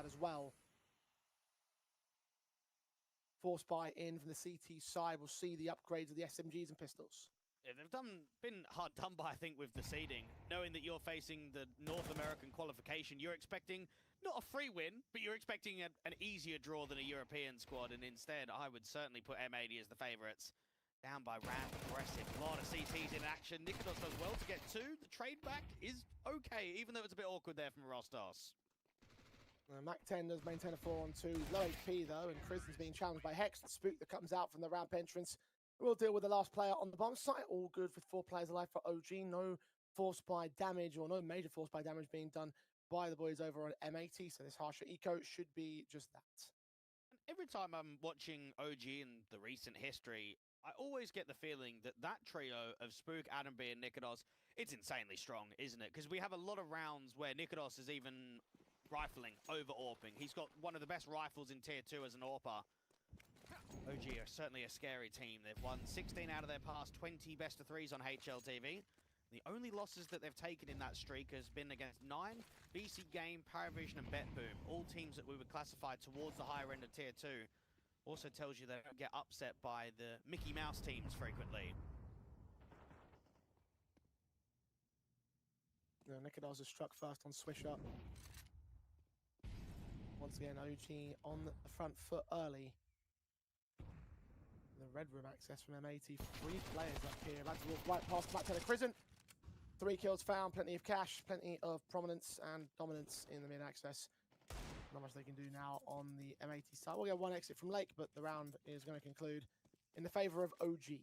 that as well. Force buy in from the CT side. We'll see the upgrades of the SMGs and pistols. Yeah, they've been hard done by, I think, with the seeding. Knowing that you're facing the North American qualification, you're expecting not a free win, but you're expecting an easier draw than a European squad. And instead, I would certainly put M80 as the favourites. Down by Ram, aggressive. A lot of CTs in action. Nikodos does well to get two. The trade back is okay, even though it's a bit awkward there from Rostos. Mac 10 does maintain a 4-on-2. Low HP though, and Kristen's being challenged by Hex. The spook that comes out from the ramp entrance. We'll deal with the last player on the bomb site. All good with 4 players alive for OG. No force by damage, or no major force by damage being done by the boys over on M80. So this harsher eco should be just that. And every time I'm watching OG and the recent history, I always get the feeling that that trio of Spook, Adam B, and Nikodos, it's insanely strong, isn't it? Because we have a lot of rounds where Nikodos is even rifling over AWPing. He's got one of the best rifles in Tier 2 as an AWPer. OG are certainly a scary team. They've won 16 out of their past 20 best of threes on HLTV. The only losses that they've taken in that streak has been against 9, BC Game, Paravision, and BetBoom, all teams that we would classify towards the higher end of Tier 2. Also tells you they don't get upset by the Mickey Mouse teams frequently. Nikodos has struck first on Swisher. Once again, OG on the front foot early. The red room access from M80. 3 players up here. About to walk right past back to the prison. 3 kills found, plenty of cash, plenty of prominence and dominance in the mid access. Not much they can do now on the M80 side. We'll get 1 exit from Lake, but the round is going to conclude in the favor of OG.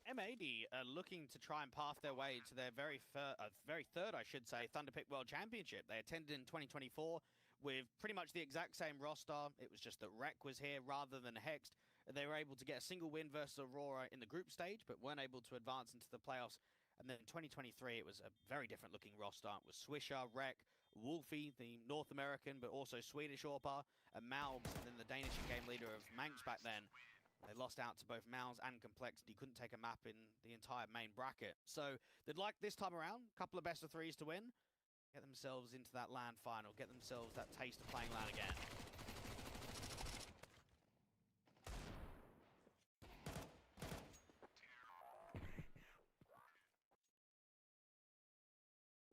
M80 are looking to try and path their way to their very third, I should say, Thunderpick World Championship. They attended in 2024 with pretty much the exact same roster. It was just that Rec was here rather than Hexed. They were able to get a single win versus Aurora in the group stage, but weren't able to advance into the playoffs. And then in 2023, it was a very different looking roster. It was Swisher, Rec, Wolfie, the North American, but also Swedish AWPer, and Malbs, and then the Danish game leader of Manx back then. They lost out to both Mouse and Complexity, couldn't take a map in the entire main bracket. So they'd like this time around, a couple of best of threes to win, get themselves into that LAN final, get themselves that taste of playing LAN again.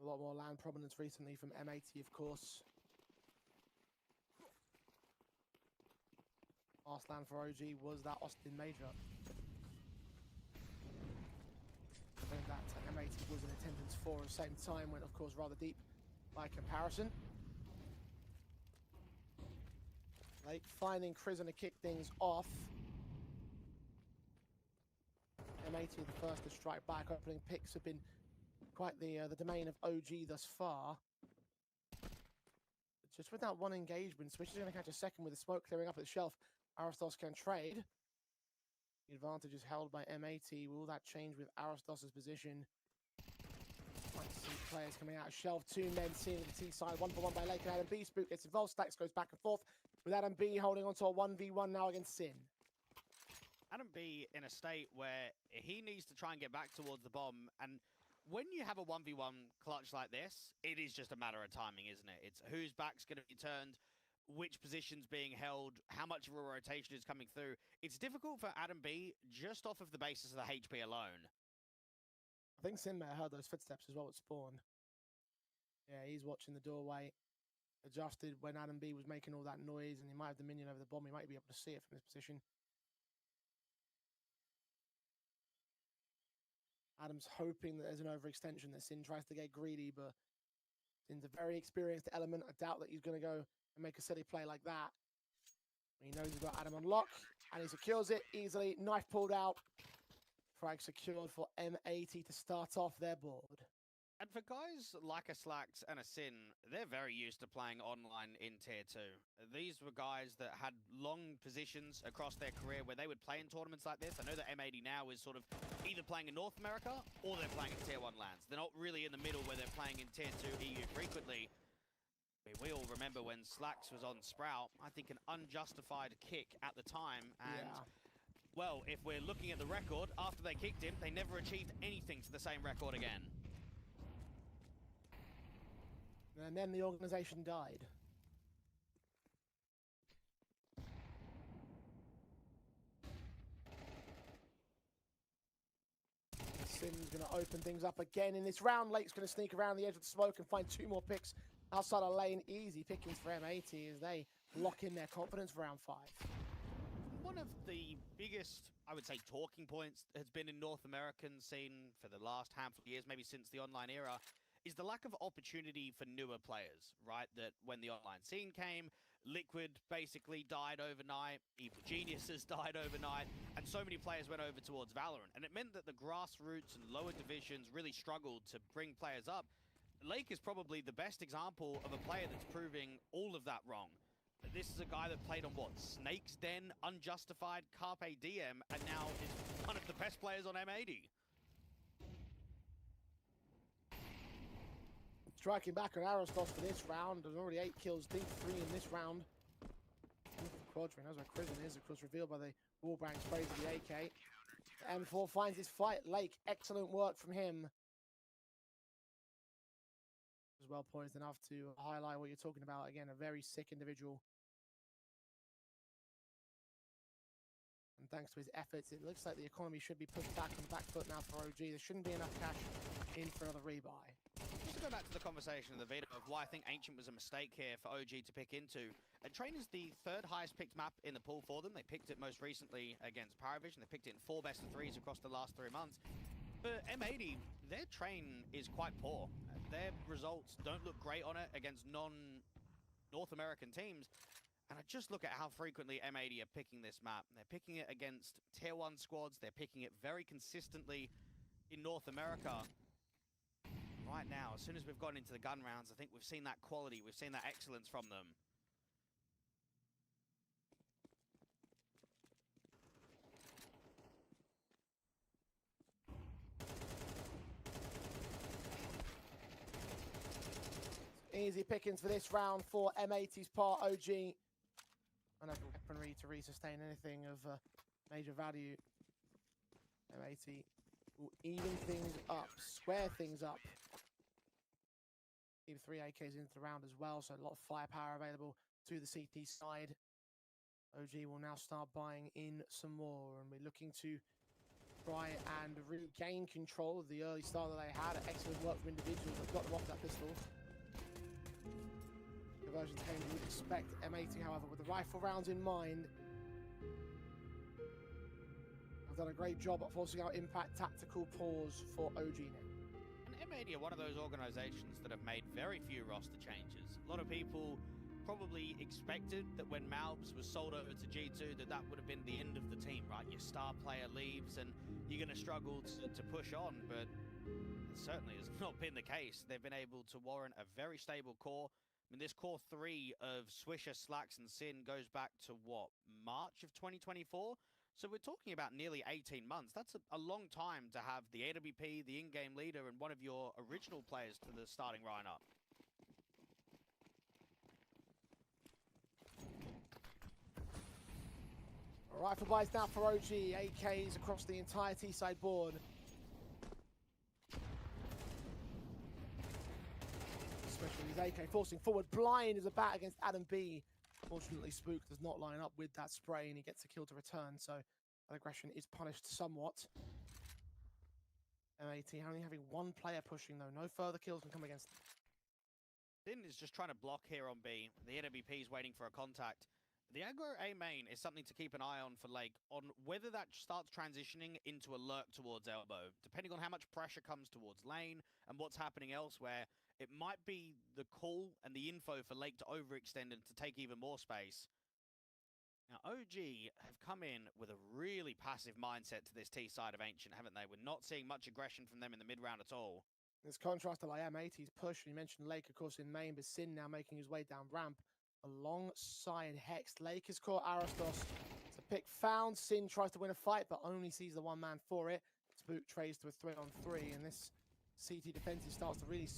A lot more land prominence recently from M80, of course. Last land for OG was that Austin Major. I think that M80 was in attendance for at the same time, went of course rather deep by comparison. Lake finding Prison to kick things off. M80 the first to strike back. Opening picks have been quite the domain of OG thus far. But just with that one engagement, Switch is going to catch a second with the smoke clearing up at the shelf. Aristos can trade. The advantage is held by M80. Will that change with Aristos' position? Like to see players coming out of shelf. 2 men seen at the T side. 1-for-1 by Lake and Adam B. Spook gets involved. Stacks goes back and forth with Adam B holding on to a 1v1 now against Sin. Adam B in a state where he needs to try and get back towards the bomb, and when you have a 1v1 clutch like this, it is just a matter of timing, isn't it? It's whose back's going to be turned, which position's being held, how much of a rotation is coming through. It's difficult for Adam B just off of the basis of the HP alone. I think Sin may have heard those footsteps as well at spawn. Yeah, he's watching the doorway. Adjusted when Adam B was making all that noise, and he might have the minion over the bomb. He might be able to see it from this position. Adam's hoping that there's an overextension, that Sin tries to get greedy, but Sin's a very experienced element. I doubt that he's going to go and make a silly play like that. He knows he's got Adam on lock, and he secures it easily. Knife pulled out. Frag secured for M80 to start off their board. And for guys like a Slacks and a Sin, they're very used to playing online in Tier 2. These were guys that had long positions across their career where they would play in tournaments like this. I know that M80 now is sort of either playing in North America or they're playing in Tier 1 lands. They're not really in the middle where they're playing in Tier 2 EU frequently. We all remember when Slacks was on Sprout, I think an unjustified kick at the time. And, well, if we're looking at the record, after they kicked him, they never achieved anything to the same record again. And then the organization died. going to open things up again in this round. Lake's going to sneak around the edge of the smoke and find 2 more picks outside of lane. Easy pickings for M80 as they lock in their confidence for round 5. One of the biggest, I would say, talking points has been in North American scene for the last handful of years, maybe since the online era, is the lack of opportunity for newer players, right? That when the online scene came, Liquid basically died overnight, Evil Geniuses died overnight, and so many players went over towards Valorant. And it meant that the grassroots and lower divisions really struggled to bring players up. Lake is probably the best example of a player that's proving all of that wrong. This is a guy that played on, what, Snake's Den, Unjustified, Carpe Diem, and now is one of the best players on M80. Striking back on Aerostos for this round. There's already 8 kills, I think 3 in this round. Quadri knows where Crimson is, of course, revealed by the wallbang sprays of the AK. M4 finds his fight. Lake, excellent work from him. Was well poised enough to highlight what you're talking about. Again, a very sick individual. And thanks to his efforts, it looks like the economy should be pushed back on the back foot now for OG. There shouldn't be enough cash in for another rebuy. Just to go back to the conversation of the Veto of why I think Ancient was a mistake here for OG to pick into. Train is the 3rd highest picked map in the pool for them. They picked it most recently against Paravision. They picked it in 4 best of 3s across the last 3 months. But M80, their train is quite poor. Their results don't look great on it against non-North American teams. And I just look at how frequently M80 are picking this map. They're picking it against Tier 1 squads. They're picking it very consistently in North America. Right now, as soon as we've gone into the gun rounds, I think we've seen that quality, we've seen that excellence from them. Easy pickings for this round for M80's part. OG enough weaponry to resustain anything of major value. M80 will even things up, square things up. Keep 3 AKs into the round as well, so a lot of firepower available to the CT side. OG will now start buying in some more, and we're looking to try and regain control of the early start that they had. Excellent work from individuals that got them off that pistol. Conversion came, you would expect M80, however, with the rifle rounds in mind. I've done a great job at forcing out impact tactical pause for OG now. M80 are one of those organizations that have made very few roster changes. A lot of people probably expected that when Malbs was sold over to G2 that would have been the end of the team, right? Your star player leaves and you're going to struggle to push on, but it certainly has not been the case. They've been able to warrant a very stable core. I mean, this core 3 of Swisher, Slacks, and Sin goes back to, what, March of 2024? So we're talking about nearly 18 months. That's a long time to have the AWP, the in-game leader, and one of your original players to the starting lineup. Rifle buys now for OG. AKs across the entire T-side board. Especially his AK forcing forward. Blind is a bat against Adam B. Fortunately, Spook does not line up with that spray, and he gets a kill to return, so that aggression is punished somewhat. M80 only having 1 player pushing, though. No further kills can come against them. Sin is just trying to block here on B. The AWP is waiting for a contact. The aggro A main is something to keep an eye on for Lake, on whether that starts transitioning into a lurk towards elbow. Depending on how much pressure comes towards lane and what's happening elsewhere, it might be the call and the info for Lake to overextend and to take even more space. Now, OG have come in with a really passive mindset to this T side of Ancient, haven't they? We're not seeing much aggression from them in the mid-round at all. There's contrast to M80's push. You mentioned Lake, of course, in main, but Sin now making his way down ramp alongside Hex. Lake has caught Arostos. It's a pick found. Sin tries to win a fight, but only sees the 1 man for it. Spook trades to a 3-on-3, and this CT defensive starts to really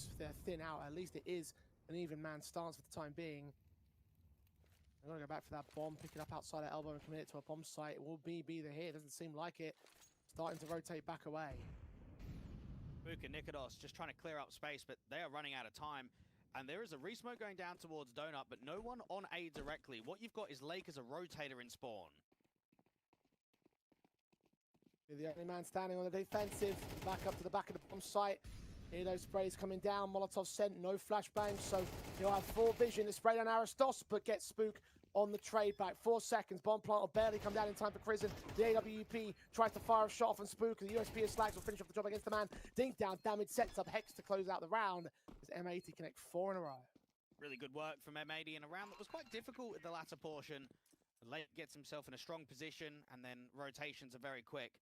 thin out. At least it is an even man stance for the time being. I'm going to go back for that bomb, pick it up outside the elbow and commit it to a bomb site. It will be the hit. Doesn't seem like it. Starting to rotate back away. Spook and Nikodos just trying to clear up space, but they are running out of time. And there is a resmoke going down towards Donut, but no one on A directly. What you've got is Lake as a rotator in spawn. You're the only man standing on the defensive. Back up to the back of the bomb site. Here those sprays coming down. Molotov sent, no flashbangs, so you'll have full vision to spray down Aristos, but get Spook on the trade back. 4 seconds. Bomb plant will barely come down in time for Prison. The AWP tries to fire a shot off on Spook, and the USP of Slags will finish off the job against the man. Dink down, damage sets up Hex to close out the round as M80 connect 4 in a row. Really good work from M80 in a round that was quite difficult in the latter portion. Late gets himself in a strong position, and then rotations are very quick.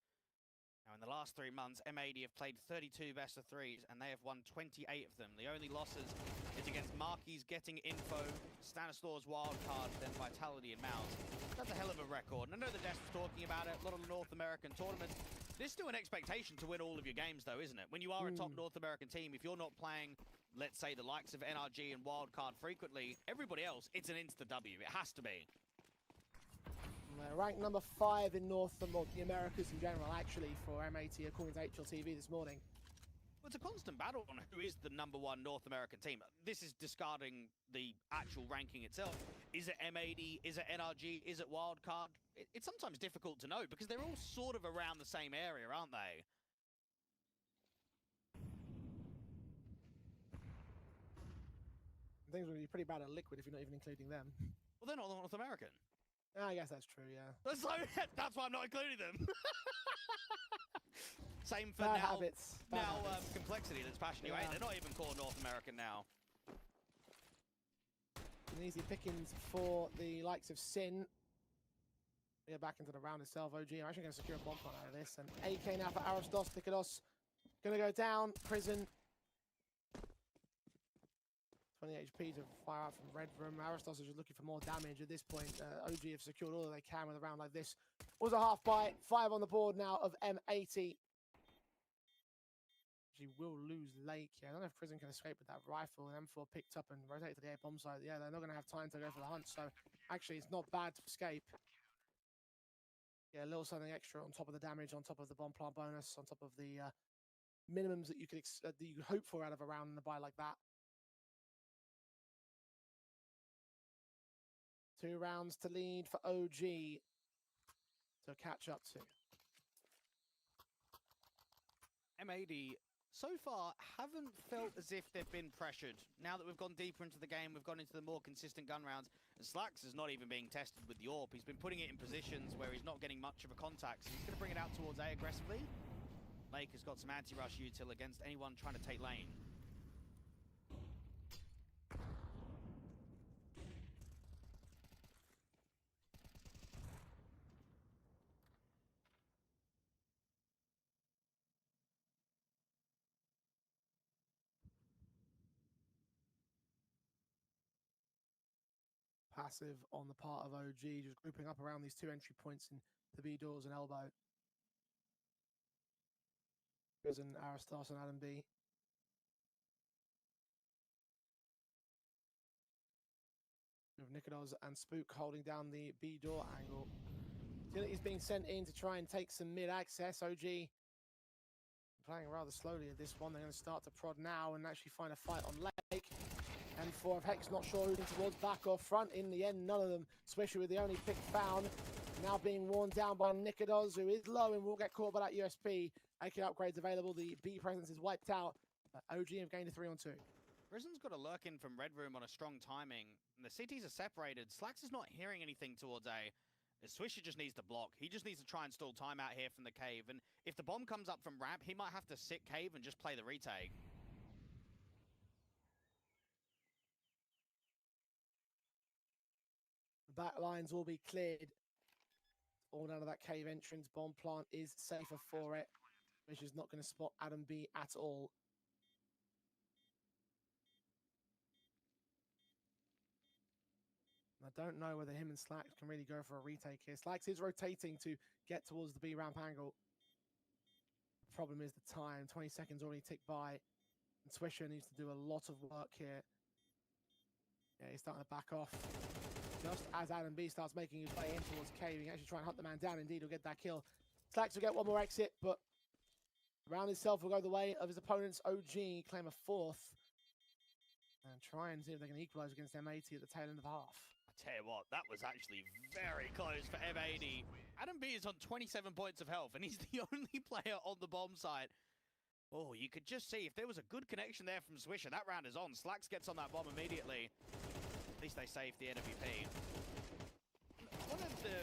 Now, in the last 3 months, M80 have played 32 best of threes, and they have won 28 of them. The only losses is against Marquis Getting Info, Stanislaus Wildcard, then Vitality and Mouse. That's a hell of a record. And I know the Desk was talking about it, a lot of the North American tournaments. There's still an expectation to win all of your games, though, isn't it? When you are a top North American team, if you're not playing, let's say, the likes of NRG and Wildcard frequently, everybody else, it's an insta-W. It has to be. They're ranked number 5 in North and the Americas in general, actually, for M80, according to HLTV this morning. Well, it's a constant battle on who is the #1 North American team. This is discarding the actual ranking itself. Is it M80? Is it NRG? Is it Wildcard? It's sometimes difficult to know because they're all sort of around the same area, aren't they? Things would be pretty bad at Liquid if you're not even including them. Well, they're not North American. I guess that's true, yeah. So that's why I'm not including them. Same for Bad now. habits. Bad habits. Complexity that's Passion UA. They're not even called North American now. An easy pickings for the likes of Sin. We get back into the round itself. OG, I'm actually going to secure a bomb plant out of this. And AK now for Aristos. Nikodos going to go down. Prison. 20 HP to fire out from Red Room. Aristos is just looking for more damage at this point. OG have secured all that they can with a round like this. Was a half bite. 5 on the board now of M80. She will lose Lake here. I don't know if Prison can escape with that rifle. And M4 picked up and rotated to the A bomb site. Yeah, they're not going to have time to go for the hunt. So actually, it's not bad to escape. Yeah, a little something extra on top of the damage, on top of the bomb plant bonus, on top of the minimums that you could hope for out of a round in the buy like that. 2 rounds to lead for OG to catch up to. M80 so far haven't felt as if they've been pressured. Now that we've gone deeper into the game, we've gone into the more consistent gun rounds, and Slacks is not even being tested with the AWP. He's been putting it in positions where he's not getting much of a contact, so he's going to bring it out towards A aggressively. Lake has got some anti-rush util against anyone trying to take lane. Passive on the part of OG, just grouping up around these 2 entry points in the B doors and elbow. Prison, Aristos, and Adam B. With Nikodos and Spook holding down the B door angle. Utility's being sent in to try and take some mid access. OG playing rather slowly at this one. They're going to start to prod now and actually find a fight on Lake. And 4 of Hex not sure who's towards back or front. In the end, none of them, especially with the only pick found. Now being worn down by Nikodos, who is low and will get caught by that USP. AK upgrades available. The B presence is wiped out. OG have gained a 3-on-2. Prison's got a lurk in from Red Room on a strong timing. And the cities are separated. Slacks is not hearing anything towards A. Swisher just needs to block. He just needs to try and stall time out here from the cave. And if the bomb comes up from ramp, he might have to sit cave and just play the retake. The back lines will be cleared. All down to that cave entrance. Bomb plant is safer for it, which is not going to spot Adam B at all. I don't know whether him and Slacks can really go for a retake here. Slacks is rotating to get towards the B ramp angle. The problem is the time. 20 seconds already ticked by. And Swisher needs to do a lot of work here. Yeah, he's starting to back off. Just as Adam B starts making his way in towards cave, he can actually try and hunt the man down. Indeed, he'll get that kill. Slacks will get one more exit, but the round itself will go the way of his opponents. OG claim a 4th. And try and see if they can equalize against M80 at the tail end of the half. Tell you what, that was actually very close for M80. Adam B is on 27 points of health, and he's the only player on the bomb site. Oh, you could just see if there was a good connection there from Swisher. That round is on. Slacks gets on that bomb immediately. At least they saved the NWP. One of the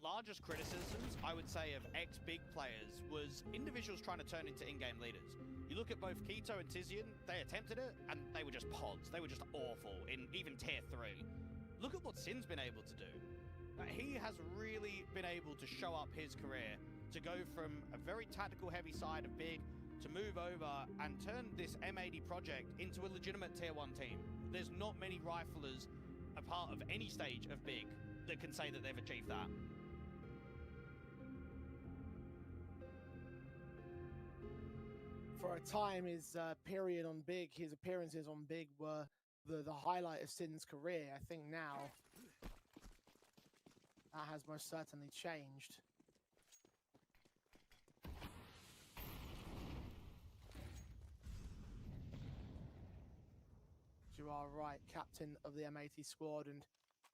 largest criticisms, I would say, of ex-big players was individuals trying to turn into in-game leaders. You look at both Keto and Tizian, they attempted it, and they were just pods. They were just awful in even Tier 3. Look at what Sin's been able to do. He has really been able to show up his career, to go from a very tactical heavy side of Big, to move over and turn this M80 project into a legitimate Tier 1 team. There's not many riflers a part of any stage of Big that can say that they've achieved that. For a time, his period on Big, his appearances on Big were the highlight of Sin's career. I think now that has most certainly changed. You are right, captain of the M80 squad, and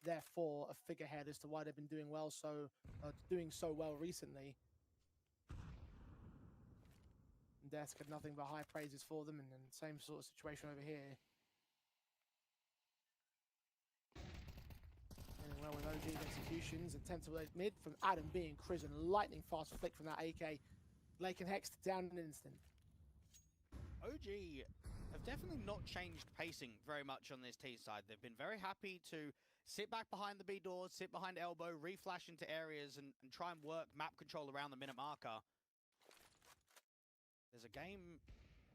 therefore a figurehead as to why they've been doing so well recently. Desk had nothing but high praises for them, and then same sort of situation over here. Doing well with OG's executions, attempt to mid from Adam B and Chris, and lightning fast flick from that AK. Lake and Hex down in an instant. OG have definitely not changed pacing very much on this T side. They've been very happy to sit back behind the B doors, sit behind elbow, reflash into areas, and try and work map control around the minute marker. There's a game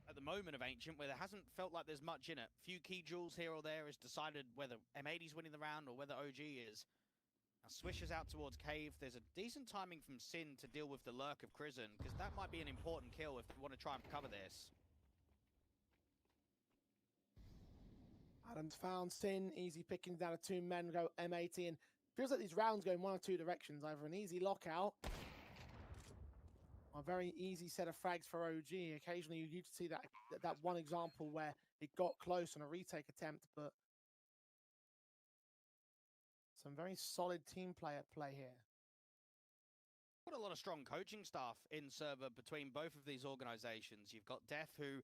at the moment of Ancient where there hasn't felt like there's much in it. Few key jewels here or there has decided whether M80's winning the round or whether OG is. Now Swisher's out towards Cave. There's a decent timing from Sin to deal with the lurk of Crizzen, because that might be an important kill if you want to try and cover this. Adam's found Sin, easy pickings down to 2 men, go M80, and feels like these rounds go in one of two directions, either an easy lockout, a very easy set of frags for OG. Occasionally you used to see that one example where it got close on a retake attempt, but some very solid team play here. Got a lot of strong coaching staff in server between both of these organizations. You've got Def, who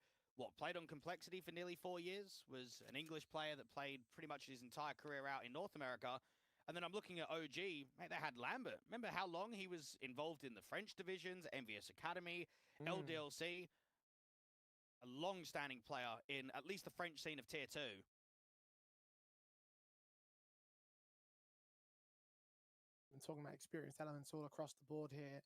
played on Complexity for nearly 4 years, was an English player that played pretty much his entire career out in North America. And then I'm looking at OG, mate, they had Lambert. Remember how long he was involved in the French divisions, Envious Academy, LDLC. A long-standing player in at least the French scene of Tier 2. I'm talking about experienced elements all across the board here.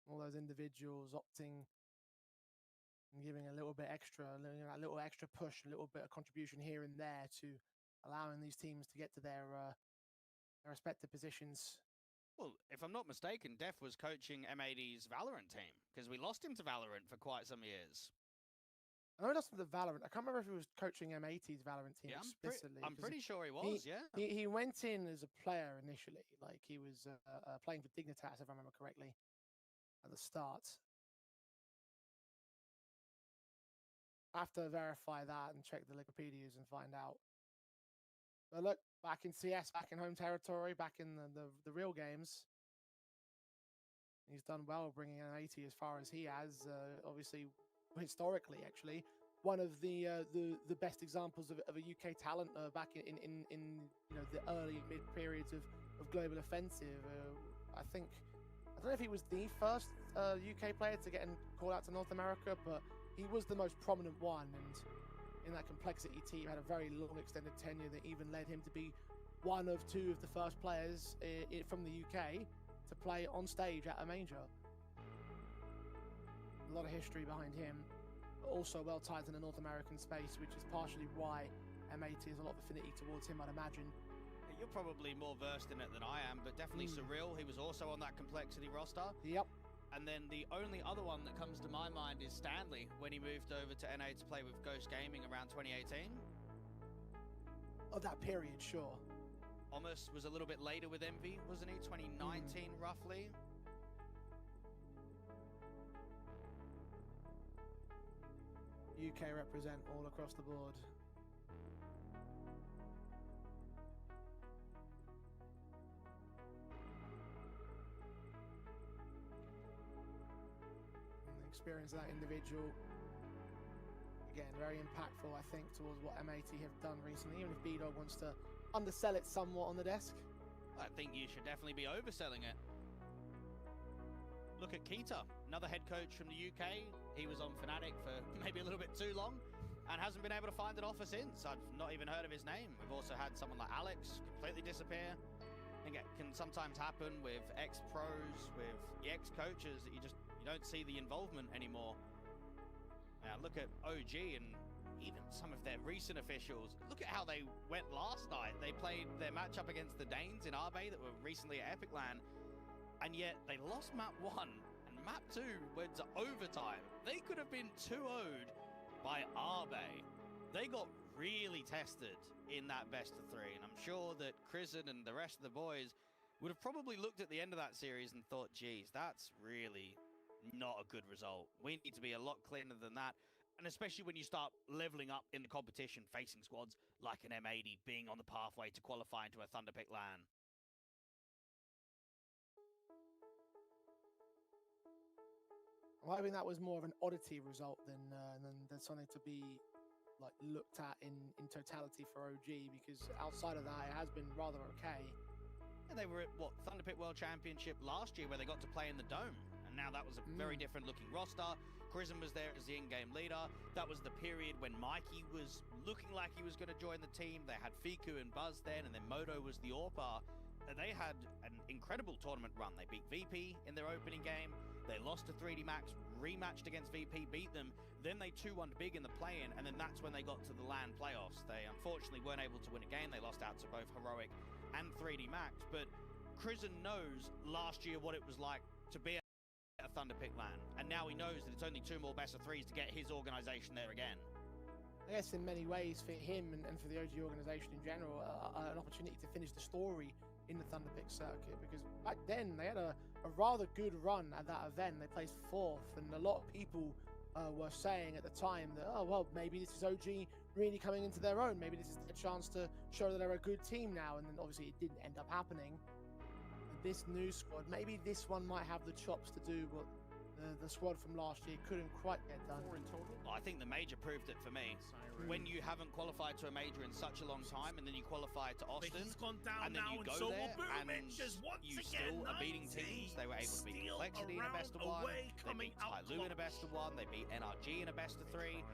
All those individuals opting and giving a little bit extra, a little extra push, a little bit of contribution here and there to allowing these teams to get to their respective positions. Well, if I'm not mistaken, Def was coaching M80's Valorant team, because we lost him to Valorant for quite some years. I know he lost him to Valorant. I can't remember if he was coaching M80's Valorant team explicitly. I'm pretty sure he was, yeah. He went in as a player initially, like he was playing for Dignitas, if I remember correctly, at the start. I have to verify that and check the Wikipedias and find out. But look, back in CS, back in home territory, back in the real games, he's done well bringing an 80 as far as he has. Obviously, historically, actually, one of the best examples of a UK talent back in the early mid periods of Global Offensive. I don't know if he was the first UK player to get called out to North America, but he was the most prominent one, and in that Complexity team had a very long extended tenure that even led him to be one of 2 of the first players from the UK to play on stage at a major. A lot of history behind him, but also well tied in the North American space, which is partially why M80 has a lot of affinity towards him, I'd imagine. You're probably more versed in it than I am, but definitely Surreal. He was also on that Complexity roster. Yep. And then the only other one that comes to my mind is Stanley, when he moved over to NA to play with Ghost Gaming around 2018. Of that period, sure. Almost was a little bit later with Envy, wasn't he? 2019, roughly. UK represent all across the board. And the experience of that individual, again, very impactful, I think, towards what M80 have done recently, even if B-Dog wants to undersell it somewhat on the desk. I think you should definitely be overselling it. Look at Keita, another head coach from the UK. He was on Fnatic for maybe a little bit too long and hasn't been able to find an offer since. I've not even heard of his name. We've also had someone like Alex completely disappear. I think it can sometimes happen with ex-pros, with ex-coaches, that you don't see the involvement anymore. Now look at OG and even some of their recent officials. Look at how they went last night. They played their matchup against the Danes in Arbe that were recently at Epic Land, and yet they lost map 1 and map 2 went to overtime. They could have been 2-0'd by Arbe. They got really tested in that best of 3, and I'm sure that Krisen and the rest of the boys would have probably looked at the end of that series and thought, geez, that's really not a good result. We need to be a lot cleaner than that. And especially when you start leveling up in the competition, facing squads like an M80, being on the pathway to qualify into a Thunderpick LAN. Well, I think that was more of an oddity result than something to be like looked at in totality for OG, because outside of that, it has been rather okay. Yeah, they were at, what, Thunderpick World Championship last year, where they got to play in the Dome. And now that was a very different looking roster. Krisen was there as the in-game leader. That was the period when Mikey was looking like he was going to join the team. They had Fiku and Buzz then, and then Moto was the AWPer. And they had an incredible tournament run. They beat VP in their opening game. They lost to 3D Max, rematched against VP, beat them. Then they 2-1 big in the play-in, and then that's when they got to the LAN playoffs. They unfortunately weren't able to win a game. They lost out to both Heroic and 3D Max. But Krisen knows last year what it was like to be a Thunderpick LAN, and now he knows that it's only 2 more best of 3s to get his organization there again. I guess in many ways for him and for the OG organization in general, an opportunity to finish the story in the Thunderpick circuit, because back then they had a rather good run at that event. They placed 4th, and a lot of people were saying at the time that, oh well, maybe this is OG really coming into their own, maybe this is their chance to show that they're a good team now. And then obviously it didn't end up happening. This new squad, maybe this one might have the chops to do what the squad from last year couldn't quite get done. I think the major proved it for me. When you haven't qualified to a major in such a long time, and then you qualify to Austin, and then you go there, and you still are beating teams. They were able to beat Complexity in a best of 1, they beat Tyloo in a best of 1, they beat NRG in a best of 3.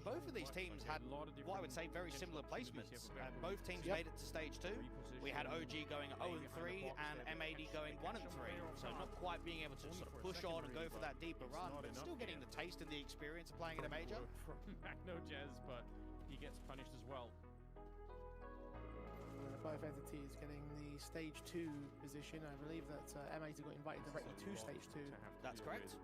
Both of these teams had, what I would say, very similar placements. Both teams made it to stage 2. We had OG going 0-3 and M80 going 1-3. So not quite being able to sort of push on and go for that deeper run, but still getting the taste and the experience of playing at a major. From Magno Jazz, but he gets punished as well. Both entities getting the stage 2 position. I believe that M80 got invited directly to stage 2. That's correct.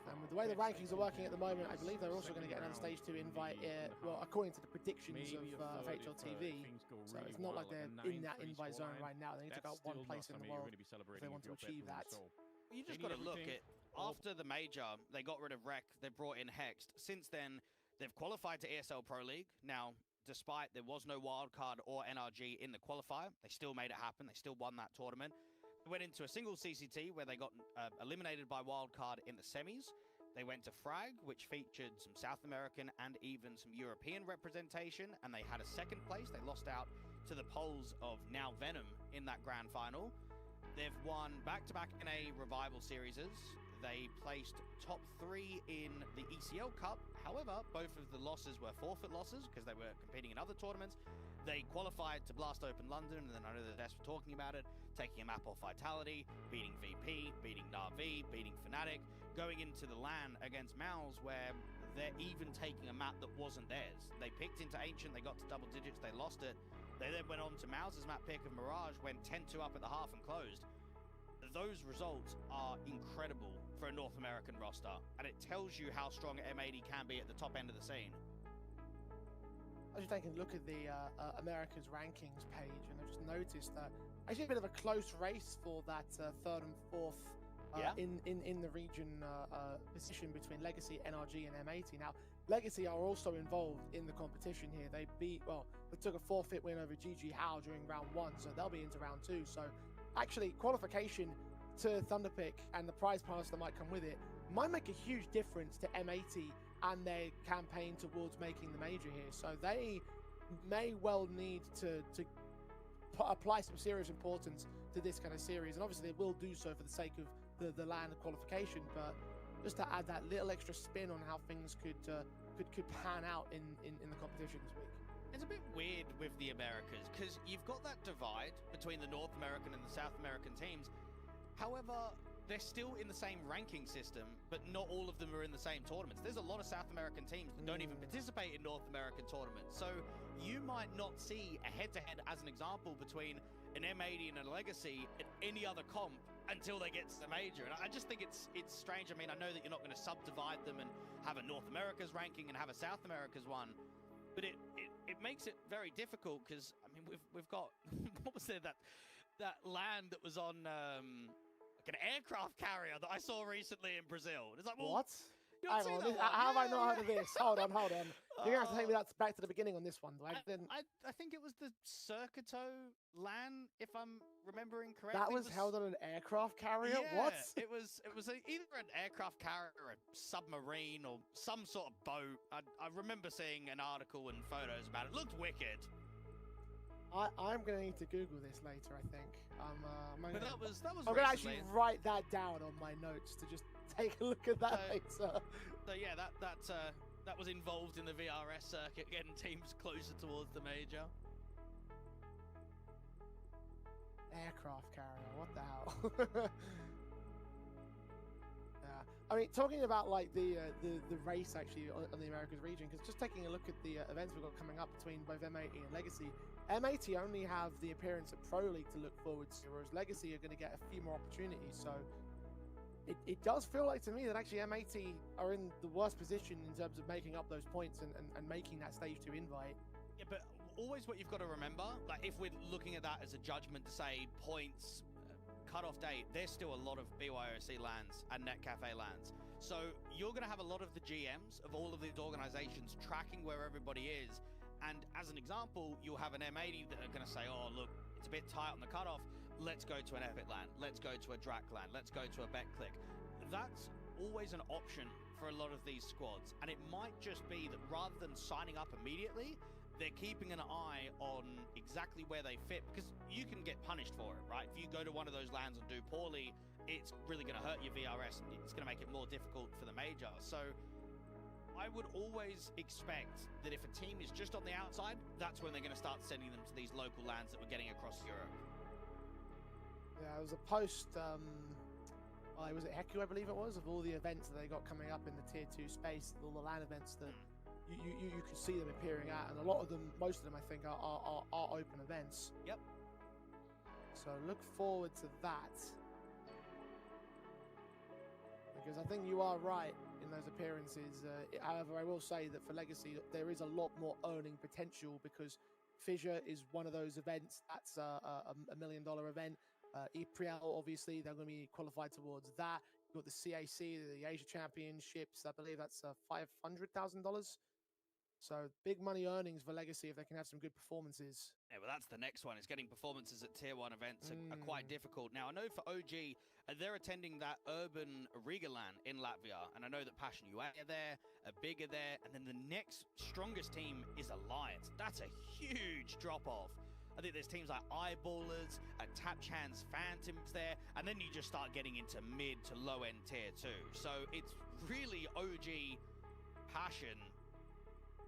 And with the way the rankings are working at the moment, I believe they're also going to get another stage 2 invite, well, according to the predictions of HLTV. So it's not like they're in that invite zone right now. They need to go 1 place in the world if they want to achieve that. You just got to look at, after the major, they got rid of Rec, they brought in Hexed. Since then, they've qualified to ESL Pro League. Now, despite there was no wildcard or NRG in the qualifier, they still made it happen. They still won that tournament. They went into a single CCT where they got eliminated by wildcard in the semis. They went to Frag, which featured some South American and even some European representation, and they had a 2nd place. They lost out to the Poles of now Venom in that grand final. They've won back-to-back NA Revival series. They placed top 3 in the ECL Cup. However, both of the losses were forfeit losses because they were competing in other tournaments. They qualified to Blast Open London, and then I know the devs were talking about it, taking a map off Vitality, beating VP, beating Na'Vi, beating Fnatic, going into the LAN against Mouse, where they're even taking a map that wasn't theirs. They picked into Ancient, they got to double digits, they lost it. They then went on to Mouse's map pick of Mirage, went 10-2 up at the half and closed. Those results are incredible for a North American roster, and it tells you how strong M80 can be at the top end of the scene. I was just taking a look at the America's rankings page, and I just noticed that actually a bit of a close race for that 3rd and 4th in the region position between Legacy, NRG, and M80. Now, Legacy are also involved in the competition here. They took a forfeit win over GG Hao during round 1, so they'll be into round 2. So, actually, qualification to Thunderpick and the prize pass that might come with it might make a huge difference to M80 and their campaign towards making the major here. So they may well need to apply some serious importance to this kind of series, and obviously they will do so for the sake of the land of qualification, but just to add that little extra spin on how things could pan out in the competition this week. It's a bit weird with the Americas because you've got that divide between the North American and the South American teams. However, they're still in the same ranking system, but not all of them are in the same tournaments. There's a lot of South American teams that don't even participate in North American tournaments. So you might not see a head-to-head, as an example, between an M80 and a Legacy at any other comp until they get to the major. And I just think it's strange. I mean, I know that you're not going to subdivide them and have a North America's ranking and have a South America's one, but it makes it very difficult because, I mean, we've got, what was there, that land that was on like an aircraft carrier that I saw recently in Brazil. And it's like, well, what? Hang on, how have I not heard of this? Hold on. You're going to have to take me back to the beginning on this one. I think it was the Circuito LAN, if I'm remembering correctly. That was held on an aircraft carrier? Yeah, What? It was either an aircraft carrier or a submarine or some sort of boat. I remember seeing an article and photos about it. It looked wicked. I'm going to need to Google this later, I think. But that was I'm going to actually write that down on my notes to just take a look at that later. So yeah, that was involved in the VRS circuit, getting teams closer towards the major. Aircraft carrier, what the hell? Yeah, I mean, talking about like the race actually on the Americas region, because just taking a look at the events we've got coming up between both M80 and Legacy, M80 only have the appearance at Pro League to look forward to, whereas Legacy are going to get a few more opportunities. So it does feel like to me that actually M80 are in the worst position in terms of making up those points and making that stage 2 invite. Yeah, but always what you've got to remember, like if we're looking at that as a judgment to say points, cutoff date, there's still a lot of BYOC lands and Netcafe lands. So you're going to have a lot of the GMs of all of these organizations tracking where everybody is. And as an example, you'll have an M80 that are going to say, oh, look, it's a bit tight on the cutoff. Let's go to an Epic land. Let's go to a Drac land. Let's go to a BetClick. That's always an option for a lot of these squads. And it might just be that rather than signing up immediately, they're keeping an eye on exactly where they fit, because you can get punished for it, right? If you go to one of those lands and do poorly, it's really going to hurt your VRS. It's going to make it more difficult for the major. So I would always expect that if a team is just on the outside, that's when they're going to start sending them to these local lands that we're getting across Europe. Yeah, it was a post, was it Heku, I believe it was, of all the events that they got coming up in the Tier 2 space, all the LAN events that you could see them appearing at, and a lot of them, most of them, I think, are open events. Yep. So look forward to that. Because I think you are right in those appearances. However, I will say that for Legacy, there is a lot more earning potential, because Fissure is one of those events that's a $1 million event. EPL, obviously, they're going to be qualified towards that. You've got the CAC, the Asia Championships. I believe that's $500,000. So big money earnings for Legacy if they can have some good performances. Yeah, well, that's the next one. Is getting performances at Tier 1 events are quite difficult. Now, I know for OG, they're attending that Urban Rigaland in Latvia. And I know that Passion UA are there, Big are there. And then the next strongest team is Alliance. That's a huge drop-off. I think there's teams like Eyeballers, Tap Chan's Phantoms there, and then you just start getting into mid to low-end Tier 2. So it's really OG, Passion,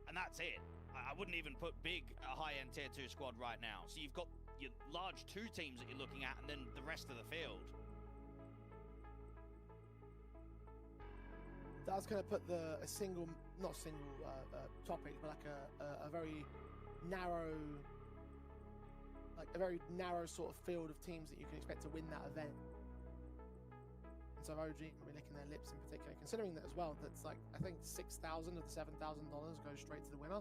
and that's it. I wouldn't even put Big a high-end Tier 2 squad right now. So you've got your large 2 teams that you're looking at, and then the rest of the field. That's going to put a single, not single topic, but like a very narrow... like a very narrow sort of field of teams that you can expect to win that event. And so OG will be licking their lips in particular, considering that as well, that's like, I think $6,000 of the $7,000 goes straight to the winner.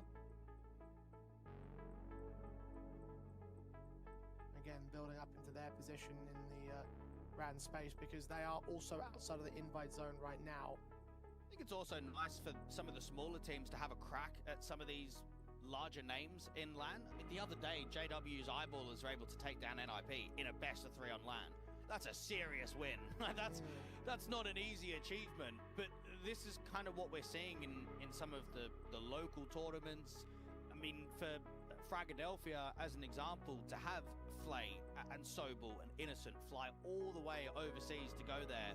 Again, building up into their position in Rand space because they are also outside of the invite zone right now. I think it's also nice for some of the smaller teams to have a crack at some of these larger names in LAN. I mean, the other day, JW's Eyeballers were able to take down NIP in a best of 3 on LAN. That's a serious win. That's not an easy achievement, but this is kind of what we're seeing in some of the local tournaments. I mean, for Fragadelphia, as an example, to have Flay and Sobel and Innocent fly all the way overseas to go there,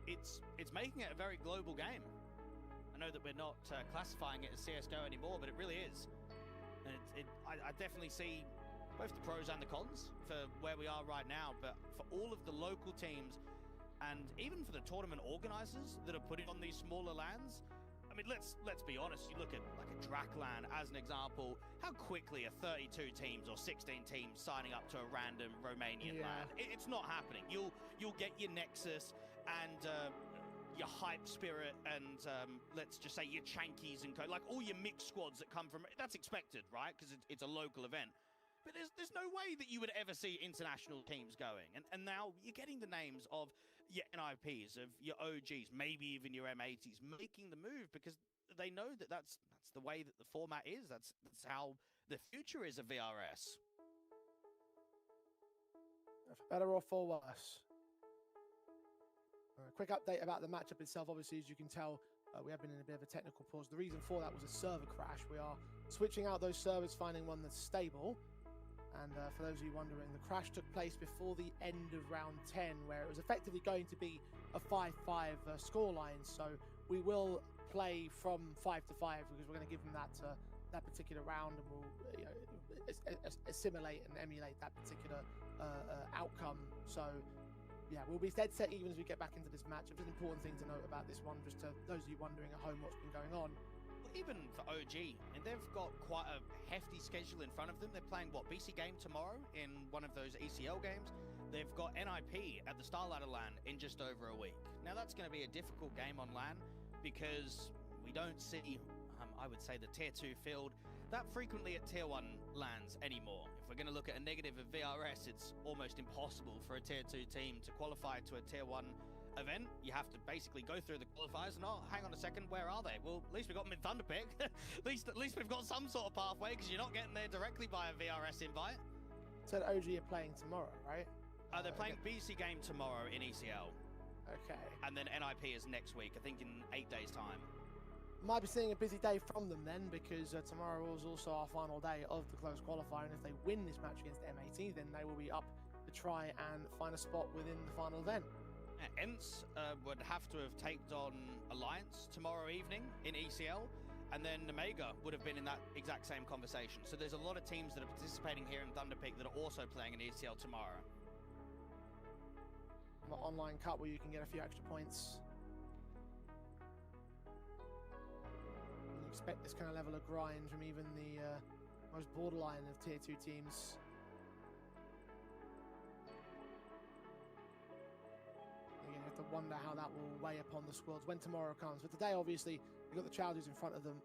it's making it a very global game. I know that we're not classifying it as CSGO anymore, but it really is. And I definitely see both the pros and the cons for where we are right now, but for all of the local teams and even for the tournament organizers that are putting on these smaller LANs, I mean, let's be honest. You look at like a Draklan as an example. How quickly are 32 teams or 16 teams signing up to a random Romanian LAN? It's not happening. You'll get your Nexus and your Hype Spirit and let's just say your Chankies and like all your mixed squads that come from. That's expected, right? Because it's a local event. But there's no way that you would ever see international teams going. And now you're getting the names of your NIPs, of your OGs, maybe even your M80s, making the move because they know that that's the way that the format is. That's how the future is of VRS. For better or for worse. A quick update about the matchup itself. Obviously, as you can tell, we have been in a bit of a technical pause. The reason for that was a server crash. We are switching out those servers, finding one that's stable. And for those of you wondering, the crash took place before the end of round 10, where it was effectively going to be a 5-5 scoreline. So we will play from 5 to 5 because we're going to give them that particular round, and we'll assimilate and emulate that particular outcome. So yeah, we'll be dead set even as we get back into this match. It's an important thing to note about this one, just to those of you wondering at home what's been going on. Even for OG, and they've got quite a hefty schedule in front of them. They're playing, what, BC game tomorrow in one of those ECL games. They've got NIP at the Starlighter LAN in just over a week. Now, that's going to be a difficult game on LAN because we don't see, I would say, the Tier 2 field that frequently at Tier 1 LANs anymore. If we're going to look at a negative of VRS, it's almost impossible for a Tier 2 team to qualify to a Tier 1 event. You have to basically go through the qualifiers and, oh, hang on a second, where are they? Well, at least we got them in Thunderpick. at least we've got some sort of pathway because you're not getting there directly by a VRS invite. So the OG are playing tomorrow, right? They're playing BC game tomorrow in ECL. Okay. And then NIP is next week, I think in 8 days' time. Might be seeing a busy day from them then, because tomorrow is also our final day of the close qualifier, and if they win this match against M80, then they will be up to try and find a spot within the final event. ENCE would have to have taken on Alliance tomorrow evening in ECL, and then Omega would have been in that exact same conversation. So there's a lot of teams that are participating here in Thunderpick that are also playing in ECL tomorrow. The online cup where you can get a few extra points. You expect this kind of level of grind from even the most borderline of Tier 2 teams. Again, you have to wonder how that will weigh upon the squads when tomorrow comes. But today, obviously, you've got the Childers in front of them.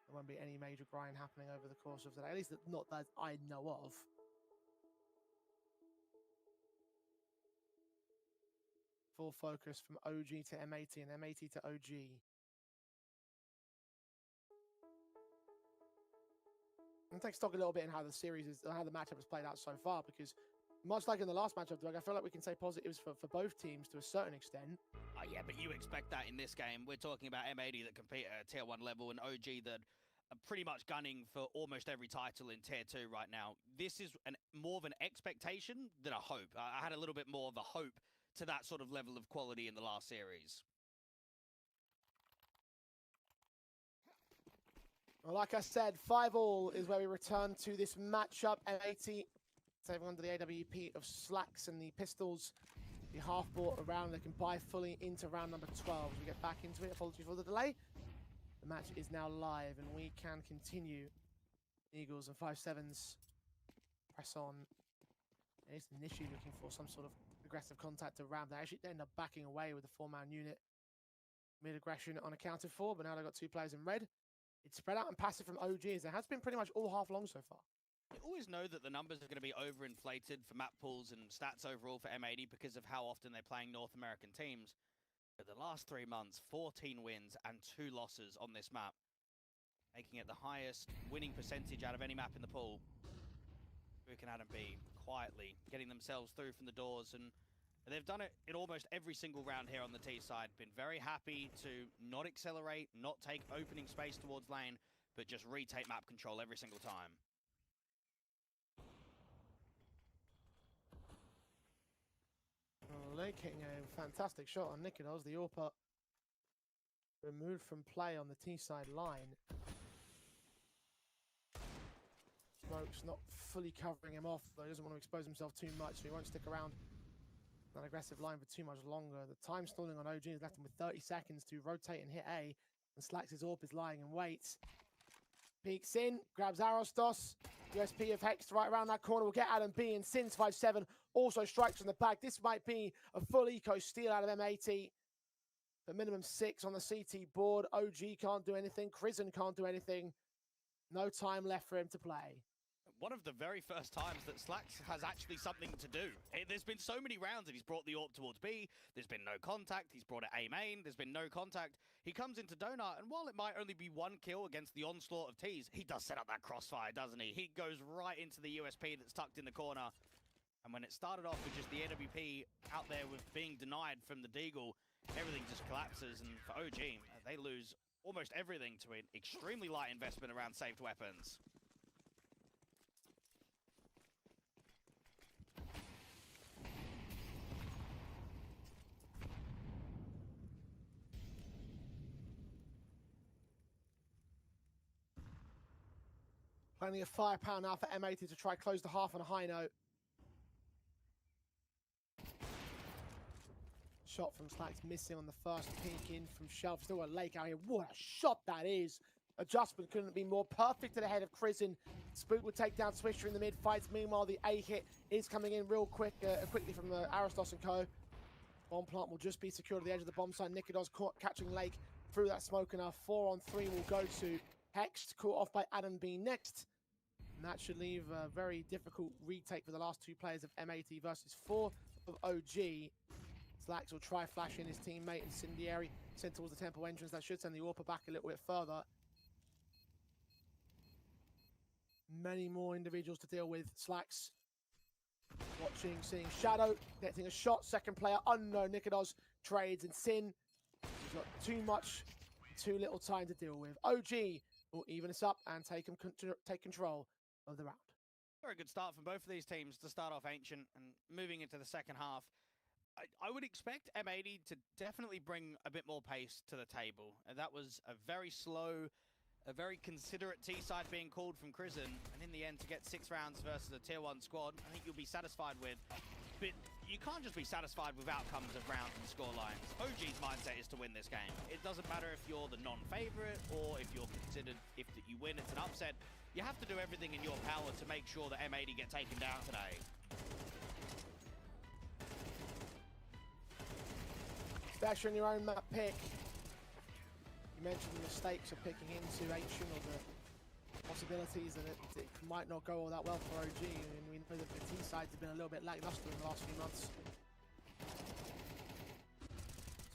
There won't be any major grind happening over the course of the day, at least not that I know of. Full focus from OG to M80 and M80 to OG. And take stock a little bit in how the series is, how the matchup has played out so far, because much like in the last matchup, Doug, I feel like we can say positives for both teams to a certain extent. Yeah, but you expect that in this game. We're talking about M80 that compete at a Tier 1 level and OG that are pretty much gunning for almost every title in Tier 2 right now. This is more of an expectation than a hope. I had a little bit more of a hope to that sort of level of quality in the last series. Well, like I said, 5-all is where we return to this matchup. M80 saving under the AWP of Slacks and the Pistols. The half-bought around, they can buy fully into round number 12. As we get back into it, apologies for the delay. The match is now live and we can continue. Eagles and 5-7s press on. It's initially looking for some sort of aggressive contact around. They actually end up backing away with the 4-man unit. Mid-aggression unaccounted for, but now they've got 2 players in red. It's spread out and passive from OG, as it has been pretty much all half long so far. You always know that the numbers are going to be overinflated for map pools and stats overall for M80 because of how often they're playing North American teams. But the last 3 months, 14 wins and 2 losses on this map, making it the highest winning percentage out of any map in the pool. Who can Adam be quietly getting themselves through from the doors, and they've done it in almost every single round here on the T side. Been very happy to not accelerate, not take opening space towards lane, but just retake map control every single time. Lake hitting a fantastic shot on Nikidos. The AWP removed from play on the T-side line. Smoke's not fully covering him off, though he doesn't want to expose himself too much, so he won't stick around that aggressive line for too much longer. The time stalling on OG is left him with 30 seconds to rotate and hit A, and Slack's AWP is lying in wait. Peeks in, grabs Arostos. USP of Hex right around that corner will get Adam B, and Sins 5-7 also strikes from the back. This might be a full eco steal out of M80. The minimum 6 on the CT board. OG can't do anything. Crizzen can't do anything. No time left for him to play. One of the very first times that Slacks has actually something to do. There's been so many rounds that he's brought the AWP towards B. There's been no contact. He's brought it A main. There's been no contact. He comes into Donut, and while it might only be 1 kill against the onslaught of T's, he does set up that crossfire, doesn't he? He goes right into the USP that's tucked in the corner. And when it started off with just the AWP out there with being denied from the Deagle, everything just collapses. And for OG, they lose almost everything to an extremely light investment around saved weapons. Plenty of firepower now for M80 to try close the half on a high note. Shot from Slacks missing on the first peek in from Shelf. Still a Lake out here. What a shot that is. Adjustment couldn't be more perfect to the head of Crizzen. Spook would take down Swisher in the mid fights. Meanwhile, the A hit is coming in real quickly from Aristos and co. Bomb plant will just be secured at the edge of the bomb site. Nikidos caught catching Lake through that smoke, and our 4-on-3 will go to Hext, caught off by Adam B next. And that should leave a very difficult retake for the last 2 players of M80 versus 4 of OG. Slacks will try flashing his teammate Incendiary sent towards the temple entrance. That should send the AWP back a little bit further. Many more individuals to deal with. Slacks watching, seeing Shadow, getting a shot. Second player, unknown. Nikidos trades, and Sin. He's got too much, too little time to deal with. OG will even us up and take control of the round. Very good start from both of these teams to start off Ancient, and moving into the second half. I would expect M80 to definitely bring a bit more pace to the table. That was a very slow, a very considerate T-side being called from Crizzen, and in the end to get 6 rounds versus a tier 1 squad, I think you'll be satisfied with. But you can't just be satisfied with outcomes of rounds and score lines. OG's mindset is to win this game. It doesn't matter if you're the non-favorite or if you're considered, if you win, it's an upset. You have to do everything in your power to make sure that M80 get taken down today. Dash on your own map pick. You mentioned the mistakes of picking into Ancient, or the possibilities that it might not go all that well for OG, and we know that the T sides have been a little bit lackluster in the last few months.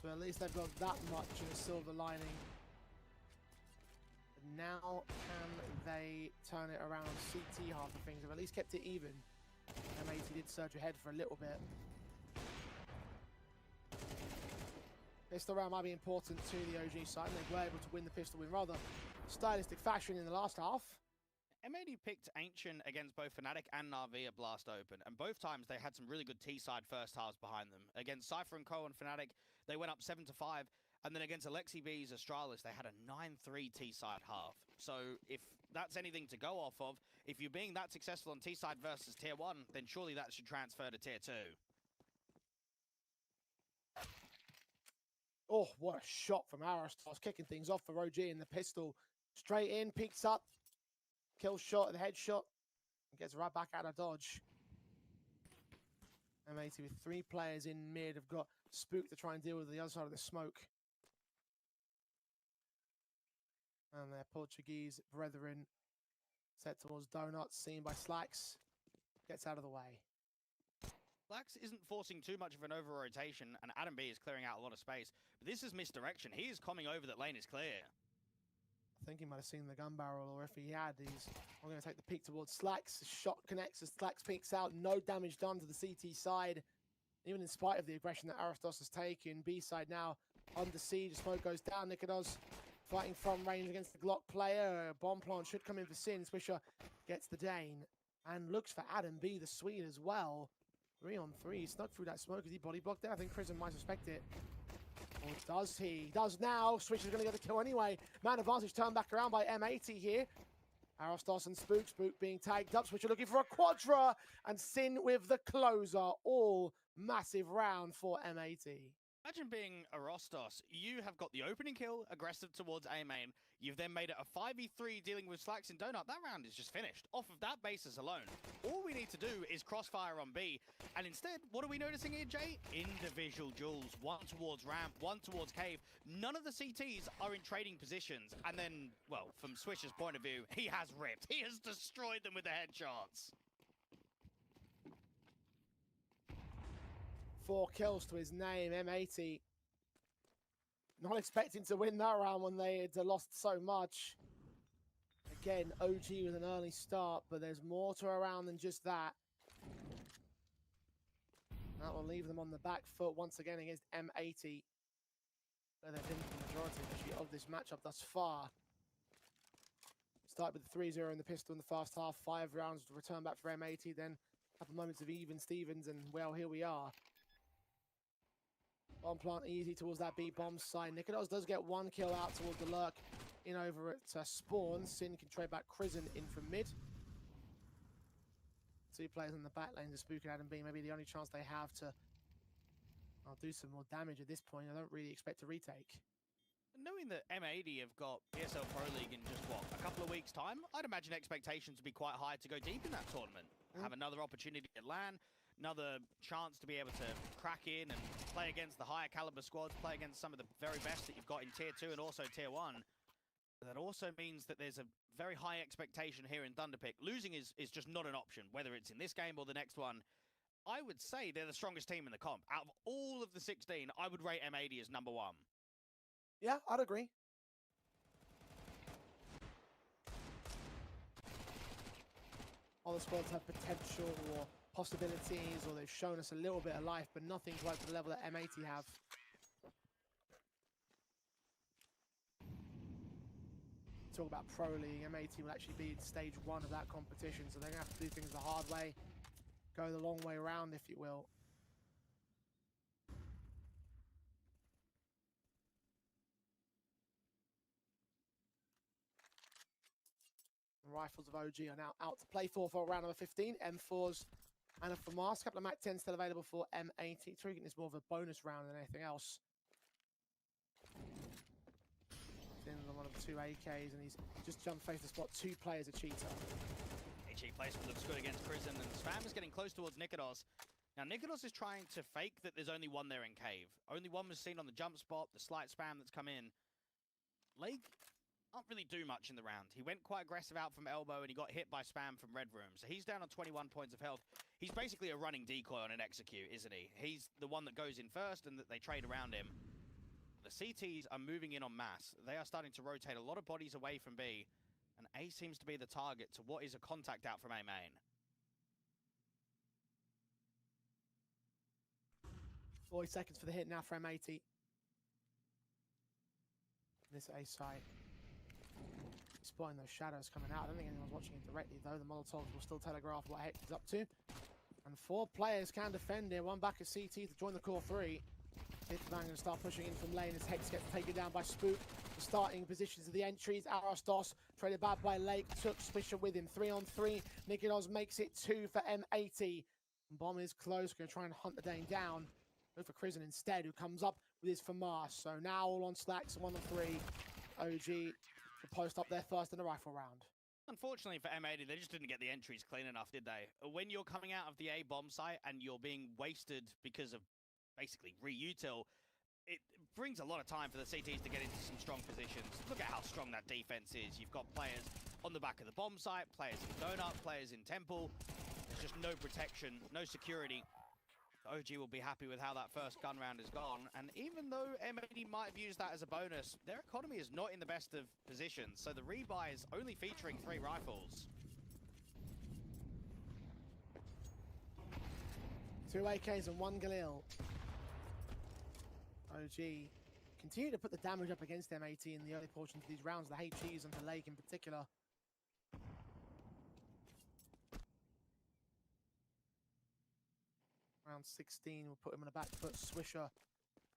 So at least they've got that much in a silver lining. But now can they turn it around on CT half of things? They've at least kept it even. M80 did surge ahead for a little bit. Pistol round might be important to the OG side, and they were able to win the pistol in rather stylistic fashion in the last half. M80 picked Ancient against both Fnatic and Na'Vi at Blast Open, and both times they had some really good T-side first halves behind them. Against Cypher and Co and Fnatic, they went up 7-5, and then against Alexi B's Astralis, they had a 9-3 T-side half. So if that's anything to go off of, if you're being that successful on T-side versus Tier 1, then surely that should transfer to Tier 2. Oh, what a shot from Aristos, kicking things off for OG in the pistol. Straight in, peeks up, kill shot, the headshot, and gets right back out of dodge. M80 with 3 players in mid have got Spook to try and deal with the other side of the smoke. And their Portuguese brethren Set towards Donuts, seen by Slacks. Gets out of the way. Flax isn't forcing too much of an over-rotation, and Adam B is clearing out a lot of space. But this is misdirection. He is coming over that lane is clear. I think he might have seen the gun barrel, or if he had, he's going to take the peek towards Slacks. The shot connects as Slacks peeks out. No damage done to the CT side. Even in spite of the aggression that Aristos has taken, B side now under siege. Smoke goes down. Nikodos fighting from range against the Glock player. Bomb plant should come in for Sin. Swisher gets the Dane and looks for Adam B, the Swede, as well. 3 on 3. Snuck through that smoke as he body blocked there. I think Prison might suspect it. Or does he? He does now. Swisher's going to get the kill anyway. Man advantage turned back around by M80 here. Aristos and Spook. Spook being tagged up. Swisher looking for a quadra. And Sin with the closer. All massive round for M80. Imagine being a Rostos. You have got the opening kill, aggressive towards A main. You've then made it a 5v3 dealing with Slacks and Donut. That round is just finished. Off of that basis alone. All we need to do is crossfire on B. And instead, what are we noticing here, Jay? Individual duels. One towards ramp, one towards cave. None of the CTs are in trading positions. And then, well, from Swisher's point of view, he has ripped. He has destroyed them with the headshots. 4 kills to his name, M80. Not expecting to win that round when they had lost so much. Again, OG with an early start, but there's more to a round than just that. That will leave them on the back foot once again against M80. Where they've been the majority actually of this matchup thus far. Start with the 3-0 in the pistol in the first half. 5 rounds to return back for M80. Then a couple moments of even Stevens, and well, here we are. Bomb plant easy towards that B bomb side. Nikodos does get 1 kill out towards the lurk in over at Spawn. Sin can trade back Prison in from mid. 2 players in the back lane to Spook and Adam B. Maybe the only chance they have to do some more damage at this point. I don't really expect to retake. Knowing that M80 have got ESL Pro League in just, what, a couple of weeks' time, I'd imagine expectations would be quite high to go deep in that tournament. Have another opportunity at LAN, another chance to be able to crack in and play against the higher caliber squads, play against some of the very best that you've got in Tier 2 and also Tier 1. But that also means that there's a very high expectation here in Thunderpick. Losing is just not an option, whether it's in this game or the next one. I would say they're the strongest team in the comp. Out of all of the 16, I would rate M80 as number 1. Yeah, I'd agree. Other squads have potential or possibilities, or they've shown us a little bit of life, but nothing quite to the level that M80 have. Talk about Pro League, M80 will actually be in stage 1 of that competition, so they're going to have to do things the hard way, go the long way around, if you will. Rifles of OG are now out to play for round number 15. M4s and a FAMAS. A couple of MAC-10 still available for M80. Treating this more of a bonus round than anything else. In one of the 2 AKs, and he's just jumped face to spot 2 players, a cheater. HE placement looks good against Prison, and Spam is getting close towards Nikodos. Now, Nikodos is trying to fake that there's only one there in cave. Only one was seen on the jump spot, the slight spam that's come in. Lake can't really do much in the round. He went quite aggressive out from elbow, and he got hit by spam from Red Room. So he's down on 21 points of health. He's basically a running decoy on an execute, isn't he? He's the one that goes in first, and that they trade around him. The CTs are moving in en masse. They are starting to rotate a lot of bodies away from B, and A seems to be the target to what is a contact out from A main. 40 seconds for the hit now for M80. This A site. Spotting those shadows coming out. I don't think anyone's watching it directly, though. The Molotovs will still telegraph what Hex is up to. And 4 players can defend here. One back at CT to join the core 3. Hitman going to start pushing in from lane as Hex gets taken down by Spook. The starting positions of the entries. Aristos traded back by Lake. Took Swisher with him. 3 on 3. Nikodos makes it 2 for M80. Bomb is close. Going to try and hunt the Dane down. Go for Prison instead, who comes up with his FAMAS. So now all on Slacks. 1 on 3. OG to post up their first in the rifle round. Unfortunately for M80, they just didn't get the entries clean enough, did they? When you're coming out of the A bomb site and you're being wasted because of basically re-util, it brings a lot of time for the CTs to get into some strong positions. Look at how strong that defense is. You've got players on the back of the bomb site, players in Donut, players in Temple. There's just no protection, no security. OG will be happy with how that first gun round is gone. And even though M80 might have used that as a bonus, their economy is not in the best of positions. So the rebuy is only featuring 3 rifles. 2 AKs and 1 Galil. OG continue to put the damage up against M80 in the early portions of these rounds, the HEs and the Lake in particular. Round 16 will put him on the back foot. Swisher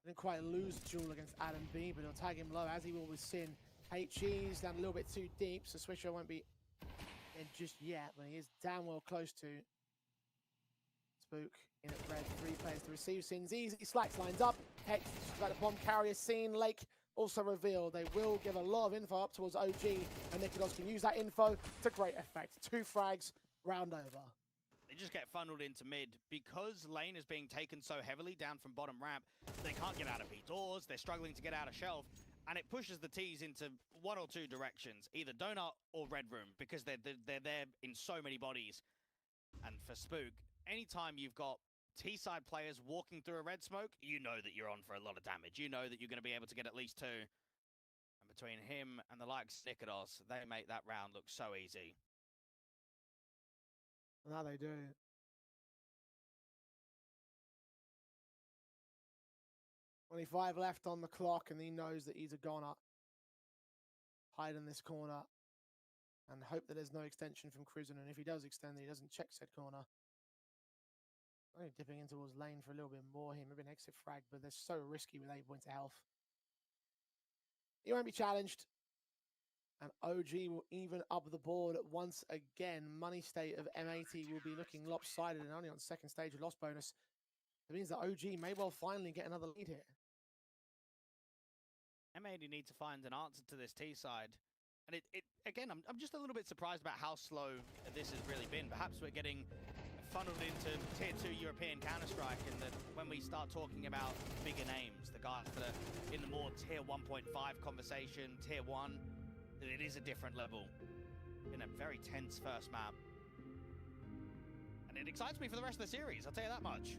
didn't quite lose the duel against Adam B, but he'll tag him low, as he will with Sin. HE's down a little bit too deep, so Swisher won't be in just yet, but he is damn well close to. Spook in at red, 3 players to receive. Sin's easy, Slacks lines up. Hex about the bomb carrier scene. Lake also revealed. They will give a lot of info up towards OG, and Nikolos can use that info to great effect. 2 frags, round over. They just get funneled into mid. Because lane is being taken so heavily down from bottom ramp, they can't get out of B doors, they're struggling to get out of shelf, and it pushes the T's into 1 or 2 directions, either donut or red room, because they're there in so many bodies. And for Spook, anytime you've got T-side players walking through a red smoke, you know that you're on for a lot of damage. You know that you're going to be able to get at least 2. And between him and the likes of Nikolos, they make that round look so easy. Now they do. $25 left on the clock, and he knows that he's a goner. Hide in this corner and hope that there's no extension from Cruisin'. And if he does extend, he doesn't check said corner. Only dipping in towards lane for a little bit more here. Maybe an exit frag, but they're so risky with 8 points of health. He won't be challenged. And OG will even up the board once again. Money state of M80 will be looking lopsided and only on second stage of loss bonus. It means that OG may well finally get another lead here. M80 need to find an answer to this T side. And again, I'm just a little bit surprised about how slow this has really been. Perhaps we're getting funneled into tier 2 European Counter-Strike, and that when we start talking about bigger names, the guys that are in the more tier 1.5 conversation, tier 1, that it is a different level in a very tense first map. And it excites me for the rest of the series, I'll tell you that much.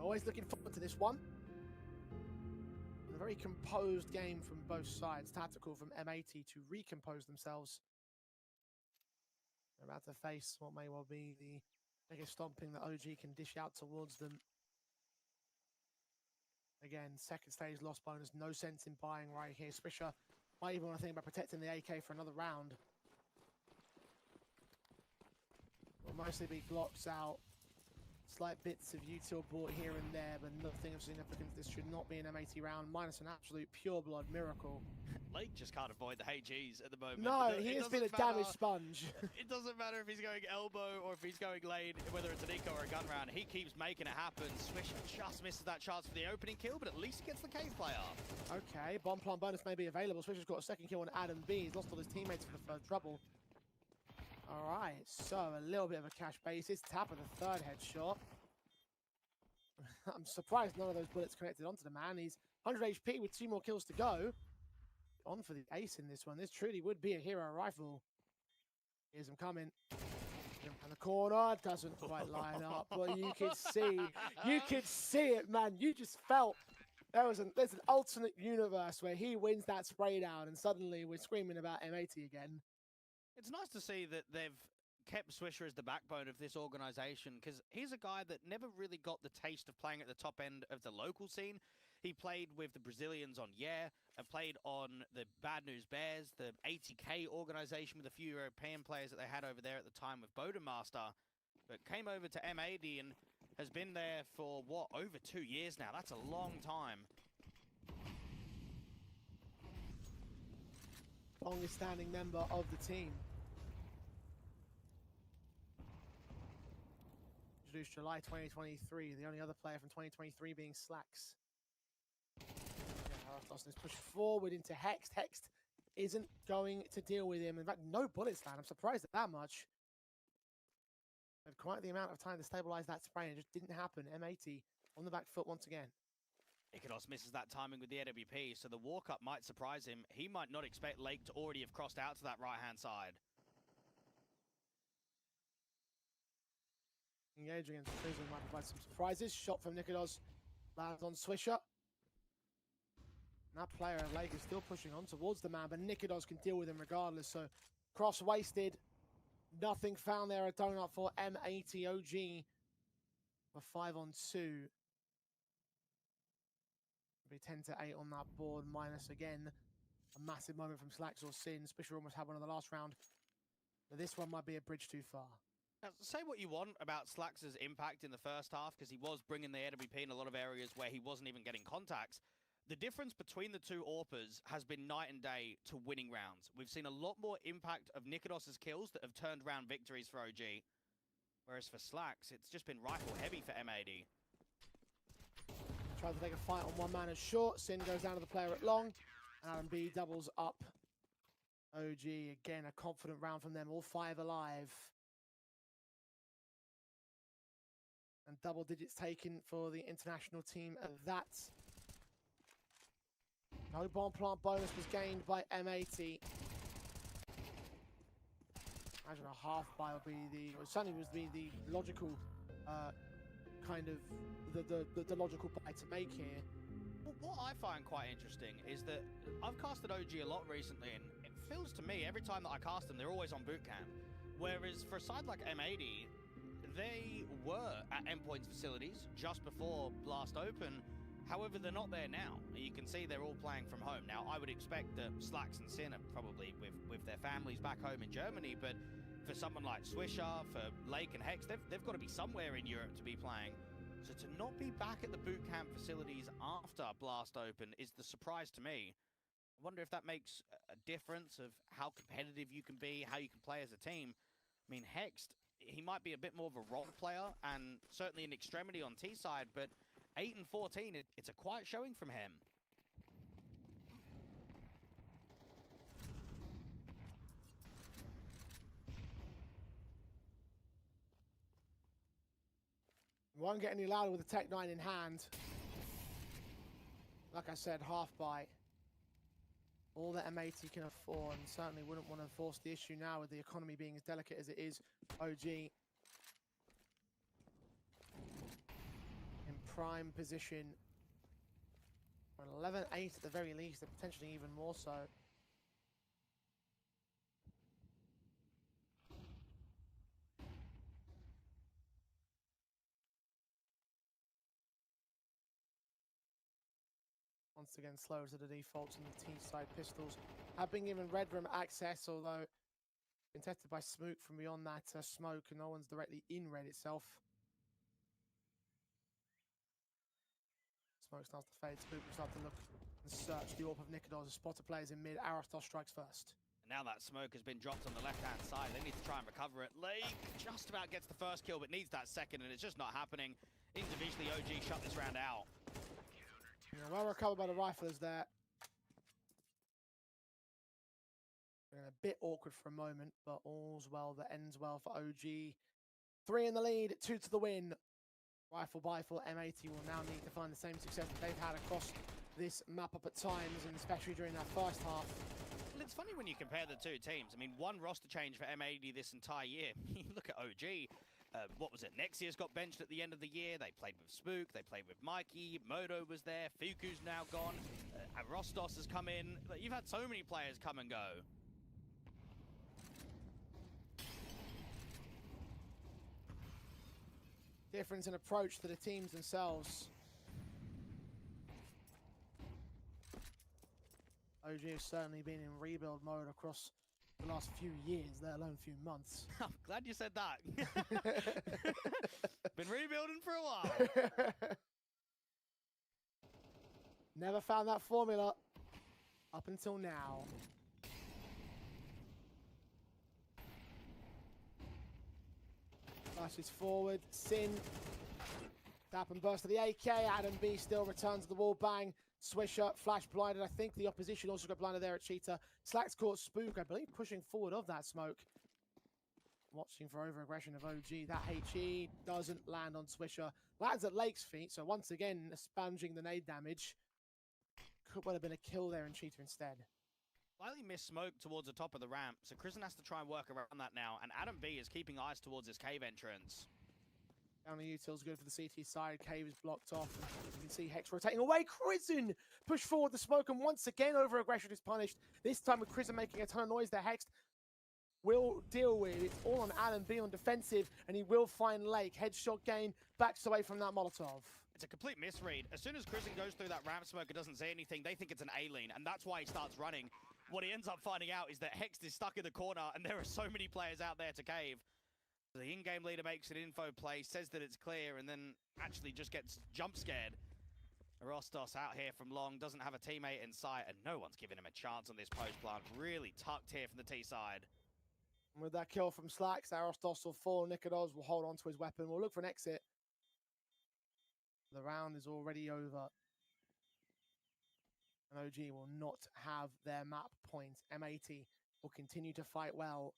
Always looking forward to this one. A very composed game from both sides. Tactical from M80 to recompose themselves. They're about to face what may well be the biggest stomping that OG can dish out towards them. Again, second stage loss bonus. No sense in buying right here. Swisher might even want to think about protecting the AK for another round. Will mostly be Glocks out. Slight bits of util bought here and there, but nothing of significance. This should not be an M80 round, minus an absolute pure blood miracle. Lake just can't avoid the HGs at the moment. No, he has been a damage sponge. It doesn't matter if he's going elbow or if he's going lane, whether it's an eco or a gun round. He keeps making it happen. Swisher just misses that chance for the opening kill, but at least he gets the cave player. Okay, bomb plant bonus may be available. Swisher's got a second kill on Adam B. He's lost all his teammates for the third trouble. All right, so a little bit of a cash basis. Tap of the third headshot. I'm surprised none of those bullets connected onto the man. He's 100 HP with 2 more kills to go. On for the ace in this one. This truly would be a hero rifle. Here's him coming. And the corner doesn't quite line up, but you could see it, man. You just felt there's an alternate universe where he wins that spray down, and suddenly we're screaming about M80 again. It's nice to see that they've kept Swisher as the backbone of this organization, because he's a guy that never really got the taste of playing at the top end of the local scene. He played with the Brazilians on and played on the Bad News Bears, the 80K organization with a few European players that they had over there at the time with Bodemaster, but came over to M80 and has been there for, what, over 2 years now. That's a long time. Longest standing member of the team. Introduced July 2023, the only other player from 2023 being Slacks. Is pushed forward into Hext. Hext isn't going to deal with him. In fact, no bullets land. I'm surprised at that much. Had quite the amount of time to stabilize that spray, and it just didn't happen. M80 on the back foot once again. Ikedos misses that timing with the AWP, so the walk-up might surprise him. He might not expect Lake to already have crossed out to that right-hand side. Engaging into Prison might provide some surprises. Shot from Nikodos lands on Swisher. And that player of Lake is still pushing on towards the man, but Nikodos can deal with him regardless. So cross wasted. Nothing found there. A donut for M80 OG for 5-on-2. Be 10-8 on that board, minus again a massive moment from Slacks or Sin. Swisher almost had one in the last round, but this one might be a bridge too far. Now, say what you want about Slacks' impact in the first half, because he was bringing the AWP in a lot of areas where he wasn't even getting contacts. The difference between the two AWPers has been night and day to winning rounds. We've seen a lot more impact of Nikodos' kills that have turned round victories for OG. Whereas for Slacks, it's just been rifle heavy for M80. Tries to take a fight on one man as short. Sin goes down to the player at long. And Adam B doubles up. OG, again, a confident round from them. All 5 alive. And double digits taken for the international team of that. No bomb plant bonus was gained by M80. Imagine a half buy would be the, or certainly was the logical kind of the logical buy to make here. Well, what I find quite interesting is that I've casted OG a lot recently, and it feels to me every time that I cast them, they're always on boot camp. Whereas for a side like M80, they were at Endpoint's facilities just before Blast Open. However, they're not there now. You can see they're all playing from home. Now, I would expect that Slacks and Sin are probably with their families back home in Germany, but for someone like Swisher, for Lake and Hex, they've got to be somewhere in Europe to be playing. So to not be back at the boot camp facilities after Blast Open is the surprise to me. I wonder if that makes a difference of how competitive you can be, how you can play as a team. I mean, Hex, he might be a bit more of a role player and certainly an extremity on T side, but 8 and 14, it's a quiet showing from him. Won't get any louder with the Tech 9 in hand. Like I said, half buy. All that M80 can afford, and certainly wouldn't want to force the issue now with the economy being as delicate as it is. OG in prime position. 11-8 at the very least, and potentially even more so. Once again, slow to the defaults, and the T-side pistols have been given Red Room access, although contested by Smoke from beyond that smoke, and no one's directly in Red itself. Smoke starts to fade. Smoke will start to look and search the AWP of Nikodos. Spotter players in mid. Aristos strikes first. And now that smoke has been dropped on the left-hand side. They need to try and recover it. Lake just about gets the first kill, but needs that second, and it's just not happening. Individually, OG shut this round out. Yeah, well recovered by the riflers there. Been a bit awkward for a moment, but all's well that ends well for OG. 3 in the lead, 2 to the win. Rifle by for M80 will now need to find the same success that they've had across this map up at times, and especially during that first half. Well, it's funny when you compare the two teams. I mean, one roster change for M80 this entire year. You look at OG. What was it? Nexia's got benched at the end of the year. They played with Spook. They played with Mikey. Moto was there. Fuku's now gone. Rostos has come in. You've had so many players come and go. Difference in approach to the teams themselves. OG has certainly been in rebuild mode across the last few years, let alone a few months. I'm glad you said that. Been rebuilding for a while. Never found that formula up until now. Flashes forward. Sin. Tap and burst to the AK. Adam B still returns to the wall bang. Swisher, flash blinded. I think the opposition also got blinded there at Cheetah. Slacks caught Spook, I believe, pushing forward of that smoke. watching for over-aggression of OG. That HE doesn't land on Swisher. Lands at Lake's feet, so once again, sponging the nade damage. Could well have been a kill there in Cheetah instead. Slightly missed smoke towards the top of the ramp, so Kristen has to try and work around that now, and Adam B is keeping eyes towards his cave entrance. Down the util's good for the CT side. Cave is blocked off. And you can see Hex rotating away. Krisen push forward the smoke, and once again, over-aggression is punished. This time with Krisen making a ton of noise there. Hex will deal with it. It's all on Adam B on defensive, and he will find Lake. Headshot gain, backs away from that Molotov. It's a complete misread. As soon as Kristen goes through that ramp smoke and doesn't say anything, they think it's an A-lane, and that's why he starts running. What he ends up finding out is that Hex is stuck in the corner, and there are so many players out there to cave. The in-game leader makes an info play, says that it's clear, and then actually just gets jump scared. Rostos out here from long, doesn't have a teammate in sight, and no one's giving him a chance on this post plant. Really tucked here from the T side. With that kill from Slacks, Arostos will fall. Nikodos will hold on to his weapon. We'll look for an exit. The round is already over. And OG will not have their map point. M80 will continue to fight well.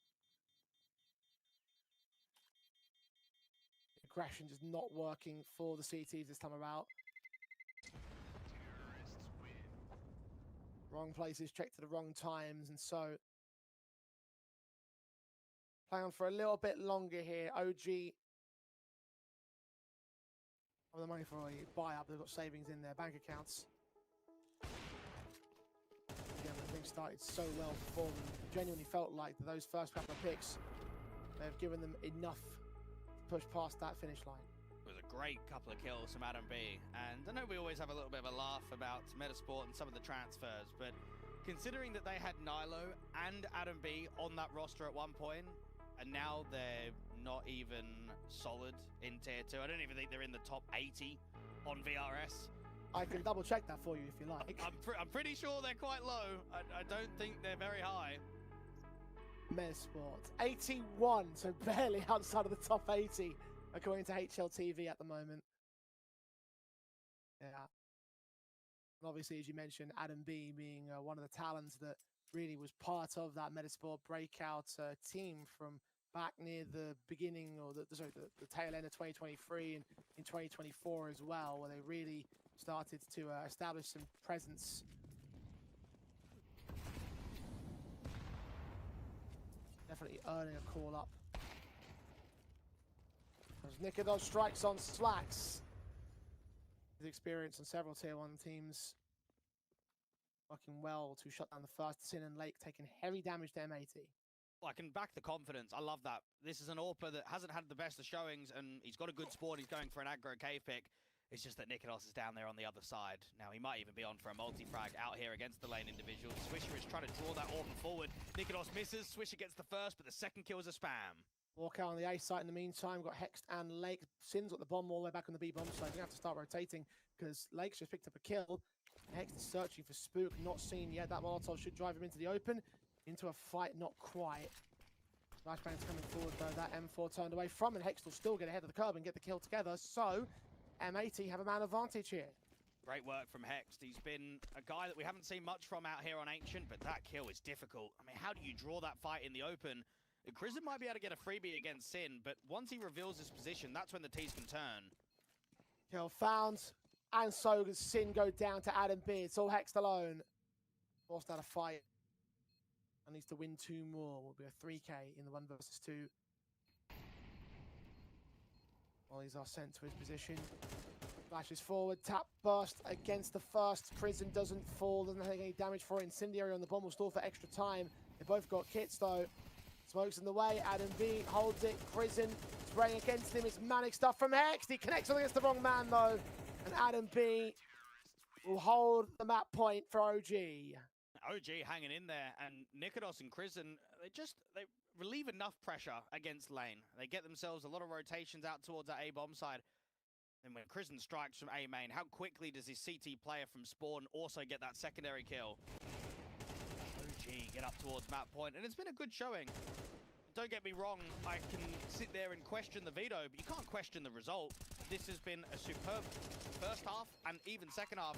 Aggression just not working for the CTs this time around. Wrong places, checked at the wrong times, and so playing on for a little bit longer here. OG have the money for a buy-up. They've got savings in their bank accounts. Again, the thing started so well for them. Genuinely felt like those first couple of picks, they've given them enough to push past that finish line. It was a great couple of kills from Adam B. And I know we always have a little bit of a laugh about Metasport and some of the transfers, but considering that they had Nilo and Adam B on that roster at one point, and now they're not even solid in tier 2. I don't even think they're in the top 80 on VRS. I can double check that for you if you like. I'm pretty sure they're quite low. I don't think they're very high. Metasport 81, so barely outside of the top 80 according to HLTV at the moment. Yeah. And obviously, as you mentioned, Adam B being one of the talents that really was part of that Metasport breakout team from back near the beginning, or the tail end of 2023 and in 2024 as well, where they really started to establish some presence. Definitely earning a call up. As Nikodos strikes on Slacks. His experience on several tier 1 teams. Working well to shut down the first. Sin and Lake taking heavy damage to M80. Well, I can back the confidence. I love that. This is an AWPer that hasn't had the best of showings, and he's got a good spawn. He's going for an aggro cave pick. It's just that Nikodos is down there on the other side. Now, he might even be on for a multi-frag out here against the lane individual. Swisher is trying to draw that AWPer forward. Nikodos misses. Swisher gets the first, but the second kill is a spam. Walk out on the A site in the meantime. Got Hexed and Lake. Sin's got the bomb all the way back on the B bomb side. We're going to have to start rotating because Lake's just picked up a kill. Hex is searching for Spook. Not seen yet. That Molotov should drive him into the open. Into a fight. Not quite. Flashbang's coming forward though. That M4 turned away from, and Hex will still get ahead of the curve and get the kill together. So M80 have a man advantage here. Great work from Hex. He's been a guy that we haven't seen much from out here on Ancient, but that kill is difficult. I mean, how do you draw that fight in the open? Krisen might be able to get a freebie against Sin, but once he reveals his position, that's when the T's can turn. Kill found, and so does Sin go down to Adam B. It's all Hexed alone. Forced out a fight. And needs to win 2 more. Will be a 3K in the 1 versus 2. Volleys are sent to his position. Flashes forward, tap burst against the first. Krisen doesn't fall, doesn't take any damage for it. Incendiary on the bomb will stall for extra time. They both got kits though. Smoke's in the way. Adam B holds it. Krisen spraying against him. It's manic stuff from Hex. He connects on against the wrong man though. And Adam B will hold the map point for OG. OG hanging in there, and Nikodos and Krisen, they relieve enough pressure against lane. They get themselves a lot of rotations out towards that A-bomb side. And when Krisen strikes from A main, how quickly does his CT player from spawn also get that secondary kill? OG get up towards map point, and it's been a good showing. Don't get me wrong, I can sit there and question the veto, but you can't question the result. This has been a superb first half and even second half.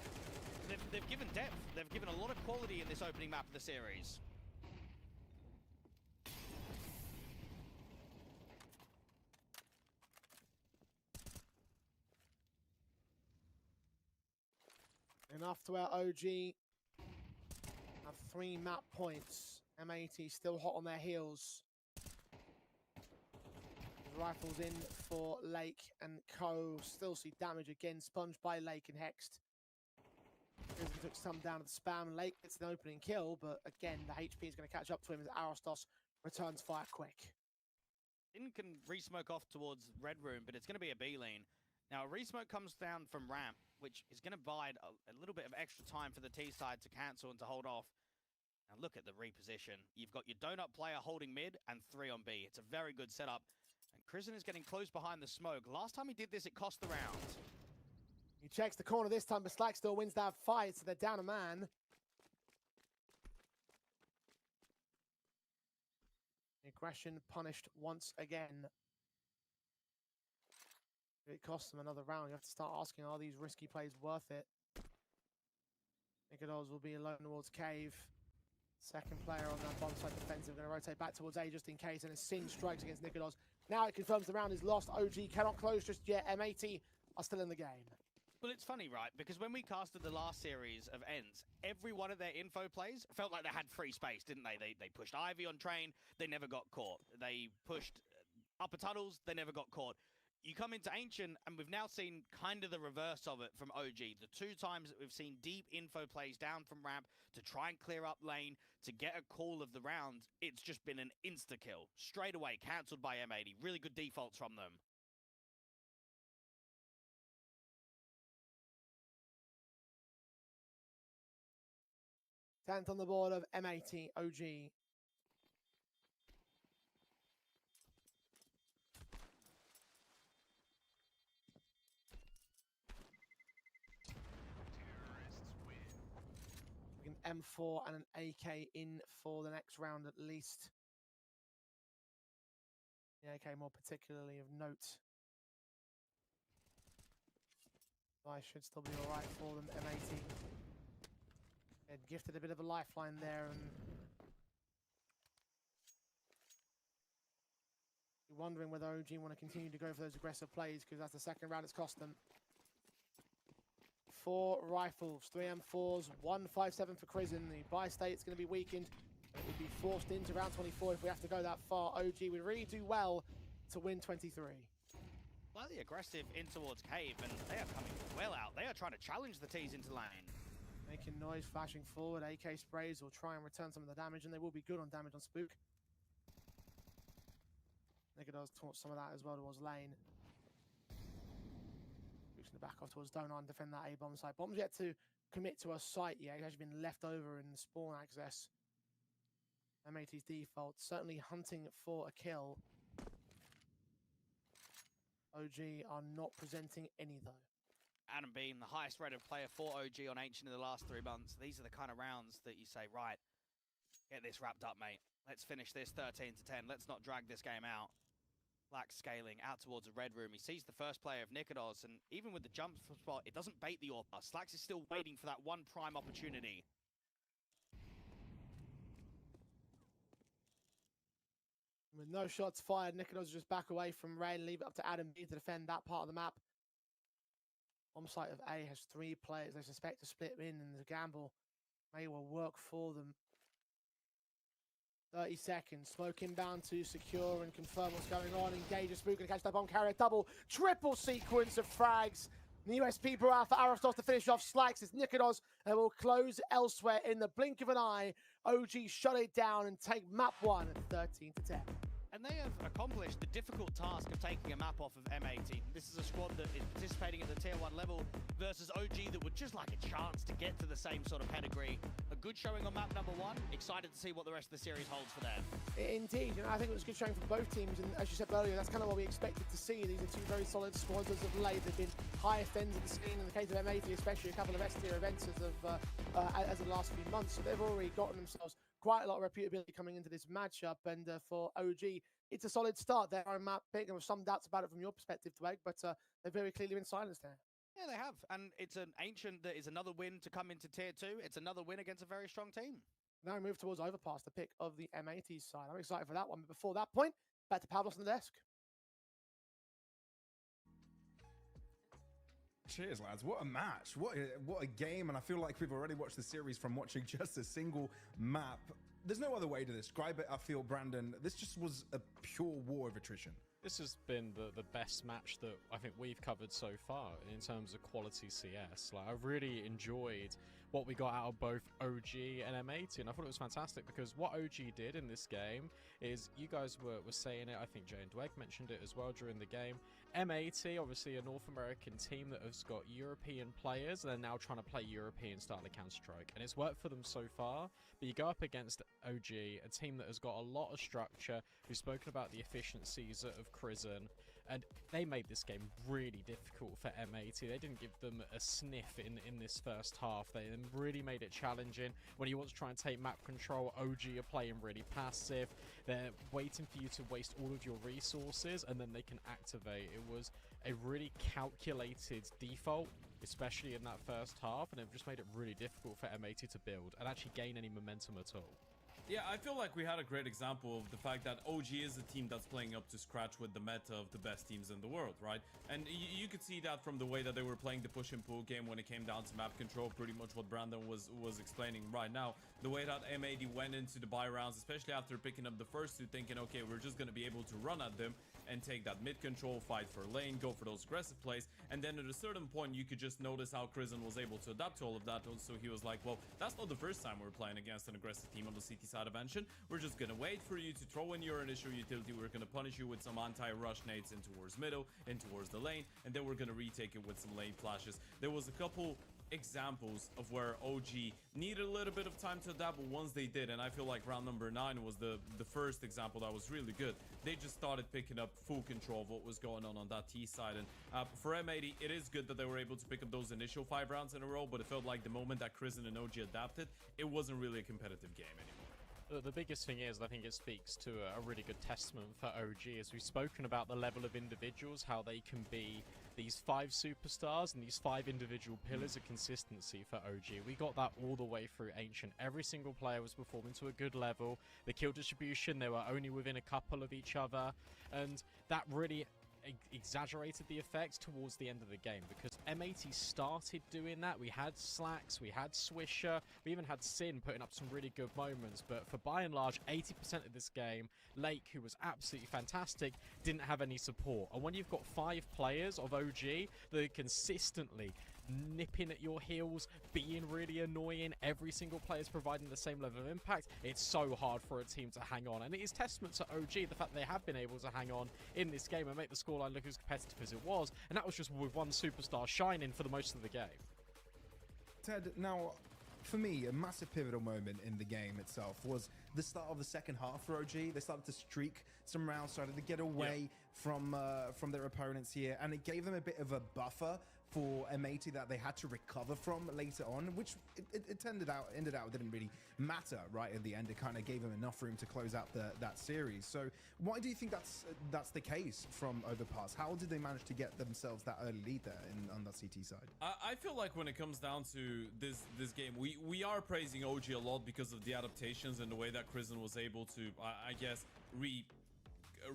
They've given depth. They've given a lot of quality in this opening map of the series. enough to where OG have 3 map points. M80 still hot on their heels. Rifles in for Lake and Co. Still see damage again, sponged by Lake and Hexed. Grizzly took some down to the spam. Lake gets an opening kill, but again, the HP is going to catch up to him as Arostos returns fire quick. Din can re-smoke off towards Red Room, but it's going to be a B lane. Now, a re-smoke comes down from ramp, which is going to provide a little bit of extra time for the T side to cancel and to hold off. Now, look at the reposition. You've got your donut player holding mid and 3 on B. It's a very good setup. And Krisen is getting close behind the smoke. Last time he did this, it cost the round. He checks the corner this time, but Slack still wins that fight, so they're down a man. Aggression punished once again. It costs them another round. You have to start asking, are these risky plays worth it? Nicodos will be alone towards Cave. Second player on that bomb side defensive. Going to rotate back towards A just in case. And a Sin strikes against Nicodos. Now it confirms the round is lost. OG cannot close just yet. M80 are still in the game. Well, it's funny, right? Because when we casted the last series of Ends, every one of their info plays felt like they had free space, didn't they? They pushed Ivy on train, they never got caught. They pushed upper tunnels, they never got caught. You come into Ancient, and we've now seen kind of the reverse of it from OG. The 2 times that we've seen deep info plays down from ramp to try and clear up lane, to get a call of the round, it's just been an insta-kill. Straight away, cancelled by M80. Really good defaults from them. Tenth on the board of M80, OG. An M4 and an AK in for the next round at least. The AK more particularly of note. I should still be alright for them, M80. They'd gifted a bit of a lifeline there, and you're wondering whether OG want to continue to go for those aggressive plays, because that's the second round it's cost them. 4 rifles, 3 M4s, 157 for Krisen. The buy state's going to be weakened. It would be forced into round 24 if we have to go that far. OG would really do well to win 23. Slightly aggressive in towards Cave, and they are coming well out. They are trying to challenge the T's into lane. Making noise, flashing forward. AK sprays will try and return some of the damage, and they will be good on damage on Spook. Nicodos taught some of that as well towards lane. Spook's going to back off towards Donut and defend that A-bomb site. Bomb's yet to commit to a site yet. It's actually been left over in the spawn access. M80's default, certainly hunting for a kill. OG are not presenting any though. Adam Beam, the highest rated player for OG on Ancient in the last 3 months. These are the kind of rounds that you say, right, get this wrapped up, mate. Let's finish this 13 to 10. Let's not drag this game out. Black scaling out towards a red room. He sees the first player of Nicodos, and even with the jump spot, it doesn't bait the AWP. Slax is still waiting for that one prime opportunity. With no shots fired, Nicodos just back away from Ray and leave it up to Adam B to defend that part of the map. Bomb site of A has 3 players they suspect to split in, and the gamble may well work for them. 30 seconds. Smoke inbound to secure and confirm what's going on. Engage a Spook and catch that bomb carrier. Double, triple sequence of frags. The USP brought out for Arostos to finish off Slacks. It's Nicodos and will close elsewhere in the blink of an eye. OG shut it down and take map 1 at 13 to 10. And they have accomplished the difficult task of taking a map off of M18. This is a squad that is participating at the tier 1 level versus OG that would just like a chance to get to the same sort of pedigree. A good showing on map number 1. Excited to see what the rest of the series holds for them. Indeed, and I think it was a good showing for both teams. And as you said earlier, that's kind of what we expected to see. These are 2 very solid squads as of late. They've been highest ends of the scene in the case of M80, especially a couple of S-tier events as of the last few months. So they've already gotten themselves quite a lot of reputability coming into this matchup, and for OG, it's a solid start. Their own map pick, and with some doubts about it from your perspective, Tweg, but they've very clearly been silenced there. Yeah, they have, and it's an Ancient that is another win to come into tier 2. It's another win against a very strong team. Now we move towards Overpass, the pick of the M80 side. I'm excited for that one, but before that point, back to Pavlos on the desk. Cheers, lads. What a match. What a game. And I feel like we've already watched the series from watching just a single map. There's no other way to describe it. I feel, Brandon, this just was a pure war of attrition. This has been the best match that I think we've covered so far in terms of quality CS. Like, I've really enjoyed what we got out of both OG and M80, and I thought it was fantastic because what OG did in this game is, you guys were saying it, I think Jay and Dweg mentioned it as well during the game, M80, obviously a North American team that has got European players, and they're now trying to play European style of Counter-Strike, and it's worked for them so far, but you go up against OG, a team that has got a lot of structure, who's spoken about the efficiencies of Crizzen, and they made this game really difficult for M80. They didn't give them a sniff in this first half. They really made it challenging. When you want to try and take map control, OG are playing really passive. They're waiting for you to waste all of your resources, and then they can activate. It was a really calculated default, especially in that first half, and it just made it really difficult for M80 to build and actually gain any momentum at all. Yeah, I feel like we had a great example of the fact that OG is a team that's playing up to scratch with the meta of the best teams in the world, right? And you could see that from the way that they were playing the push and pull game when it came down to map control, pretty much what Brandon was explaining right now. The way that M80 went into the buy rounds, especially after picking up the first two, thinking, okay, we're just going to be able to run at them and take that mid control, fight for lane, go for those aggressive plays, and then at a certain point you could just notice how Crizzen was able to adapt to all of that. So he was like, well, that's not the first time we're playing against an aggressive team on the CT side of Ancient. We're just gonna wait for you to throw in your initial utility. We're gonna punish you with some anti-rush nades in towards middle, in towards the lane, and then we're gonna retake it with some lane flashes. There was a couple examples of where OG needed a little bit of time to adapt, but once they did, and I feel like round number 9 was the first example that was really good. They just started picking up full control of what was going on that T side, and for M80 it is good that they were able to pick up those initial 5 rounds in a row, but it felt like the moment that Crizzen and OG adapted, it wasn't really a competitive game anymore. The biggest thing is, I think it speaks to a really good testament for OG, as we've spoken about the level of individuals, how they can be these 5 superstars and these 5 individual pillars of consistency for OG. We got that all the way through Ancient. Every single player was performing to a good level. The kill distribution, they were only within a couple of each other, and that really exaggerated the effects towards the end of the game, because M80 started doing that. We had Slacks, we had Swisher, we even had Sin putting up some really good moments, but for by and large 80% of this game, Lake, who was absolutely fantastic, didn't have any support. And when you've got 5 players of OG that are consistently nipping at your heels, being really annoying, every single player is providing the same level of impact, it's so hard for a team to hang on. And it is testament to OG, the fact they have been able to hang on in this game and make the scoreline look as competitive as it was, and that was just with one superstar shining for the most of the game. Ted, now, for me, a massive pivotal moment in the game itself was the start of the second half for OG. They started to streak some rounds, started to get away from their opponents here, and it gave them a bit of a buffer for M80 that they had to recover from later on, which it ended out didn't really matter right at the end. It kind of gave them enough room to close out that series. So why do you think that's the case from Overpass? How did they manage to get themselves that early lead there on that CT side? I feel like when it comes down to this game, we are praising OG a lot because of the adaptations and the way that Crizzen was able to, I guess,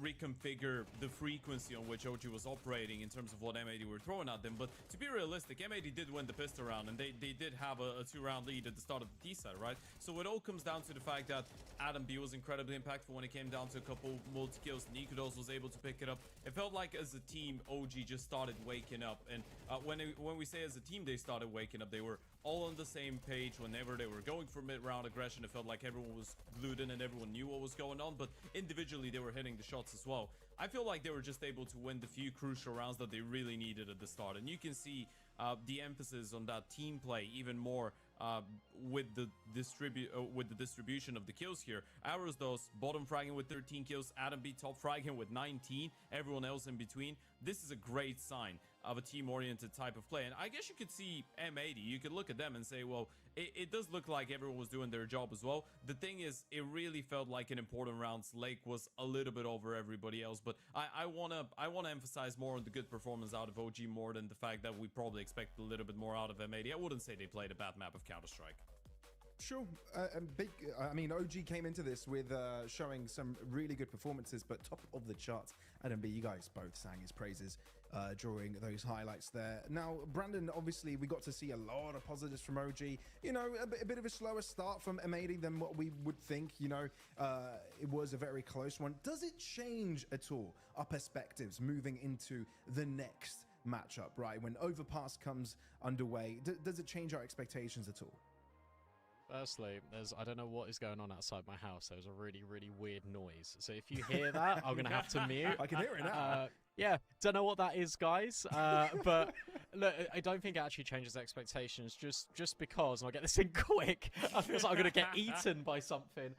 reconfigure the frequency on which OG was operating in terms of what M80 were throwing at them. But to be realistic, M80 did win the pistol round, and they did have a 2-round lead at the start of the T side, right? So it all comes down to the fact that Adam B was incredibly impactful when it came down to a couple multi-kills. Nikudos was able to pick it up. It felt like as a team, OG just started waking up, and when we say as a team they started waking up, they were all on the same page. Whenever they were going for mid-round aggression, it felt like everyone was glued in and everyone knew what was going on, but individually they were hitting the shots as well. I feel like they were just able to win the few crucial rounds that they really needed at the start, and you can see the emphasis on that team play even more with the distribution of the kills here. Arrows those bottom fragging with 13 kills, Adam B top fragging with 19, everyone else in between. This is a great sign of a team-oriented type of play, and I guess you could see M80, you could look at them and say, well, it does look like everyone was doing their job as well. The thing is, it really felt like in important rounds Lake was a little bit over everybody else, but I want to emphasize more on the good performance out of OG more than the fact that we probably expect a little bit more out of M80. I wouldn't say they played a bad map of Counter-Strike. Sure. I mean, OG came into this with showing some really good performances, but top of the charts. Adam B, you guys both sang his praises during those highlights there. Now, Brandon, obviously, we got to see a lot of positives from OG. You know, a bit of a slower start from M80 than what we would think. You know, it was a very close one. Does it change at all our perspectives moving into the next matchup, right? When Overpass comes underway, does it change our expectations at all? Firstly, I don't know what is going on outside my house. There's a really, really weird noise. So if you hear that, I'm going to have to mute. I can hear it now. Yeah, don't know what that is, guys. But look, I don't think it actually changes expectations just because, and I'll get this in quick, I feel like I'm going to get eaten by something.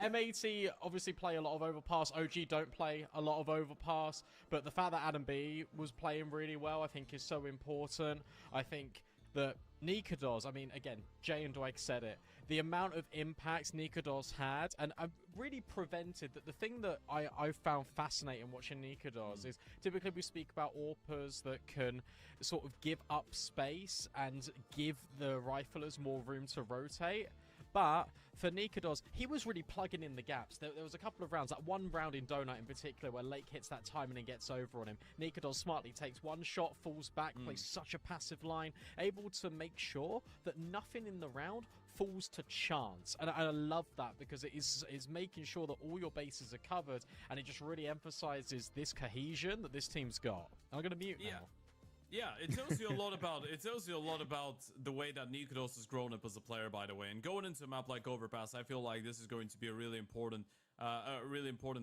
M80 obviously play a lot of Overpass. OG don't play a lot of Overpass. But the fact that Adam B was playing really well, I think, is so important. I think that Nikodos, I mean, again, Jay and Dwight said it, the amount of impact Nikodos had, and I've really prevented that. The thing that I found fascinating watching Nikodos is typically we speak about AWPers that can sort of give up space and give the riflers more room to rotate. But for Nikodos, he was really plugging in the gaps. There was a couple of rounds, that one round in Donut in particular, where Lake hits that timing and gets over on him. Nikodos smartly takes one shot, falls back, plays such a passive line, able to make sure that nothing in the round falls to chance. And I love that because it is making sure that all your bases are covered, and it just really emphasizes this cohesion that this team's got. I'm going to mute now. Yeah, it tells you a lot about the way that Nikodos has grown up as a player, by the way. And going into a map like Overpass, I feel like this is going to be a really important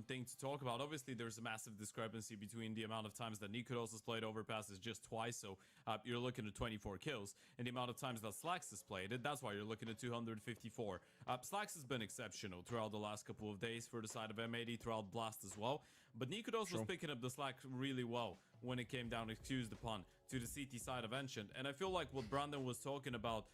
thing to talk about. Obviously, there's a massive discrepancy between the amount of times that Nikodos has played Overpass is just twice, so you're looking at 24 kills, and the amount of times that Slacks has played it, that's why you're looking at 254. Slacks has been exceptional throughout the last couple of days for the side of M80, throughout Blast as well, but Nikodos was picking up the slack really well when it came down, excuse the pun, to the CT side of Ancient. And I feel like what Brandon was talking about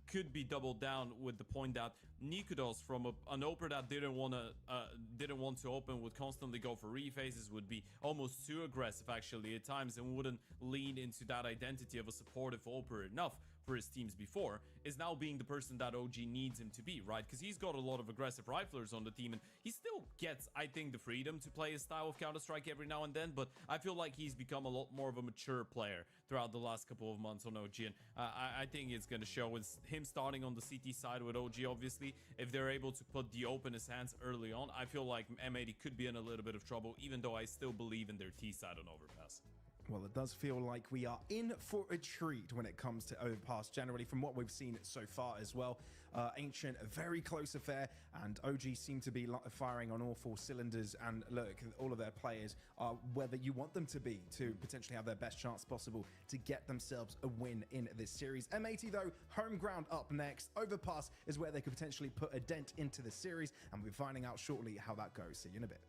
could be doubled down with the point that Nikodos, from an opener that didn't want to open, would constantly go for rephases, would be almost too aggressive actually at times, and wouldn't lean into that identity of a supportive opener enough for his teams before, is now being the person that OG needs him to be, right? Because he's got a lot of aggressive riflers on the team, and he still gets, I think, the freedom to play his style of Counter-Strike every now and then, but I feel like he's become a lot more of a mature player throughout the last couple of months on OG, and I think it's going to show with him starting on the CT side with OG, obviously. If they're able to put the open in his hands early on, I feel like M80 could be in a little bit of trouble, even though I still believe in their T side on Overpass. Well, it does feel like we are in for a treat when it comes to Overpass, generally, from what we've seen so far as well. Ancient, a very close affair, and OG seem to be firing on all four cylinders. And look, all of their players are whether you want them to be to potentially have their best chance possible to get themselves a win in this series. M80, though, home ground up next. Overpass is where they could potentially put a dent into the series, and we'll be finding out shortly how that goes. See you in a bit.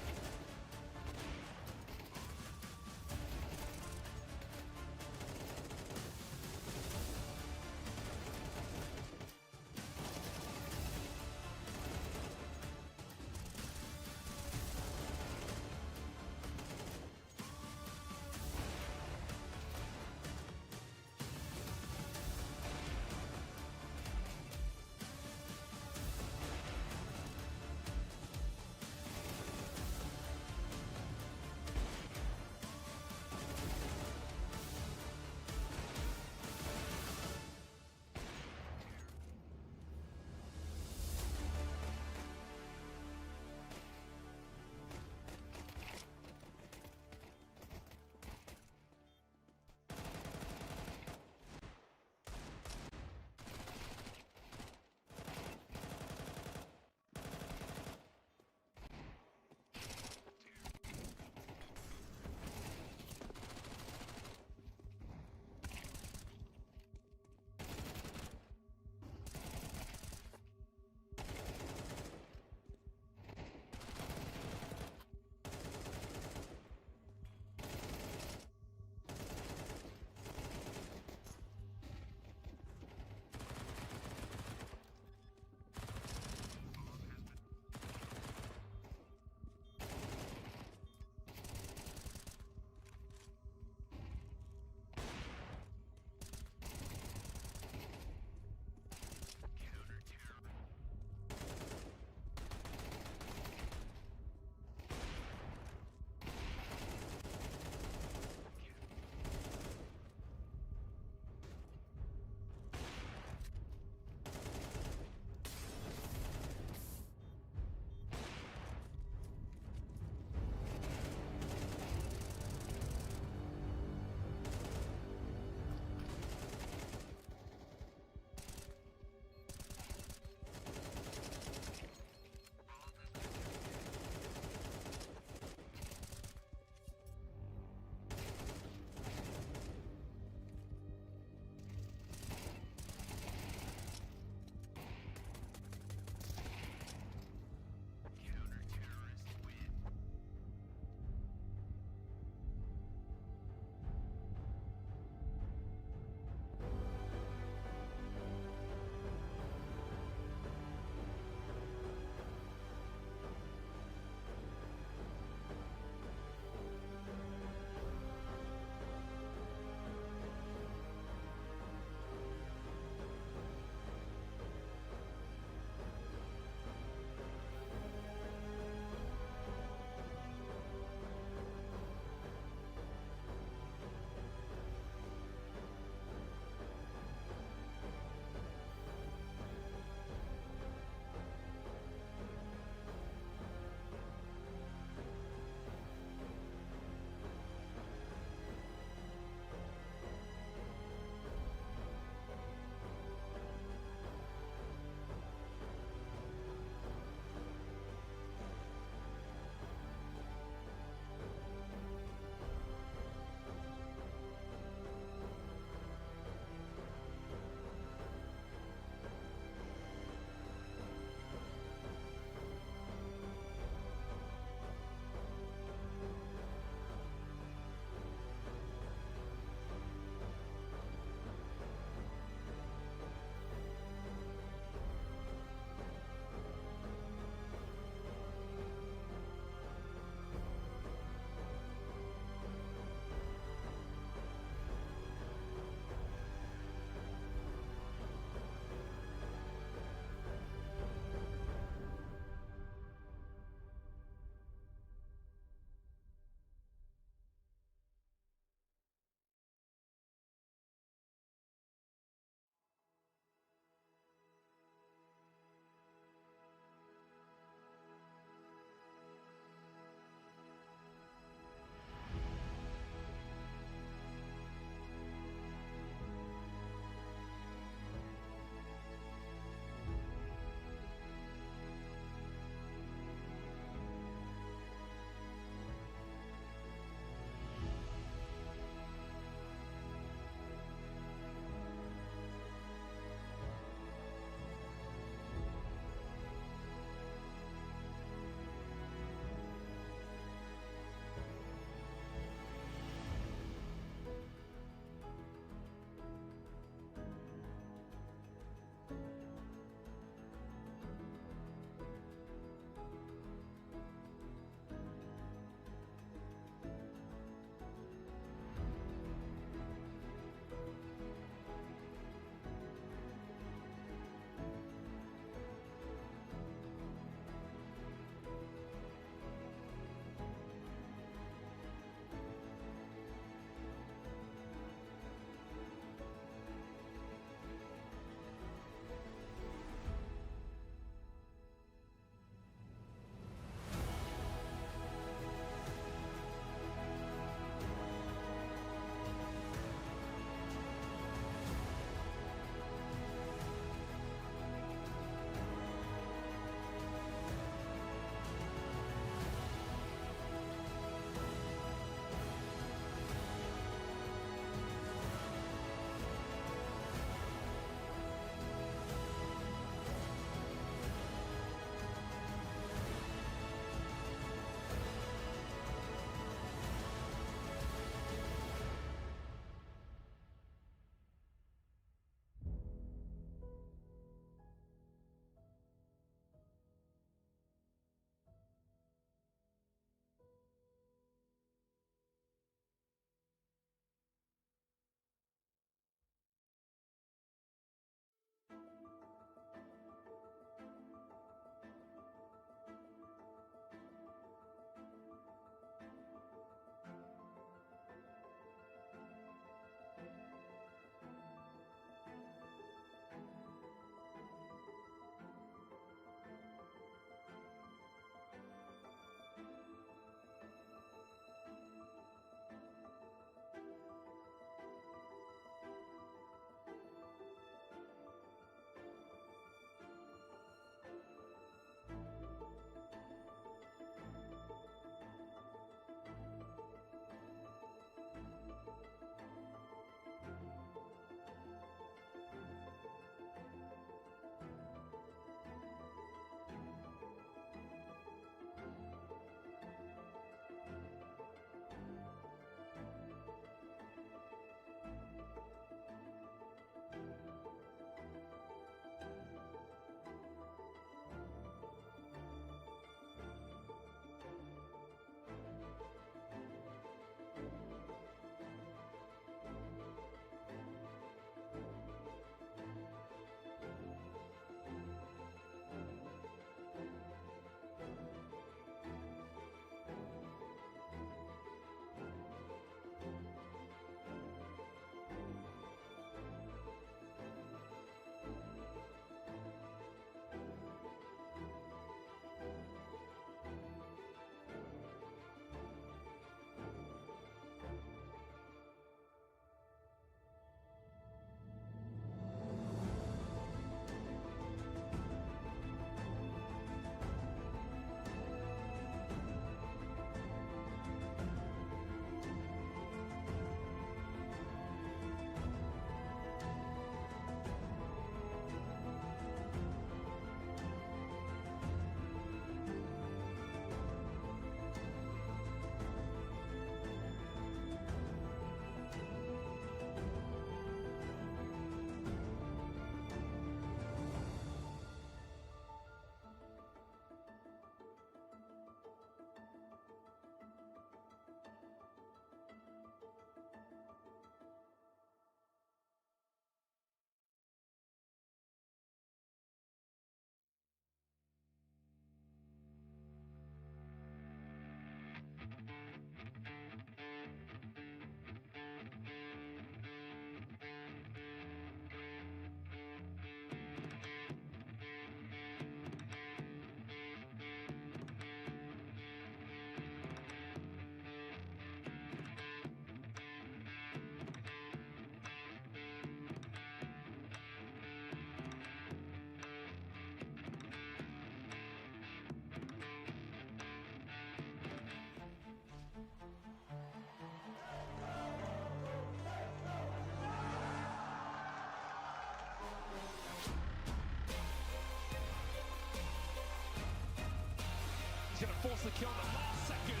force the kill the last second.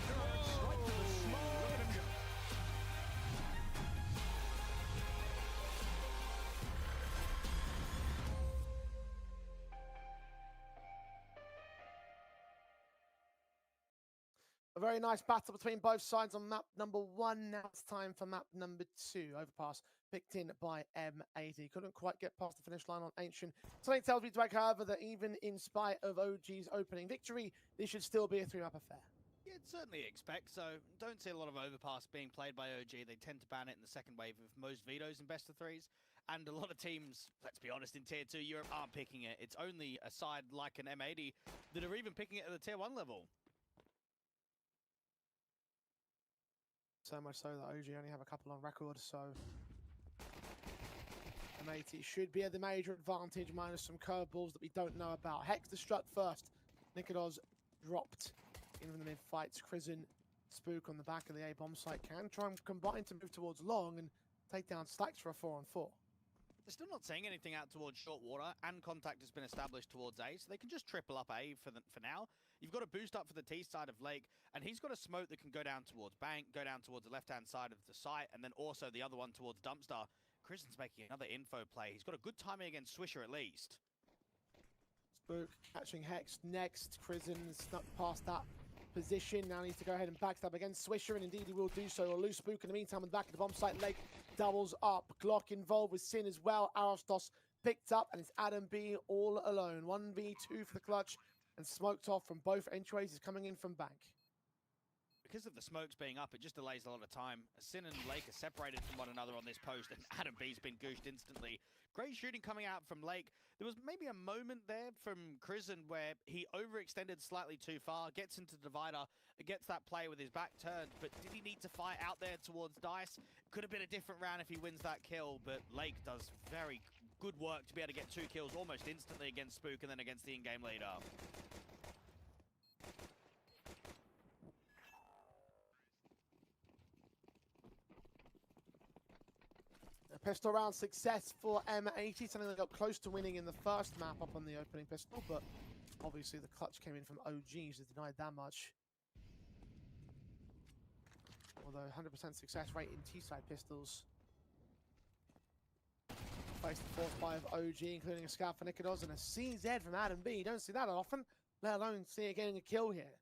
Right to the smoke. Look at him go. A very nice battle between both sides on map number 1. Now it's time for map number 2. Overpass picked in by M80. Couldn't quite get past the finish line on Ancient. Something tells me, Drake, however, that even in spite of OG's opening victory, this should still be a 3-map affair. You'd certainly expect so. Don't see a lot of overpass being played by OG. They tend to ban it in the second wave of most vetoes in best of threes. And a lot of teams, let's be honest, in Tier 2 Europe aren't picking it. It's only a side like an M80 that are even picking it at the Tier 1 level. So much so that OG only have a couple on record, so M80 should be at the major advantage, minus some curveballs that we don't know about. Hex destruct first. Nikodos dropped in from the mid-fights. Krizen, Spook on the back of the A bomb site can try and combine to move towards long and take down Stacks for a 4-on-4. They're still not seeing anything out towards short water, and contact has been established towards A, so they can just triple up A for now. You've got to boost up for the T side of Lake, and he's got a smoke that can go down towards Bank, go down towards the left-hand side of the site, and then also the other one towards Dumpster. Krizen's making another info play. He's got a good timing against Swisher at least. Spook catching Hex next. Krizen snuck past that position. Now needs to go ahead and backstab against Swisher, and indeed he will do so. He'll lose Spook in the meantime on the back of the bomb site. Lake doubles up. Glock involved with Sin as well. Arostos picked up, and it's Adam B all alone. 1v2 for the clutch, and smoked off from both entryways. Is coming in from Bank. Because of the smokes being up, it just delays a lot of time. Sin and Lake are separated from one another on this post, and Adam B's been gooshed instantly. Great shooting coming out from Lake. There was maybe a moment there from Krizen where he overextended slightly too far, gets into the divider, gets that play with his back turned, but did he need to fight out there towards Dice? Could have been a different round if he wins that kill, but Lake does very good work to be able to get 2 kills almost instantly against Spook and then against the in-game leader. Pistol round success for M80, something that got close to winning in the first map up on the opening pistol, but obviously the clutch came in from OGs that denied that much. Although 100% success rate in T-side pistols. Faced the fourth buy of OG, including a scout for Nikodos and a CZ from Adam B. You don't see that often, let alone see it getting a kill here.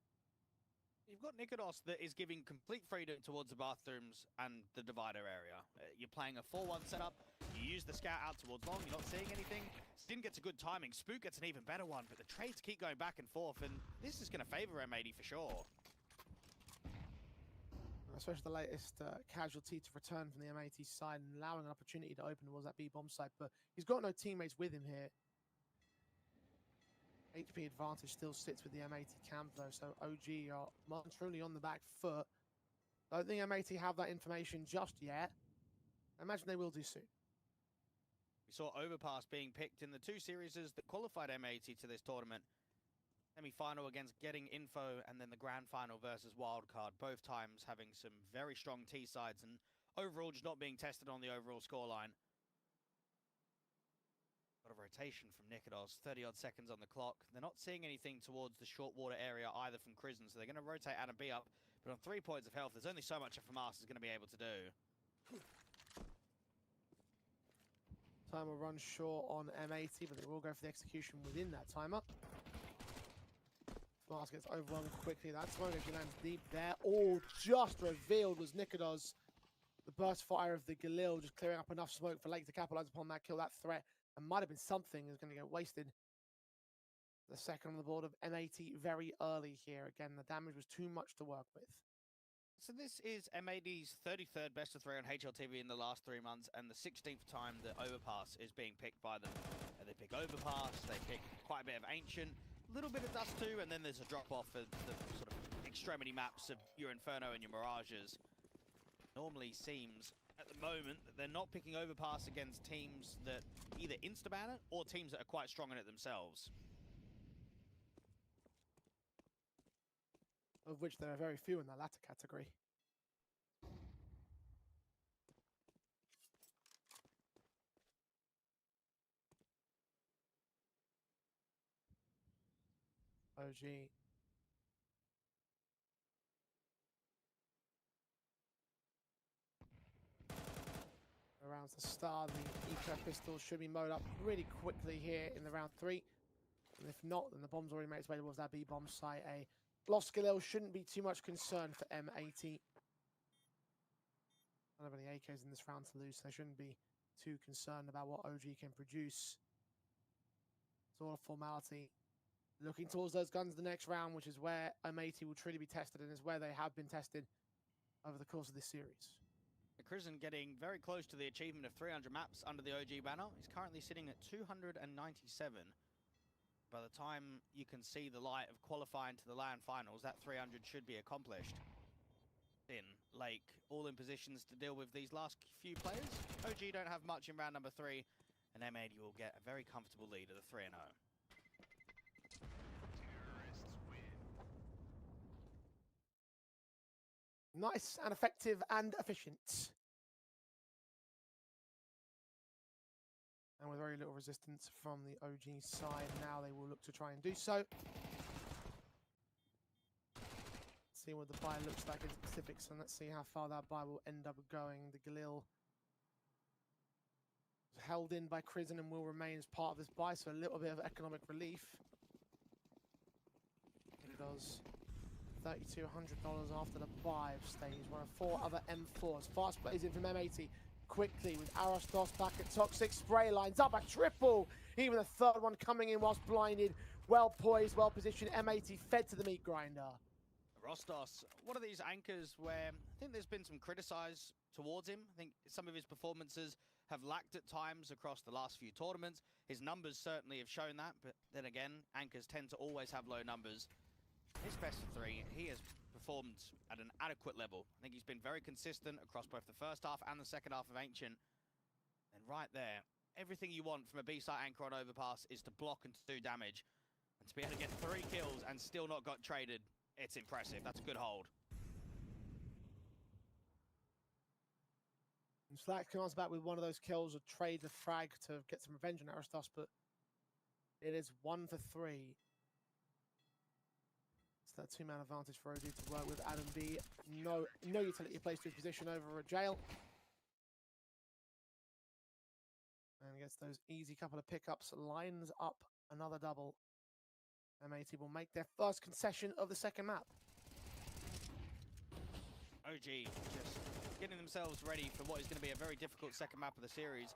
You've got Nikodos that is giving complete freedom towards the bathrooms and the divider area. You're playing a 4-1 setup, you use the scout out towards long, you're not seeing anything. Sin gets a good timing, Spook gets an even better one, but the trades keep going back and forth, and this is going to favor M80 for sure. Especially the latest casualty to return from the M80 side and allowing an opportunity to open towards that B bomb site, but he's got no teammates with him here. HP advantage still sits with the M80 camp though, so OG are truly on the back foot. I don't think M80 have that information just yet. I imagine they will do soon. We saw Overpass being picked in the 2 series that qualified M80 to this tournament. Semi-final against Getting Info, and then the grand final versus Wildcard, both times having some very strong T-sides and overall just not being tested on the overall scoreline. Got a rotation from Nikodos, 30-odd seconds on the clock. They're not seeing anything towards the short water area either from Krizen, so they're going to rotate Adam B up. But on 3 points of health, there's only so much a FAMAS is going to be able to do. Time will run short on M80, but they will go for the execution within that timer. FAMAS gets overwhelmed quickly. That smoke actually lands deep there. All just revealed was Nikodos. The burst fire of the Galil just clearing up enough smoke for Lake to capitalize upon that kill, that threat. And might have been something is going to get wasted. The second on the board of M80 very early here. Again, the damage was too much to work with. So this is M80's 33rd best of 3 on HLTV in the last 3 months, and the 16th time that Overpass is being picked by them. And they pick Overpass, they pick quite a bit of Ancient, a little bit of Dust 2, and then there's a drop-off of the sort of extremity maps of your Inferno and your Mirages. Normally seems at the moment that they're not picking Overpass against teams that either insta-ban it or teams that are quite strong in it themselves. Of which there are very few in the latter category. OG rounds to start. The eco pistol should be mowed up really quickly here in the round 3. And if not, then the bomb's already made its way towards that B bomb site. A lost Galil shouldn't be too much concern for M80. Don't have any AKs in this round to lose, so they shouldn't be too concerned about what OG can produce. It's all a formality. Looking towards those guns the next round, which is where M80 will truly be tested and is where they have been tested over the course of this series. Crizzen getting very close to the achievement of 300 maps under the OG banner. He's currently sitting at 297. By the time you can see the light of qualifying to the LAN finals, that 300 should be accomplished. In Lake, all in positions to deal with these last few players. OG don't have much in round number 3, and M80 will get a very comfortable lead of the 3-0. Nice and effective and efficient. And with very little resistance from the OG side, now they will look to try and do so. See what the buy looks like in specifics, and let's see how far that buy will end up going. The Galil is held in by Crizzen and will remain as part of this buy, so a little bit of economic relief. It does $3,200 after the buy of stage. One of 4 other M4s. Fast plays in from M80 quickly with Arostos back at Toxic. Spray lines up a triple. Even the third one coming in whilst blinded. Well poised, well positioned. M80 fed to the meat grinder. Rostos, one of these anchors where I think there's been some criticize towards him. I think some of his performances have lacked at times across the last few tournaments. His numbers certainly have shown that, but then again, anchors tend to always have low numbers. His best of 3, he has performed at an adequate level. I think he's been very consistent across both the first half and the second half of Ancient. And right there, everything you want from a B-site anchor on Overpass is to block and to do damage. And to be able to get 3 kills and still not got traded, it's impressive. That's a good hold. And Slack comes back with one of those kills, a trade the frag to get some revenge on Arostos, but it is 1 for 3. It's that 2-man advantage for OG to work with. Adam B, no utility placed to his position over a jail. And gets those easy couple of pickups, lines up another double. M80 will make their first concession of the second map. OG just getting themselves ready for what is going to be a very difficult second map of the series.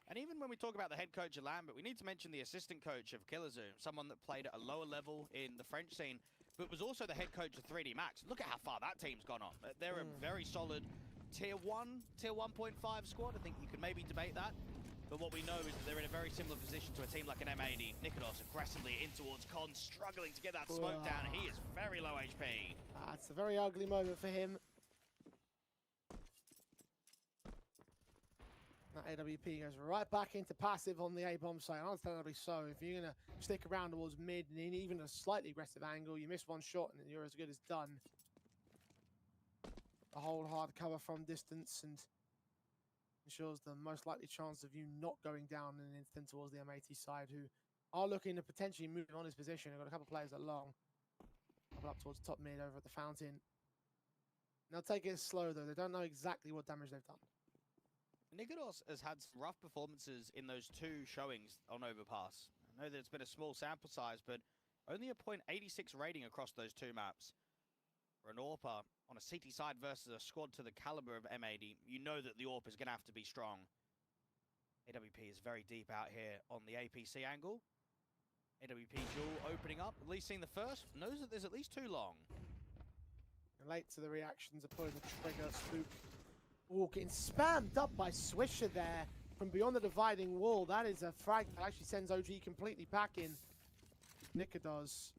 And even when we talk about the head coach of Lambert, we need to mention the assistant coach of Killerzoo, someone that played at a lower level in the French scene, but was also the head coach of 3D Max. Look at how far that team's gone on. They're a very solid tier 1.5 squad. I think you could maybe debate that. But what we know is that they're in a very similar position to a team like an M80. Nikodos aggressively in towards Con, struggling to get that smoke down. He is very low HP. It's a very ugly moment for him. That AWP goes right back into passive on the A-bomb site. Understandably so. If you're going to stick around towards mid and in even a slightly aggressive angle, you miss one shot and you're as good as done. A hold hard cover from distance and ensures the most likely chance of you not going down in an instant towards the M80 side, who are looking to potentially move on his position. They've got a couple of players at long. Couple up towards top mid over at the fountain. They'll take it slow though. They don't know exactly what damage they've done. Nikodos has had some rough performances in those 2 showings on Overpass. I know that it's been a small sample size, but only a .86 rating across those 2 maps. For an AWPer on a CT side versus a squad to the caliber of M80, you know that the AWP is going to have to be strong. AWP is very deep out here on the APC angle. AWP duel opening up, at least seeing the first, knows that there's at least 2 long. And late to the reactions of pulling the trigger. Spook getting spammed up by Swisher there from beyond the dividing wall. That is a frag that actually sends OG completely packing. Nikodos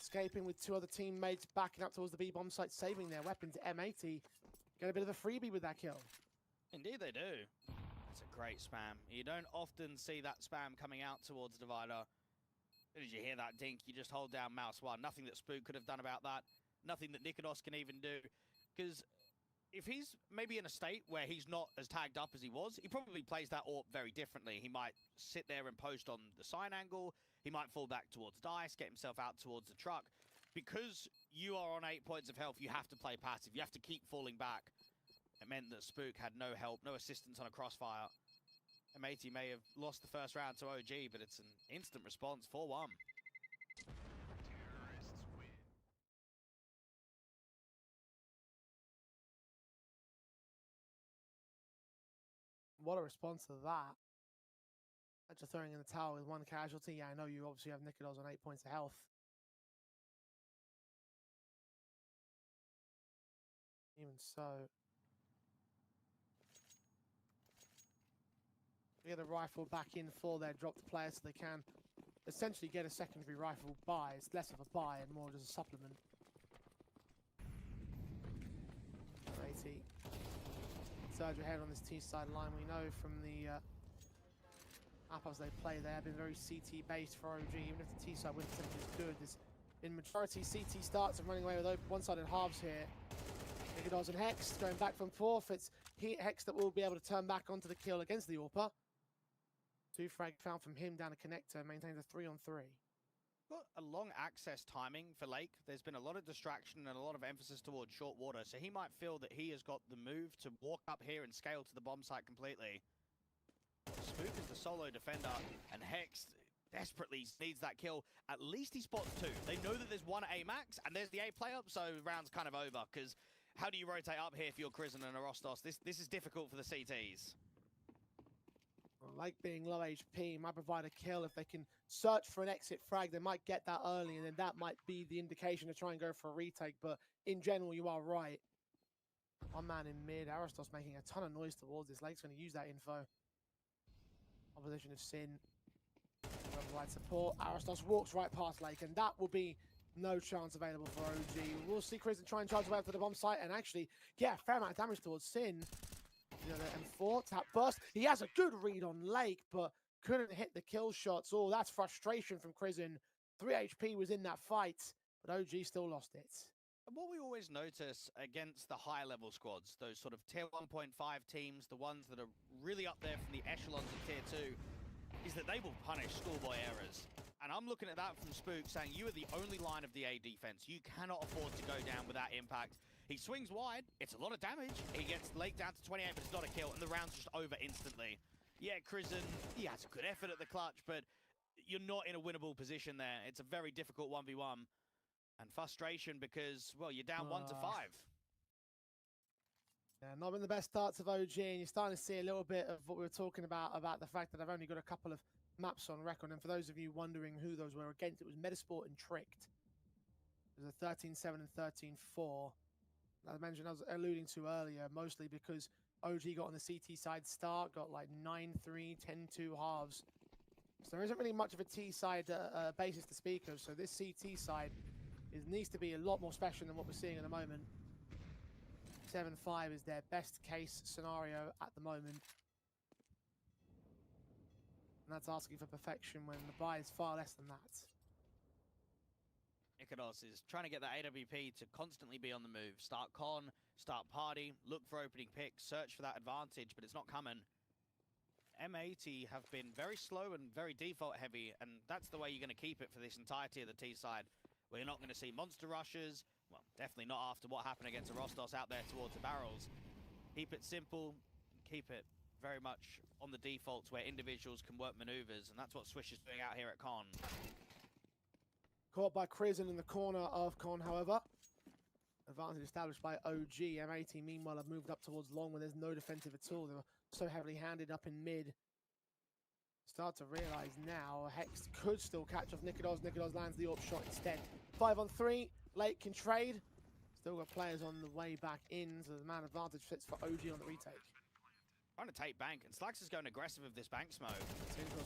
escaping with 2 other teammates, backing up towards the B-bomb site, saving their weapons. M80 get a bit of a freebie with that kill. Indeed they do. That's a great spam. You don't often see that spam coming out towards Divider. As soon as you hear that dink, you just hold down mouse 1. Nothing that Spook could have done about that. Nothing that Nikodos can even do. Because if he's maybe in a state where he's not as tagged up as he was, he probably plays that AWP very differently. He might sit there and post on the sign angle. He might fall back towards dice, get himself out towards the truck. Because you are on 8 points of health, you have to play passive. You have to keep falling back. It meant that Spook had no help, no assistance on a crossfire. M80 may have lost the first round to OG, but it's an instant response, 4-1. What a response to that. Just throwing in the towel with one casualty. Yeah, I know you obviously have Nicolas on 8 points of health. Even so. We get the rifle back in for their dropped players so they can essentially get a secondary rifle buy. It's less of a buy and more just a supplement. 80. Surge ahead on this T side line. We know from the apples they play, they have been very CT based for OG. Even if the T side win percentage is good, there's in majority CT starts and running away with one-sided halves here. Nicolas and Hex going back from fourth. It's Hex that will be able to turn back onto the kill against the AWPer. 2 frags found from him down a connector, maintains a 3-on-3. Got a long access timing for Lake. There's been a lot of distraction and a lot of emphasis towards short water, so he might feel that he has got the move to walk up here and scale to the bomb site completely. Spook is the solo defender, and Hex desperately needs that kill. At least he spots 2. They know that there's 1 A max, and there's the A play up, so round's kind of over, because how do you rotate up here if you're Crizin and a Rostos? This is difficult for the CTs. Like being low HP, might provide a kill. If they can search for an exit frag, they might get that early, and then that might be the indication to try and go for a retake. But in general, you are right. One man in mid, Aristos making a ton of noise towards this. Lake's going to use that info. Opposition of Sin. Provide support. Aristos walks right past Lake, and that will be no chance available for OG. We'll see Chris try and charge away to the bomb site, and actually, yeah, fair amount of damage towards Sin. You know, the M4 tap burst. He has a good read on Lake, but couldn't hit the kill shots. Oh, that's frustration from Crizin. 3 HP was in that fight, but OG still lost it. And what we always notice against the higher level squads, those sort of tier 1.5 teams, the ones that are really up there from the echelons of tier 2, is that they will punish schoolboy errors. And I'm looking at that from Spook saying, you are the only line of the A defense. You cannot afford to go down without impact. He swings wide. It's a lot of damage. He gets Lake down to 28, but it's not a kill, and the round's just over instantly. Yeah, Crizin, he has a good effort at the clutch, but you're not in a winnable position there. It's a very difficult 1v1. And frustration because, well, you're down 1 to 5. Yeah, not been the best starts of OG, and you're starting to see a little bit of what we were talking about the fact that I've only got a couple of maps on record. And for those of you wondering who those were against, it was Metasport and Tricked. It was a 13-7 and 13-4. As I mentioned, I was alluding to earlier, mostly because OG got on the CT side start, got like 9-3, 10-2 halves. So there isn't really much of a T side basis to speak of. So this CT side needs to be a lot more special than what we're seeing at the moment. 7-5 is their best case scenario at the moment. And that's asking for perfection when the buy is far less than that. Nicolas is trying to get that AWP to constantly be on the move. Start con, start party, look for opening picks, search for that advantage, but it's not coming. M80 have been very slow and very default heavy, and that's the way you're going to keep it for this entirety of the T side. Where you're not going to see monster rushes. Well, definitely not after what happened against the Rostos out there towards the barrels. Keep it simple, keep it very much on the defaults where individuals can work maneuvers, and that's what Swish is doing out here at Con. Caught by Crizin in the corner of Con, however. Advantage established by OG. M80, meanwhile, have moved up towards long when there's no defensive at all. They were so heavily handed up in mid. Start to realize now, Hex could still catch off Nicolas. Nicolas lands the AWP shot instead. 5-on-3, Lake can trade. Still got players on the way back in, so the man advantage fits for OG on the retake. Trying to take bank, and Slacks is going aggressive with this bank smoke.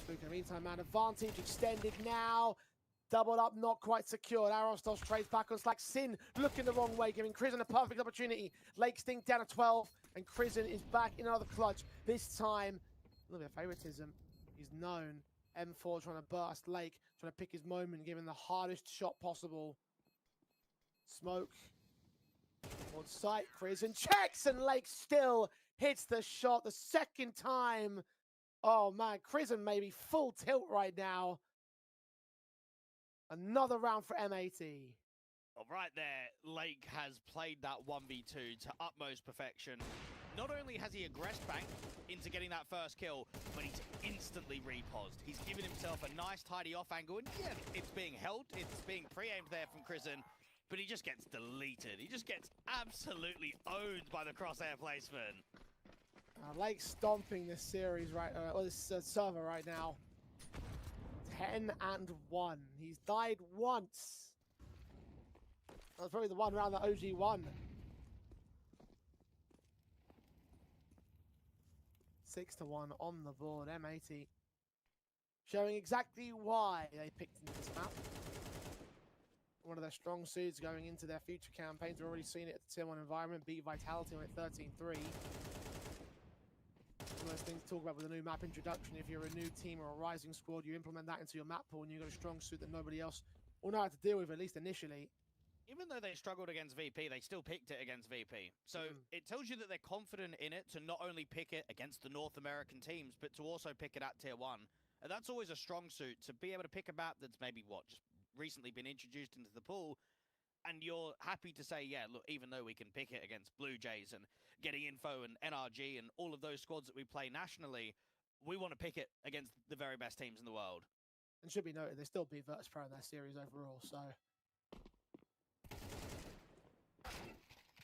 In the meantime, man advantage extended now. Doubled up, not quite secured. Aristos trades back on Slack. Sin looking the wrong way, giving Crizin a perfect opportunity. Lake Stink down to 12, and Crizin is back in another clutch. This time, a little bit of favoritism. He's known. M4 trying to burst Lake, trying to pick his moment, giving the hardest shot possible. Smoke. On sight, Crizin checks, and Lake still hits the shot the second time. Oh man, Crizin may be full tilt right now. Another round for M80. Well, right there, Lake has played that 1v2 to utmost perfection. not only has he aggressed back into getting that first kill, but he's instantly reposed. He's given himself a nice tidy off angle, and yeah, it's being held, it's being pre-aimed there from Krisen, but he just gets deleted. He just gets absolutely owned by the crosshair placement. Lake stomping this series right, or this server right now. 10-1. He's died once. That was probably the one round that OG won. 6-1 on the board. M80 showing exactly why they picked into this map. One of their strong suits going into their future campaigns. We've already seen it at the Tier 1 environment. Beat Vitality on it 13-3. One of those things to talk about with a new map introduction. If you're a new team or a rising squad, you implement that into your map pool and you've got a strong suit that nobody else will know how to deal with, at least initially. Even though they struggled against VP, they still picked it against VP. So it tells you that they're confident in it to not only pick it against the North American teams, but to also pick it at Tier 1. And that's always a strong suit, to be able to pick a map that's maybe, just recently been introduced into the pool, and you're happy to say, yeah, look, even though we can pick it against Blue Jays and Getting Info and NRG and all of those squads that we play nationally, we want to pick it against the very best teams in the world. And should be noted, they still beat Virtus Pro in their series overall, so...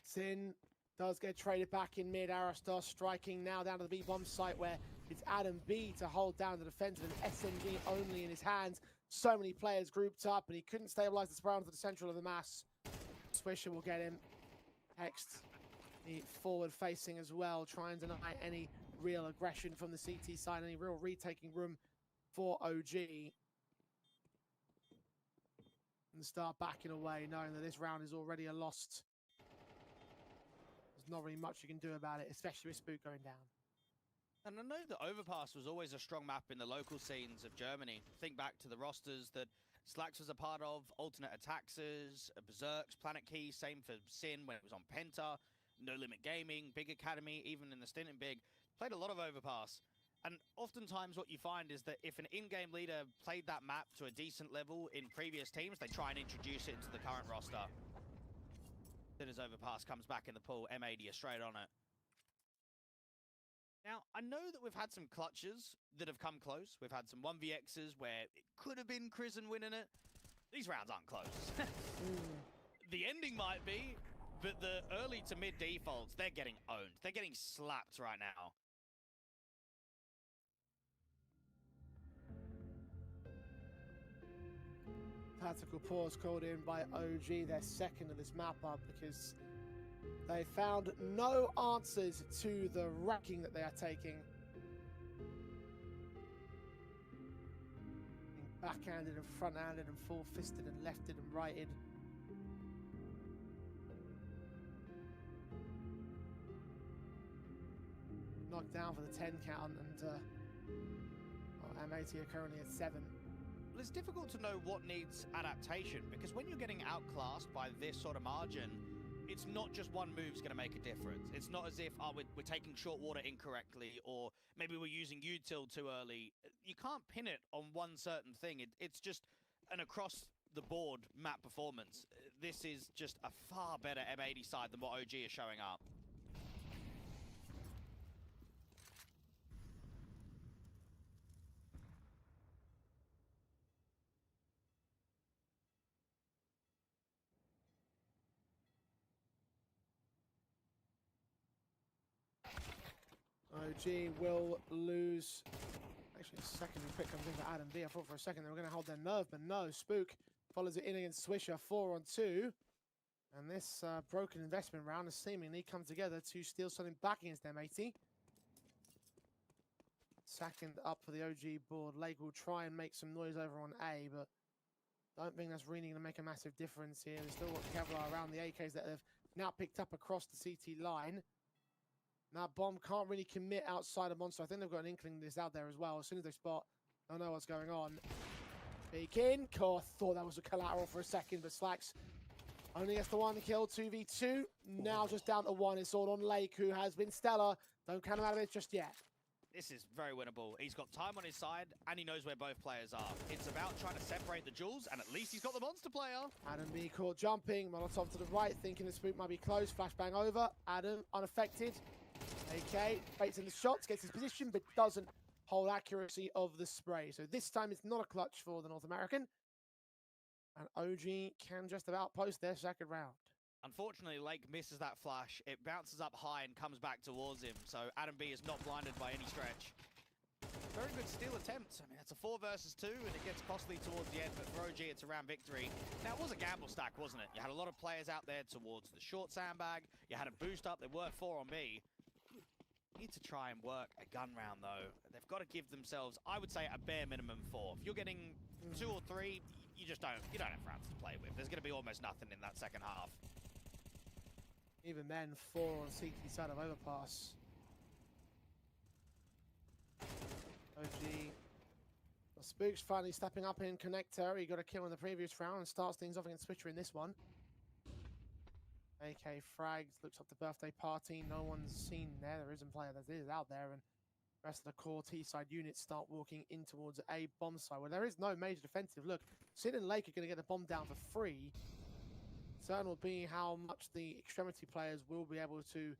Sin does get traded back in mid. Aristos striking now down to the B-bomb site where it's Adam B to hold down the defense with an SMG only in his hands. So many players grouped up, and he couldn't stabilize the sprawl to the central of the mass. Swisher will get him. Hext, the forward facing as well, trying to deny any real aggression from the CT side, any real retaking room for OG. And start backing away, knowing that this round is already a lost. There's not really much you can do about it, especially with Spook going down. And I know that Overpass was always a strong map in the local scenes of Germany. Think back to the rosters that Slacks was a part of, Alternate Attaxers, Berserks, Planet Key, same for Sin when it was on Penta, No Limit Gaming, Big Academy, even in the stint in Big. Played a lot of Overpass. And oftentimes what you find is that if an in-game leader played that map to a decent level in previous teams, they try and introduce it into the current roster. Then as Overpass comes back in the pool, M80 are straight on it. Now, I know that we've had some clutches that have come close. We've had some 1vx's where it could have been Krisen winning it. These rounds aren't close. The ending might be, but the early to mid defaults, they're getting owned. They're getting slapped right now. Tactical pause called in by OG, their second of this map up, because they found no answers to the wrecking that they are taking. Being backhanded and front-handed and full-fisted and lefted and righted. Knocked down for the 10 count, and M80 are currently at 7. Well, it's difficult to know what needs adaptation, because when you're getting outclassed by this sort of margin, it's not just one move's going to make a difference. It's not as if, we're taking short water incorrectly, or maybe we're using util too early. You can't pin it on one certain thing. It's just an across-the-board map performance. This is just a far better M80 side than what OG is showing up. OG will lose. Actually, a second quick comes in for Adam B. I thought for a second they were going to hold their nerve, but no. Spook follows it in against Swisher, 4-on-2. And this broken investment round has seemingly come together to steal something back against M80. Second up for the OG board. Lake will try and make some noise over on A, but don't think that's really going to make a massive difference here. There's still got Kevlar around the AKs that they've now picked up across the CT line. That bomb can't really commit outside of Monster. I think they've got an inkling this out there as well. As soon as they spot, they'll know what's going on. Peeking. Core thought that was a collateral for a second, but Slacks only gets the one kill, 2v2. Now just down to 1. It's all on Lake, who has been stellar. Don't count him out of it just yet. This is very winnable. He's got time on his side, and he knows where both players are. It's about trying to separate the jewels, and at least he's got the monster player. Adam B caught jumping. Molotov to the right, thinking the Spook might be close. Flashbang over. Adam unaffected. AK baits in the shots, gets his position, but doesn't hold accuracy of the spray. So this time it's not a clutch for the North American. And OG can just about post their second round. Unfortunately, Lake misses that flash. It bounces up high and comes back towards him. So Adam B is not blinded by any stretch. Very good steal attempt. I mean, it's a 4 versus 2, and it gets costly towards the end, but for OG, it's a round victory. Now, it was a gamble stack, wasn't it? You had a lot of players out there towards the short sandbag. You had a boost up. There were 4 on B. Need to try and work a gun round, though. They've got to give themselves, I would say, a bare minimum 4. If you're getting 2 or 3, you don't have rounds to play with. There's going to be almost nothing in that second half. Even then, 4 on CT side of overpass. OG. Well, Spook's finally stepping up in connector. He got a kill in the previous round and starts things off against Switcher in this one. AK frags, looks up the birthday party. No one's seen there. There isn't player that is out there, and the rest of the core T-side units start walking in towards A bomb side, where there is no major defensive. Look, Sid and Lake are going to get the bomb down for free. Concern will be how much the extremity players will be able to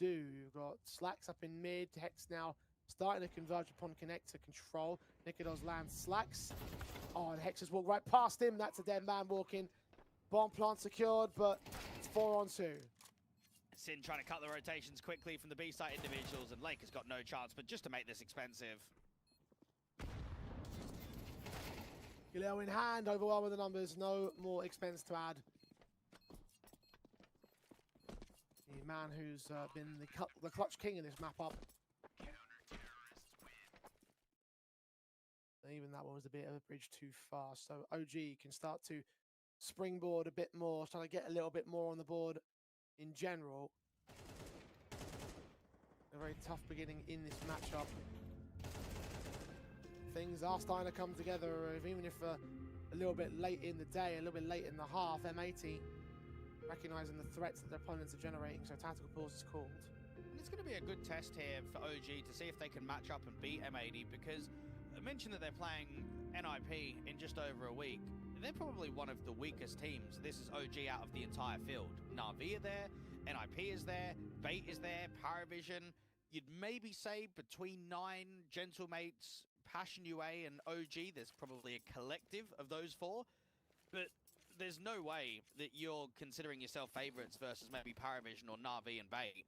do. You've got Slacks up in mid. Hex now starting to converge upon connector control. Nikodos lands Slacks. Oh, and Hex has walked right past him. That's a dead man walking. Bomb plant secured, but it's 4 on 2. Sin trying to cut the rotations quickly from the B-side individuals, and Lake has got no chance, but just to make this expensive. Gileo in hand, overwhelming the numbers. No more expense to add. The man who's been the clutch king in this map up. Even that one was a bit of a bridge too far. So OG can start to springboard a bit more, trying to get a little bit more on the board in general. A very tough beginning in this matchup. Things are starting to come together, even if a little bit late in the day, a little bit late in the half. M80 recognizing the threats that their opponents are generating, so tactical pause is called. And it's going to be a good test here for OG to see if they can match up and beat M80, because I mentioned that they're playing NIP in just over a week. They're probably one of the weakest teams. This is OG out of the entire field. Na'Vi are there, NIP is there, Bait is there, Paravision. You'd maybe say between 9 Gentlemates, Passion UA, and OG, there's probably a collective of those 4. But there's no way that you're considering yourself favorites versus maybe Paravision or Na'Vi and Bait.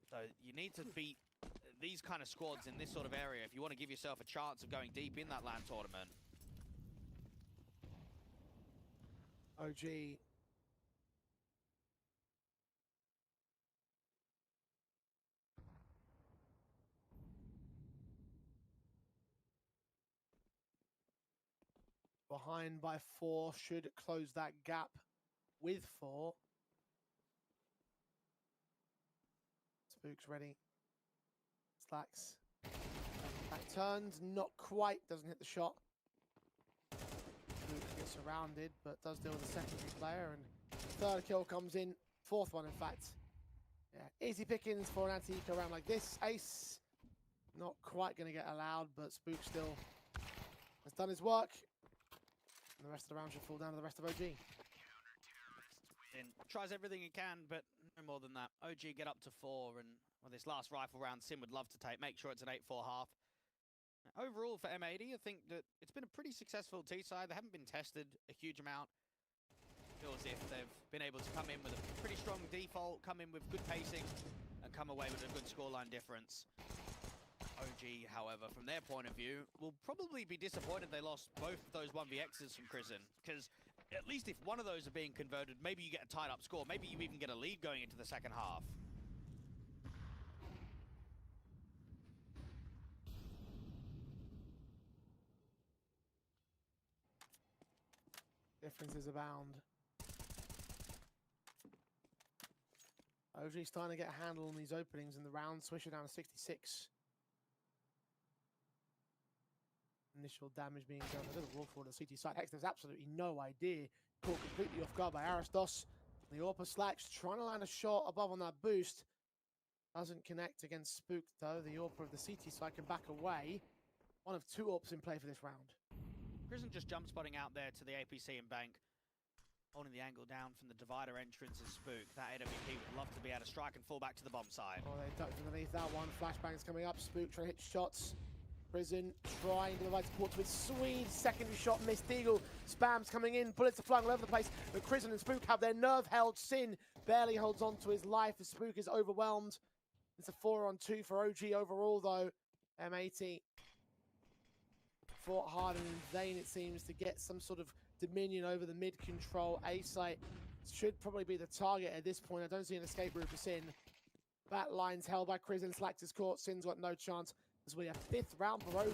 So you need to beat these kind of squads in this sort of area if you want to give yourself a chance of going deep in that LAN tournament. OG behind by 4, should close that gap with 4. Spook's ready. Slacks. Back turns, not quite, doesn't hit the shot. Spook gets surrounded, but does deal with the secondary player, and 3rd kill comes in, 4th one in fact. Yeah, easy pickings for an anti-eco round like this. Ace, not quite going to get allowed, but Spook still has done his work. And the rest of the round should fall down to the rest of OG. And tries everything he can, but no more than that. OG get up to 4, and well, this last rifle round, Sim would love to take. Make sure it's an 8-4 half. Overall, for M80, I think that it's been a pretty successful T-side. They haven't been tested a huge amount. Feels as if they've been able to come in with a pretty strong default, come in with good pacing, and come away with a good scoreline difference. OG, however, from their point of view, will probably be disappointed they lost both of those 1vXs from Prison, because at least if one of those are being converted, maybe you get a tied up score. Maybe you even get a lead going into the second half. Differences abound. OG starting to get a handle on these openings in the round, swishing down to 66. Initial damage being done. A little roll forward on the CT side. Hex, there's absolutely no idea. Caught completely off guard by Aristos. The Orpa Slacks trying to land a shot above on that boost. Doesn't connect against Spook though. The Orpa of the CT side can back away. One of 2 Orps in play for this round. Prison just jump spotting out there to the APC and bank. Holding the angle down from the divider entrance is Spook. That AWP would love to be able to strike and fall back to the bomb side. Oh, they ducked underneath that one. Flashbangs coming up. Spook trying to hit shots. Prison trying to provide support to his Swede. Secondary shot missed. Deagle spams coming in. Bullets are flying all over the place. But Prison and Spook have their nerve held. Sin barely holds on to his life as Spook is overwhelmed. It's a 4-on-2 for OG overall, though. M80 fought hard and in vain, it seems, to get some sort of dominion over the mid-control. A-site should probably be the target at this point. I don't see an escape route for Sin. That line's held by Chris and Slack's court. Sin's got no chance. This will be a 5th round for OG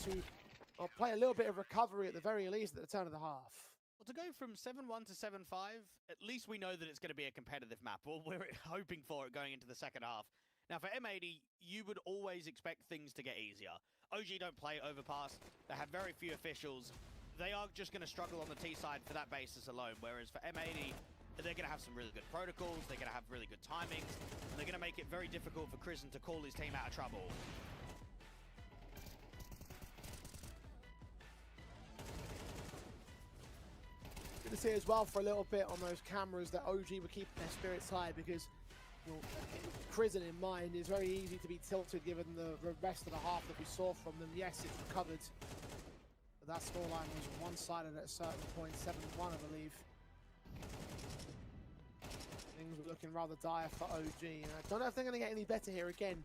to play a little bit of recovery at the very least at the turn of the half. Well, to go from 7-1 to 7-5, at least we know that it's going to be a competitive map. Well, we're hoping for it going into the second half. Now, for M80, you would always expect things to get easier. OG don't play overpass. They have very few officials. They are just going to struggle on the T side for that basis alone, whereas for M80, they're going to have some really good protocols, they're going to have really good timings, and they're going to make it very difficult for Krisen to call his team out of trouble. Good to see as well for a little bit on those cameras that OG were keeping their spirits high, because Prison in mind is very easy to be tilted given the rest of the half that we saw from them. Yes, it's recovered, but that scoreline was one-sided at a certain point, 7-1 I believe. Things were looking rather dire for OG, and I don't know if they're going to get any better here again.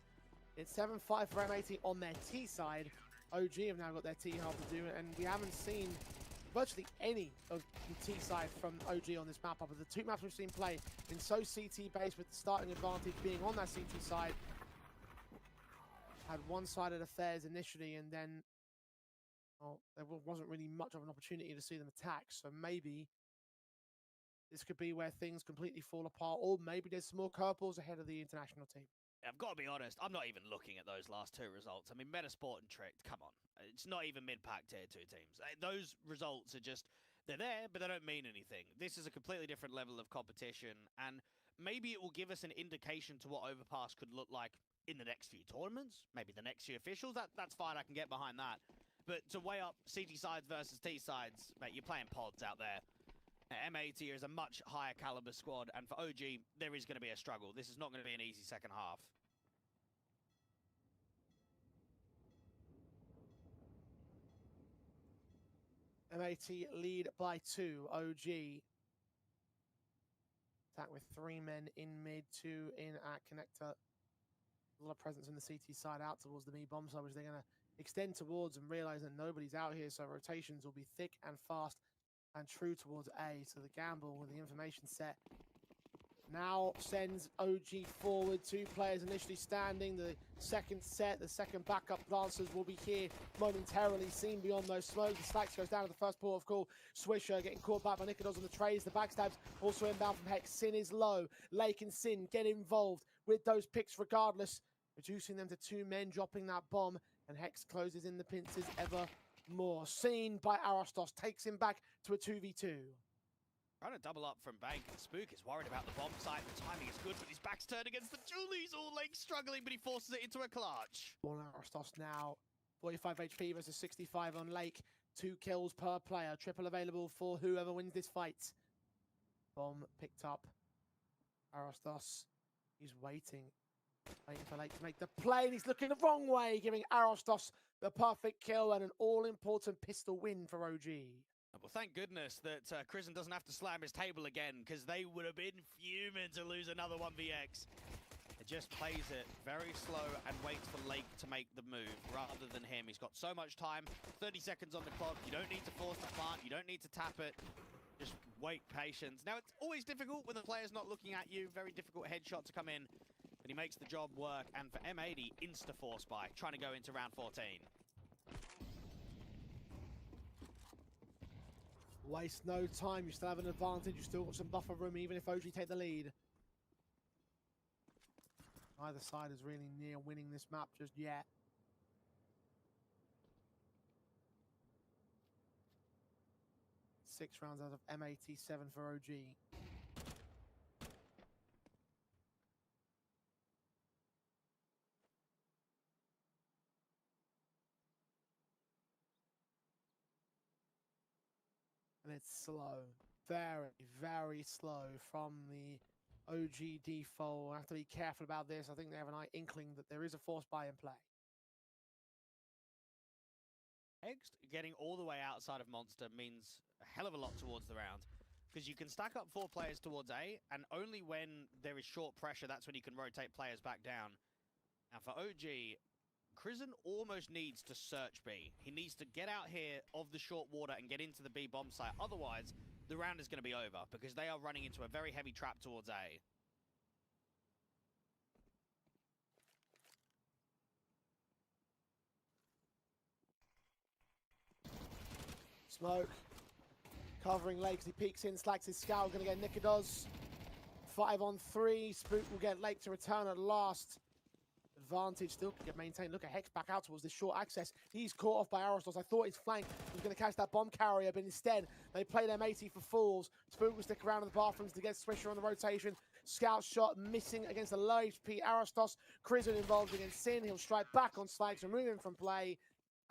It's 7-5 for M80 on their T side. OG have now got their T half to do it, and we haven't seen virtually any of the T side from OG on this map. But the two maps we've seen play in so CT based, with the starting advantage being on that CT side, had one-sided affairs initially, and then there wasn't really much of an opportunity to see them attack. So maybe this could be where things completely fall apart, or maybe there's some more curveballs ahead of the international team. I've got to be honest, I'm not even looking at those last two results. I mean, Metasport and Tricked, come on. It's not even mid-pack tier 2 teams. Those results are just, they're there, but they don't mean anything. This is a completely different level of competition, and maybe it will give us an indication to what Overpass could look like in the next few tournaments, maybe the next few officials. That's fine, I can get behind that. But to weigh up CT sides versus T sides, mate, you're playing pods out there. M80 is a much higher caliber squad, and for OG, there is going to be a struggle. This is not going to be an easy second half. M80 lead by 2. OG attack with 3 men in mid, 2 in at connector. A lot of presence in the CT side out towards the B bomb side, which they're going to extend towards and realize that nobody's out here, so rotations will be thick and fast and true towards A. So the gamble with the information set now sends OG forward. 2 players initially standing. The second set, the second backup dancers will be here momentarily, seen beyond those smokes. The Slacks goes down to the first port of call. Swisher getting caught back by Nikodos on the trays. The backstabs also inbound from Hex. Sin is low. Lake and Sin get involved with those picks regardless, reducing them to 2 men, dropping that bomb, and Hex closes in the pincers ever more. Seen by Arostos, takes him back to a 2v2. Trying to double up from Bank, and Spook is worried about the bomb site. The timing is good, but his back's turned against the Julies. All Lake struggling, but he forces it into a clutch. On Arostos now, 45 HP versus 65 on Lake. 2 kills per player, triple available for whoever wins this fight. Bomb picked up. Arostos, he's waiting for Lake to make the play, and he's looking the wrong way, giving Arostos the perfect kill and an all-important pistol win for OG. Well, thank goodness that Krisen doesn't have to slam his table again, because they would have been fuming to lose another 1vx. It just plays it very slow and waits for Lake to make the move rather than him. He's got so much time, 30 seconds on the clock. You don't need to force the plant, you don't need to tap it. Just wait, patience. Now, it's always difficult when the player's not looking at you. Very difficult headshot to come in, but he makes the job work. And for M80, insta-force buy, trying to go into round 14. Waste no time, you still have an advantage, you still got some buffer room even if OG take the lead. Neither side is really near winning this map just yet. Six rounds out of M80, 7 for OG. And it's slow. very slow from the OG default. I have to be careful about this. I think they have an inkling that there is a force buy in play. Next, getting all the way outside of Monster means a hell of a lot towards the round. Because you can stack up 4 players towards A, and only when there is short pressure, that's when you can rotate players back down. Now for OG, Crizzen almost needs to search B. He needs to get out here of the short water and get into the B bomb site. Otherwise, the round is going to be over, because they are running into a very heavy trap towards A. Smoke. Covering Lake as he peeks in, slacks his scout, going to get Nikodos. 5 on 3. Spook will get Lake to return at last. Advantage still can get maintained. Look at Hex back out towards this short access. He's caught off by Aristos. I thought his flank was going to catch that bomb carrier, but instead they play their matey for fools. Spook will stick around in the bathrooms to get Swisher on the rotation. Scout shot missing against the low HP Aristos. Crizzen involved against Sin. He'll strike back on Slags, remove him from play.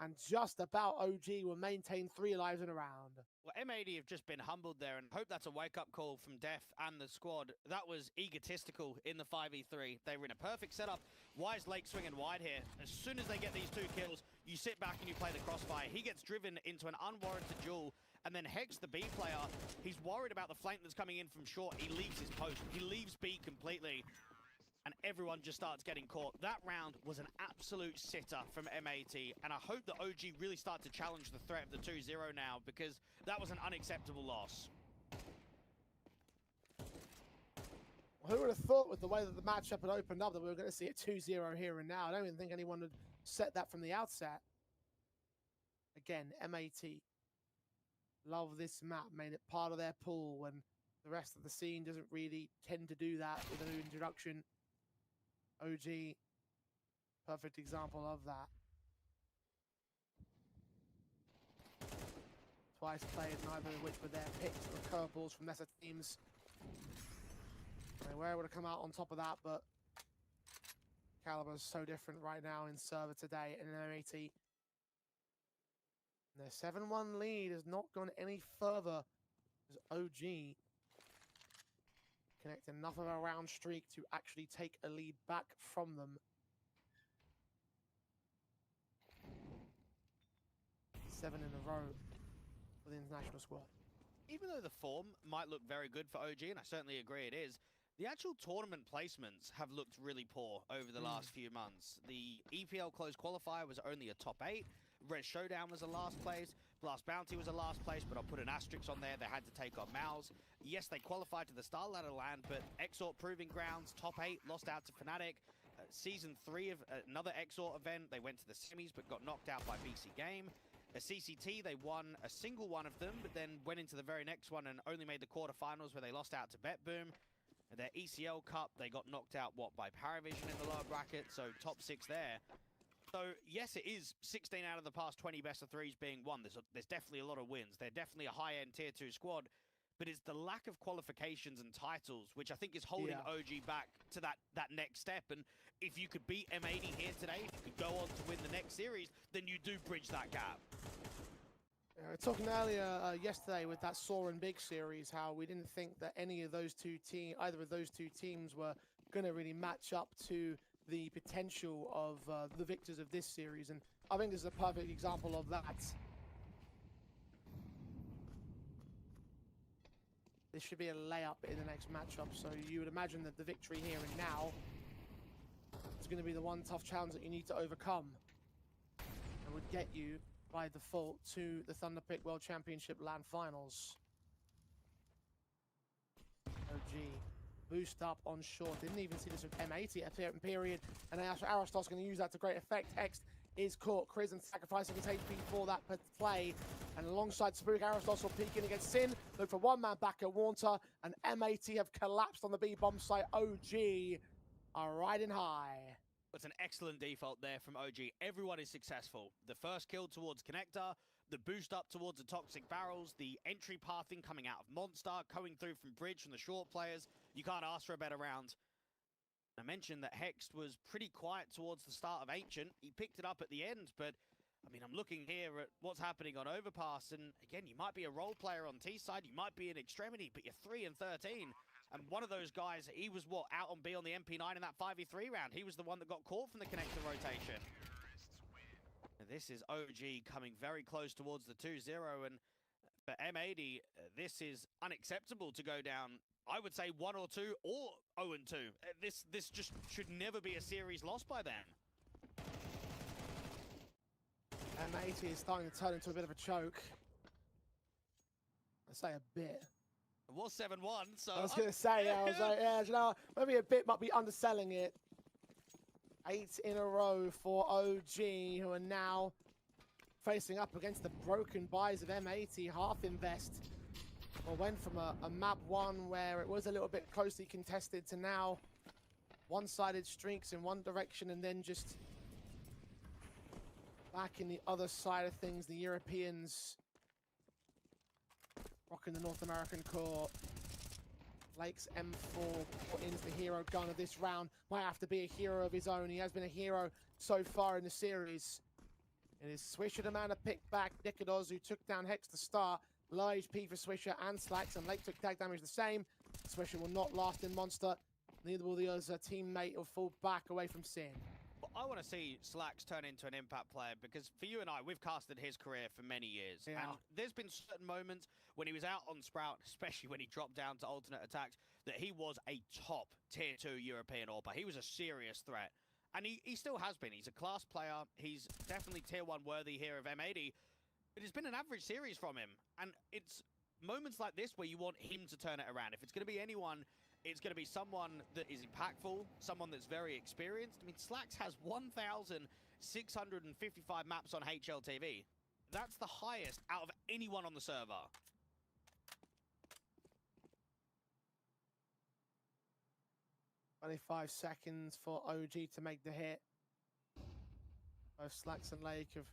And just about OG will maintain 3 lives in a round. Well, M80 have just been humbled there, and hope that's a wake-up call from Def and the squad. That was egotistical in the 5v3. They were in a perfect setup. Why is Lake swinging wide here? As soon as they get these 2 kills, you sit back and you play the crossfire. He gets driven into an unwarranted duel, and then Hex, the B player, he's worried about the flank that's coming in from short. He leaves his post. He leaves B completely. And everyone just starts getting caught. That round was an absolute sitter from M80, and I hope that OG really start to challenge the threat of the 2-0 now, because that was an unacceptable loss. Who would have thought with the way that the matchup had opened up that we were going to see a 2-0 here and now? I don't even think anyone would set that from the outset. Again, M80 love this map, made it part of their pool when the rest of the scene doesn't really tend to do that with a new introduction. OG, perfect example of that. Twice played, neither of which were their picks for curveballs from lesser teams. They were able to come out on top of that, but Caliber's so different right now in server today in M80. Their 7-1 lead has not gone any further as OG connect enough of a round streak to actually take a lead back from them. 7 in a row for the international squad. Even though the form might look very good for OG, and I certainly agree it is, the actual tournament placements have looked really poor over the last few months. The EPL closed qualifier was only a top 8. Red Showdown was a last place. Blast Bounty was a last place, but I'll put an asterisk on there. They had to take on Mouse. Yes, they qualified to the Star Ladder land, but Exort Proving Grounds, top 8, lost out to Fnatic. Season 3 of another Exort event, they went to the semis, but got knocked out by BC Game. A CCT, they won a single one of them, but then went into the very next one and only made the quarterfinals where they lost out to BetBoom. Their ECL Cup, they got knocked out, by Paravision in the lower bracket, so top 6 there. So, yes, it is 16 out of the past 20 best of 3s being won. There's definitely a lot of wins. They're definitely a high-end Tier 2 squad, but it's the lack of qualifications and titles, which I think is holding OG back to that next step. And if you could beat M80 here today, if you could go on to win the next series, then you do bridge that gap. We were talking earlier yesterday with that Soarin' Big series, how we didn't think that either of those two teams were going to really match up to the potential of the victors of this series, and I think this is a perfect example of that. This should be a layup in the next matchup, so you would imagine that the victory here and now is going to be the one tough challenge that you need to overcome and would get you by default to the Thunderpick World Championship LAN Finals. OG boost up on short. Didn't even see this with M80 at a certain period, and Aristos going to use that to great effect. Hex is caught. Crizzen sacrificing his HP for that play, and alongside Spook, Aristos will peek in against Sin. Look for one man back at Warnter, and M80 have collapsed on the B bomb site. OG are riding high. It's an excellent default there from OG. Everyone is successful. The first kill towards Connector, the boost up towards the Toxic Barrels, the entry pathing coming out of Monster, going through from Bridge from the short players. You can't ask for a better round. I mentioned that Hex was pretty quiet towards the start of Ancient. He picked it up at the end, but I mean, I'm looking here at what's happening on Overpass, and again, you might be a role player on T side, you might be in Extremity, but you're 3 and 13. And one of those guys, he was what, out on B on the MP9 in that 5v3 round. He was the one that got caught from the connector rotation. And this is OG coming very close towards the 2-0, and for M80, this is unacceptable to go down. I would say 1 or 2 or 0 and 2. This just should never be a series lost by them. M80 is starting to turn into a bit of a choke. I say a bit. It was 7-1, so... I was going to say, I was like, yeah, you know, maybe a bit might be underselling it. 8 in a row for OG, who are now facing up against the broken buys of M80. Half invest. Well, went from a map 1 where it was a little bit closely contested to now one-sided streaks in one direction, and then just back in the other side of things, the Europeans rocking the North American core. Lake's M4 is the hero gun of this round. Might have to be a hero of his own. He has been a hero so far in the series. It is Swisher the man to pick back. Nikodos, who took down Hex to start. Low HP for Swisher and Slacks, and Lake took tag damage the same. Swisher will not last in Monster. Neither will the other teammate, will fall back away from Sin. But I want to see Slacks turn into an impact player, because for you and I, we've casted his career for many years. Yeah. And there's been certain moments when he was out on Sprout, especially when he dropped down to alternate attacks, that he was a top tier 2 European AWPer. He was a serious threat. And he still has been. He's a class player. He's definitely tier 1 worthy here of M80. But it's been an average series from him. And it's moments like this where you want him to turn it around. If it's going to be anyone, it's going to be someone that is impactful, someone that's very experienced. I mean, Slacks has 1,655 maps on HLTV. That's the highest out of anyone on the server. $25 seconds for OG to make the hit. Both Slacks and Lake have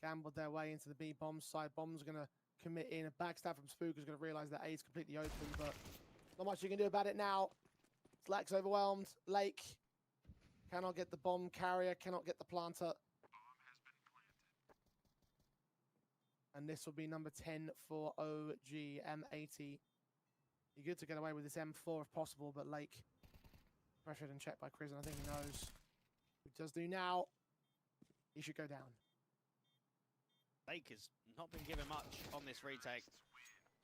gambled their way into the B bomb side. Bomb's going to commit in. A backstab from Spook is going to realize that A is completely open, but not much you can do about it now. Slacks overwhelmed. Lake cannot get the bomb carrier, cannot get the planter. And this will be number 10 for OG. M80. Be good to get away with this M4 if possible, but Lake pressured and checked by Chris, and I think he knows. He does do now. He should go down. Lake has not been given much on this retake.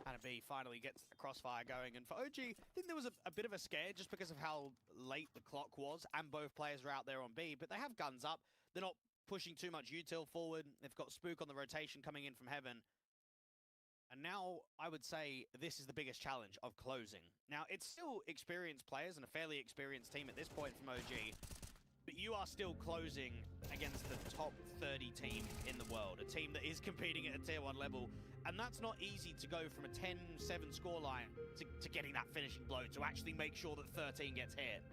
And B finally gets the crossfire going. And for OG, I think there was a bit of a scare just because of how late the clock was, and both players are out there on B, but they have guns up. They're not pushing too much util forward. They've got Spook on the rotation coming in from heaven. And now I would say this is the biggest challenge of closing. Now, it's still experienced players and a fairly experienced team at this point from OG, but you are still closing against the top 30 team in the world, a team that is competing at a tier 1 level. And that's not easy to go from a 10-7 scoreline to getting that finishing blow, to actually make sure that 13 gets hit.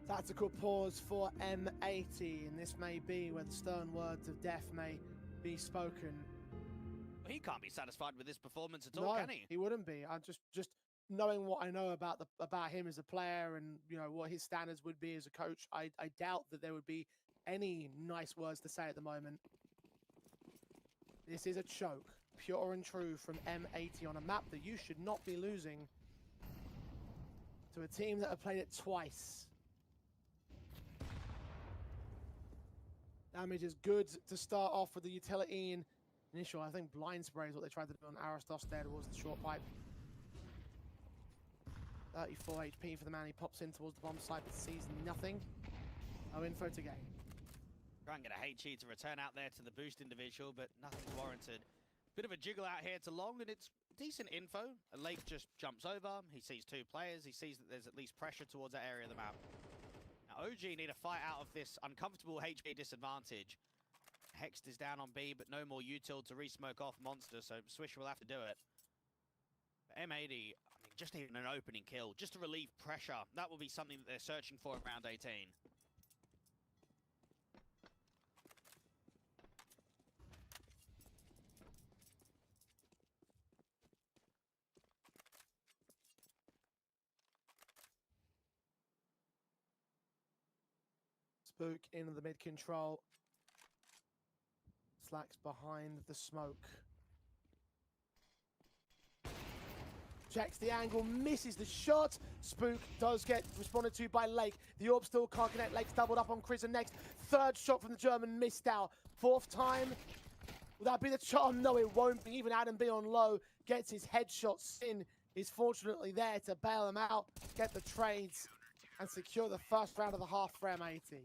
Tactical pause for M80, and this may be where the stern words of death may be spoken. He can't be satisfied with this performance at all, No, can he? he wouldn't be. I just knowing what I know about him as a player, and you know what his standards would be as a coach, I doubt that there would be any nice words to say at the moment. This is a choke, pure and true, from M80 on a map that you should not be losing to a team that have played it twice. Damage is good to start off with the utility and initial, I think, blind spray is what they tried to do on Aristos there towards the short pipe. 34 HP for the man. He pops in towards the bomb site but sees nothing. No info to gain. Try and get a HE to return out there to the boost individual, but nothing's warranted. Bit of a jiggle out here to long, and it's decent info. A Lake just jumps over. He sees 2 players. He sees that there's at least pressure towards that area of the map. Now, OG need a fight out of this uncomfortable HP disadvantage. Hext is down on B, but no more util to re-smoke off Monster, so Swisher will have to do it. But M80, I mean, just even an opening kill, just to relieve pressure. That will be something that they're searching for in round 18. Spook in the mid control. Slacks behind the smoke. Checks the angle, misses the shot. Spook does get responded to by Lake. The orb still can't connect. Lake's doubled up on Chris next. Third shot from the German missed out. Fourth time. Will that be the charm? No, it won't be. Even Adam B on low gets his headshot. Sin is fortunately there to bail him out, get the trades, and secure the first round of the half for M80.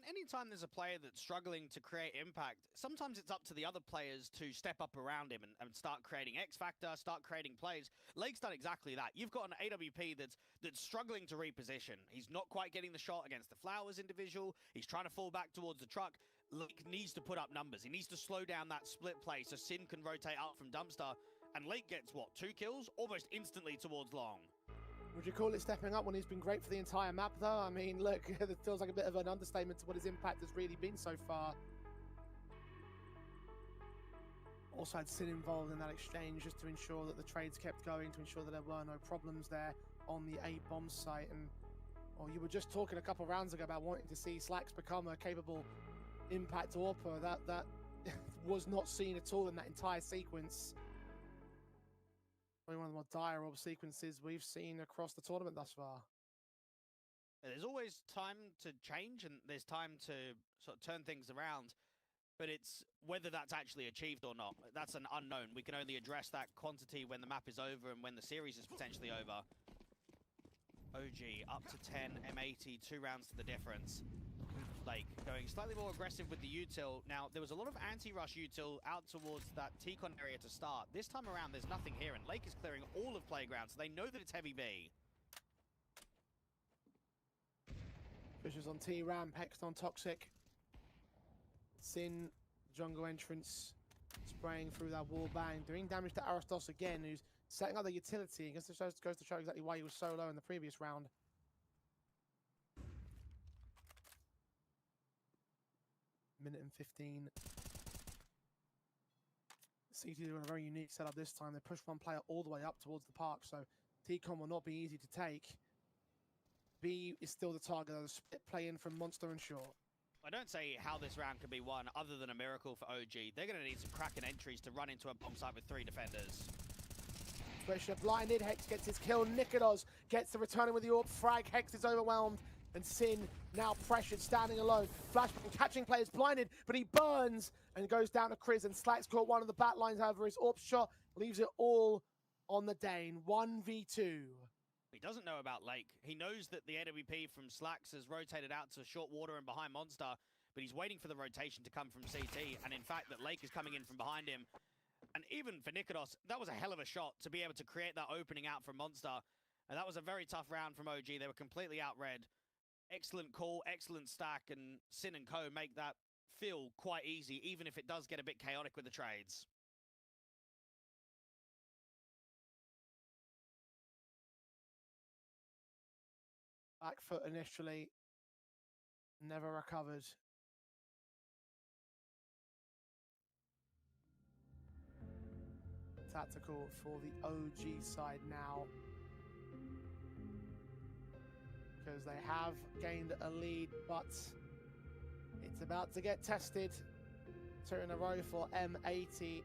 Anytime there's a player that's struggling to create impact, sometimes it's up to the other players to step up around him and start creating X Factor, start creating plays. Lake's done exactly that. You've got an AWP that's struggling to reposition. He's not quite getting the shot against the Flowers individual. He's trying to fall back towards the truck. Lake needs to put up numbers. He needs to slow down that split play so Sin can rotate up from Dumpster. And Lake gets, what, 2 kills? Almost instantly towards long. Would you call it stepping up when he's been great for the entire map, though? I mean, look, it feels like a bit of an understatement to what his impact has really been so far. Also had Sin involved in that exchange just to ensure that the trades kept going, to ensure that there were no problems there on the A-bomb site. And, well, you were just talking a couple rounds ago about wanting to see Slacks become a capable impact AWPer. That was not seen at all in that entire sequence. One of the more dire orb sequences we've seen across the tournament thus far. There's always time to change and there's time to sort of turn things around, but it's whether that's actually achieved or not. That's an unknown. We can only address that quantity when the map is over and when the series is potentially over. OG up to 10, M80, 2 rounds to the difference. Lake going slightly more aggressive with the util. Now, there was a lot of anti-rush util out towards that T-con area to start. This time around, there's nothing here, and Lake is clearing all of Playground, so they know that it's heavy B. Fisher's on T-Ram, Hext on Toxic. Sin, jungle entrance, spraying through that wall bang, doing damage to Aristos again, who's setting up the utility. I guess it goes to show exactly why he was so low in the previous round. Minute and 15. CT doing a very unique setup this time. They push one player all the way up towards the park, so T-Con will not be easy to take. B is still the target, though. The split play in from Monster and Short. I don't say how this round could be won other than a miracle for OG. They're going to need some cracking entries to run into a bomb site with 3 defenders. Pressure blinded. Hex gets his kill. Nikodos gets the returning with the orb. Frag. Hex is overwhelmed. And Sin now pressured, standing alone. Flashback catching players blinded, but he burns and goes down to Chris. And Slack's caught one of the bat lines, however, his orb shot leaves it all on the Dane. 1v2. He doesn't know about Lake. He knows that the AWP from Slacks has rotated out to short water and behind Monster, but he's waiting for the rotation to come from CT. And in fact, that Lake is coming in from behind him. And even for Nikodos, that was a hell of a shot to be able to create that opening out from Monster. And that was a very tough round from OG. They were completely outread. Excellent call, excellent stack, and Sin and Co make that feel quite easy, even if it does get a bit chaotic with the trades. Back foot initially, never recovered. Tactical for the OG side now, because they have gained a lead, but it's about to get tested. 2 in a row for M80.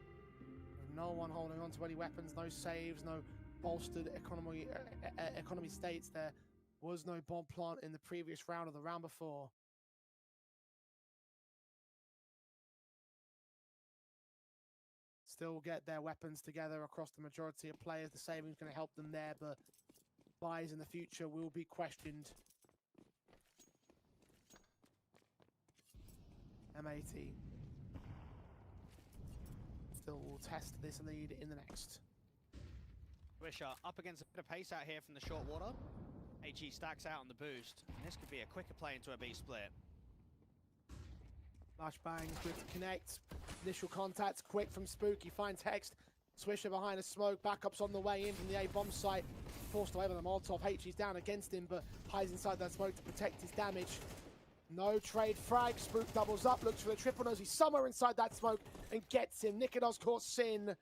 No one holding on to any weapons, no saves, no bolstered economy states. There was no bomb plant in the previous round or the round before. Still get their weapons together across the majority of players. The saving's going to help them there, but buys in the future will be questioned. M80 still will test this lead in the next. Wisher up against a bit of pace out here from the short water. HE stacks out on the boost. And this could be a quicker play into a B split. Flashbang, good to connect. Initial contact, quick from Spook. He finds Hext. Swisher behind a smoke. Backups on the way in from the A-bomb site. Forced away by the Molotov. HE's down against him, but hides inside that smoke to protect his damage. No trade frag. Spook doubles up, looks for the triple nose. He's somewhere inside that smoke and gets him. Nikodos caught Sin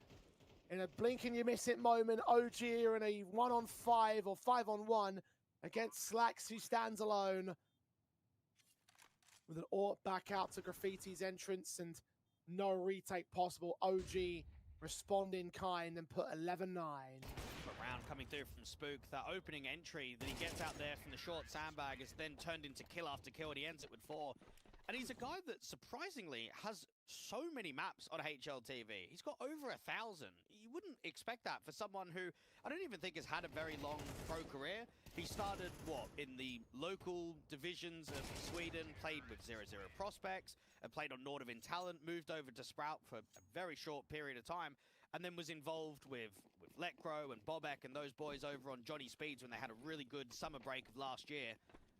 in a blink and you miss it moment. OG are in a 1-on-5 or 5-on-1 against Slacks, who stands alone. with an AWP back out to Graffiti's entrance and no retake possible. OG respond in kind and put 11-9. Round coming through from Spook. That opening entry that he gets out there from the short sandbag is then turned into kill after kill, and he ends it with 4. And he's a guy that surprisingly has so many maps on HLTV. He's got over 1,000. You wouldn't expect that for someone who I don't even think has had a very long pro career. He started, what, in the local divisions of Sweden, played with 0-0 Prospects, and played on Nordic Talent, moved over to Sprout for a very short period of time, and then was involved with Letcro and Bobek and those boys over on Johnny Speeds when they had a really good summer break of last year.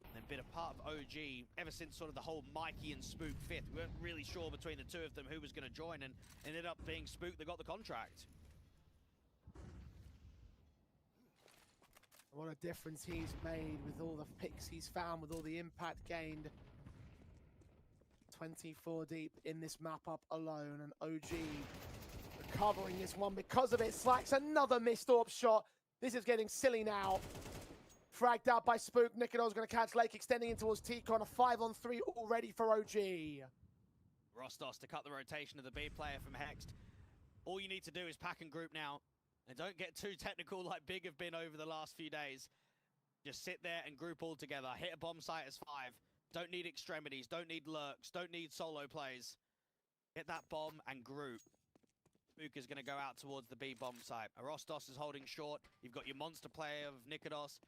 And then been a part of OG ever since sort of the whole Mikey and Spook fifth. We weren't really sure between the two of them who was going to join, and ended up being Spook that got the contract. What a difference he's made with all the picks he's found, with all the impact gained. 24 deep in this map up alone, and OG recovering this one because of it. Slacks another missed AWP shot. This is getting silly now. Fragged out by Spook. Nikido's going to catch Lake, extending in towards T-Con. A 5-on-3 already for OG. Rostos to cut the rotation of the B player from Hext. All you need to do is pack and group now. And don't get too technical like Big have been over the last few days. Just sit there and group all together. Hit a bomb site as 5. Don't need extremities. Don't need lurks. Don't need solo plays. Hit that bomb and group. Spook is going to go out towards the B bomb site. Rostos is holding short. You've got your monster player of Nikidos.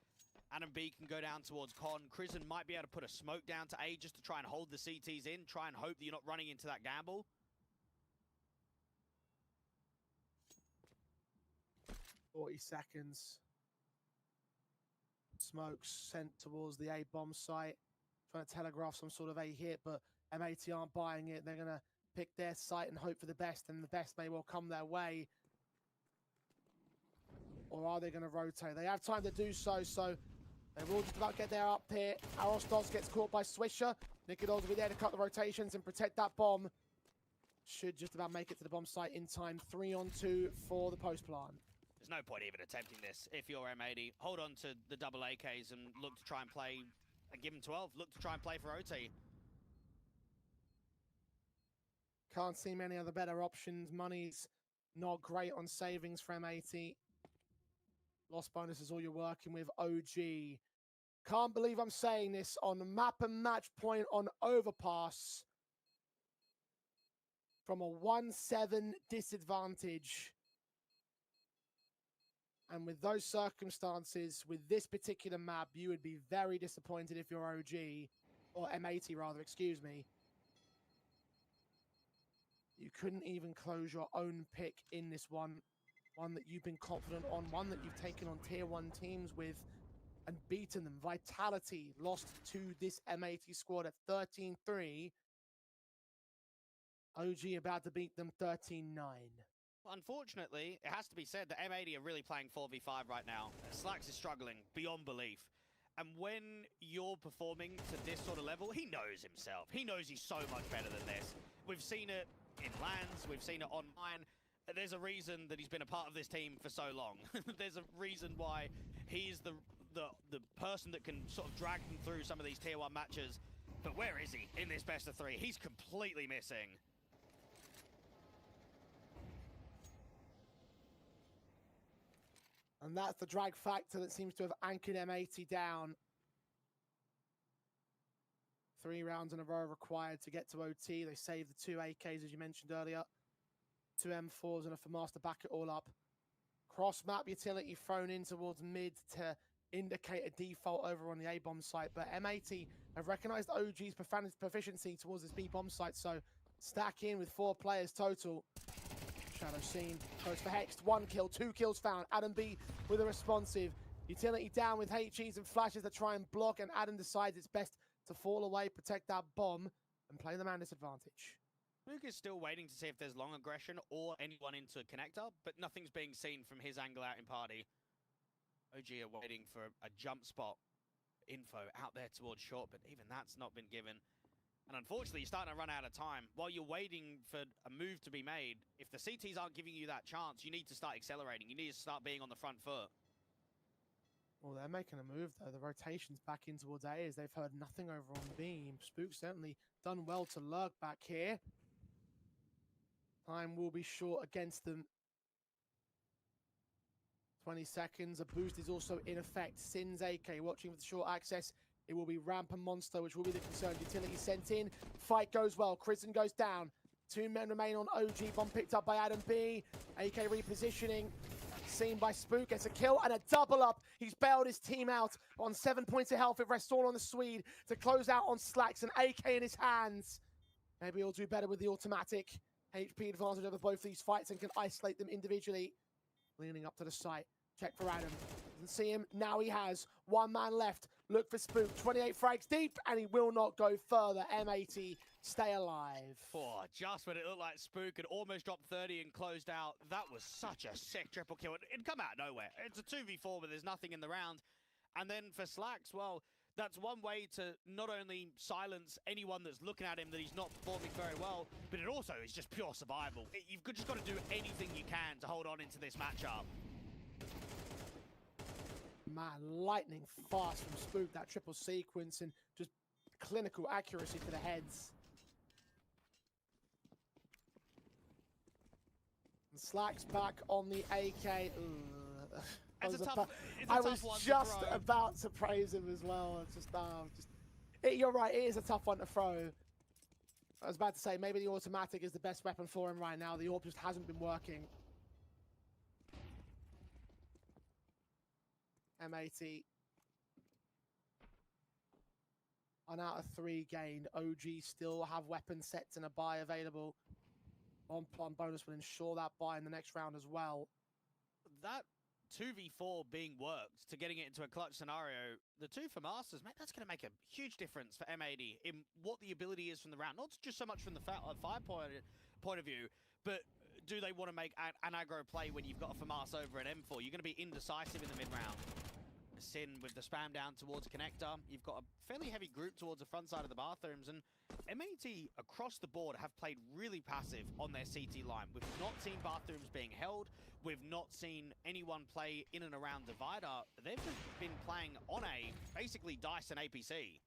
Adam B can go down towards Con. Krisen might be able to put a smoke down to A just to try and hold the CTs in. Try and hope that you're not running into that gamble. 40 seconds. Smokes sent towards the A bomb site. Trying to telegraph some sort of A hit, but MAT aren't buying it. They're going to pick their site and hope for the best, and the best may well come their way. Or are they going to rotate? They have time to do so, so they will just about get there up here. Arostos gets caught by Swisher. Nikidos will be there to cut the rotations and protect that bomb. Should just about make it to the bomb site in time. 3-on-2 for the post plant. There's no point even attempting this if you're M80. Hold on to the double AKs and look to try and play and give them 12. Look to try and play for OT. Can't see many other better options. Money's not great on savings for M80. Lost bonus is all you're working with. OG. Can't believe I'm saying this on map and match point on Overpass. From a 1-7 disadvantage. And with those circumstances, with this particular map, you would be very disappointed if you're OG, or M80 rather, excuse me. You couldn't even close your own pick in this one. One that you've been confident on, one that you've taken on tier 1 teams with and beaten them. Vitality lost to this M80 squad at 13-3. OG about to beat them 13-9. Unfortunately, it has to be said that M80 are really playing 4v5 right now. Slacks is struggling beyond belief. And when you're performing to this sort of level, he knows himself. He knows he's so much better than this. We've seen it in LANs, we've seen it online. There's a reason that he's been a part of this team for so long. There's a reason why he's the person that can sort of drag them through some of these tier 1 matches. But where is he in this best of 3? He's completely missing. And that's the drag factor that seems to have anchored M80 down. 3 rounds in a row required to get to OT. They saved the 2 AKs, as you mentioned earlier. 2 M4s and a FAMAS to back it all up. Cross-map utility thrown in towards mid to indicate a default over on the A-bomb site. But M80 have recognized OG's proficiency towards this B-bomb site. So stack in with 4 players total. Shadow seen, goes for Hext, 1 kill, 2 kills found. Adam B with a responsive. Utility down with HEs and flashes that try and block, and Adam decides it's best to fall away, protect that bomb, and play the man disadvantage. Luke is still waiting to see if there's long aggression or anyone into connector, but nothing's being seen from his angle out in party. OG are waiting for a jump spot info out there towards short, but even that's not been given. And unfortunately, you're starting to run out of time. While you're waiting for a move to be made, if the CTs aren't giving you that chance, you need to start accelerating. You need to start being on the front foot. Well, they're making a move, though. The rotation's back in towards A as they've heard nothing over on B. Spook certainly done well to lurk back here. Time will be short against them. 20 seconds. A boost is also in effect. Sin's AK watching for the short access. It will be Ramp and Monster, which will be the concerned utility sent in. Fight goes well. Kristen goes down. 2 men remain on OG. Bomb picked up by Adam B. AK repositioning. Seen by Spook. Gets a kill and a double up. He's bailed his team out on 7 points of health with Restore on the Swede to close out on Slacks. An AK in his hands. Maybe he'll do better with the automatic. HP advantage over both these fights and can isolate them individually. Leaning up to the site. Check for Adam. Doesn't see him. Now he has. 1 man left. Look for Spook. 28 frags deep, and he will not go further. M80, stay alive. Oh, just when it looked like Spook had almost dropped 30 and closed out, that was such a sick triple kill. It'd come out of nowhere. It's a 2v4, but there's nothing in the round. And then for Slacks, well, that's one way to not only silence anyone that's looking at him that he's not performing very well, but it also is just pure survival. You've just got to do anything you can to hold on into this matchup. Man, lightning fast from Spook, that triple sequence, and just clinical accuracy for the heads. And Slacks back on the AK. I was just about to praise him as well. It's just, you're right, it is a tough one to throw. I was about to say, maybe the automatic is the best weapon for him right now. The AWP just hasn't been working. M80. 1 out of 3 gained. OG still have weapon sets and a buy available. On bonus will ensure that buy in the next round as well. That 2v4 being worked to getting it into a clutch scenario, the 2 for Masters, mate, that's going to make a huge difference for M80 in what the ability is from the round. Not just so much from the 5 point of view, but do they want to make an aggro play when you've got a FAMAS over at M4? You're going to be indecisive in the mid-round. Sin with the spam down towards connector. You've got a fairly heavy group towards the front side of the bathrooms, and M80 across the board have played really passive on their CT line. We've not seen bathrooms being held. We've not seen anyone play in and around Divider. They've been playing on a basically DICE and APC.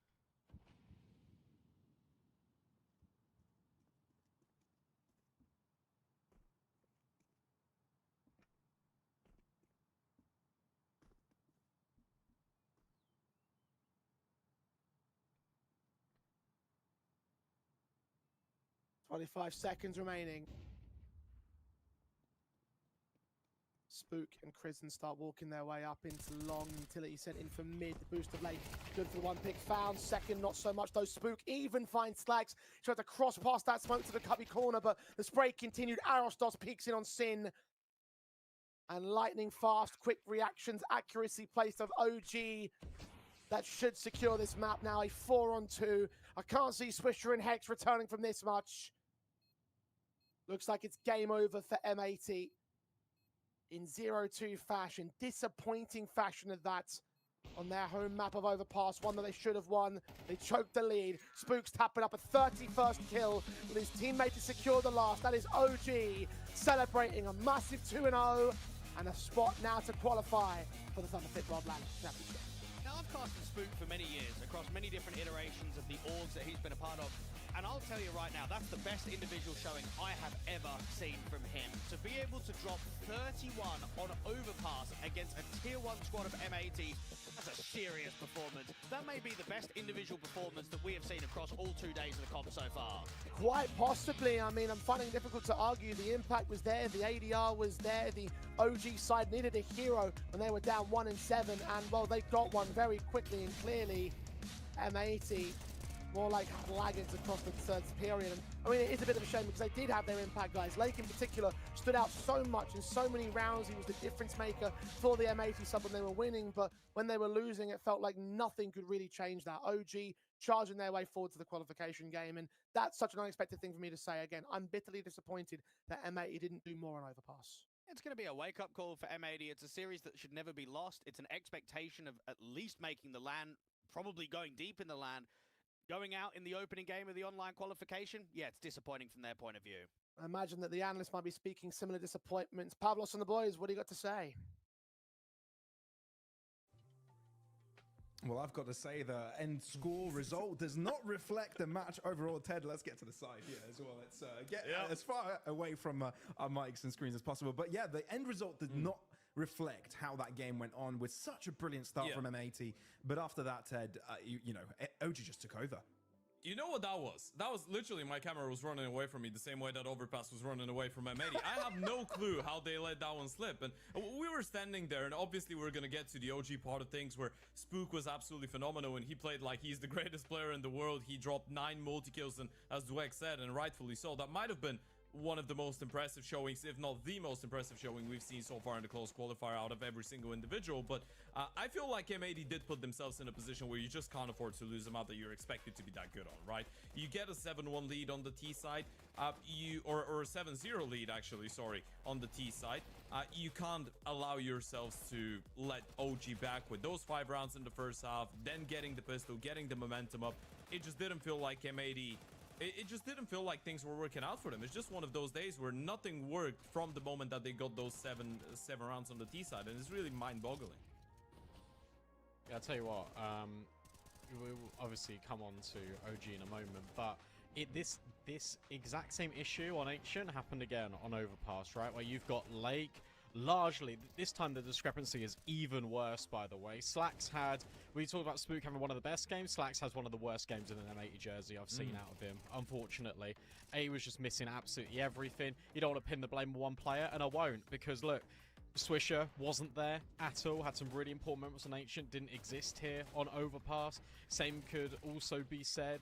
$25 seconds remaining. Spook and Kristen start walking their way up into long. Utility sent in for mid. The boost of late. Good for the 1 pick found. Second, not so much though. Spook even finds Slacks. Tried to cross past that smoke to the cubby corner, but the spray continued. Arostos peeks in on Sin. And lightning fast, quick reactions, accuracy placed of OG. That should secure this map now. A 4-on-2. I can't see Swisher and Hex returning from this much. Looks like it's game over for M80 in 0-2 fashion. Disappointing fashion of that on their home map of Overpass, one that they should have won. They choked the lead. Spook's tapping up a 31st kill with his teammate to secure the last. That is OG celebrating a massive 2-0 and a spot now to qualify for the Thunderpit Wildland Championship. Now, I've casted Spook for many years, across many different iterations of the orgs that he's been a part of. And I'll tell you right now, that's the best individual showing I have ever seen from him. To be able to drop 31 on Overpass against a tier 1 squad of M80, that's a serious performance. That may be the best individual performance that we have seen across all 2 days of the comp so far. Quite possibly. I mean, I'm finding it difficult to argue. The impact was there, the ADR was there, the OG side needed a hero when they were down 1-7, and well, they got one very quickly and clearly. M80 more like laggards across the third period. And I mean, it is a bit of a shame because they did have their impact, guys. Lake in particular stood out so much in so many rounds. He was the difference maker for the M80 sub when they were winning, but when they were losing, it felt like nothing could really change that. OG charging their way forward to the qualification game, and that's such an unexpected thing for me to say. Again, I'm bitterly disappointed that M80 didn't do more on Overpass. It's going to be a wake-up call for M80. It's a series that should never be lost. It's an expectation of at least making the LAN, probably going deep in the LAN. Going out in the opening game of the online qualification, yeah, it's disappointing from their point of view. I imagine that the analysts might be speaking similar disappointments. Pavlos and the boys, what do you got to say? Well, I've got to say the end score result does not reflect the match overall. Ted, let's get to the side here as well. Let's get as far away from our mics and screens as possible. But yeah, the end result did not reflect how that game went on with such a brilliant start from M80. But after that, Ted, you know, OG just took over. You know what that was? That was literally my camera was running away from me the same way that Overpass was running away from M80. I have no clue how they let that one slip. And we were standing there, and obviously we're going to get to the OG part of things where Spook was absolutely phenomenal, and he played like he's the greatest player in the world. He dropped 9 multi-kills, and as Dweck said, and rightfully so, that might have been one of the most impressive showings, if not the most impressive showing we've seen so far in the close qualifier out of every single individual. But I feel like M80 did put themselves in a position where you just can't afford to lose a map that you're expected to be that good on, right? You get a 7-1 lead on the T side, or a 7-0 lead actually, sorry, on the T side. You can't allow yourselves to let OG back with those 5 rounds in the first half, then getting the pistol, getting the momentum up. It just didn't feel like M80... It just didn't feel like things were working out for them. It's just one of those days where nothing worked from the moment that they got those seven rounds on the T side, and it's really mind-boggling. Yeah, I'll tell you what, we'll obviously come on to OG in a moment, but this exact same issue on Ancient happened again on Overpass, right? Where you've got Lake, largely, this time the discrepancy is even worse, by the way. Slacks had, we talked about Spook having one of the best games, Slacks has one of the worst games in an M80 jersey I've seen out of him, unfortunately. A was just missing absolutely everything. You don't want to pin the blame on one player, and I won't, because look, Swisher wasn't there at all, had some really important moments on Ancient, didn't exist here on Overpass. Same could also be said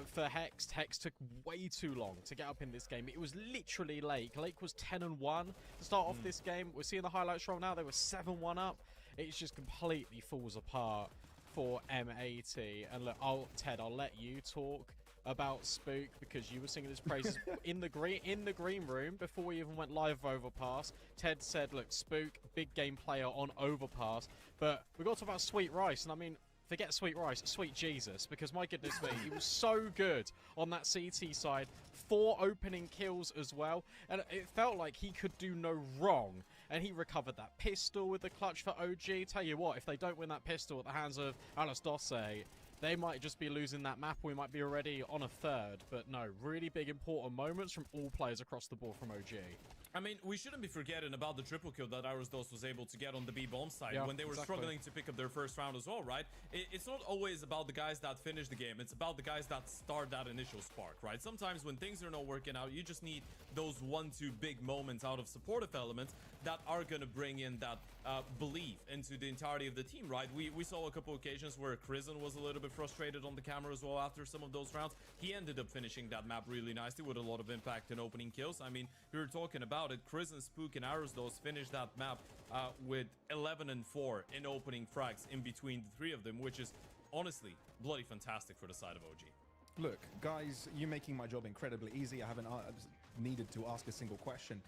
for Hex. Hex took way too long to get up in this game. It was literally Lake. Lake was 10-1 to start off this game. We're seeing the highlights from now. They were 7-1 up. It just completely falls apart for M80. And look, Ted, I'll let you talk about Spook because you were singing his praises in the green room before we even went live of Overpass. Ted said, look, Spook, big game player on Overpass. But we got to talk about Sweet Rice, and I mean, forget Sweet Rice, Sweet Jesus, because my goodness me, he was so good on that CT side. 4 opening kills as well, and it felt like he could do no wrong. And he recovered that pistol with the clutch for OG. Tell you what, if they don't win that pistol at the hands of Alice Dosse, they might just be losing that map. We might be already on a 3rd. But no, really big important moments from all players across the board from OG. I mean, we shouldn't be forgetting about the triple kill that Arisdos was able to get on the B-bomb side when they were struggling to pick up their first round as well, right? It's not always about the guys that finish the game. It's about the guys that start that initial spark, right? Sometimes when things are not working out, you just need those 1-2 big moments out of supportive elements that are going to bring in that belief into the entirety of the team, right? We saw a couple occasions where Krisen was a little bit frustrated on the camera as well after some of those rounds. He ended up finishing that map really nicely with a lot of impact and opening kills. I mean, we were talking about it. Krisen, Spook, and Arisdos finished that map with 11 and 4 in opening frags in between the 3 of them, which is honestly bloody fantastic for the side of OG. Look, guys, you're making my job incredibly easy. I haven't needed to ask a single question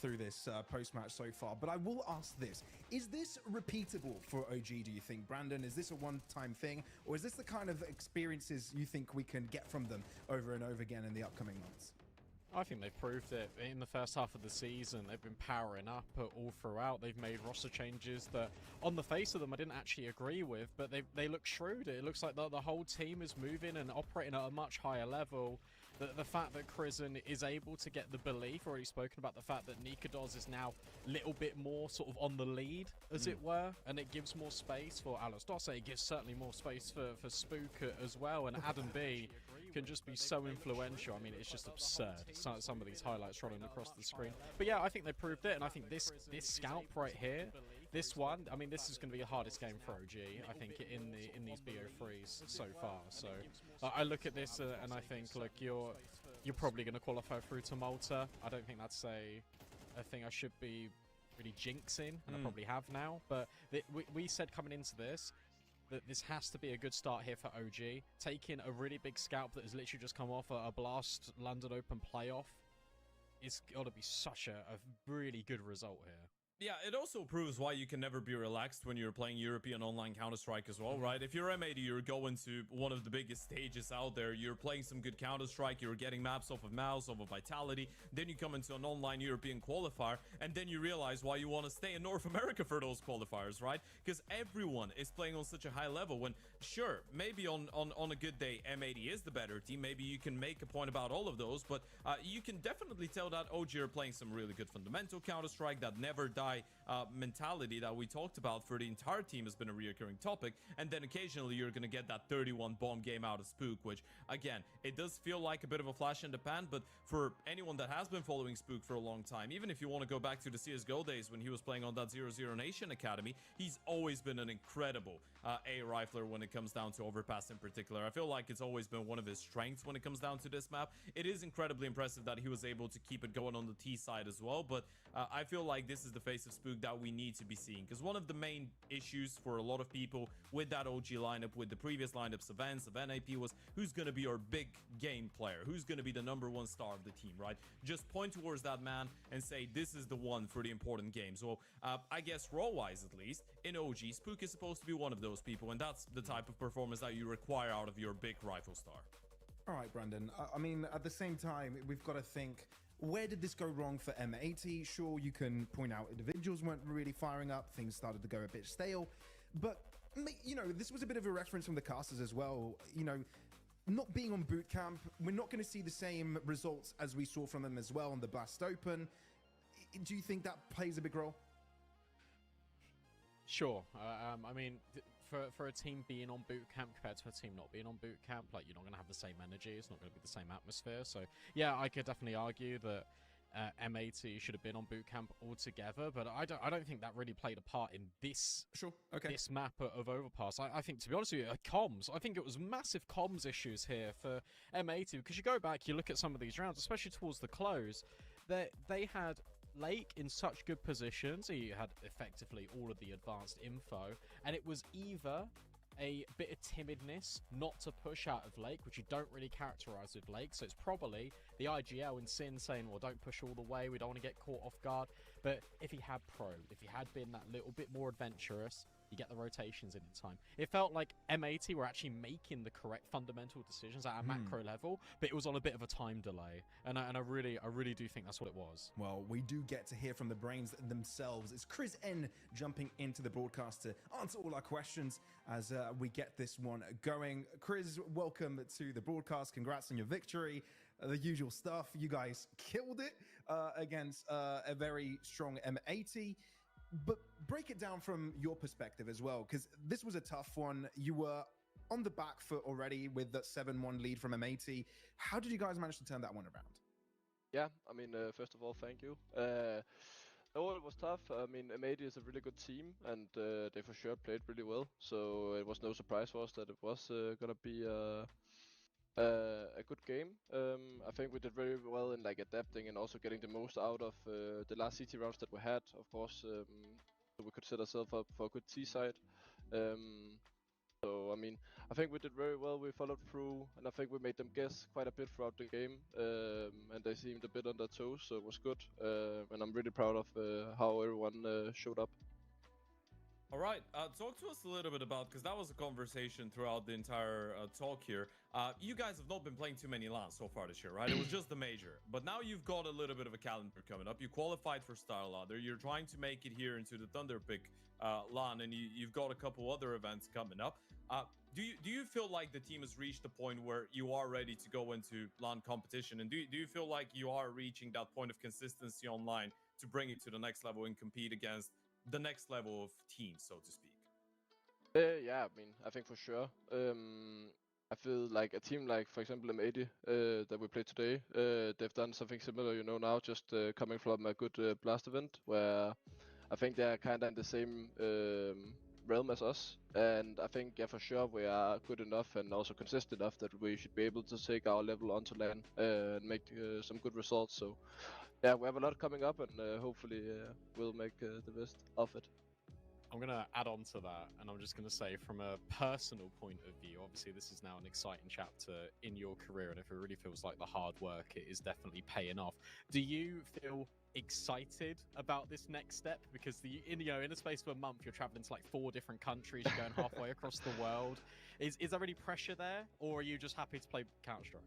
through this post-match so far, but I will ask this. Is this repeatable for OG, do you think, Brandon? Is this a one-time thing, or is this the kind of experiences you think we can get from them over and over again in the upcoming months? I think they've proved it in the first half of the season. They've been powering up all throughout. They've made roster changes that, on the face of them, I didn't actually agree with, but they look shrewd. It looks like the whole team is moving and operating at a much higher level. The fact that Krisen is able to get the belief, already spoken about the fact that Nikados is now a little bit more sort of on the lead, as it were, and it gives more space for Alice Dosse. It gives certainly more space for Spook as well, and Adam B can just be so influential. I mean, it's just absurd, some of these highlights rolling across the screen. But yeah, I think they proved it, and I think this scalp right here, this one, I mean, this is going to be the hardest game for OG, I think, in these BO3s so far. So I look at this and I think, look, you're probably going to qualify through to Malta. I don't think that's a thing I should be really jinxing, and I probably have now. But we said coming into this that this has to be a good start here for OG. Taking a really big scalp that has literally just come off a Blast London Open playoff, it's got to be such a really good result here. Yeah, it also proves why you can never be relaxed when you're playing European online Counter-Strike as well, right? If you're M80, you're going to one of the biggest stages out there. You're playing some good Counter-Strike, you're getting maps off of Mouse, off of Vitality. Then you come into an online European qualifier, and then you realize why you want to stay in North America for those qualifiers, right? Because everyone is playing on such a high level when, sure, maybe on a good day, M80 is the better team. Maybe you can make a point about all of those, but you can definitely tell that OG are playing some really good fundamental Counter-Strike, that never die mentality that we talked about for the entire team has been a reoccurring topic. And then occasionally you're gonna get that 31 bomb game out of Spook, which again, it does feel like a bit of a flash in the pan, but for anyone that has been following Spook for a long time, even if you want to go back to the CSGO days when he was playing on that 0-0 Nation Academy, he's always been an incredible A rifler when it comes down to overpass in particular. I feel like it's always been one of his strengths when it comes down to this map. It is incredibly impressive that he was able to keep it going on the T side as well, but I feel like this is the face of Spook that we need to be seeing, because one of the main issues for a lot of people with that OG lineup, with the previous lineups of Vance, of NAP, was who's going to be our big game player, who's going to be the #1 star of the team, right? Just point towards that man and say this is the one for the important games. Well, I guess role-wise at least, in OG, Spook is supposed to be one of those people, and that's the type of performance that you require out of your big rifle star. All right, Brandon. I mean, at the same time, we've got to think, where did this go wrong for M80? Sure, you can point out individuals weren't really firing up, things started to go a bit stale, but, you know, this was a bit of a reference from the casters as well. You know, not being on boot camp, we're not going to see the same results as we saw from them as well on the Blast Open. Do you think that plays a big role? Sure. I mean, for a team being on boot camp compared to a team not being on boot camp, like, you're not going to have the same energy. It's not going to be the same atmosphere. So, yeah, I could definitely argue that M80 should have been on boot camp altogether, but I don't think that really played a part in this this map of Overpass. I think, to be honest with you, comms. I think it was massive comms issues here for M80, because you go back, you look at some of these rounds, especially towards the close, they had Lake in such good positions. He had effectively all of the advanced info, and it was either a bit of timidness not to push out of Lake, which you don't really characterize with Lake, so it's probably the IGL and Sin saying, well, don't push all the way, we don't want to get caught off guard. But if he had if he had been that little bit more adventurous, you get the rotations in time. It felt like M80 were actually making the correct fundamental decisions at a macro level, but it was on a bit of a time delay, and I really do think that's what it was. Well, we do get to hear from the brains themselves. It's Chris N jumping into the broadcast to answer all our questions as we get this one going. Chris, welcome to the broadcast. Congrats on your victory. The usual stuff. You guys killed it against a very strong M80. But break it down from your perspective as well, because this was a tough one. You were on the back foot already with that 7-1 lead from M80. How did you guys manage to turn that one around? Yeah, I mean, first of all, thank you. Oh, it was tough. I mean, M80 is a really good team, and they for sure played really well. So it was no surprise for us that it was gonna be a good game. I think we did very well in like adapting and also getting the most out of the last CT rounds that we had. Of course, so we could set ourselves up for a good T side. So I mean, I think we did very well. We followed through, and I think we made them guess quite a bit throughout the game. And they seemed a bit on their toes, so it was good. And I'm really proud of how everyone showed up. All right, talk to us a little bit about, because that was a conversation throughout the entire talk here. You guys have not been playing too many LANs so far this year, right? It was just the major. But now you've got a little bit of a calendar coming up. You qualified for Star Ladder. You're trying to make it here into the Thunderpick LAN, and you've got a couple other events coming up. Do you feel like the team has reached the point where you are ready to go into LAN competition? And do you feel like you are reaching that point of consistency online to bring it to the next level and compete against the next level of teams, so to speak? Yeah, I mean, I think for sure. I feel like a team like, for example, M80 that we played today, they've done something similar, you know, now just coming from a good blast event where I think they're kind of in the same realm as us. And I think, yeah, for sure, we are good enough and also consistent enough that we should be able to take our level onto LAN and make some good results. So yeah, we have a lot coming up, and hopefully we'll make the best of it. I'm going to add on to that, and I'm just going to say from a personal point of view, obviously this is now an exciting chapter in your career, and if it really feels like the hard work, it is definitely paying off. Do you feel excited about this next step? Because in a space of a month, you're traveling to like 4 different countries, you're going halfway across the world. Is there any pressure there, or are you just happy to play Counter-Strike?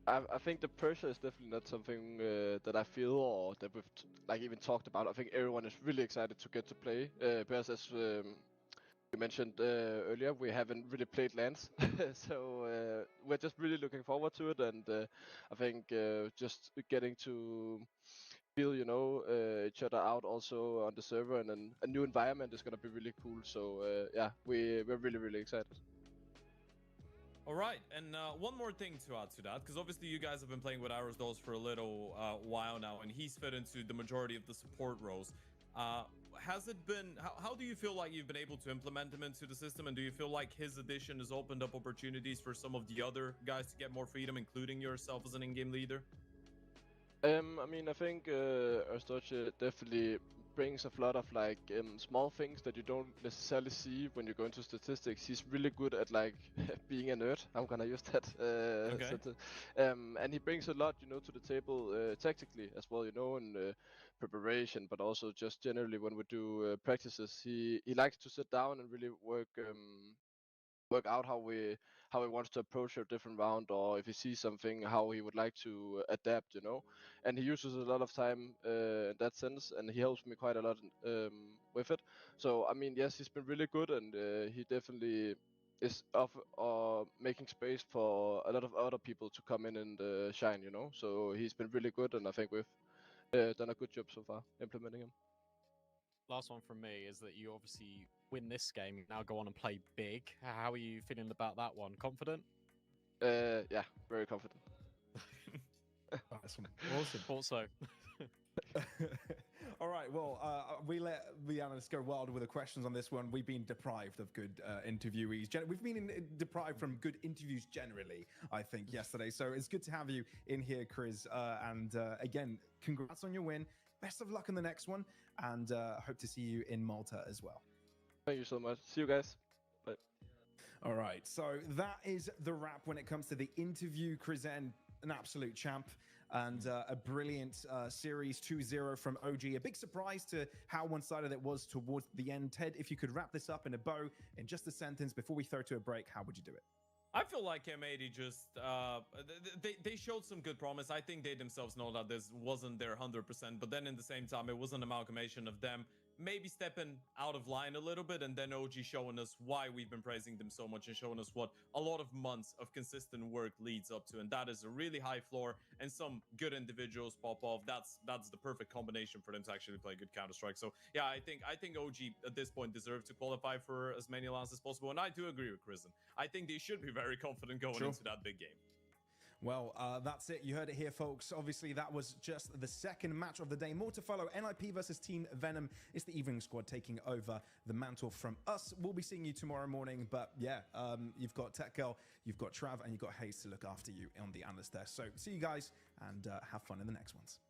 I think the pressure is definitely not something that I feel or that we've even talked about. I think everyone is really excited to get to play because as you mentioned earlier, we haven't really played LANs, so we're just really looking forward to it. And I think just getting to feel each other out also on the server and then a new environment is gonna be really cool. So yeah, we're really excited. All right, and one more thing to add to that, because obviously you guys have been playing with Arrows Dolls for a little while now, and he's fit into the majority of the support roles. Has it been, how do you feel like you've been able to implement him into the system, and do you feel like his addition has opened up opportunities for some of the other guys to get more freedom, including yourself as an in-game leader? I mean, I think Arstoche definitely brings a lot of small things that you don't necessarily see when you go into statistics. He's really good at being a nerd. I'm gonna use that. Okay. And he brings a lot, to the table tactically as well, in preparation, but also just generally when we do practices. He likes to sit down and really work out how he wants to approach a different round, or if he sees something, how he would like to adapt, and he uses a lot of time in that sense, and he helps me quite a lot with it. So I mean, yes, he's been really good, and he definitely is making space for a lot of other people to come in and shine, so he's been really good, and I think we've done a good job so far implementing him. Last one from me is that you obviously win this game, you now go on and play big. How are you feeling about that one? Confident? Yeah, very confident. Awesome. Thought so. All right, well, we let the analysts go wild with the questions on this one. We've been deprived of good interviewees. We've been deprived from good interviews generally, I think, yesterday. So it's good to have you in here, Chris. And again, congrats on your win. Best of luck in the next one. And hope to see you in Malta as well. Thank you so much. See you guys. Bye. All right, so that is the wrap when it comes to the interview. Chris, an absolute champ. And a brilliant series 2-0 from OG. A big surprise to how one-sided it was towards the end. Ted, if you could wrap this up in a bow in just a sentence before we throw to a break, how would you do it? I feel like M80 just, they showed some good promise. I think they themselves know that this wasn't their 100%, but then in the same time, it was an amalgamation of them maybe stepping out of line a little bit, and then OG showing us why we've been praising them so much and showing us what a lot of months of consistent work leads up to, and that is a really high floor and some good individuals pop off. That's the perfect combination for them to actually play good Counter-Strike. So yeah, I think OG at this point deserve to qualify for as many LANs as possible, and I do agree with Kristen. I think they should be very confident going into that big game. Well, that's it. You heard it here, folks. Obviously, that was just the second match of the day. More to follow. NIP versus Team Venom. It's the evening squad taking over the mantle from us. We'll be seeing you tomorrow morning. But yeah, you've got Tech Girl, you've got Trav, and you've got Hayes to look after you on the analyst desk. So see you guys and have fun in the next ones.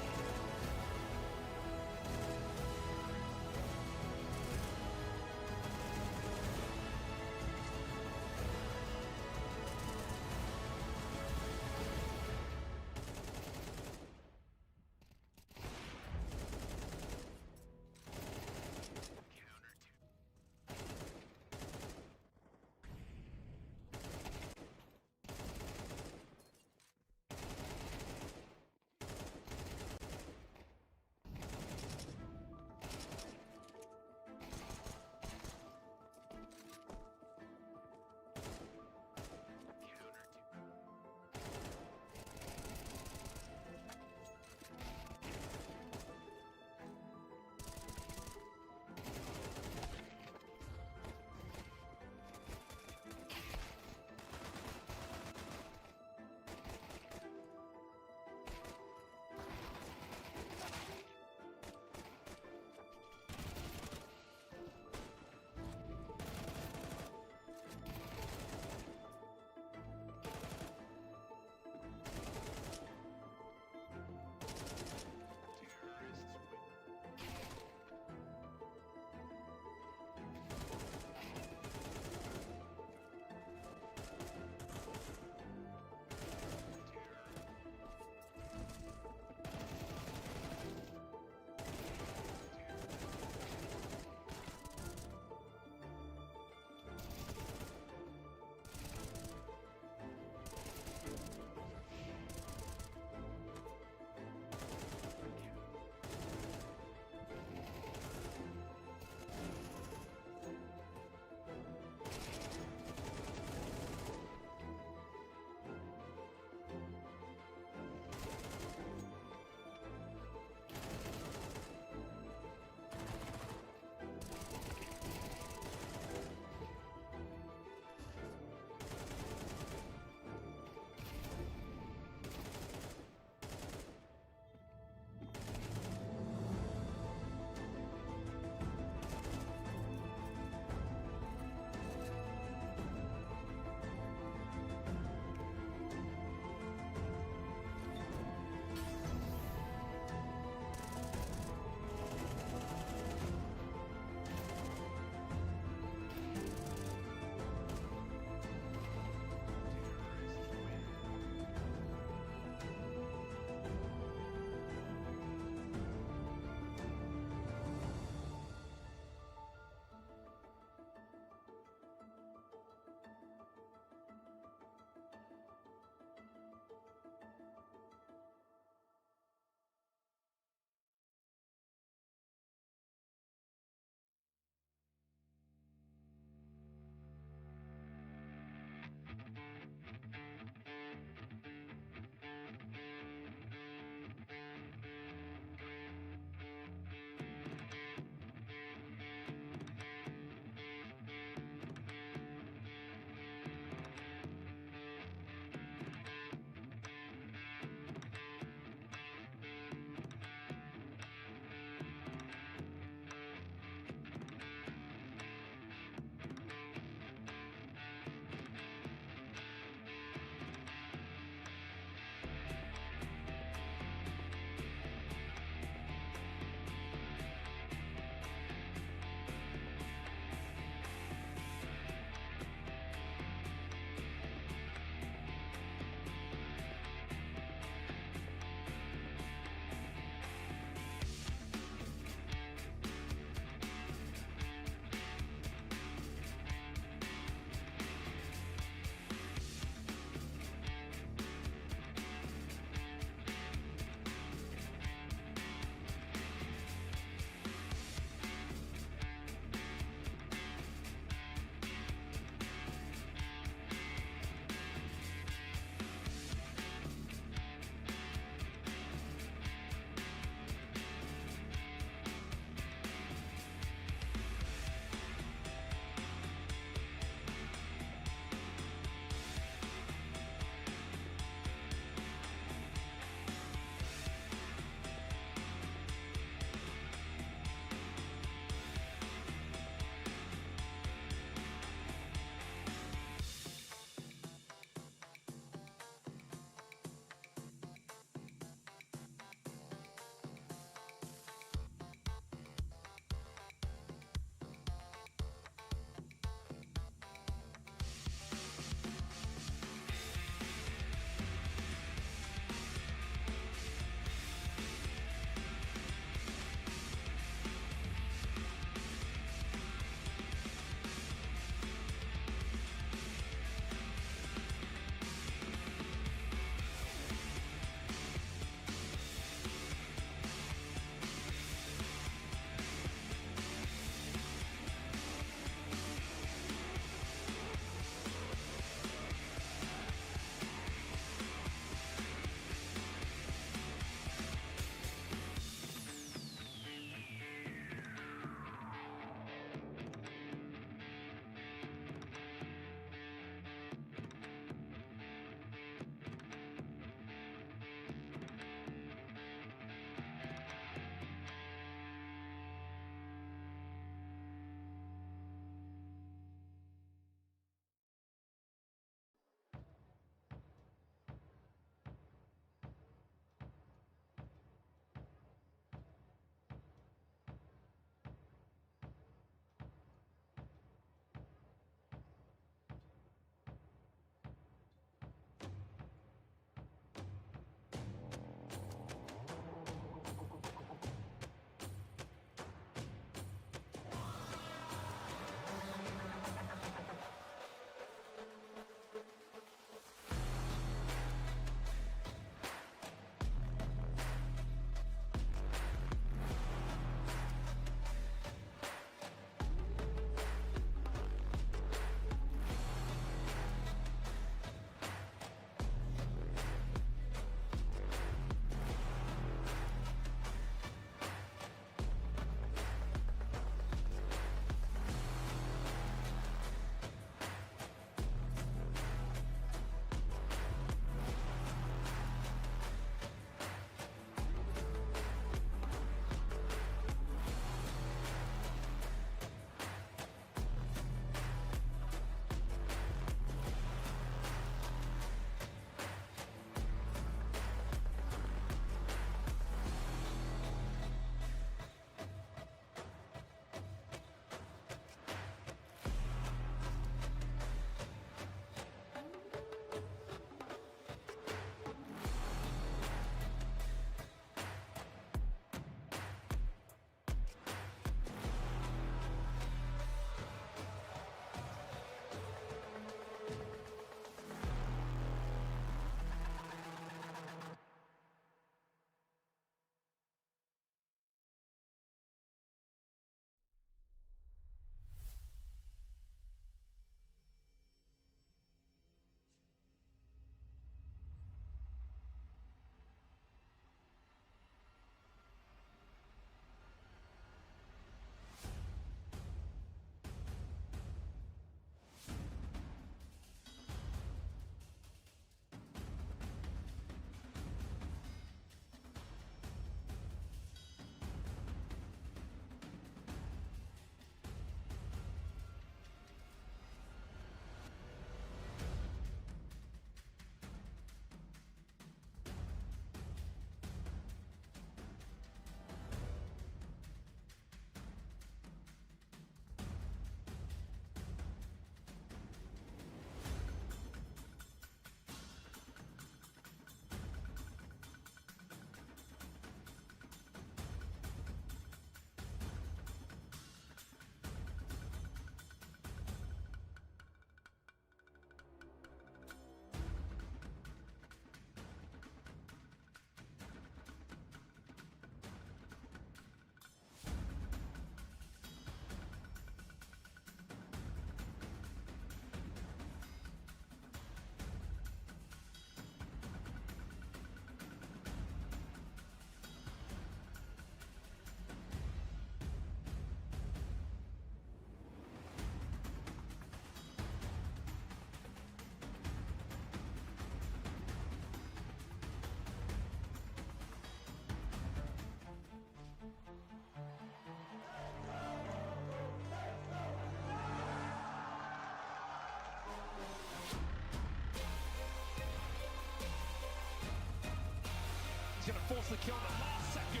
going to force the kill the last second.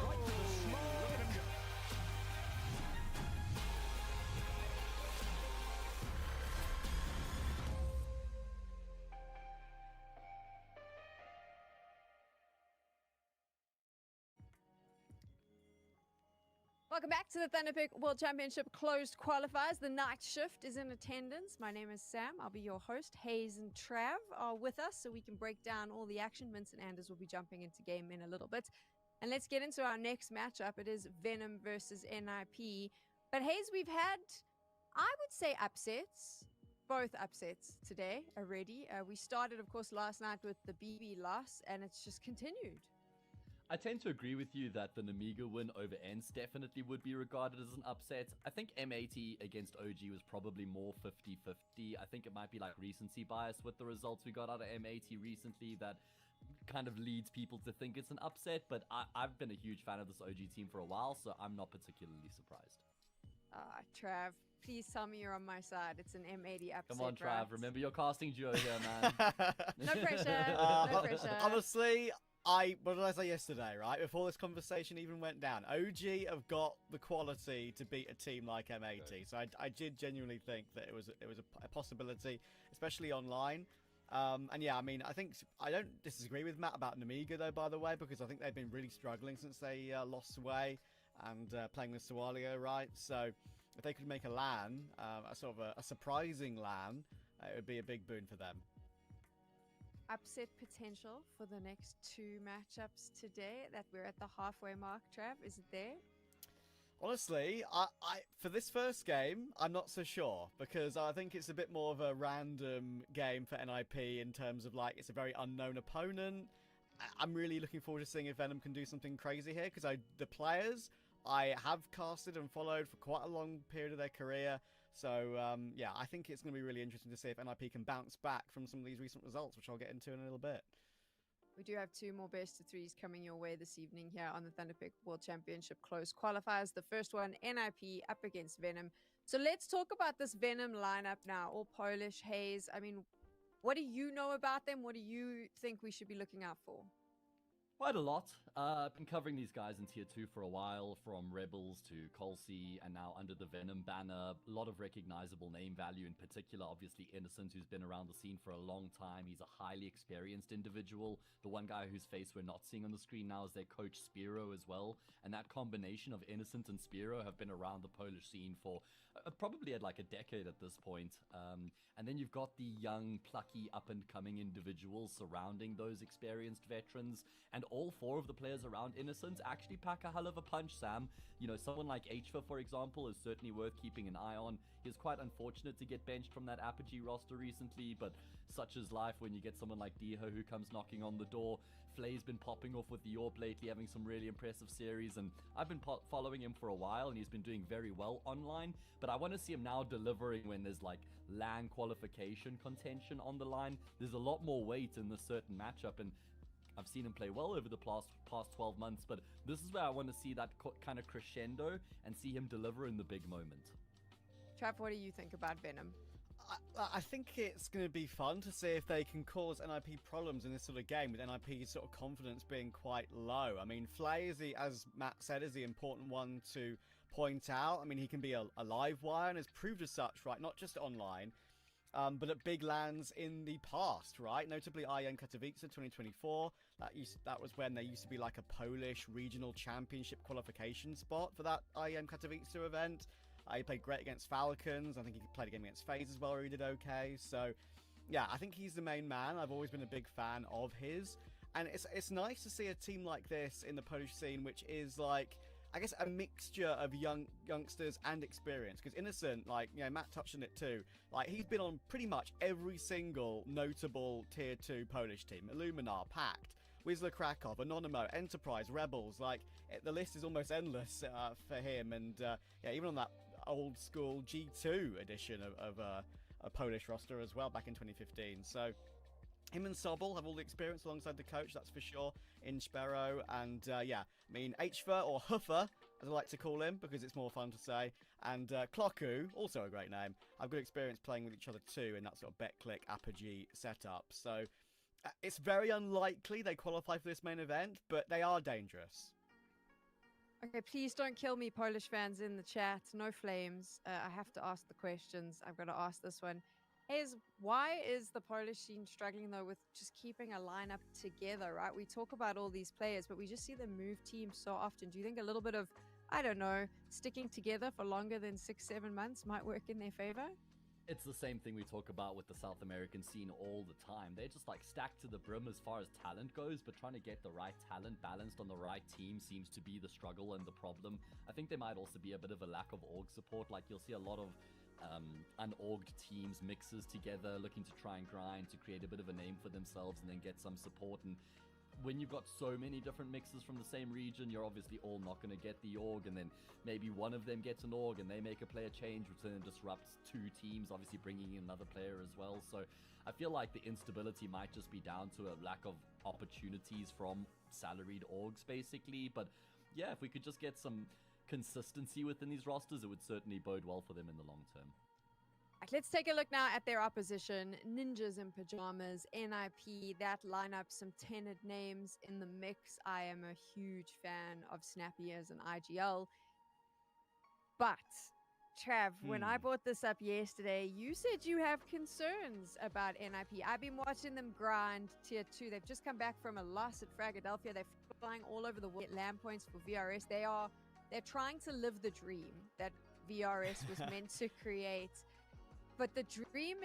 Right to the smoke. Look at him go. Welcome back to the Thunderpick World Championship closed qualifiers. The night shift is in attendance. My name is Sam. I'll be your host. Hayes and Trav are with us so we can break down all the action. Vince and Anders will be jumping into game in a little bit. And let's get into our next matchup. It is Venom versus NIP. But Hayes, we've had, I would say, upsets. Both upsets today already. We started, of course, last night with the BB loss, and it's just continued. I tend to agree with you that the Namiga win over ENCE definitely would be regarded as an upset. I think M80 against OG was probably more 50-50. I think it might be like recency bias with the results we got out of M80 recently that kind of leads people to think it's an upset, but I've been a huge fan of this OG team for a while, so I'm not particularly surprised. Trav, please tell me you're on my side. It's an M80 upset. Come on, Trav. right? Remember your casting duo here, man. No pressure. No pressure. Honestly, what did I say yesterday, right? Before this conversation even went down, OG have got the quality to beat a team like M80. So I did genuinely think that it was a possibility, especially online. And yeah, I mean, I don't disagree with Matt about Namiga though, by the way, because I think they've been really struggling since they lost Sway and playing with Sawalio, right? So if they could make a LAN, a sort of a surprising LAN, it would be a big boon for them. Upset potential for the next two matchups today that we're at the halfway mark, Trav? Is it there? Honestly, I for this first game, I'm not so sure because I think it's a bit more of a random game for NIP in terms of like it's a very unknown opponent. I'm really looking forward to seeing if Venom can do something crazy here because the players I have casted and followed for quite a long period of their career. So, yeah, I think it's going to be really interesting to see if NIP can bounce back from some of these recent results, which I'll get into in a little bit. We do have two more best of threes coming your way this evening here on the Thunderpick World Championship close qualifiers. The first one, NIP up against Venom. So let's talk about this Venom lineup now. All Polish, Hayes. I mean, what do you know about them? What do you think we should be looking out for? Quite a lot. I've been covering these guys in Tier 2 for a while, from Rebels to Colsey, and now under the Venom banner. A lot of recognizable name value, in particular, obviously, Innocent, who's been around the scene for a long time. He's a highly experienced individual. The one guy whose face we're not seeing on the screen now is their coach, Spiro, as well. And that combination of Innocent and Spiro have been around the Polish scene for probably at like a decade at this point. And then you've got the young, plucky, up-and-coming individuals surrounding those experienced veterans. And all four of the players around Innocent actually pack a hell of a punch, Sam. You know, someone like HFA, for example, is certainly worth keeping an eye on. He was quite unfortunate to get benched from that Apogee roster recently, but such is life when you get someone like Diho who comes knocking on the door. Flay's been popping off with the Orb lately, having some really impressive series, and I've been following him for a while, and he's been doing very well online, but I want to see him now delivering when there's like LAN qualification contention on the line. There's a lot more weight in this certain matchup, and I've seen him play well over the past 12 months, but this is where I want to see that kind of crescendo and see him deliver in the big moment. Trav, what do you think about Venom? I think it's going to be fun to see if they can cause NIP problems in this sort of game, with NIP's sort of confidence being quite low. I mean, Flay, as Matt said, is the important one to point out. I mean, he can be a live wire and has proved as such, right? Not just online, but at big lands in the past, right? Notably, IEM Katowice 2024. That was when there used to be like a Polish regional championship qualification spot for that IEM Katowice event. He played great against Falcons. I think he played a game against FaZe as well, where he did okay. So, yeah, I think he's the main man. I've always been a big fan of his. And it's nice to see a team like this in the Polish scene, which is like, I guess, a mixture of youngsters and experience. Because Innocent, like, you know, Matt touched on it too. Like, he's been on pretty much every single notable Tier 2 Polish team. Illuminar, Pact, Whistler Krakow, Anonymo, Enterprise, Rebels. Like, the list is almost endless for him. And, yeah, even on that old school G2 edition of a Polish roster as well back in 2015. So him and Sobel have all the experience alongside the coach, that's for sure, in Sparrow. And yeah, I mean, HFA or Huffa, as I like to call him, because it's more fun to say, and Kloku, also a great name, have good experience playing with each other too in that sort of bet click apogee setup. So It's very unlikely they qualify for this main event, but they are dangerous. Okay, please don't kill me, Polish fans in the chat. No flames. I have to ask the questions. I've got to ask this one. Why is the Polish scene struggling, though, with just keeping a lineup together, right? We talk about all these players, but we just see them move teams so often. Do you think a little bit of, I don't know, sticking together for longer than 6-7 months might work in their favor? It's the same thing we talk about with the South American scene all the time. They're just like stacked to the brim as far as talent goes, but trying to get the right talent balanced on the right team seems to be the struggle and the problem. I think there might also be a bit of a lack of org support. Like you'll see a lot of unorged teams, mixes together, looking to try and grind to create a bit of a name for themselves and then get some support. And when you've got so many different mixes from the same region, you're obviously all not going to get the org, and then maybe one of them gets an org and they make a player change, which then disrupts two teams, obviously bringing in another player as well. So I feel like the instability might just be down to a lack of opportunities from salaried orgs, basically. But yeah, if we could just get some consistency within these rosters, it would certainly bode well for them in the long term. Right, let's take a look now at their opposition. Ninjas in Pajamas, NIP, that lineup, some tenured names in the mix. I am a huge fan of Snappy as an IGL. But, Trav, when I brought this up yesterday, you said you have concerns about NIP. I've been watching them grind tier 2. They've just come back from a loss at Philadelphia. They're flying all over the world, get land points for VRS. They're trying to live the dream that VRS was meant to create. But the dream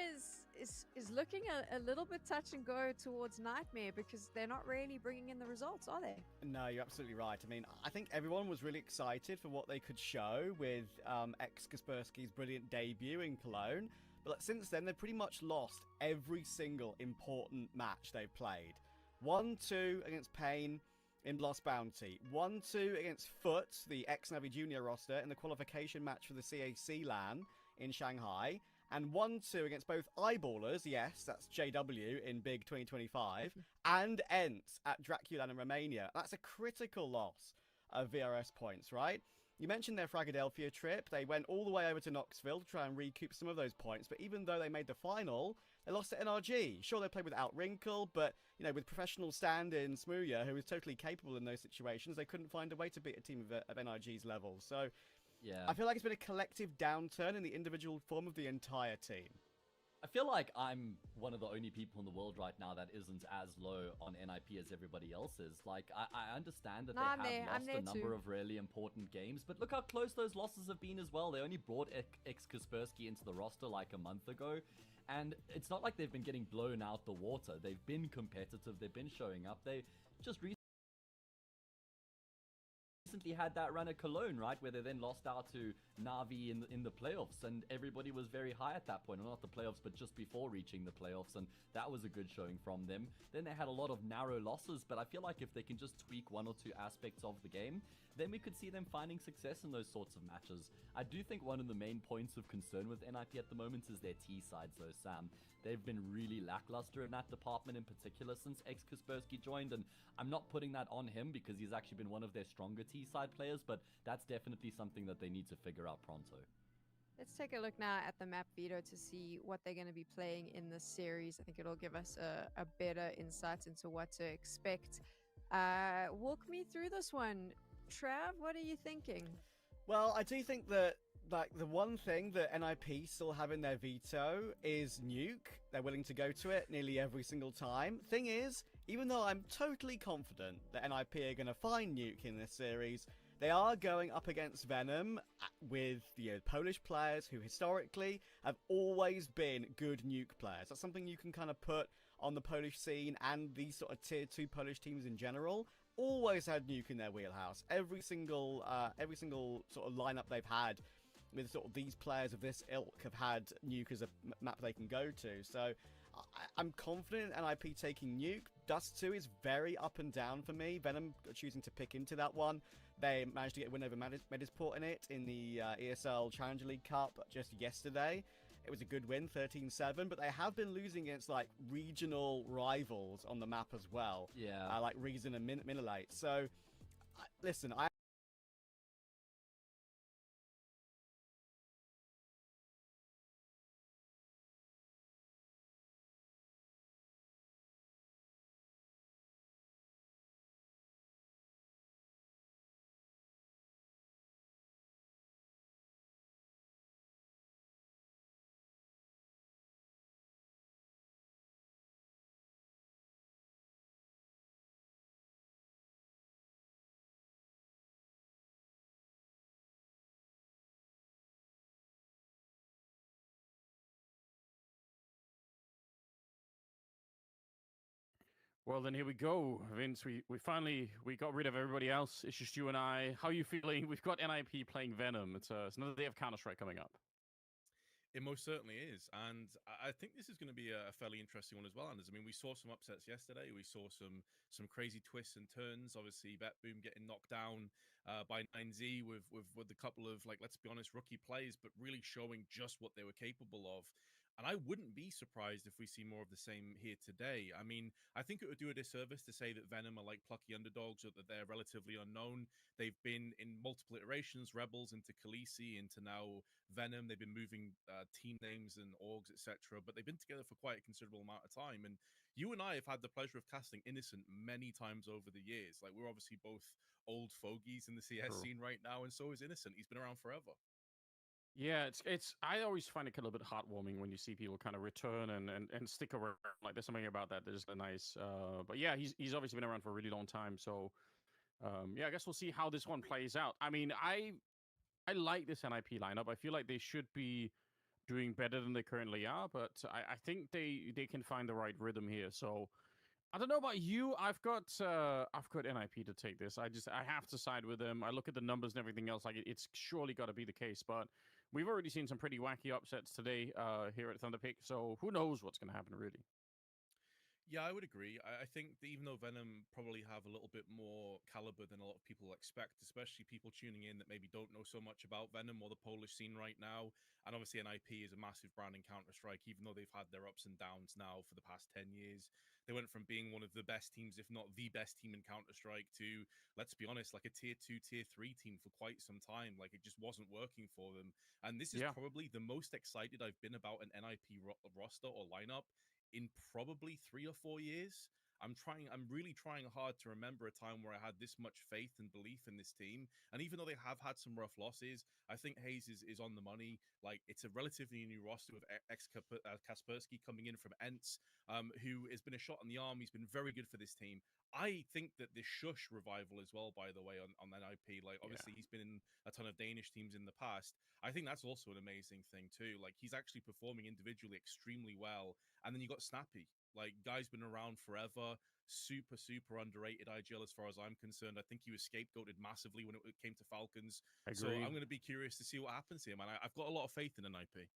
is looking a little bit touch and go towards nightmare because they're not really bringing in the results, are they? No, you're absolutely right. I mean, I think everyone was really excited for what they could show with Kaspersky's brilliant debut in Cologne. But since then, they've pretty much lost every single important match they've played. 1-2 against Pain in Lost Bounty. 1-2 against Foot, the ex-Navi Junior roster, in the qualification match for the CAC LAN in Shanghai. And 1-2 against both Eyeballers, yes, that's JW in Big 2025, and Ents at Dracula in Romania. That's a critical loss of VRS points, right? You mentioned their Philadelphia trip. They went all the way over to Knoxville to try and recoup some of those points, but even though they made the final, they lost to NRG. Sure, they played without Wrinkle, but, you know, with professional stand-in Smooya, who was totally capable in those situations, they couldn't find a way to beat a team of NRG's level. So yeah, I feel like it's been a collective downturn in the individual form of the entire team. I feel like I'm one of the only people in the world right now that isn't as low on NIP as everybody else is. Like, I understand that they have lost a number of really important games, but look how close those losses have been as well. They only brought Kaspersky into the roster like a month ago, and it's not like they've been getting blown out the water. They've been competitive. They've been showing up. They just recently had that run at Cologne, right, where they then lost out to Navi in the playoffs, and everybody was very high at that point. Well, not the playoffs, but just before reaching the playoffs, and that was a good showing from them. Then they had a lot of narrow losses, but I feel like if they can just tweak one or two aspects of the game, then we could see them finding success in those sorts of matches. I do think one of the main points of concern with NIP at the moment is their T-sides, though, Sam. They've been really lackluster in that department in particular since Kaspersky joined, and I'm not putting that on him because he's actually been one of their stronger T-side players, but that's definitely something that they need to figure out pronto. Let's take a look now at the map, Veto, to see what they're going to be playing in this series. I think it'll give us a better insight into what to expect. Walk me through this one. Trav, what are you thinking? Well, I do think that like the one thing that NIP still have in their veto is Nuke. They're willing to go to it nearly every single time. Thing is, even though I'm totally confident that NIP are going to find Nuke in this series, they are going up against Venom with Polish players who historically have always been good Nuke players. That's something you can kind of put on the Polish scene and these sort of tier 2 Polish teams in general. Always had Nuke in their wheelhouse. Every single sort of lineup they've had with sort of these players of this ilk have had Nuke as a map they can go to. So I'm confident in NIP taking Nuke. Dust 2 is very up and down for me. Venom choosing to pick into that one. They managed to get a win over Medisport in it in the ESL Challenger League Cup just yesterday. It was a good win, 13-7, but they have been losing against like regional rivals on the map as well. Yeah. Like Reason and Minolite. So, listen, I Well, then here we go, Vince. We finally got rid of everybody else. It's just you and I. How are you feeling? We've got NIP playing Venom. It's another day of Counter-Strike coming up. It most certainly is, and I think this is going to be a fairly interesting one as well, Anders. I mean, we saw some upsets yesterday. We saw some crazy twists and turns. Obviously, Betboom getting knocked down by 9Z with a couple of, like, let's be honest, rookie plays, but really showing just what they were capable of. And I wouldn't be surprised if we see more of the same here today. I mean, I think it would do a disservice to say that Venom are like plucky underdogs or that they're relatively unknown. They've been in multiple iterations, Rebels into Khaleesi, into now Venom. They've been moving team names and orgs, etc. But they've been together for quite a considerable amount of time. And you and I have had the pleasure of casting Innocent many times over the years. Like, we're obviously both old fogies in the CS scene right now, and so is Innocent. He's been around forever. Yeah, it's. I always find it a little bit heartwarming when you see people kind of return and stick around. Like, there's something about that that's nice. But yeah, he's obviously been around for a really long time. So yeah, I guess we'll see how this one plays out. I mean, I like this NIP lineup. I feel like they should be doing better than they currently are, but I think they can find the right rhythm here. So I don't know about you. I've got NIP to take this. I have to side with them. I look at the numbers and everything else. Like, it's surely got to be the case, but we've already seen some pretty wacky upsets today here at Thunderpick. So who knows what's going to happen, really. Yeah, I would agree. I think that even though Venom probably have a little bit more caliber than a lot of people expect, especially people tuning in that maybe don't know so much about Venom or the Polish scene right now, and obviously NIP is a massive brand in Counter-Strike, even though they've had their ups and downs now for the past 10 years. They went from being one of the best teams, if not the best team in Counter-Strike, to, let's be honest, like a tier 2, tier 3 team for quite some time. Like, it just wasn't working for them. And this is probably the most excited I've been about an NIP roster or lineup in probably 3 or 4 years. I'm really trying hard to remember a time where I had this much faith and belief in this team. And even though they have had some rough losses, I think Hayes is on the money. Like, it's a relatively new roster with Kaspersky coming in from Ents, who has been a shot in the arm. He's been very good for this team. I think that this Shush revival as well, by the way, on NIP, like, obviously he's been in a ton of Danish teams in the past. I think that's also an amazing thing too. Like, he's actually performing individually extremely well. And then you got Snappy. Like, guy's been around forever. Super, super underrated IGL as far as I'm concerned. I think he was scapegoated massively when it came to Falcons. So I'm going to be curious to see what happens here, man. I've got a lot of faith in an IP.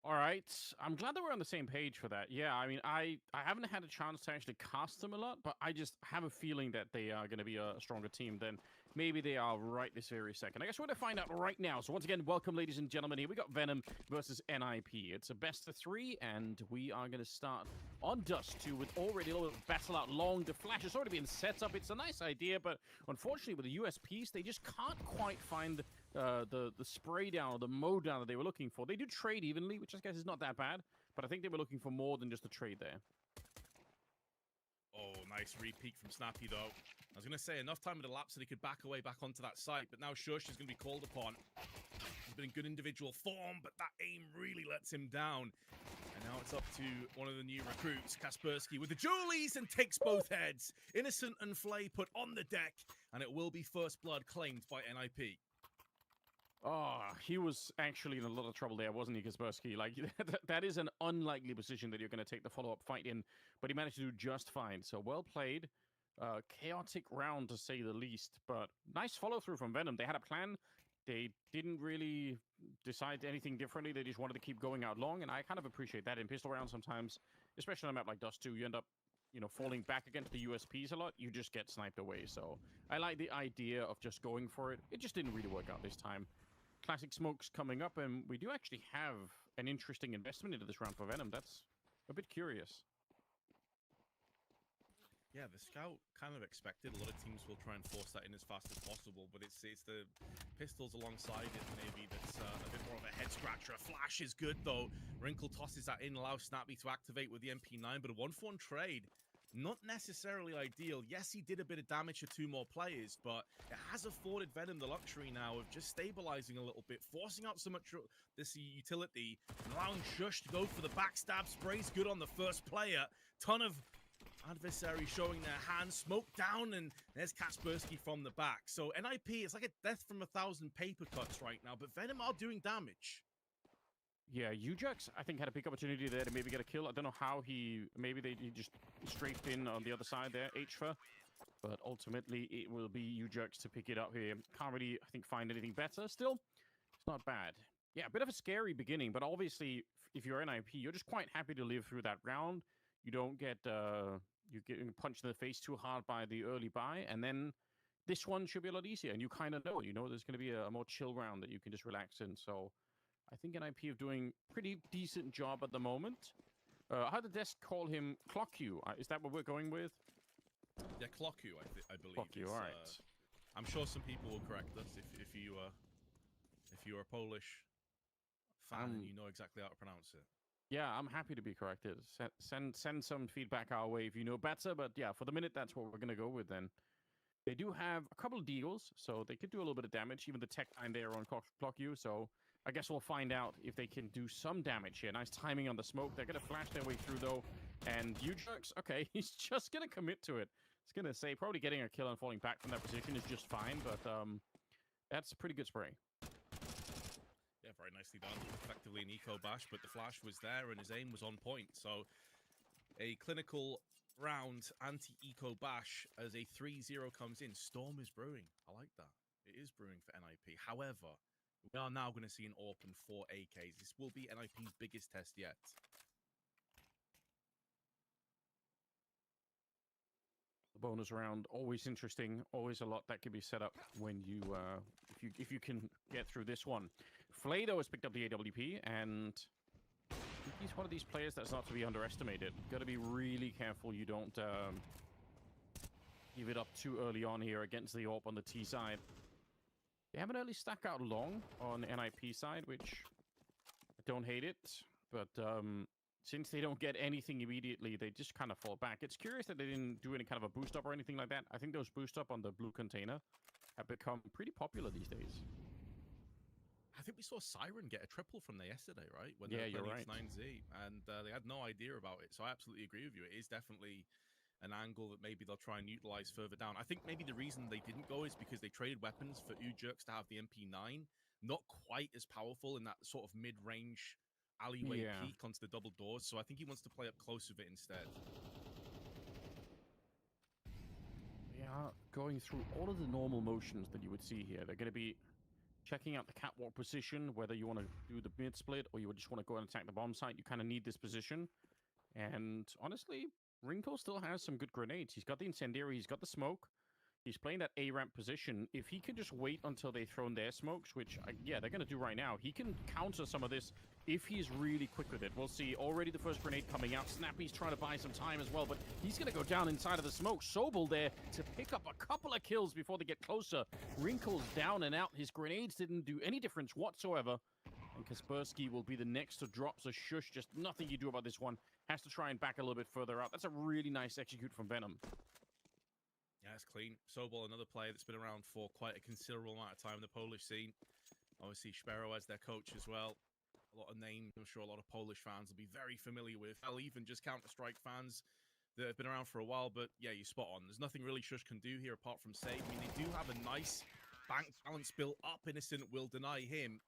All right. I'm glad that we're on the same page for that. Yeah, I mean, I haven't had a chance to actually cast them a lot, but I just have a feeling that they are going to be a stronger team than maybe they are right this very second. I guess we're going to find out right now. So once again, welcome, ladies and gentlemen. Here we got Venom versus NIP. It's a best of 3, and we are going to start on Dust 2 with already a little battle out long. The flash has already been set up. It's a nice idea, but unfortunately with the USPs, they just can't quite find the spray down or the mow down that they were looking for. They do trade evenly, which I guess is not that bad, but I think they were looking for more than just a trade there. Oh, nice re-peek from Snappy, though. I was going to say, enough time had elapsed so he could back away back onto that site, but now Shush is going to be called upon. He's been in good individual form, but that aim really lets him down. And now it's up to one of the new recruits, Kaspersky, with the Julies, and takes both heads. Innocent and Flay put on the deck, and it will be first blood claimed by NIP. Oh, he was actually in a lot of trouble there, wasn't he, Kaspersky? Like, that is an unlikely position that you're going to take the follow-up fight in, but he managed to do just fine. So well played. Chaotic round, to say the least, but nice follow-through from Venom. They had a plan. They didn't really decide anything differently. They just wanted to keep going out long, and I kind of appreciate that. In pistol rounds sometimes, especially on a map like Dust 2, you end up, you know, falling back against the USPs a lot. You just get sniped away. So I like the idea of just going for it. It just didn't really work out this time. Classic Smokes coming up, and we do actually have an interesting investment into this round for Venom. That's a bit curious. Yeah, the Scout kind of expected. A lot of teams will try and force that in as fast as possible, but it's the pistols alongside it maybe that's a bit more of a head-scratcher. A flash is good, though. Wrinkle tosses that in, allows Snappy to activate with the MP9, but a 1-for-1 trade. Not necessarily ideal. Yes, he did a bit of damage to 2 more players, but it has afforded Venom the luxury now of just stabilizing a little bit, forcing out so much this utility, and allowing Shush to go for the backstab. Spray's good on the first player. Ton of adversaries showing their hands, smoke down, and there's Kaspersky from the back. So NIP is like a death from 1,000 paper cuts right now, but Venom are doing damage. Yeah, Ujux, I think, had a big opportunity there to maybe get a kill. I don't know how he... Maybe he just strafed in on the other side there, HFA. But ultimately, it will be Ujux to pick it up here. Can't really, I think, find anything better. Still, it's not bad. Yeah, a bit of a scary beginning, but obviously, if you're NIP, you're just quite happy to live through that round. You don't get... you're getting punched in the face too hard by the early buy, and then this one should be a lot easier. And you kind of know, there's going to be a more chill round that you can just relax in. So I think NIP are doing pretty decent job at the moment. I heard the desk call him Clock-U. Is that what we're going with? Yeah, Clock-U, I believe. Clock-U, all right. I'm sure some people will correct us if you're a Polish fan and you know exactly how to pronounce it. Yeah, I'm happy to be corrected. Send some feedback our way if you know better. But yeah, for the minute, that's what we're going to go with then. They do have a couple of deals, so they could do a little bit of damage. Even the tech line there on Clock-U, so I guess we'll find out if they can do some damage here. Nice timing on the smoke. They're going to flash their way through, though. And Ujux, okay, he's just going to commit to it. He's going to say probably getting a kill and falling back from that position is just fine, but that's a pretty good spray. Yeah, very nicely done. Effectively an eco bash, but the flash was there and his aim was on point. So a clinical round anti-eco bash as a 3-0 comes in. Storm is brewing. I like that. It is brewing for NIP. However, we are now going to see an open for AKs. This will be NIP's biggest test yet. The bonus round, always interesting. Always a lot that can be set up when you, if you can get through this one. Fluxo has picked up the AWP, and I think he's one of these players that's not to be underestimated. Got to be really careful you don't give it up too early on here against the AWP on the T side. They have an early stack out long on NIP side, which I don't hate it, but since they don't get anything immediately, they just kind of fall back. It's curious that they didn't do any kind of a boost up or anything like that. I think those boost up on the blue container have become pretty popular these days. I think we saw Siren get a triple from there yesterday, right? When yeah, they were you're right. 9Z, and they had no idea about it. So I absolutely agree with you. It is definitely an angle that maybe they'll try and utilize further down. I think maybe the reason they didn't go is because they traded weapons for Ujux to have the MP9. Not quite as powerful in that sort of mid-range alleyway peek onto the double doors. So I think he wants to play up close with it instead. They are going through all of the normal motions that you would see here. They're going to be checking out the catwalk position, whether you want to do the mid split or you just want to go and attack the bomb site. You kind of need this position. And honestly, Wrinkle still has some good grenades. He's got the incendiary, he's got the smoke. He's playing that A-ramp position. If he can just wait until they've thrown their smokes, which, yeah, they're going to do right now, he can counter some of this if he's really quick with it. We'll see. Already the first grenade coming out. Snappy's trying to buy some time as well, but he's going to go down inside of the smoke. Sobel there to pick up a couple of kills before they get closer. Wrinkle's down and out. His grenades didn't do any difference whatsoever. And Kaspersky will be the next to drop. So Shush, just nothing you do about this one. Has to try and back a little bit further out. That's a really nice execute from Venom. Yeah, it's clean. Sobol, another player that's been around for quite a considerable amount of time in the Polish scene. Obviously, Spero as their coach as well. A lot of names I'm sure a lot of Polish fans will be very familiar with. Hell, even just Counter-Strike fans that have been around for a while. But yeah, you're spot on. There's nothing really Shush can do here apart from save. I mean, they do have a nice bank balance built up. Innocent will deny him,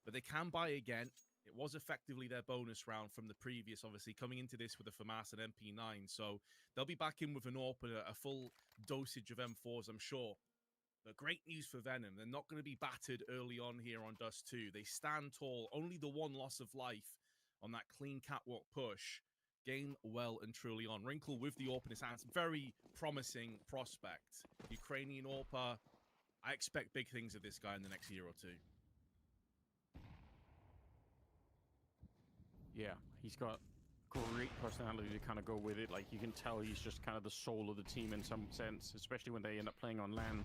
but they can buy again. It was effectively their bonus round from the previous, obviously, coming into this with a FAMAS and MP9. So they'll be back in with an AWP and a full dosage of M4s, I'm sure. But great news for Venom. They're not going to be battered early on here on Dust 2. They stand tall. Only the one loss of life on that clean catwalk push. Game well and truly on. Wrinkle with the AWP in his hands. Very promising prospect. Ukrainian AWPer. I expect big things of this guy in the next year or two. Yeah, he's got great personality to kind of go with it. Like, you can tell he's just kind of the soul of the team in some sense, especially when they end up playing on LAN.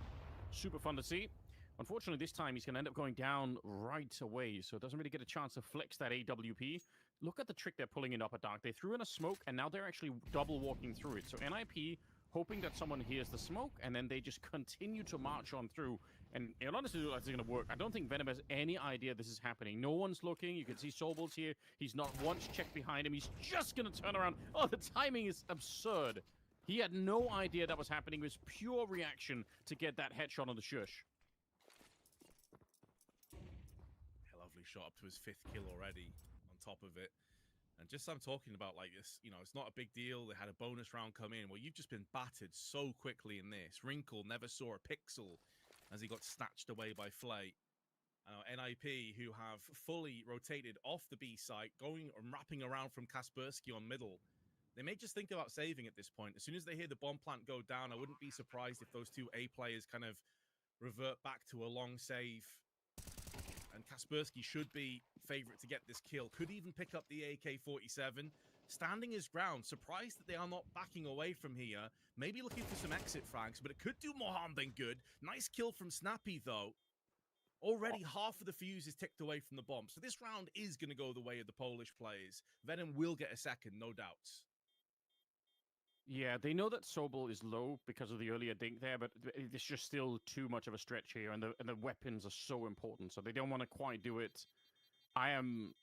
Super fun to see. Unfortunately, this time he's going to end up going down right away, so it doesn't really get a chance to flex that AWP. Look at the trick they're pulling in Upper Dark. They threw in a smoke, and now they're actually double walking through it. So NIP hoping that someone hears the smoke, and then they just continue to march on through. And it honestly looks like it's going to work. I don't think Venom has any idea this is happening. No one's looking. You can see Sobel's here. He's not once checked behind him. He's just going to turn around. Oh, the timing is absurd. He had no idea that was happening. It was pure reaction to get that headshot on the Shush. A lovely shot up to his 5th kill already top of it. And just I'm talking about like this, you know, it's not a big deal. They had a bonus round come in. Well, you've just been battered so quickly in this. Wrinkle never saw a pixel as he got snatched away by Flay. NIP, who have fully rotated off the B site, going and wrapping around from Kaspersky on middle. They may just think about saving at this point. As soon as they hear the bomb plant go down, I wouldn't be surprised if those two A players kind of revert back to a long save. And Kaspersky should be favorite to get this kill. Could even pick up the AK-47. Standing his ground. Surprised that they are not backing away from here. Maybe looking for some exit frags, but it could do more harm than good. Nice kill from Snappy, though. Already half of the fuse is ticked away from the bomb. So this round is going to go the way of the Polish players. Venom will get a second, no doubts. Yeah, they know that Sobel is low because of the earlier dink there, but it's just still too much of a stretch here, and the weapons are so important, so they don't want to quite do it. I'm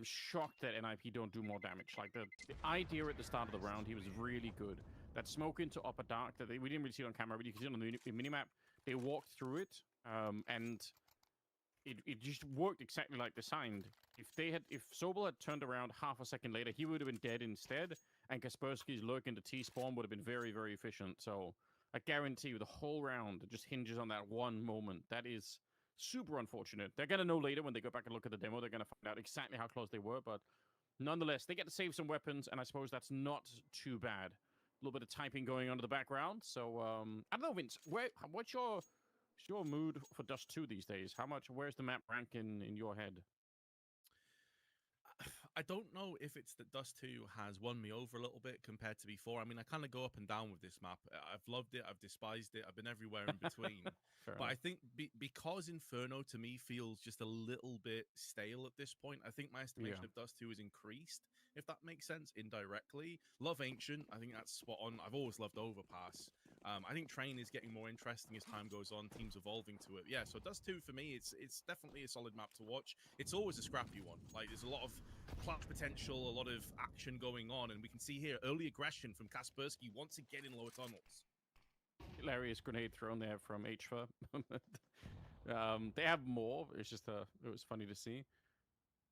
shocked that NIP don't do more damage. Like the idea at the start of the round, he was really good. That smoke into upper dark that we didn't really see it on camera, but you can see it on the minimap. They walked through it, and it just worked exactly like designed. If Sobel had turned around half a second later, he would have been dead instead. And Kaspersky's lurk into T-spawn would have been very, very efficient. So I guarantee you the whole round just hinges on that one moment. That is super unfortunate. They're going to know later when they go back and look at the demo. They're going to find out exactly how close they were. But nonetheless, they get to save some weapons. And I suppose that's not too bad. A little bit of typing going on in the background. So I don't know, Vince. What's your mood for Dust 2 these days? Where's the map rank in your head? I don't know if it's that Dust 2 has won me over a little bit compared to before. I mean, I kind of go up and down with this map. I've loved it. I've despised it. I've been everywhere in between. But I think because Inferno to me feels just a little bit stale at this point, I think my estimation of Dust 2 has increased, if that makes sense, indirectly. Love Ancient. I think that's spot on. I've always loved Overpass. I think Train is getting more interesting as time goes on. Teams evolving to it. Yeah, so Dust 2 for me, it's definitely a solid map to watch. It's always a scrappy one. Like, there's a lot of clutch potential, a lot of action going on, and we can see here early aggression from Kaspersky once again in lower tunnels. Hilarious grenade thrown there from HFA. They have more. It's just it was funny to see.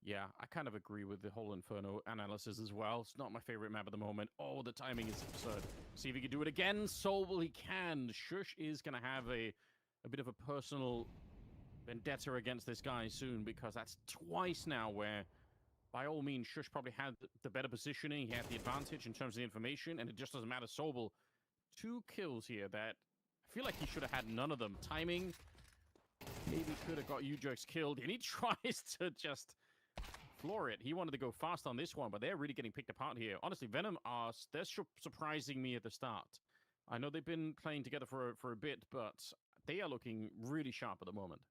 Yeah, I kind of agree with the whole Inferno analysis as well. It's not my favorite map at the moment. Oh, the timing is absurd. See if he can do it again. Sobel, he can. Shush is going to have a bit of a personal vendetta against this guy soon, because that's twice now where, by all means, Shush probably had the better positioning. He had the advantage in terms of the information, and it just doesn't matter. Sobel, 2 kills here that I feel like he should have had none of them. Timing, maybe could have got Ujox killed, and he tries to just floor it. He wanted to go fast on this one, but they're really getting picked apart here. Honestly, Venom they're surprising me at the start. I know they've been playing together for a bit, but they are looking really sharp at the moment.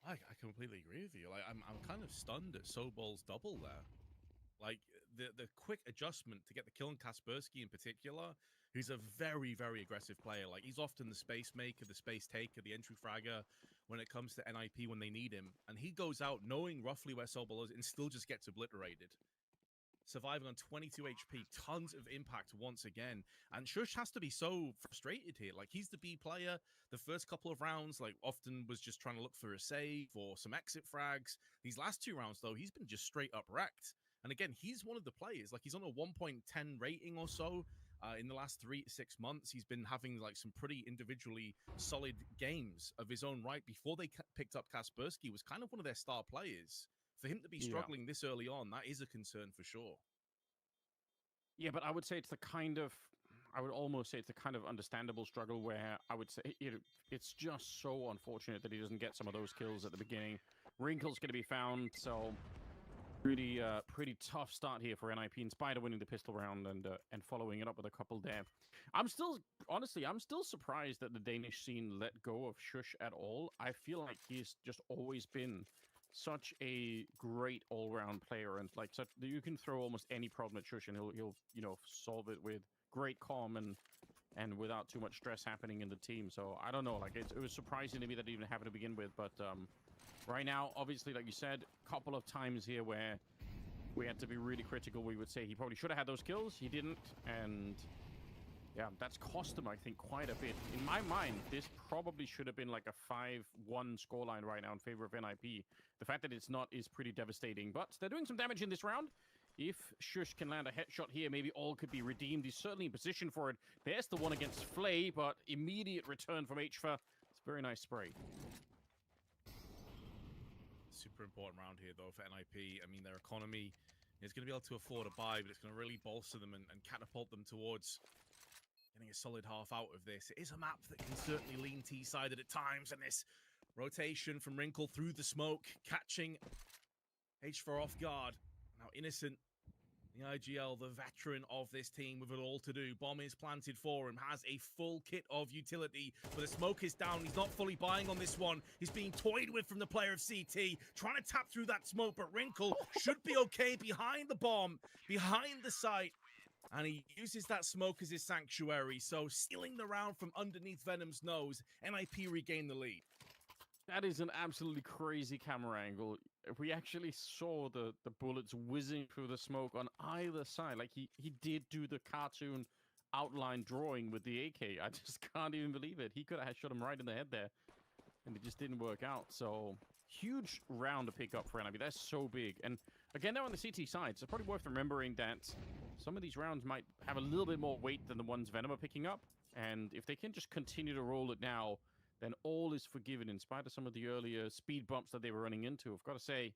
I completely agree with you. Like, I'm kind of stunned at Sobel's double there. Like, the quick adjustment to get the kill on Kaspersky in particular, who's a very, very aggressive player. Like, he's often the space maker, the space taker, the entry fragger when it comes to NIP when they need him. And he goes out knowing roughly where Sobel is and still just gets obliterated. Surviving on 22 HP, tons of impact once again. And Shush has to be so frustrated here. Like, he's the B player. The first couple of rounds, like, often was just trying to look for a save or some exit frags. These last 2 rounds, though, he's been just straight up wrecked. And again, he's one of the players. Like, he's on a 1.10 rating or so. In the last 3 to 6 months, he's been having like some pretty individually solid games of his own right. Before they picked up Kaspersky, was kind of one of their star players. For him to be struggling this early on, that is a concern for sure. Yeah, but I would say it's I would almost say it's a kind of understandable struggle where I would say it's just so unfortunate that he doesn't get some of those kills at the beginning. Wrinkle's going to be found, so pretty tough start here for NIP, in spite of winning the pistol round and following it up with a couple there. I'm still surprised that the Danish scene let go of Shush at all. I feel like he's just always been such a great all-round player, and like you can throw almost any problem at Shush and he'll solve it with great calm and without too much stress happening in the team. So I don't know, like it was surprising to me that it even happened to begin with, but right now, obviously, like you said, a couple of times here where we had to be really critical. We would say he probably should have had those kills. He didn't, and Yeah, that's cost them, I think, quite a bit. In my mind, this probably should have been like a 5-1 scoreline right now in favor of NIP. The fact that it's not is pretty devastating, but they're doing some damage in this round. If Shush can land a headshot here, maybe all could be redeemed. He's certainly in position for it. There's the one against Flay, but immediate return from HFA. It's a very nice spray. Super important round here, though, for NIP. I mean, their economy is going to be able to afford a buy, but it's going to really bolster them and catapult them towards getting a solid half out of this. It is a map that can certainly lean T-sided at times, and this rotation from Wrinkle through the smoke, catching H4 off guard. Now, Innocent, the IGL, the veteran of this team with it all to do. Bomb is planted for him, has a full kit of utility, but the smoke is down. He's not fully buying on this one. He's being toyed with from the player of CT, trying to tap through that smoke, but Wrinkle should be okay behind the bomb, behind the site, and he uses that smoke as his sanctuary. So, stealing the round from underneath Venom's nose, NIP regain the lead. That is an absolutely crazy camera angle. We actually saw the bullets whizzing through the smoke on either side. Like, he did do the cartoon outline drawing with the AK. I just can't even believe it. He could have shot him right in the head there, and it just didn't work out. So, huge round to pick up for NIP. That's so big. And again, they're on the CT side, so probably worth remembering that some of these rounds might have a little bit more weight than the ones Venom are picking up. And if they can just continue to roll it now, then all is forgiven in spite of some of the earlier speed bumps that they were running into. I've got to say,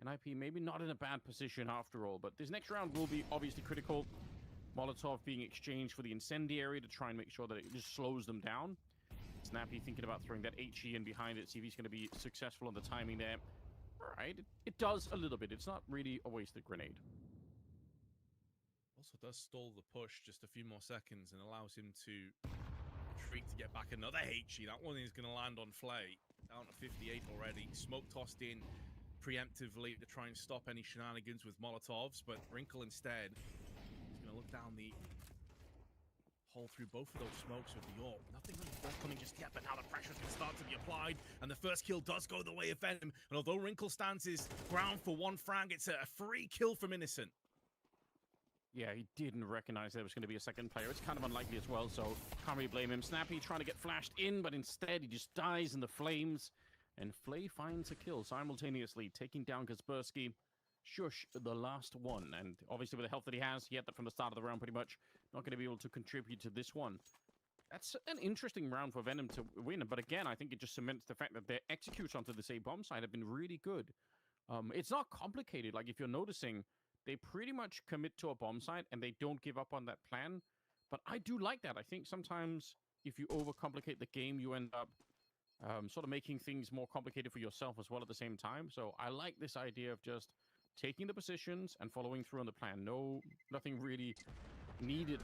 NIP maybe not in a bad position after all, but this next round will be obviously critical. Molotov being exchanged for the incendiary to try and make sure that it just slows them down. Snappy thinking about throwing that HE in behind it, see if he's going to be successful on the timing there. All right, it does a little bit. It's not really a wasted grenade. Also does stall the push just a few more seconds and allows him to retreat to get back another HE. That one is going to land on Flay. Down to 58 already. Smoke tossed in preemptively to try and stop any shenanigans with Molotovs, but Wrinkle instead is going to look down the hole through both of those smokes with the AWP. Nothing really forthcoming just yet, but now the pressure is going to start to be applied, and the first kill does go the way of Venom. And although Wrinkle stands his ground for one frag, it's a free kill from Innocent. Yeah, he didn't recognize there was going to be a second player. It's kind of unlikely as well, so can't really blame him. Snappy trying to get flashed in, but instead he just dies in the flames. And Flay finds a kill simultaneously, taking down Kaspersky. Shush, the last one. And obviously with the health that he has, he had that from the start of the round pretty much. Not going to be able to contribute to this one. That's an interesting round for Venom to win. But again, I think it just cements the fact that their executes onto the A bomb side have been really good. It's not complicated. Like, if you're noticing, they pretty much commit to a bomb site and they don't give up on that plan. But I do like that. I think sometimes if you overcomplicate the game, you end up sort of making things more complicated for yourself as well at the same time. So I like this idea of just taking the positions and following through on the plan. Nothing really needed.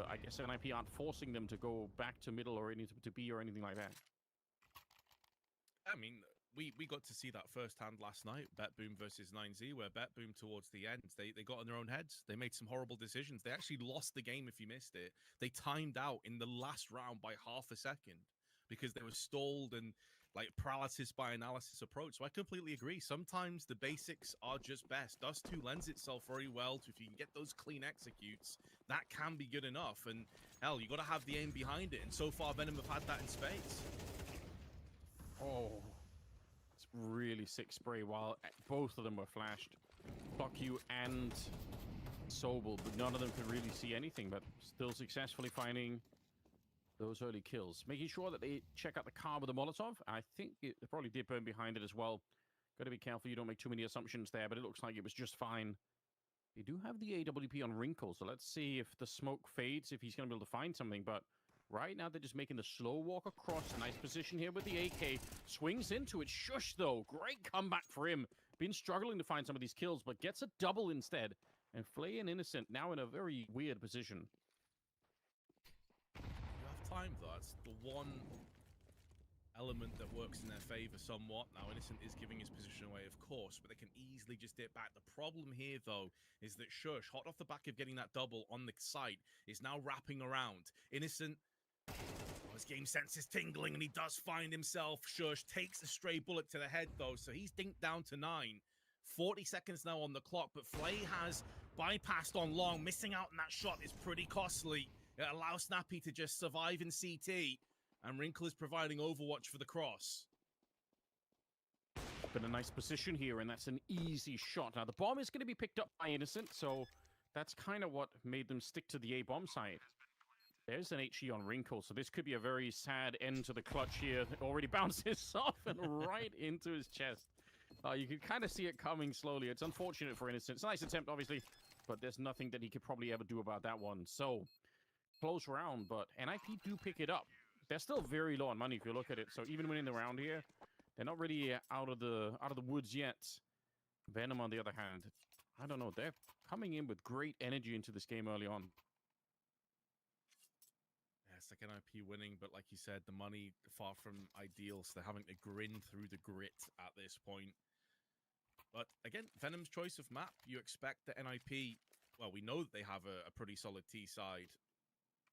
I guess NIP aren't forcing them to go back to middle or anything to B or anything like that. I mean, we got to see that firsthand last night, BetBoom versus 9Z, where BetBoom towards the end, they got in their own heads. They made some horrible decisions. They actually lost the game if you missed it. They timed out in the last round by half a second because they were stalled and like paralysis by analysis approach. So I completely agree. Sometimes the basics are just best. Dust 2 lends itself very well to, if you can get those clean executes, that can be good enough. And hell, you got to have the aim behind it. And so far, Venom have had that in spades. Oh, it's really sick spray while both of them were flashed. Fluxo and Sobel, but none of them could really see anything, but still successfully finding those early kills. Making sure that they check out the car with the Molotov. I think it probably did burn behind it as well. Got to be careful you don't make too many assumptions there, but it looks like it was just fine. They do have the AWP on Wrinkle, so let's see if the smoke fades, if he's going to be able to find something, but right now they're just making the slow walk across. A nice position here with the AK. Swings into it. Shush, though. Great comeback for him. Been struggling to find some of these kills, but gets a double instead. And Flay and Innocent now in a very weird position. You have time, though. That's the one element that works in their favor somewhat. Now, Innocent is giving his position away, of course, but they can easily just dip back. The problem here, though, is that Shush, hot off the back of getting that double on the site, is now wrapping around. Innocent, his game sense is tingling, and he does find himself. Shush takes a stray bullet to the head, though, so he's dinked down to 9. 40 seconds now on the clock, but Flay has bypassed on long. Missing out on that shot is pretty costly. It allows Snappy to just survive in CT, and Wrinkle is providing Overwatch for the cross. Been a nice position here, and that's an easy shot. Now, the bomb is going to be picked up by Innocent, so that's kind of what made them stick to the A-bomb side. There's an HE on Wrinkle, so this could be a very sad end to the clutch here. It already bounces off and right into his chest. You can kind of see it coming slowly. It's unfortunate for Innocent. It's a nice attempt, obviously, but there's nothing that he could probably ever do about that one. So, close round, but NIP do pick it up. They're still very low on money if you look at it, so even winning the round here, they're not really out of the woods yet. Venom, on the other hand, I don't know. They're coming in with great energy into this game early on. Yeah, it's like NIP winning, but like you said, the money far from ideal, so they're having to grin through the grit at this point. But again, Venom's choice of map, you expect that NIP, well, we know that they have a pretty solid T side.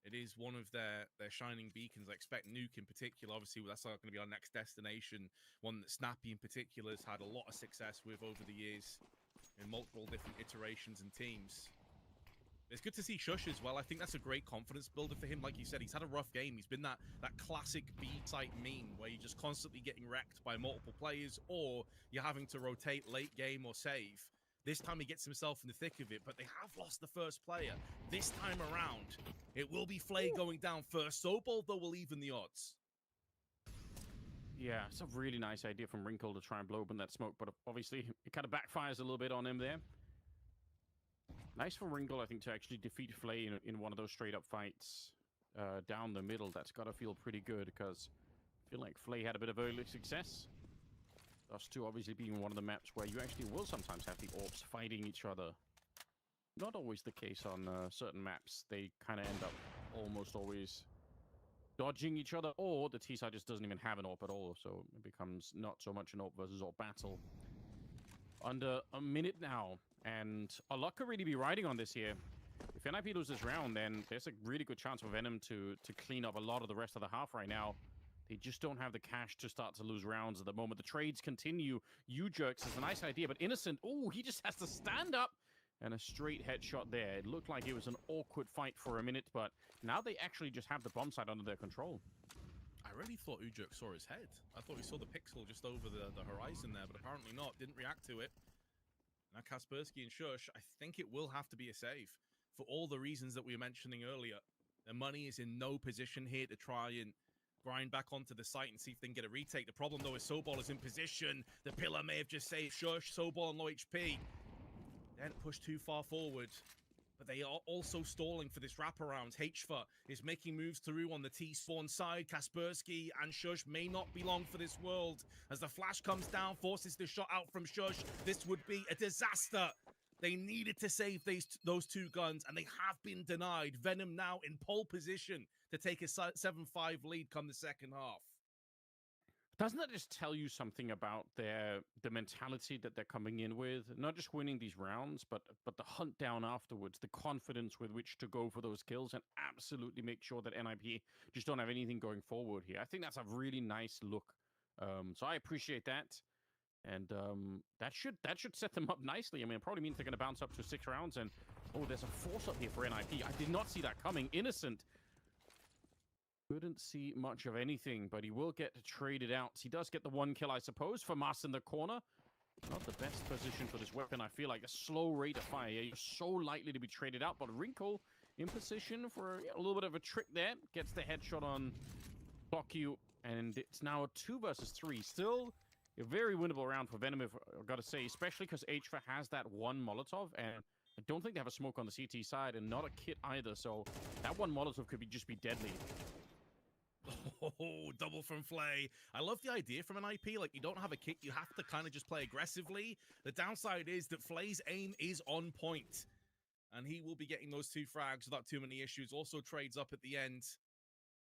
It is one of their shining beacons. I expect Nuke in particular. Obviously, that's not going to be our next destination. One that Snappy in particular has had a lot of success with over the years in multiple different iterations and teams. It's good to see Shush as well. I think that's a great confidence builder for him. Like you said, he's had a rough game. He's been that classic B-type meme where you're just constantly getting wrecked by multiple players, or you're having to rotate late game or save. This time he gets himself in the thick of it, but they have lost the first player. This time around, it will be Flay going down first. Sobol, though, will even the odds. Yeah, it's a really nice idea from Wrinkle to try and blow open that smoke, but obviously it kind of backfires a little bit on him there. Nice for Wrinkle, I think, to actually defeat Flay in one of those straight-up fights down the middle. That's got to feel pretty good, because I feel like Flay had a bit of early success. Us two obviously being one of the maps where you actually will sometimes have the Orbs fighting each other. Not always the case on certain maps. They kind of end up almost always dodging each other, or the T side just doesn't even have an Orb at all, so it becomes not so much an Orb versus Orb battle. Under a minute now, and a lot could really be riding on this here. If NIP loses this round, then there's a really good chance for Venom to clean up a lot of the rest of the half right now. They just don't have the cash to start to lose rounds at the moment. The trades continue. U-Jerks is a nice idea, but Innocent, oh, he just has to stand up. And a straight headshot there. It looked like it was an awkward fight for a minute, but now they actually just have the bomb site under their control. I really thought U-Jerk saw his head. I thought he saw the pixel just over the horizon there, but apparently not. Didn't react to it. Now Kaspersky and Shush, I think it will have to be a save. For all the reasons that we were mentioning earlier. The money is in no position here to try and grind back onto the site and see if they can get a retake. The problem, though, is Sobol is in position. The pillar may have just saved Shush. Sobol on low HP. They hadn't pushed too far forward. But they are also stalling for this wraparound. HFA is making moves through on the T-spawn side. Kaspersky and Shush may not be long for this world. As the flash comes down, forces the shot out from Shush. This would be a disaster. They needed to save those two guns, and they have been denied. Venom now in pole position to take a 7-5 lead come the second half. Doesn't that just tell you something about the mentality that they're coming in with? Not just winning these rounds, but the hunt down afterwards, the confidence with which to go for those kills and absolutely make sure that NIP just don't have anything going forward here. I think that's a really nice look. So I appreciate that. And that should set them up nicely. I mean, it probably means they're going to bounce up to 6 rounds. And, oh, there's a force up here for NIP. I did not see that coming. Innocent couldn't see much of anything, but he will get traded out. He does get the 1 kill, I suppose, for Mas in the corner. Not the best position for this weapon, I feel like. A slow rate of fire. You're so likely to be traded out, but Wrinkle in position for a little bit of a trick there. Gets the headshot on Fluxo, and it's now a 2 versus 3. Still a very winnable round for Venom, I've got to say, especially because HFA has that 1 Molotov, and I don't think they have a smoke on the CT side, and not a kit either, so that 1 Molotov could just be deadly. Oh, double from Flay. I love the idea from an IP. Like, you don't have a kit, you have to kind of just play aggressively. The downside is that Flay's aim is on point, and he will be getting those 2 frags without too many issues. Also trades up at the end.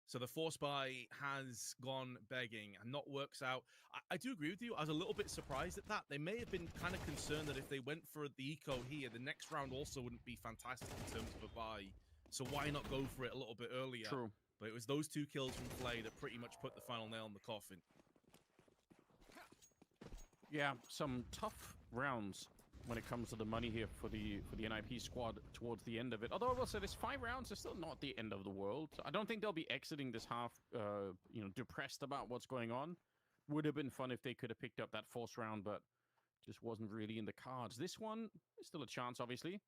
So the force buy has gone begging and not works out. I do agree with you. I was a little bit surprised at that. They may have been kind of concerned that if they went for the eco here, the next round also wouldn't be fantastic in terms of a buy. So why not go for it a little bit earlier? True. But it was those 2 kills from Flay that pretty much put the final nail in the coffin. Yeah, some tough rounds when it comes to the money here for the NIP squad towards the end of it. Although I will say this 5 rounds is still not the end of the world. I don't think they'll be exiting this half, depressed about what's going on. Would have been fun if they could have picked up that 4th round, but just wasn't really in the cards. This one is still a chance, obviously.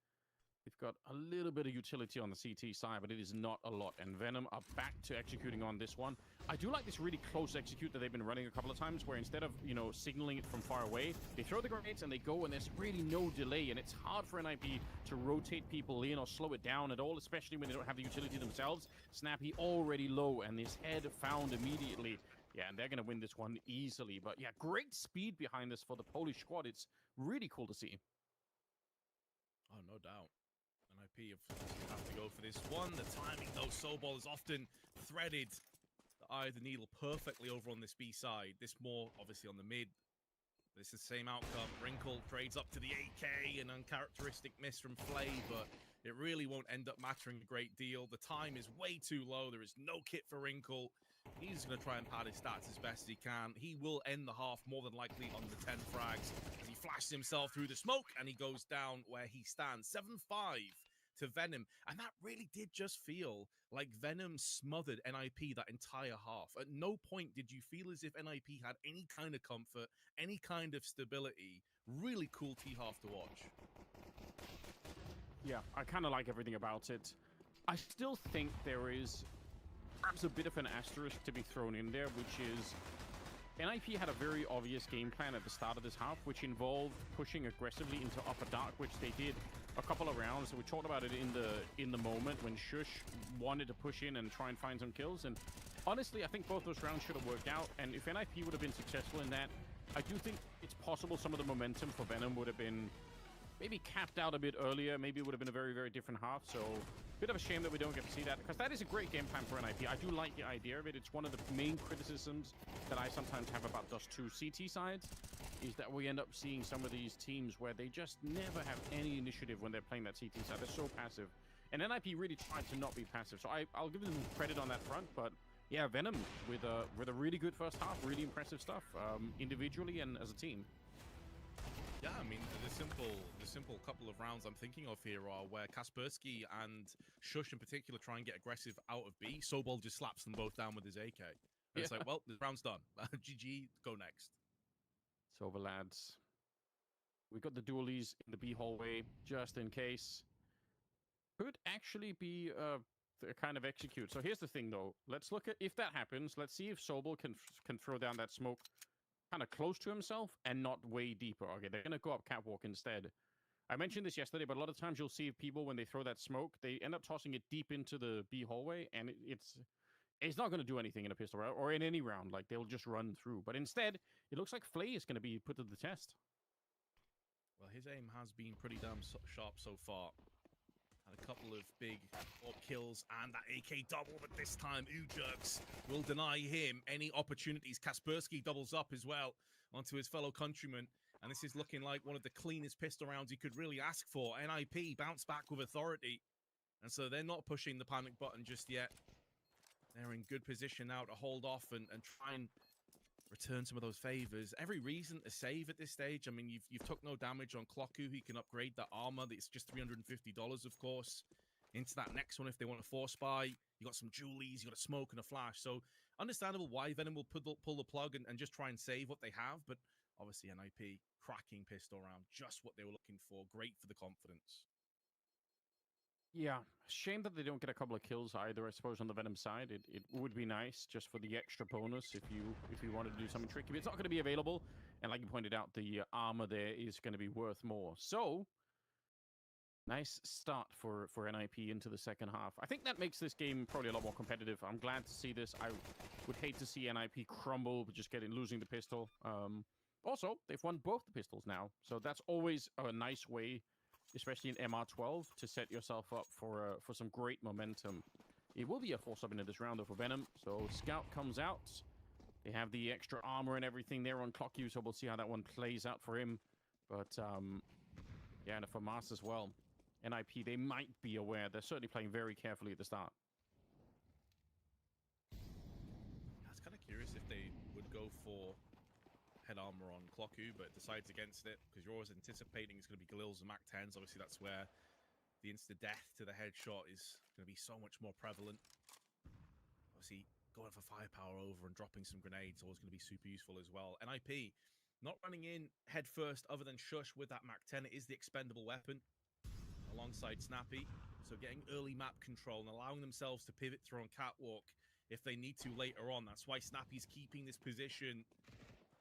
We've got a little bit of utility on the CT side, but it is not a lot. And Venom are back to executing on this one. I do like this really close execute that they've been running a couple of times, where instead of, signaling it from far away, they throw the grenades and they go, and there's really no delay. And it's hard for NIP to rotate people in or slow it down at all, especially when they don't have the utility themselves. Snappy already low, and this head found immediately. Yeah, and they're going to win this one easily. But yeah, great speed behind this for the Polish squad. It's really cool to see. Oh, no doubt. NIP have to go for this one. The timing, though, Sobol is often threaded the eye of the needle perfectly over on this B side. This more, obviously, on the mid. This is the same outcome. Wrinkle trades up to the AK, an uncharacteristic miss from Flay, but it really won't end up mattering a great deal. The time is way too low. There is no kit for Wrinkle. He's going to try and pad his stats as best as he can. He will end the half more than likely on the 10 frags as he flashes himself through the smoke and he goes down where he stands. 7-5 to Venom. And that really did just feel like Venom smothered NIP that entire half. At no point did you feel as if NIP had any kind of comfort, any kind of stability. Really cool T-half to watch. Yeah, I kind of like everything about it. I still think there is perhaps a bit of an asterisk to be thrown in there, which is NIP had a very obvious game plan at the start of this half, which involved pushing aggressively into upper dark, which they did a couple of rounds. So we talked about it in the moment when Shush wanted to push in and try and find some kills. And honestly, I think both those rounds should have worked out. And if NIP would have been successful in that, I do think it's possible some of the momentum for Venom would have been maybe capped out a bit earlier. Maybe it would have been a very, very different half. So bit of a shame that we don't get to see that, because that is a great game plan for NIP. I do like the idea of it. It's one of the main criticisms that I sometimes have about Dust 2 CT sides, is that we end up seeing some of these teams where they just never have any initiative when they're playing that CT side. They're so passive. And NIP really tried to not be passive. So I'll give them credit on that front. But yeah, Venom with a really good first half, really impressive stuff, individually and as a team. Yeah, I mean, the simple couple of rounds I'm thinking of here are where Kaspersky and Shush in particular try and get aggressive out of B. Sobol just slaps them both down with his AK. And it's like, well, the round's done. GG, go next. So the lads, we got the dualies in the B hallway just in case. Could actually be a kind of execute. So here's the thing, though. Let's look at if that happens. Let's see if Sobol can throw down that smoke kind of close to himself and not way deeper. Okay, they're going to go up catwalk instead. I mentioned this yesterday, but a lot of times you'll see people when they throw that smoke, they end up tossing it deep into the B hallway, and it's not going to do anything in a pistol round or in any round. Like, they'll just run through. But instead, it looks like Flay is going to be put to the test. Well, his aim has been pretty damn sharp so far. Had a couple of big kills and that AK double, but this time Ujerks will deny him any opportunities. Kaspersky doubles up as well onto his fellow countryman, and this is looking like one of the cleanest pistol rounds he could really ask for. NIP bounce back with authority, and so they're not pushing the panic button just yet. They're in good position now to hold off and try and return some of those favors. Every reason to save at this stage. I mean, you've took no damage on Clocku. He can upgrade that armor. It's just $350, of course, into that next one if they want to force buy. You got some Julies, you got a smoke and a flash. So understandable why Venom will pull the plug and just try and save what they have. But obviously NIP, cracking pistol round, just what they were looking for. Great for the confidence. Yeah, shame that they don't get a couple of kills either, I suppose, on the Venom side. It would be nice just for the extra bonus if you wanted to do something tricky. But it's not going to be available. And like you pointed out, the armor there is going to be worth more. So, nice start for NIP into the second half. I think that makes this game probably a lot more competitive. I'm glad to see this. I would hate to see NIP crumble, but just losing the pistol. Also, they've won both the pistols now. So that's always a nice way, especially in MR12, to set yourself up for some great momentum. It will be a 4-sub into this round, though, for Venom. So Scout comes out. They have the extra armor and everything there on Clocku, so we'll see how that one plays out for him. But, yeah, and for Mars as well. NIP, they might be aware. They're certainly playing very carefully at the start. I was kind of curious if they would go for head armor on Clocku, but decides against it because you're always anticipating it's going to be Galil's and Mac 10s. Obviously, that's where the insta-death to the headshot is going to be so much more prevalent. Obviously, going for firepower over and dropping some grenades is always going to be super useful as well. NIP not running in head first other than Shush with that Mac 10. It is the expendable weapon alongside Snappy. So getting early map control and allowing themselves to pivot through on Catwalk if they need to later on. That's why Snappy's keeping this position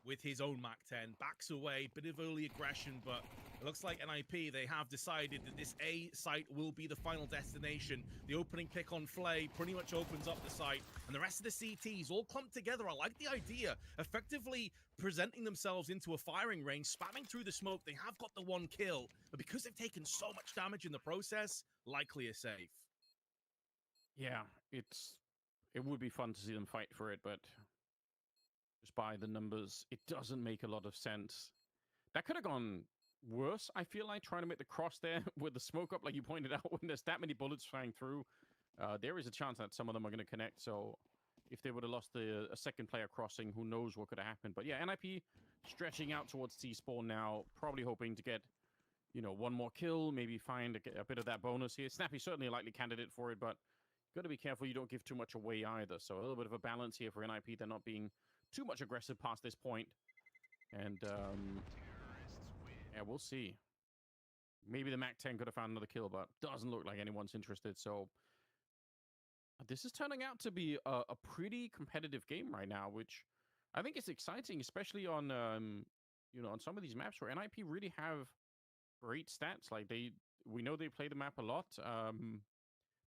with his own Mac 10. Backs away, bit of early aggression, but it looks like NIP, they have decided that this A site will be the final destination. The opening pick on Flay pretty much opens up the site, and the rest of the CTs all clumped together. I like the idea, effectively presenting themselves into a firing range, spamming through the smoke. They have got the one kill, but because they've taken so much damage in the process, likely a safe. Yeah, it would be fun to see them fight for it, but just by the numbers, it doesn't make a lot of sense. That could have gone worse, I feel like, trying to make the cross there with the smoke up, like you pointed out, when there's that many bullets flying through. There is a chance that some of them are going to connect, so if they would have lost a second player crossing, who knows what could have happened. But yeah, NIP stretching out towards T-spawn now, probably hoping to get, you know, one more kill, maybe find a bit of that bonus here. Snappy's certainly a likely candidate for it, but got to be careful you don't give too much away either. So a little bit of a balance here for NIP. They're not being too much aggressive past this point. And yeah, we'll see. Maybe the Mac 10 could have found another kill, but doesn't look like anyone's interested. So this is turning out to be a pretty competitive game right now, which I think is exciting, especially on you know, on some of these maps where NIP really have great stats. Like we know they play the map a lot.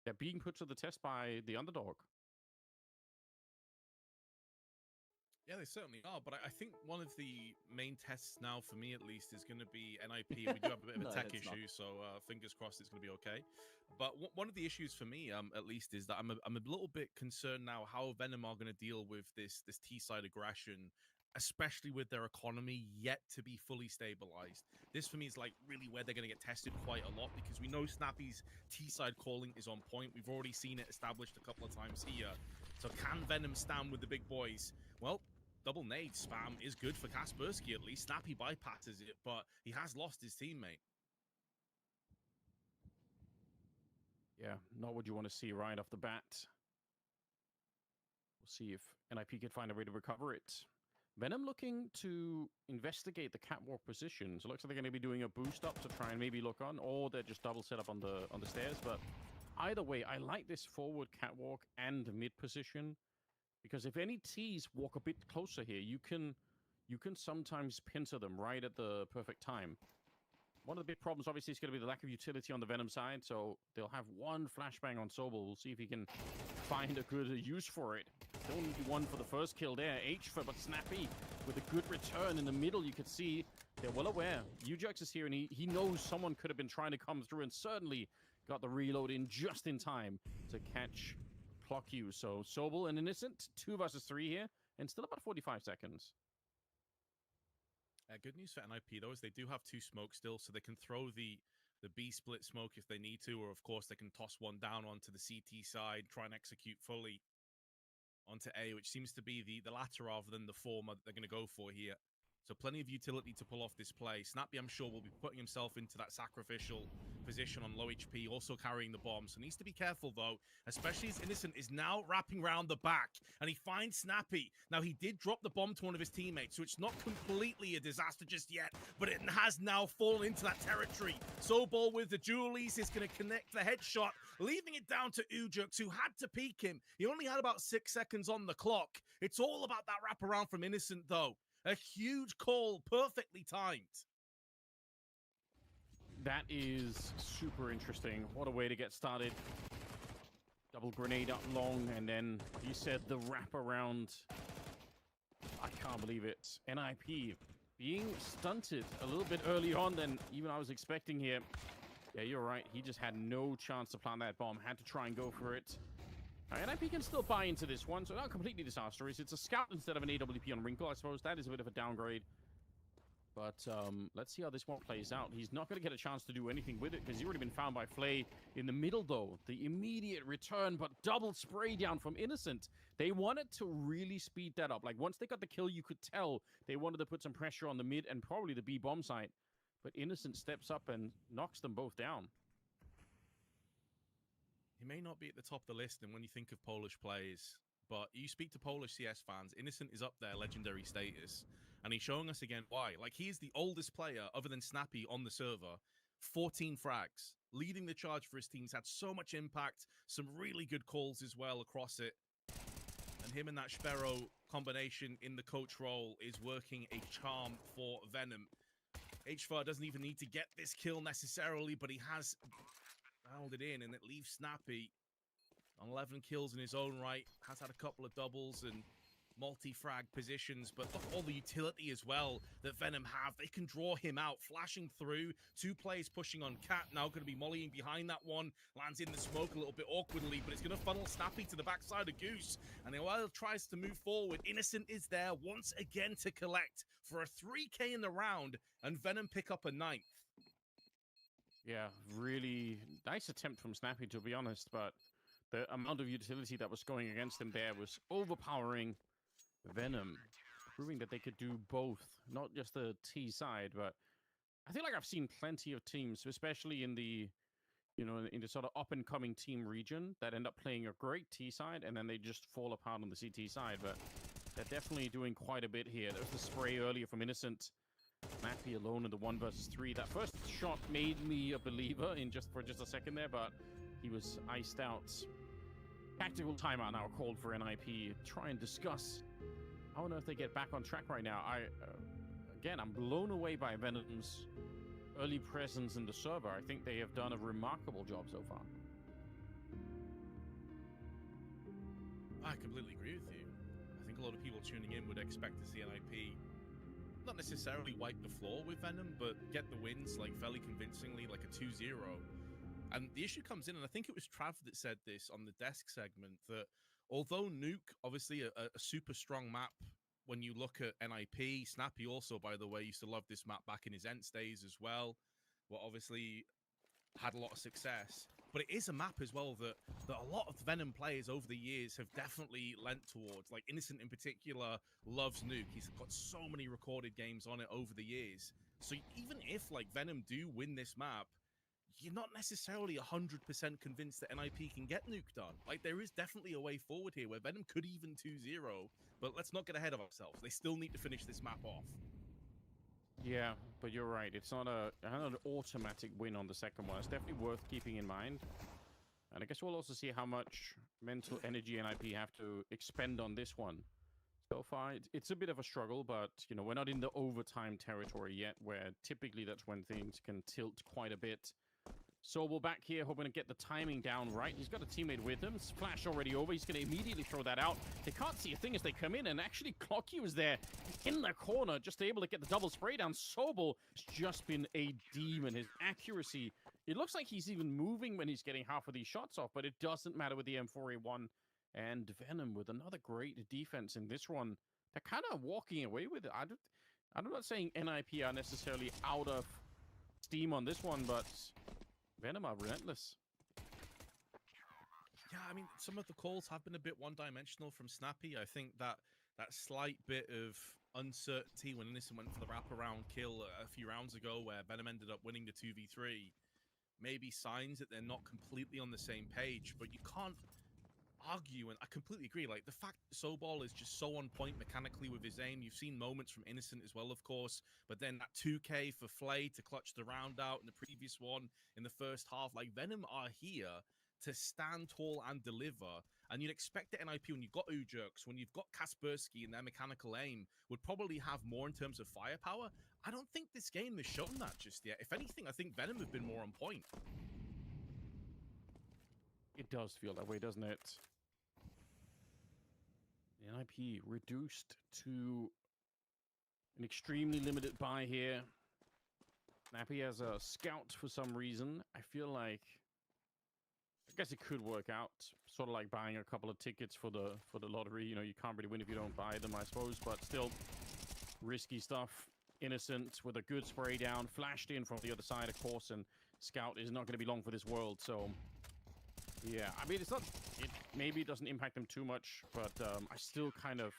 They're being put to the test by the underdog. Yeah, they certainly are, but I think one of the main tests now, for me at least, is going to be NIP, and we do have a bit of a tech issue, so fingers crossed it's going to be okay. But one of the issues for me, at least, is that I'm a little bit concerned now how Venom are going to deal with this T-side aggression, especially with their economy yet to be fully stabilized. This, for me, is like really where they're going to get tested quite a lot, because we know Snappy's T-side calling is on point. We've already seen it established a couple of times here. So can Venom stand with the big boys? Well, double nade spam is good for Kaspersky at least. Snappy bypasses it, but he has lost his teammate. Yeah, not what you want to see right off the bat. We'll see if NIP can find a way to recover it. Venom looking to investigate the catwalk position. So it looks like they're going to be doing a boost up to try and maybe look on, or they're just double set up on the stairs. But either way, I like this forward catwalk and mid position, because if any T's walk a bit closer here, you can sometimes pincer them right at the perfect time. One of the big problems, obviously, is going to be the lack of utility on the Venom side, so they'll have one flashbang on Sobel. We'll see if he can find a good use for it. Only one for the first kill there. But Snappy with a good return in the middle. You could see they're well aware. Ujux is here, and he knows someone could have been trying to come through, and certainly got the reload in just in time to catch Clocku. So Sobel and Innocent, 2 versus 3 here, and still about 45 seconds. Good news for NIP, though, is they do have 2 smokes still, so they can throw the B split smoke if they need to, or of course they can toss one down onto the CT side, try and execute fully onto A, which seems to be the latter rather than the former that they're going to go for here. So plenty of utility to pull off this play. Snappy, I'm sure, will be putting himself into that sacrificial position on low HP, also carrying the bomb. So needs to be careful, though, especially as Innocent is now wrapping around the back, and he finds Snappy. Now, he did drop the bomb to one of his teammates, so it's not completely a disaster just yet, but it has now fallen into that territory. Sobol with the dualies is going to connect the headshot, leaving it down to Ujux, who had to peek him. He only had about 6 seconds on the clock. It's all about that wraparound from Innocent, though. A huge call, perfectly timed. That is super interesting. What a way to get started. Double grenade up long, and then you said the wraparound. I can't believe it. NIP being stunted a little bit early on than even I was expecting here. Yeah, you're right. He just had no chance to plant that bomb. Had to try and go for it. NIP can still buy into this one, so not completely disastrous. It's a scout instead of an AWP on Wrinkle, I suppose. That is a bit of a downgrade. But let's see how this one plays out. He's not going to get a chance to do anything with it because he's already been found by Flay in the middle, though. The immediate return, but double spray down from Innocent. They wanted to really speed that up. Like, once they got the kill, you could tell they wanted to put some pressure on the mid and probably the B bomb site. But Innocent steps up and knocks them both down. He may not be at the top of the list, and when you think of Polish players, but you speak to Polish CS fans, Innocent is up there, legendary status. And he's showing us again why. Like, he is the oldest player, other than Snappy, on the server. 14 frags. Leading the charge for his team. He's had so much impact. Some really good calls as well across it. And him and that Sparrow combination in the coach role is working a charm for Venom. HFAR doesn't even need to get this kill necessarily, but he has dialed it in, and it leaves Snappy on 11 kills in his own right. Has had a couple of doubles and multi-frag positions, but look at all the utility as well that Venom have. They can draw him out, flashing through. 2 players pushing on Cat, now going to be mollying behind that one. Lands in the smoke a little bit awkwardly, but it's going to funnel Snappy to the backside of Goose. And while he tries to move forward, Innocent is there once again to collect for a 3k in the round, and Venom pick up a 9th. Yeah, really nice attempt from Snappy, to be honest, but the amount of utility that was going against him there was overpowering. Venom proving that they could do both, not just the T side, but I feel like I've seen plenty of teams, especially in the, in the sort of up and coming team region, that end up playing a great T side and then they just fall apart on the CT side. But they're definitely doing quite a bit here. There was the spray earlier from Innocent. Snappy alone in the 1 versus 3. That first shot made me a believer for just a second there, but he was iced out. Tactical timeout now called for NIP. Try and discuss how on earth they get back on track right now. Again, I'm blown away by Venom's early presence in the server. I think they have done a remarkable job so far. I completely agree with you. I think a lot of people tuning in would expect to see NIP not necessarily wipe the floor with Venom, but get the wins like fairly convincingly, like a 2-0. And the issue comes in, and I think it was Trav that said this on the desk segment, that although Nuke, obviously a super strong map when you look at NIP, Snappy also, by the way, used to love this map back in his Ents days as well, well, obviously had a lot of success. But it is a map as well that a lot of Venom players over the years have definitely lent towards. Like Innocent in particular loves Nuke. He's got so many recorded games on it over the years. So even if like Venom do win this map, you're not necessarily 100% convinced that NIP can get Nuke done. Like, there is definitely a way forward here where Venom could even 2-0, but let's not get ahead of ourselves. They still need to finish this map off. Yeah, but you're right. It's not an automatic win on the second one. It's definitely worth keeping in mind. And I guess we'll also see how much mental energy NIP have to expend on this one. So far, it's a bit of a struggle, but, we're not in the overtime territory yet, where typically that's when things can tilt quite a bit. Sobel back here, hoping to get the timing down right. He's got a teammate with him. Flash already over. He's going to immediately throw that out. They can't see a thing as they come in, and actually Clocky was there in the corner, just able to get the double spray down. Sobel has just been a demon. His accuracy, it looks like he's even moving when he's getting half of these shots off, but it doesn't matter with the M4A1. And Venom with another great defense in this one. They're kind of walking away with it. I'm not saying NIP are necessarily out of steam on this one, but Venom are relentless. Yeah, I mean, some of the calls have been a bit one-dimensional from Snappy. I think that slight bit of uncertainty when Innocent went for the wraparound kill a few rounds ago where Venom ended up winning the 2v3 maybe signs that they're not completely on the same page, but you can't argue, and I completely agree. Like, the fact that Sobol is just so on point mechanically with his aim. You've seen moments from Innocent as well, of course, but then that 2k for Flay to clutch the round out in the previous one in the first half. Like, Venom are here to stand tall and deliver, and you'd expect that NIP, when you've got Ujerks, when you've got Kaspersky and their mechanical aim, would probably have more in terms of firepower. I don't think this game has shown that just yet. If anything, I think Venom have been more on point. It does feel that way, doesn't it? The NIP reduced to an extremely limited buy here. Snappy has a scout for some reason. I feel like, I guess it could work out. Sort of like buying a couple of tickets for the lottery. You can't really win if you don't buy them, I suppose. But still, risky stuff. Innocent with a good spray down, flashed in from the other side, of course, and Scout is not going to be long for this world, so... Yeah, I mean, it's not... It maybe doesn't impact them too much, but I still kind of...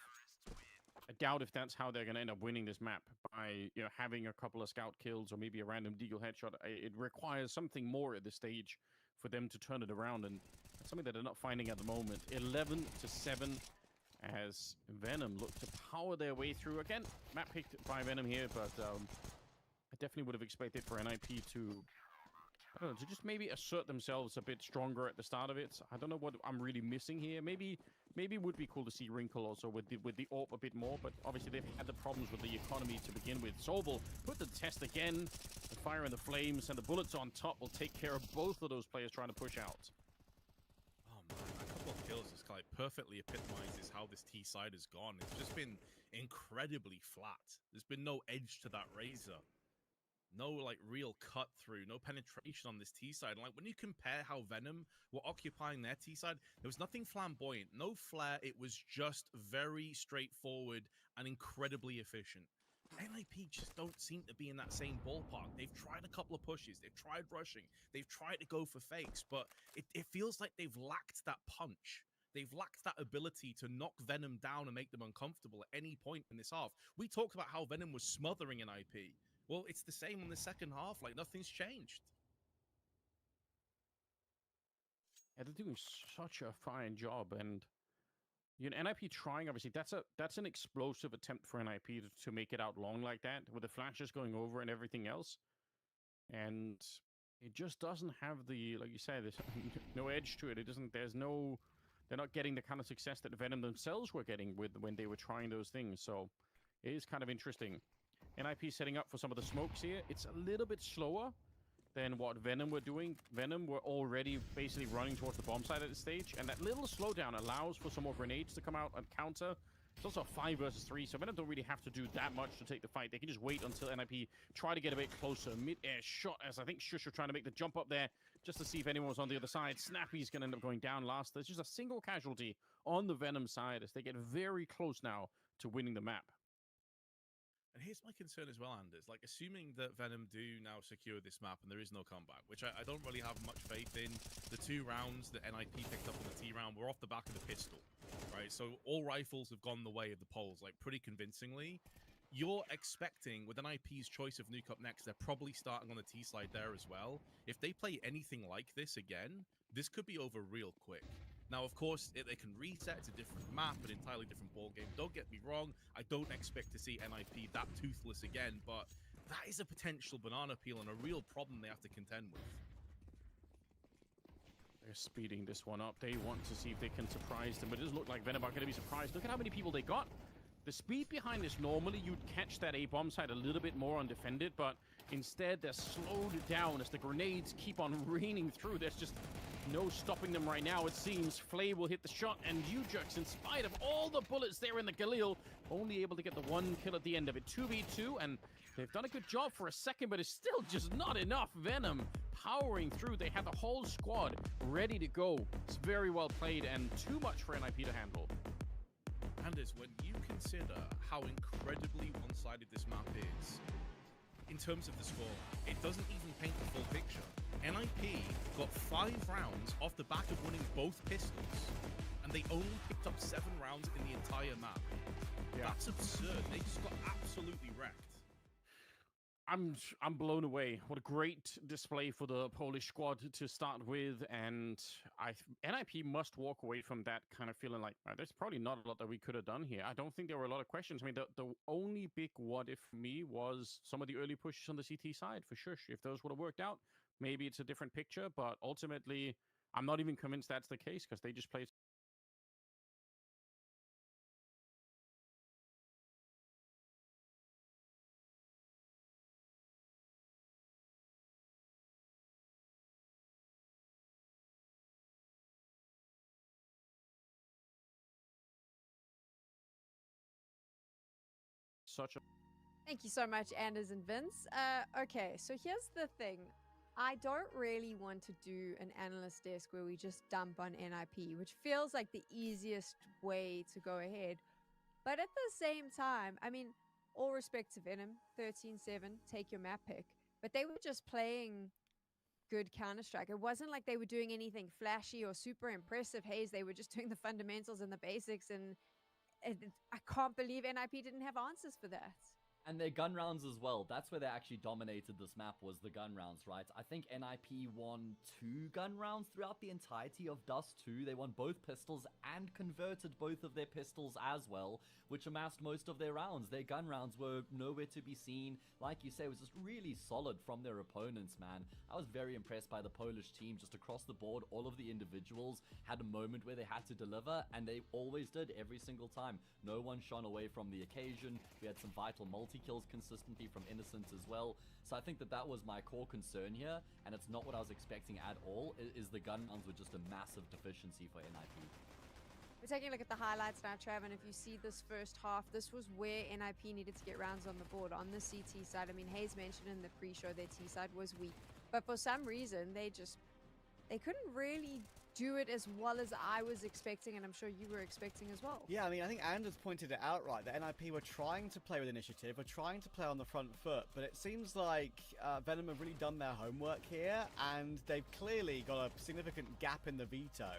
I doubt if that's how they're going to end up winning this map, by, you know, having a couple of Scout kills or maybe a random Deagle headshot. It requires something more at this stage for them to turn it around, and that's something that they're not finding at the moment. 11-7 as Venom look to power their way through. Again, map picked by Venom here, but I definitely would have expected for NIP to... I don't know, to just maybe assert themselves a bit stronger at the start of it. I don't know what I'm really missing here. Maybe it would be cool to see Wrinkle also with the AWP a bit more, but obviously they've had the problems with the economy to begin with. Sobel put the test again. The fire and the flames and the bullets on top will take care of both of those players trying to push out. Oh man, a couple of kills just like perfectly epitomizes how this T side has gone. It's just been incredibly flat. There's been no edge to that razor. No, like, real cut through, no penetration on this T side. And, like, when you compare how Venom were occupying their T side, there was nothing flamboyant, no flair. It was just very straightforward and incredibly efficient. NIP just don't seem to be in that same ballpark. They've tried a couple of pushes, they've tried rushing, they've tried to go for fakes, but it feels like they've lacked that punch. They've lacked that ability to knock Venom down and make them uncomfortable at any point in this half. We talked about how Venom was smothering NIP. Well, it's the same in the second half. Like, nothing's changed. Yeah, they're doing such a fine job, and you know, NIP trying, obviously, that's an explosive attempt for NIP to make it out long like that, with the flashes going over and everything else. And it just doesn't have the, like you said, there's no edge to it. It doesn't, they're not getting the kind of success that Venom themselves were getting with when they were trying those things. So it is kind of interesting. NIP setting up for some of the smokes here. It's a little bit slower than what Venom were doing. Venom were already basically running towards the bomb site at this stage, and that little slowdown allows for some more grenades to come out and counter. It's also 5 versus 3, so Venom don't really have to do that much to take the fight. They can just wait until NIP try to get a bit closer. Mid-air shot, as I think Shush trying to make the jump up there just to see if anyone was on the other side. Snappy's going to end up going down last. There's just a single casualty on the Venom side as they get very close now to winning the map. And here's my concern as well, Anders. Like, assuming that Venom do now secure this map and there is no comeback, which I don't really have much faith in. The 2 rounds that NIP picked up in the T round were off the back of the pistol, right? So all rifles have gone the way of the poles, like, pretty convincingly. You're expecting, with NIP's choice of nuke up next, they're probably starting on the T side there as well. If they play anything like this again, this could be over real quick. Now, of course, they can reset. It's a different map, an entirely different ball game. Don't get me wrong. I don't expect to see NIP that toothless again, but that is a potential banana peel and a real problem they have to contend with. They're speeding this one up. They want to see if they can surprise them, but it does look like Venom are going to be surprised. Look at how many people they got. The speed behind this, normally you'd catch that A-bomb site a little bit more undefended, but instead they're slowed down as the grenades keep on raining through. There's just no stopping them right now, it seems. Flay will hit the shot, and Ujux, in spite of all the bullets there in the Galil, only able to get the 1 kill at the end of it. 2v2, and they've done a good job for a second, but it's still just not enough. Venom powering through. They had the whole squad ready to go. It's very well played, and too much for NIP to handle. Anders, when you consider how incredibly one-sided this map is, in terms of the score, it doesn't even paint the full picture. NIP got 5 rounds off the back of winning both pistols, and they only picked up 7 rounds in the entire map. Yeah. That's absurd. They just got absolutely wrecked. I'm blown away. What a great display for the Polish squad to start with, and NIP must walk away from that kind of feeling like there's probably not a lot that we could have done here. I don't think there were a lot of questions. I mean, the only big what if for me was some of the early pushes on the CT side for sure. If those would have worked out, maybe it's a different picture, but ultimately, I'm not even convinced that's the case because they just played such a... Thank you so much, Anders and Vince. Okay, so here's the thing. I don't really want to do an analyst desk where we just dump on NIP, which feels like the easiest way to go ahead. But at the same time, I mean, all respect to Venom, 13-7, take your map pick. But they were just playing good Counter-Strike. It wasn't like they were doing anything flashy or super impressive haze. They were just doing the fundamentals and the basics, and I can't believe NIP didn't have answers for that. And their gun rounds as well. That's where they actually dominated this map, was the gun rounds, right? I think NIP won 2 gun rounds throughout the entirety of Dust 2. They won both pistols and converted both of their pistols as well, which amassed most of their rounds. Their gun rounds were nowhere to be seen. Like you say, it was just really solid from their opponents, man. I was very impressed by the Polish team just across the board. All of the individuals had a moment where they had to deliver, and they always did every single time. No one shone away from the occasion. We had some vital multi-kills consistently from Innocent as well. So I think that was my core concern here, and it's not what I was expecting at all, is the gun rounds were just a massive deficiency for NIP. We're taking a look at the highlights now, Trav, and if you see this first half, this was where NIP needed to get rounds on the board. On the CT side, I mean, Hayes mentioned in the pre-show their T side was weak, but for some reason, they couldn't really do it as well as I was expecting, and I'm sure you were expecting as well. Yeah, I mean, I think Anders pointed it out right, that NIP were trying to play with initiative, were trying to play on the front foot, but it seems like Venom have really done their homework here, and they've clearly got a significant gap in the veto.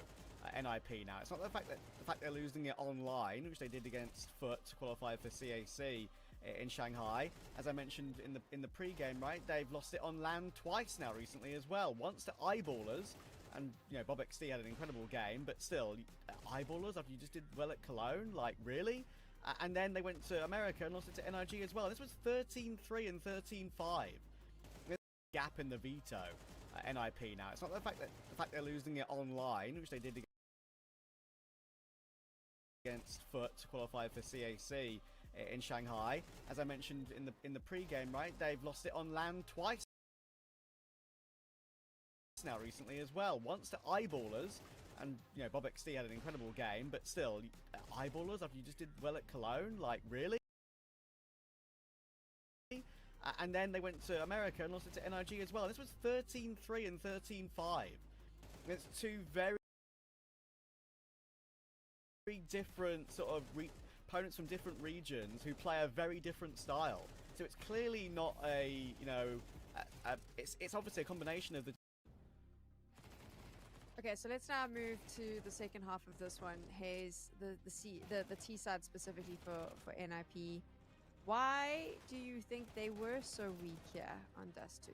NIP now. It's not the fact they're losing it online, which they did against Foot to qualify for CAC in Shanghai. As I mentioned in the pre-game, right, they've lost it on LAN twice now recently as well. Once to Eyeballers, and you know Bob XD had an incredible game, but still, Eyeballers after you just did well at Cologne, like really? And then they went to America and lost it to NIG as well. This was 13-3 and 13-5. There's a gap in the veto. NIP now. It's not the fact they're losing it online, which they did against Foot to qualify for CAC in Shanghai. As I mentioned in the pre-game, right, they've lost it on LAN twice now recently as well. Once to Eyeballers, and you know Bob XD had an incredible game, but still, Eyeballers after you just did well at Cologne, like really? And then they went to America and lost it to NIG as well. This was 13-3 and 13-5. It's two very different sort of opponents from different regions who play a very different style. So it's clearly not a, you know, it's obviously a combination of the. Okay, so let's now move to the second half of this one. Hayes, the T side specifically for NIP. Why do you think they were so weak here on Dust 2?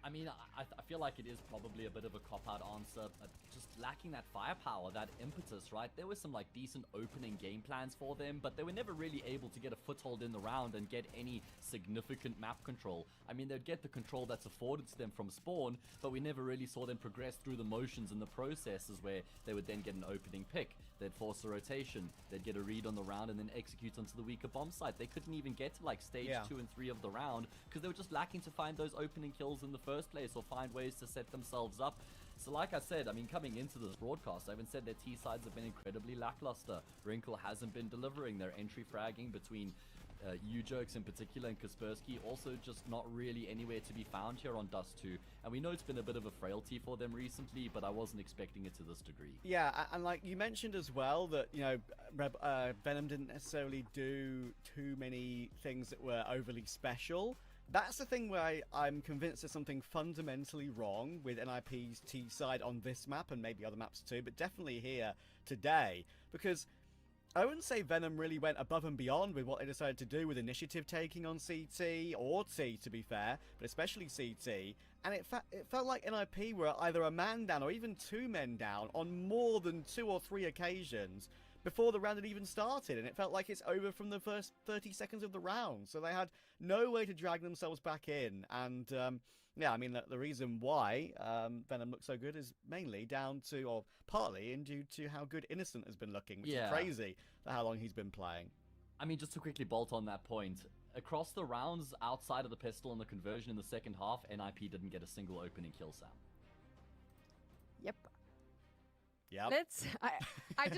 I mean, I feel like it is probably a bit of a cop-out answer, but just lacking that firepower, that impetus, right? There was some, like, decent opening game plans for them, but they were never really able to get a foothold in the round and get any significant map control. I mean, they'd get the control that's afforded to them from spawn, but we never really saw them progress through the motions and the processes where they would then get an opening pick, they'd force a rotation, they'd get a read on the round and then execute onto the weaker bomb site. They couldn't even get to, like, stage 2 and 3 of the round because they were just lacking to find those opening kills in the first place or find ways to set themselves up. So like I said, I mean, coming into this broadcast, I even said their T-sides have been incredibly lackluster. Wrinkle hasn't been delivering. Their entry fragging between U-Jerks in particular and Kaspersky also just not really anywhere to be found here on Dust 2. And we know it's been a bit of a frailty for them recently, but I wasn't expecting it to this degree. Yeah, and like you mentioned as well that, you know, Venom didn't necessarily do too many things that were overly special. That's the thing where I'm convinced there's something fundamentally wrong with NIP's T side on this map and maybe other maps too, but definitely here today, because I wouldn't say Venom really went above and beyond with what they decided to do with initiative taking on CT, or T to be fair, but especially CT, and it felt like NIP were either a man down or even 2 men down on more than 2 or 3 occasions before the round had even started, and it felt like it's over from the first 30 seconds of the round, so they had no way to drag themselves back in, and yeah, I mean, the reason why Venom looks so good is mainly down to, or partly in due to how good Innocent has been looking, which is crazy for how long he's been playing. I mean, just to quickly bolt on that point, across the rounds outside of the pistol and the conversion in the second half, NIP didn't get a single opening kill, Sam. Yep. Yep. I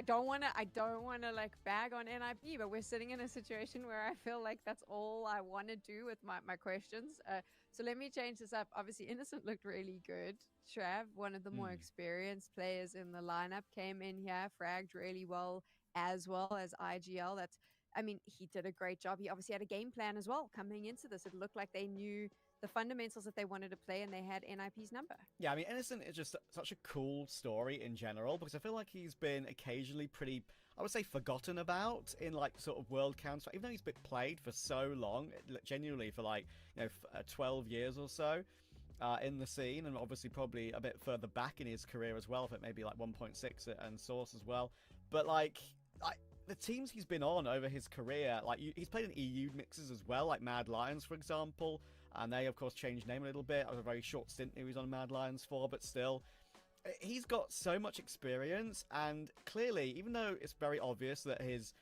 don't want to like bag on NIP, but we're sitting in a situation where I feel like that's all I want to do with my questions. So let me change this up. Obviously, Innocent looked really good. Trav, one of the more experienced players in the lineup, came in here, fragged really well as IGL. That's I mean, he did a great job. He obviously had a game plan as well coming into this. It looked like they knew the fundamentals that they wanted to play, and they had NIP's number. Yeah, I mean, Innocent is just such a cool story in general, because I feel like he's been occasionally pretty, I would say, forgotten about in like sort of world counts. Even though he's been played for so long, genuinely for like 12 years or so in the scene, and obviously probably a bit further back in his career as well, if it maybe like 1.6 and Source as well. But like the teams he's been on over his career, like he's played in EU mixes as well, like Mad Lions, for example. And they, of course, changed name a little bit. It was a very short stint he was on Mad Lions for, but still. He's got so much experience, and clearly, even though it's very obvious that his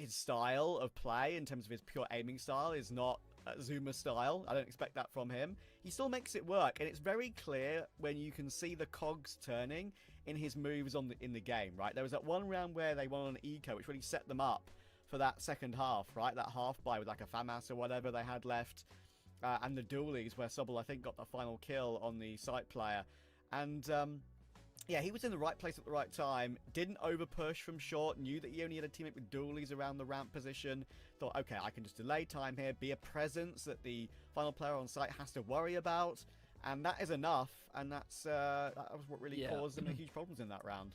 style of play, in terms of his pure aiming style, is not Zuma style, I don't expect that from him, he still makes it work. And it's very clear when you can see the cogs turning in his moves in the game, right? There was that one round where they won on an eco, which really set them up for that second half, right? That half buy with like a FAMAS or whatever they had left. And the dualies where Sobel, I think, got the final kill on the site player. And, yeah, he was in the right place at the right time, didn't over-push from short, knew that he only had a teammate with dualies around the ramp position, thought, okay, I can just delay time here, be a presence that the final player on site has to worry about, and that is enough, and that was what really caused him huge problems in that round.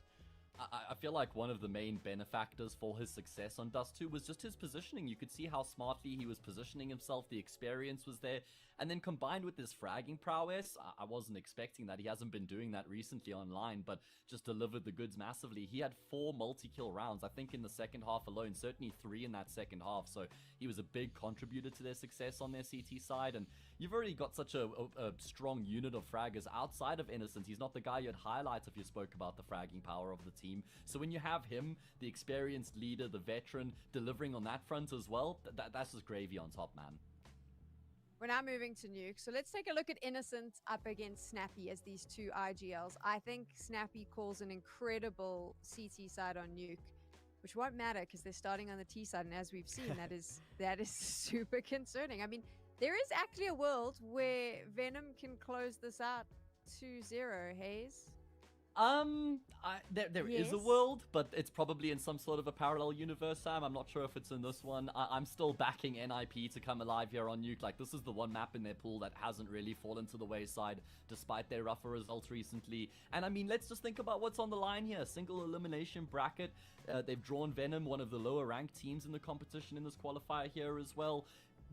I feel like one of the main benefactors for his success on Dust 2 was just his positioning. You could see how smartly he was positioning himself, the experience was there, and then combined with his fragging prowess, I wasn't expecting that. He hasn't been doing that recently online, but just delivered the goods massively. He had 4 multi-kill rounds, I think in the second half alone, certainly 3 in that second half, so he was a big contributor to their success on their CT side, and you've already got such a strong unit of fraggers outside of Innocent. He's not the guy you'd highlight if you spoke about the fragging power of the team. So when you have him, the experienced leader, the veteran, delivering on that front as well, that's just gravy on top, man. We're now moving to Nuke. So let's take a look at Innocent up against Snappy as these two IGLs. I think Snappy calls an incredible CT side on Nuke, which won't matter because they're starting on the T side. And as we've seen, that is super concerning. I mean, there is actually a world where Venom can close this out 2-0, Hayes. There is a world, but it's probably in some sort of a parallel universe, Sam. I'm not sure if it's in this one. I'm still backing NIP to come alive here on Nuke. Like, this is the one map in their pool that hasn't really fallen to the wayside, despite their rougher results recently. And I mean, let's just think about what's on the line here. Single elimination bracket. They've drawn Venom, one of the lower ranked teams in the competition in this qualifier here as well.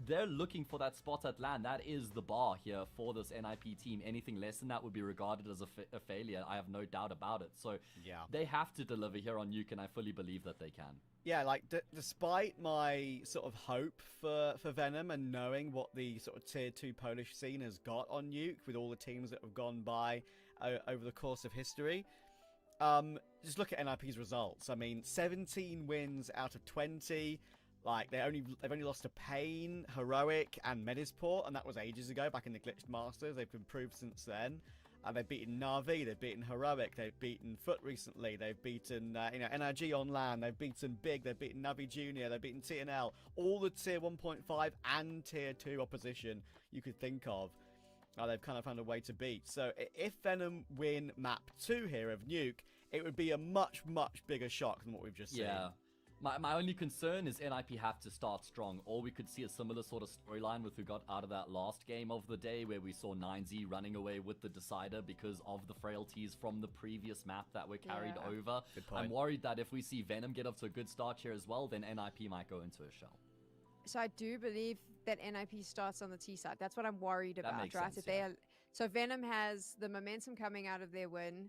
They're looking for that spot at LAN. That is the bar here for this NIP team. Anything less than that would be regarded as a failure. I have no doubt about it. So yeah, they have to deliver here on Nuke, and I fully believe that they can. Yeah, like, despite my sort of hope for Venom and knowing what the sort of tier 2 Polish scene has got on Nuke with all the teams that have gone by over the course of history, just look at NIP's results. I mean, 17 wins out of 20. Like, they've only lost to Pain, Heroic, and Medisport, and that was ages ago, back in the Glitched Masters. They've improved since then. They've beaten Na'Vi, they've beaten Heroic, they've beaten Foot recently, they've beaten NRG on LAN, they've beaten Big, they've beaten Na'Vi Junior, they've beaten TNL, all the tier 1.5 and tier 2 opposition you could think of. They've kind of found a way to beat. So if Venom win map 2 here of Nuke, it would be a much, much bigger shock than what we've just seen. Yeah. My only concern is NIP have to start strong, or we could see a similar sort of storyline with who got out of that last game of the day, where we saw 9Z running away with the decider because of the frailties from the previous map that were carried over. I'm worried that if we see Venom get off to a good start here as well, then NIP might go into a shell. So I do believe that NIP starts on the T side. That's what I'm worried about, makes right? sense, So Venom has the momentum coming out of their win.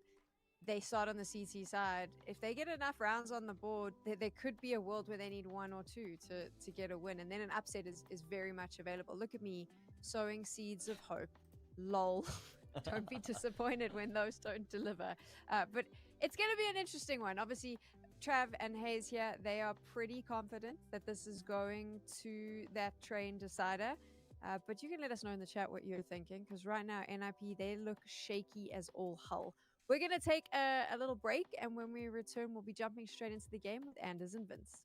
They start on the CT side. If they get enough rounds on the board, there could be a world where they need 1 or 2 to get a win. And then an upset is very much available. Look at me sowing seeds of hope. Lol. Don't be disappointed when those don't deliver. But it's going to be an interesting one. Obviously, Trav and Hayes here, they are pretty confident that this is going to that train decider. But you can let us know in the chat what you're thinking, because right now, NIP, they look shaky as all hell. We're going to take a little break, and when we return, we'll be jumping straight into the game with Anders and Vince.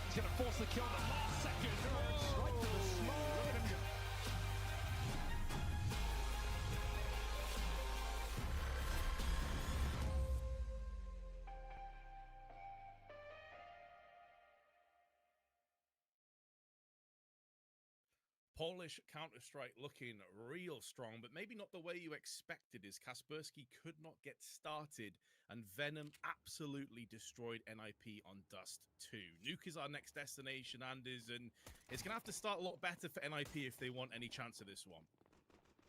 He's going to force the kill in the last second. Right to the smoke. Look at him go. Polish Counter-Strike looking real strong, but maybe not the way you expected, as Kaspersky could not get started, and Venom absolutely destroyed NIP on Dust 2. Nuke is our next destination, Anders, and it's going to have to start a lot better for NIP if they want any chance of this one.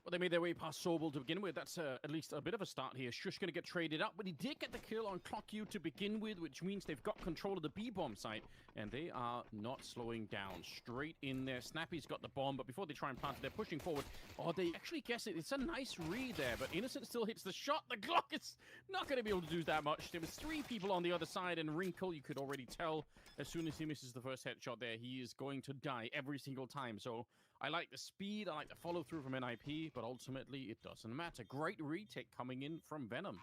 Well, they made their way past Sobel to begin with. That's at least a bit of a start here. Shush going to get traded up, but he did get the kill on ClockU to begin with, which means they've got control of the B-bomb site, and they are not slowing down. Straight in there. Snappy's got the bomb, but before they try and plant it, they're pushing forward. Oh, they actually guess it. It's a nice read there, but Innocent still hits the shot. The Glock is not going to be able to do that much. There was 3 people on the other side, and Wrinkle, you could already tell as soon as he misses the first headshot there, he is going to die every single time. So I like the speed, I like the follow-through from NIP, but ultimately it doesn't matter. Great retake coming in from Venom.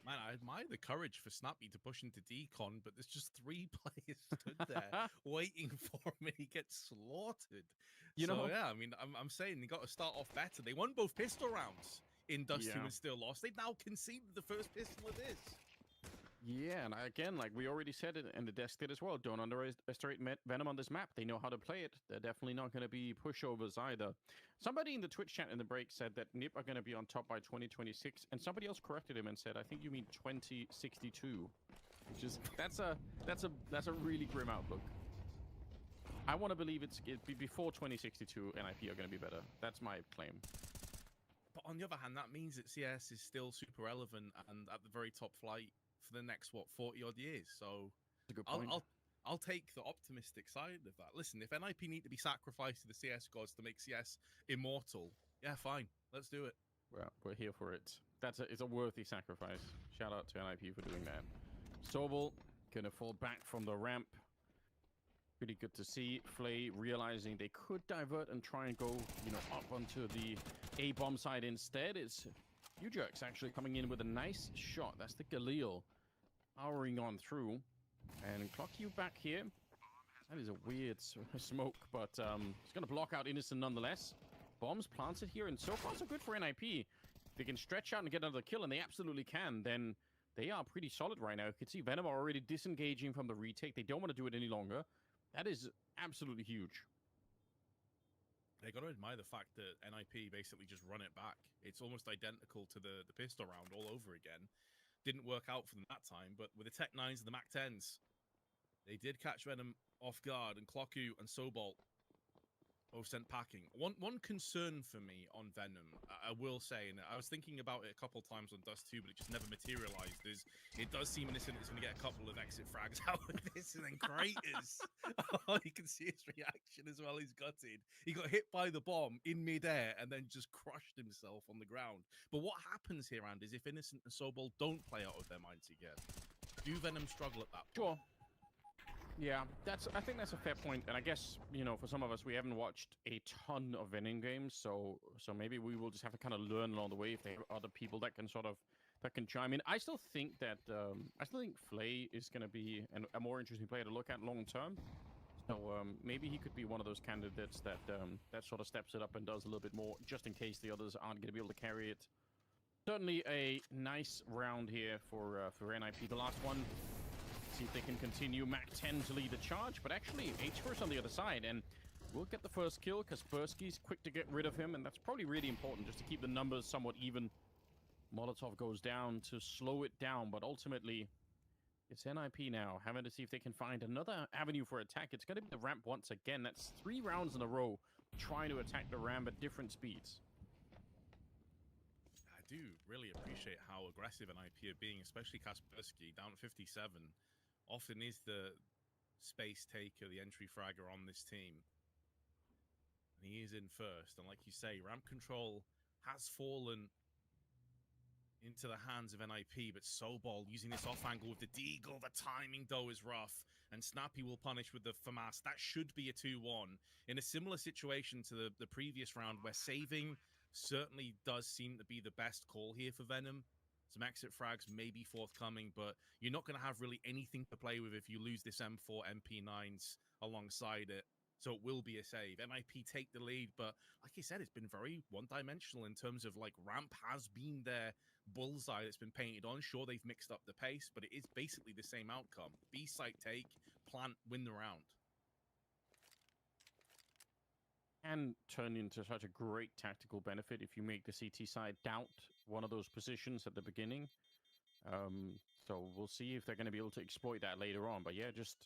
Man, I admire the courage for Snappy to push into decon, but there's just 3 players stood there waiting for him, and he gets slaughtered. You know, yeah, I mean, I'm saying they got to start off better. They won both pistol rounds in Dust 2 and still lost. They've now conceded the first pistol of this. Yeah, and again, like we already said it, and the desk did as well, don't underestimate Venom on this map. They know how to play it. They're definitely not going to be pushovers either. Somebody in the Twitch chat in the break said that NIP are going to be on top by 2026, and somebody else corrected him and said, I think you mean 2062, which is that's a really grim outlook. I want to believe it'd be before 2062, NIP are going to be better. That's my claim. But on the other hand, that means that CS is still super relevant and at the very top flight for the next, what, 40-odd years. So That's a good point. I'll take the optimistic side of that. Listen, if NIP need to be sacrificed to the CS gods to make CS immortal, yeah, fine. Let's do it. Well, we're here for it. It's a worthy sacrifice. Shout out to NIP for doing that. Sobel gonna fall back from the ramp. Pretty good to see. Flay realizing they could divert and try and go, up onto the A-bomb side instead. It's U-Jerks actually coming in with a nice shot. That's the Galil powering on through. And ClockU back here. That is a weird smoke, but it's going to block out Innocent nonetheless. Bombs planted here, and so far so good for NIP. If they can stretch out and get another kill, and they absolutely can, then they are pretty solid right now. You can see Venom are already disengaging from the retake. They don't want to do it any longer. That is absolutely huge. They got to admire the fact that NIP basically just run it back. It's almost identical to the pistol round all over again. Didn't work out for them that time, but with the Tech 9s and the Mac 10s, they did catch Venom off guard, and ClockU and Sobol both sent packing. One concern for me on Venom, I will say, and I was thinking about it a couple times on Dust 2, but it just never materialized, is it does seem Innocent is going to get a couple of exit frags out of this, and then Kratos, you can see his reaction as well. He's gutted. He got hit by the bomb in midair and then just crushed himself on the ground. But what happens here, Andy, is if Innocent and Sobol don't play out of their minds again, do Venom struggle at that point? Sure. Yeah, I think that's a fair point, and I guess, for some of us, we haven't watched a ton of Venom games, so maybe we will just have to kind of learn along the way if there are other people that can chime in. I still think that Flay is going to be a more interesting player to look at long term. So maybe he could be one of those candidates that sort of steps it up and does a little bit more, just in case the others aren't going to be able to carry it. Certainly a nice round here for NIP. The last one. See if they can continue. Mac 10 to lead the charge, but actually H-First on the other side, and we'll get the first kill. Kaspersky's quick to get rid of him, and that's probably really important just to keep the numbers somewhat even. Molotov goes down to slow it down, but ultimately it's NIP now, having to see if they can find another avenue for attack. It's going to be the ramp once again. That's 3 rounds in a row trying to attack the ramp at different speeds. I do really appreciate how aggressive NIP are being, especially Kaspersky, down at 57. Often is the space taker, the entry fragger on this team. And he is in first. And like you say, ramp control has fallen into the hands of NIP, but Sobol using this off angle with the Deagle. The timing, though, is rough, and Snappy will punish with the FAMAS. That should be a 2-1. In a similar situation to the previous round, where saving certainly does seem to be the best call here for Venom. Some exit frags may be forthcoming, but you're not going to have really anything to play with if you lose this M4 MP9s alongside it. So it will be a save. NIP take the lead, but like I said, it's been very one-dimensional in terms of like ramp has been their bullseye that's been painted on. Sure, they've mixed up the pace, but it is basically the same outcome. B site take, plant, win the round. Can turn into such a great tactical benefit if you make the CT side doubt one of those positions at the beginning. So we'll see if they're going to be able to exploit that later on. But yeah, just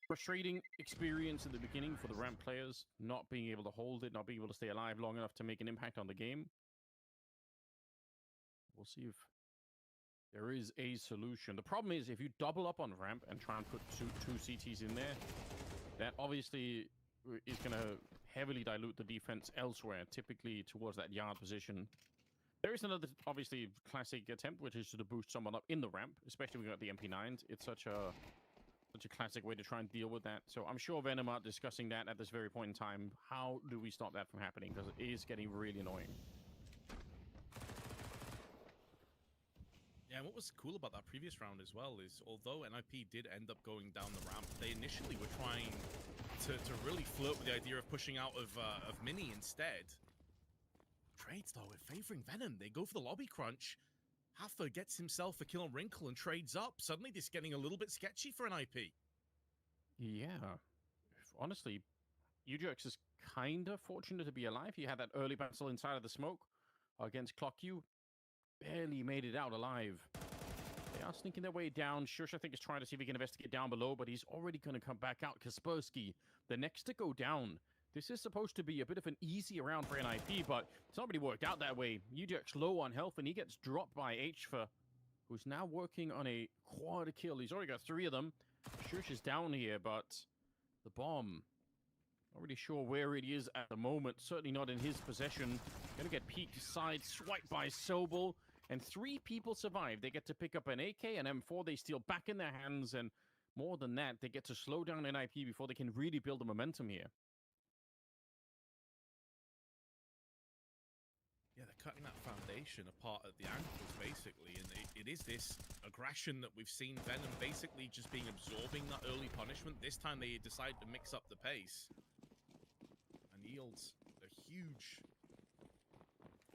frustrating experience at the beginning for the ramp players, not being able to hold it, not being able to stay alive long enough to make an impact on the game. We'll see if there is a solution. The problem is if you double up on ramp and try and put two CTs in there, that obviously is going to heavily dilute the defense elsewhere, typically towards that yard position. There is another, obviously, classic attempt, which is to boost someone up in the ramp, especially when you got the MP9s. It's such a classic way to try and deal with that. So I'm sure Venom are discussing that at this very point in time. How do we stop that from happening? Because it is getting really annoying. Yeah, and what was cool about that previous round as well is, although NIP did end up going down the ramp, they initially were trying to really flirt with the idea of pushing out of Mini instead. Trades, though, are favoring Venom. They go for the lobby crunch. Haffer gets himself a kill on Wrinkle and trades up. Suddenly, this is getting a little bit sketchy for NIP. Yeah. Honestly, UJX is kind of fortunate to be alive. He had that early battle inside of the smoke against Clock U. Barely made it out alive. They are sneaking their way down. Shush, I think, is trying to see if he can investigate down below, but he's already going to come back out. Kaspersky, the next to go down. This is supposed to be a bit of an easy round for NIP, but it's not really worked out that way. UJX low on health, and he gets dropped by Hfer, who's now working on a quad kill. He's already got 3 of them. Shush is down here, but the bomb, not really sure where it is at the moment. Certainly not in his possession. Gonna get peeked side, swiped by Sobel. And 3 people survive. They get to pick up an AK, an M4. They steal back in their hands. And more than that, they get to slow down NIP before they can really build the momentum here. Yeah, they're cutting that foundation apart at the ankles, basically. And it is this aggression that we've seen Venom basically just being absorbing that early punishment. This time they decide to mix up the pace. And yields a huge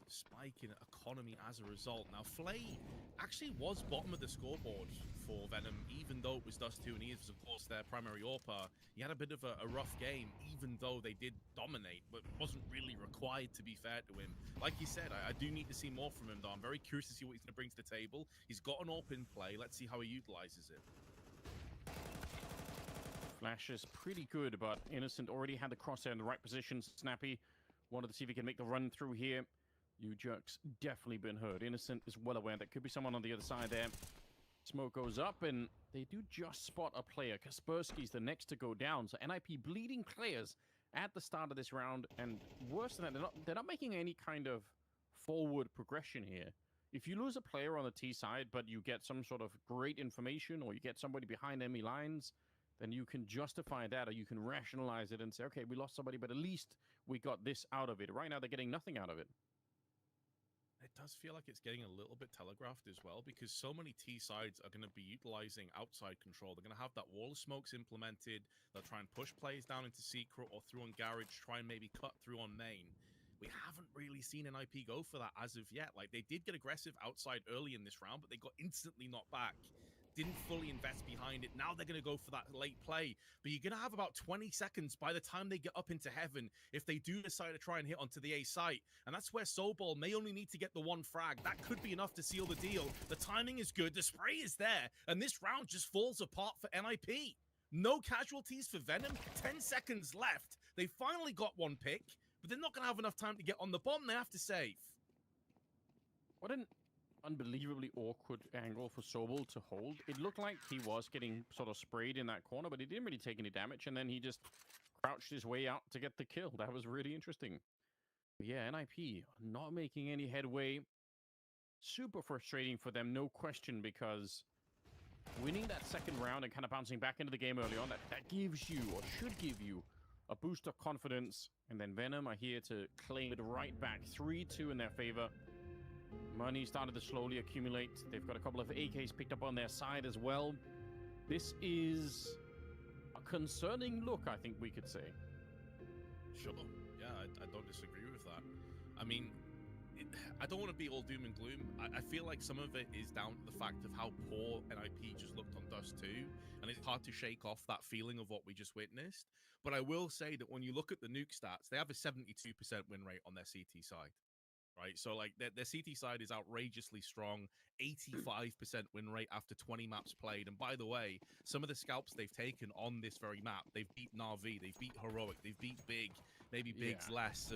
spike in economy as a result. Now, Flay actually was bottom of the scoreboard for Venom, even though it was Dust2, and he is, of course, their primary AWPer. He had a bit of a rough game, even though they did dominate, but wasn't really required, to be fair to him. Like he said, I do need to see more from him, though. I'm very curious to see what he's going to bring to the table. He's got an AWP in play. Let's see how he utilizes it. Flash is pretty good, but Innocent already had the crosshair in the right position. Snappy wanted to see if he can make the run through here. UJX definitely been hurt. Innocent is well aware that could be someone on the other side there. Smoke goes up, and they do just spot a player. Kaspersky's the next to go down. So NIP bleeding players at the start of this round, and worse than that, they're not making any kind of forward progression here. If you lose a player on the T side, but you get some sort of great information, or you get somebody behind enemy lines, then you can justify that, or you can rationalize it and say, okay, we lost somebody, but at least we got this out of it. Right now, they're getting nothing out of it. It does feel like it's getting a little bit telegraphed as well, because so many T sides are going to be utilizing outside control. They're going to have that wall of smokes implemented. They'll try and push plays down into secret or through on garage, try and maybe cut through on main. We haven't really seen NIP go for that as of yet. Like, they did get aggressive outside early in this round, but they got instantly knocked back. Didn't fully invest behind it. Now they're going to go for that late play. But you're going to have about 20 seconds by the time they get up into heaven if they do decide to try and hit onto the A site. And that's where Sobol may only need to get the 1 frag. That could be enough to seal the deal. The timing is good. The spray is there. And this round just falls apart for NIP. No casualties for Venom. 10 seconds left. They finally got 1 pick, but they're not going to have enough time to get on the bomb. They have to save. What an unbelievably awkward angle for Sobel to hold. It looked like he was getting sort of sprayed in that corner, but he didn't really take any damage, and then he just crouched his way out to get the kill. That was really interesting. But yeah, NIP not making any headway. super frustrating for them, no question, because winning that second round and kind of bouncing back into the game early on, that gives you, or should give you, a boost of confidence. And then Venom are here to claim it right back. 3-2 in their favor. Money started to slowly accumulate. They've got a couple of AKs picked up on their side as well. This is a concerning look, I think we could say. Sure. Yeah, I don't disagree with that. I mean, I don't want to be all doom and gloom. I feel like some of it is down to the fact of how poor NIP just looked on Dust 2, and it's hard to shake off that feeling of what we just witnessed. But I will say that when you look at the nuke stats, they have a 72% win rate on their CT side. Right, so like their CT side is outrageously strong, 85% win rate after 20 maps played. And by the way, some of the scalps they've taken on this very map, they've beat Na'Vi, they've beat Heroic, they've beat Big, maybe Big's less.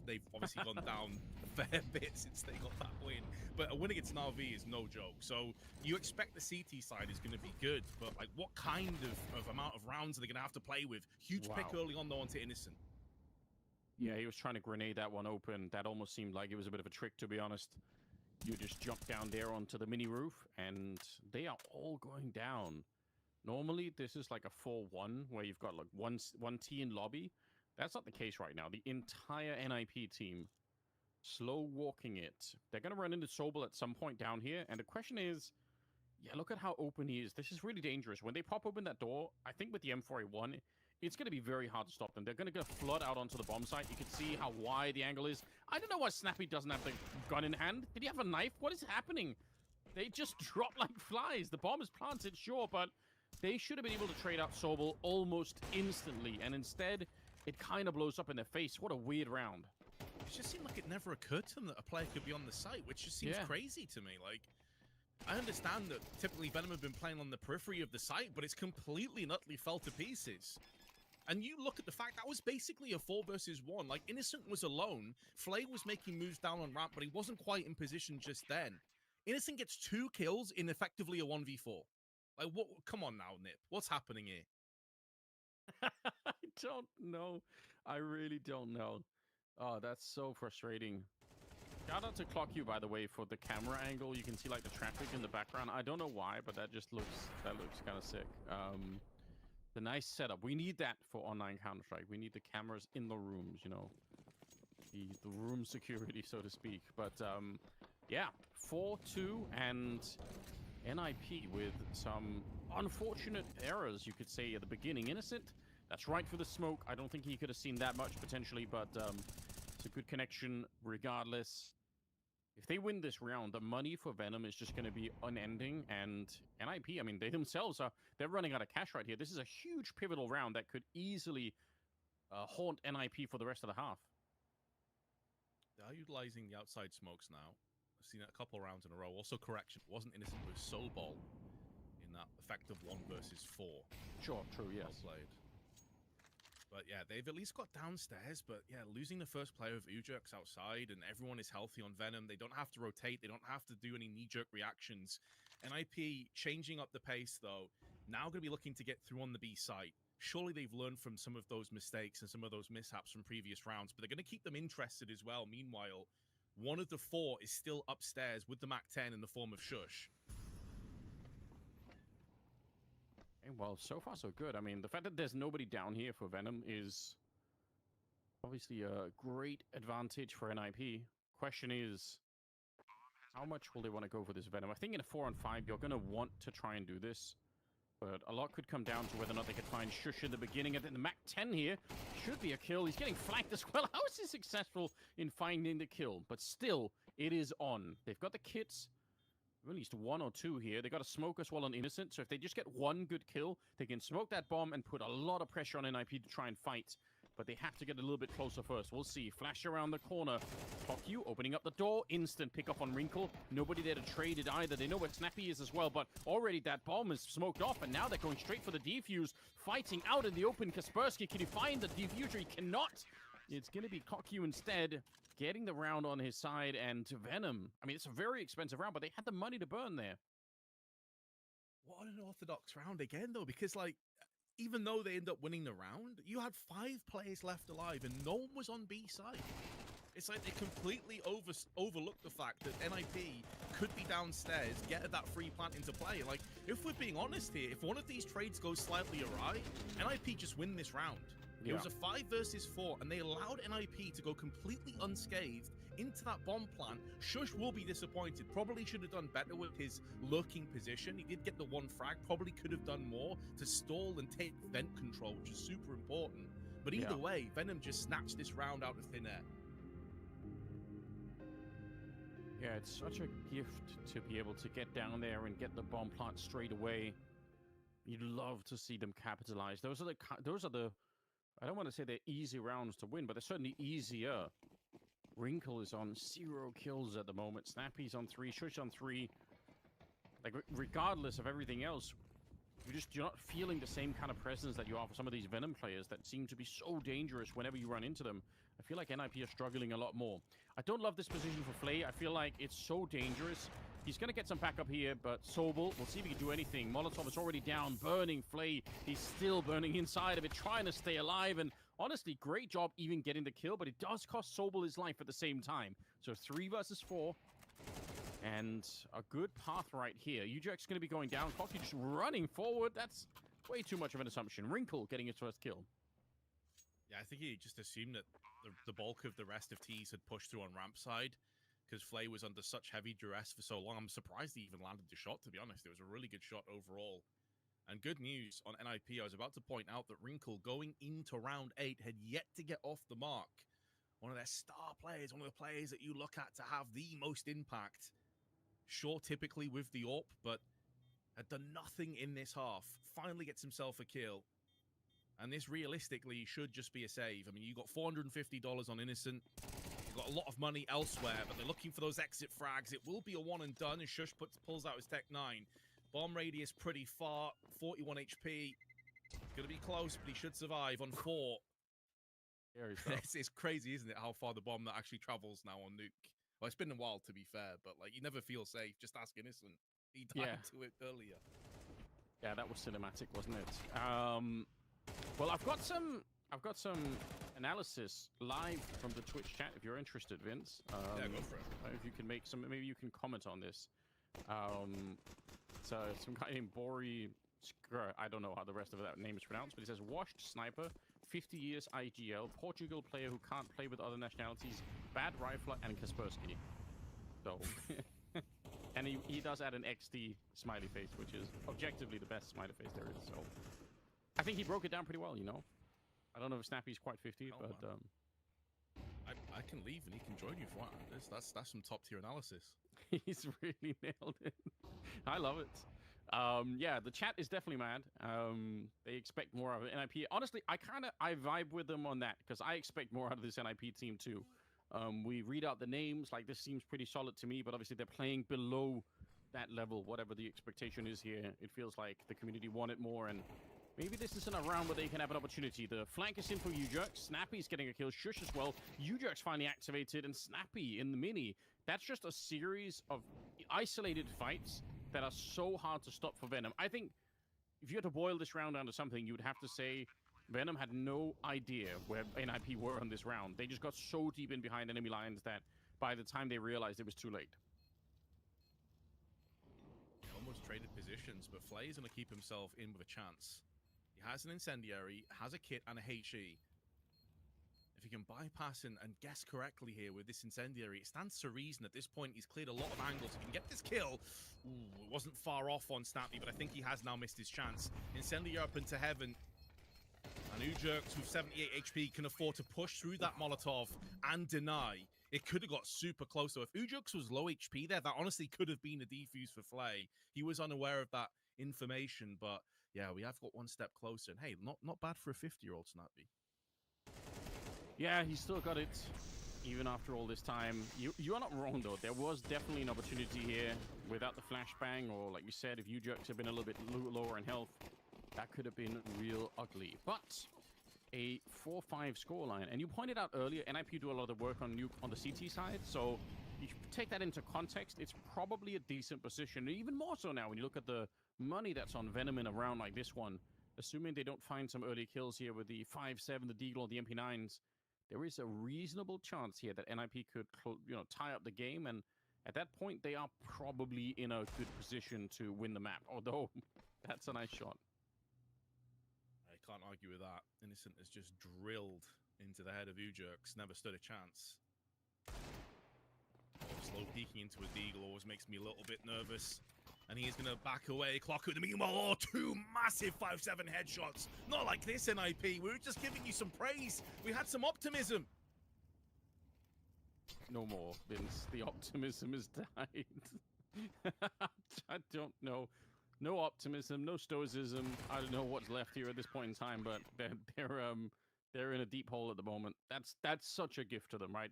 They've obviously gone down a fair bit since they got that win. But a win against Na'Vi is no joke. So you expect the CT side is going to be good, but like what kind of amount of rounds are they going to have to play with? Huge pick early on though onto Innocent. Yeah, he was trying to grenade that one open. That almost seemed like it was a bit of a trick, to be honest. You just jump down there onto the mini roof, and they are all going down. Normally, this is like a 4-1, where you've got like one T in lobby. That's not the case right now. The entire NIP team, slow walking it. They're going to run into Sobel at some point down here, and the question is, yeah, look at how open he is. This is really dangerous. When they pop open that door, I think with the M4A1, it's going to be very hard to stop them. They're going to go flood out onto the bomb site. You can see how wide the angle is. I don't know why Snappy doesn't have the gun in hand. Did he have a knife? What is happening? They just drop like flies. The bomb is planted, sure, but they should have been able to trade out Sobel almost instantly, and instead, it kind of blows up in their face. What a weird round. It just seemed like it never occurred to them that a player could be on the site, which just seems crazy to me. Like, I understand that typically Venom have been playing on the periphery of the site, but it's completely and utterly fell to pieces. And you look at the fact that was basically a 4 versus 1. Like, Innocent was alone. Flay was making moves down on ramp, but he wasn't quite in position just then. Innocent gets 2 kills in effectively a 1v4. Like, what? Come on now, Nip. What's happening here? I don't know. I really don't know. Oh, that's so frustrating. Shout out to Clock You, by the way, for the camera angle. You can see like the traffic in the background. I don't know why, but that just looks kind of sick. The nice setup. We need that for online Counter-Strike. We need the cameras in the rooms, you know. The room security, so to speak. But yeah, 4-2 and NIP with some unfortunate errors, you could say, at the beginning. Innocent, that's right for the smoke. I don't think he could have seen that much potentially, but it's a good connection regardless. If they win this round, the money for Venom is just going to be unending, and NIP, I mean, they themselves they're running out of cash right here. This is a huge pivotal round that could easily haunt NIP for the rest of the half. They are utilizing the outside smokes now. I've seen it a couple rounds in a row. Also, correction, it wasn't Innocent, it was Soulball in that effective 1 versus 4. Sure, true, yes. Well played. But yeah, they've at least got downstairs. But yeah, losing the first player of Ujerks outside and everyone is healthy on Venom. They don't have to rotate. They don't have to do any knee-jerk reactions. NIP changing up the pace, though. Now going to be looking to get through on the B site. Surely they've learned from some of those mistakes and some of those mishaps from previous rounds. But they're going to keep them interested as well. Meanwhile, one of the 4 is still upstairs with the MAC-10 in the form of Shush. Well, so far so good. I mean, the fact that there's nobody down here for Venom is obviously a great advantage for NIP. Question is, how much will they want to go for this Venom? I think in a 4-on-5, you're going to want to try and do this. But a lot could come down to whether or not they could find Shush in the beginning. And then the MAC-10 here should be a kill. He's getting flanked as well. How is he successful in finding the kill? But still, it is on. They've got the kits. At least 1 or 2 here. They got a smoke as well on Innocent, so if they just get 1 good kill, they can smoke that bomb and put a lot of pressure on NIP to try and fight. But they have to get a little bit closer first. We'll see. Flash around the corner. Tokyo opening up the door. Instant pick up on Wrinkle. Nobody there to trade it either. They know where Snappy is as well, but already that bomb is smoked off, and now they're going straight for the defuse. Fighting out in the open. Kaspersky, can he find the defuser? He cannot. It's going to be Kokyu instead, getting the round on his side, and Venom. I mean, it's a very expensive round, but they had the money to burn there. What an orthodox round again, though, because, like, even though they end up winning the round, you had 5 players left alive, and no one was on B side. It's like they completely overlooked the fact that NIP could be downstairs, get that free plant into play. Like, if we're being honest here, if one of these trades goes slightly awry, NIP just win this round. It was a 5 versus 4, and they allowed NIP to go completely unscathed into that bomb plant. Shush will be disappointed. Probably should have done better with his lurking position. He did get the 1 frag. Probably could have done more to stall and take vent control, which is super important. But either way, Venom just snatched this round out of thin air. Yeah, it's such a gift to be able to get down there and get the bomb plant straight away. You'd love to see them capitalize. Those are the I don't want to say they're easy rounds to win, but they're certainly easier. Wrinkle is on 0 kills at the moment. Snappy's on 3. Shush on 3. Like, regardless of everything else, you're not feeling the same kind of presence that you are for some of these Venom players that seem to be so dangerous whenever you run into them. I feel like NIP are struggling a lot more. I don't love this position for Flay. I feel like it's so dangerous. He's going to get some backup here, but Sobel, we'll see if he can do anything. Molotov is already down, burning Flay. He's still burning inside of it, trying to stay alive. And honestly, great job even getting the kill, but it does cost Sobel his life at the same time. So 3 versus 4. And a good path right here. Ujack's going to be going down. Foxy just running forward. That's way too much of an assumption. Wrinkle getting his first kill. Yeah, I think he just assumed that the bulk of the rest of T's had pushed through on ramp side because Flay was under such heavy duress for so long. I'm surprised he even landed the shot, to be honest. It was a really good shot overall. And good news on NIP, I was about to point out that Wrinkle going into round 8 had yet to get off the mark. One of their star players, one of the players that you look at to have the most impact. Sure, typically with the AWP, but had done nothing in this half. Finally gets himself a kill. And this realistically should just be a save. I mean, you got $450 on Innocent. You've got a lot of money elsewhere, but they're looking for those exit frags. It will be a one and done as Shush pulls out his Tech 9. Bomb radius pretty far. 41 HP. Gonna be close, but he should survive on 4. It's crazy, isn't it, how far the bomb that actually travels now on Nuke. Well, it's been a while, to be fair, but like you never feel safe. Just ask Innocent. He died to it earlier. Yeah, that was cinematic, wasn't it? Well, I've got some analysis live from the Twitch chat. If you're interested, Vince. Yeah, go for it. If you can make some, maybe you can comment on this. So some guy named Bori. I don't know how the rest of that name is pronounced, but he says washed sniper, 50 years IGL, Portugal player who can't play with other nationalities, bad rifler, and Kaspersky. So, and he does add an XD smiley face, which is objectively the best smiley face there is. So, I think he broke it down pretty well, you know. I don't know if Snappy's quite 50, but I can leave and he can join you for that. That's some top tier analysis. He's really nailed it. I love it. Yeah, the chat is definitely mad. They expect more out of NIP. Honestly, I vibe with them on that because I expect more out of this NIP team too. We read out the names, like this seems pretty solid to me, but obviously they're playing below that level, whatever the expectation is here. It feels like the community wanted more, and maybe this isn't a round where they can have an opportunity. The flank is in for Ujerk. Snappy's getting a kill. Shush as well. Ujerk's finally activated, and Snappy in the mini. That's just a series of isolated fights that are so hard to stop for Venom. I think if you had to boil this round down to something, you would have to say Venom had no idea where NIP were on this round. They just got so deep in behind enemy lines that by the time they realized it was too late. Almost traded positions, but Flay is going to keep himself in with a chance. He has an incendiary, has a kit, and a HE. If he can bypass and guess correctly here with this incendiary, it stands to reason at this point he's cleared a lot of angles. He can get this kill. Ooh, it wasn't far off on Snappy, but I think he has now missed his chance. Incendiary up into heaven. And Ujerks with 78 HP can afford to push through that Molotov and deny. It could have got super close, though. If Ujerks was low HP there, that honestly could have been a defuse for Flay. He was unaware of that information, but yeah, we have got one step closer. And hey, not bad for a 50-year-old Snappy. Yeah, he's still got it, even after all this time. You are not wrong, though. There was definitely an opportunity here without the flashbang, or like you said, if Ujerks had been a little bit lower in health, that could have been real ugly. But a 4-5 scoreline. And you pointed out earlier, NIP do a lot of the work on the CT side, so you take that into context. It's probably a decent position, even more so now when you look at the money that's on Venom in a round like this one. Assuming they don't find some early kills here with the 5-7, the Deagle, the MP9s, there is a reasonable chance here that NIP could, tie up the game, and at that point, they are probably in a good position to win the map. Although, that's a nice shot. I can't argue with that. Innocent has just drilled into the head of Ujerks. Never stood a chance. Slow peeking into a deagle always makes me a little bit nervous. And he is going to back away. Clock in the meanwhile. Oh, 2 massive 5-7 headshots. Not like this, NIP. We were just giving you some praise. We had some optimism. No more, Vince. The optimism has died. I don't know. No optimism, no stoicism. I don't know what's left here at this point in time, but they're in a deep hole at the moment. That's such a gift to them, right?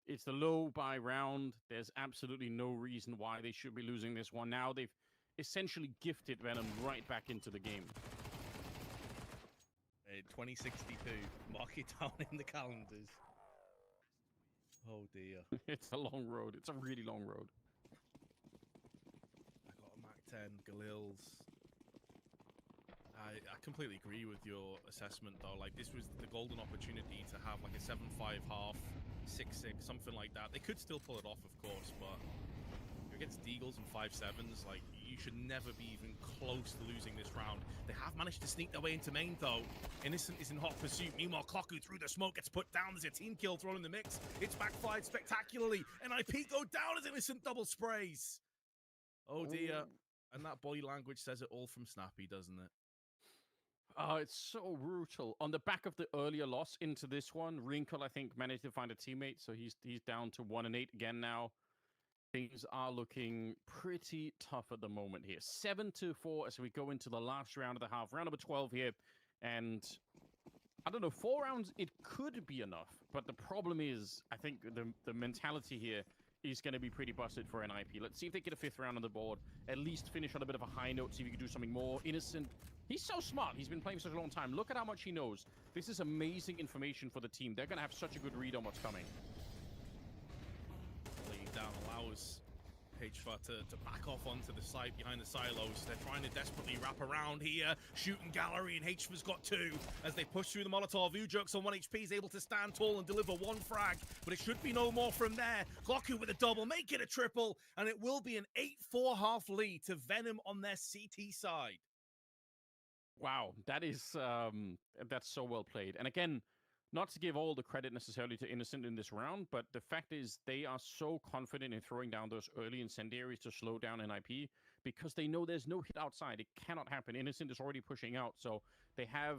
It's the low buy round. There's absolutely no reason why they should be losing this one. Now they've essentially gifted Venom right back into the game. 2062. Mark it down in the calendars. Oh dear. It's a long road. It's a really long road. I got a Mac 10, Galils. I completely agree with your assessment, though. Like, this was the golden opportunity to have, like, a 7-5 half, 6-6, something like that. They could still pull it off, of course, but against Deagles and 5-7s, like, you should never be even close to losing this round. They have managed to sneak their way into main, though. Innocent is in hot pursuit. Meanwhile, Clocku through the smoke gets put down. There's a team kill thrown in the mix. It's backfired spectacularly. NIP go down as Innocent double sprays. Oh, dear. And that body language says it all from Snappy, doesn't it? Oh, it's so brutal. On the back of the earlier loss into this one, Wrinkle, I think, managed to find a teammate, so he's down to 1-8 again now. Things are looking pretty tough at the moment here. 7-4 as we go into the last round of the half. Round number 12 here. And I don't know, 4 rounds, it could be enough. But the problem is, I think the mentality here is going to be pretty busted for NIP. Let's see if they get a 5th round on the board. At least finish on a bit of a high note, see if you can do something more. Innocent, he's so smart. He's been playing for such a long time. Look at how much he knows. This is amazing information for the team. They're going to have such a good read on what's coming. Lead down allows HFA to back off onto the side behind the silos. They're trying to desperately wrap around here. Shooting gallery, and HFA's got 2 as they push through the Molotov. Ujerks on 1 HP is able to stand tall and deliver 1 frag, but it should be no more from there. Clocku with a double, make it a triple, and it will be an 8-4 half lead to Venom on their CT side. Wow, that is that's so well played. And again, not to give all the credit necessarily to Innocent in this round, but the fact is they are so confident in throwing down those early incendiaries to slow down NIP because they know there's no hit outside. It cannot happen. Innocent is already pushing out, so they have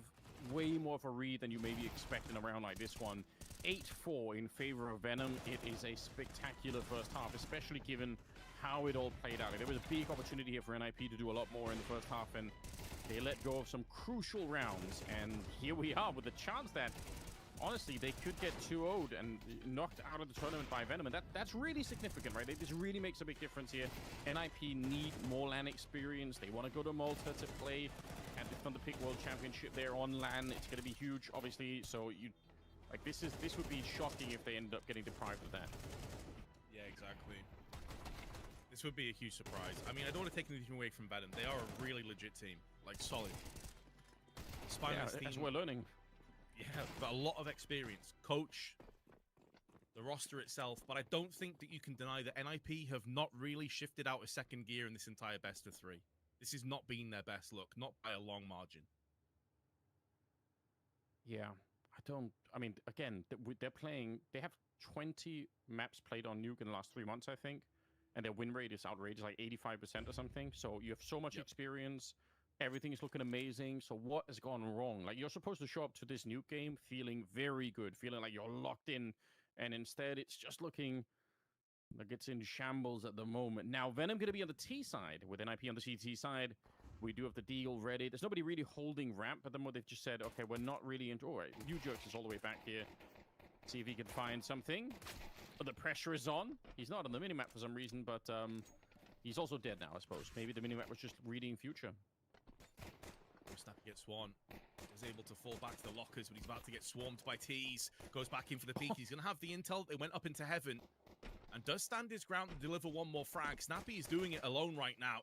way more of a read than you maybe expect in a round like this one. 8-4 in favor of Venom. It is a spectacular first half, especially given how it all played out. There was a big opportunity here for NIP to do a lot more in the first half, and they let go of some crucial rounds. And here we are with a chance that honestly, they could get 2-0'd and knocked out of the tournament by Venom, and that's really significant, right? This really makes a big difference here. NIP need more LAN experience. They want to go to Malta to play at the Thunderpick World Championship there on LAN. It's going to be huge, obviously. So this would be shocking if they end up getting deprived of that. Yeah, exactly. This would be a huge surprise. I mean, I don't want to take anything away from Venom. They are a really legit team, like solid. Yeah, as we're learning. Yeah, but a lot of experience. Coach, the roster itself, but I don't think that you can deny that NIP have not really shifted out a second gear in this entire best of 3. This has not been their best look, not by a long margin. Yeah, I mean, again, they have 20 maps played on Nuke in the last 3 months, I think, and their win rate is outrageous, like 85% or something, so you have so much experience. Everything is looking amazing. So what has gone wrong? Like, you're supposed to show up to this new game feeling very good, feeling like you're locked in. And instead, it's just looking like it's in shambles at the moment. Now, Venom going to be on the T side with NIP on the CT side. We do have the deal ready. There's nobody really holding ramp at the moment. They've just said, okay, we're not really into... All right, Ujerks is all the way back here. See if he can find something. But the pressure is on. He's not on the minimap for some reason, but he's also dead now, I suppose. Maybe the minimap was just reading future. Snappy gets one. Is able to fall back to the lockers, but he's about to get swarmed by Tees. Goes back in for the peek. He's going to have the intel. They went up into heaven and does stand his ground to deliver 1 more frag. Snappy is doing it alone right now.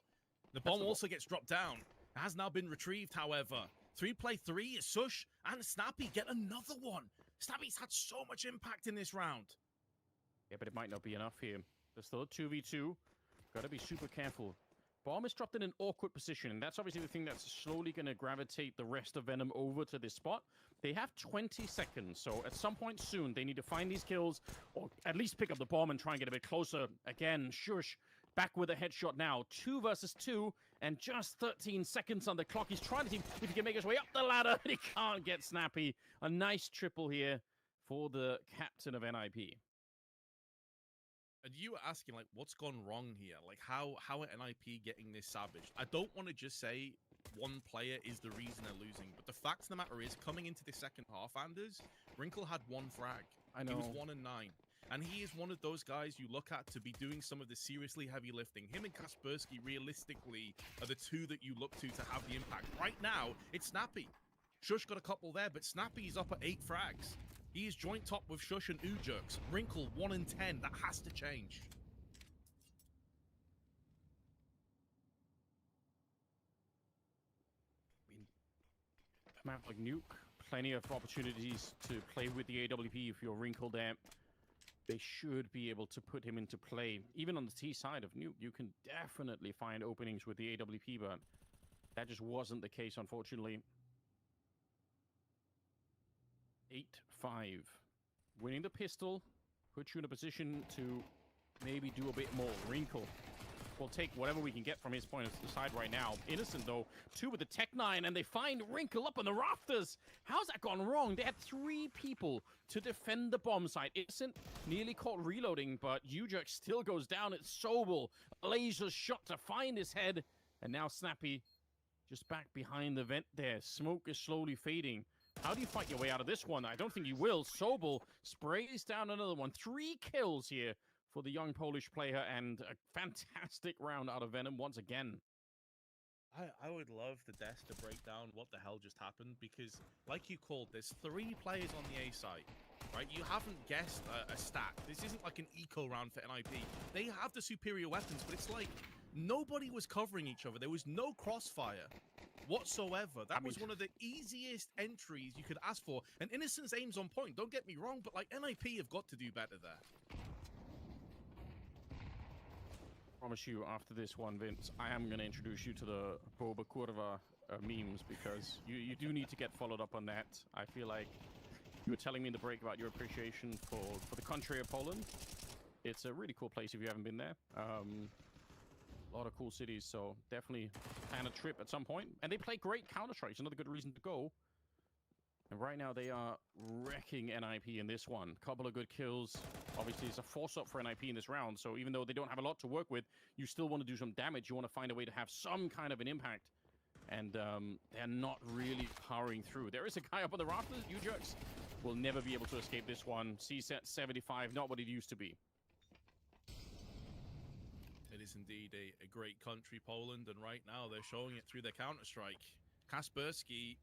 The bomb also gets dropped down. It has now been retrieved, however. 3-play 3 is Sush and Snappy get another one. Snappy's had so much impact in this round. Yeah, but it might not be enough here. There's still a 2v2. Gotta be super careful. Bomb is dropped in an awkward position, and that's obviously the thing that's slowly going to gravitate the rest of Venom over to this spot. They have 20 seconds, so at some point soon, they need to find these kills, or at least pick up the bomb and try and get a bit closer. Again, Shush back with a headshot now. 2 versus 2, and just 13 seconds on the clock. He's trying to see if he can make his way up the ladder, and he can't get Snappy. A nice triple here for the captain of NIP. And you were asking, like, what's gone wrong here? Like, how are NIP getting this savage? I don't want to just say one player is the reason they're losing, but the fact of the matter is, coming into the second half, Anders, Wrinkle had 1 frag. I know. He was 1 and 9. And he is one of those guys you look at to be doing some of the seriously heavy lifting. Him and Kaspersky, realistically, are the two that you look to have the impact. Right now, it's Snappy. Shush got a couple there, but Snappy's up at 8 frags. He is joint top with Shush and Ujerks. Wrinkle, 1 and 10. That has to change. I mean, a map like Nuke, plenty of opportunities to play with the AWP if you're Wrinkle there. They should be able to put him into play. Even on the T side of Nuke, you can definitely find openings with the AWP, but that just wasn't the case, unfortunately. 8-5. Winning the pistol puts you in a position to maybe do a bit more. Wrinkle will take whatever we can get from his point of the side right now. Innocent, though, 2 with the Tech 9, and they find Wrinkle up on the rafters. How's that gone wrong? They had 3 people to defend the bomb site. Innocent nearly caught reloading, but Ujerk still goes down. It's Sobel. Laser shot to find his head, and now Snappy just back behind the vent there. Smoke is slowly fading. How do you fight your way out of this one? I don't think you will. Sobel sprays down another one. 3 kills here for the young Polish player, and a fantastic round out of Venom once again. I would love the desk to break down what the hell just happened, because, like you called, there's 3 players on the A side, right? You haven't guessed a stat. This isn't like an eco round for NIP. They have the superior weapons, but it's like nobody was covering each other. There was no crossfire whatsoever. That was one of the easiest entries you could ask for. And Innocent's aim's on point, don't get me wrong, but like NIP have got to do better there. I promise you, after this one, Vince, I am going to introduce you to the Boba Kurva memes, because you do need to get followed up on that. I feel like you were telling me in the break about your appreciation for the country of Poland. It's a really cool place if you haven't been there. A lot of cool cities, so definitely plan a trip at some point. And they play great Counter-Strike. It's another good reason to go. And right now they are wrecking NIP in this one. Couple of good kills. Obviously, it's a force-up for NIP in this round, so even though they don't have a lot to work with, you still want to do some damage. You want to find a way to have some kind of an impact. And they're not really powering through. There is a guy up on the rafters. Ujerks will never be able to escape this one. C-set 75, not what it used to be. It is indeed a great country, Poland, and right now they're showing it through their Counter-Strike. Kaspersky,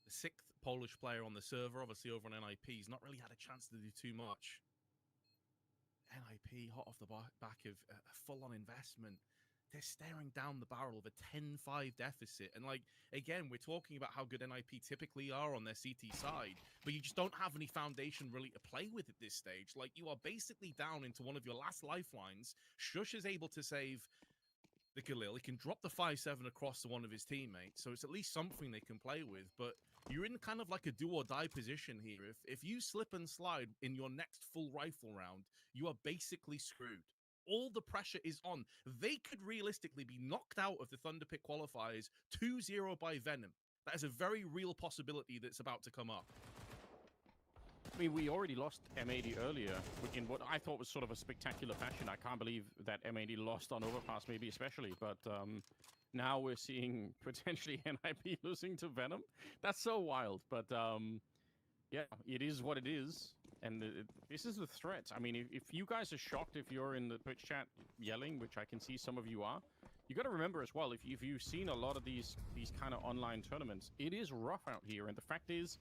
the 6th Polish player on the server, obviously over on NIP, he's not really had a chance to do too much. NIP, hot off the back of a full-on investment. They're staring down the barrel of a 10-5 deficit. And, like, again, we're talking about how good NIP typically are on their CT side, but you just don't have any foundation really to play with at this stage. Like, you are basically down into one of your last lifelines. Shush is able to save the Galil. He can drop the 5-7 across to one of his teammates, so it's at least something they can play with. But you're in kind of like a do-or-die position here. If you slip and slide in your next full rifle round, you are basically screwed. All the pressure is on. They could realistically be knocked out of the Thunderpick qualifiers 2-0 by Venom. That is a very real possibility that's about to come up. I mean, we already lost M80 earlier in what I thought was sort of a spectacular fashion. I can't believe that M80 lost on Overpass, maybe especially, but now we're seeing potentially NIP losing to Venom. That's so wild, but yeah, it is what it is. And this is the threat. I mean, if you guys are shocked if you're in the Twitch chat yelling, which I can see some of you are, you got to remember as well, if you've seen a lot of these kind of online tournaments, it is rough out here. And the fact is,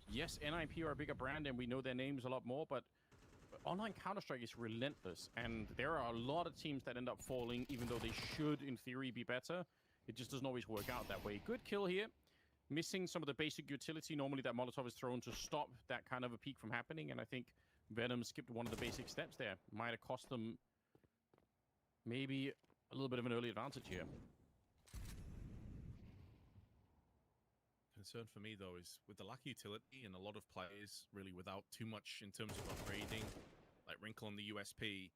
yes, NIP are a bigger brand and we know their names a lot more, but online Counter-Strike is relentless. And there are a lot of teams that end up falling, even though they should, in theory, be better. It just doesn't always work out that way. Good kill here. missing some of the basic utility normally that Molotov is thrown to stop that kind of a peak from happening, and I think Venom skipped one of the basic steps there. Might have cost them maybe a little bit of an early advantage here. Concern for me, though, is with the lack of utility and a lot of players really without too much in terms of upgrading, like Wrinkle and the USP,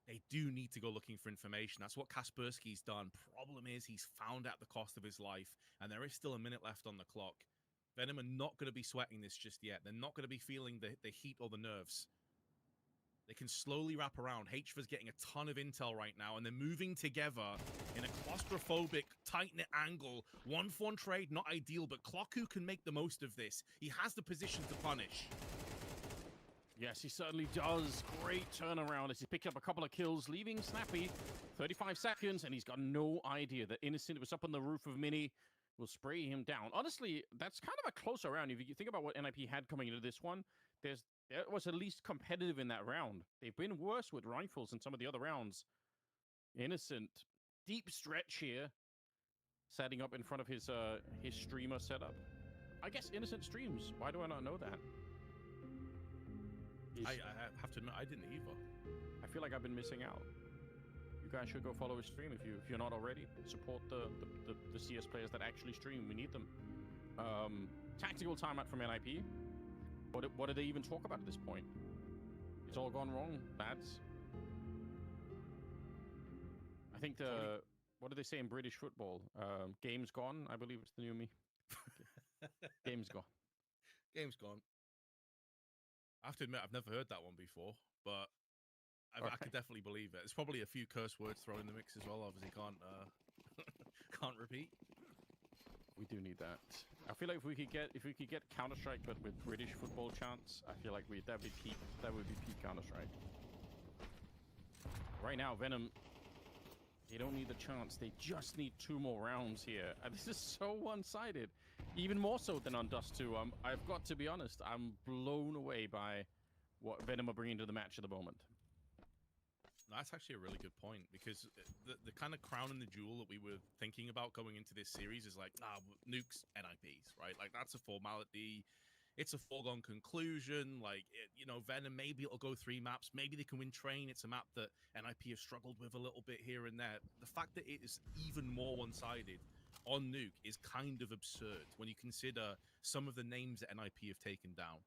they do need to go looking for information. That's what Kaspersky's done. Problem is, he's found out the cost of his life, and there is still a minute left on the clock. Venom are not going to be sweating this just yet. They're not going to be feeling the heat or the nerves. They can slowly wrap around. HVA's getting a ton of intel right now, and they're moving together in a claustrophobic, tight-knit angle. 1-for-1 trade, not ideal, but Clocku can make the most of this. He has the position to punish. Yes, he certainly does. Great turnaround as he picked up a couple of kills, leaving Snappy 35 seconds, and he's got no idea that Innocent was up on the roof of Mini, will spray him down. Honestly, that's kind of a closer round. If you think about what NIP had coming into this one, it was at least competitive in that round. They've been worse with rifles in some of the other rounds. Innocent, deep stretch here, setting up in front of his streamer setup. I guess Innocent streams. Why do I not know that? I have to admit, I didn't either. I feel like I've been missing out. You guys should go follow his stream if you're not already. Support the CS players that actually stream. We need them. Tactical timeout from NIP. What do they even talk about at this point? It's all gone wrong, lads. I think what do they say in British football? Game's gone, I believe it's the new me. Game's gone. Game's gone. I have to admit, I've never heard that one before, but I could definitely believe it. There's probably a few curse words thrown in the mix as well. Obviously, can't repeat. We do need that. I feel like if we could get Counter-Strike but with British football chants, I feel like that would be peak Counter-Strike. Right now, Venom, they don't need the chance. They just need 2 more rounds here. And this is so one-sided. Even more so than on Dust 2. I've got to be honest, I'm blown away by what Venom are bringing to the match at the moment. That's actually a really good point, because the kind of crown and the jewel that we were thinking about going into this series is like, nukes, NIPs, right? Like, that's a formality. It's a foregone conclusion. Like, Venom, maybe it'll go 3 maps. Maybe they can win Train. It's a map that NIP have struggled with a little bit here and there. The fact that it is even more one-sided on Nuke is kind of absurd when you consider some of the names that NIP have taken down.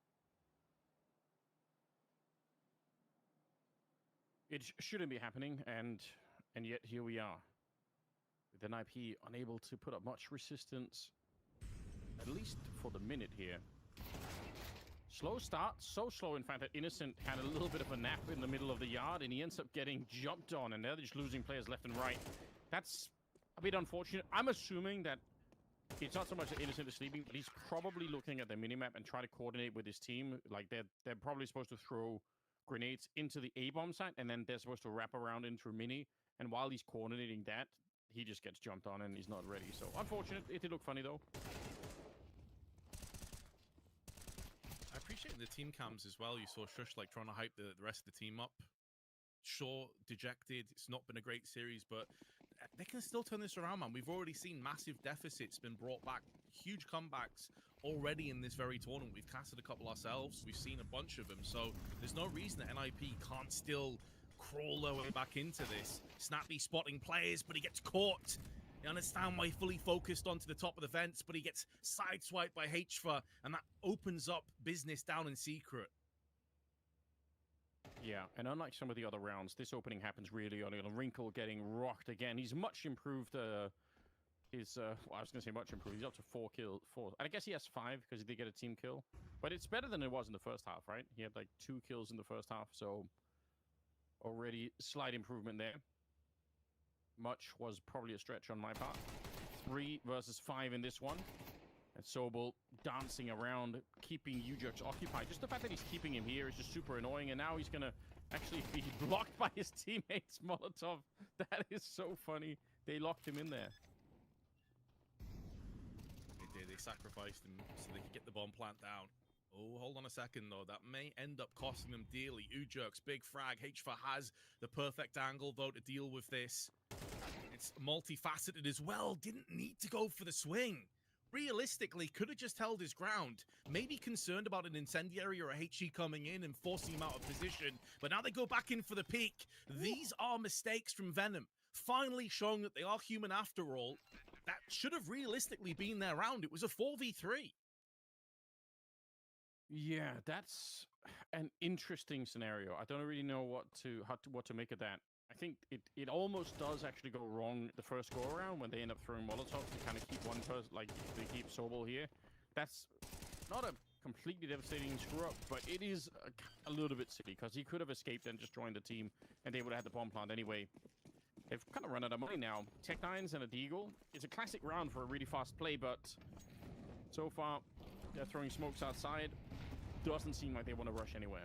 It shouldn't be happening, and yet here we are. With NIP unable to put up much resistance, at least for the minute here. Slow start, so slow in fact that Innocent had a little bit of a nap in the middle of the yard, and he ends up getting jumped on, and they're just losing players left and right. That's a bit unfortunate. I'm assuming that it's not so much that Innocent is sleeping, but he's probably looking at the minimap and trying to coordinate with his team. Like, they're probably supposed to throw grenades into the A-bomb site, and then they're supposed to wrap around into a mini, and while he's coordinating that, he just gets jumped on and he's not ready. So unfortunate. It did look funny though. I appreciate the team cams as well. You saw Shush like trying to hype the rest of the team up. Sure, dejected. It's not been a great series, but they can still turn this around, man. We've already seen massive deficits been brought back, huge comebacks already in this very tournament. We've casted a couple ourselves. We've seen a bunch of them, so there's no reason that NIP can't still crawl their way back into this. Snappy spotting players, but he gets caught. You understand why he fully focused onto the top of the vents, but he gets sideswiped by HVA, and that opens up business down in secret. Yeah, and unlike some of the other rounds, this opening happens really early on. Wrinkle getting rocked again. He's much improved. Well, I was going to say much improved. He's up to 4 kills. And I guess he has 5 because he did get a team kill. But it's better than it was in the first half, right? He had like 2 kills in the first half, so already slight improvement there. Much was probably a stretch on my part. 3 versus 5 in this one. And Sobel dancing around, keeping Ujux occupied. Just the fact that he's keeping him here is just super annoying. And now he's going to actually be blocked by his teammates, Molotov. That is so funny. They locked him in there. They did. They sacrificed him so they could get the bomb plant down. Oh, hold on a second, though. That may end up costing them dearly. Ujux, big frag. HVA has the perfect angle, though, to deal with this. It's multifaceted as well. Didn't need to go for the swing. realistically could have just held his ground. Maybe concerned about an incendiary or a HE coming in and forcing him out of position. But now they go back in for the peak. These are mistakes from Venom. Finally showing that they are human after all. That should have realistically been their round. It was a 4v3. Yeah, that's an interesting scenario. I don't really know what to make of that. I think it almost does actually go wrong the first go around when they end up throwing Molotovs to kind of keep one person, like they keep Sobel here. That's not a completely devastating screw up, but it is a little bit silly because he could have escaped and just joined the team, and they would have had the bomb plant anyway. They've kind of run out of money now. Tech9s and a Deagle. It's a classic round for a really fast play, but so far they're throwing smokes outside. Doesn't seem like they want to rush anywhere.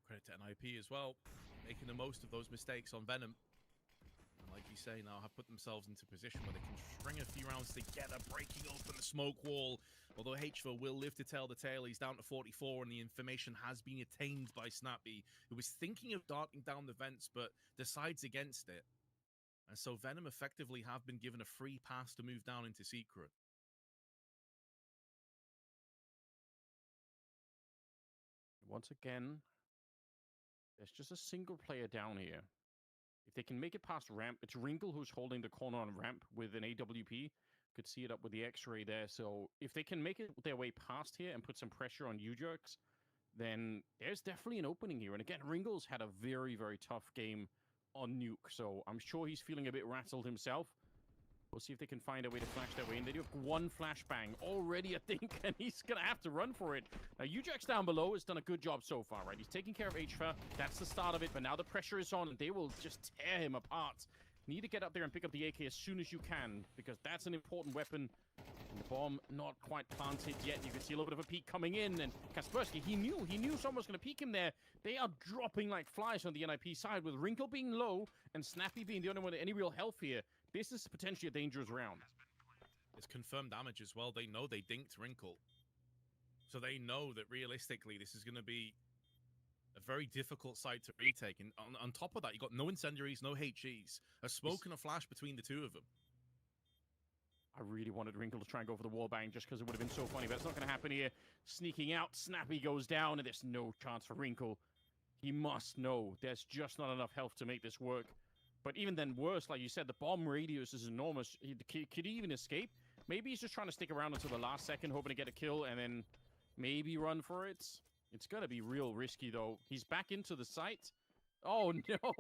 Credit to NIP as well, making the most of those mistakes on Venom. And like you say, now have put themselves into a position where they can string a few rounds together, breaking open the smoke wall. Although HVO will live to tell the tale, he's down to 44, and the information has been attained by Snappy, who was thinking of darting down the vents, but decides against it. And so Venom effectively have been given a free pass to move down into Secret. Once again, there's just a single player down here. If they can make it past ramp, it's Wrinkle who's holding the corner on ramp with an AWP. Could see it up with the X-ray there. So if they can make it their way past here and put some pressure on U-Jerks, then there's definitely an opening here. And again, Wrinkle's had a very, very tough game on Nuke. So I'm sure he's feeling a bit rattled himself. We'll see if they can find a way to flash their way in. They do have one flashbang already, I think, and he's going to have to run for it. Now, Ujax down below has done a good job so far, right? He's taking care of HFA. That's the start of it, but now the pressure is on, and they will just tear him apart. Need to get up there and pick up the AK as soon as you can, because that's an important weapon. And the bomb not quite planted yet. You can see a little bit of a peek coming in, and Kaspersky, he knew someone was going to peek him there. They are dropping like flies on the NIP side, with Wrinkle being low and Snappy being the only one with any real health here. This is potentially a dangerous round. It's confirmed damage as well. They know they dinked Wrinkle. So they know that realistically this is going to be a very difficult site to retake. And on top of that, you got no incendiaries, no HEs. A smoke and a flash between the two of them. I really wanted Wrinkle to try and go for the wallbang just because it would have been so funny, but it's not going to happen here. Sneaking out, Snappy goes down, and there's no chance for Wrinkle. He must know there's just not enough health to make this work. But even then worse, like you said, the bomb radius is enormous. Could he even escape? Maybe he's just trying to stick around until the last second, hoping to get a kill, and then maybe run for it. It's going to be real risky, though. He's back into the site. Oh, no.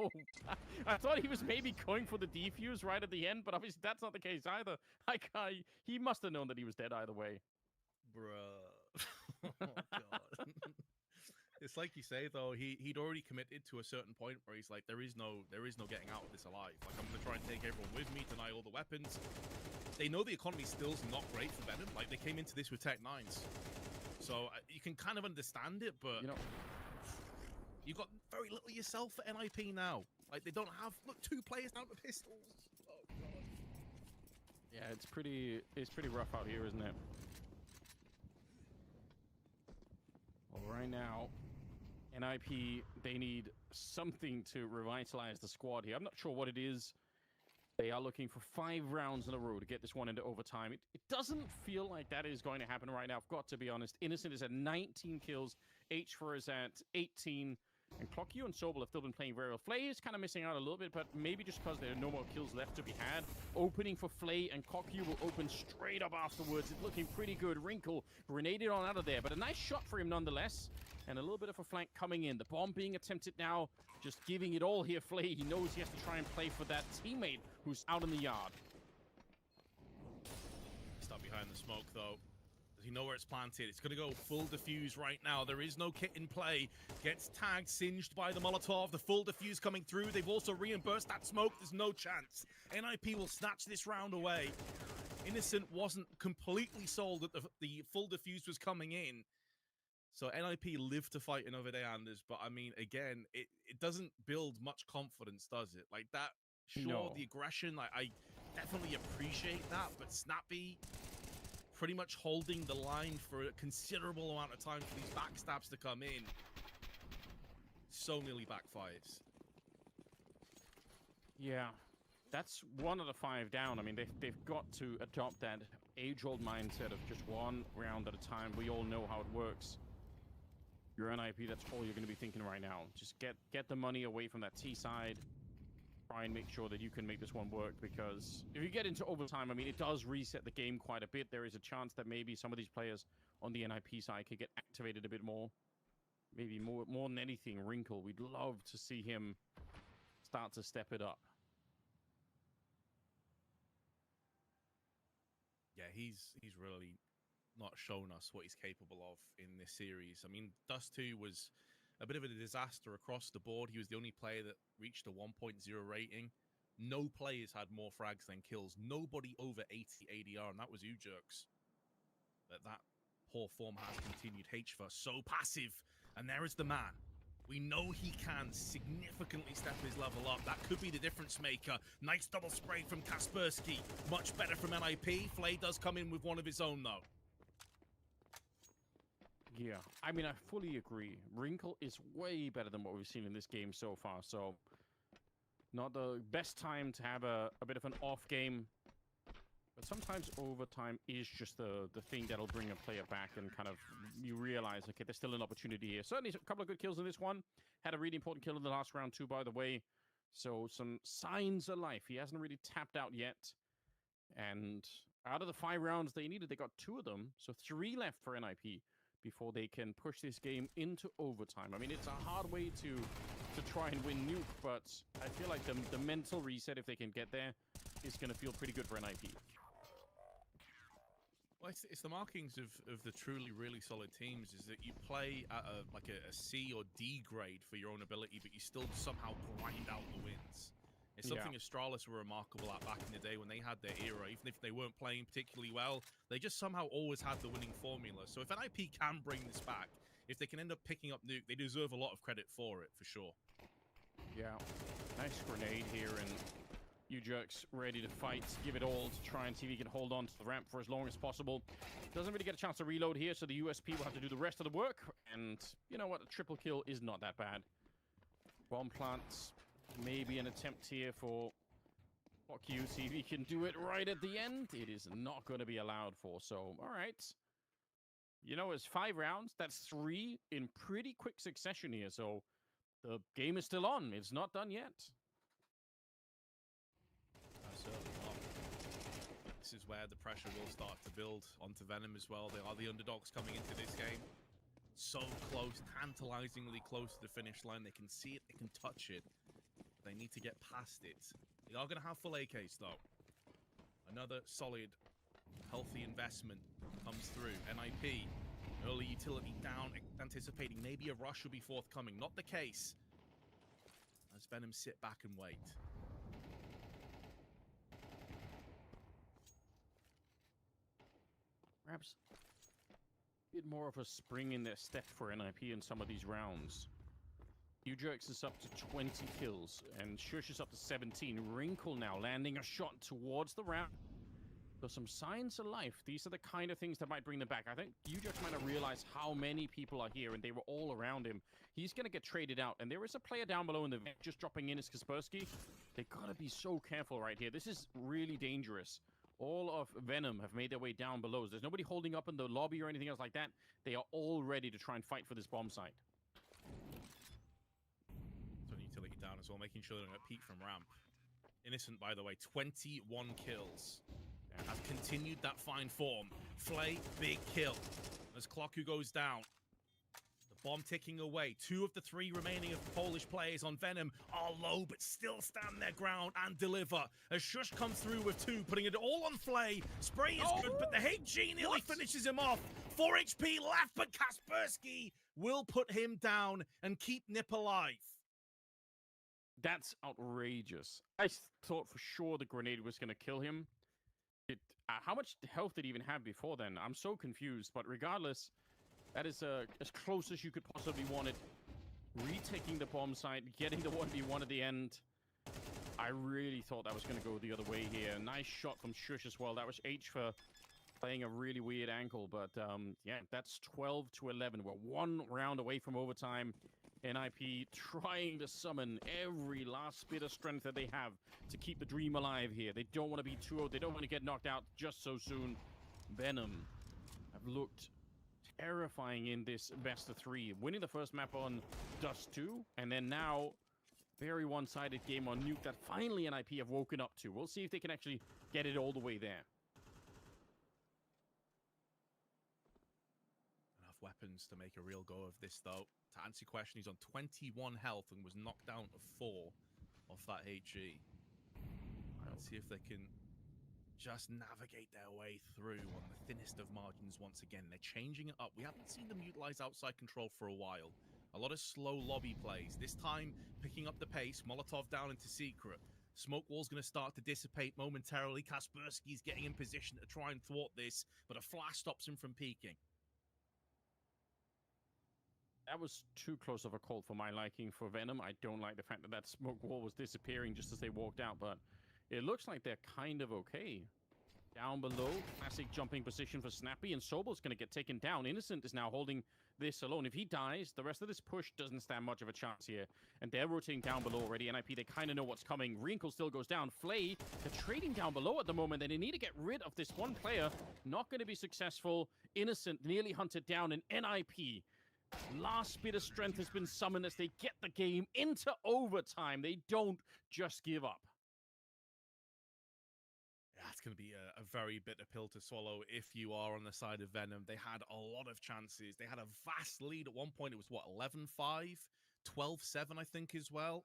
I thought he was maybe going for the defuse right at the end, but obviously that's not the case either. He must have known that he was dead either way. Bruh. Oh, God. It's like you say, though, he'd already committed to a certain point where he's like, there is no getting out of this alive. Like, I'm going to try and take everyone with me, deny all the weapons. They know the economy still's not great for Venom. Like, they came into this with Tech9s. So you can kind of understand it, but... You know, you've got very little yourself for NIP now. Like, they don't have... Look, 2 players down to pistols. Oh, God. Yeah, it's pretty rough out here, isn't it? Well, right now... NIP, they need something to revitalize the squad here. I'm not sure what it is. They are looking for 5 rounds in a row to get this one into overtime. It doesn't feel like that is going to happen right now, I've got to be honest. Innocent is at 19 kills. H4 is at 18. And Clockyu and Sobel have still been playing very well. Flay is kind of missing out a little bit, but maybe just because there are no more kills left to be had. Opening for Flay, and Clockyu will open straight up afterwards. It's looking pretty good. Wrinkle grenaded on out of there, but a nice shot for him nonetheless. And a little bit of a flank coming in. The bomb being attempted now. Just giving it all here, Flay. He knows he has to try and play for that teammate who's out in the yard. Stop behind the smoke, though. Does he know where it's planted? It's going to go full defuse right now. There is no kit in play. Gets tagged, singed by the Molotov. The full defuse coming through. They've also reimbursed that smoke. There's no chance. NIP will snatch this round away. Innocent wasn't completely sold that the full defuse was coming in. So NIP live to fight another day, Anders. But I mean, again, it doesn't build much confidence, does it? Like that, sure, no. The aggression, I definitely appreciate that. But Snappy pretty much holding the line for a considerable amount of time for these backstabs to come in. So nearly backfires. Yeah. that's 1 out of 5 down. I mean, they've got to adopt that age-old mindset of just 1 round at a time. We all know how it works. You're NIP, that's all you're going to be thinking right now. Just get the money away from that T side. Try and make sure that you can make this one work, because if you get into overtime, I mean, it does reset the game quite a bit. There is a chance that maybe some of these players on the NIP side could get activated a bit more. Maybe more than anything, Wrinkle. We'd love to see him start to step it up. Yeah, he's really not shown us what he's capable of in this series. I mean, Dust 2 was a bit of a disaster across the board. He was the only player that reached a 1.0 rating. No players had more frags than kills. Nobody over 80 ADR, and that was Ujerks. But that poor form has continued. HFA so passive, and there is the man. We know he can significantly step his level up. That could be the difference maker. Nice double spray from Kaspersky. Much better from NIP. Flay does come in with one of his own, though. Yeah, I mean, I fully agree. Wrinkle is way better than what we've seen in this game so far, so not the best time to have a bit of an off game, but sometimes overtime is just the thing that'll bring a player back and kind of you realize, okay, there's still an opportunity here. Certainly a couple of good kills in this one. Had a really important kill in the last round too, by the way, so some signs of life. He hasn't really tapped out yet, and out of the 5 rounds they needed, they got 2 of them, so 3 left for NIP before they can push this game into overtime. I mean, it's a hard way to try and win Nuke, but I feel like the mental reset, if they can get there, is going to feel pretty good for NIP. Well, it's the markings of the truly really solid teams, is that you play at a C or D grade for your own ability, but you still somehow grind out the wins. It's something Astralis were remarkable at back in the day when they had their era. Even if they weren't playing particularly well, they just somehow always had the winning formula. So if NIP can bring this back, if they can end up picking up Nuke, they deserve a lot of credit for it, for sure. Yeah, nice grenade here, and Ujerks ready to fight, give it all to try and see if he can hold on to the ramp for as long as possible. Doesn't really get a chance to reload here, so the USP will have to do the rest of the work. And you know what? A triple kill is not that bad. Bomb plants. Maybe an attempt here for Q. See if he can do it right at the end. It is not going to be allowed for. So, all right. You know, it's 5 rounds. That's 3 in pretty quick succession here. So, the game is still on. It's not done yet. Certainly not. This is where the pressure will start to build onto Venom as well. They are the underdogs coming into this game. So close, tantalizingly close to the finish line. They can see it, they can touch it. They need to get past it. They are going to have full AKs, though. Another solid, healthy investment comes through. NIP, early utility down, anticipating maybe a rush will be forthcoming. Not the case. As Venom sit back and wait. Perhaps a bit more of a spring in their step for NIP in some of these rounds. Ujerks is up to 20 kills, and Shush is up to 17. Wrinkle now landing a shot towards the ramp. So some signs of life. These are the kind of things that might bring them back. I think Ujerks might have realized how many people are here, and they were all around him. He's going to get traded out, and there is a player down below in the vent just dropping in as Kaspersky. They got to be so careful right here. This is really dangerous. All of Venom have made their way down below. There's nobody holding up in the lobby or anything else like that. They are all ready to try and fight for this bomb site. So utility down as well, making sure they don't get peek from ramp. Innocent, by the way, 21 kills. Has continued that fine form. Flay, big kill. As Clocku goes down. The bomb ticking away. 2 of the 3 remaining of the Polish players on Venom are low, but still stand their ground and deliver. As Shush comes through with 2, putting it all on Flay. Spray is good, but the HG nearly finishes him off. 4 HP left, but Kaspersky will put him down and keep Nip alive. That's outrageous. I thought for sure the grenade was going to kill him. How much health did he even have before then? I'm so confused, but regardless, that is as close as you could possibly want it. Retaking the bomb site, getting the 1v1 at the end. I really thought that was going to go the other way here. Nice shot from Shush as well. That was H for playing a really weird ankle, but yeah, that's 12 to 11. We're 1 round away from overtime. NIP trying to summon every last bit of strength that they have to keep the dream alive here. They don't want to be too old. They don't want to get knocked out just so soon. Venom have looked terrifying in this best of 3, winning the first map on Dust 2, and then now very one-sided game on Nuke that finally NIP have woken up to. We'll see if they can actually get it all the way there. Enough weapons to make a real go of this, though. To answer your question, he's on 21 health and was knocked down to 4 off that HE. Let's see if they can just navigate their way through on the thinnest of margins once again. They're changing it up. We haven't seen them utilize outside control for a while. A lot of slow lobby plays. This time, picking up the pace. Molotov down into Secret. Smoke wall's going to start to dissipate momentarily. Kaspersky's getting in position to try and thwart this, but a flash stops him from peeking. That was too close of a call for my liking for Venom. I don't like the fact that that smoke wall was disappearing just as they walked out, but it looks like they're kind of okay. Down below, classic jumping position for Snappy, and Sobel's going to get taken down. Innocent is now holding this alone. If he dies, the rest of this push doesn't stand much of a chance here. And they're rotating down below already. NIP, they kind of know what's coming. Wrinkle still goes down. Flay, they're trading down below at the moment, and they need to get rid of this one player. Not going to be successful. Innocent nearly hunted down, and NIP, last bit of strength has been summoned as they get the game into overtime. They don't just give up. Yeah, it's going to be a very bitter pill to swallow if you are on the side of Venom. They had a lot of chances. They had a vast lead at one point. It was, what, 11-5? 12-7, I think, as well.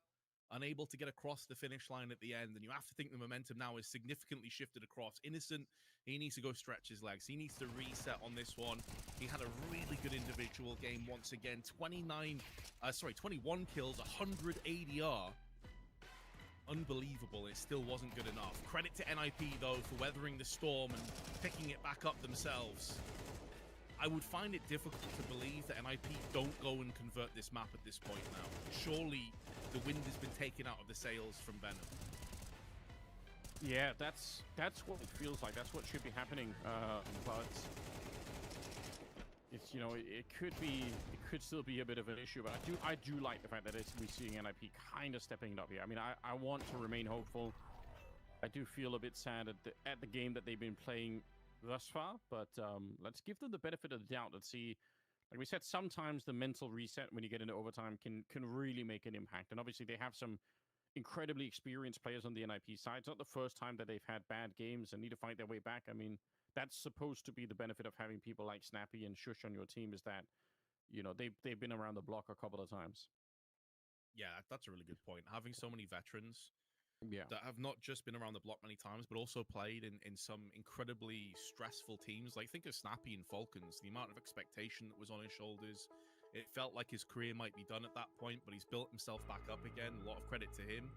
Unable to get across the finish line at the end. And you have to think the momentum now is significantly shifted across. Innocent, he needs to go stretch his legs. He needs to reset on this one. He had a really good individual game once again. 21 kills, 100 ADR. Unbelievable. It still wasn't good enough. Credit to NIP, though, for weathering the storm and picking it back up themselves. I would find it difficult to believe that NIP don't go and convert this map at this point now. Surely the wind has been taken out of the sails from Venom. Yeah, that's what it feels like. That's what should be happening. But it's, you know, it could still be a bit of an issue. But I do like the fact that we're seeing NIP kind of stepping it up here. I mean, I want to remain hopeful. I do feel a bit sad at the game that they've been playing thus far. But let's give them the benefit of the doubt. Let's see. Like we said, sometimes the mental reset when you get into overtime can really make an impact. And obviously, they have some incredibly experienced players on the NIP side. It's not the first time that they've had bad games and need to fight their way back. I mean, that's supposed to be the benefit of having people like Snappy and Shush on your team, is that, you know, they've been around the block a couple of times. Yeah, that's a really good point. Having so many veterans that have not just been around the block many times, but also played in some incredibly stressful teams. Like, think of Snappy and Falcons, the amount of expectation that was on his shoulders. It felt like his career might be done at that point, but he's built himself back up again. A lot of credit to him.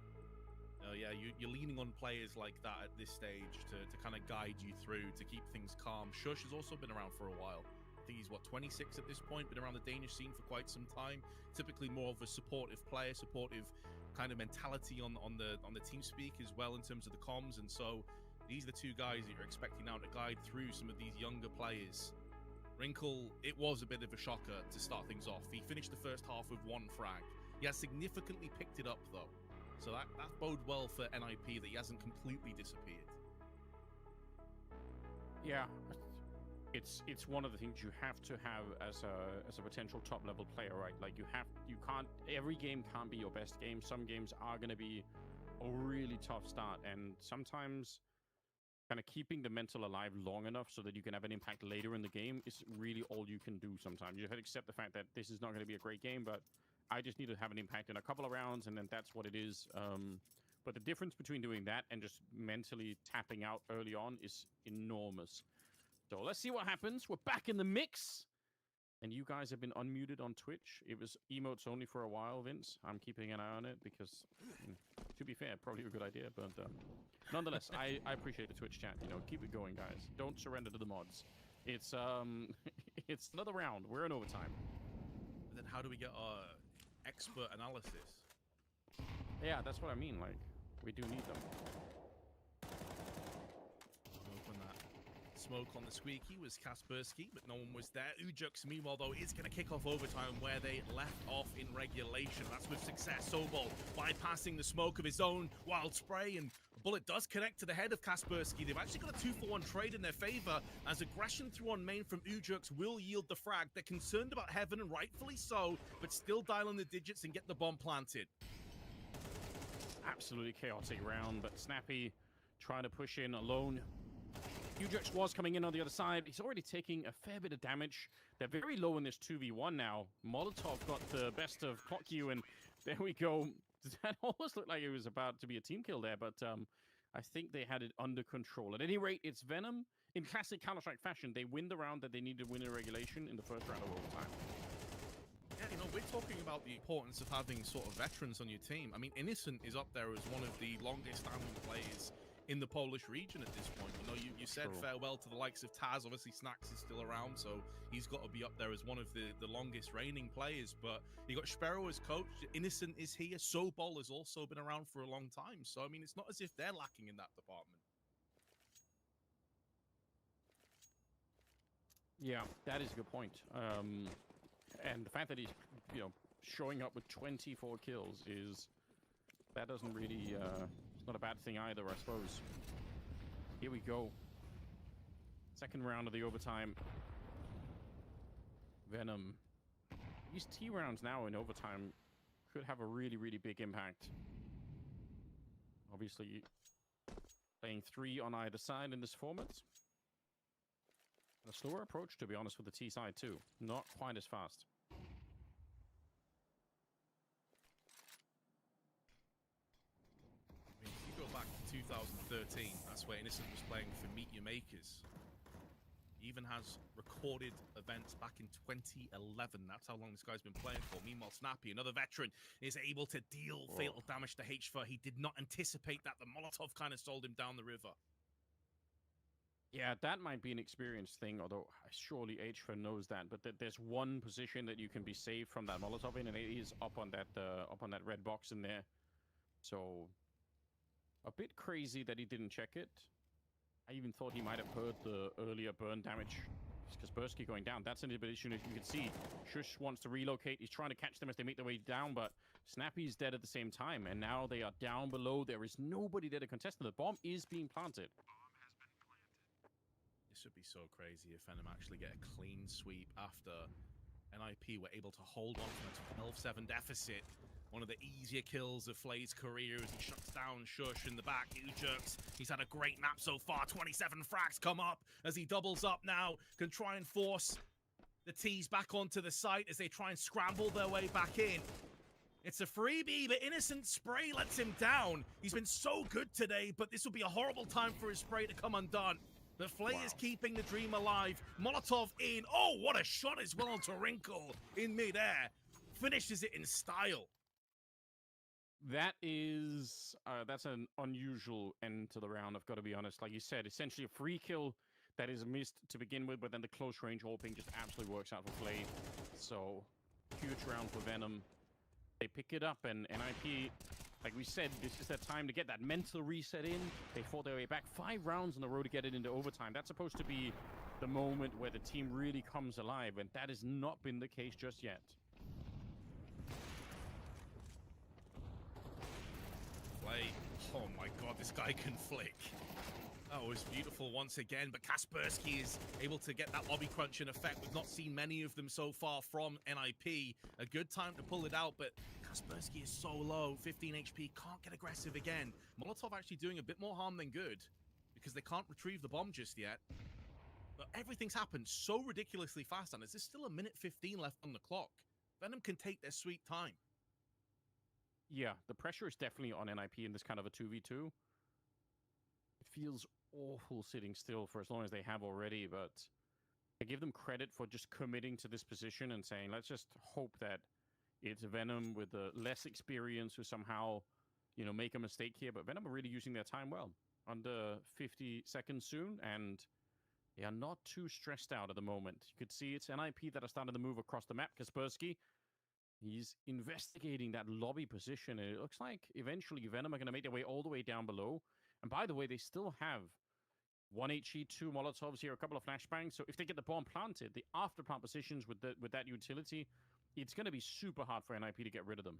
Yeah, you're leaning on players like that at this stage to kind of guide you through, to keep things calm. Shush has also been around for a while. I think he's, what, 26 at this point, been around the Danish scene for quite some time. Typically more of a supportive player, supportive kind of mentality on the team speak as well in terms of the comms. And so these are the two guys that you're expecting now to guide through some of these younger players. Wrinkle, it was a bit of a shocker to start things off. He finished the first half with 1 frag. He has significantly picked it up, though. So that bode well for NIP, that he hasn't completely disappeared. Yeah, it's one of the things you have to have as a potential top level player, right? Like you can't, every game can't be your best game. Some games are going to be a really tough start, and sometimes kind of keeping the mental alive long enough so that you can have an impact later in the game is really all you can do sometimes. You have to accept the fact that this is not going to be a great game, but I just need to have an impact in a couple of rounds, and then that's what it is. But the difference between doing that and just mentally tapping out early on is enormous. So let's see what happens. We're back in the mix. And you guys have been unmuted on Twitch. It was emotes only for a while, Vince. I'm keeping an eye on it because, to be fair, probably a good idea. But nonetheless, I appreciate the Twitch chat. You know, keep it going, guys. Don't surrender to the mods. It's it's another round. We're in overtime. And then how do we get our expert analysis? Yeah, that's what I mean. Like, we do need them. Open that smoke on the squeaky was Kaspersky, but no one was there. Ujux, meanwhile, though, is going to kick off overtime where they left off in regulation. That's with success. Sobol bypassing the smoke of his own wild spray, and a bullet does connect to the head of Kaspersky. They've actually got a 2-for-1 trade in their favor, as aggression through on main from Ujux will yield the frag. They're concerned about Heaven, and rightfully so, but still dial on the digits and get the bomb planted. Absolutely chaotic round, but Snappy trying to push in alone. Ujux was coming in on the other side. He's already taking a fair bit of damage. They're very low in this 2v1 now. Molotov got the best of ClockU, and there we go. That almost looked like it was about to be a team kill there, but I think they had it under control. At any rate, it's Venom. In classic Counter-Strike fashion, they win the round that they need to win in regulation in the first round of overtime. Yeah, you know, we're talking about the importance of having sort of veterans on your team. I mean, Innocent is up there as one of the longest standing players in the Polish region at this point. You know, you said farewell to the likes of Taz. Obviously, Snacks is still around, so he's got to be up there as one of the longest reigning players. But you got Sparrow as coach. Innocent is here. Sobol has also been around for a long time. So, I mean, it's not as if they're lacking in that department. Yeah, that is a good point. And the fact that he's, showing up with 24 kills that doesn't really, it's not a bad thing either, I suppose. Here we go. Second round of the overtime. Venom. These T rounds now in overtime could have a really, really big impact. Obviously, playing 3 on either side in this format. A slower approach, to be honest, with the T side too. Not quite as fast. I mean, if you go back to 2013, that's where Innocent was playing for Meet Your Makers. He even has recorded events back in 2011. That's how long this guy's been playing for. Meanwhile, Snappy, another veteran, is able to deal fatal damage to HFA. He did not anticipate that. The Molotov kind of sold him down the river. Yeah, that might be an experience thing, although surely HFA knows that. But there's one position that you can be saved from that Molotov in, and it is up on that red box in there. So a bit crazy that he didn't check it. I even thought he might have heard the earlier burn damage. Kaspersky going down. That's an issue. As you can see, Shush wants to relocate. He's trying to catch them as they make their way down, but Snappy's dead at the same time. And now they are down below. There is nobody there to contest them. The bomb is being planted. This would be so crazy if Venom actually get a clean sweep after NIP were able to hold on to a 12-7 deficit. One of the easier kills of Flay's career as he shuts down Shush in the back. Ujux, he's had a great map so far. 27 frags come up as he doubles up now. Can try and force the T's back onto the site as they try and scramble their way back in. It's a freebie, but Innocent spray lets him down. He's been so good today, but this will be a horrible time for his spray to come undone. But Flay is keeping the dream alive. Molotov in. Oh, what a shot as well onto Wrinkle in midair. Finishes it in style. That is, that's an unusual end to the round, I've got to be honest. Like you said, essentially a free kill that is missed to begin with, but then the close range opening just absolutely works out for Flay. So, huge round for Venom. They pick it up, and NIP, like we said, this is their time to get that mental reset in. They fought their way back 5 rounds in a row to get it into overtime. That's supposed to be the moment where the team really comes alive, and that has not been the case just yet. Flay, oh my god, this guy can flick. That was beautiful once again, but Kaspersky is able to get that lobby crunch in effect. We've not seen many of them so far from NIP. A good time to pull it out, but Kaspersky is so low, 15 HP, can't get aggressive again. Molotov actually doing a bit more harm than good, because they can't retrieve the bomb just yet. But everything's happened so ridiculously fast, and there's still a minute 15 left on the clock. Venom can take their sweet time. Yeah, the pressure is definitely on NIP in this kind of a 2v2. It feels awful sitting still for as long as they have already, but I give them credit for just committing to this position and saying, let's just hope that it's Venom with the less experience who somehow, make a mistake here. But Venom are really using their time well. Under 50 seconds soon, and they are not too stressed out at the moment. You could see it's NIP that are starting to move across the map. Kaspersky, he's investigating that lobby position, and it looks like eventually Venom are going to make their way all the way down below. And by the way, they still have 1 HE, 2 Molotovs here, a couple of flashbangs. So if they get the bomb planted, the after plant positions with that utility, it's going to be super hard for NIP to get rid of them.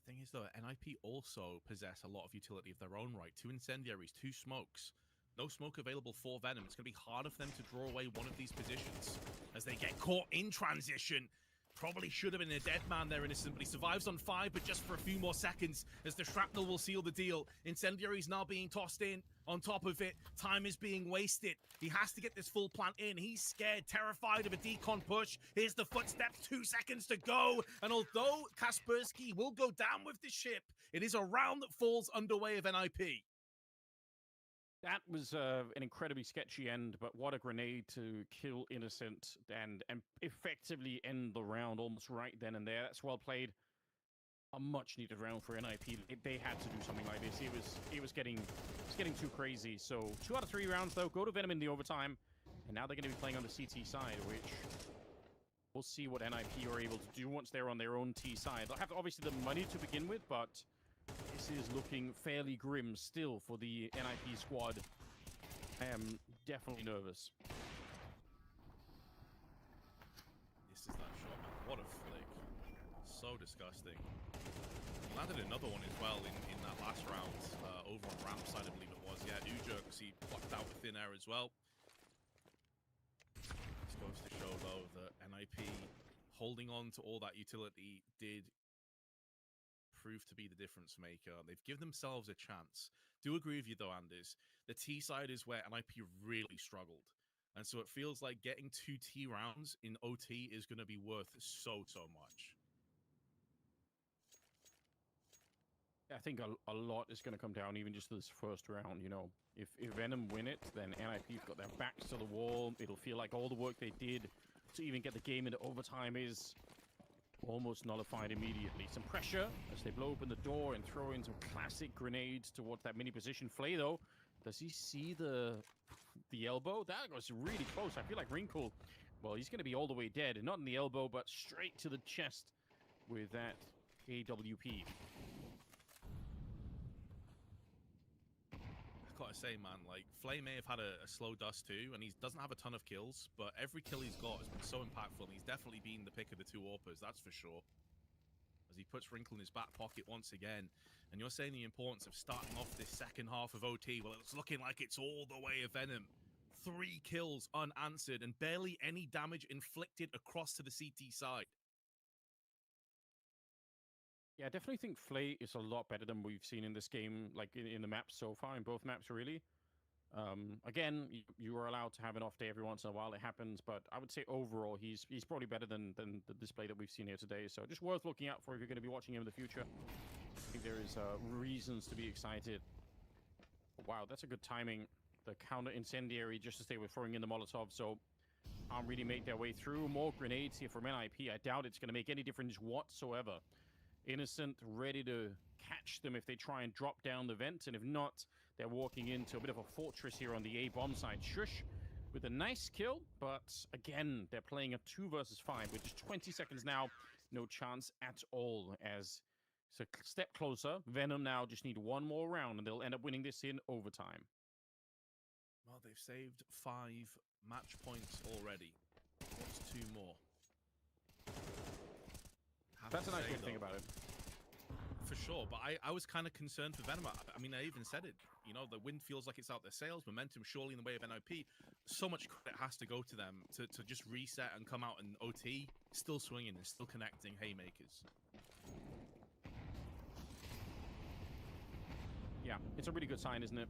Thing is, though, NIP also possess a lot of utility of their own right. 2 incendiaries, 2 smokes. No smoke available for Venom. It's going to be harder for them to draw away one of these positions as they get caught in transition. Probably should have been a dead man there, Innocent, but he survives on 5, but just for a few more seconds as the shrapnel will seal the deal. Incendiary's now being tossed in. On top of it, time is being wasted. He has to get this full plant in. He's scared, terrified of a decon push. Here's the footsteps, 2 seconds to go. And although Kaspersky will go down with the ship, it is a round that falls underway of NIP. That was an incredibly sketchy end, but what a grenade to kill Innocent and effectively end the round almost right then and there. That's well played. A much-needed round for NIP. They had to do something like this. It was getting too crazy. So 2 out of 3 rounds, though, go to Venom in the overtime. And now they're going to be playing on the CT side, which we'll see what NIP are able to do once they're on their own T side. They'll have, obviously, the money to begin with, but this is looking fairly grim still for the NIP squad. I am definitely nervous. This is that shot, man. What a flick. So disgusting. Landed another one as well in that last round. Over on ramp side, I believe it was. Yeah, Ujerks, he blocked out with thin air as well. This goes to show, though, that NIP holding on to all that utility did prove to be the difference maker. They've given themselves a chance. Do agree with you, though, Anders. The T side is where NIP really struggled. And so it feels like getting 2 T rounds in OT is going to be worth so much. I think a lot is going to come down even just to this first round, you know. If Venom win it, then NIP's got their backs to the wall. It'll feel like all the work they did to even get the game into overtime is almost nullified immediately. Some pressure as they blow open the door and throw in some classic grenades towards that mini position. Flay, though, does he see the elbow? That was really close. I feel like Wrinkle, well, he's going to be all the way dead. Not in the elbow, but straight to the chest with that AWP. Gotta say, man, like, Flay may have had a slow dust too, and he doesn't have a ton of kills, but every kill he's got has been so impactful, and he's definitely been the pick of the 2 AWPers, that's for sure. As he puts Wrinkle in his back pocket once again, and you're saying the importance of starting off this second half of OT, well, it's looking like it's all the way of Venom. 3 kills unanswered, and barely any damage inflicted across to the CT side. Yeah, I definitely think Flay is a lot better than we've seen in this game, like in the maps so far, in both maps, really. Again, you are allowed to have an off day every once in a while. It happens, but I would say overall, he's probably better than the display that we've seen here today. So just worth looking out for if you're going to be watching him in the future. I think there is reasons to be excited. Wow, that's a good timing. The counter incendiary just as they were throwing in the Molotov, so can't really make their way through. More grenades here from NIP. I doubt it's going to make any difference whatsoever. Innocent ready to catch them if they try and drop down the vent, and if not, they're walking into a bit of a fortress here on the A bomb side. Shush with a nice kill, but again, they're playing a 2 versus 5 with just 20 seconds now. No chance at all as it's a step closer. Venom now just need 1 more round, and they'll end up winning this in overtime. Well, they've saved 5 match points already. What's 2 more? That's a nice good thing about it. For sure, but I was kind of concerned for Venom. I mean, I even said it. You know, the wind feels like it's out their sails. Momentum surely in the way of NIP. So much credit has to go to them to just reset and come out in OT, still swinging and still connecting haymakers. Yeah, it's a really good sign, isn't it?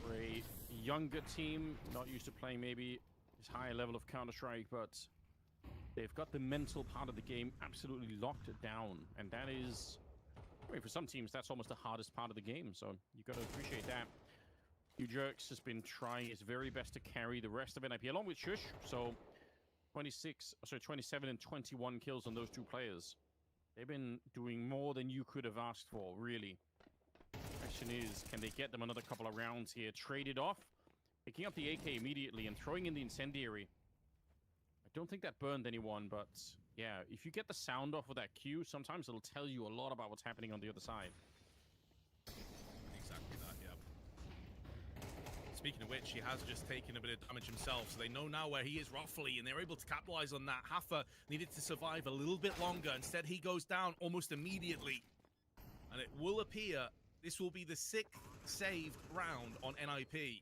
For a younger team, not used to playing maybe this higher level of Counter-Strike, but they've got the mental part of the game absolutely locked down. And that is, I mean, for some teams, that's almost the hardest part of the game. So you've got to appreciate that. Ujerks has been trying his very best to carry the rest of NIP, along with Shush. So 27 and 21 kills on those 2 players. They've been doing more than you could have asked for, really. Question is, can they get them another couple of rounds here? Trade it off, picking up the AK immediately and throwing in the incendiary. I don't think that burned anyone, but yeah, if you get the sound off of that cue, sometimes it'll tell you a lot about what's happening on the other side. Exactly that, yeah. speaking of which, he has just taken a bit of damage himself, so they know now where he is roughly, and they're able to capitalize on that. Hafa needed to survive a little bit longer. Instead, he goes down almost immediately. And it will appear this will be the 6th saved round on NIP.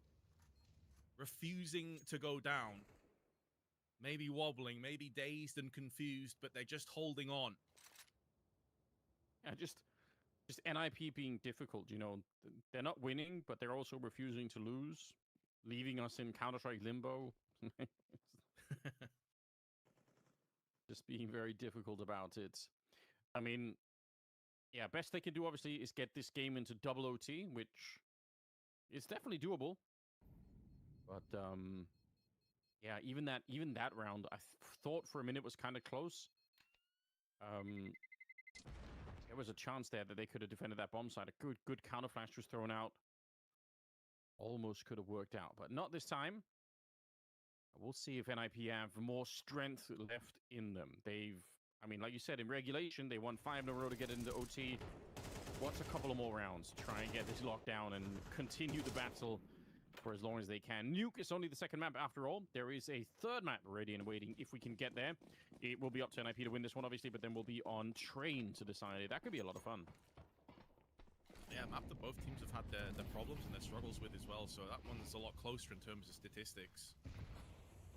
Refusing to go down. Maybe wobbling, maybe dazed and confused, but they're just holding on. Yeah, just NIP being difficult, you know. They're not winning, but they're also refusing to lose, leaving us in Counter-Strike limbo. Just being very difficult about it. I mean, yeah, best they can do, obviously, is get this game into double OT, which is definitely doable. But, yeah, even that round, I thought for a minute was kind of close. There was a chance there that they could have defended that bomb site. A good counter flash was thrown out. Almost could have worked out, but not this time. We'll see if NIP have more strength left in them. I mean, like you said, in regulation, they won 5 in a row to get into OT. What's a couple of more rounds to try and get this locked down and continue the battle for as long as they can. Nuke is only the second map after all. There is a third map ready and waiting if we can get there. It will be up to NIP to win this one, obviously, but then we'll be on train to decide. That could be a lot of fun. Yeah, map that both teams have had their problems and their struggles with as well, so that one's a lot closer in terms of statistics.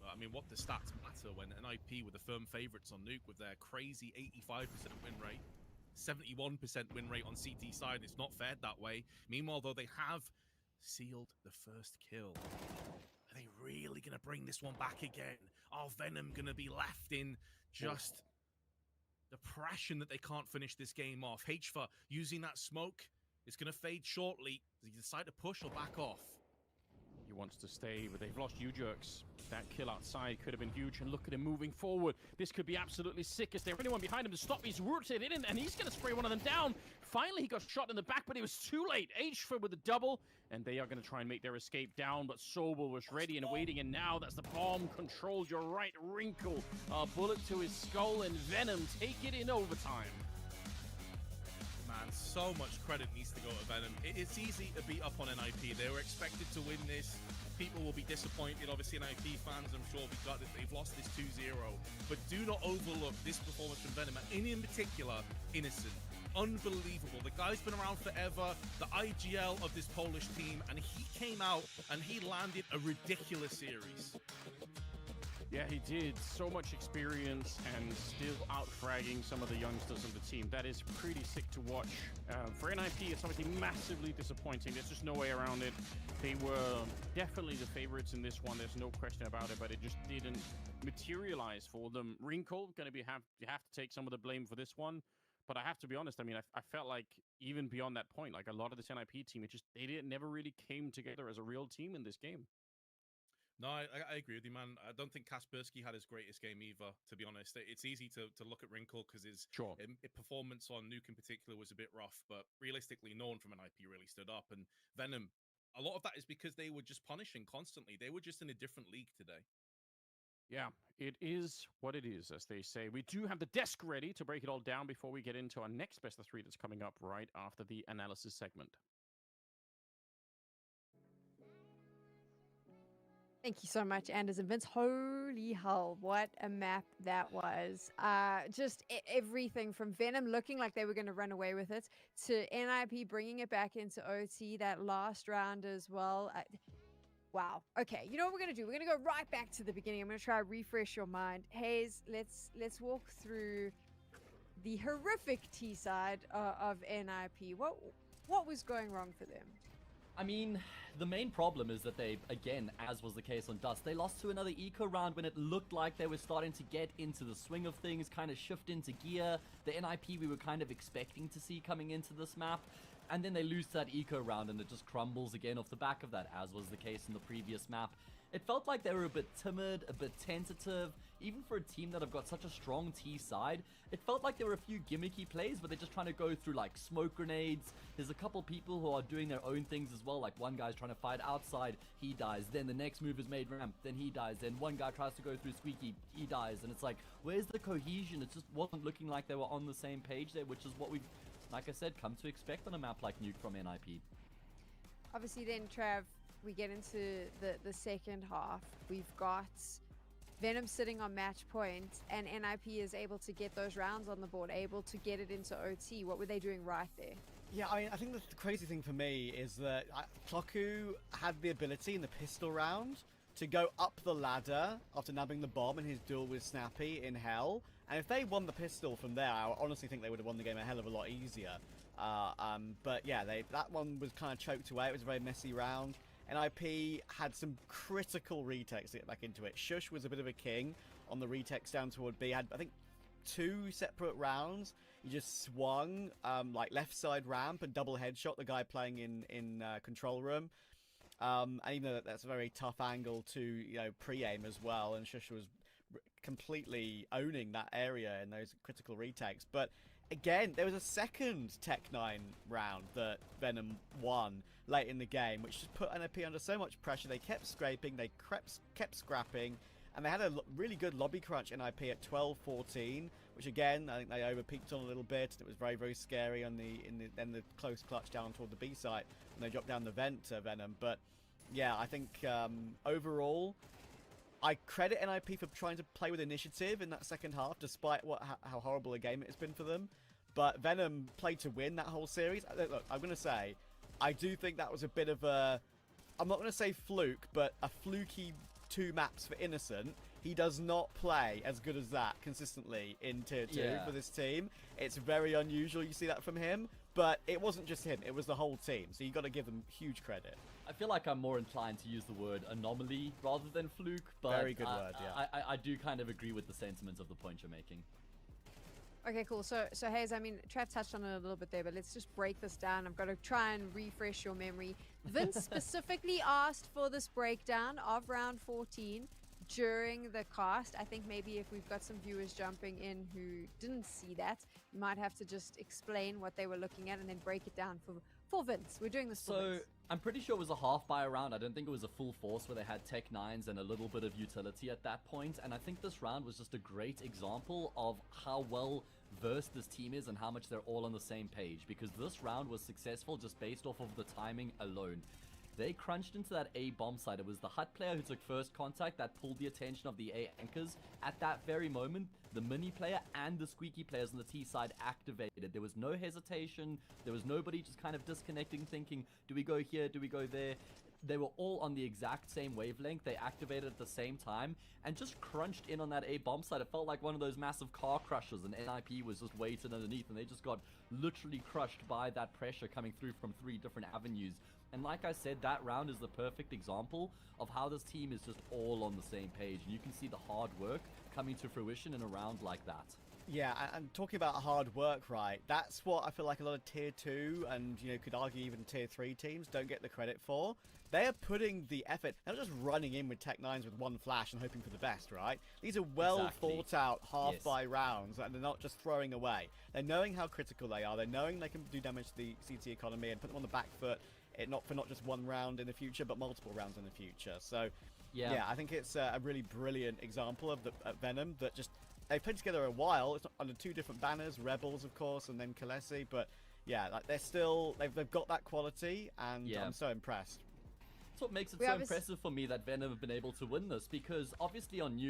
But, I mean, what the stats matter when NIP were the firm favourites on Nuke with their crazy 85% win rate, 71% win rate on CT side. It's not fared that way. Meanwhile, though, they have sealed the first kill. Are they really going to bring this one back again? Are Venom going to be left in just depression that they can't finish this game off? HFA using that smoke. It's going to fade shortly. Does he decide to push or back off? He wants to stay, but they've lost U-Jerks. That kill outside could have been huge, and look at him moving forward. This could be absolutely sick. Is there anyone behind him to stop? He's rotated in, and he's going to spray one of them down. Finally, he got shot in the back, but it was too late. HFA with a double, and they are going to try and make their escape down, but Sobel was ready and waiting, and now that's the bomb controlled. You're right, Wrinkle. A bullet to his skull, and Venom take it in overtime. Man, so much credit needs to go to Venom. It's easy to beat up on NIP. They were expected to win this. People will be disappointed. Obviously, NIP fans, I'm sure, they've lost this 2-0. But do not overlook this performance from Venom, and in particular, Innocent. Unbelievable. The guy's been around forever, the IGL of this Polish team, and he came out and he landed a ridiculous series. Yeah, he did. So much experience and still out-fragging some of the youngsters of the team. That is pretty sick to watch. For NIP, it's obviously massively disappointing. There's just no way around it. They were definitely the favorites in this one. There's no question about it, but it just didn't materialize for them. Wrinkle going to have to take some of the blame for this one. But I have to be honest, I mean, I felt like even beyond that point, like a lot of this NIP team, they never really came together as a real team in this game. No, I agree with you, man. I don't think Kaspersky had his greatest game either, to be honest. It's easy to look at Wrinkle because his performance on Nuke in particular was a bit rough, but realistically, no one from NIP really stood up. And Venom, a lot of that is because they were just punishing constantly. They were just in a different league today. Yeah, it is what it is, as they say. We do have the desk ready to break it all down before we get into our next best of 3 that's coming up right after the analysis segment. Thank you so much, Anders and Vince. Holy hell, what a map that was. Just everything from Venom looking like they were going to run away with it to NIP bringing it back into OT that last round as well. Wow. Okay, you know what we're going to do? We're going to go right back to the beginning. I'm going to try to refresh your mind. Hayes, let's walk through the horrific T side of NIP. What was going wrong for them? I mean, the main problem is that they, again, as was the case on Dust, they lost to another eco round when it looked like they were starting to get into the swing of things, kind of shift into gear. The NIP we were kind of expecting to see coming into this map. And then they lose that eco round and it just crumbles again off the back of that, as was the case in the previous map. It felt like they were a bit timid, a bit tentative. Even for a team that have got such a strong T side, it felt like there were a few gimmicky plays where they're just trying to go through like smoke grenades. There's a couple people who are doing their own things as well, like one guy's trying to fight outside, he dies, then the next move is made ramp, then he dies, then one guy tries to go through squeaky, he dies, and it's like, where's the cohesion? It just wasn't looking like they were on the same page there, which is what we've, like I said, come to expect on a map like Nuke from NIP. Obviously then, Trav, we get into the second half, we've got Venom sitting on match point, and NIP is able to get those rounds on the board, able to get it into OT. What were they doing right there? Yeah, I mean, I think the crazy thing for me is that Clocku had the ability in the pistol round to go up the ladder after nabbing the bomb in his duel with Snappy in Hell. And if they won the pistol from there, I honestly think they would have won the game a hell of a lot easier. But yeah, that one was kind of choked away. It was a very messy round. NIP had some critical retakes to get back into it. Shush was a bit of a king on the retakes down toward B. Had, I think, 2 separate rounds. He just swung like left side ramp and double headshot the guy playing in control room. And even though that's a very tough angle to pre-aim as well, and Shush was completely owning that area in those critical retakes. But again, there was a second Tech-9 round that Venom won late in the game, which just put NIP under so much pressure. They kept scraping, they kept scrapping, and they had a really good lobby crunch NIP at 12-14, which again, I think they overpeaked on a little bit. It was very, very scary on then the close clutch down toward the B site, and they dropped down the vent to Venom. But yeah, I think overall, I credit NIP for trying to play with initiative in that second half, despite how horrible a game it has been for them. But Venom played to win that whole series. Look, I'm going to say, I do think that was a bit of a, I'm not going to say fluke, but a fluky 2 maps for Innocent. He does not play as good as that consistently in Tier 2 for this team. It's very unusual you see that from him, but it wasn't just him, it was the whole team. So you got to give them huge credit. I feel like I'm more inclined to use the word anomaly rather than fluke, but very good word, yeah. I do kind of agree with the sentiment of the point you're making. Okay, cool. So Hayes, I mean, Trav touched on it a little bit there, but let's just break this down. I've got to try and refresh your memory. Vince specifically asked for this breakdown of round 14 during the cast. I think maybe if we've got some viewers jumping in who didn't see that, you might have to just explain what they were looking at and then break it down for Vince. We're doing this for Vince. I'm pretty sure it was a half buy round. I don't think it was a full force where they had Tech-9s and a little bit of utility at that point. And I think this round was just a great example of how well versed this team is and how much they're all on the same page. Because this round was successful just based off of the timing alone. They crunched into that A bomb site. It was the Hut player who took first contact that pulled the attention of the A anchors. At that very moment, the Mini player and the Squeaky players on the T side activated. There was no hesitation. There was nobody just kind of disconnecting, thinking, do we go here? Do we go there? They were all on the exact same wavelength. They activated at the same time and just crunched in on that A bomb site. It felt like one of those massive car crushes, and NIP was just waiting underneath, and they just got literally crushed by that pressure coming through from 3 different avenues. And like I said, that round is the perfect example of how this team is just all on the same page. And you can see the hard work coming to fruition in a round like that. Yeah, and talking about hard work, right, that's what I feel like a lot of Tier 2 and, could argue even Tier 3 teams don't get the credit for. They are putting the effort, they're not just running in with Tech-9s with 1 flash and hoping for the best, right? These are well thought out half-buy rounds, and they're not just throwing away. They're knowing how critical they are, they're knowing they can do damage to the CT economy and put them on the back foot, not just 1 round in the future, but multiple rounds in the future. So, yeah I think it's a really brilliant example of Venom that just, they've played together a while. It's under 2 different banners, Rebels, of course, and then Khaleesi. But yeah, like they've got that quality, and I'm so impressed. That's what makes it so impressive for me that Venom have been able to win this, because obviously on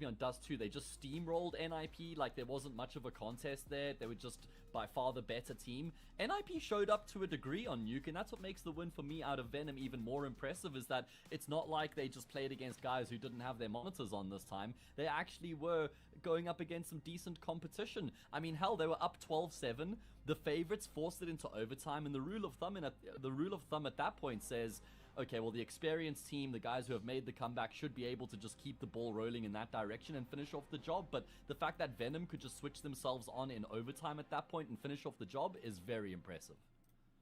on Dust 2, they just steamrolled NIP. Like, there wasn't much of a contest there. They were just by far the better team. NIP showed up to a degree on Nuke, and that's what makes the win for me out of Venom even more impressive, is that it's not like they just played against guys who didn't have their monitors on this time. They actually were going up against some decent competition. I mean, hell, they were up 12-7. The favorites forced it into overtime, and the rule of thumb at that point says, okay, well, the experienced team, the guys who have made the comeback, should be able to just keep the ball rolling in that direction and finish off the job. But the fact that Venom could just switch themselves on in overtime at that point and finish off the job is very impressive.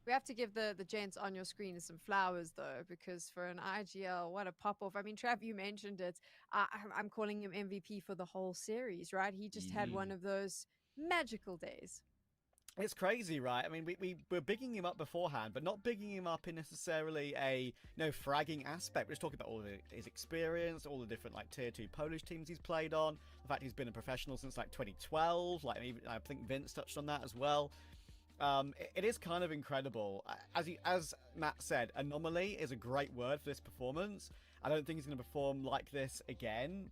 We have to give the gents on your screen some flowers, though, because for an IGL, what a pop-off. I mean, Trav, you mentioned it. I'm calling him MVP for the whole series, right? He just had one of those magical days. It's crazy, right? I mean, we were bigging him up beforehand, but not bigging him up in necessarily a fragging aspect. We're just talking about all of his experience, all the different Tier 2 Polish teams he's played on. The fact he's been a professional since 2012. Even I think Vince touched on that as well. It is kind of incredible. As Matt said, anomaly is a great word for this performance. I don't think he's going to perform like this again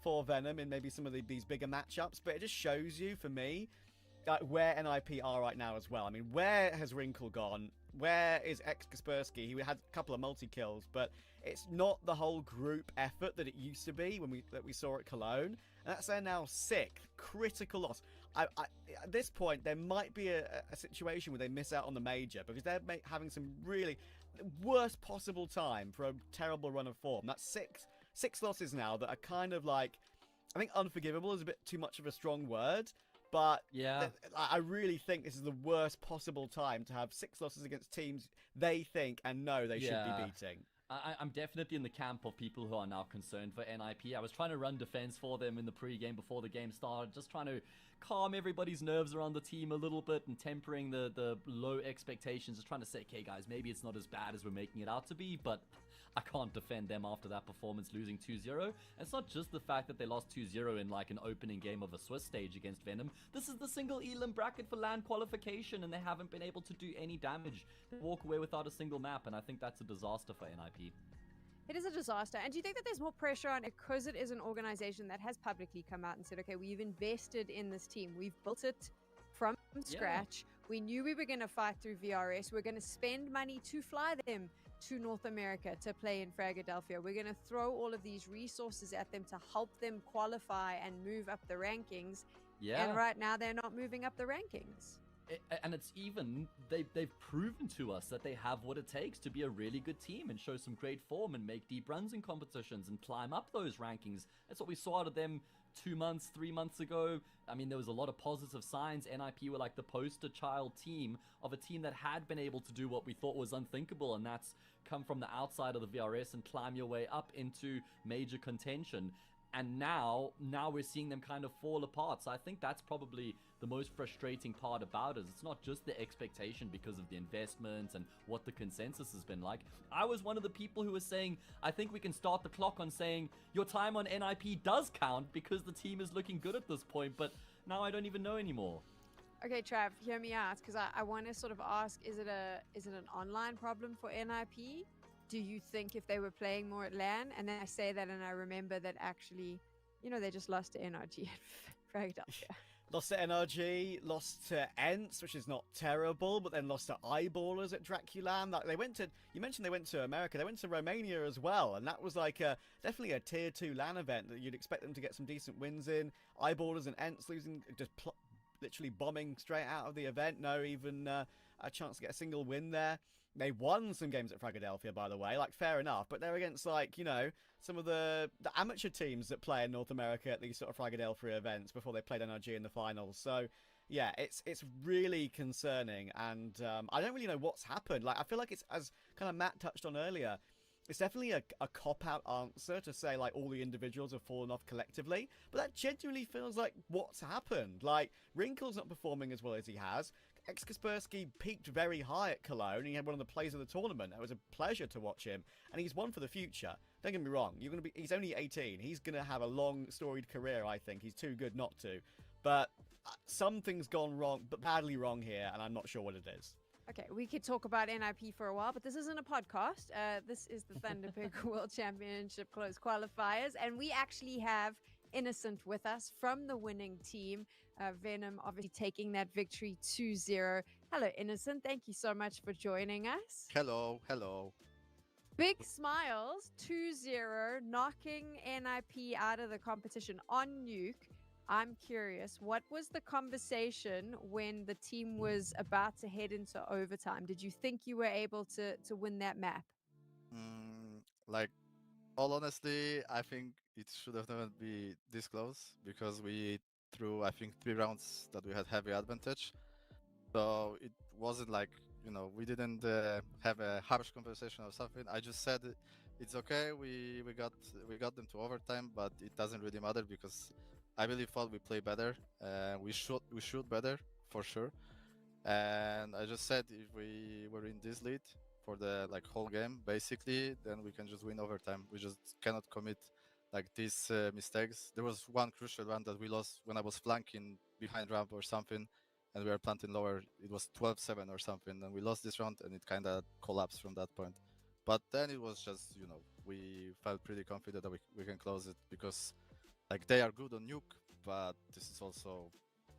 for Venom in maybe some of these bigger matchups, but it just shows you, for me, where NIP are right now as well. I mean, where has Wrinkle gone? Where is Kaspersky? He had a couple of multi-kills, but it's not the whole group effort that it used to be when we saw at Cologne. And that's their now 6th critical loss. At this point, there might be a situation where they miss out on the major because they're having some really worst possible time for a terrible run of form. That's six losses now that are kind of like, I think unforgivable is a bit too much of a strong word, but yeah, I really think this is the worst possible time to have 6 losses against teams they think and know they should be beating. I'm definitely in the camp of people who are now concerned for NIP. I was trying to run defense for them in the pre-game before the game started, just trying to calm everybody's nerves around the team a little bit and tempering the low expectations, just trying to say, okay guys, maybe it's not as bad as we're making it out to be, but I can't defend them after that performance, losing 2-0. And it's not just the fact that they lost 2-0 in like an opening game of a Swiss stage against Venom. This is the single Elam bracket for LAN qualification, and they haven't been able to do any damage. They walk away without a single map, and I think that's a disaster for NIP. It is a disaster. And do you think that there's more pressure on it because it is an organization that has publicly come out and said, okay, we've invested in this team. We've built it from scratch. We knew we were going to fight through VRS. We're going to spend money to fly them to North America to play in Philadelphia. We're going to throw all of these resources at them to help them qualify and move up the rankings. Yeah. And right now they're not moving up the rankings. And it's even, they've proven to us that they have what it takes to be a really good team and show some great form and make deep runs in competitions and climb up those rankings. That's what we saw out of them 2 months, 3 months ago. I mean, there was a lot of positive signs. NIP were like the poster child team of a team that had been able to do what we thought was unthinkable, and that's come from the outside of the VRS and climb your way up into major contention. And now we're seeing them kind of fall apart. So I think that's probably the most frustrating part about it. It's not just the expectation because of the investment and what the consensus has been like. I was one of the people who was saying, I think we can start the clock on saying your time on NIP does count because the team is looking good at this point. But now I don't even know anymore. Okay, Trav, hear me out, because I want to sort of ask, is it an online problem for NIP? Do you think if they were playing more at LAN? And then I say that and I remember that actually, you know, they just lost to NRG at Philadelphia. Lost to NRG, lost to ENTS, which is not terrible, but then lost to Eyeballers at Draculan. Like you mentioned they went to America, they went to Romania as well, and that was like definitely a tier 2 LAN event that you'd expect them to get some decent wins in. Eyeballers and ENTS losing, just literally bombing straight out of the event, no even a chance to get a single win there. They won some games at Philadelphia, by the way, like fair enough, but they're against like, you know, some of the amateur teams that play in North America at these sort of Philadelphia events before they played NRG in the finals. So yeah, it's really concerning, and I don't really know what's happened. Like, I feel like it's, as kind of Matt touched on earlier, it's definitely a cop-out answer to say, like, all the individuals have fallen off collectively, but that genuinely feels like what's happened. Like, Wrinkle's not performing as well as he has. Kaspersky peaked very high at Cologne. He had one of the plays of the tournament. It was a pleasure to watch him, and he's one for the future. Don't get me wrong. He's only 18. He's going to have a long, storied career, I think. He's too good not to. But something's gone wrong, but badly wrong here, and I'm not sure what it is. Okay, we could talk about NIP for a while, but this isn't a podcast. This is the Thunderpick World Championship Close Qualifiers, and we actually have Innocent with us from the winning team. Venom obviously taking that victory 2-0. Hello, Innocent. Thank you so much for joining us. Hello, hello. Big smiles, 2-0, knocking NIP out of the competition on Nuke. I'm curious, what was the conversation when the team was about to head into overtime? Did you think you were able to win that map? Like, all honestly, I think it should have never been this close because we threw, I think, 3 rounds that we had heavy advantage. So it wasn't like, you know, we didn't have a harsh conversation or something. I just said it's okay. We got them to overtime, but it doesn't really matter because I really thought we play better. We shoot better for sure. And I just said if we were in this lead for the whole game, basically, then we can just win overtime. We just cannot commit like these mistakes. There was one crucial one that we lost when I was flanking behind ramp or something, and we were planting lower. It was 12-7 or something, and we lost this round, and it kind of collapsed from that point. But then it was just, we felt pretty confident that we can close it because, like, they are good on nuke, but this is also,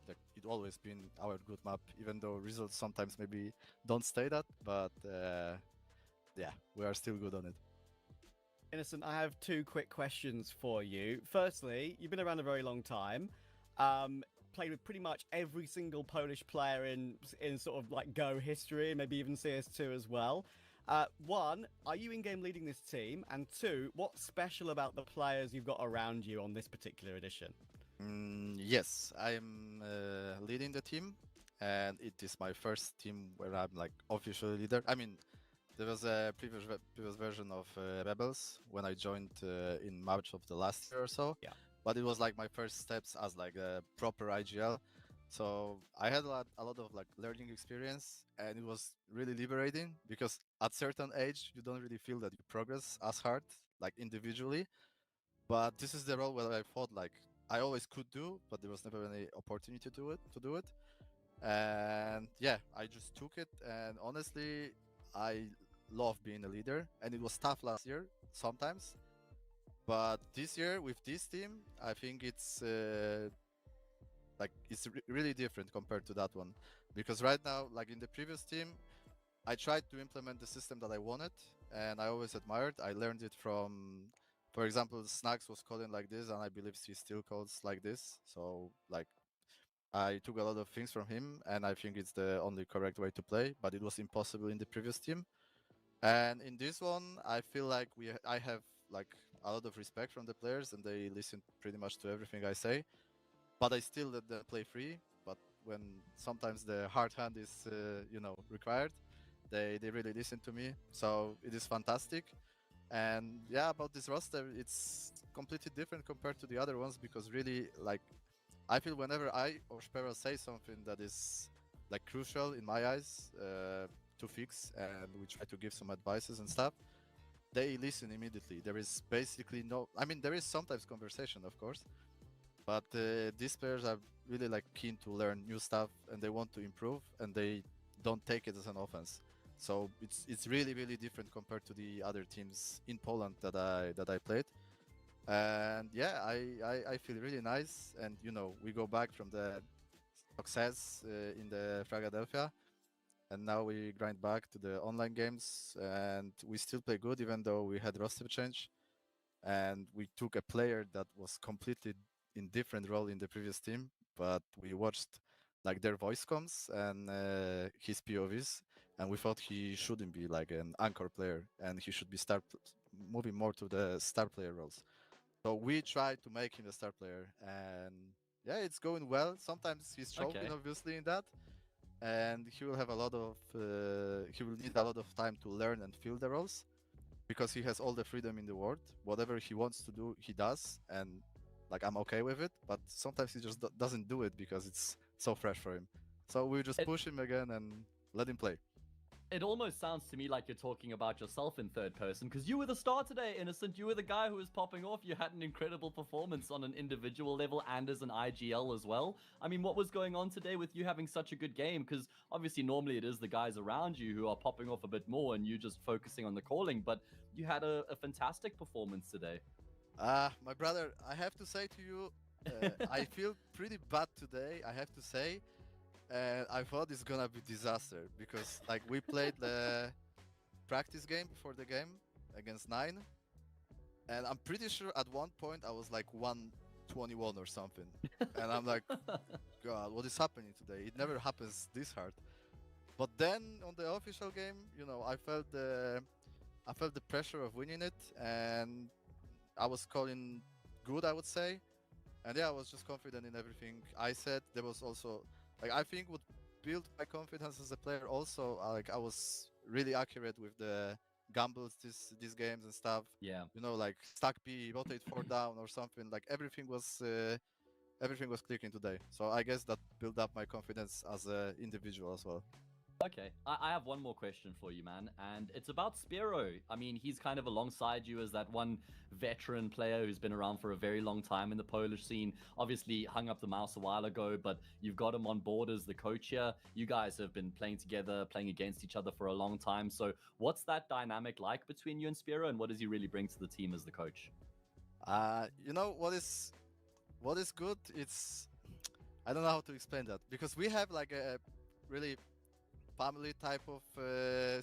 like, it always been our good map, even though results sometimes maybe don't stay that. But yeah, we are still good on it. Innocent, I have two quick questions for you. Firstly, you've been around a very long time. Played with pretty much every single Polish player in sort of like Go history, maybe even CS2 as well. One, are you in-game leading this team? And two, what's special about the players you've got around you on this particular edition? Yes, I'm leading the team, and it is my first team where I'm like officially leader. I mean, there was a previous version of Rebels when I joined in March of the last year or so. Yeah. But it was like my first steps as like a proper IGL. So I had a lot of like learning experience, and it was really liberating because at certain age you don't really feel that you progress as hard like individually. But this is the role where I thought like I always could do, but there was never any opportunity to do it. And yeah, I just took it, and honestly, I love being a leader, and it was tough last year sometimes. But this year with this team, I think it's like it's really different compared to that one, because right now, like in the previous team, I tried to implement the system that I wanted, and I always admired. I learned it from, for example, Snacks was calling like this, and I believe he still calls like this. So like I took a lot of things from him, and I think it's the only correct way to play. But it was impossible in the previous team, and in this one, I feel like I have like a lot of respect from the players, and they listen pretty much to everything I say. But I still let them play free. But when sometimes the hard hand is, required, they really listen to me. So it is fantastic. And yeah, about this roster, it's completely different compared to the other ones because really, like, I feel whenever I or Sparrow say something that is like crucial in my eyes to fix, and we try to give some advices and stuff, they listen immediately. There is basically no, I mean, there is sometimes conversation, of course, but these players are really like keen to learn new stuff, and they want to improve, and they don't take it as an offense. So it's really different compared to the other teams in Poland that I played. And yeah, I feel really nice, and we go back from the success in the Philadelphia, and now we grind back to the online games, and we still play good even though we had roster change, and we took a player that was completely in different role in the previous team, but we watched like their voice comms and his POVs, and we thought he shouldn't be like an anchor player, and he should be moving more to the star player roles. So we tried to make him a star player, and yeah, it's going well. Sometimes he's choking, obviously, in that, and he will have a lot of he will need a lot of time to learn and feel the roles, because he has all the freedom in the world. Whatever he wants to do, he does, and like I'm okay with it. But sometimes he just doesn't do it because it's so fresh for him. So we just push him again and let him play. It almost sounds to me like you're talking about yourself in third person, because you were the star today, Innocent. You were the guy who was popping off. You had an incredible performance on an individual level and as an IGL as well. I mean, what was going on today with you having such a good game? Because obviously normally it is the guys around you who are popping off a bit more and you just focusing on the calling, but you had a fantastic performance today. My brother, I have to say to you, I feel pretty bad today, I have to say. And I thought it's gonna be disaster because like we played the practice game before the game against 9, and I'm pretty sure at one point I was like 121 or something, and I'm like, God, what is happening today? It never happens this hard. But then on the official game, I felt the pressure of winning it, and I was calling good, I would say. And yeah, I was just confident in everything I said. There was also, like, I think what built my confidence as a player also, like, I was really accurate with the gambles these games and stuff. Yeah. Like stack B, rotate 4 down or something. Like everything was clicking today. So I guess that built up my confidence as an individual as well. Okay, I have one more question for you, man, and it's about Spiro. I mean, he's kind of alongside you as that one veteran player who's been around for a very long time in the Polish scene. Obviously, hung up the mouse a while ago, but you've got him on board as the coach here. You guys have been playing together, playing against each other for a long time. So, what's that dynamic like between you and Spiro, and what does he really bring to the team as the coach? You know what is good? It's I don't know how to explain that because we have like a really family type of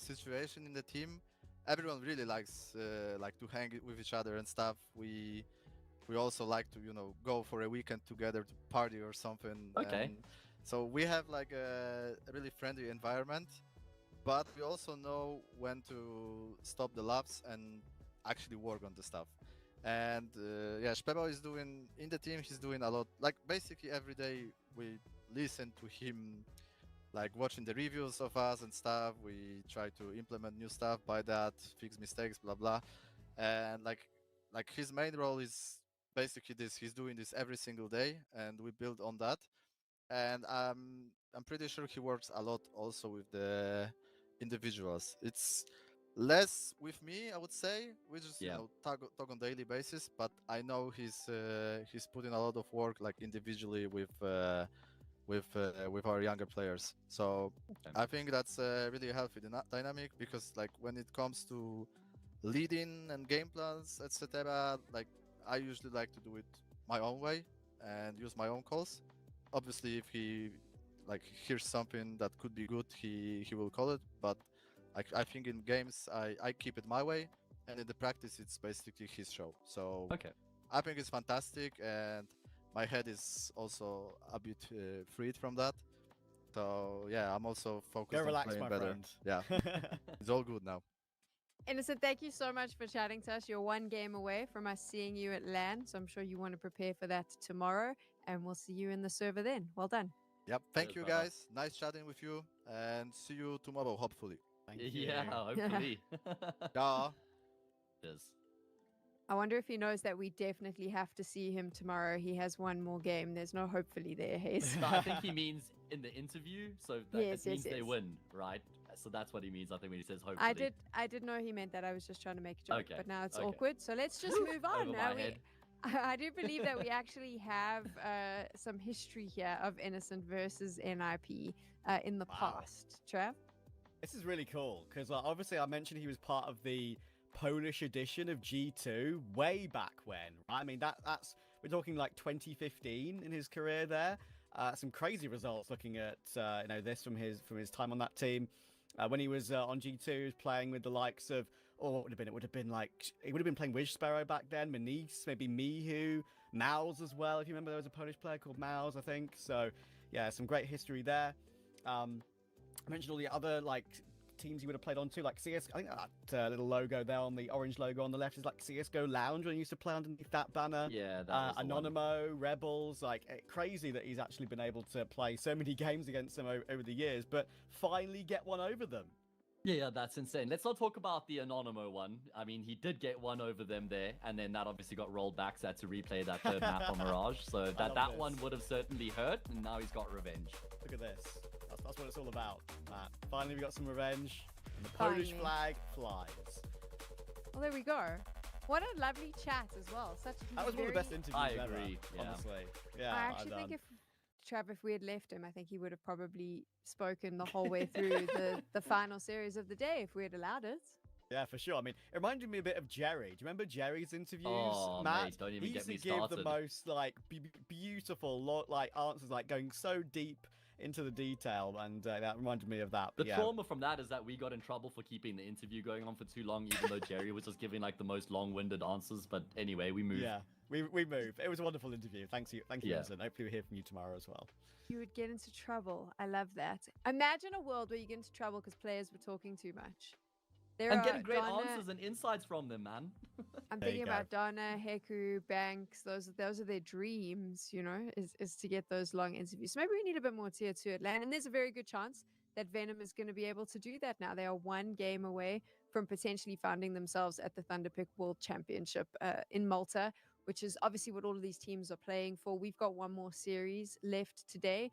situation in the team. Everyone really likes like to hang with each other and stuff. We also like to go for a weekend together to party or something. Okay. And so we have like a really friendly environment, but we also know when to stop the laughs and actually work on the stuff. And yeah, Spebo is doing in the team. He's doing a lot. Like basically every day we listen to him, like watching the reviews of us and stuff. We try to implement new stuff by that, fix mistakes, blah blah. And like his main role is basically this. He's doing this every single day, and we build on that. And I'm pretty sure he works a lot also with the individuals. It's less with me, I would say. We just talk on daily basis, but I know he's putting a lot of work like individually with our younger players. So I think that's a really healthy dynamic because like when it comes to leading and game plans, etc., like I usually like to do it my own way and use my own calls. Obviously, if he like hears something that could be good, he will call it. But I think in games I keep it my way, and in the practice it's basically his show. So I think it's fantastic, and my head is also a bit freed from that. So yeah, I'm also focused on playing better. Friend. Yeah, it's all good now. Innocent, thank you so much for chatting to us. You're one game away from us seeing you at LAN, so I'm sure you want to prepare for that tomorrow, and we'll see you in the server then. Well done. Yep, thank you guys. Nice chatting with you, and see you tomorrow, hopefully. Yeah, hopefully. Yeah. Cheers. I wonder if he knows that we definitely have to see him tomorrow. He has one more game. There's no hopefully there, Hayes. No, I think he means in the interview, so that means they win, right? So that's what he means, I think, when he says hopefully. I did know he meant that. I was just trying to make a joke, Okay, but now it's okay. awkward. So let's just move on. Over my head. I do believe that we actually have some history here of Innocent versus NIP in the past. Trav? This is really cool because obviously I mentioned he was part of the Polish edition of G2 way back when, right? I mean, that's we're talking like 2015 in his career there. Some crazy results looking at this from his time on that team. When he was on G2, he was playing with the likes of he would have been playing with Sparrow back then, Manise, maybe Mihu, Mouse as well. If you remember, there was a Polish player called Mouse, I think. So yeah, some great history there. I mentioned all the other like teams he would have played on too, like CS. I think that little logo there on the orange logo on the left is like CS:GO Lounge when he used to play underneath that banner. Yeah, that was Anonymo, Rebels, like crazy that he's actually been able to play so many games against them over the years, but finally get one over them. Yeah, that's insane. Let's not talk about the Anonymo one. I mean, he did get one over them there, and then that obviously got rolled back, so had to replay that third map on Mirage. So that one would have certainly hurt, and now he's got revenge. Look at this. That's what it's all about, Matt. Finally, we got some revenge, and the Polish flag flies. Well, there we go. What a lovely chat as well. That was one of the best interviews I ever, agree, yeah. honestly. Yeah, I actually think if we had left him, I think he would have probably spoken the whole way through the final series of the day if we had allowed it. Yeah, for sure. I mean, it reminded me a bit of Jerry. Do you remember Jerry's interviews, oh, Matt? Mate, don't even he used get me to give started. the most like beautiful like answers, like going so deep into the detail, and that reminded me of that. The trauma from that is that we got in trouble for keeping the interview going on for too long, even though Jerry was just giving like the most long-winded answers. But anyway, we moved. Yeah, we moved. It was a wonderful interview. Thank you, Yeah. Vincent. Hopefully, we'll hear from you tomorrow as well. You would get into trouble. I love that. Imagine a world where you get into trouble because players were talking too much. And getting great answers and insights from them, man. I'm thinking about Donna, Heku, Banks. Those are their dreams, is to get those long interviews. So maybe we need a bit more tier 2 at LAN. And there's a very good chance that Venom is going to be able to do that now. They are one game away from potentially finding themselves at the Thunderpick World Championship in Malta, which is obviously what all of these teams are playing for. We've got one more series left today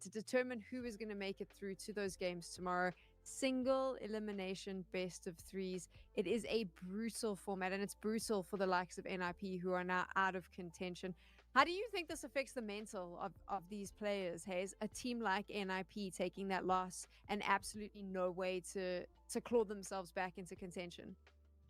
to determine who is going to make it through to those games tomorrow. Single elimination best of threes. It is a brutal format, and it's brutal for the likes of NIP, who are now out of contention. How do you think this affects the mental of these players, Hayes? A team like NIP taking that loss and absolutely no way to claw themselves back into contention.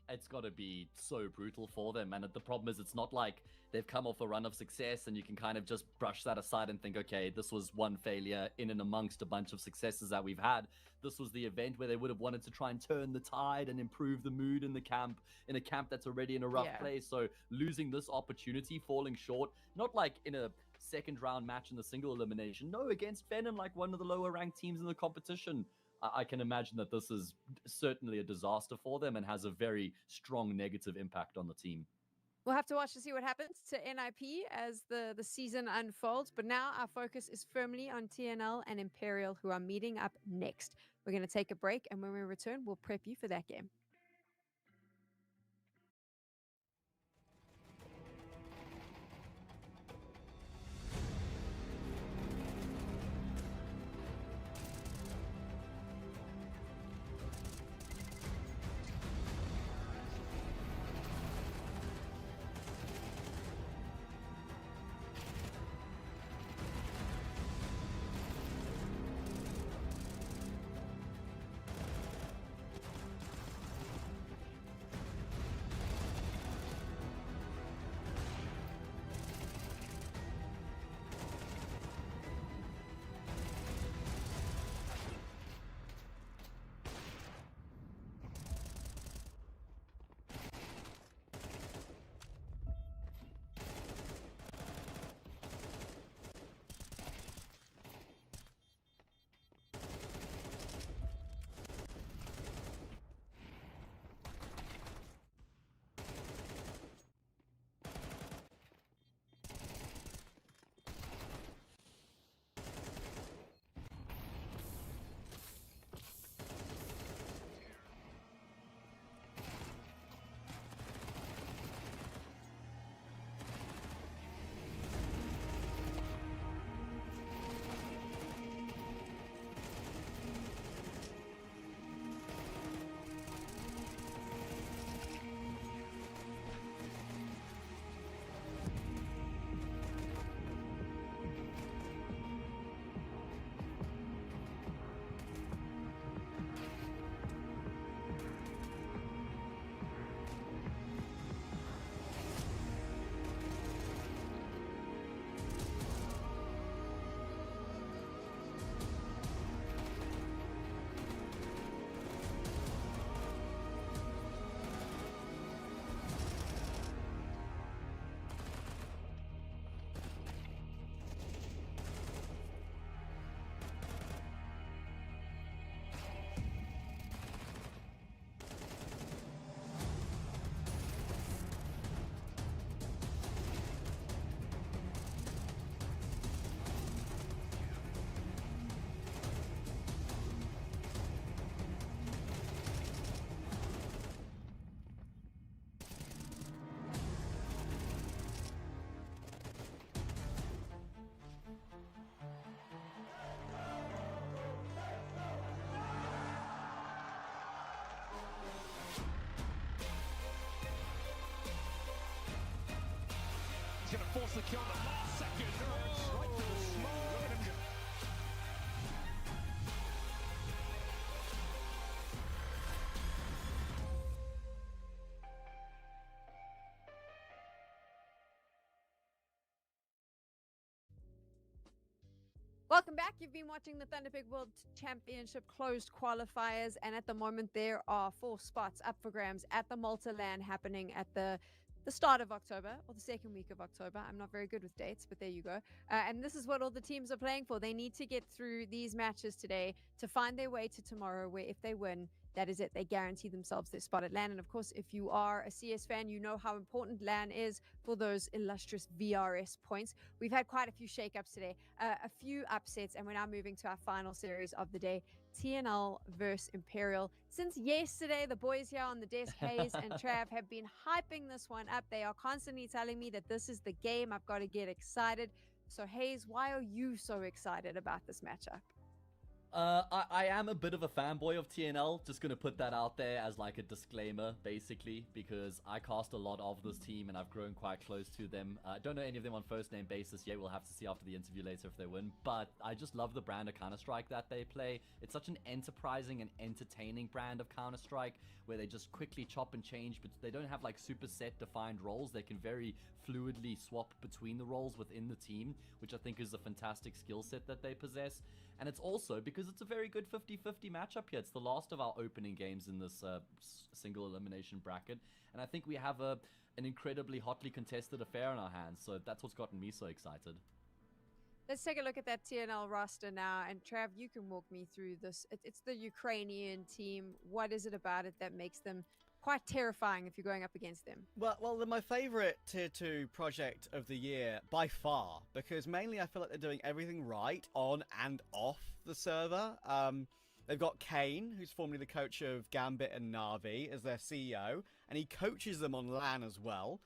It's got to be so brutal for them. And the problem is, it's not like they've come off a run of success and you can kind of just brush that aside and think, okay, this was one failure in and amongst a bunch of successes that we've had. This was the event where they would have wanted to try and turn the tide and improve the mood in the camp, in a camp that's already in a rough place. So losing this opportunity, falling short, not like in a second round match in the single elimination, no, against Venom, like one of the lower ranked teams in the competition. I can imagine that this is certainly a disaster for them and has a very strong negative impact on the team. We'll have to watch to see what happens to NIP as the season unfolds. But now our focus is firmly on TNL and Imperial, who are meeting up next. We're going to take a break, and when we return, we'll prep you for that game. He's going to force the kill in the last second. Right to the small. Look at him go. Welcome back. You've been watching the Thunderpick World Championship closed qualifiers, and at the moment there are 4 spots up for grabs at the Malta LAN happening at the start of October or the second week of October. I'm not very good with dates, but there you go. And this is what all the teams are playing for. They need to get through these matches today to find their way to tomorrow, where if they win, that is it. They guarantee themselves their spot at LAN. And of course, if you are a CS fan, you know how important LAN is for those illustrious VRS points. We've had quite a few shakeups today, a few upsets, and we're now moving to our final series of the day. TNL versus Imperial. Since yesterday, the boys here on the desk, Hayes and Trav, have been hyping this one up. They are constantly telling me that this is the game. I've got to get excited. So Hayes, why are you so excited about this matchup? I am a bit of a fanboy of TNL, just gonna put that out there as like a disclaimer, basically, because I cast a lot of this team and I've grown quite close to them. I don't know any of them on first name basis yet, we'll have to see after the interview later if they win, but I just love the brand of Counter-Strike that they play. It's such an enterprising and entertaining brand of Counter-Strike, where they just quickly chop and change, but they don't have like super set defined roles. They can very fluidly swap between the roles within the team, which I think is a fantastic skill set that they possess. And it's also because it's a very good 50-50 matchup here. It's the last of our opening games in this single elimination bracket. And I think we have an incredibly hotly contested affair in our hands. So that's what's gotten me so excited. Let's take a look at that TNL roster now. And Trav, you can walk me through this. It's the Ukrainian team. What is it about it that makes them quite terrifying if you're going up against them? Well, they're my favorite tier 2 project of the year by far, because mainly I feel like they're doing everything right on and off the server. They've got Kane, who's formerly the coach of Gambit and Na'Vi, as their CEO, and he coaches them on LAN as well,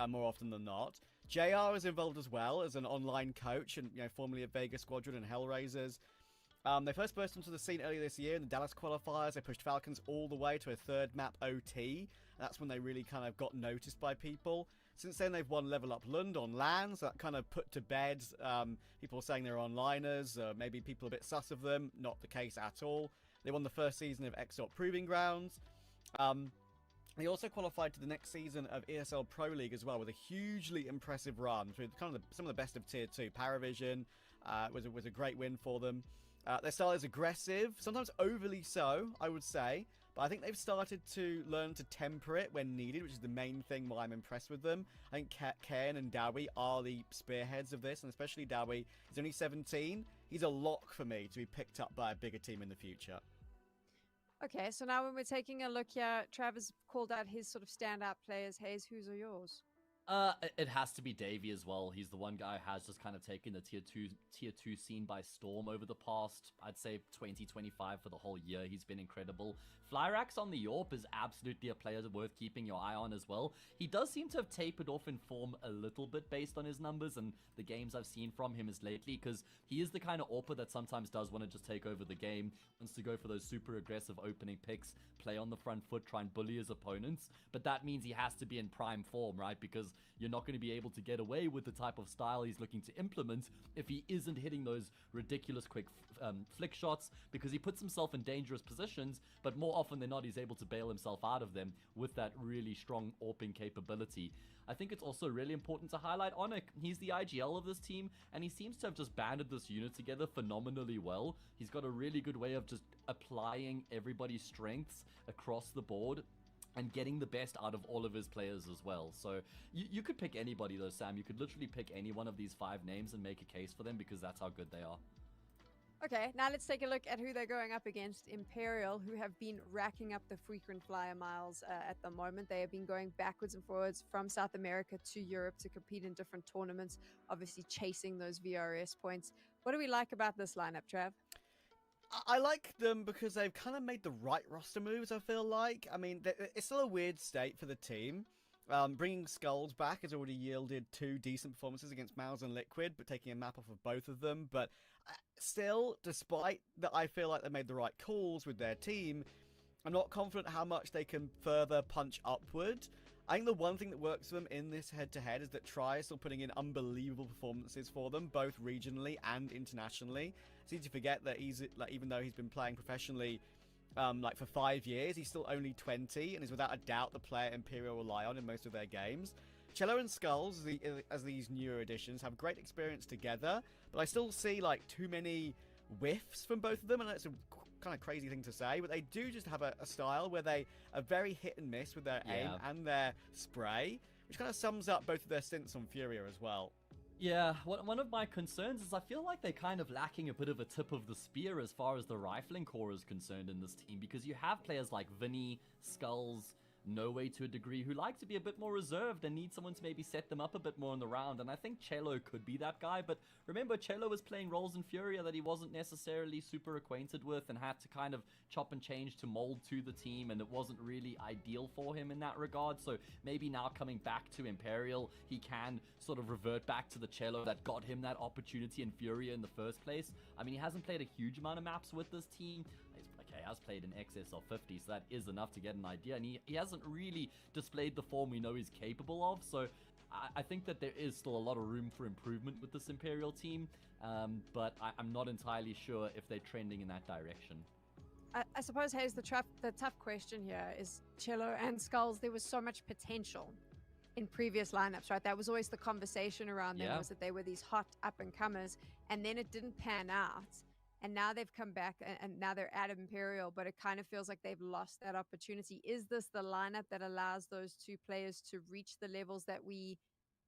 more often than not. JR is involved as well as an online coach, and formerly of Vegas Squadron and Hellraisers. They first burst onto the scene earlier this year in the Dallas qualifiers. They pushed Falcons all the way to a third map OT. That's when they really kind of got noticed by people. Since then, they've won Level Up Lund on LAN, so that kind of put to bed people saying they're onliners, maybe people a bit sus of them. Not the case at all. They won the first season of Exalt Proving Grounds. They also qualified to the next season of ESL Pro League as well, with a hugely impressive run through kind of some of the best of Tier 2. Paravision was a great win for them. Their style is aggressive, sometimes overly so, I would say. But I think they've started to learn to temper it when needed, which is the main thing why I'm impressed with them. I think Ken and Dowie are the spearheads of this, and especially Dowie. He's only 17. He's a lock for me to be picked up by a bigger team in the future. Okay, so now when we're taking a look here, Travis called out his sort of standout players. Hayes, whose are yours? It has to be Davey as well. He's the one guy who has just kind of taken the tier 2 scene by storm over the past, I'd say 2025 for the whole year. He's been incredible. Flyrax on the AWP is absolutely a player worth keeping your eye on as well. He does seem to have tapered off in form a little bit based on his numbers and the games I've seen from him as lately, because he is the kind of AWPer that sometimes does want to just take over the game, wants to go for those super aggressive opening picks, play on the front foot, try and bully his opponents. But that means he has to be in prime form, right? Because you're not going to be able to get away with the type of style he's looking to implement if he isn't hitting those ridiculous quick flick shots, because he puts himself in dangerous positions, but more often than not he's able to bail himself out of them with that really strong AWPing capability. I think it's also really important to highlight Onik. He's the IGL of this team, and he seems to have just banded this unit together phenomenally well. He's got a really good way of just applying everybody's strengths across the board and getting the best out of all of his players as well. So you could pick anybody though, Sam. You could literally pick any one of these 5 names and make a case for them, because that's how good they are. Okay, now let's take a look at who they're going up against. Imperial, who have been racking up the frequent flyer miles at the moment. They have been going backwards and forwards from South America to Europe to compete in different tournaments, obviously chasing those VRS points. What do we like about this lineup, Trav? I like them because they've kind of made the right roster moves, I feel like. I mean, it's still a weird state for the team. Bringing Skulls back has already yielded 2 decent performances against Mouse and Liquid, but taking a map off of both of them. But still, despite that I feel like they made the right calls with their team, I'm not confident how much they can further punch upward. I think the one thing that works for them in this head-to-head is that Tri is still putting in unbelievable performances for them, both regionally and internationally. It's easy to forget that he's, like, even though he's been playing professionally for 5 years, he's still only 20 and is without a doubt the player Imperial rely on in most of their games. Cello and Skulls, as these newer additions, have great experience together, but I still see like too many whiffs from both of them, and it's a kind of crazy thing to say, but they do just have a style where they are very hit and miss with their aim and their spray, which kind of sums up both of their stints on Furia as well. Yeah, one of my concerns is I feel like they're kind of lacking a bit of a tip of the spear as far as the rifling core is concerned in this team, because you have players like Vinny, Skulls, No Way to a degree, who like to be a bit more reserved and need someone to maybe set them up a bit more in the round, and I think Cello could be that guy, but remember, Cello was playing roles in Furia that he wasn't necessarily super acquainted with and had to kind of chop and change to mold to the team, and it wasn't really ideal for him in that regard, so maybe now coming back to Imperial, he can sort of revert back to the Cello that got him that opportunity in Furia in the first place. I mean, he hasn't played a huge amount of maps with this team. He has played in excess of 50, so that is enough to get an idea, and he hasn't really displayed the form we know he's capable of, so I think that there is still a lot of room for improvement with this Imperial team, but I'm not entirely sure if they're trending in that direction. I suppose, Hayes, the tough question here is Cello and Skulls, there was so much potential in previous lineups, right? That was always the conversation around them, was that they were these hot up-and-comers, and then it didn't pan out. And now they've come back, and now they're at Imperial, but it kind of feels like they've lost that opportunity. Is this the lineup that allows those two players to reach the levels that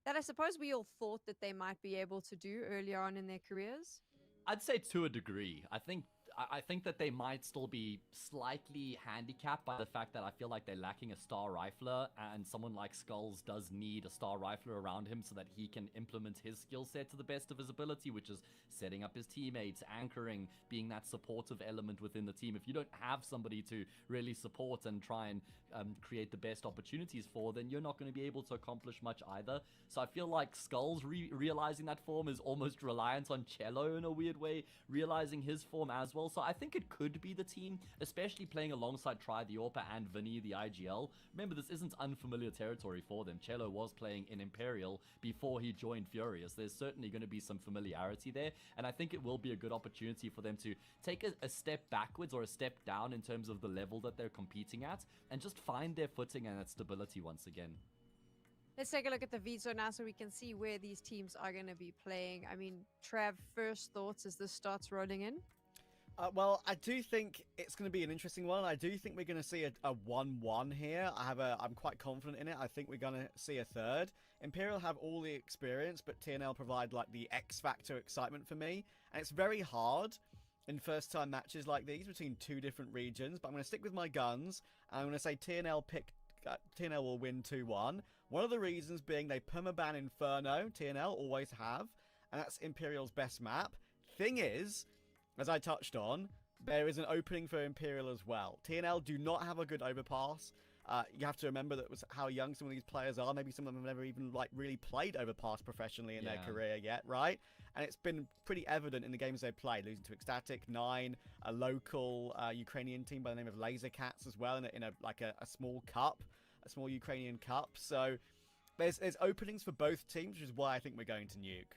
I suppose we all thought that they might be able to do earlier on in their careers? I'd say to a degree. I think that they might still be slightly handicapped by the fact that I feel like they're lacking a star rifler, and someone like Skulls does need a star rifler around him so that he can implement his skill set to the best of his ability, which is setting up his teammates, anchoring, being that supportive element within the team. If you don't have somebody to really support and try and create the best opportunities for, then you're not going to be able to accomplish much either. So I feel like Skulls realizing that form is almost reliant on Cello in a weird way, realizing his form as well. So I think it could be the team, especially playing alongside Try the Orpa and Vinny the IGL. Remember, this isn't unfamiliar territory for them. Cello was playing in Imperial before he joined Furious. There's certainly going to be some familiarity there, and I think it will be a good opportunity for them to take a step backwards or a step down in terms of the level that they're competing at, and just find their footing and that stability once again. Let's take a look at the Veto now so we can see where these teams are going to be playing. I mean, Trav, first thoughts as this starts rolling in? Well, I do think it's going to be an interesting one. I do think we're going to see a 1-1 here. I'm quite confident in it. I think we're going to see a third. Imperial have all the experience, but TNL provide like the X factor excitement for me. And it's very hard in first time matches like these between two different regions, but I'm going to stick with my guns. And I'm going to say TNL will win 2-1. One of the reasons being they permaban Inferno. TNL always have, and that's Imperial's best map. Thing is, as I touched on, there is an opening for Imperial as well. TNL do not have a good overpass. You have to remember that was how young some of these players are. Maybe some of them have never even really played overpass professionally in their career yet, right? And it's been pretty evident in the games they've played, losing to Ecstatic, 9, a local Ukrainian team by the name of Laser Cats as well, in a small cup, a small Ukrainian cup. So there's openings for both teams, which is why I think we're going to nuke.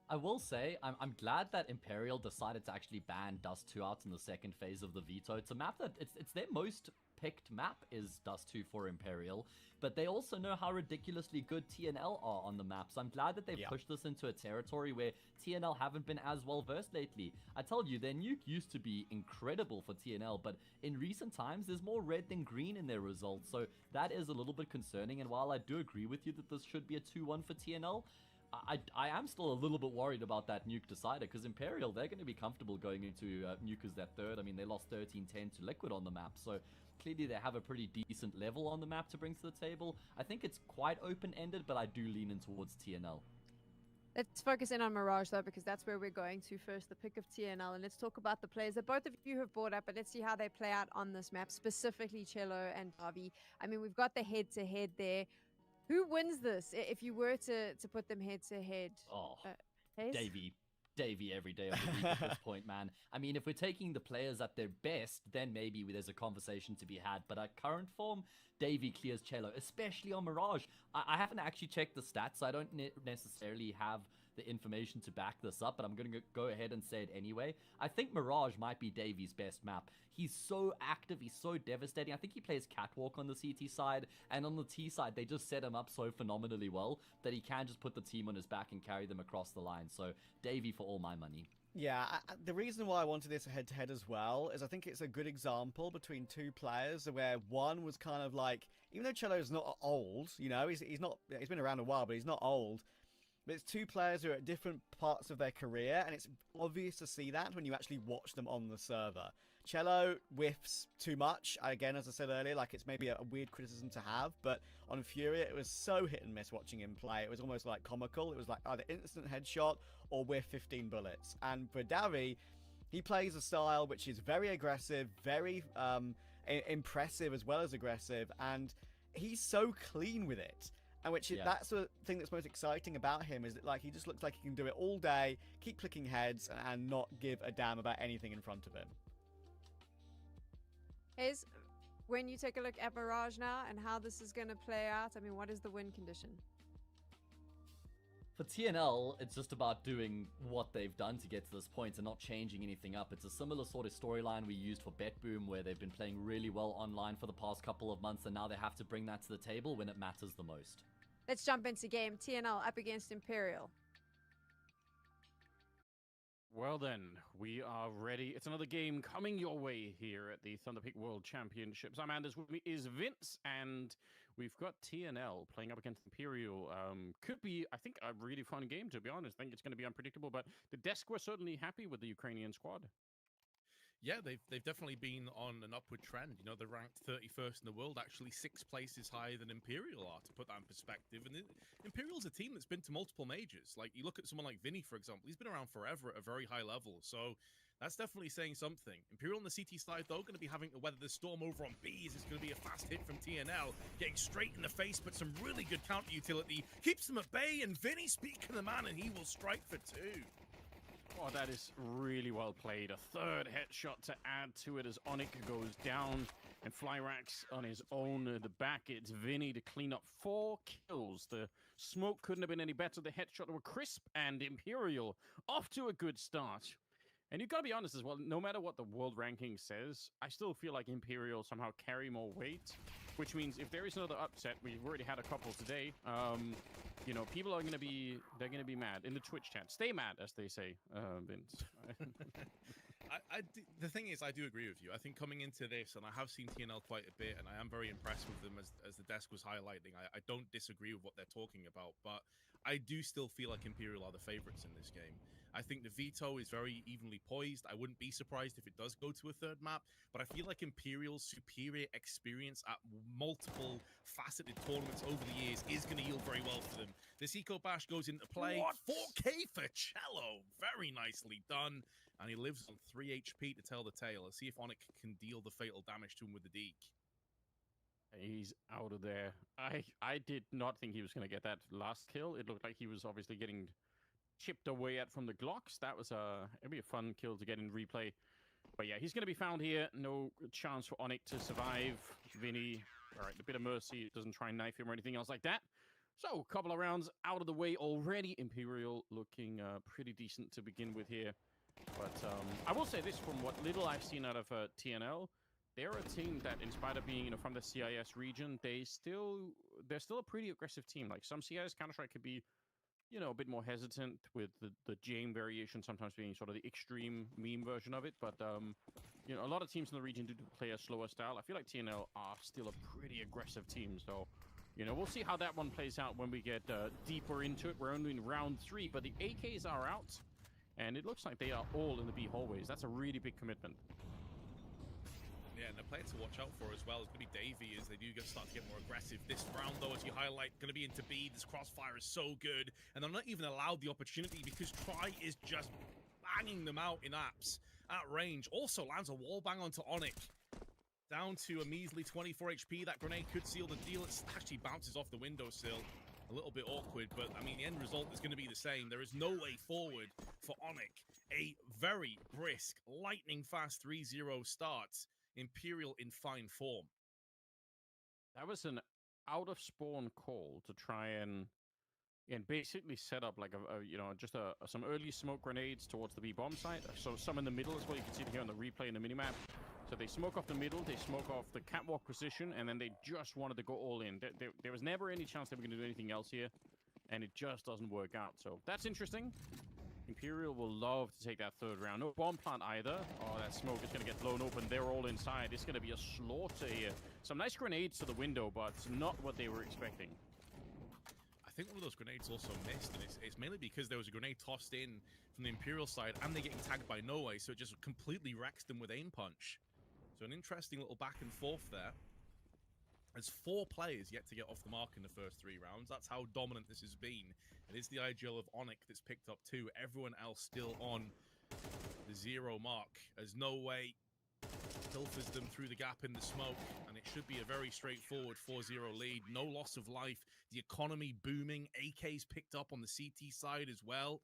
I will say, I'm glad that Imperial decided to actually ban Dust 2 out in the second phase of the Veto. It's a map that, it's their most picked map is Dust 2 for Imperial, but they also know how ridiculously good TNL are on the map, so I'm glad that they've pushed this into a territory where TNL haven't been as well versed lately. I tell you, their nuke used to be incredible for TNL, but in recent times, there's more red than green in their results, so that is a little bit concerning, and while I do agree with you that this should be a 2-1 for TNL, I am still a little bit worried about that nuke decider, because Imperial, they're going to be comfortable going into nuke as their third. I mean, they lost 13-10 to Liquid on the map, so clearly they have a pretty decent level on the map to bring to the table. I think it's quite open-ended, but I do lean in towards TNL. Let's focus in on Mirage, though, because that's where we're going to first, the pick of TNL. And let's talk about the players that both of you have brought up, but let's see how they play out on this map, specifically Cello and Davi. I mean, we've got the head-to-head there. Who wins this if you were to put them head-to-head? Davey every day of the week at this point, man. I mean, if we're taking the players at their best, then maybe there's a conversation to be had. But at current form, Davey clears Cello, especially on Mirage. I haven't actually checked the stats, so I don't necessarily have the information to back this up, but I'm going to go ahead and say it anyway. I think Mirage might be Davey's best map. He's so active, he's so devastating. I think he plays Catwalk on the CT side, and on the T side, they just set him up so phenomenally well that he can just put the team on his back and carry them across the line. So, Davey for all my money. Yeah, the reason why I wanted this head-to-head as well is I think it's a good example between two players where one was kind of like, even though Cello's not old, you know, he's been around a while, but he's not old. But it's two players who are at different parts of their career, and it's obvious to see that when you actually watch them on the server. Cello whiffs too much. Again, as I said earlier, like it's maybe a weird criticism to have, but on Fury, it was so hit and miss watching him play. It was almost like comical. It was like either instant headshot or whiff 15 bullets. And for Davi, he plays a style which is very aggressive, very impressive as well as aggressive, and he's so clean with it. And that's the thing that's most exciting about him, is that like he just looks like he can do it all day, keep clicking heads, and not give a damn about anything in front of him. Hayes, when you take a look at Mirage now and how this is going to play out, I mean, what is the win condition? For TNL, it's just about doing what they've done to get to this point and not changing anything up. It's a similar sort of storyline we used for BetBoom, where they've been playing really well online for the past couple of months, and now they have to bring that to the table when it matters the most. Let's jump into game. TNL up against Imperial. Well then, we are ready. It's another game coming your way here at the Thunderpick World Championships. I'm Anders, with me is Vince, and we've got TNL playing up against Imperial. Could be, I think, a really fun game, to be honest. I think it's going to be unpredictable, but the desk were certainly happy with the Ukrainian squad. Yeah, they've definitely been on an upward trend. You know, they're ranked 31st in the world, actually 6 places higher than Imperial are, to put that in perspective. And Imperial's a team that's been to multiple majors. Like, you look at someone like Vinny, for example, he's been around forever at a very high level. So that's definitely saying something. Imperial on the CT side, though, going to be having to weather the storm over on Bs. It's going to be a fast hit from TNL, getting straight in the face, but some really good counter utility. Keeps them at bay, and Vinny speaking the man, and he will strike for 2. Oh, that is really well played. A third headshot to add to it as Onyx goes down, and Flyrax on his own at the back. It's Vinny to clean up 4 kills. The smoke couldn't have been any better. The headshot were crisp, and Imperial off to a good start. And you've got to be honest as well, no matter what the world ranking says, I still feel like Imperial somehow carry more weight, which means if there is another upset, we've already had a couple today, you know, people are going to be, they're going to be mad in the Twitch chat. Stay mad, as they say, Vince. The thing is, I do agree with you. I think coming into this, and I have seen TNL quite a bit, and I am very impressed with them, as the desk was highlighting. I don't disagree with what they're talking about, but I do still feel like Imperial are the favorites in this game. I think the Veto is very evenly poised. I wouldn't be surprised if it does go to a third map, but I feel like Imperial's superior experience at multiple faceted tournaments over the years is going to yield very well for them. This Eco Bash goes into play. What? 4K for Cello. Very nicely done. And he lives on 3 HP to tell the tale. Let's see if Onyx can deal the fatal damage to him with the Deke. He's out of there. I did not think he was going to get that last kill. It looked like he was obviously getting chipped away at from the Glocks. That was it'd be a fun kill to get in replay. But yeah, he's going to be found here. No chance for Onyx to survive. Vinny, all right, a bit of mercy. Doesn't try and knife him or anything else like that. So, a couple of rounds out of the way already. Imperial looking pretty decent to begin with here. But I will say this, from what little I've seen out of TNL, they're a team that, in spite of being, you know, from the CIS region, they're still a pretty aggressive team. Like, some CIS Counter-Strike could be, you know, a bit more hesitant with the Jame variation sometimes being sort of the extreme meme version of it. But, you know, a lot of teams in the region do play a slower style. I feel like TNL are still a pretty aggressive team. So, you know, we'll see how that one plays out when we get deeper into it. We're only in round 3, but the AKs are out. And it looks like they are all in the B hallways. That's a really big commitment. Yeah, and a player to watch out for as well is going to be Davey, as they do start to get more aggressive. This round, though, as you highlight, going to be into B. This crossfire is so good, and they're not even allowed the opportunity because Try is just banging them out in apps at range. Also lands a wall bang onto Onyx. Down to a measly 24 HP. That grenade could seal the deal. It actually bounces off the windowsill. A little bit awkward, but I mean, the end result is going to be the same. There is no way forward for Onyx. A very brisk, lightning fast 3-0 start. Imperial in fine form. That was an out of spawn call to try and basically set up like you know, just some early smoke grenades towards the B bomb site. So some in the middle as well. You can see it here on the replay in the minimap. So they smoke off the middle, they smoke off the catwalk position, and then they just wanted to go all in. There was never any chance they were going to do anything else here, and it just doesn't work out. So that's interesting. Imperial will love to take that third round. No bomb plant either. Oh, that smoke is going to get blown open. They're all inside. It's going to be a slaughter here. Some nice grenades to the window, but not what they were expecting. I think one of those grenades also missed, and it's mainly because there was a grenade tossed in from the Imperial side, and they're getting tagged by Noe, so it just completely wrecks them with aim punch. So an interesting little back and forth there. There's 4 players yet to get off the mark in the first 3 rounds. That's how dominant this has been. It is the IGL of Onyx that's picked up 2. Everyone else still on the 0 mark, as Noe pilfers them through the gap in the smoke, and it should be a very straightforward 4-0 lead. No loss of life. The economy booming. AK's picked up on the CT side as well.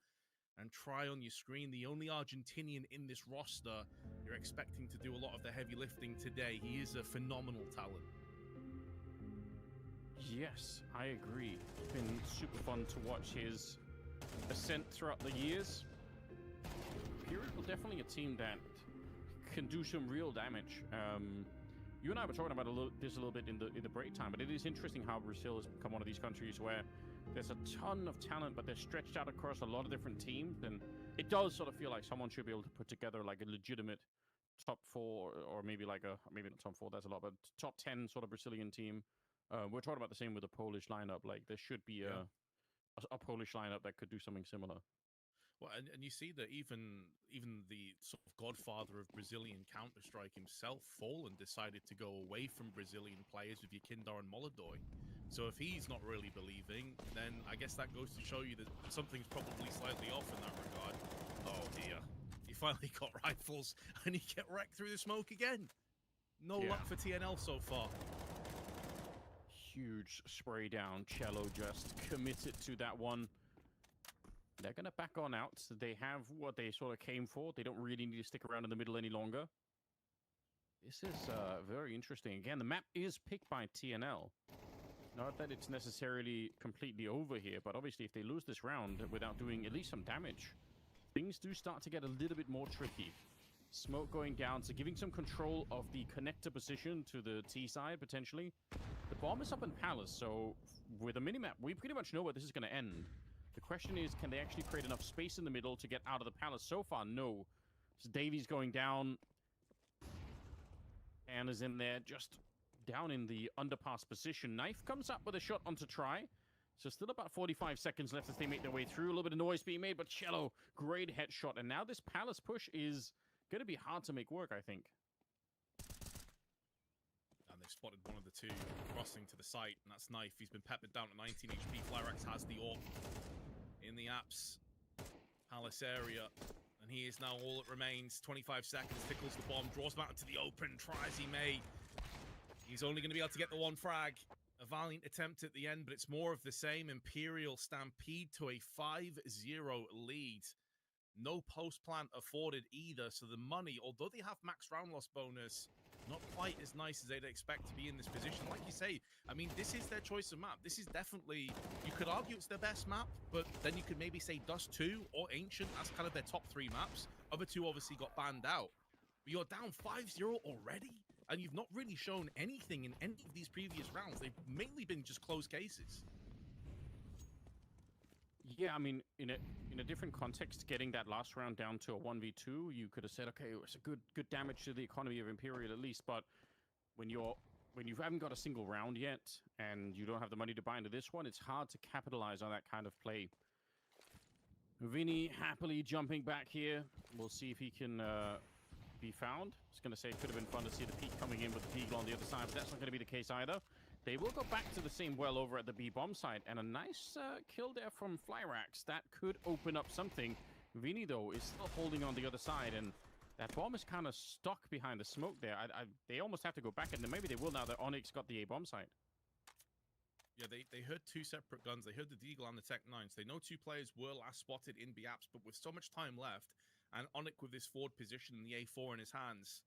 And try on your screen, the only Argentinian in this roster you're expecting to do a lot of the heavy lifting today. He is a phenomenal talent. Yes, I agree. It's been super fun to watch his ascent throughout the years. Imperial definitely a team that can do some real damage. You and I were talking about this a little bit in the break time, but it is interesting how Brazil has become one of these countries where there's a ton of talent, but they're stretched out across a lot of different teams, and it does sort of feel like someone should be able to put together like a legitimate top 4, or maybe like maybe not top 4, that's a lot, but top 10 sort of Brazilian team. We're talking about the same with the Polish lineup. Like there should be a Polish lineup that could do something similar. Well, and you see that even the sort of godfather of Brazilian Counter-Strike himself, Fallen, decided to go away from Brazilian players with Yakindar and Molodoi. So if he's not really believing, then I guess that goes to show you that something's probably slightly off in that regard. Oh dear. He finally got rifles, and he get wrecked through the smoke again. No luck for TNL so far. Huge spray down. Cello just committed to that one. They're going to back on out. They have what they sort of came for. They don't really need to stick around in the middle any longer. This is very interesting. Again, the map is picked by TNL. Not that it's necessarily completely over here, but obviously if they lose this round without doing at least some damage, things do start to get a little bit more tricky. Smoke going down, so giving some control of the connector position to the T side, potentially. The bomb is up in Palace, so with a minimap, we pretty much know where this is going to end. The question is, can they actually create enough space in the middle to get out of the Palace? So far, no. So Davies going down. Anna's in there, just down in the underpass position. Knife comes up with a shot onto try. So still about 45 seconds left as they make their way through. A little bit of noise being made, but Cello, great headshot. And now this Palace push is going to be hard to make work, I think. And they've spotted one of the 2 crossing to the site, and that's Knife. He's been peppered down to 19 HP. Flyrax has the AWP in the apps Palace area, and he is now all that remains. 25 seconds, tickles the bomb, draws him out into the open, try as he may. He's only going to be able to get the 1 frag. A valiant attempt at the end, but it's more of the same. Imperial stampede to a 5-0 lead. No post plant afforded either, so the money, although they have max round loss bonus, not quite as nice as they'd expect to be in this position. Like you say, I mean, this is their choice of map. This is definitely, you could argue it's their best map, but then you could maybe say Dust 2 or Ancient as kind of their top 3 maps. Other 2 obviously got banned out. But you're down 5-0 already, and you've not really shown anything in any of these previous rounds. They've mainly been just close cases. Yeah, I mean, in a different context, getting that last round down to a 1v2, you could have said, okay, it was a good damage to the economy of Imperial at least, but when you haven't got a single round yet, and you don't have the money to buy into this one, it's hard to capitalize on that kind of play. Vinny happily jumping back here. We'll see if he can be found. I was going to say it could have been fun to see the peak coming in with the Beagle on the other side, but that's not going to be the case either. They will go back to the same well over at the B-bomb side, and a nice kill there from Flyrax. That could open up something. Vinny, though, is still holding on the other side, and that bomb is kind of stuck behind the smoke there. They almost have to go back, and maybe they will now that Onyx got the A-bomb side. Yeah, they heard 2 separate guns. They heard the Deagle and the Tech-9s. They know 2 players were last spotted in B-apps, but with so much time left, and Onyx with this forward position and the A4 in his hands,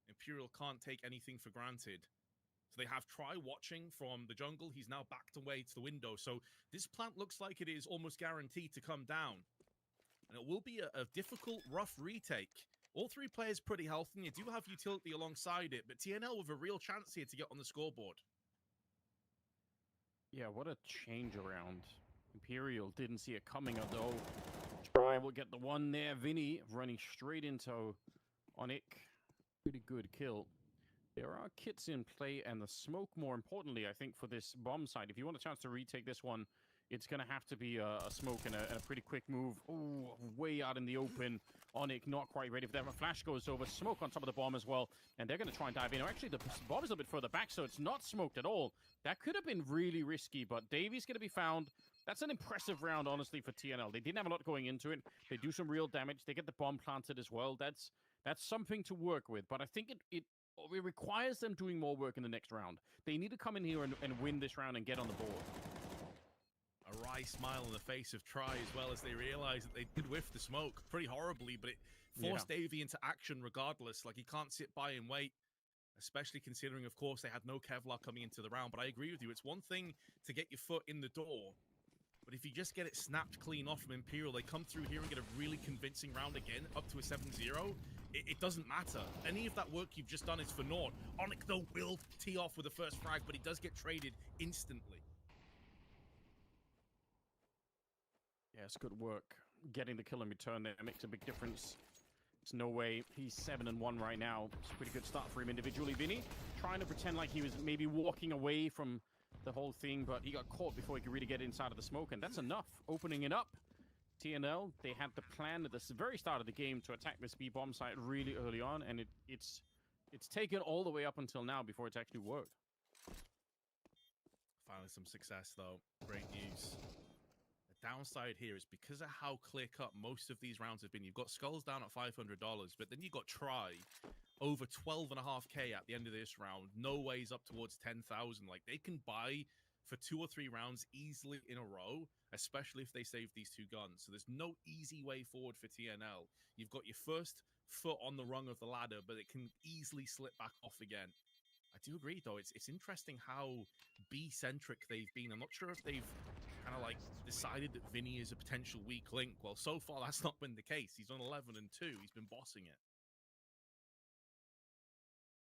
Imperial can't take anything for granted. So they have Try watching from the jungle. He's now backed away to the window. So this plant looks like it is almost guaranteed to come down. And it will be a difficult, rough retake. All 3 players pretty healthy, and you do have utility alongside it, but TNL with a real chance here to get on the scoreboard. Yeah, what a change around. Imperial didn't see it coming, although Try will get the 1 there. Vinny running straight into Onyx. Pretty good kill. There are kits in play, and the smoke, more importantly, I think, for this bomb side. If you want a chance to retake this one, it's going to have to be a smoke and a pretty quick move. Ooh, way out in the open. Onyx not quite ready for that. A flash goes over. Smoke on top of the bomb as well. And they're going to try and dive in. Actually, the bomb is a little bit further back, so it's not smoked at all. That could have been really risky, but Davy's going to be found. That's an impressive round, honestly, for TNL. They didn't have a lot going into it. They do some real damage. They get the bomb planted as well. That's something to work with. But I think it requires them doing more work in the next round. They need to come in here and win this round and get on the board. A wry smile on the face of Try as well as they realize that they did whiff the smoke pretty horribly, but it forced Davy into action regardless. Like, he can't sit by and wait, especially considering, of course, they had no Kevlar coming into the round. But I agree with you. It's one thing to get your foot in the door, but if you just get it snapped clean off from Imperial, they come through here and get a really convincing round again, up to a 7-0. It doesn't matter. Any of that work you've just done is for naught. Onyx, though, will tee off with the first frag, but he does get traded instantly. Yeah, it's good work. Getting the kill in return there makes a big difference. There's no way. He's 7-1 right now. It's a pretty good start for him individually. Vinny trying to pretend like he was maybe walking away from the whole thing, but he got caught before he could really get inside of the smoke, and that's enough. Opening it up. TNL, they had the plan at the very start of the game to attack this B bomb site really early on, and it's taken all the way up until now before it's actually worked. Finally some success, though. Great news. The downside here is because of how clear-cut most of these rounds have been. You've got Skulls down at $500, but then you've got Try over 12.5K at the end of this round. No ways up towards 10,000. Like, they can buy for 2 or 3 rounds easily in a row, especially if they save these 2 guns. So there's no easy way forward for TNL. You've got your first foot on the rung of the ladder, but it can easily slip back off again. I do agree, though. It's interesting how B-centric they've been. I'm not sure if they've kind of like decided that Vinny is a potential weak link. Well, so far that's not been the case. He's on 11-2. He's been bossing it.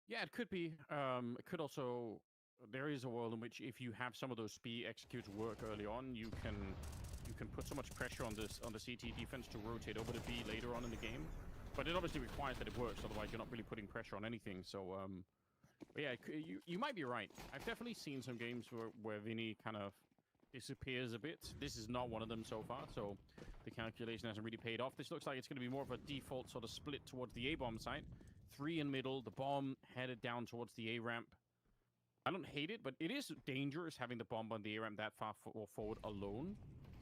Yeah, it could be. It could also. There is a world in which if you have some of those B executes work early on, you can put so much pressure on the CT defense to rotate over to B later on in the game. But it obviously requires that it works. Otherwise, you're not really putting pressure on anything. So. But yeah, you might be right. I've definitely seen some games where Vinny kind of disappears a bit. This is not one of them so far, so the calculation hasn't really paid off. This looks like it's going to be more of a default sort of split towards the A-bomb site. 3 in middle, the bomb headed down towards the A-ramp. I don't hate it, but it is dangerous having the bomb on the A-ramp that far forward alone.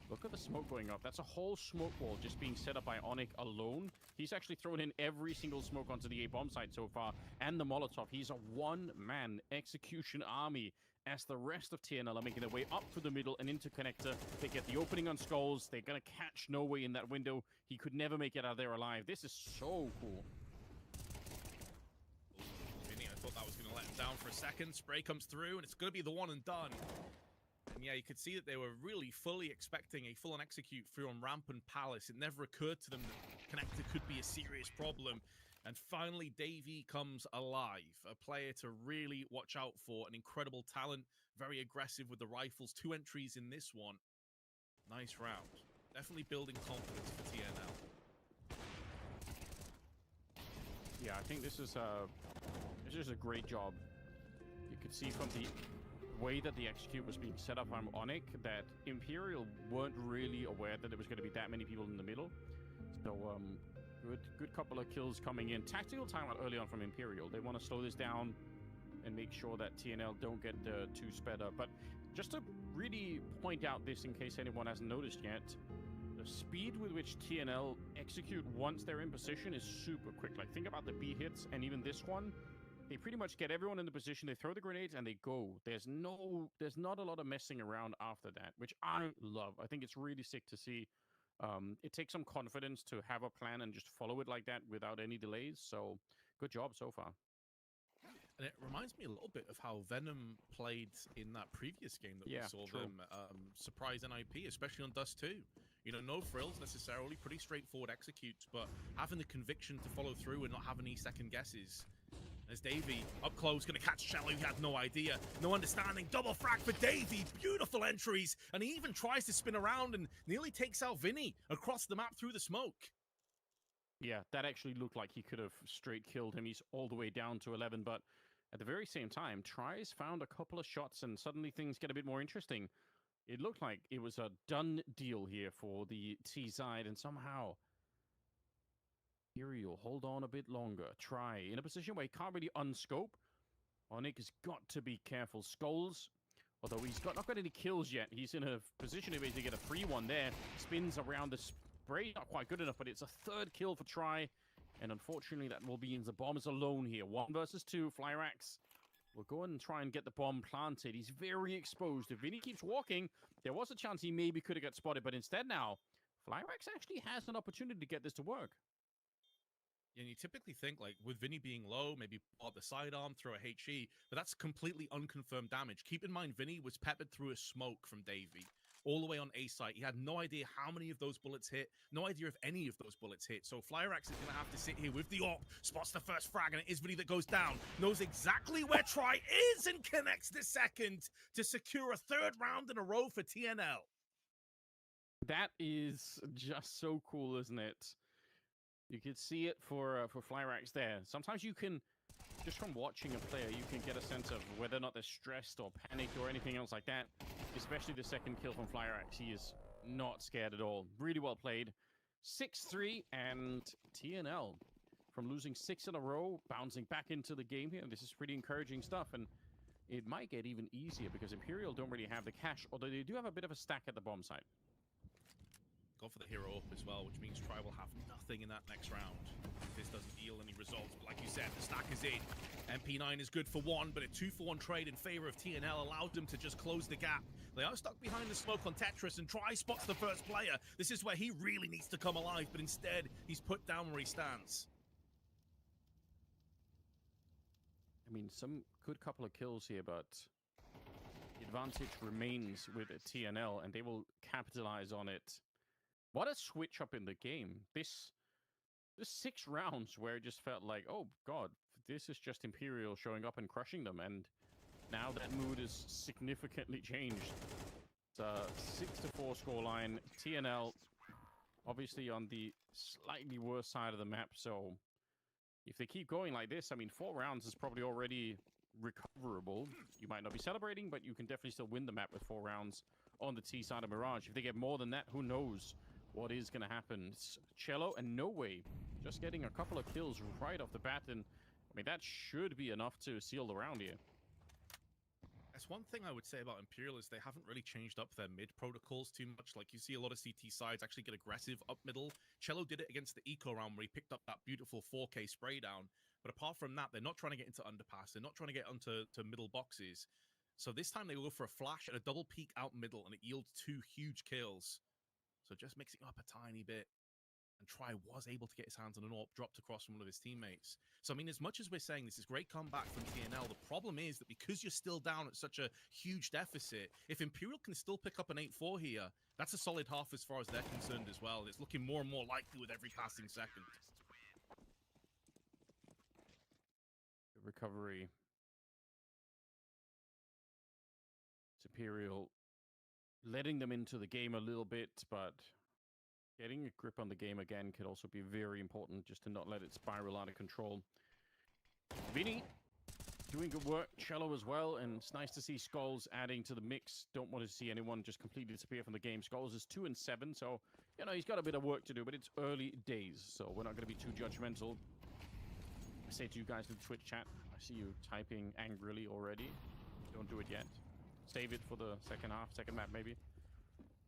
Look at the smoke going up. That's a whole smoke wall just being set up by Onyx alone. He's actually thrown in every single smoke onto the A-bomb site so far, and the Molotov. He's a one-man execution army as the rest of TNL are making their way up through the middle and into connector. They get the opening on Skulls. They're going to catch No Way in that window. He could never make it out of there alive. This is so cool. Vinny, I thought that was going to let him down for a second. Spray comes through, and it's going to be the one and done. And yeah, you could see that they were really fully expecting a full-on execute through on Ramp and Palace. It never occurred to them that connector could be a serious problem. And finally, Davy comes alive. A player to really watch out for. An incredible talent. Very aggressive with the rifles. 2 entries in this one. Nice round. Definitely building confidence for TNL. Yeah, I think this is a great job. You could see from the way that the execute was being set up on Onyx that Imperial weren't really aware that there was going to be that many people in the middle. So, good couple of kills coming in. Tactical timeout early on from Imperial. They want to slow this down and make sure that TNL don't get too sped up. But just to really point out this in case anyone hasn't noticed yet, the speed with which TNL execute once they're in position is super quick. Like, think about the B hits and even this one. They pretty much get everyone in the position, they throw the grenades, and they go. There's not a lot of messing around after that, which I love. I think it's really sick to see. It takes some confidence to have a plan and just follow it like that without any delays. So, good job so far. And it reminds me a little bit of how Venom played in that previous game that we saw them surprise NIP, especially on Dust 2. You know, no frills necessarily, pretty straightforward executes, but having the conviction to follow through and not have any second guesses. As Davy, up close, going to catch Shallow. He had no idea, no understanding. Double frag for Davy. Beautiful entries. And he even tries to spin around and nearly takes out Vinny across the map through the smoke. Yeah, that actually looked like he could have straight killed him. He's all the way down to 11, but at the very same time, Tries found a couple of shots and suddenly things get a bit more interesting. it looked like it was a done deal here for the T side, and somehow Imperial hold on a bit longer. Try in a position where he can't really unscope. Onyx has got to be careful. Skulls, although he's not got any kills yet, he's in a position to basically get a free one there. Spins around the spray, not quite good enough, but it's a third kill for Try. And unfortunately, that will be in the bomb is alone here. 1 versus 2. Flyrax will go and try and get the bomb planted. He's very exposed. If Vinny keeps walking, there was a chance he maybe could have got spotted, but instead now, Flyrax actually has an opportunity to get this to work. And you typically think, like, with Vinny being low, maybe pull out the sidearm, throw a HE, but that's completely unconfirmed damage. Keep in mind, Vinny was peppered through a smoke from Davey, all the way on A site. He had no idea how many of those bullets hit, no idea if any of those bullets hit. So Flyrax is going to have to sit here with the AWP, spots the first frag, and it is Vinny that goes down, knows exactly where Try is, and connects the second to secure a 3rd round in a row for TNL. That is just so cool, isn't it? You can see it for Flyrax there. Sometimes you can, just from watching a player, you can get a sense of whether or not they're stressed or panicked or anything else like that. Especially the second kill from Flyrax. He is not scared at all. Really well played. 6-3, and TNL, from losing 6 in a row, bouncing back into the game here. This is pretty encouraging stuff, and it might get even easier because Imperial don't really have the cash, although they do have a bit of a stack at the bomb site. Go for the hero up as well, which means Try will have nothing in that next round if this doesn't yield any results. But like you said, the stack is in. MP9 is good for 1, but a 2-for-1 trade in favor of TNL allowed them to just close the gap. They are stuck behind the smoke on Tetris, and Try spots the first player. This is where he really needs to come alive, but instead, he's put down where he stands. I mean, some good couple of kills here, but the advantage remains with TNL, and they will capitalize on it. What a switch up in the game. This 6 rounds where it just felt like, oh god, this is just Imperial showing up and crushing them, and now that mood is significantly changed. It's a 6-4 scoreline. TNL obviously on the slightly worse side of the map, so if they keep going like this, I mean, 4 rounds is probably already recoverable. You might not be celebrating, but you can definitely still win the map with 4 rounds on the T side of Mirage. If they get more than that, who knows what is going to happen. It's Cello and No Way just getting a couple of kills right off the bat, and I mean, that should be enough to seal the round here. That's one thing I would say about Imperial is they haven't really changed up their mid protocols too much. Like, you see a lot of CT sides actually get aggressive up middle. Cello did it against the Eco round where he picked up that beautiful 4K spray down. But apart from that, they're not trying to get into underpass. They're not trying to get onto middle boxes. So this time they go for a flash and a double peek out middle, and it yields 2 huge kills. So just mixing up a tiny bit. And Try was able to get his hands on an AWP dropped across from one of his teammates. So, I mean, as much as we're saying this is great comeback from TNL, the problem is that because you're still down at such a huge deficit, if Imperial can still pick up an 8-4 here, that's a solid half as far as they're concerned as well. It's looking more and more likely with every passing second. Good recovery. Imperial letting them into the game a little bit, but getting a grip on the game again could also be very important, just to not let it spiral out of control. Vinny doing good work, Cello as well, and it's nice to see Skulls adding to the mix. Don't want to see anyone just completely disappear from the game. Skulls is 2-7, so, you know, he's got a bit of work to do, but it's early days, so we're not going to be too judgmental. I say to you guys in the Twitch chat, I see you typing angrily already. Don't do it yet. Save it for the second half, second map maybe.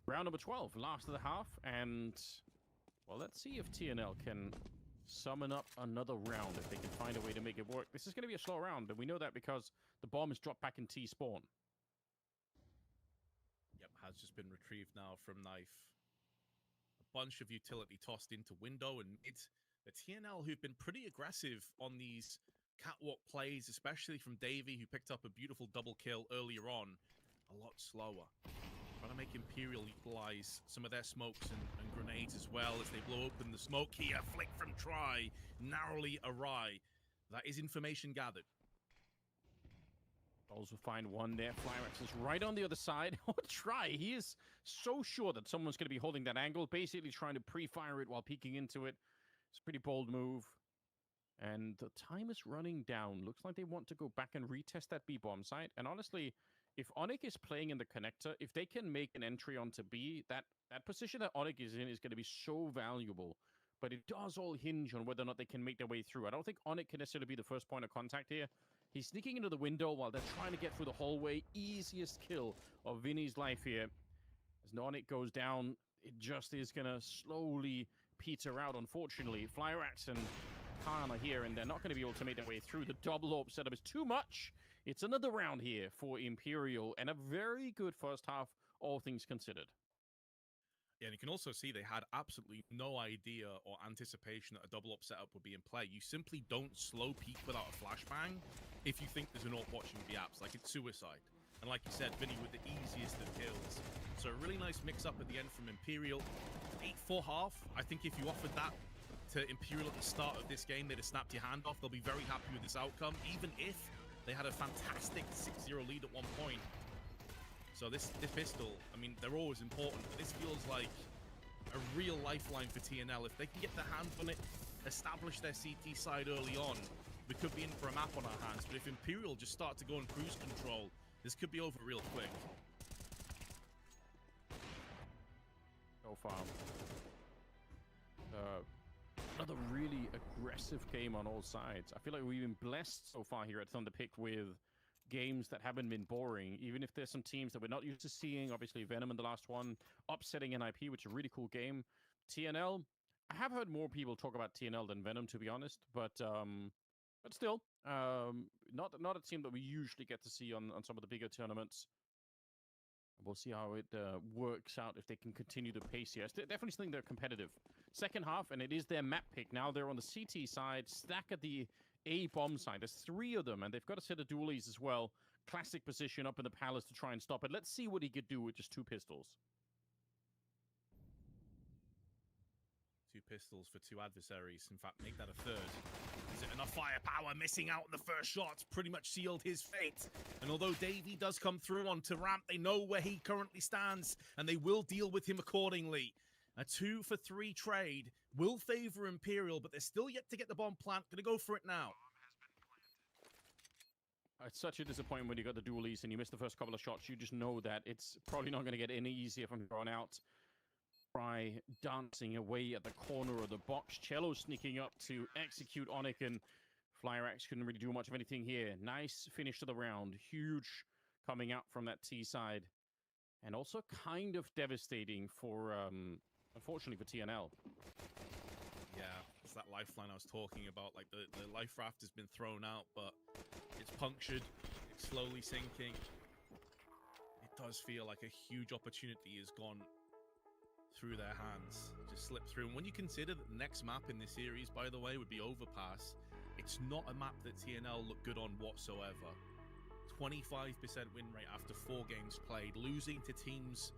Round number 12, last of the half, and, well, let's see if TNL can summon up another round, if they can find a way to make it work. This is going to be a slow round, and we know that because the bomb is dropped back in T-spawn. Yep, has just been retrieved now from Knife. A bunch of utility tossed into window and mid. The TNL, who've been pretty aggressive on these catwalk plays, especially from Davey, who picked up a beautiful double kill earlier on, a lot slower. Trying to make Imperial utilize some of their smokes and grenades as well as they blow open the smoke here. Flick from Try, narrowly awry. That is information gathered. Balls will find one there. Flyrax is right on the other side. Oh, Try. He is so sure that someone's going to be holding that angle, basically trying to pre-fire it while peeking into it. It's a pretty bold move. And the time is running down. Looks like they want to go back and retest that B-bomb site. And honestly, if Onyx is playing in the connector, if they can make an entry onto B, that position that Onyx is in is going to be so valuable. But it does all hinge on whether or not they can make their way through. I don't think Onyx can necessarily be the first point of contact here. He's sneaking into the window while they're trying to get through the hallway. Easiest kill of Vinny's life here. As Onyx goes down, it just is going to slowly peter out, unfortunately. Flyrax and Khan are here, and they're not going to be able to make their way through. The double AWP setup is too much. It's another round here for Imperial, and a very good first half, all things considered. Yeah, and you can also see they had absolutely no idea or anticipation that a double up setup would be in play. You simply don't slow peek without a flashbang if you think there's an AWP watching the apps. Like, it's suicide. And like you said, Vinny with the easiest of kills. So a really nice mix-up at the end from Imperial. 8-4 half. I think if you offered that to Imperial at the start of this game, they'd have snapped your hand off. They'll be very happy with this outcome, even if they had a fantastic 6-0 lead at one point. So this pistol, I mean, they're always important, but this feels like a real lifeline for TNL. If they can get their hands on it, establish their CT side early on, we could be in for a map on our hands. But if Imperial just start to go on cruise control, this could be over real quick. So far. Another really aggressive game on all sides. I feel like we've been blessed so far here at Thunderpick with games that haven't been boring, even if there's some teams that we're not used to seeing. Obviously, Venom in the last one, upsetting NIP, which is a really cool game. TNL, I have heard more people talk about TNL than Venom, to be honest, but still, not a team that we usually get to see on some of the bigger tournaments. We'll see how it works out if they can continue the pace here. I definitely think they're competitive. Second half, and it is their map pick. Now they're on the CT side, stack at the A bomb side. There's 3 of them, and they've got a set of dualies as well. Classic position up in the palace to try and stop it. Let's see what he could do with just 2 pistols. 2 pistols for 2 adversaries. In fact, make that a third. Is it enough firepower? Missing out on the first shot pretty much sealed his fate. And although Davey does come through onto ramp, they know where he currently stands, and they will deal with him accordingly. A 2 for 3 trade will favor Imperial, but they're still yet to get the bomb plant. Gonna go for it now. It's such a disappointment when you got the dualies and you miss the first couple of shots. You just know that it's probably not going to get any easier from here on out. Fry dancing away at the corner of the box. Cello sneaking up to execute Onyx, and Flyrax couldn't really do much of anything here. Nice finish to the round. Huge coming out from that T side. And also kind of devastating for, unfortunately, for TNL. Yeah, it's that lifeline I was talking about. Like, the life raft has been thrown out, but it's punctured. It's slowly sinking. It does feel like a huge opportunity has gone through their hands, just slipped through. And when you consider that the next map in this series, by the way, would be Overpass, it's not a map that TNL look good on whatsoever. 25% win rate after 4 games played, losing to teams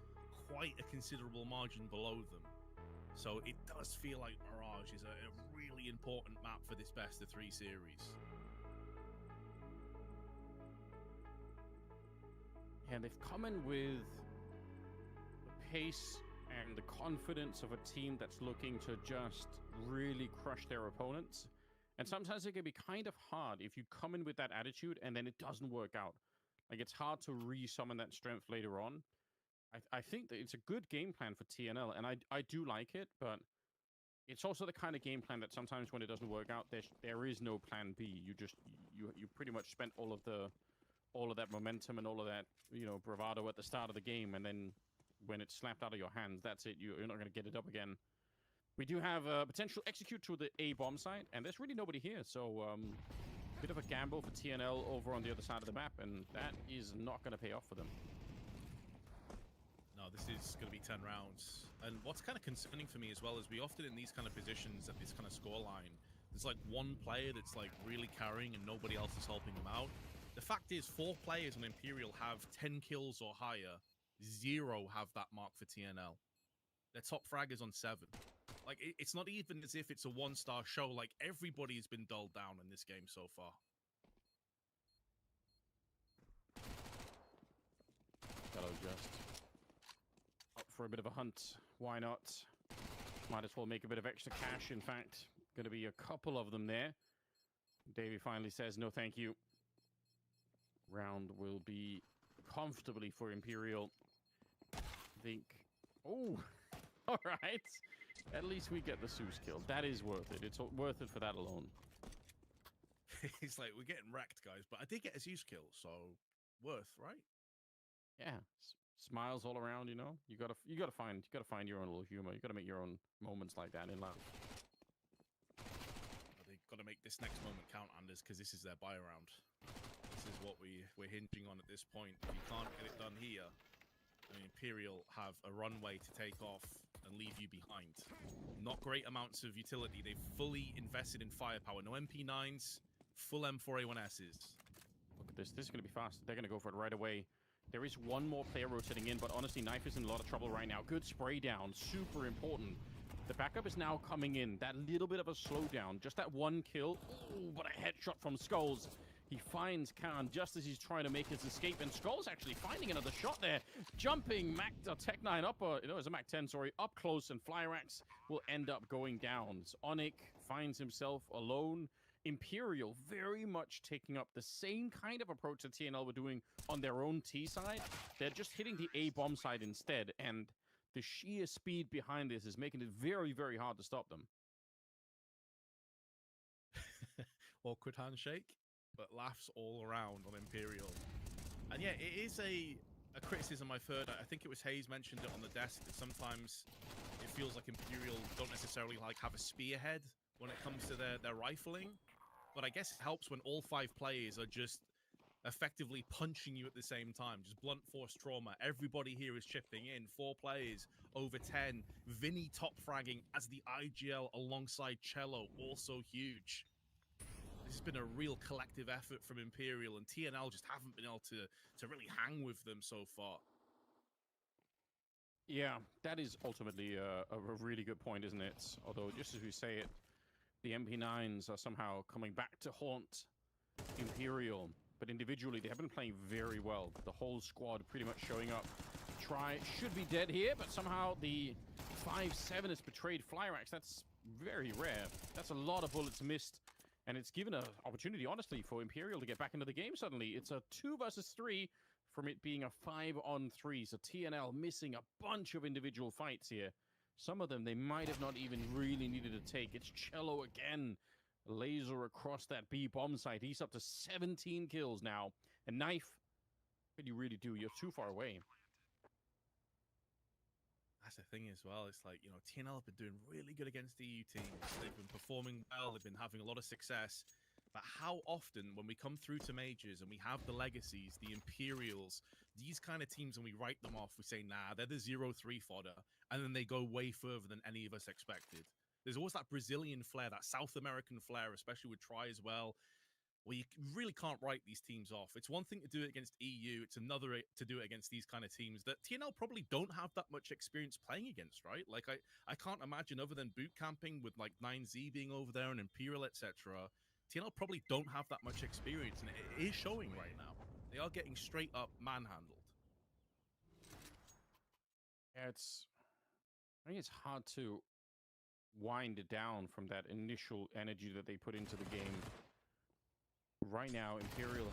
quite a considerable margin below them. So it does feel like Mirage is a really important map for this best of 3 series. And they've come in with the pace and the confidence of a team that's looking to just really crush their opponents. And sometimes it can be kind of hard if you come in with that attitude and then it doesn't work out. Like, it's hard to re-summon that strength later on. I think that it's a good game plan for TNL, and I do like it, but it's also the kind of game plan that sometimes when it doesn't work out, there is no plan B. You pretty much spent all of that momentum and all of that, you know, bravado at the start of the game, and then when it's slapped out of your hands, that's it. You're not going to get it up again. We do have a potential execute to the A bomb site, and there's really nobody here, so bit of a gamble for TNL over on the other side of the map, and that is not going to pay off for them. No, this is going to be 10 rounds. And what's kind of concerning for me as well is we often in these kind of positions at this kind of scoreline, there's like one player that's like really carrying and nobody else is helping them out. The fact is 4 players on Imperial have 10 kills or higher. 0 have that mark for TNL. Their top frag is on 7. Like, it's not even as if it's a 1-star show. Like, everybody's been dulled down in this game so far. Hello, just up for a bit of a hunt. Why not? Might as well make a bit of extra cash. In fact, going to be a couple of them there. Davey finally says, no thank you. Round will be comfortably for Imperial. I think... Oh, all right. At least we get the Zeus kill. That is worth it. It's worth it for that alone. It's like, we're getting wrecked, guys, but I did get a Zeus kill, so worth, right? Yeah, smiles all around. You know, you gotta find your own little humor. You gotta make your own moments like that in life. But they've got to make this next moment count, Anders, because this is their buy round. This is what we're hinging on at this point. If you can't get it done here, I mean, Imperial have a runway to take off and leave you behind. Not great amounts of utility. They've fully invested in firepower. No MP9s, full M4A1Ss. Look at this. This is going to be fast. They're going to go for it right away. There is one more player rotating in, but honestly, Knife is in a lot of trouble right now. Good spray down. Super important. The backup is now coming in. That little bit of a slowdown. Just that one kill. Oh, but a headshot from Skulls. He finds Khan just as he's trying to make his escape, and Skulls actually finding another shot there. Jumping Tech 9 up, it's a Mac 10, sorry, up close, and Flyrax will end up going down. Onyx finds himself alone. Imperial very much taking up the same kind of approach that TNL were doing on their own T side. They're just hitting the A bomb side instead, and the sheer speed behind this is making it very, very hard to stop them. Awkward handshake, but laughs all around on Imperial. And yeah, it is a criticism I've heard. I think it was Hayes mentioned it on the desk, that sometimes it feels like Imperial don't necessarily have a spearhead when it comes to their rifling. But I guess it helps when all 5 players are just effectively punching you at the same time. Just blunt force trauma. Everybody here is chipping in. 4 players, over 10. Vinny top fragging as the IGL alongside Cello, also huge. This has been a real collective effort from Imperial, and TNL just haven't been able to really hang with them so far. Yeah, that is ultimately a really good point, isn't it? Although, just as we say it, the MP9s are somehow coming back to haunt Imperial. But individually, they have been playing very well. The whole squad pretty much showing up. Try should be dead here, but somehow the 5-7 has betrayed Flyrax. That's very rare. That's a lot of bullets missed. And it's given an opportunity, honestly, for Imperial to get back into the game suddenly. It's a 2 versus 3 from it being a 5-on-3. So TNL missing a bunch of individual fights here. Some of them they might have not even really needed to take. It's Cello again. Laser across that B bomb site. He's up to 17 kills now. And Knife, what do you really do? You're too far away. That's the thing as well. It's like, TNL have been doing really good against EU teams. They've been performing well. They've been having a lot of success. But how often, when we come through to majors and we have the legacies, the Imperials, these kind of teams, and we write them off, we say, nah, they're the 0-3 fodder, and then they go way further than any of us expected. There's always that Brazilian flair, that South American flair, especially with Try as well, where you really can't write these teams off. It's one thing to do it against EU, it's another to do it against these kind of teams that TNL probably don't have that much experience playing against, right? Like, I can't imagine, other than boot camping with, like, 9Z being over there and Imperial, etc., TNL probably don't have that much experience, and it is showing right now. They are getting straight up manhandled. Yeah, I think it's hard to wind it down from that initial energy that they put into the game. Right now, Imperial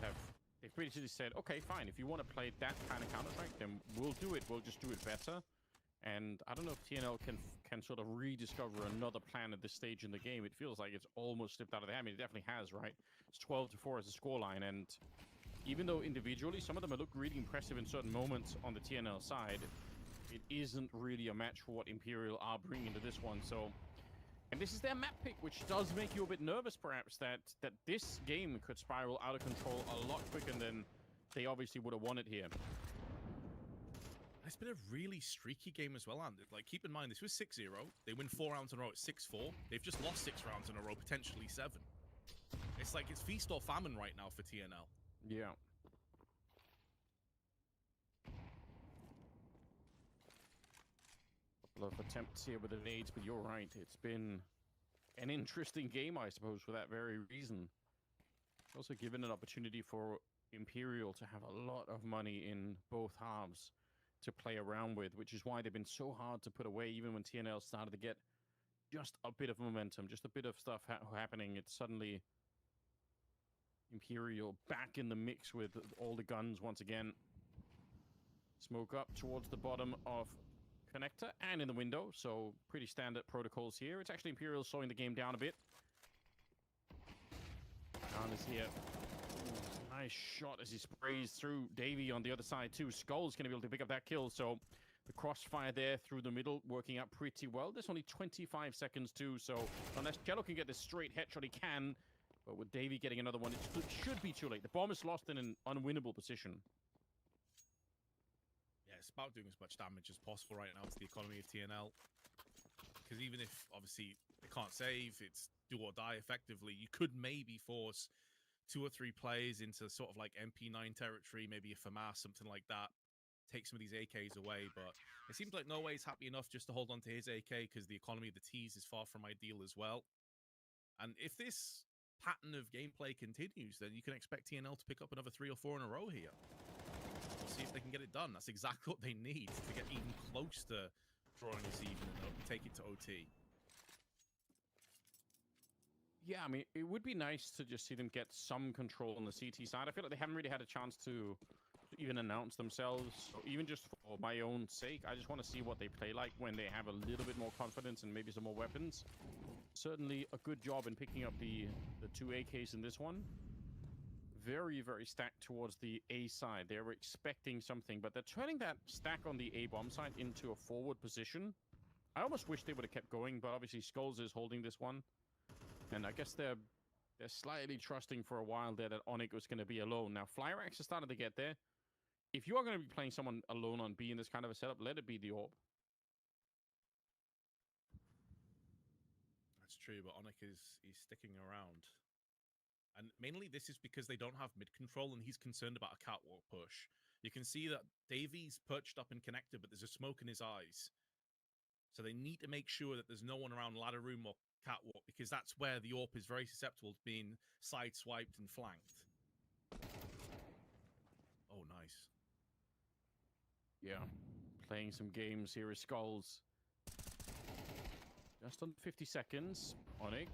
they've basically said, okay, fine, if you want to play that kind of Counter-Strike, then we'll do it. We'll just do it better. And I don't know if TNL can sort of rediscover another plan at this stage in the game. It feels like it's almost slipped out of their hand. I mean, it definitely has, right? It's 12-4 as a scoreline, and even though individually some of them look really impressive in certain moments on the TNL side, it isn't really a match for what Imperial are bringing to this one. So, and this is their map pick, which does make you a bit nervous, perhaps, that this game could spiral out of control a lot quicker than they obviously would have wanted here. It's been a really streaky game as well, Andy. Like, keep in mind, this was 6-0. They win 4 rounds in a row at 6-4. They've just lost 6 rounds in a row, potentially 7. It's like it's feast or famine right now for TNL. Yeah. Couple of attempts here with the nades, but you're right. It's been an interesting game, I suppose, for that very reason. Also given an opportunity for Imperial to have a lot of money in both halves to play around with, which is why they've been so hard to put away. Even when TNL started to get just a bit of momentum, just a bit of stuff happening, it's suddenly Imperial back in the mix with all the guns once again. Smoke up towards the bottom of connector and in the window, so pretty standard protocols here. It's actually Imperial slowing the game down a bit. Down is here. Ooh, nice shot as he sprays through Davey on the other side too. Skull's going to be able to pick up that kill, so the crossfire there through the middle working out pretty well. There's only 25 seconds too, so unless Jello can get this straight headshot, he can. But with Davey getting another one, it should be too late. The bomb is lost in an unwinnable position. Yeah, it's about doing as much damage as possible right now to the economy of TNL. Because even if, obviously, they can't save, it's do or die effectively, you could maybe force 2 or 3 players into sort of like MP9 territory, maybe a FAMAS, something like that. Take some of these AKs away, but it seems like No Way is happy enough just to hold on to his AK because the economy of the T's is far from ideal as well. And if this pattern of gameplay continues, then you can expect TNL to pick up another 3 or 4 in a row here. We'll see if they can get it done. That's exactly what they need to get even close to drawing this even and take it to OT. Yeah, I mean, it would be nice to just see them get some control on the CT side. I feel like they haven't really had a chance to even announce themselves, or even just for my own sake. I just want to see what they play like when they have a little bit more confidence and maybe some more weapons. Certainly a good job in picking up the 2 AKs in this one. Very, very stacked towards the A side. They were expecting something, but they're turning that stack on the A bomb side into a forward position. I almost wish they would have kept going, but obviously Skulls is holding this one. And I guess they're slightly trusting for a while there that Onyx was going to be alone. Now, Flyrax has started to get there. If you are going to be playing someone alone on B in this kind of a setup, let it be the AWP. That's true, but Onyx is sticking around. And mainly this is because they don't have mid control and he's concerned about a catwalk push. You can see that Davy's perched up and connected, but there's a smoke in his eyes. So they need to make sure that there's no one around ladder room or catwalk, because that's where the AWP is very susceptible to being sideswiped and flanked. Oh, nice. Yeah, playing some games here is Skulls. Just under 50 seconds. Onyx,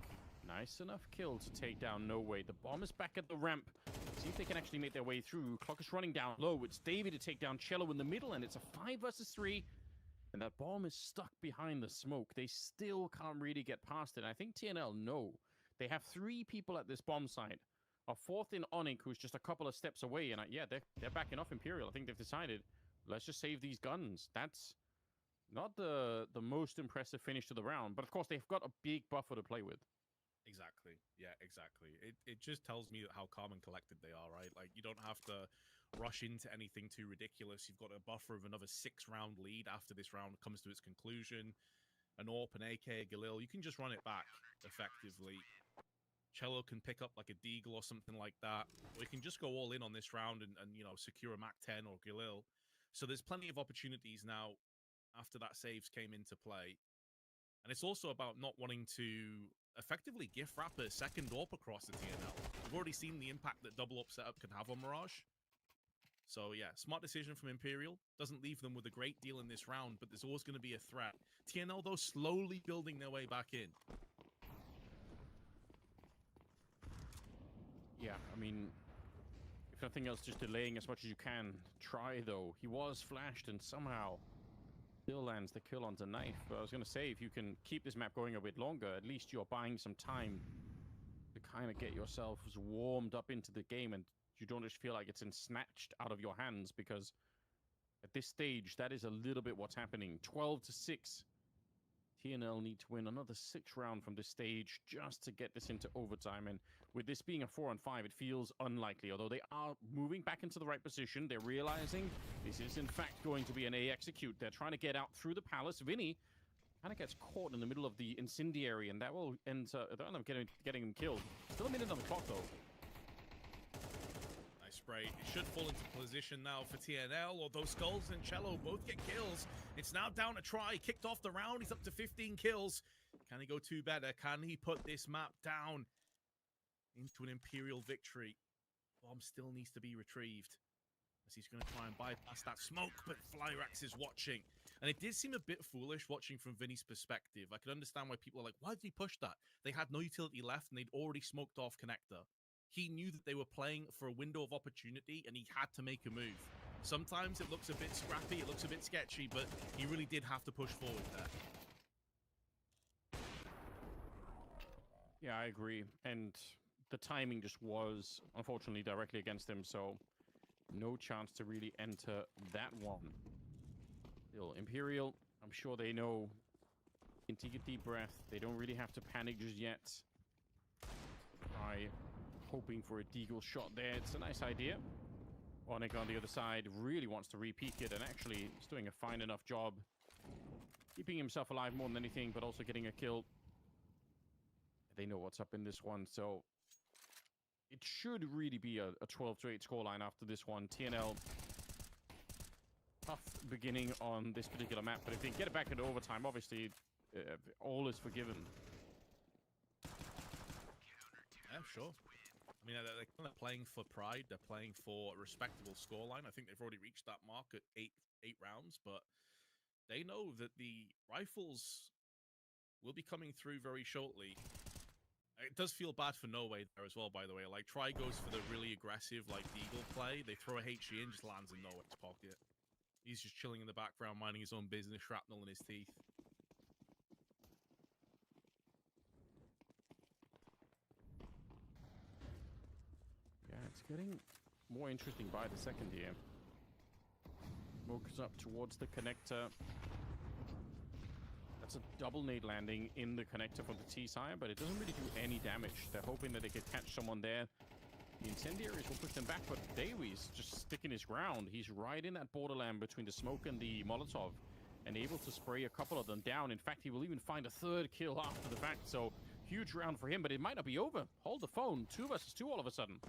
nice enough kill to take down No Way. The bomb is back at the ramp. See if they can actually make their way through. Clock is running down low. It's Davey to take down Cello in the middle, and it's a 5 versus 3. And that bomb is stuck behind the smoke. They still can't really get past it. I think TNL know. They have 3 people at this bomb site. A 4th in Onyx, who's just a couple of steps away. And yeah, they're backing off Imperial. I think they've decided, let's just save these guns. That's not the most impressive finish to the round. But of course, they've got a big buffer to play with. Exactly. Yeah, exactly. It just tells me how calm and collected they are, right? Like, you don't have to rush into anything too ridiculous. You've got a buffer of another 6-round lead after this round comes to its conclusion. An AWP, an AK, a Galil, you can just run it back effectively. Cello can pick up like a Deagle or something like that. Or you can just go all in on this round and you know, secure a Mac 10 or Galil. So there's plenty of opportunities now after that saves came into play. And it's also about not wanting to effectively gift wrap a second AWP across the TNL. We've already seen the impact that double AWP setup can have on Mirage. So yeah, smart decision from Imperial. Doesn't leave them with a great deal in this round, but there's always going to be a threat. TNL, though, slowly building their way back in. Yeah, I mean, if nothing else, just delaying as much as you can. Try, though. He was flashed and somehow still lands the kill onto Knife. But I was going to say, if you can keep this map going a bit longer, at least you're buying some time to kind of get yourselves warmed up into the game and you don't just feel like it's snatched out of your hands, because at this stage, that is a little bit what's happening. 12-6. TNL need to win another 6th round from this stage just to get this into overtime. And with this being a 4-on-5, it feels unlikely. Although they are moving back into the right position, they're realizing this is in fact going to be an A execute. They're trying to get out through the palace. Vinny kind of gets caught in the middle of the incendiary, and that will end up getting him killed. Still a minute on the clock, though. Spray. It should fall into position now for TNL, although Skulls and Cello both get kills. It's now down a try. Kicked off the round. He's up to 15 kills. Can he go 2 better? Can he put this map down into an Imperial victory? Bomb still needs to be retrieved, as he's going to try and bypass that smoke, but Flyrax is watching. And it did seem a bit foolish watching from Vinny's perspective. I could understand why people are like, why did he push that? They had no utility left, and they'd already smoked off connector. He knew that they were playing for a window of opportunity, and he had to make a move. Sometimes it looks a bit scrappy, it looks a bit sketchy, but he really did have to push forward there. Yeah, I agree. And the timing just was, unfortunately, directly against him, so no chance to really enter that one. Still, Imperial, I'm sure they know. Can take a deep breath. They don't really have to panic just yet. Try hoping for a deagle shot there. It's a nice idea. Onik on the other side really wants to re-peek it, and actually he's doing a fine enough job keeping himself alive more than anything, but also getting a kill. They know what's up in this one, so it should really be a 12-8 scoreline after this one. TNL, tough beginning on this particular map, but if they get it back into overtime, obviously all is forgiven. Yeah, sure. I mean, they're kind of playing for pride. They're playing for a respectable scoreline. I think they've already reached that mark at eight rounds, but they know that the rifles will be coming through very shortly. It does feel bad for No Way there as well, by the way. Like, Try goes for the really aggressive, like, Deagle play. They throw a HE in, just lands in No Way's pocket. He's just chilling in the background, minding his own business, shrapnel in his teeth. Yeah, it's getting more interesting by the second here. Smoke is up towards the connector. That's a double nade landing in the connector from the T side, but it doesn't really do any damage. They're hoping that they could catch someone there. The incendiaries will push them back, but Davies just sticking his ground. He's right in that borderland between the smoke and the Molotov, and able to spray a couple of them down. In fact, he will even find a third kill after the fact, so huge round for him, but it might not be over. Hold the phone. 2 versus 2 all of a sudden.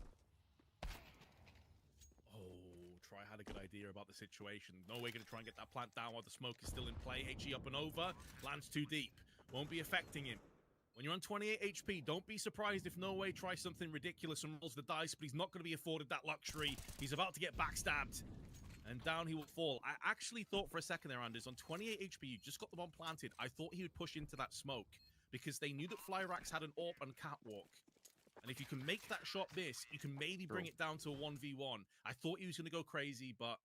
Try had a good idea about the situation. No Way going to try and get that plant down while the smoke is still in play. HE up and over. Lands too deep. Won't be affecting him. When you're on 28 HP, don't be surprised if No Way tries something ridiculous and rolls the dice, but he's not going to be afforded that luxury. He's about to get backstabbed. And down he will fall. I actually thought for a second there, Anders, on 28 HP, you just got the bomb planted. I thought he would push into that smoke because they knew that Flyrax had an AWP and catwalk. And if you can make that shot miss, you can maybe bring it down to a 1v1. I thought he was going to go crazy, but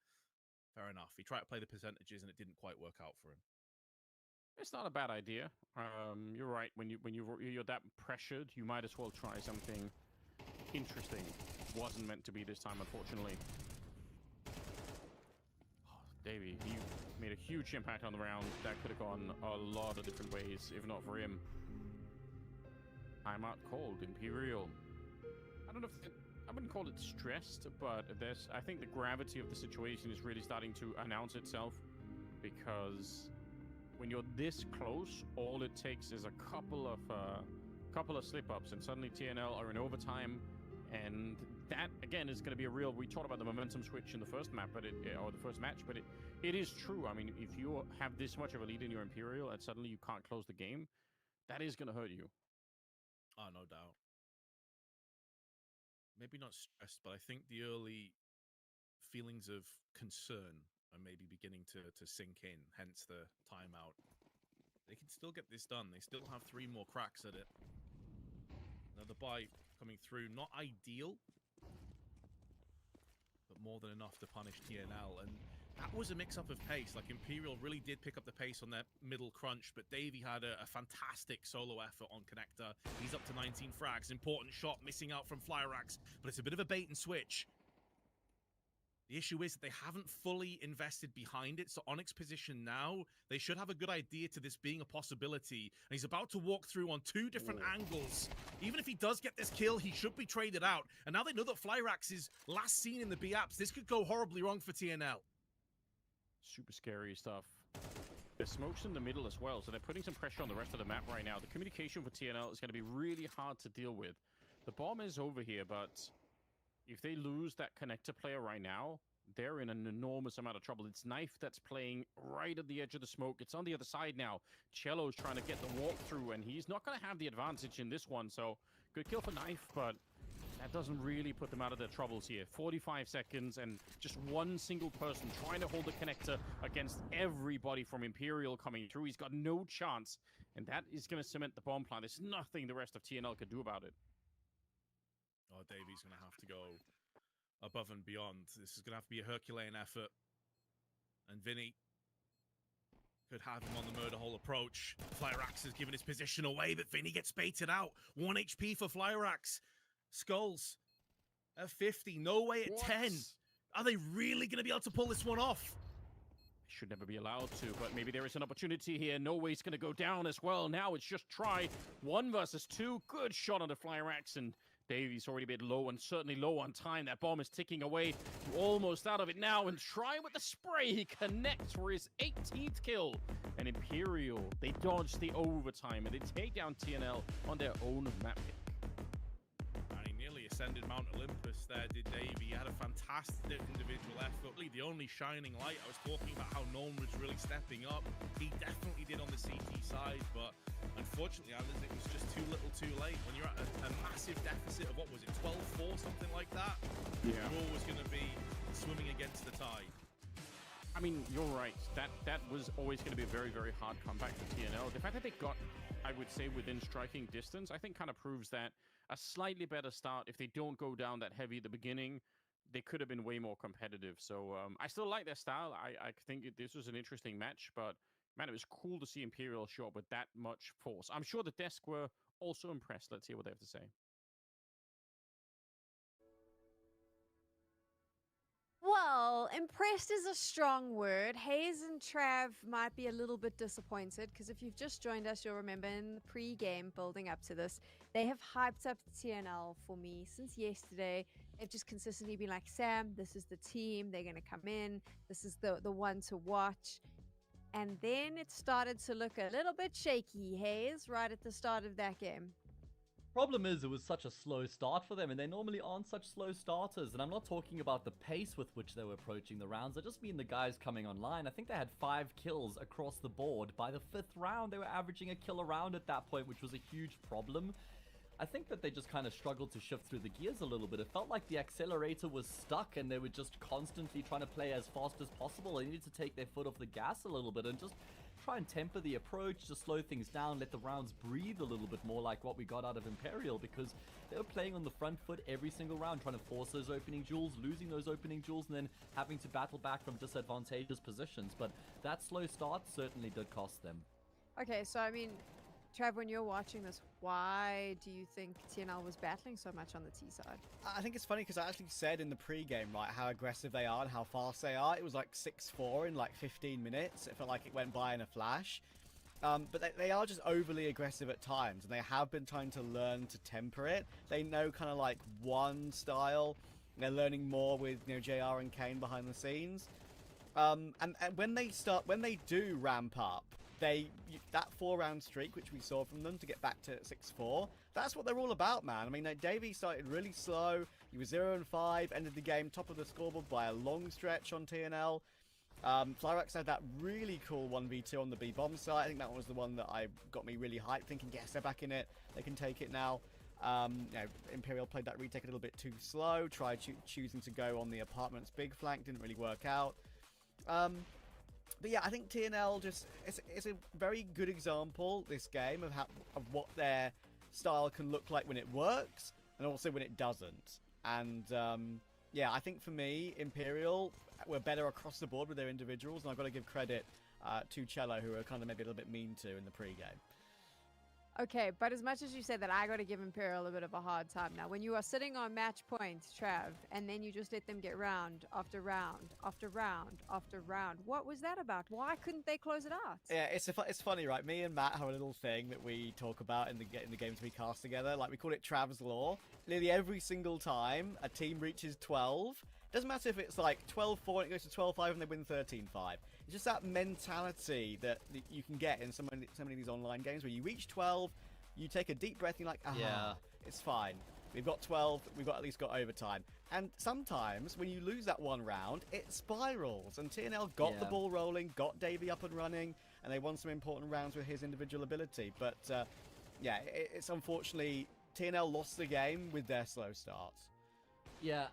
fair enough. He tried to play the percentages, and it didn't quite work out for him. It's not a bad idea. You're right. When you're that pressured, you might as well try something interesting. Wasn't meant to be this time, unfortunately. Oh, Davey, he made a huge impact on the round. That could have gone a lot of different ways, if not for him. Timeout called. Imperial. I don't know if I wouldn't call it stressed, but I think the gravity of the situation is really starting to announce itself, because when you're this close, all it takes is a couple of slip-ups, and suddenly TNL are in overtime, and that again is going to be a real. We talked about the momentum switch in the first map, but or the first match, but it is true. I mean, if you have this much of a lead in your Imperial and suddenly you can't close the game, that is going to hurt you. Oh, no doubt. Maybe not stressed, but I think the early feelings of concern are maybe beginning to sink in, hence the timeout. They can still get this done. They still have 3 more cracks at it. Another bite coming through. Not ideal, but more than enough to punish TNL. And that was a mix-up of pace. Like, Imperial really did pick up the pace on their middle crunch, but Davey had a fantastic solo effort on Connector. He's up to 19 frags. Important shot, missing out from Flyrax, but it's a bit of a bait and switch. The issue is that they haven't fully invested behind it, so Onyx position now, they should have a good idea to this being a possibility. And he's about to walk through on 2 different angles. Even if he does get this kill, he should be traded out. And now they know that Flyrax is last seen in the B-Apps. This could go horribly wrong for TNL. Super scary stuff. There's smokes in the middle as well, so they're putting some pressure on the rest of the map right now. The communication for TNL is going to be really hard to deal with. The bomb is over here, but if they lose that connector player right now, they're in an enormous amount of trouble. It's Knife that's playing right at the edge of the smoke. It's on the other side now. Cello's trying to get the walkthrough, and he's not going to have the advantage in this one, so good kill for Knife, but that doesn't really put them out of their troubles here. 45 seconds and just one single person trying to hold the connector against everybody from Imperial coming through. He's got no chance, and that is going to cement the bomb plan. There's nothing the rest of TNL could do about it. Oh, Davey's going to have to go above and beyond. This is going to have to be a Herculean effort. And Vinny could have him on the murder hole approach. Flyrax has given his position away, but Vinny gets baited out. 1 HP for Flyrax. Skulls at 50, no way at 10. Are they really going to be able to pull this one off? Should never be allowed to, but maybe there is an opportunity here. No way's going to go down as well. Now it's just try 1 versus 2. Good shot on the Flyrax, and Davy's already a bit low and certainly low on time. That bomb is ticking away. Almost out of it now, and try with the spray. He connects for his 18th kill. And Imperial, they dodge the overtime, and they take down TNL on their own map pick. He nearly ascended Mount Olympus there, did Davey. He had a fantastic individual effort. Really the only shining light. I was talking about how no one was really stepping up. He definitely did on the CT side, but unfortunately, Anders, it was just too little too late. When you're at a massive deficit of, what was it, 12-4, something like that? Yeah. You're always going to be swimming against the tide. I mean, you're right. That was always going to be a very, very hard comeback for TNL. The fact that they got, I would say, within striking distance, I think kind of proves that a slightly better start, if they don't go down that heavy at the beginning, they could have been way more competitive. So I still like their style. I think this was an interesting match, but man, it was cool to see Imperial show up with that much force. I'm sure the desk were also impressed. Let's hear what they have to say. Well, impressed is a strong word. Hayes and Trav might be a little bit disappointed because if you've just joined us, you'll remember in the pre-game building up to this, they have hyped up TNL for me since yesterday. They've just consistently been like, Sam, this is the team. They're going to come in. This is the one to watch. And then it started to look a little bit shaky, Hayes, right at the start of that game. Problem is, it was such a slow start for them, and they normally aren't such slow starters. And I'm not talking about the pace with which they were approaching the rounds. I just mean the guys coming online. I think they had 5 kills across the board. By the 5th round, they were averaging a kill a round at that point, which was a huge problem. I think that they just kind of struggled to shift through the gears a little bit. It felt like the accelerator was stuck, and they were just constantly trying to play as fast as possible. They needed to take their foot off the gas a little bit and just try and temper the approach, just slow things down, let the rounds breathe a little bit more like what we got out of Imperial, because they were playing on the front foot every single round, trying to force those opening duels, losing those opening duels, and then having to battle back from disadvantageous positions. But that slow start certainly did cost them. Okay, so I mean, Trav, when you're watching this, why do you think TNL was battling so much on the T side? I think it's funny because I actually said in the pre-game, right, how aggressive they are and how fast they are. It was like 6-4 in like 15 minutes. It felt like it went by in a flash. But they are just overly aggressive at times, and they have been trying to learn to temper it. They know kind of like one style. They're learning more with, you know, JR and Kane behind the scenes. And when they do ramp up, that 4-round streak, which we saw from them to get back to 6-4, that's what they're all about, man. I mean, Davey started really slow. He was 0-5, ended the game top of the scoreboard by a long stretch on TNL. Flyrax had that really cool 1v2 on the B-bomb side. I think that was the one that got me really hyped, thinking, yes, they're back in it. They can take it now. You know, Imperial played that retake a little bit too slow, tried choosing to go on the apartment's big flank, didn't really work out. But yeah, I think TNL it's a very good example, this game, of what their style can look like when it works and also when it doesn't. And yeah, I think for me, Imperial were better across the board with their individuals, and I've got to give credit to Cello, who are kind of maybe a little bit mean to in the pre-game. Okay, but as much as you said that, I got to give Imperial a bit of a hard time. Now, when you are sitting on match points, Trav, and then you just let them get round after round after round after round, what was that about? Why couldn't they close it out? Yeah, it's funny, right? Me and Matt have a little thing that we talk about in the games we cast together. Like, we call it Trav's Law. Nearly every single time a team reaches 12, doesn't matter if it's like 12-4 and it goes to 12-5 and they win 13-5. It's just that mentality that you can get in so many of these online games where you reach 12, you take a deep breath, and you're like, yeah, it's fine. We've got 12, we've at least got overtime. And sometimes when you lose that one round, it spirals. And TNL got the ball rolling, got Davey up and running, and they won some important rounds with his individual ability. But yeah, it's unfortunately, TNL lost the game with their slow starts. Yeah,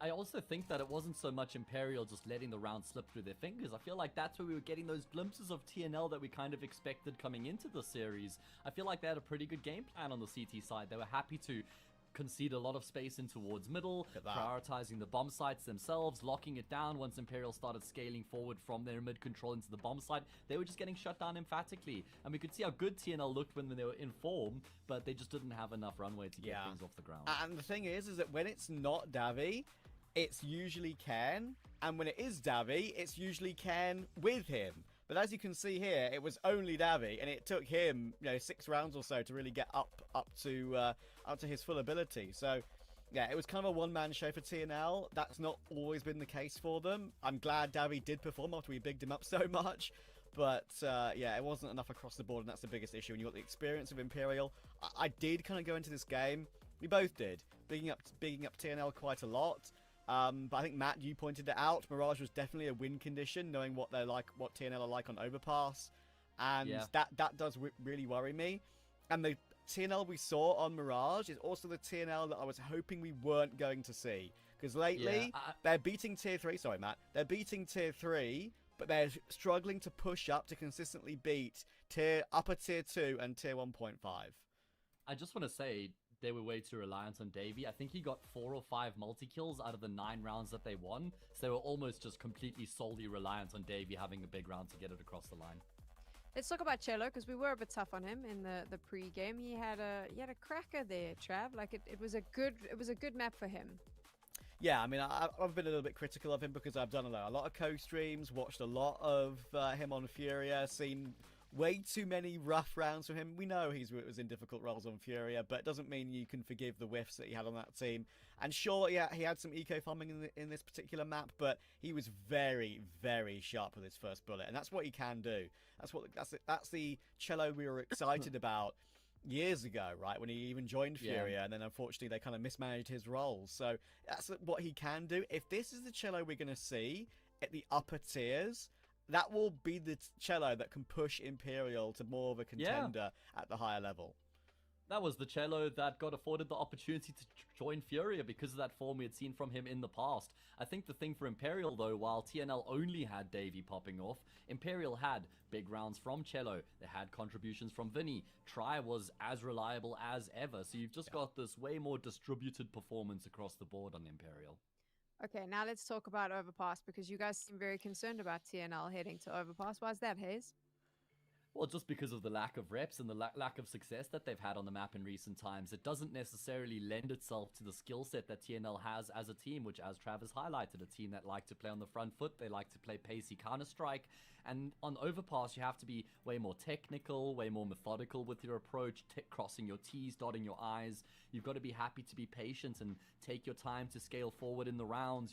I also think that it wasn't so much Imperial just letting the round slip through their fingers. I feel like that's where we were getting those glimpses of TNL that we kind of expected coming into the series. I feel like they had a pretty good game plan on the CT side. They were happy to concede a lot of space in towards middle, prioritizing the bomb sites themselves, locking it down. Once Imperial started scaling forward from their mid control into the bomb site, they were just getting shut down emphatically. And we could see how good TNL looked when they were in form, but they just didn't have enough runway to get things off the ground. And the thing is that when it's not Davi, it's usually Ken, and when it is Davi, it's usually Ken with him. But as you can see here, it was only Davi, and it took him, 6 rounds or so to really get up to his full ability. So, yeah, it was kind of a one-man show for TNL. That's not always been the case for them. I'm glad Davi did perform after we bigged him up so much. But, yeah, it wasn't enough across the board, and that's the biggest issue. And you got the experience of Imperial. I did kind of go into this game. We both did, bigging up TNL quite a lot. But I think, Matt, you pointed it out. Mirage was definitely a win condition, knowing what they're like, what TNL are like on Overpass. And that does really worry me. And the TNL we saw on Mirage is also the TNL that I was hoping we weren't going to see. Because lately, they're beating Tier 3. Sorry, Matt. They're beating Tier 3, but they're struggling to push up to consistently beat upper Tier 2 and Tier 1.5. I just want to say, they were way too reliant on Davey. I think he got 4 or 5 multi-kills out of the 9 rounds that they won. So they were almost just completely solely reliant on Davey having a big round to get it across the line. Let's talk about Cello, because we were a bit tough on him in the pre-game. He had a cracker there, Trav. Like it was a good map for him. Yeah, I mean, I've been a little bit critical of him because I've done a lot of co-streams, watched a lot of him on Furia, seen way too many rough rounds from him. We know he was in difficult roles on Furia, but it doesn't mean you can forgive the whiffs that he had on that team. And sure, yeah, he had some eco farming in this particular map, but he was very, very sharp with his first bullet, and that's what he can do. That's the Cello we were excited about years ago, right? When he even joined Furia, and then unfortunately they kind of mismanaged his roles. So that's what he can do. If this is the Cello we're going to see at the upper tiers, that will be the Cello that can push Imperial to more of a contender at the higher level. That was the Cello that got afforded the opportunity to join Furia because of that form we had seen from him in the past. I think the thing for Imperial, though, while TNL only had Davey popping off, Imperial had big rounds from Cello. They had contributions from Vinny. Try was as reliable as ever. So you've just got this way more distributed performance across the board on Imperial. Okay, now let's talk about Overpass, because you guys seem very concerned about TNL heading to Overpass. Why is that, Hayes? Well, just because of the lack of reps and the lack of success that they've had on the map in recent times, it doesn't necessarily lend itself to the skill set that TNL has as a team, which, as Travis highlighted, a team that like to play on the front foot, they like to play pacey Counter-Strike, and on Overpass, you have to be way more technical, way more methodical with your approach, crossing your T's, dotting your I's. You've got to be happy to be patient and take your time to scale forward in the rounds,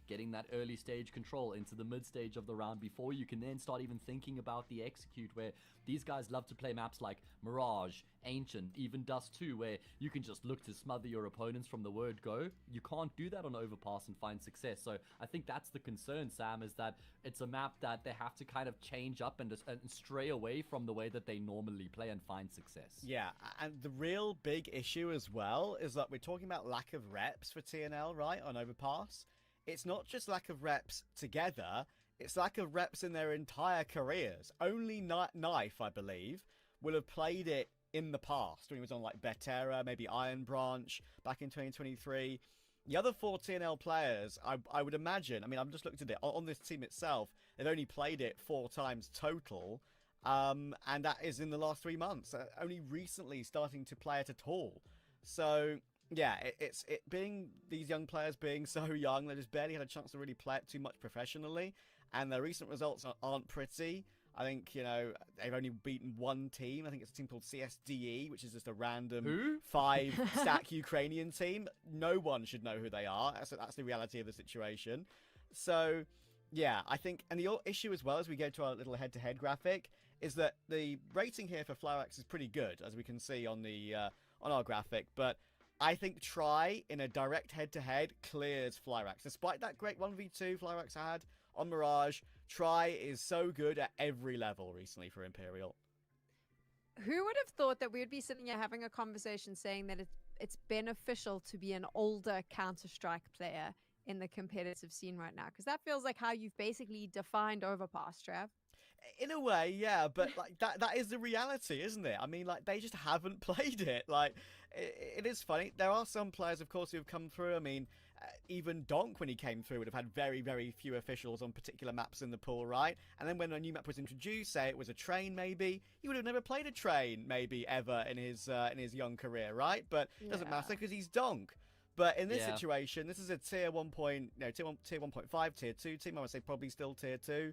getting that early stage control into the mid stage of the round before you can then start even thinking about the execute, where these guys love to play maps like Mirage, Ancient, even Dust 2, where you can just look to smother your opponents from the word go. You can't do that on Overpass and find success. So I think that's the concern, Sam, is that it's a map that they have to kind of change up and stray away from the way that they normally play and find success. Yeah, and the real big issue as well is that we're talking about lack of reps for TNL, right, on Overpass. It's not just lack of reps together, it's lack of reps in their entire careers. Only Knife, I believe, will have played it in the past when he was on like Betera, maybe Iron Branch back in 2023. The other 4 TNL players, I would imagine, I mean, I'm just looking at it, on this team itself, they've only played it 4 times total, and that is in the last 3 months. Only recently starting to play it at all. So, yeah, it's being these young players being so young, they just barely had a chance to really play it too much professionally, and their recent results aren't pretty. I think, they've only beaten one team. I think it's a team called CSDE, which is just a random 5-stack Ukrainian team. No one should know who they are. That's the reality of the situation. So, yeah, I think, and the issue as well as we go to our little head-to-head graphic is that the rating here for Florax is pretty good, as we can see on the on our graphic. But I think Try in a direct head-to-head clears Flyrax. Despite that great 1v2 Flyrax had on Mirage, Try is so good at every level recently for Imperial. Who would have thought that we would be sitting here having a conversation saying that it's beneficial to be an older Counter-Strike player in the competitive scene right now? Because that feels like how you've basically defined Overpass, Trav. In a way, yeah, but like that is the reality, isn't it? I mean, like they just haven't played it. Like it is funny. There are some players, of course, who have come through. I mean, even Donk, when he came through, would have had very, very few officials on particular maps in the pool, right? And then when a new map was introduced, say it was a train, maybe he would have never played a train, maybe ever in his young career, right? But it doesn't matter because he's Donk. But in this situation, this is a tier 1.5, tier 2 team. I would say probably still tier 2.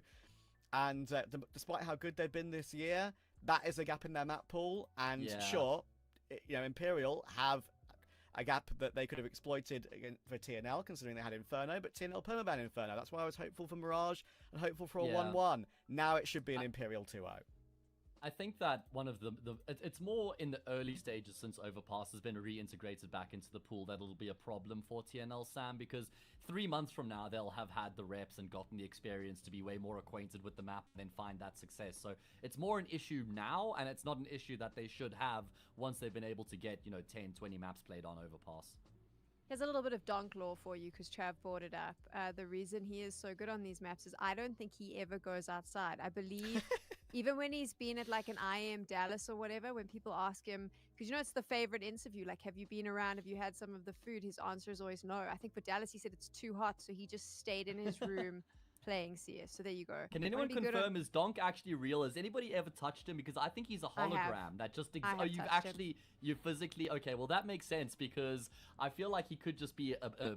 And despite how good they've been this year, that is a gap in their map pool. And sure, Imperial have a gap that they could have exploited for TNL, considering they had Inferno, but TNL permaban Inferno. That's why I was hopeful for Mirage and hopeful for a 1-1. Now it should be an Imperial 2-0. I think that one of it's more in the early stages since Overpass has been reintegrated back into the pool that it'll be a problem for TNL, Sam, because 3 months from now they'll have had the reps and gotten the experience to be way more acquainted with the map and then find that success. So it's more an issue now, and it's not an issue that they should have once they've been able to get, 10, 20 maps played on Overpass. Here's a little bit of donk lore for you because Trav brought it up. The reason he is so good on these maps is I don't think he ever goes outside. I believe even when he's been at like an IM Dallas or whatever, when people ask him, because it's the favorite interview, like, have you been around? Have you had some of the food? His answer is always no. I think for Dallas, he said it's too hot. So he just stayed in his room playing CS. So there you go. Can anyone confirm, is Donk actually real? Has anybody ever touched him? Because I think he's a hologram that just exists. Oh, you physically, okay, well that makes sense because I feel like he could just be a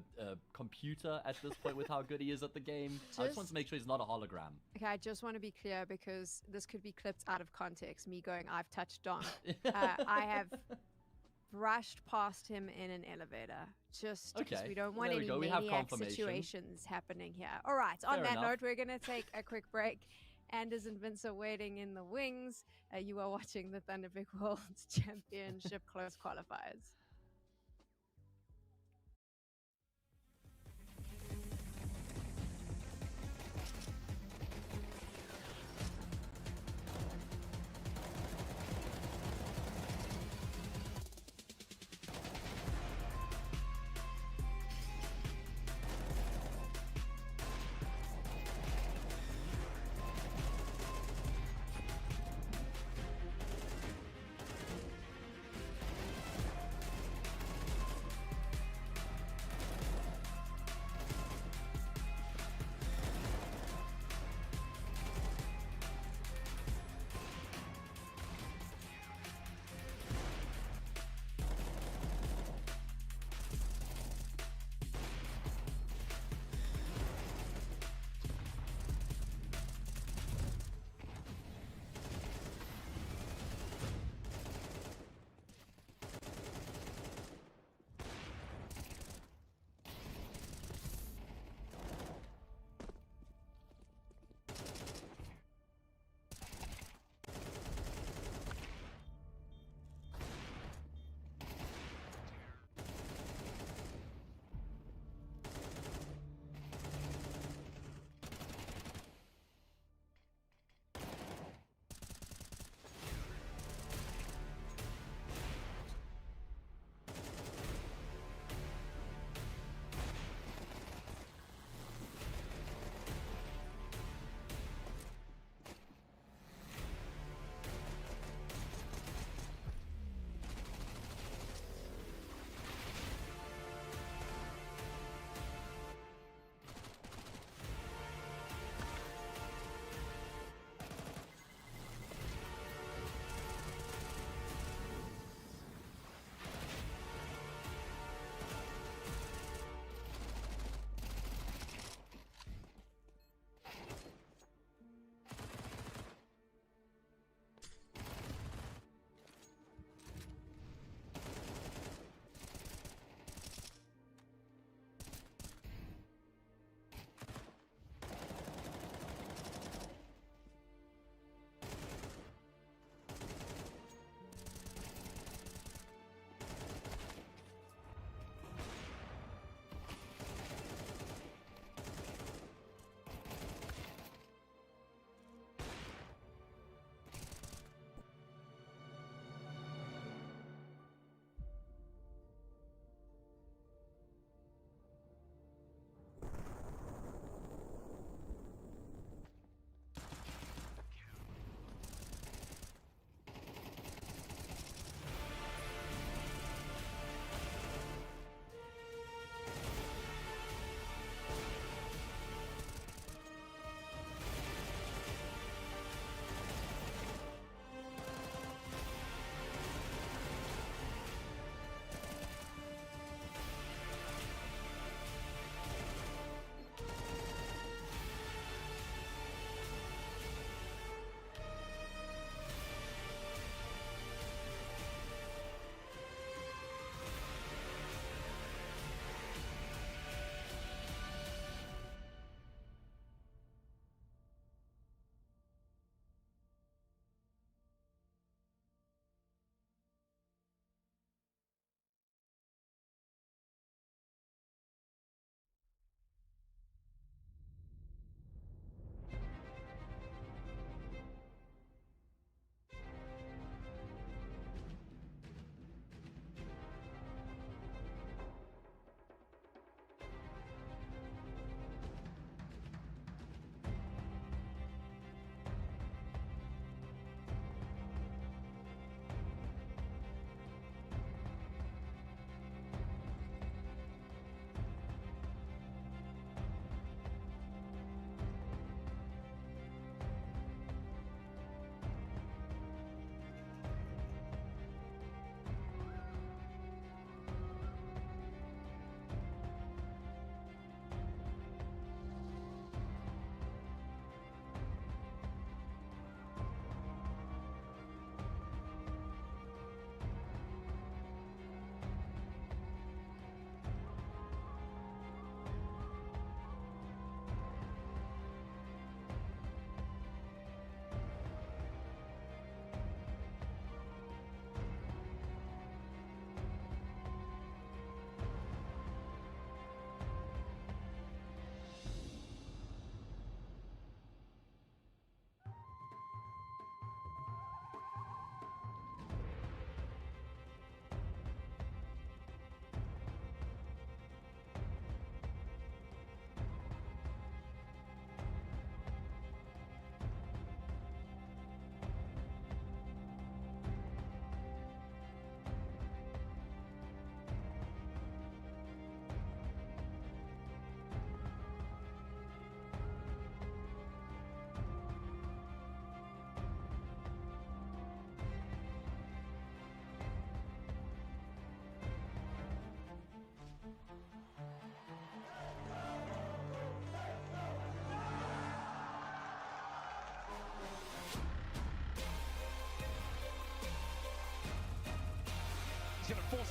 computer at this point with how good he is at the game. I just want to make sure he's not a hologram. Okay, I just want to be clear because this could be clipped out of context. Me going, I've touched Donk. I have brushed past him in an elevator just because we don't want any maniac situations happening here. All right, on that note, we're going to take a quick break. Anders and Vince are waiting in the wings. You are watching the Thunderbig World Championship close qualifiers.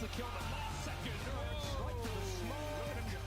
the kill, but last second. Oh, right to the smoke. Look at him go.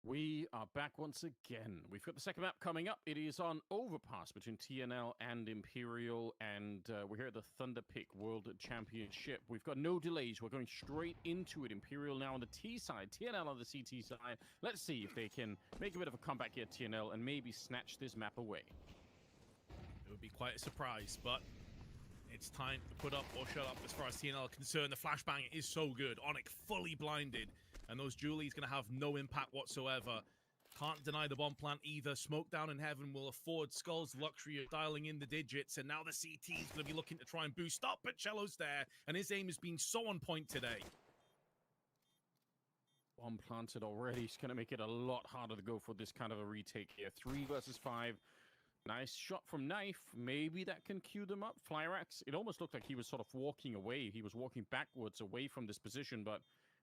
We are back once again. We've got the second map coming up. It is on Overpass between TNL and Imperial, and we're here at the Thunderpick World Championship. We've got no delays. We're going straight into it. Imperial now on the T side, TNL on the CT side. Let's see if they can make a bit of a comeback here, TNL, and maybe snatch this map away. It would be quite a surprise, but it's time to put up or shut up as far as TNL are concerned. The flashbang is so good. Onyx fully blinded. And those Julie's going to have no impact whatsoever. Can't deny the bomb plant either. Smoke down in heaven will afford Skull's luxury of dialing in the digits. And now the CT is going to be looking to try and boost up. But Cello's there. And his aim has been so on point today. Bomb planted already. It's going to make it a lot harder to go for this kind of a retake here. 3 versus 5. Nice shot from Knife. Maybe that can queue them up. Flyrax, it almost looked like he was sort of walking away. He was walking backwards away from this position, but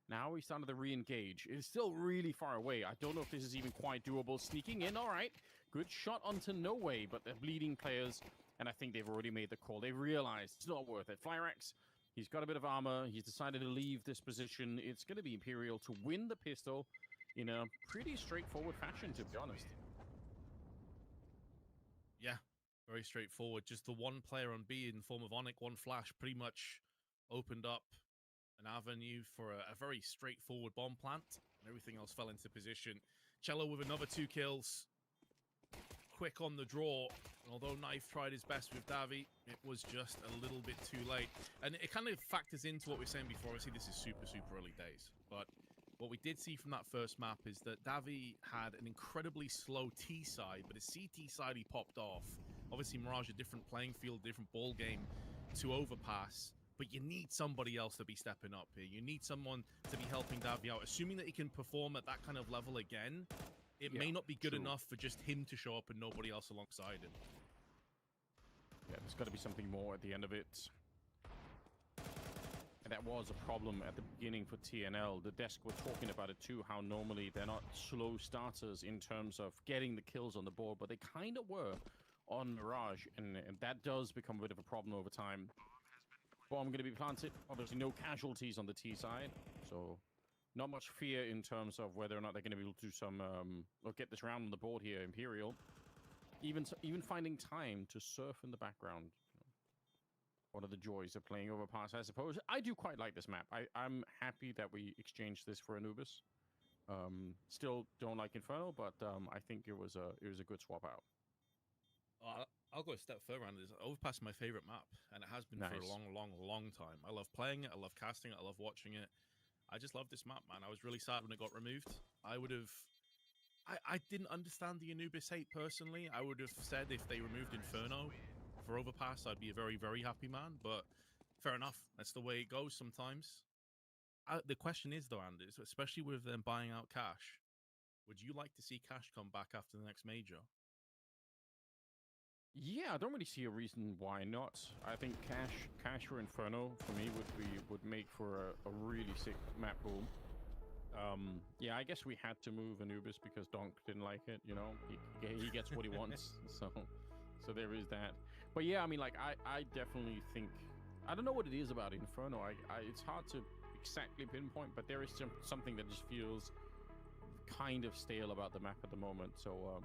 now he's starting to re-engage. It's still really far away. I don't know if this is even quite doable. Sneaking in, all right. Good shot onto No Way, but they're bleeding players, and I think they've already made the call. They realized it's not worth it. Flyrax, he's got a bit of armor. He's decided to leave this position. It's going to be Imperial to win the pistol in a pretty straightforward fashion, to be honest. Yeah, very straightforward. Just the one player on B in the form of Onyx, one flash, pretty much opened up an avenue for a very straightforward bomb plant, and everything else fell into position. Cello with another 2 kills. Quick on the draw. And although Knife tried his best with Davi, it was just a little bit too late. And it kind of factors into what we were saying before. Obviously, this is super, super early days. But what we did see from that first map is that Davi had an incredibly slow T side, but his CT side he popped off. Obviously, Mirage, a different playing field, different ball game to Overpass. But you need somebody else to be stepping up here. You need someone to be helping Davi out. Assuming that he can perform at that kind of level again, it may not be good enough for just him to show up and nobody else alongside him. Yeah, there's got to be something more at the end of it. And that was a problem at the beginning for TNL. The desk were talking about it too, how normally they're not slow starters in terms of getting the kills on the board, but they kind of were on Mirage, and that does become a bit of a problem over time. Bomb going to be planted. Obviously, no casualties on the T side, so not much fear in terms of whether or not they're going to be able to do some or get this round on the board here. Imperial, even finding time to surf in the background. One of the joys of playing Overpass, I suppose. I do quite like this map. I'm happy that we exchanged this for Anubis. Still don't like Inferno, but I think it was a good swap out. I'll go a step further on this. Overpass is my favorite map, and it has been for a long time. I love playing it, I love casting it, I love watching it. I just love this map, man. I was really sad when it got removed. I didn't understand the Anubis hate personally. I would have said if they removed Inferno for Overpass, I'd be a very, very happy man, but fair enough. That's the way it goes sometimes. The question is, though, Anders, especially with them buying out Cash, would you like to see Cash come back after the next major? Yeah, I don't really see a reason why not. I think Cash or Inferno for me would make for a really sick map boom. Yeah, I guess we had to move Anubis because Donk didn't like it. You know, he gets what he wants, so there is that. But yeah, I mean, like I definitely think, I don't know what it is about Inferno. It's hard to exactly pinpoint, but there is something that just feels kind of stale about the map at the moment. So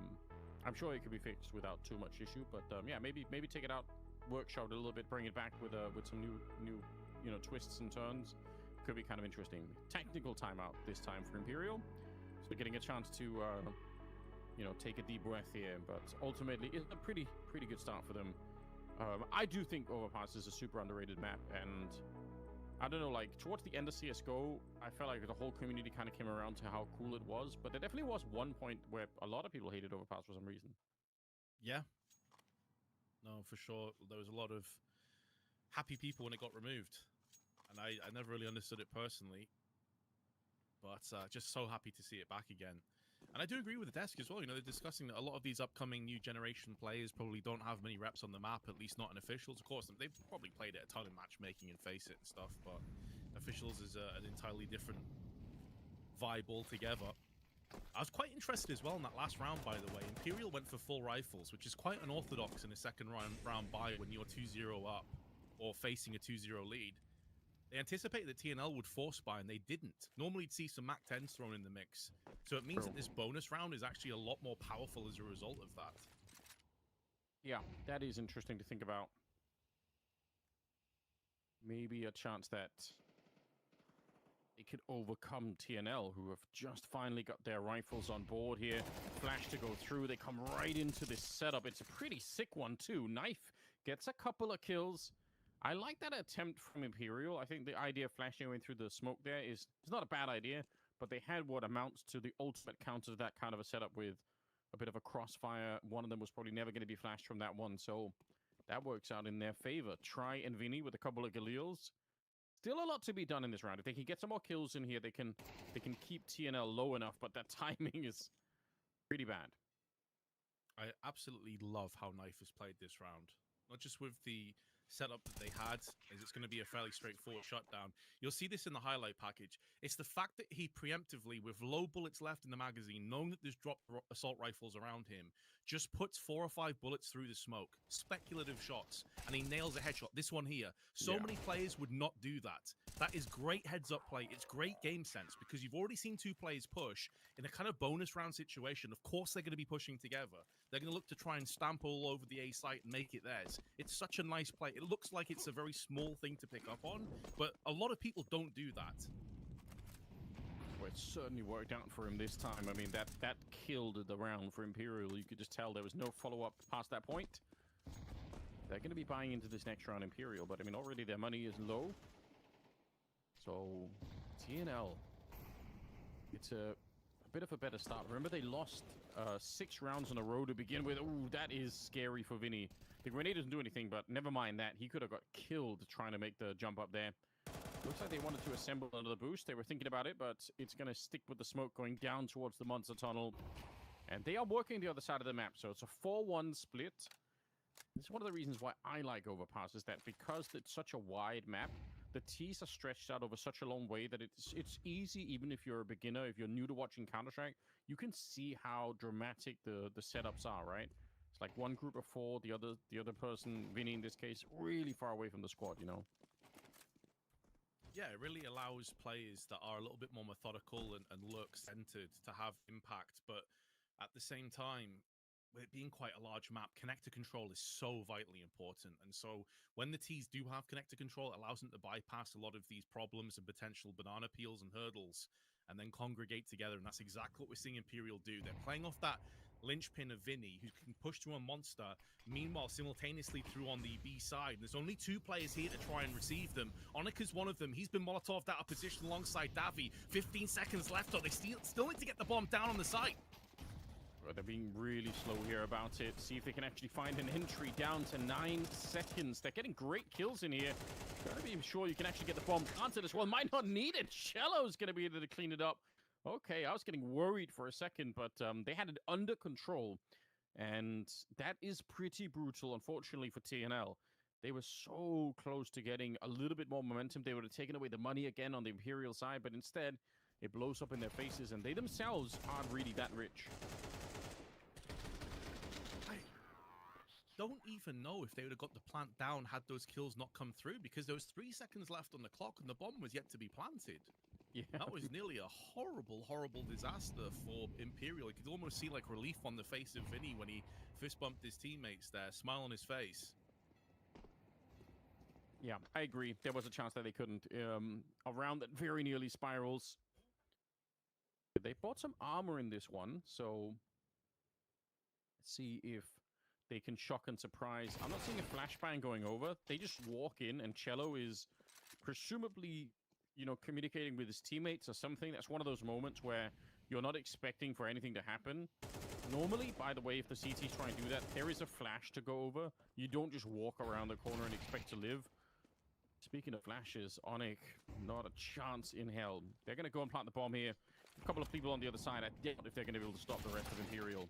I'm sure it could be fixed without too much issue, but yeah, maybe take it out, workshop it a little bit, bring it back with some new twists and turns. Could be kind of interesting. Technical timeout this time for Imperial, so getting a chance to take a deep breath here. But ultimately, it's a pretty good start for them. I do think Overpass is a super underrated map, and I don't know, like towards the end of CS:GO, I felt like the whole community kind of came around to how cool it was, but there definitely was one point where a lot of people hated Overpass for some reason. Yeah. No, for sure. There was a lot of happy people when it got removed, and I never really understood it personally, but just so happy to see it back again. And I do agree with the desk as well. You know, they're discussing that a lot of these upcoming new generation players probably don't have many reps on the map, at least not in officials. Of course, they've probably played it a ton in matchmaking and Face It and stuff, but officials is an entirely different vibe altogether. I was quite interested as well in that last round, by the way. Imperial went for full rifles, which is quite unorthodox in a second round buy when you're 2-0 up or facing a 2-0 lead. They anticipated that TNL would force buy, and they didn't. Normally, you'd see some MAC-10s thrown in the mix. So it means that this bonus round is actually a lot more powerful as a result of that. Yeah, that is interesting to think about. Maybe a chance that they could overcome TNL, who have just finally got their rifles on board here. Flash to go through. They come right into this setup. It's a pretty sick one, too. Knife gets a couple of kills. I like that attempt from Imperial. I think the idea of flashing away through the smoke there is not a bad idea, but they had what amounts to the ultimate counter to that kind of a setup with a bit of a crossfire. One of them was probably never going to be flashed from that one, so that works out in their favor. Try and Vinny with a couple of Galils. Still a lot to be done in this round. If they can get some more kills in here, they can keep TNL low enough, but that timing is pretty bad. I absolutely love how Knife has played this round. Not just with the setup that they had, as it's going to be a fairly straightforward shutdown. You'll see this in the highlight package. It's the fact that he preemptively, with low bullets left in the magazine, knowing that there's dropped assault rifles around him, just puts 4 or 5 bullets through the smoke. Speculative shots. And he nails a headshot. This one here. So many players would not do that. That is great heads-up play. It's great game sense, because you've already seen 2 players push in a kind of bonus round situation. Of course they're going to be pushing together. They're going to look to try and stamp all over the A site and make it theirs. It's such a nice play. It looks like it's a very small thing to pick up on, but a lot of people don't do that. Well, it certainly worked out for him this time. I mean, that killed the round for Imperial. You could just tell there was no follow-up past that point. They're going to be buying into this next round, Imperial, but I mean, already their money is low. So, TNL, it's a bit of a better start. Remember, they lost 6 rounds in a row to begin with. Ooh, that is scary for Vinny. The grenade doesn't do anything, but never mind that. He could have got killed trying to make the jump up there. Looks like they wanted to assemble another boost. They were thinking about it, but it's going to stick with the smoke going down towards the monster tunnel. And they are working the other side of the map, so it's a 4-1 split. This is one of the reasons why I like Overpass, is that because it's such a wide map, the T's are stretched out over such a long way that it's easy, even if you're a beginner, if you're new to watching Counter-Strike, you can see how dramatic the setups are, right? It's like one group of 4, the other person, Vinny in this case, really far away from the squad, you know? Yeah, it really allows players that are a little bit more methodical and lurk-centered to have impact, but at the same time, with it being quite a large map, connector control is so vitally important. And so when the T's do have connector control, it allows them to bypass a lot of these problems and potential banana peels and hurdles and then congregate together. And that's exactly what we're seeing Imperial do. They're playing off that linchpin of Vinny, who can push through a monster, meanwhile simultaneously through on the B side. And there's only 2 players here to try and receive them. Onika's one of them. He's been Molotov'd out of position alongside Davi. 15 seconds left, though. They still need to get the bomb down on the site. They're being really slow here about it. See if they can actually find an entry down to 9 seconds. They're getting great kills in here. Gotta be sure you can actually get the bomb planted as well. Might not need it. Cello's gonna be able to clean it up. Okay, I was getting worried for a second, but they had it under control. And that is pretty brutal, unfortunately, for TNL. They were so close to getting a little bit more momentum. They would have taken away the money again on the Imperial side, but instead, it blows up in their faces, and they themselves aren't really that rich. Don't even know if they would have got the plant down had those kills not come through, because there was 3 seconds left on the clock and the bomb was yet to be planted. Yeah. That was nearly a horrible, horrible disaster for Imperial. You could almost see like relief on the face of Vinny when he fist bumped his teammates there, smile on his face. Yeah, I agree. There was a chance that they couldn't. A round that very nearly spirals. They bought some armor in this one, so let's see if they can shock and surprise. I'm not seeing a flashbang going over. They just walk in, and Cello is presumably, you know, communicating with his teammates or something. That's one of those moments where you're not expecting for anything to happen. Normally, by the way, if the CT's trying to do that, there is a flash to go over. You don't just walk around the corner and expect to live. Speaking of flashes, Onyx, not a chance in hell. They're going to go and plant the bomb here. A couple of people on the other side. I doubt if they're going to be able to stop the rest of Imperial.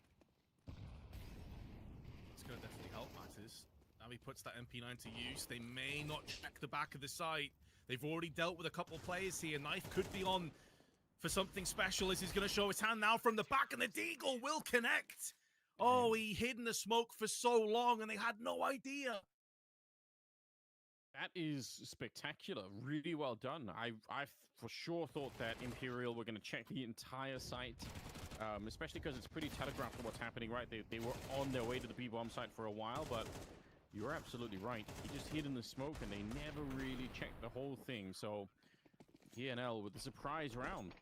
It's going to definitely help matters. Now he puts that MP9 to use. They may not check the back of the site. They've already dealt with a couple of players here. Knife could be on for something special as he's going to show his hand now from the back, and the Deagle will connect. Oh, he hid in the smoke for so long, and they had no idea. That is spectacular. Really well done. I for sure thought that Imperial were going to check the entire site, especially because it's pretty telegraphed what's happening, right? They were on their way to the B-bomb site for a while, but you're absolutely right. He just hid in the smoke, and they never really checked the whole thing. So, ENL with the surprise round.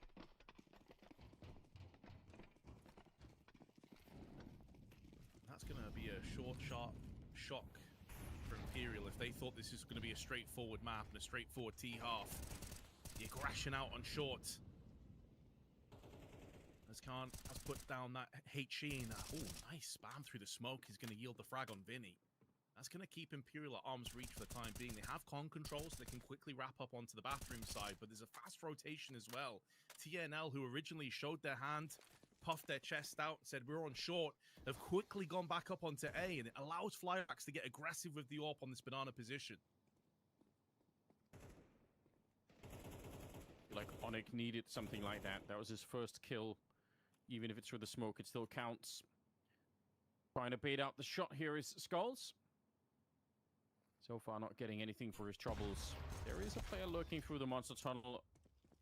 That's going to be a short, sharp shock for Imperial if they thought this was going to be a straightforward map and a straightforward T-half. The aggression out on short. As Khan has put down that HE, and oh, nice spam through the smoke is going to yield the frag on Vinny. That's going to keep Imperial at arm's reach for the time being. They have con controls, so they can quickly wrap up onto the bathroom side, but there's a fast rotation as well. TNL, who originally showed their hand, puffed their chest out, said we're on short, have quickly gone back up onto A, and it allows Flybacks to get aggressive with the AWP on this banana position. Like Onyx needed something like that. That was his first kill. Even if it's through the smoke, it still counts. Trying to bait out the shot here is Skulls. So far not getting anything for his troubles. There is a player lurking through the monster tunnel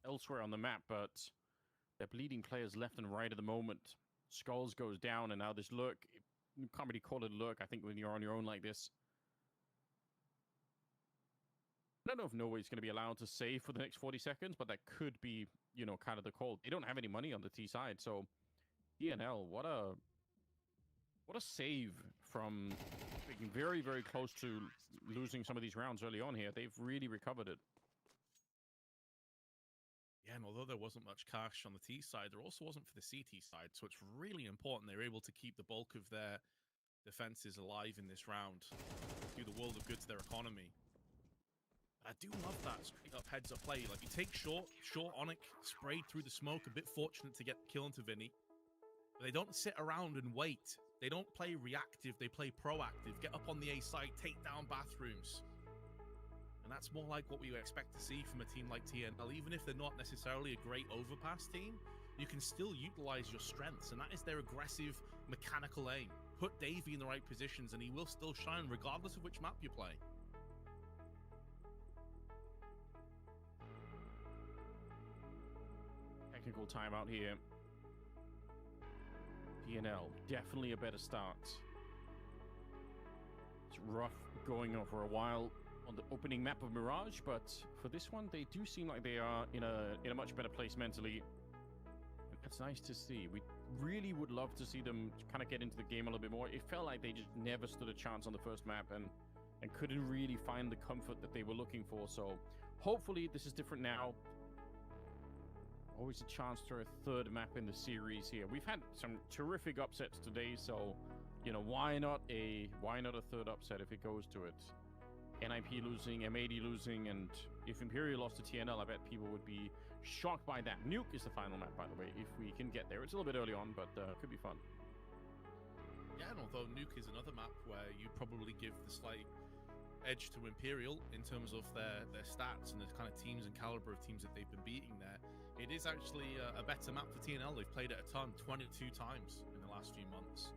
elsewhere on the map, but they're bleeding players left and right at the moment. Skulls goes down, and now this lurk, you can't really call it a lurk, I think, when you're on your own like this. I don't know if Norway's going to be allowed to save for the next 40 seconds, but that could be, you know, kind of the call. They don't have any money on the T side, so ENL, what a save from being very, very close to losing some of these rounds early on here. They've really recovered it. Yeah, and although there wasn't much cash on the T side, there also wasn't for the CT side, so it's really important they were able to keep the bulk of their defenses alive in this round. Do the world of good to their economy. I do love that straight up heads up play. Like, you take short Onyx, sprayed through the smoke, a bit fortunate to get the kill into Vinny. But they don't sit around and wait. They don't play reactive, they play proactive. Get up on the A side, take down bathrooms. And that's more like what we expect to see from a team like TNL. Even if they're not necessarily a great overpass team, you can still utilize your strengths, and that is their aggressive, mechanical aim. Put Davey in the right positions, and he will still shine regardless of which map you play. Technical timeout here. PNL, definitely a better start. It's rough going on for a while on the opening map of Mirage, but for this one, they do seem like they are in a much better place mentally. And that's nice to see. We really would love to see them kind of get into the game a little bit more. It felt like they just never stood a chance on the first map and couldn't really find the comfort that they were looking for. So hopefully this is different now. Always a chance for a third map in the series here. We've had some terrific upsets today, so you know, why not a third upset if it goes to it? NIP losing, M80 losing, and if Imperial lost to TNL, I bet people would be shocked by that. Nuke is the final map, by the way, if we can get there. It's a little bit early on, but could be fun. Yeah, and although Nuke is another map where you probably give the slight edge to Imperial in terms of their stats and the kind of teams and caliber of teams that they've been beating there, it is actually a better map for TNL. They've played it a ton, 22 times in the last few months.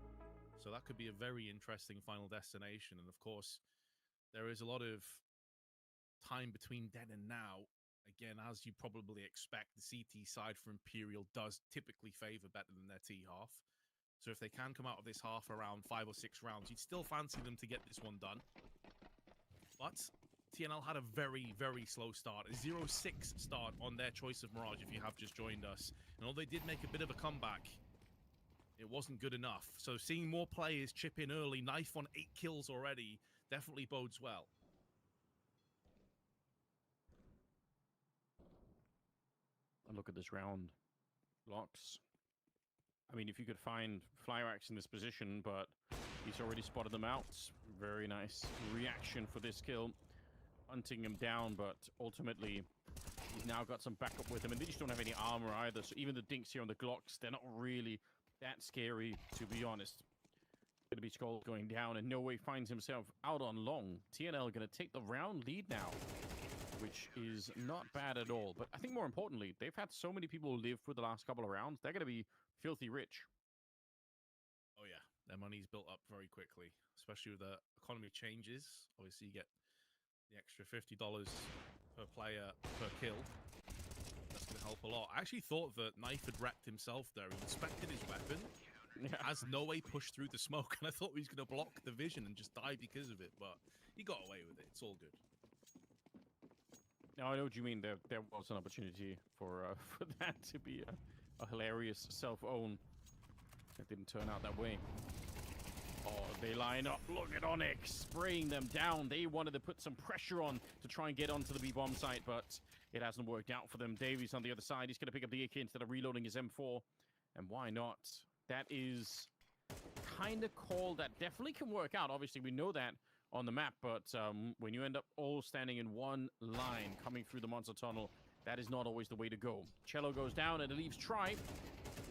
So that could be a very interesting final destination. And of course, there is a lot of time between then and now. Again, as you probably expect, the CT side for Imperial does typically favor better than their T half. So if they can come out of this half around 5 or 6 rounds, you'd still fancy them to get this one done. But TNL had a very, very slow start. A 0-6 start on their choice of Mirage if you have just joined us. And although they did make a bit of a comeback, it wasn't good enough. So seeing more players chip in early, Knife on 8 kills already, definitely bodes well. And look at this round. Locks. I mean, if you could find Flyrax in this position, but he's already spotted them out. Very nice reaction for this kill. Hunting him down, but ultimately he's now got some backup with him, and they just don't have any armor either, so even the dinks here on the Glocks, they're not really that scary, to be honest. Gonna be Skull going down, and No Way finds himself out on long. TNL gonna take the round lead now which is not bad at all. But I think more importantly, they've had so many people live for the last couple of rounds. They're going to be filthy rich. Oh yeah, their money's built up very quickly, especially with the economy changes. Obviously, you get the extra $50 per player per kill. That's going to help a lot. I actually thought that Knife had wrecked himself there. He inspected his weapon. As No Way pushed through the smoke, and I thought he was going to block the vision and just die because of it, but he got away with it. It's all good. Now, I know what you mean. There was an opportunity for for that to be a hilarious self-own. It didn't turn out that way. Oh, they line up. Look at Onyx spraying them down. They wanted to put some pressure on to try and get onto the B-bomb site, but it hasn't worked out for them. Davies on the other side. He's going to pick up the AK instead of reloading his M4. And why not? That is kind of call that definitely can work out. Obviously, we know that on the map, but when you end up all standing in one line coming through the monster tunnel, that is not always the way to go. Cello goes down and it leaves Tribe.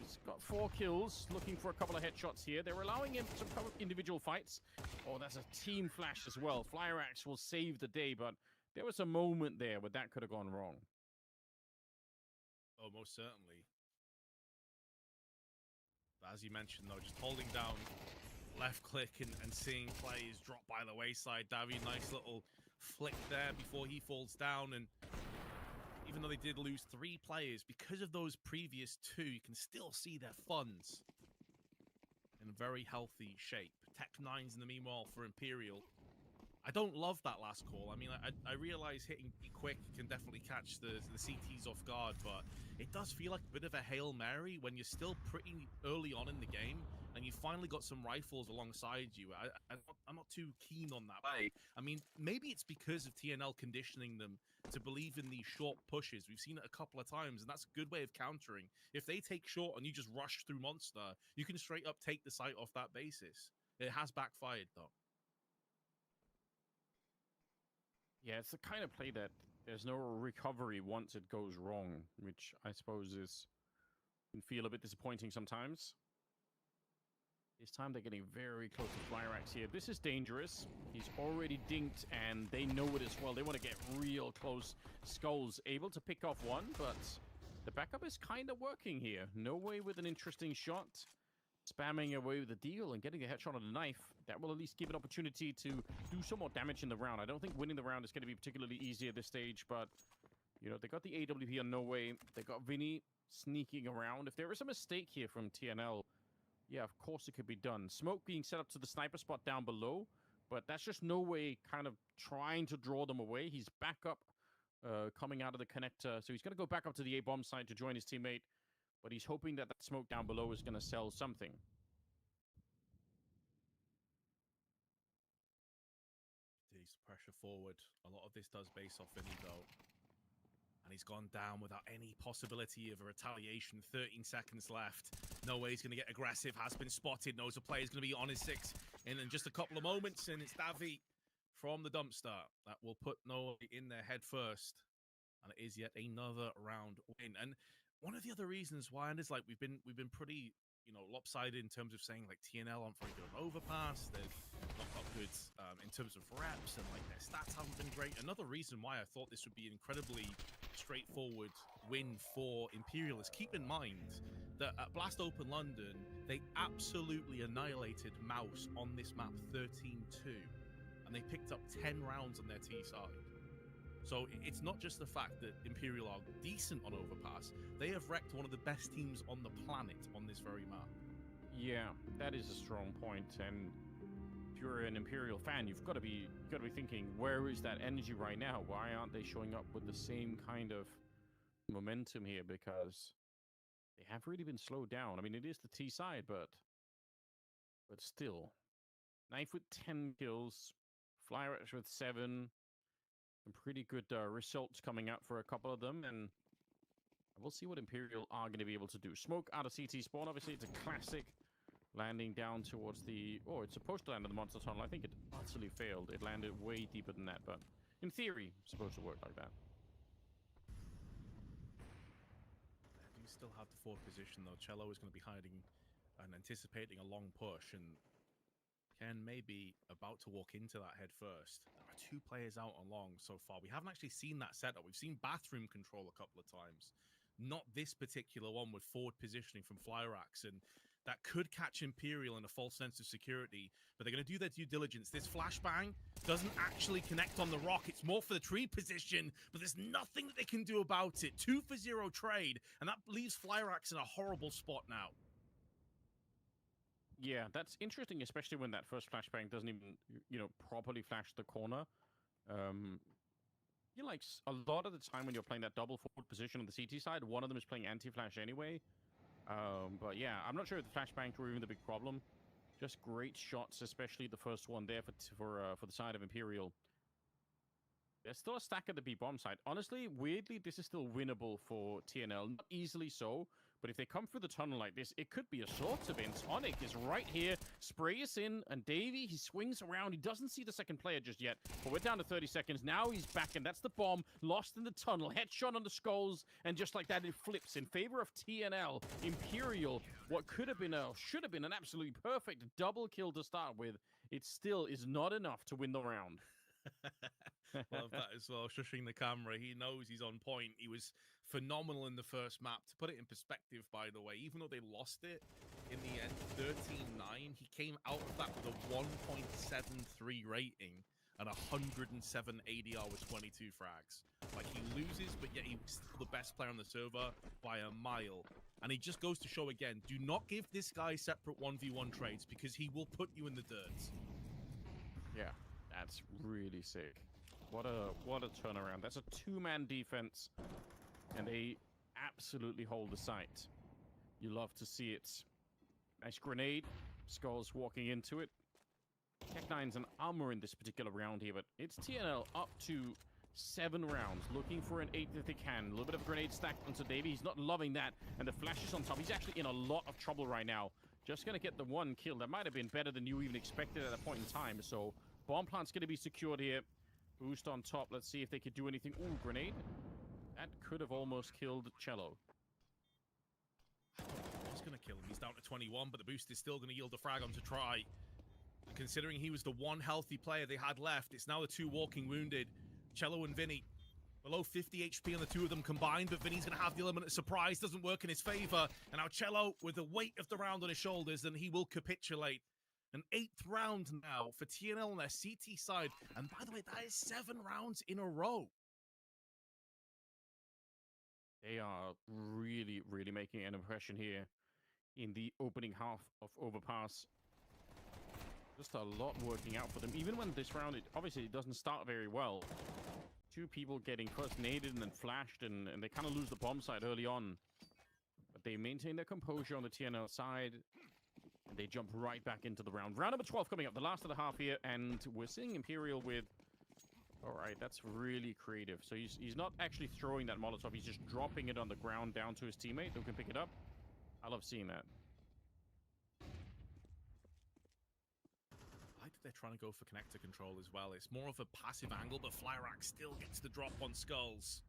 He's got 4 kills, looking for a couple of headshots here. They're allowing him some individual fights. Oh, that's a team flash as well. Flyer Axe will save the day, but there was a moment there where that could have gone wrong. Oh, most certainly. But as you mentioned, though, just holding down left click and seeing players drop by the wayside. Davy, nice little flick there before he falls down. And even though they did lose 3 players, because of those previous 2, you can still see their funds in a very healthy shape. Tech 9's in the meanwhile for Imperial. I don't love that last call. I mean, I realize hitting B quick can definitely catch the CTs off guard, but it does feel like a bit of a Hail Mary when you're still pretty early on in the game and you finally got some rifles alongside you. I'm not too keen on that play. I mean, maybe it's because of TNL conditioning them to believe in these short pushes. We've seen it a couple of times, and that's a good way of countering. If they take short and you just rush through Monster, you can straight up take the site off that basis. It has backfired, though. Yeah, it's the kind of play that there's no recovery once it goes wrong, which I suppose can feel a bit disappointing sometimes. This time they're getting very close to Flyer Axe here. This is dangerous. He's already dinked, and they know it as well. They want to get real close. Skulls able to pick off one, but the backup is kind of working here. No Way with an interesting shot. Spamming away with the deal and getting a headshot on the Knife. That will at least give an opportunity to do some more damage in the round. I don't think winning the round is going to be particularly easy at this stage, but, you know, they got the AWP on No Way. They got Vinny sneaking around. If there is a mistake here from TNL, yeah, of course it could be done. Smoke being set up to the sniper spot down below, but that's just No Way kind of trying to draw them away. He's back up, coming out of the connector, so he's going to go back up to the A-bomb side to join his teammate. But he's hoping that that smoke down below is going to sell something. Continues to pressure forward. A lot of this does base off Vinny, though. And he's gone down without any possibility of a retaliation. 13 seconds left. No Way he's going to get aggressive. Has been spotted. Knows a player's going to be on his 6 in just a couple of moments. And it's Davy from the dumpster that will put No Way in their head first. And it is yet another round win. And one of the other reasons why, and it's like we've been pretty, you know, lopsided in terms of saying like TNL aren't very good on overpass. They've not got good in terms of reps, and like their stats haven't been great. Another reason why I thought this would be an incredibly straightforward win for Imperial is keep in mind that at Blast Open London, they absolutely annihilated Mouse on this map 13-2, and they picked up 10 rounds on their T side. So it's not just the fact that Imperial are decent on overpass, they have wrecked one of the best teams on the planet on this very map. Yeah, that is a strong point. And if you're an Imperial fan, you've got to be thinking, where is that energy right now? Why aren't they showing up with the same kind of momentum here? Because they have really been slowed down. I mean, it is the T side, but still. Knife with 10 kills, Flyer Axe with 7. Some pretty good results coming out for a couple of them, and we'll see what Imperial are going to be able to do. Smoke out of CT spawn. Obviously, it's a classic landing down towards the... Oh, it's supposed to land in the monster tunnel. I think it utterly failed. It landed way deeper than that, but in theory, it's supposed to work like that. They do still have the forward position, though. Cello is going to be hiding and anticipating a long push, and Gen may be about to walk into that head first. There are 2 players out on long so far. We haven't actually seen that setup. We've seen bathroom control a couple of times. Not this particular one with forward positioning from Flyrax, and that could catch Imperial in a false sense of security, but they're going to do their due diligence. This flashbang doesn't actually connect on the rock. It's more for the tree position, but there's nothing that they can do about it. 2 for 0 trade, and that leaves Flyrax in a horrible spot now. Yeah, that's interesting, especially when that first flashbang doesn't even, properly flash the corner. I feel like a lot of the time when you're playing that double forward position on the CT side, one of them is playing anti-flash anyway. But yeah, I'm not sure if the flashbangs were even the big problem. Just great shots, especially the first one there for the side of Imperial. There's still a stack at the B bomb side. Honestly, weirdly, this is still winnable for TNL. Not easily so, but if they come through the tunnel like this, it could be a sort of in. Tonic is right here. Spray is in, and Davey, he swings around. He doesn't see the second player just yet, but we're down to 30 seconds. Now he's back, and that's the bomb. Lost in the tunnel. Headshot on the skulls, and just like that, it flips in favor of TNL. Imperial, what could have been should have been an absolutely perfect double kill to start with. It still is not enough to win the round. Love that as well. Shushing the camera. He knows he's on point. He was phenomenal in the first map. To put it in perspective, by the way, even though they lost it in the end, 13-9, he came out of that with a 1.73 rating and 107 ADR with 22 frags. Like, he loses, but yet he's still the best player on the server by a mile. And he just goes to show again, do not give this guy separate 1v1 trades because he will put you in the dirt. Yeah, that's really sick. What a turnaround. That's a 2-man defense, and they absolutely hold the site. You love to see it. Nice grenade. Skulls walking into it. Tech9's an armor in this particular round here, but it's TNL up to 7 rounds, looking for an 8th if they can. A little bit of a grenade stacked onto Davey. He's not loving that, and the flash is on top. He's actually in a lot of trouble right now. Just going to get the 1 kill. That might have been better than you even expected at that point in time, so bomb plant's going to be secured here. Boost on top. Let's see if they could do anything. Ooh, grenade. That could have almost killed Cello. It's going to kill him. He's down to 21, but the boost is still going to yield the frag on to try. Considering he was the 1 healthy player they had left, it's now the 2 walking wounded. Cello and Vinny. Below 50 HP on the 2 of them combined, but Vinny's going to have the element of surprise. Doesn't work in his favor. And now Cello, with the weight of the round on his shoulders, then he will capitulate. An 8th round now for TNL on their CT side. And by the way, that is 7 rounds in a row. They are really, really making an impression here in the opening half of Overpass. Just a lot working out for them. Even when this round, obviously it doesn't start very well. 2 people getting first naded and then flashed, and they kind of lose the bomb side early on. But they maintain their composure on the TNL side. And they jump right back into the round. Round number 12 coming up, the last of the half here, and we're seeing Imperial with... All right, that's really creative. So he's not actually throwing that Molotov, he's just dropping it on the ground down to his teammate who can pick it up. I love seeing that. I like that they're trying to go for connector control as well. It's more of a passive angle, but Flyrax still gets the drop on Skulls.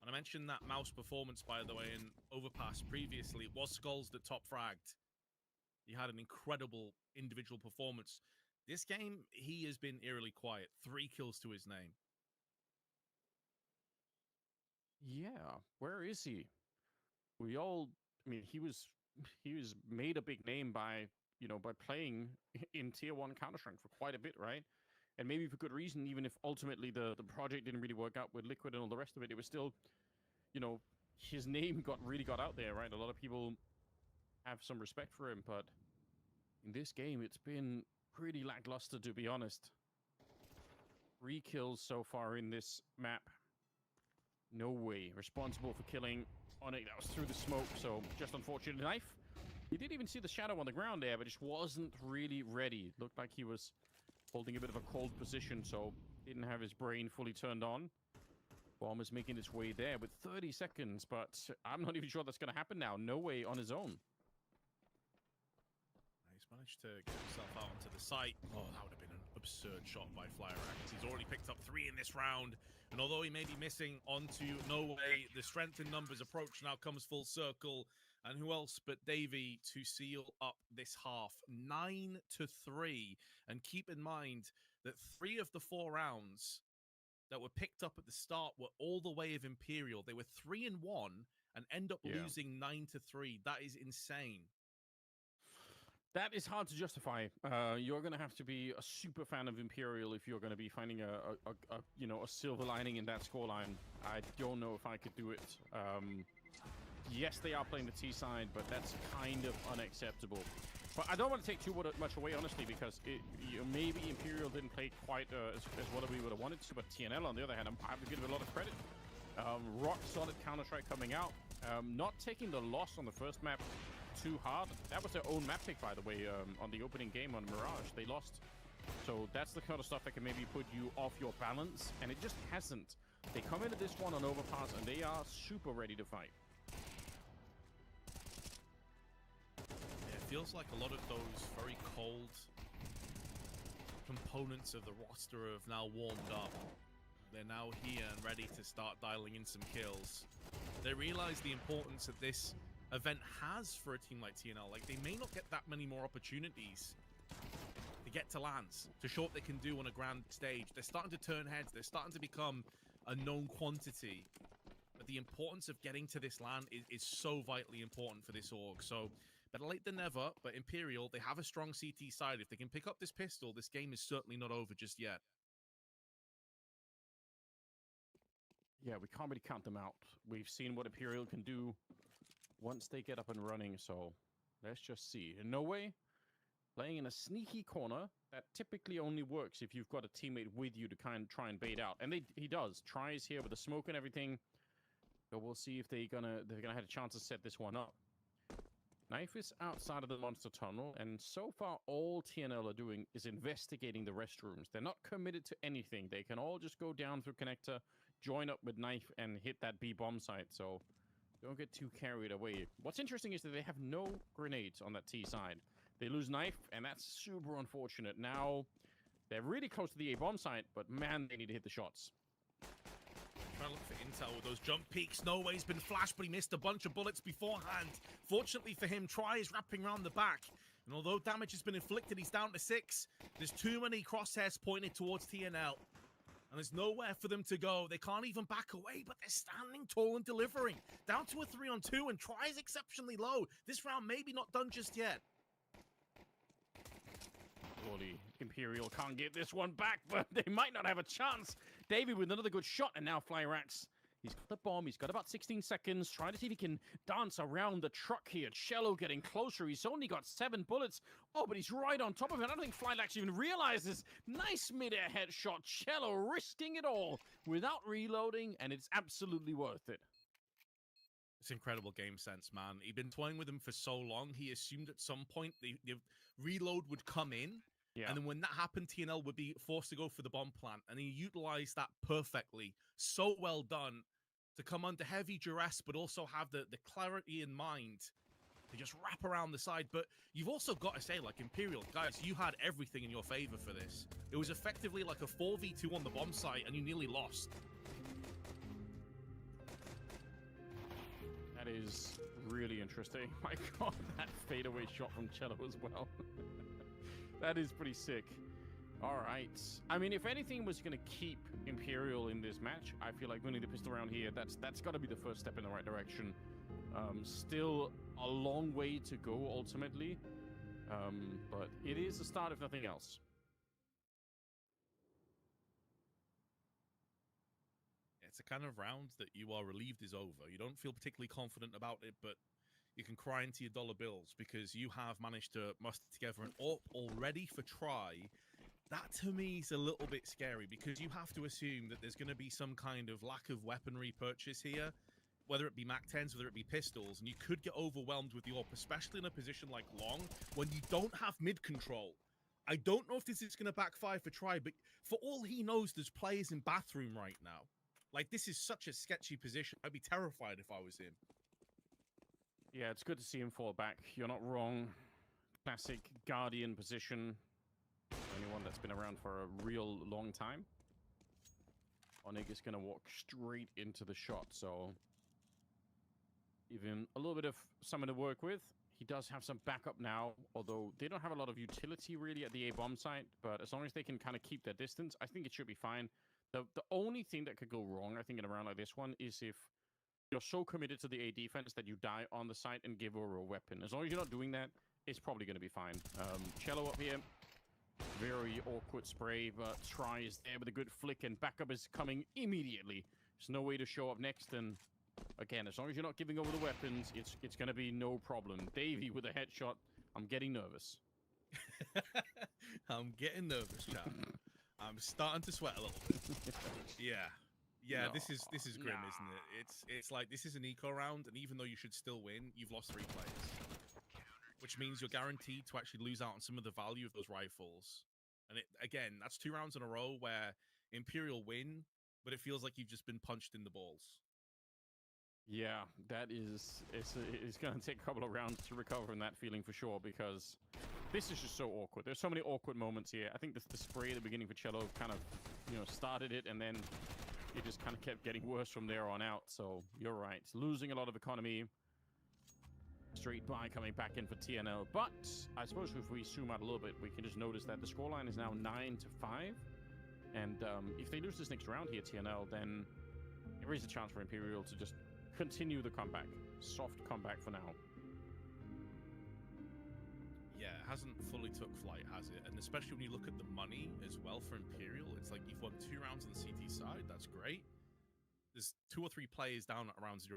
And I mentioned that mouse performance, by the way, in Overpass previously. It was Skulls that top fragged. He had an incredible individual performance. This game, he has been eerily quiet. 3 kills to his name. Yeah, where is he? We all... I mean, he was made a big name by, by playing in Tier 1 Counter-Strike for quite a bit, right? And maybe for good reason, even if ultimately the project didn't really work out with Liquid and all the rest of it, it was still, his name really got out there, right? A lot of people have some respect for him, but in this game, it's been pretty lackluster, to be honest. 3 kills so far in this map. No way. Responsible for killing Onyx. That was through the smoke, so just unfortunate. Knife. He didn't even see the shadow on the ground there, but just wasn't really ready. Looked like he was holding a bit of a cold position, so didn't have his brain fully turned on. Bomb is making its way there with 30 seconds, but I'm not even sure that's going to happen now. No way on his own. He's managed to get himself out onto the site. Oh, that would have been an absurd shot by Flyrax. He's already picked up 3 in this round. And although he may be missing onto No Way, the strength in numbers approach now comes full circle. And who else but Davey to seal up this half 9-3. And keep in mind that 3 of the 4 rounds that were picked up at the start were all the way of Imperial. They were 3-1 and end up losing 9-3. That is insane. That is hard to justify. You're going to have to be a super fan of Imperial if you're going to be finding a silver lining in that scoreline. I don't know if I could do it. Yes, they are playing the T side, but that's kind of unacceptable. But I don't want to take too much away, honestly, because maybe Imperial didn't play quite as well as we would have wanted to, but TNL, on the other hand, I have to give it a lot of credit. Rock solid Counter-Strike coming out. Not taking the loss on the first map too hard. That was their own map pick, by the way, on the opening game on Mirage. They lost. So that's the kind of stuff that can maybe put you off your balance, and it just hasn't. They come into this one on Overpass, and they are super ready to fight. Yeah, it feels like a lot of those very cold components of the roster have now warmed up. They're now here and ready to start dialing in some kills. They realize the importance that this event has for a team like TNL. Like, they may not get that many more opportunities to get to lands, to show what they can do on a grand stage. They're starting to turn heads. They're starting to become a known quantity. But the importance of getting to this land is so vitally important for this org. So, better late than never, but Imperial, they have a strong CT side. If they can pick up this pistol, this game is certainly not over just yet. Yeah, we can't really count them out. We've seen what Imperial can do once they get up and running, so let's just see. In no way, playing in a sneaky corner that typically only works if you've got a teammate with you to kind of try and bait out. And he does. Tries here with the smoke and everything. So we'll see if they're gonna have a chance to set this one up. Knife is outside of the monster tunnel, and so far all TNL are doing is investigating the restrooms. They're not committed to anything. They can all just go down through connector, join up with Knife, and hit that B bomb site. So don't get too carried away. What's interesting is that they have no grenades on that T side. They lose Knife, and that's super unfortunate. Now, they're really close to the A bomb site, but man, they need to hit the shots. Trying to look for intel with those jump peaks. No way's been flashed, but he missed a bunch of bullets beforehand. Fortunately for him, Try is wrapping around the back. And although damage has been inflicted, he's down to 6. There's too many crosshairs pointed towards TNL. And there's nowhere for them to go. They can't even back away, but they're standing tall and delivering. Down to a 3-on-2, and Try is exceptionally low. This round maybe not done just yet. Surely Imperial can't get this one back, but they might not have a chance. Davey with another good shot, and now Flyrax. He's got the bomb. He's got about 16 seconds. Trying to see if he can dance around the truck here. Cello getting closer. He's only got 7 bullets. Oh, but he's right on top of it. I don't think Flyrax even realizes. Nice mid-air headshot. Cello risking it all without reloading, and it's absolutely worth it. It's incredible game sense, man. He'd been toying with him for so long. He assumed at some point the reload would come in. Yeah. And then when that happened, TNL would be forced to go for the bomb plant. And he utilized that perfectly. So well done to come under heavy duress, but also have the clarity in mind to just wrap around the side. But you've also got to say, like, Imperial, guys, you had everything in your favor for this. It was effectively like a 4v2 on the bomb site, and you nearly lost. That is really interesting. My God, that fadeaway shot from Cello as well. That is pretty sick. All right. I mean, if anything was going to keep Imperial in this match, I feel like winning the pistol round here, that's got to be the first step in the right direction. Still a long way to go, ultimately. But it is a start, if nothing else. It's a kind of round that you are relieved is over. You don't feel particularly confident about it, but you can cry into your dollar bills because you have managed to muster together an AWP already for Try. That, to me, is a little bit scary because you have to assume that there's going to be some kind of lack of weaponry purchase here, whether it be MAC-10s, whether it be pistols, and you could get overwhelmed with the AWP, especially in a position like Long, when you don't have mid-control. I don't know if this is going to backfire for Try, but for all he knows, there's players in bathroom right now. Like, this is such a sketchy position. I'd be terrified if I was him. Yeah, it's good to see him fall back. You're not wrong. Classic Guardian position. Only one that's been around for a real long time. Onig is going to walk straight into the shot, so... Even a little bit of someone to work with. He does have some backup now, although they don't have a lot of utility really at the A-bomb site. But as long as they can kind of keep their distance, I think it should be fine. The only thing that could go wrong, I think, in a round like this one is if you're so committed to the A defense that you die on the site and give over a weapon. As long as you're not doing that, it's probably going to be fine. Cello up here. Very awkward spray, but tries there with a good flick, and backup is coming immediately. There's no way to show up next, and again, as long as you're not giving over the weapons, it's going to be no problem. Davey with a headshot. I'm getting nervous. I'm getting nervous, chap. I'm starting to sweat a little bit. Yeah, No, this is grim, nah. isn't it? It's like this is an eco round, and even though you should still win, you've lost 3 players, which means you're guaranteed to actually lose out on some of the value of those rifles. And again, that's 2 rounds in a row where Imperial win, but it feels like you've just been punched in the balls. Yeah, that is... It's going to take a couple of rounds to recover from that feeling for sure, because this is just so awkward. There's so many awkward moments here. I think the spray at the beginning for Cello kind of, started it, and then it just kind of kept getting worse from there on out. So you're right. Losing a lot of economy. Straight by coming back in for TNL. But I suppose if we zoom out a little bit, we can just notice that the scoreline is now 9-5. And if they lose this next round here, TNL, then there is a chance for Imperial to just continue the comeback. Soft comeback for now. Yeah, it hasn't fully took flight, has it? And especially when you look at the money as well for Imperial, it's like you've won 2 rounds on the CT side. That's great. There's 2 or 3 players down at around $0.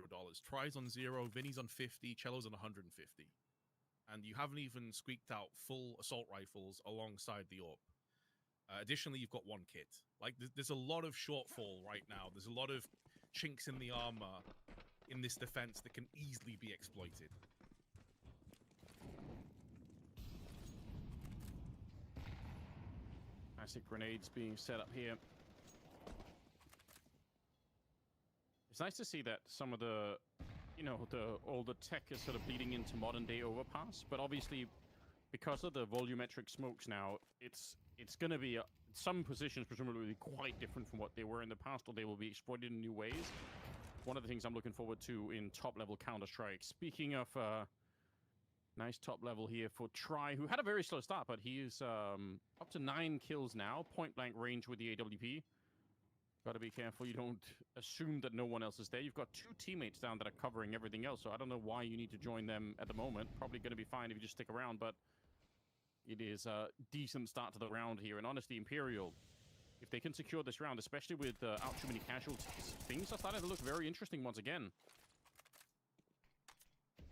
Try's on 0, Vinny's on 50, Cello's on 150. And you haven't even squeaked out full assault rifles alongside the AWP. Additionally, you've got 1 kit. Like, there's a lot of shortfall right now. There's a lot of chinks in the armor in this defense that can easily be exploited. Classic grenades being set up here. It's nice to see that some of the, all the tech is sort of bleeding into modern day overpass, but obviously because of the volumetric smokes now, it's going to be some positions presumably quite different from what they were in the past, or they will be exploited in new ways. One of the things I'm looking forward to in top-level Counter-Strike. Speaking of nice top level here for Try, who had a very slow start, but he is up to 9 kills now, point-blank range with the AWP. Got to be careful you don't assume that no one else is there. You've got 2 teammates down that are covering everything else, so I don't know why you need to join them at the moment. Probably going to be fine if you just stick around, but it is a decent start to the round here. And honestly, Imperial, if they can secure this round, especially with out too many casualties, things are starting to look very interesting once again.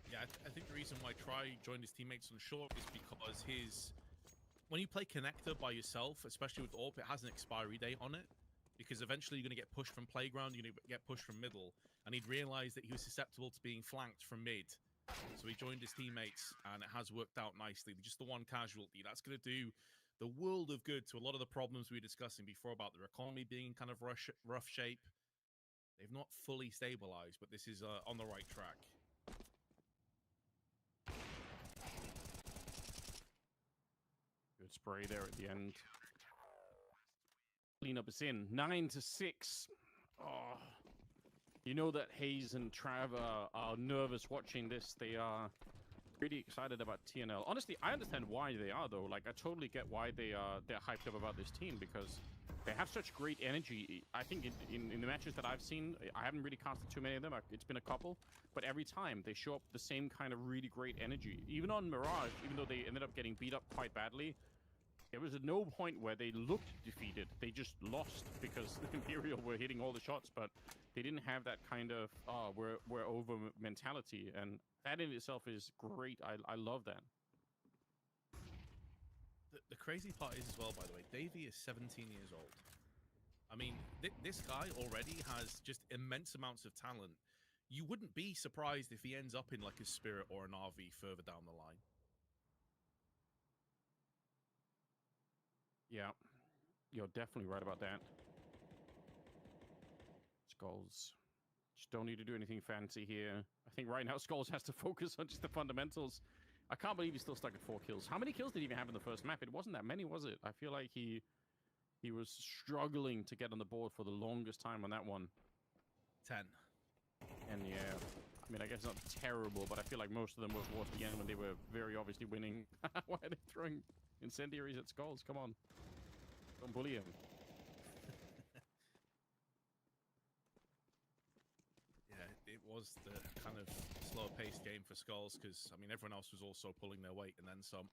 Yeah, I think the reason why Try joined his teammates on short is because when you play Connector by yourself, especially with AWP, it has an expiry date on it. Because eventually you're going to get pushed from playground, you're going to get pushed from middle. And he'd realized that he was susceptible to being flanked from mid. So he joined his teammates, and it has worked out nicely. Just the 1 casualty. That's going to do the world of good to a lot of the problems we were discussing before about their economy being in kind of rough shape. They've not fully stabilized, but this is on the right track. Good spray there at the end. Cleanup is in. 9-6. Oh, you know that Hayes and Trav are nervous watching this. They are pretty excited about TNL. Honestly, I understand why they are, though. Like, I totally get why they're hyped up about this team, because they have such great energy. I think in the matches that I've seen, I haven't really casted too many of them. It's been a couple, but every time they show up the same kind of really great energy. Even on Mirage, even though they ended up getting beat up quite badly, there was at no point where they looked defeated. They just lost because the Imperial were hitting all the shots, but they didn't have that kind of, we're over mentality. And that in itself is great. I love that. The crazy part is as well, by the way, Davey is 17 years old. I mean, this guy already has just immense amounts of talent. You wouldn't be surprised if he ends up in like a Spirit or an RV further down the line. Yeah, you're definitely right about that. Skulls just don't need to do anything fancy here. I think right now Skulls has to focus on just the fundamentals. I can't believe he's still stuck at 4 kills. How many kills did he even have in the first map? It wasn't that many, was it? I feel like he was struggling to get on the board for the longest time on that one. 10. And yeah, I mean, I guess not terrible, but I feel like most of them were towards the end when they were very obviously winning. Why are they throwing incendiaries at skulls? Come on. Don't bully him. Yeah, it was the kind of slower-paced game for Skulls because, I mean, everyone else was also pulling their weight and then some.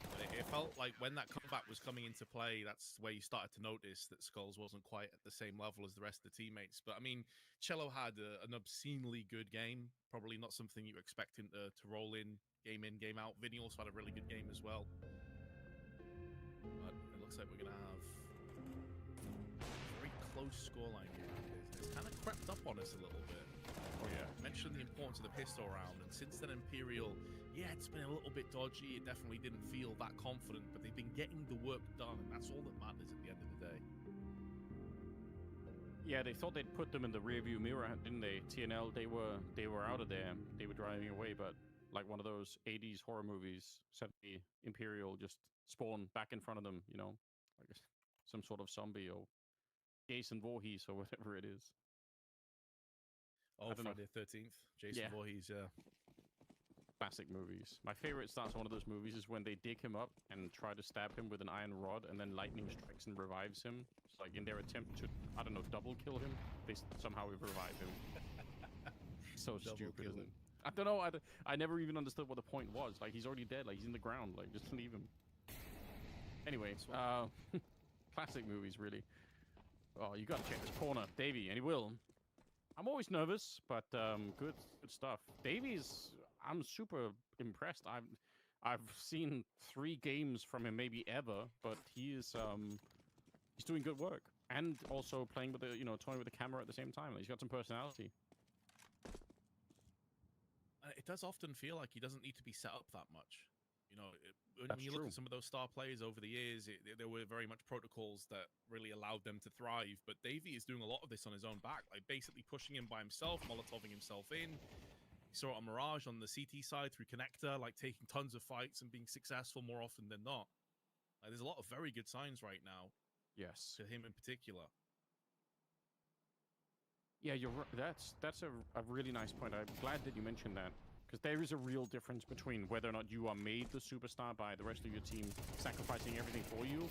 But it felt like when that comeback was coming into play, that's where you started to notice that Skulls wasn't quite at the same level as the rest of the teammates. But, I mean, Cello had an obscenely good game. Probably not something you expect him to roll in, game out. Vinny also had a really good game as well. But it looks like we're going to have a very close scoreline here. It's kind of crept up on us a little bit. Oh, yeah. I mentioned the importance of the pistol round, and since then Imperial, yeah, it's been a little bit dodgy. It definitely didn't feel that confident, but they've been getting the work done, and that's all that matters at the end of the day. Yeah, they thought they'd put them in the rearview mirror, didn't they? TNL, they were out of there. They were driving away, but like one of those 80s horror movies, suddenly Imperial just spawned back in front of them, you know? Like some sort of zombie or Jason Voorhees or whatever it is. Oh, Friday the 13th. Jason Voorhees, yeah. Classic movies. My favorite starts one of those movies is when they dig him up and try to stab him with an iron rod, and then lightning strikes and revives him. It's like in their attempt to, I don't know, double kill him, they somehow revive him. So stupid, isn't it? I don't know. I never even understood what the point was. Like, he's already dead. Like, he's in the ground. Like, just leave him. Anyway, classic movies, really. Oh, you gotta check this corner. Davey, and he will. I'm always nervous, but good stuff. Davies, I'm super impressed. I've seen 3 games from him, maybe ever, but he's doing good work, and also playing with the toying with the camera at the same time. He's got some personality. It does often feel like he doesn't need to be set up that much. You know, when you look at some of those star players over the years, there were very much protocols that really allowed them to thrive. But Davey is doing a lot of this on his own back, like basically pushing him by himself, molotoving himself in. You saw it on Mirage on the CT side through Connector, like taking tons of fights and being successful more often than not. Like, there's a lot of very good signs right now. Yes. To him in particular. Yeah, you're right. That's a really nice point. I'm glad that you mentioned that. Because there is a real difference between whether or not you are made the superstar by the rest of your team sacrificing everything for you,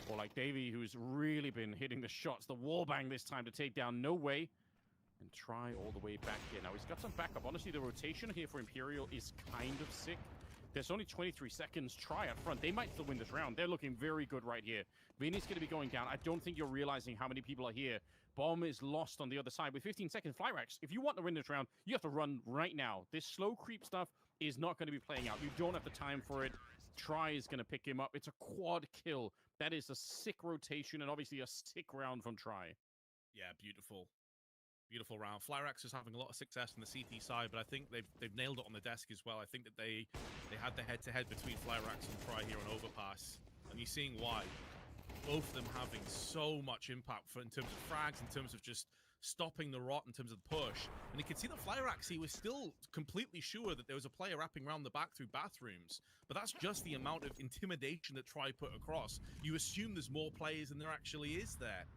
or like Davey, who's really been hitting the shots, the wallbang this time to take down No Way, and try all the way back here. Now, he's got some backup. Honestly, the rotation here for Imperial is kind of sick. There's only 23 seconds. Try up front. They might still win this round. They're looking very good right here. Vinny's going to be going down. I don't think you're realizing how many people are here. Bomb is lost on the other side with 15 seconds. Flyrax, if you want to win this round, you have to run right now. This slow creep stuff is not going to be playing out. You don't have the time for it. Try is going to pick him up. It's a quad kill. That is a sick rotation and obviously a sick round from Try. Yeah, beautiful. Beautiful round. Flyrax is having a lot of success on the CT side, but I think they've nailed it on the desk as well. I think that they had the head-to-head between Flyrax and Try here on Overpass, and you're seeing why. Both of them having so much impact in terms of frags, in terms of just stopping the rot, in terms of the push. And you can see that Flyrax, he was still completely sure that there was a player wrapping around the back through bathrooms. But that's just the amount of intimidation that Try put across. You assume there's more players than there actually is there.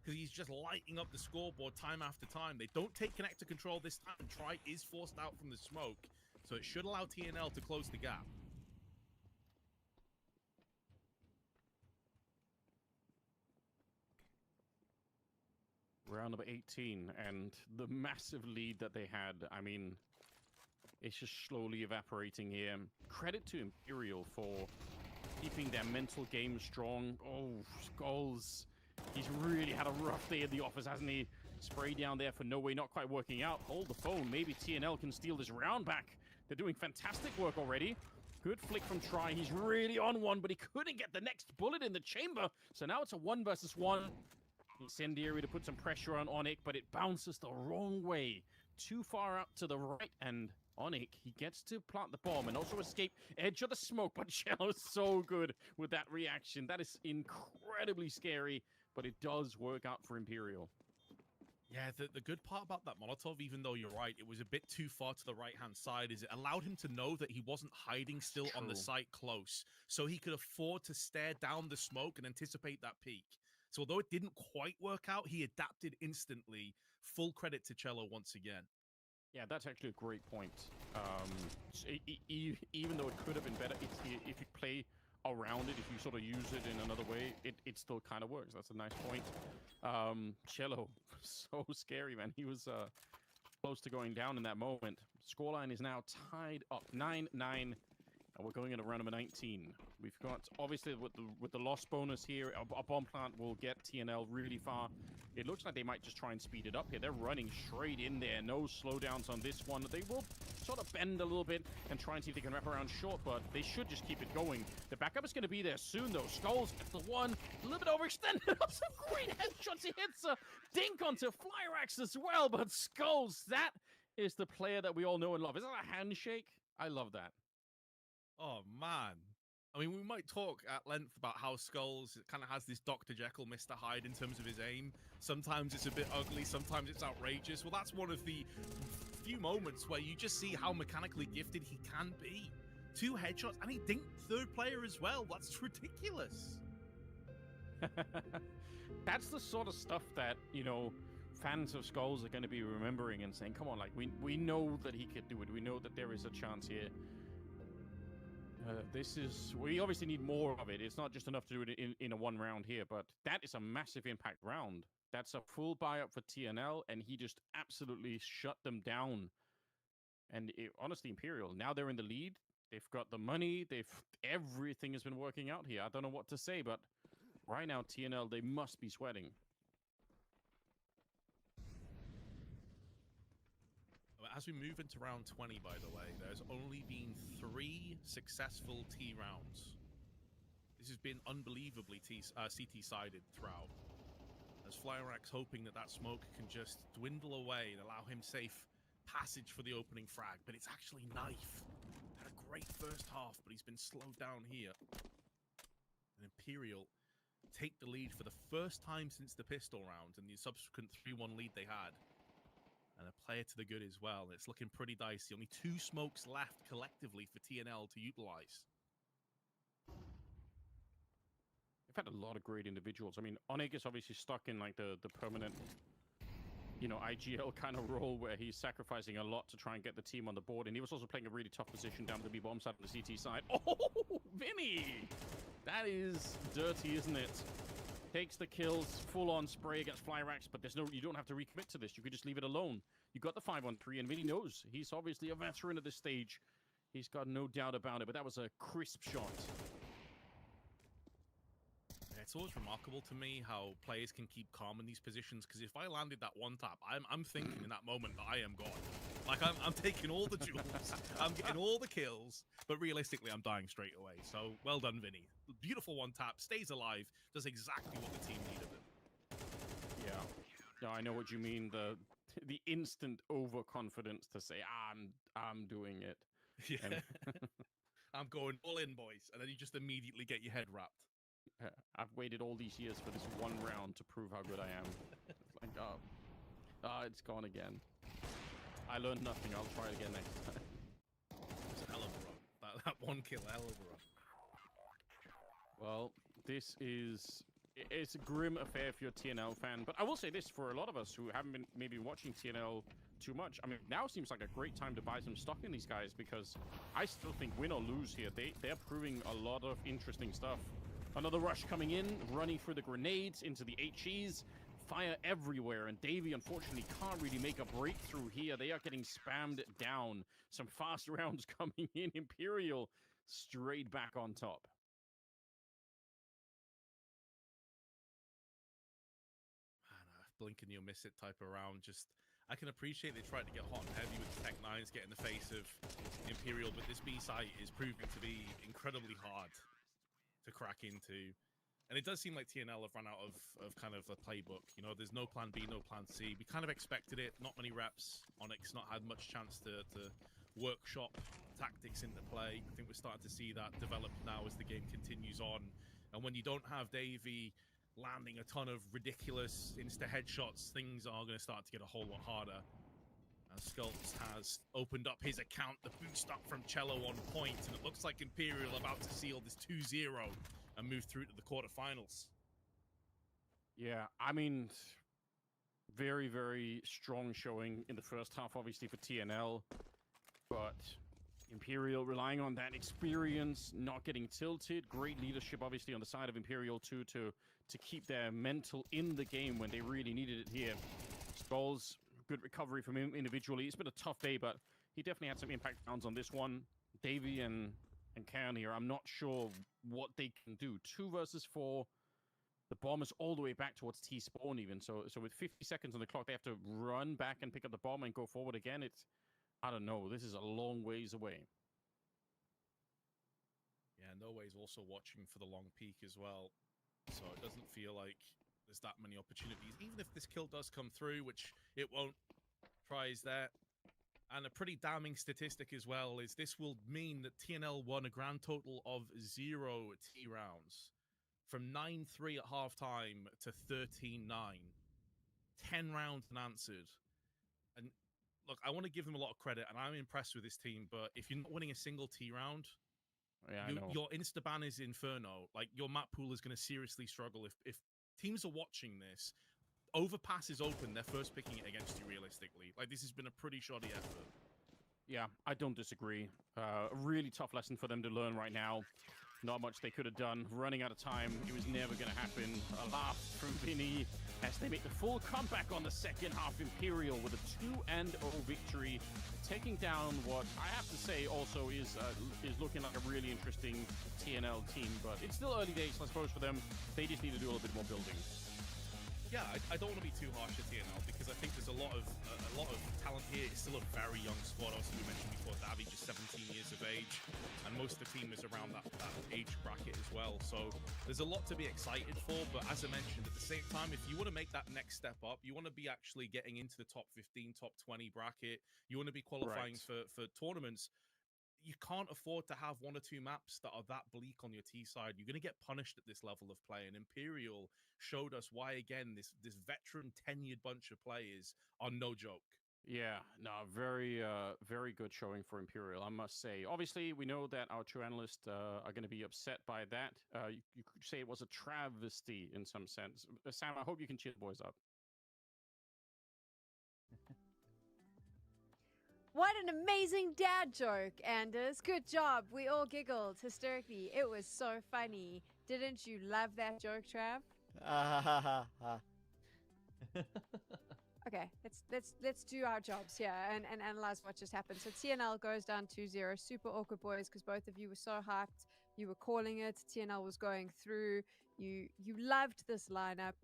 Because he's just lighting up the scoreboard time after time. They don't take connector control this time. Try is forced out from the smoke. So it should allow TNL to close the gap. Round number 18, and the massive lead that they had, I mean, it's just slowly evaporating here. Credit to Imperial for keeping their mental game strong. Oh, Skulls. He's really had a rough day in the office, hasn't he? Spray down there for No Way, not quite working out. Hold the phone. Maybe TNL can steal this round back. They're doing fantastic work already. Good flick from Try. He's really on one, but he couldn't get the next bullet in the chamber. So now it's a 1 versus 1. Incendiary to put some pressure on Onik, but it bounces the wrong way. Too far up to the right, and Onik, he gets to plant the bomb and also escape edge of the smoke, but Cello's so good with that reaction. That is incredibly scary, but it does work out for Imperial. Yeah, the good part about that Molotov, even though you're right, it was a bit too far to the right-hand side, is it allowed him to know that he wasn't hiding still on the site close, so he could afford to stare down the smoke and anticipate that peak. So although it didn't quite work out, he adapted instantly. Full credit to Cello once again. Yeah, that's actually a great point. Even though it could have been better, if you play around it, if you sort of use it in another way, it still kind of works. That's a nice point. Cello, so scary, man. He was close to going down in that moment. Scoreline is now tied up 9-9. And we're going into round number 19. We've got, obviously, with the loss bonus here, a bomb plant will get TNL really far. It looks like they might just try and speed it up here. They're running straight in there. No slowdowns on this one. They will sort of bend a little bit and try and see if they can wrap around short, but they should just keep it going. The backup is going to be there soon, though. Skulls gets the one. A little bit overextended. Some great headshots. He hits a dink onto Flyrax as well, but Skulls, that is the player that we all know and love. Is that a handshake? I love that. Oh, man. I mean, we might talk at length about how Skulls kind of has this Dr. Jekyll, Mr. Hyde in terms of his aim. Sometimes it's a bit ugly, sometimes it's outrageous. Well, that's one of the few moments where you just see how mechanically gifted he can be. 2 headshots, and he dinked third player as well. That's ridiculous. That's the sort of stuff that, you know, fans of Skulls are going to be remembering and saying, come on, like, we know that he could do it. We know that there is a chance here. We obviously need more of it. It's not just enough to do it in a one round here, but that is a massive impact round. That's a full buy-up for TNL, and he just absolutely shut them down. And honestly, Imperial, now they're in the lead. They've got the money. Everything has been working out here. I don't know what to say, but right now, TNL, they must be sweating. As we move into round 20, by the way, there's only been 3 successful T rounds. This has been unbelievably CT-sided throughout. As Flyrax hoping that smoke can just dwindle away and allow him safe passage for the opening frag, but it's actually Knife. Had a great first half, but he's been slowed down here. And Imperial take the lead for the first time since the pistol round and the subsequent 3-1 lead they had. And a player to the good as well. It's looking pretty dicey. Only 2 smokes left collectively for TNL to utilize. They've had a lot of great individuals. I mean, Onig is obviously stuck in like the permanent, you know, IGL kind of role where he's sacrificing a lot to try and get the team on the board. And he was also playing a really tough position down the B-bomb side and the CT side. Oh, Vinny! That is dirty, isn't it? Takes the kills, full-on spray against Flyrax, but you don't have to recommit to this. You could just leave it alone. You got the 5-on-3, and Vinny knows. He's obviously a veteran at this stage. He's got no doubt about it, but that was a crisp shot. Yeah, it's always remarkable to me how players can keep calm in these positions, because if I landed that one tap, I'm thinking in that moment that I am gone. Like, I'm taking all the jewels, I'm getting all the kills, but realistically, I'm dying straight away. So, well done, Vinny. Beautiful one tap, stays alive, does exactly what the team need of him. Yeah. No, I know what you mean. The instant overconfidence to say, I'm doing it. Yeah. I'm going all in, boys. And then you just immediately get your head wrapped. I've waited all these years for this one round to prove how good I am. It's like, it's gone again. I learned nothing. I'll try it again next time. It's a hell of a run. That one kill, hell of a run. Well, it's a grim affair if you're a TNL fan. But I will say this, for a lot of us who haven't been maybe watching TNL too much, I mean, now seems like a great time to buy some stock in these guys, because I still think win or lose here, they're proving a lot of interesting stuff. Another rush coming in, running through the grenades into the HEs. Fire everywhere, and Davey unfortunately can't really make a breakthrough here. They are getting spammed down. Some fast rounds coming in. Imperial straight back on top. Blink and you'll miss it type of round. Just, I can appreciate they tried to get hot and heavy with the Tech 9s, get in the face of Imperial, but this B site is proving to be incredibly hard to crack into. And it does seem like TNL have run out of kind of a playbook. You know, there's no plan B, no plan C. We kind of expected it. Not many reps. Onyx not had much chance to workshop tactics into play. I think we're starting to see that develop now as the game continues on. And when you don't have Davey landing a ton of ridiculous insta-headshots, things are going to start to get a whole lot harder. As Skulls has opened up his account, the boost up from Cello on point, and it looks like Imperial about to seal this 2-0 and move through to the quarterfinals. Yeah, I mean, very, very strong showing in the first half, obviously, for TNL. But Imperial relying on that experience, not getting tilted. Great leadership, obviously, on the side of Imperial, too, to keep their mental in the game when they really needed it here. Skulls, good recovery from him individually. It's been a tough day, but he definitely had some impact rounds on this one. Davey and Kaon here, I'm not sure what they can do. 2 versus 4. The bomb is all the way back towards T-spawn even. So with 50 seconds on the clock, they have to run back and pick up the bomb and go forward again. It's, I don't know, this is a long ways away. Yeah, No Way's also watching for the long peak as well. So it doesn't feel like there's that many opportunities. Even if this kill does come through, which it won't, tries there. And a pretty damning statistic as well is this will mean that TNL won a grand total of 0 T rounds. From 9-3 at halftime to 13-9. 10 rounds unanswered. And look, I want to give them a lot of credit, and I'm impressed with this team, but if you're not winning a single T round, your Instaban is Inferno. Like, your map pool is going to seriously struggle. If teams are watching this, Overpass is open, they're first picking it against you realistically. Like, this has been a pretty shoddy effort. Yeah, I don't disagree. A really tough lesson for them to learn right now. Not much they could have done. Running out of time, it was never going to happen. A laugh from Vinny as they make the full comeback on the second half. Imperial with a 2-0 victory, taking down what I have to say also is looking like a really interesting TNL team. But it's still early days, I suppose, for them. They just need to do a little bit more building. Yeah, I don't want to be too harsh at TNL because I think there's a lot of talent here. It's still a very young squad. Also, we mentioned before, Davi just 17 years of age, and most of the team is around that age bracket as well. So there's a lot to be excited for. But as I mentioned, at the same time, if you want to make that next step up, you want to be actually getting into the top 15, top 20 bracket. You want to be qualifying for tournaments. You can't afford to have 1 or 2 maps that are that bleak on your T side. You're going to get punished at this level of play. And Imperial showed us why, again, this veteran, tenured bunch of players are no joke. Yeah, no, very good showing for Imperial, I must say. Obviously, we know that our 2 analysts are going to be upset by that. You could say it was a travesty in some sense. Sam, I hope you can cheer the boys up. What an amazing dad joke, Anders. Good job. We all giggled hysterically. It was so funny. Didn't you love that joke, Trav? Okay, let's do our jobs here and analyze what just happened. So TNL goes down 2-0. Super awkward, boys, because both of you were so hyped. You were calling it. TNL was going through. You loved this lineup.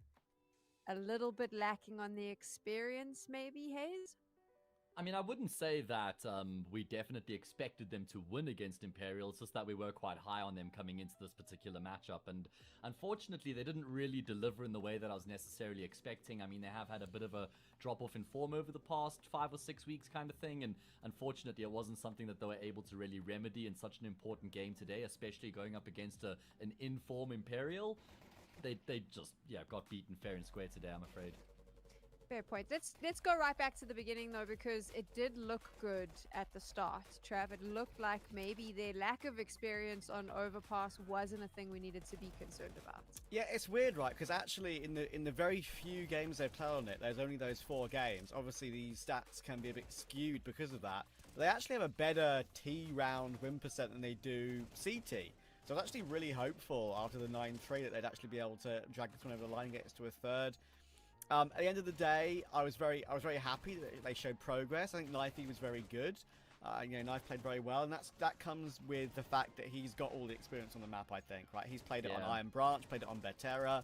A little bit lacking on the experience, maybe, Hayes? I mean, I wouldn't say that we definitely expected them to win against Imperial. It's just that we were quite high on them coming into this particular matchup. And unfortunately, they didn't really deliver in the way that I was necessarily expecting. I mean, they have had a bit of a drop-off in form over the past 5 or 6 weeks kind of thing. And unfortunately, it wasn't something that they were able to really remedy in such an important game today, especially going up against an in-form Imperial. They just, got beaten fair and square today, I'm afraid. Fair point. Let's go right back to the beginning, though, because it did look good at the start, Trav. It looked like maybe their lack of experience on Overpass wasn't a thing we needed to be concerned about. Yeah, it's weird, right? Because actually, in the very few games they've played on it, there's only those 4 games. Obviously, these stats can be a bit skewed because of that. But they actually have a better T-round win percent than they do CT. So I was actually really hopeful after the 9-3 that they'd actually be able to drag this one over the line and get us to a third. At the end of the day, I was very happy that they showed progress. I think Knifey was very good. Knife played very well, and that comes with the fact that he's got all the experience on the map. I think, right? He's played it on Iron Branch, played it on Beterra,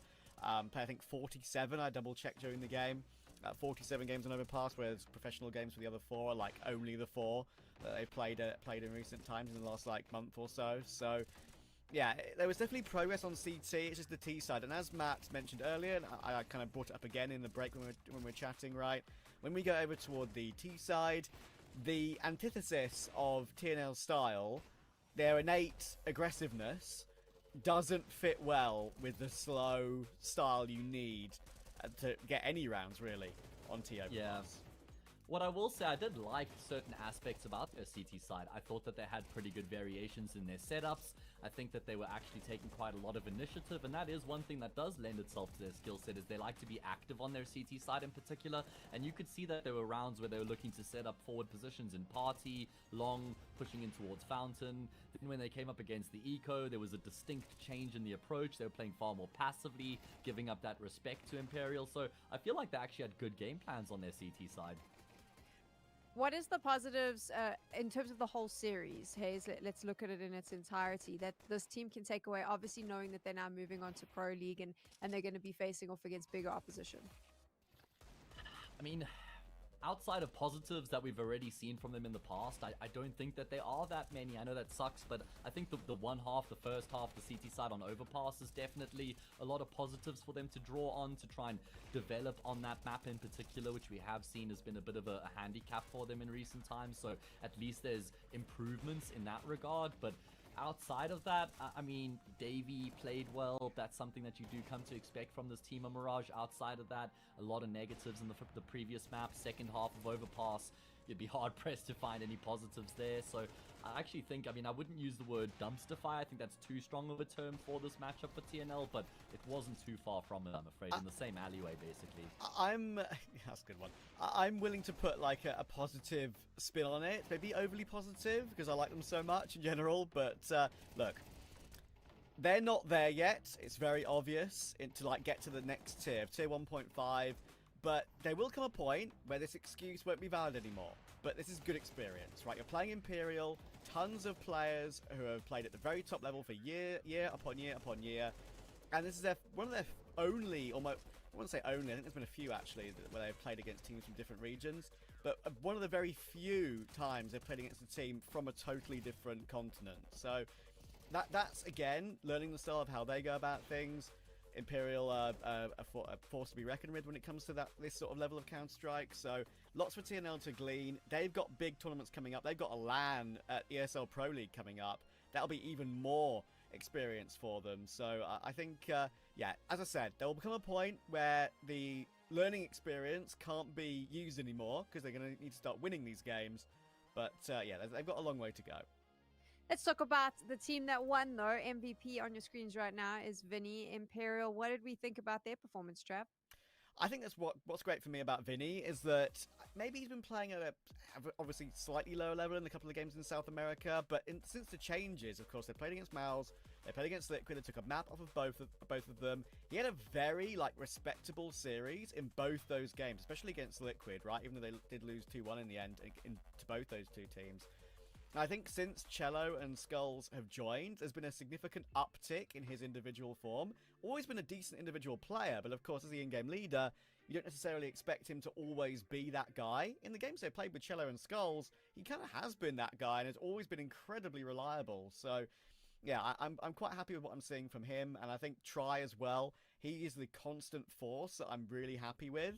played I think 47. I double checked during the game. 47 games on Overpass, whereas professional games for the other 4 are like only the 4 that they played in recent times in the last month or so. So. Yeah, there was definitely progress on CT. It's just the T side. And as Matt mentioned earlier, and I kind of brought it up again in the break when we're chatting, right? When we go over toward the T side, the antithesis of TNL style, their innate aggressiveness, doesn't fit well with the slow style you need to get any rounds, really, on TO+. Yeah. What I will say, I did like certain aspects about their CT side. I thought that they had pretty good variations in their setups. I think that they were actually taking quite a lot of initiative, and that is one thing that does lend itself to their skill set, is they like to be active on their CT side in particular, and you could see that there were rounds where they were looking to set up forward positions in party, long, pushing in towards fountain. Then when they came up against the eco, there was a distinct change in the approach. They were playing far more passively, giving up that respect to Imperial, so I feel like they actually had good game plans on their CT side. What is the positives in terms of the whole series, Hayes? Let's look at it in its entirety. That this team can take away, obviously knowing that they're now moving on to Pro League and they're going to be facing off against bigger opposition. I mean, outside of positives that we've already seen from them in the past, I don't think that there are that many. I know that sucks, but I think the first half, the CT side on Overpass is definitely a lot of positives for them to draw on, to try and develop on that map in particular, which we have seen has been a bit of a handicap for them in recent times. So at least there's improvements in that regard, but outside of that, I mean, Davey played well. That's something that you do come to expect from this team of Mirage. Outside of that, a lot of negatives in the previous map. Second half of Overpass, you'd be hard-pressed to find any positives there. So I actually think, I mean, I wouldn't use the word dumpster fire. I think that's too strong of a term for this matchup for TNL, but it wasn't too far from it, I'm afraid, in the same alleyway, basically. That's a good one. I'm willing to put like a positive spin on it, maybe overly positive, because I like them so much in general, but look, they're not there yet. It's very obvious to like get to the next tier 1.5, but there will come a point where this excuse won't be valid anymore. But this is good experience, right? You're playing Imperial, tons of players who have played at the very top level for year upon year upon year, and this is one of their only, almost, I wouldn't say only, I think there's been a few actually where they've played against teams from different regions, but one of the very few times they've played against a team from a totally different continent. So that's again learning the style of how they go about things. Imperial are a force to be reckoned with when it comes to this sort of level of Counter-Strike. So lots for TNL to glean. They've got big tournaments coming up. They've got a LAN at ESL Pro League coming up. That'll be even more experience for them. So I think, yeah, as I said, there will become a point where the learning experience can't be used anymore because they're going to need to start winning these games. But yeah, they've got a long way to go. Let's talk about the team that won, though. MVP on your screens right now is Vinny. Imperial. What did we think about their performance, Trav? I think that's what's great for me about Vinny is that maybe he's been playing at a obviously slightly lower level in a couple of games in South America, but since the changes, of course, they played against Mouse, they played against Liquid, they took a map off of both of them. He had a very respectable series in both those games, especially against Liquid, right? Even though they did lose 2-1 in the end to both those two teams. I think since Cello and Skulls have joined, there's been a significant uptick in his individual form. Always been a decent individual player, but of course, as the in-game leader, you don't necessarily expect him to always be that guy. In the games they played with Cello and Skulls, he kind of has been that guy and has always been incredibly reliable. So, yeah, I'm quite happy with what I'm seeing from him, and I think Try as well. He is the constant force that I'm really happy with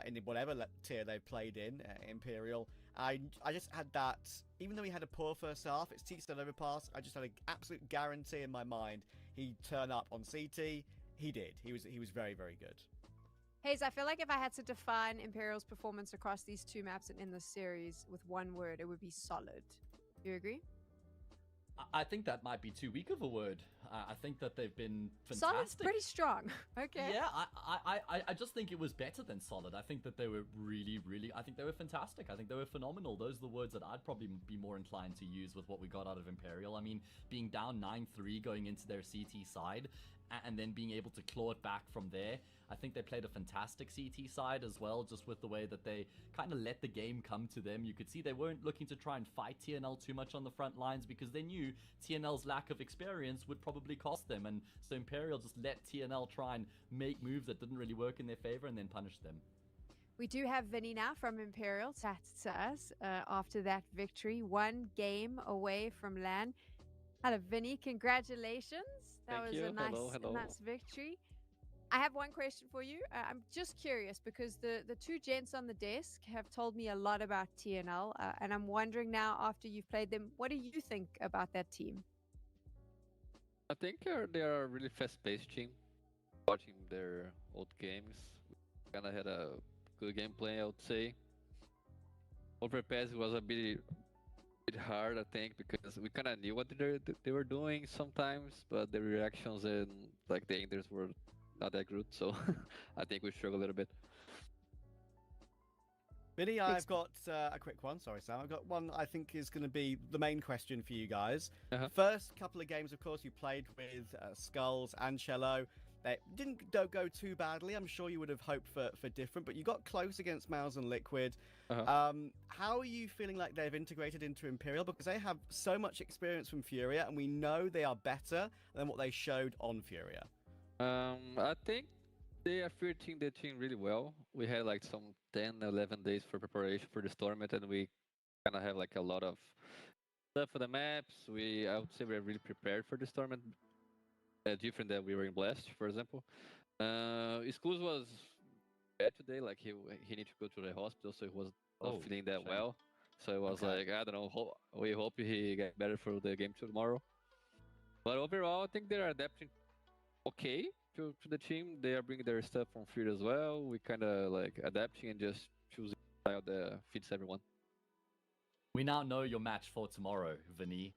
in whatever tier they've played in, Imperial. I just had that, even though he had a poor first half, it's T-Star Overpass, I just had an absolute guarantee in my mind he'd turn up on CT. He did. He was very, very good. Hayes, I feel like if I had to define Imperial's performance across these two maps and in this series with one word, it would be solid. Do you agree? I think that might be too weak of a word. I think that they've been fantastic. Solid's pretty strong. Okay. Yeah, I just think it was better than solid. I think that they were really, I think they were fantastic. I think they were phenomenal. Those are the words that I'd probably be more inclined to use with what we got out of Imperial. I mean, being down 9-3 going into their CT side and then being able to claw it back from there. I think they played a fantastic CT side as well, just with the way that they kind of let the game come to them. You could see they weren't looking to try and fight TNL too much on the front lines because they knew TNL's lack of experience would probably cost them. And so Imperial just let TNL try and make moves that didn't really work in their favor and then punish them. We do have Vinny now from Imperial chat to us after that victory. 1 game away from LAN. Hello, Vinny. Congratulations. That was a nice victory. I have one question for you. I'm just curious because the two gents on the desk have told me a lot about TNL, and I'm wondering now, after you've played them, what do you think about that team? I think they are a really fast-paced team. Watching their old games, kind of had a good gameplay, I would say. Overpass was a bit hard, I think, because we kind of knew what they were doing sometimes, but the reactions and like the enders were not that good. So I think we struggled a little bit. Vinny, I've got a quick one. Sorry, Sam. I've got one I think is going to be the main question for you guys. First couple of games, of course, you played with Skulls and Cello. They don't go too badly. I'm sure you would have hoped for different, but you got close against Mouse and Liquid. How are you feeling like they've integrated into Imperial? Because they have so much experience from Furia, and we know they are better than what they showed on Furia. I think they are fitting the team really well. We had like some 10, 11 days for preparation for this tournament, and we kind of have like a lot of stuff for the maps. I would say we're really prepared for this tournament. Different than we were in Blast, for example. Schools was bad today. Like he needed to go to the hospital, so he was not feeling that well. So it was like, I don't know. We hope he get better for the game tomorrow. But overall, I think they are adapting okay to the team. They are bringing their stuff from field as well. We kind of like adapting and just choosing a style that fits everyone. We now know your match for tomorrow, Vinny.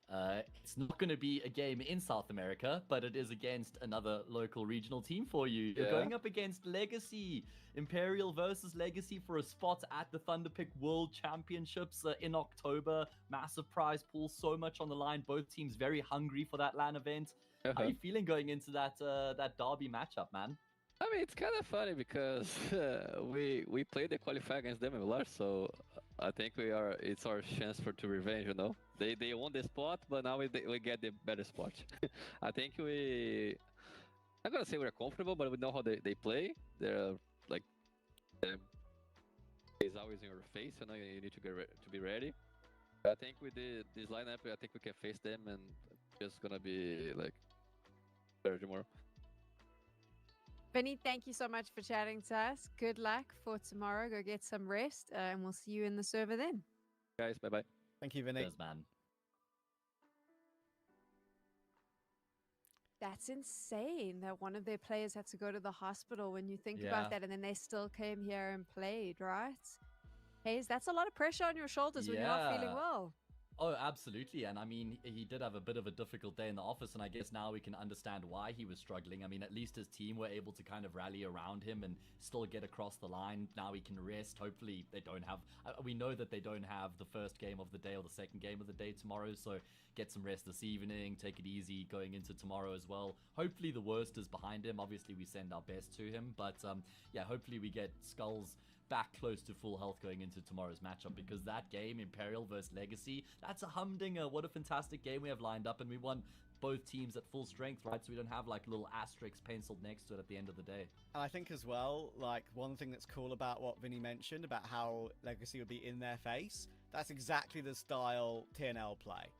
It's not going to be a game in South America, but it is against another local regional team for you. You're going up against Legacy. Imperial versus Legacy for a spot at the Thunderpick World Championships in October. Massive prize pool, so much on the line. Both teams very hungry for that LAN event. How are you feeling going into that derby matchup, man? I mean, it's kind of funny because we played the qualifier against them in Lars, so I think it's our chance to revenge, you know. They won the spot, but now we get the better spot. I think I'm gonna say we're comfortable, but we know how they play. They're like, it's always in your face, you know. You need to be ready. I think with this lineup, I think we can face them, and just gonna be like better tomorrow. Vinny, thank you so much for chatting to us. Good luck for tomorrow. Go get some rest, and we'll see you in the server then. Guys, bye-bye. Thank you, Vinny. Cheers, man. That's insane that one of their players had to go to the hospital when you think about that, and then they still came here and played, right? Hayes, that's a lot of pressure on your shoulders when you're not feeling well. Oh, absolutely. And I mean, he did have a bit of a difficult day in the office, and I guess now we can understand why he was struggling. I mean, at least his team were able to kind of rally around him and still get across the line. Now he can rest. Hopefully they don't have, we know that they don't have the first game of the day or the second game of the day tomorrow, so get some rest this evening, take it easy going into tomorrow as well. Hopefully the worst is behind him. Obviously we send our best to him, but yeah, hopefully we get Skulls back close to full health going into tomorrow's matchup, because that game, Imperial versus Legacy, that's a humdinger. What a fantastic game we have lined up, and we won both teams at full strength, right? So we don't have like little asterisks penciled next to it at the end of the day. And I think as well, like one thing that's cool about what Vinny mentioned about how Legacy would be in their face, that's exactly the style TNL play.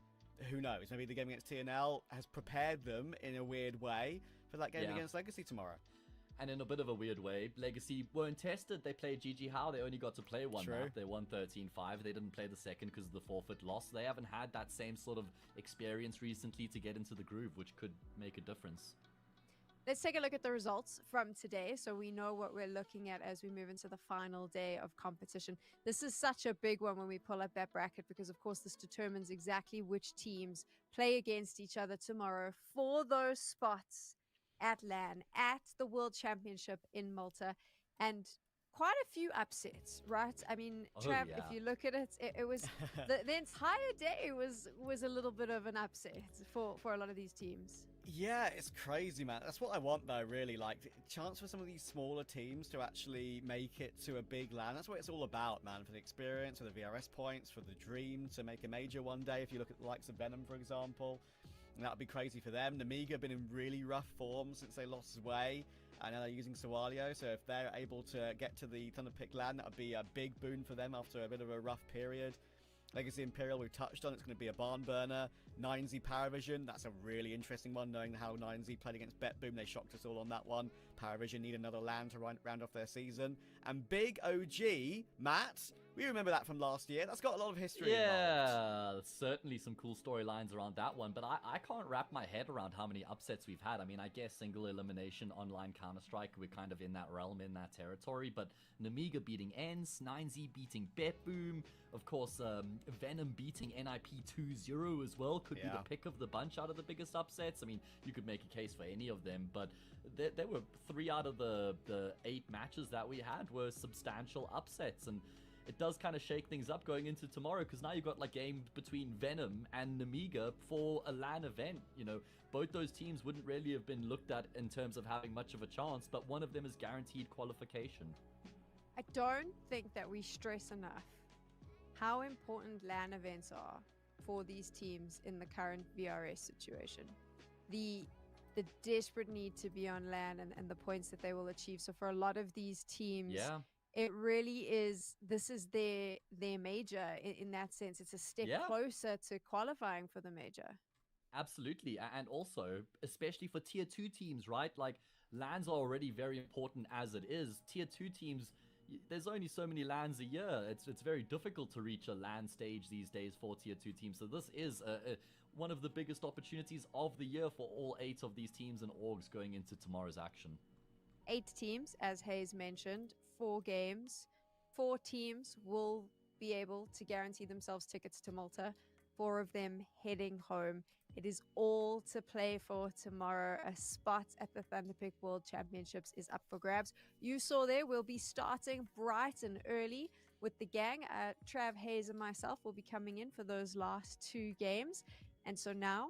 Who knows? Maybe the game against TNL has prepared them in a weird way for that game against Legacy tomorrow. And in a bit of a weird way, Legacy weren't tested. They played GG How. They only got to play one map. They won 13-5. They didn't play the second because of the forfeit loss. They haven't had that same sort of experience recently to get into the groove, which could make a difference. Let's take a look at the results from today so we know what we're looking at as we move into the final day of competition. This is such a big one when we pull up that bracket because, of course, this determines exactly which teams play against each other tomorrow for those spots at LAN, at the World Championship in Malta, and quite a few upsets, right? I mean, Trav, if you look at it, it was the entire day was a little bit of an upset for a lot of these teams. Yeah, it's crazy, man. That's what I want, though, really. Like, the chance for some of these smaller teams to actually make it to a big LAN. That's what it's all about, man. For the experience, for the VRS points, for the dream to make a major one day. If you look at the likes of Venom, for example, and that would be crazy for them. Namiga have been in really rough form since they lost his way. And now they're using Sawalio, so if they're able to get to the Thunderpick LAN, that would be a big boon for them after a bit of a rough period. Legacy Imperial, we've touched on, it's going to be a barn burner. 9Z Paravision, that's a really interesting one, knowing how 9Z played against BetBoom. They shocked us all on that one. Paravision need another LAN to round off their season. And Big OG, Matt, we remember that from last year. That's got a lot of history involved. Yeah, certainly some cool storylines around that one, but I can't wrap my head around how many upsets we've had. I mean, I guess single elimination online Counter-Strike, we're kind of in that realm, in that territory, but Namiga beating ENCE, 9Z beating BetBoom, of course, Venom beating NIP 2-0 as well, could be the pick of the bunch out of the biggest upsets. I mean, you could make a case for any of them, but there were 3 out of the 8 matches that we had were substantial upsets, and it does kind of shake things up going into tomorrow, because now you've got like game between Venom and Namiga for a LAN event. You know, both those teams wouldn't really have been looked at in terms of having much of a chance, but one of them is guaranteed qualification. I don't think that we stress enough how important LAN events are for these teams in the current VRS situation. The desperate need to be on LAN and the points that they will achieve. So for a lot of these teams, it really is, this is their major in that sense. It's a step closer to qualifying for the major. Absolutely. And also, especially for tier 2 teams, right? Like, LANs are already very important as it is. Tier 2 teams, there's only so many LANs a year. It's very difficult to reach a LAN stage these days for tier 2 teams. So this is one of the biggest opportunities of the year for all 8 of these teams and orgs going into tomorrow's action. 8 teams, as Hayes mentioned, 4 games. 4 teams will be able to guarantee themselves tickets to Malta. 4 of them heading home. It is all to play for tomorrow. A spot at the Thunderpick World Championships is up for grabs. You saw there, we'll be starting bright and early with the gang. Trav, Hayes, and myself will be coming in for those last 2 games. And so now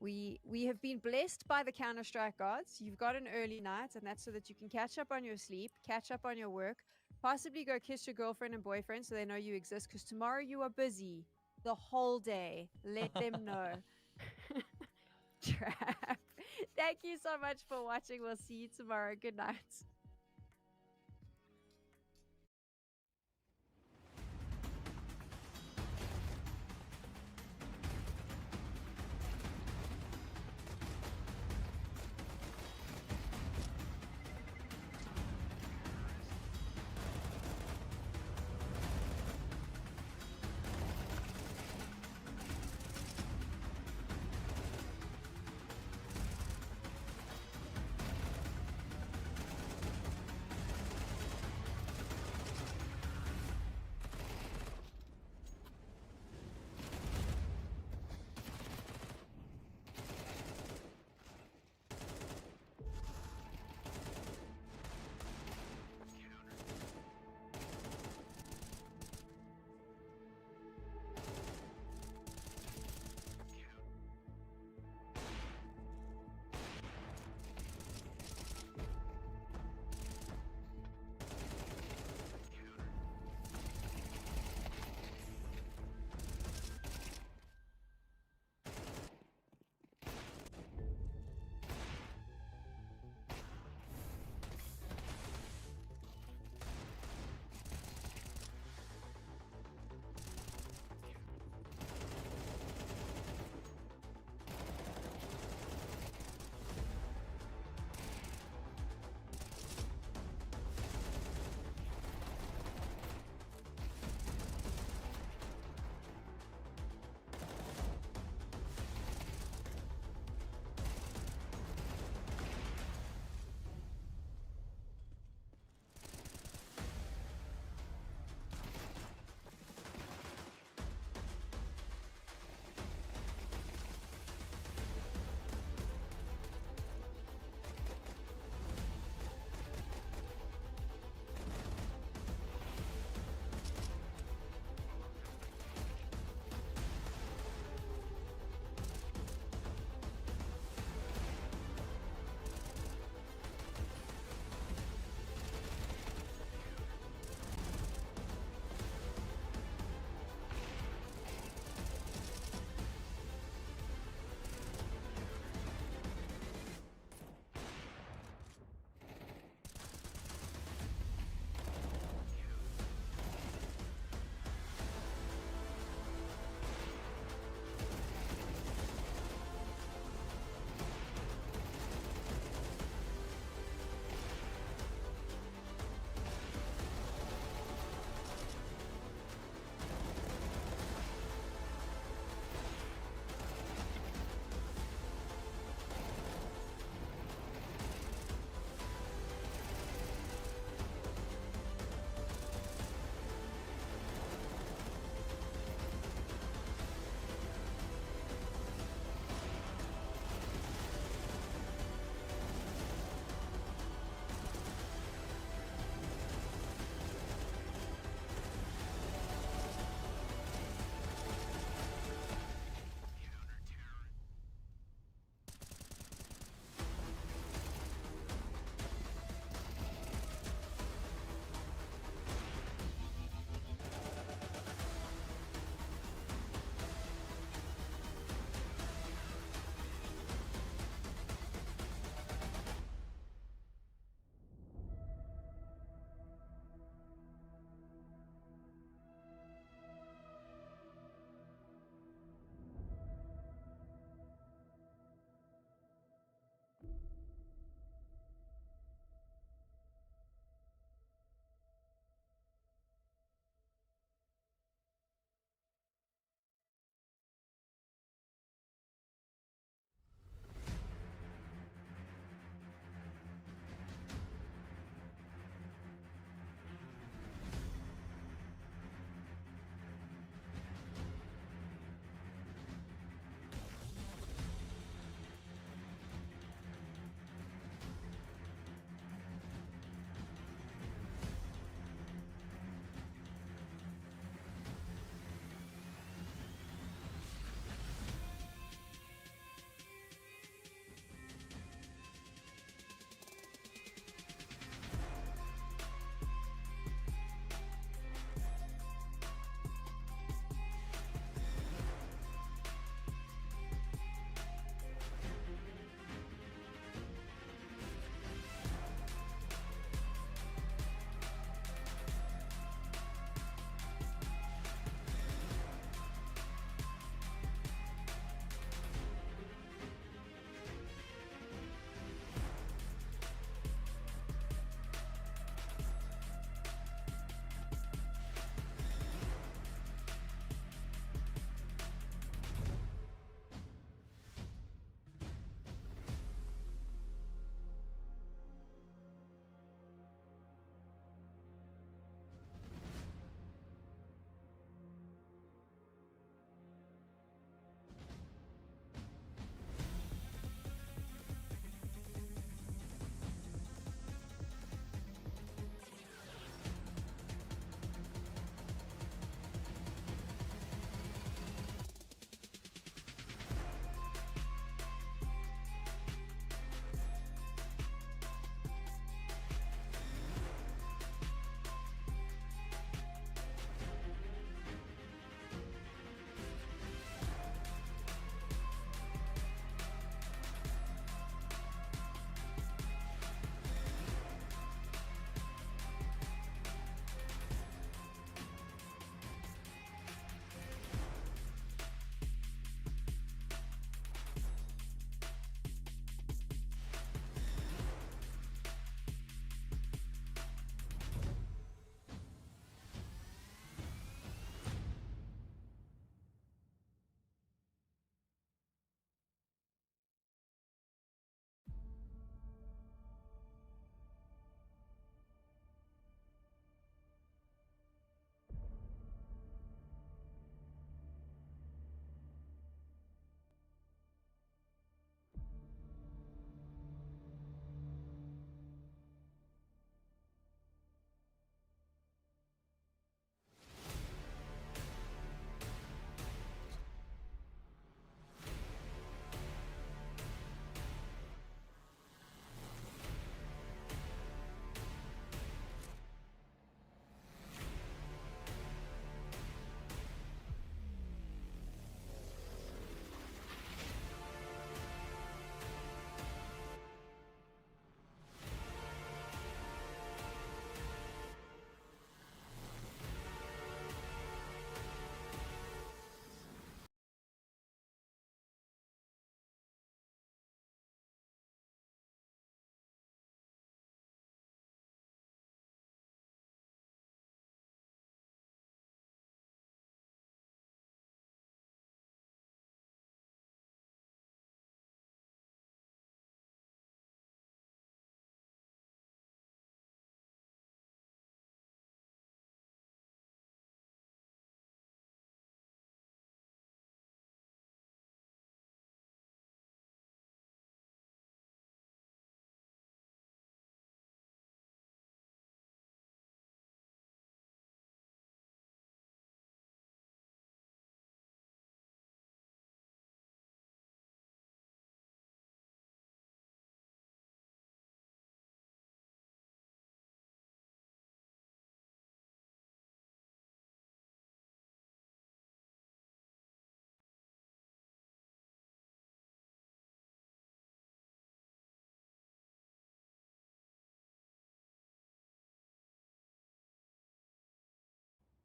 we have been blessed by the Counter-Strike gods. You've got an early night, and that's so that you can catch up on your sleep, catch up on your work, possibly go kiss your girlfriend and boyfriend so they know you exist, because tomorrow you are busy the whole day. Let them know. Trav, thank you so much for watching. We'll see you tomorrow. Good night.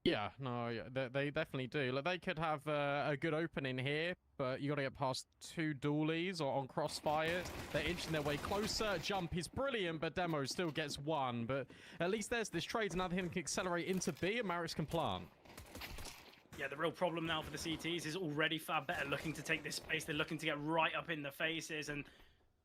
Yeah, no, they definitely do. Like, they could have a good opening here, but you got to get past 2 dualies or on crossfires. They're inching their way closer. Jump is brilliant, but Demo still gets 1. But at least there's this trade, and now him can accelerate into B, and Marix can plant. Yeah, the real problem now for the CTs is already Better looking to take this space. They're looking to get right up in the faces, and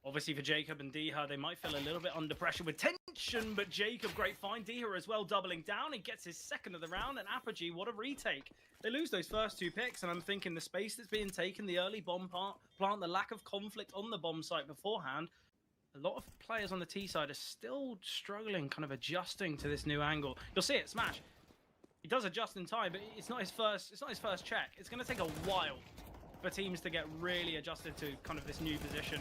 obviously for Jacob and Diha, they might feel a little bit under pressure with tension, but Jacob, great find. Diha as well, doubling down. He gets his second of the round, and Apogee, what a retake. They lose those first 2 picks, and I'm thinking the space that's being taken, the early bomb plant, the lack of conflict on the bomb site beforehand, a lot of players on the T side are still struggling, kind of adjusting to this new angle. You'll see it, Smash. He does adjust in time, but it's not his first check. It's going to take a while for teams to get really adjusted to kind of this new position.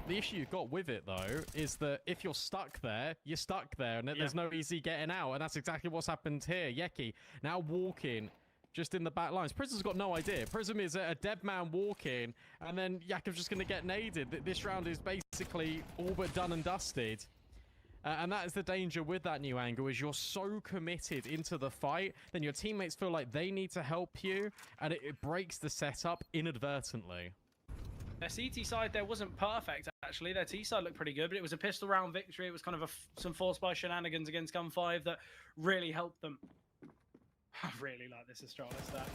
The issue you've got with it, though, is that if you're stuck there, you're stuck there, and there's no easy getting out, and that's exactly what's happened here. Yeki now walking just in the back lines. Prism's got no idea. Prism is a dead man walking, and then Yakov's just going to get naded. This round is basically all but done and dusted. And that is the danger with that new angle, is you're so committed into the fight, then your teammates feel like they need to help you, and it breaks the setup inadvertently. Their CT side there wasn't perfect, actually. Their T side looked pretty good, but it was a pistol round victory. It was kind of some forced by shenanigans against Gun 5 that really helped them. I really like this Astralis stack.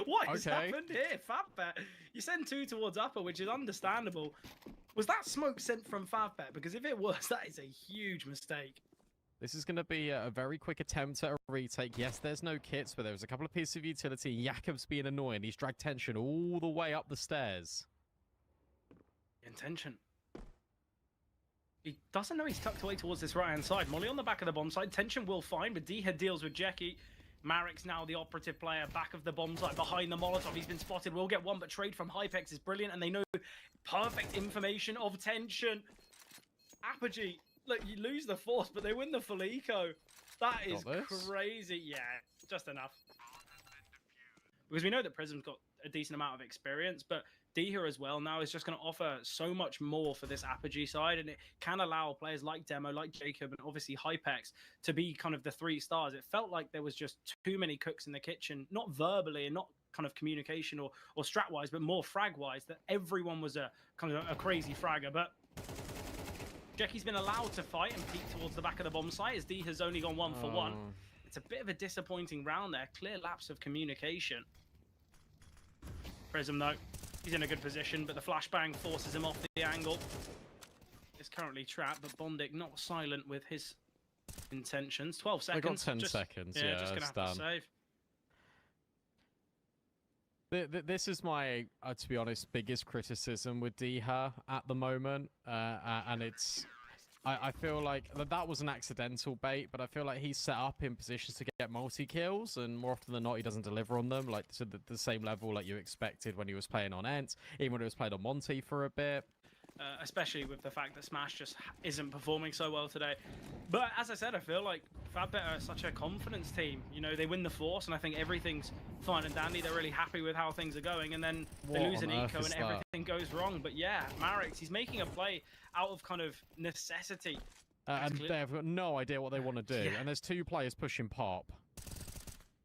What has happened here? Favbet, you send 2 towards upper, which is understandable. Was that smoke sent from Favbet? Because if it was, that is a huge mistake. This is going to be a very quick attempt at a retake. Yes, there's no kits, but there's a couple of pieces of utility. Jakob's being annoying. He's dragged tension all the way up the stairs. Intention. He doesn't know he's tucked away towards this right-hand side. Molly on the back of the bomb side. Tension will find, but D-Head deals with Jackie. Marix now the operative player, back of the bomb site, behind the Molotov. He's been spotted. We'll get 1, but trade from Hypex is brilliant, and they know perfect information of tension. Apogee, look, you lose the force, but they win the full eco. That is crazy. Yeah, just enough. Because we know that Prism's got a decent amount of experience, but Diha as well now is just going to offer so much more for this Apogee side, and it can allow players like Demo, like Jacob, and obviously Hypex to be kind of the 3 stars. It felt like there was just too many cooks in the kitchen, not verbally and not kind of communication or strat-wise, but more frag-wise, that everyone was a kind of a crazy fragger. But Jackie's been allowed to fight and peek towards the back of the bomb site, as Diha's only gone 1 for 1. It's a bit of a disappointing round there. Clear lapse of communication. Prism, though, he's in a good position, but the flashbang forces him off the angle. He's currently trapped, but Bondic not silent with his intentions. 12 seconds. They got 10 seconds, yeah, just gonna have to save. This is my, to be honest, biggest criticism with Diha at the moment, and it's... I feel like that was an accidental bait, but I feel like he's set up in positions to get multi-kills, and more often than not, he doesn't deliver on them, like to the same level like you expected when he was playing on Ent, even when he was playing on Monty for a bit. Especially with the fact that Smash just isn't performing so well today. But as I said, I feel like Favbet are such a confidence team. You know, they win the Force, and I think everything's fine and dandy. They're really happy with how things are going, and then they lose an eco and everything goes wrong. But yeah, Marix, he's making a play out of kind of necessity. And they've got no idea what they want to do. And there's 2 players pushing pop.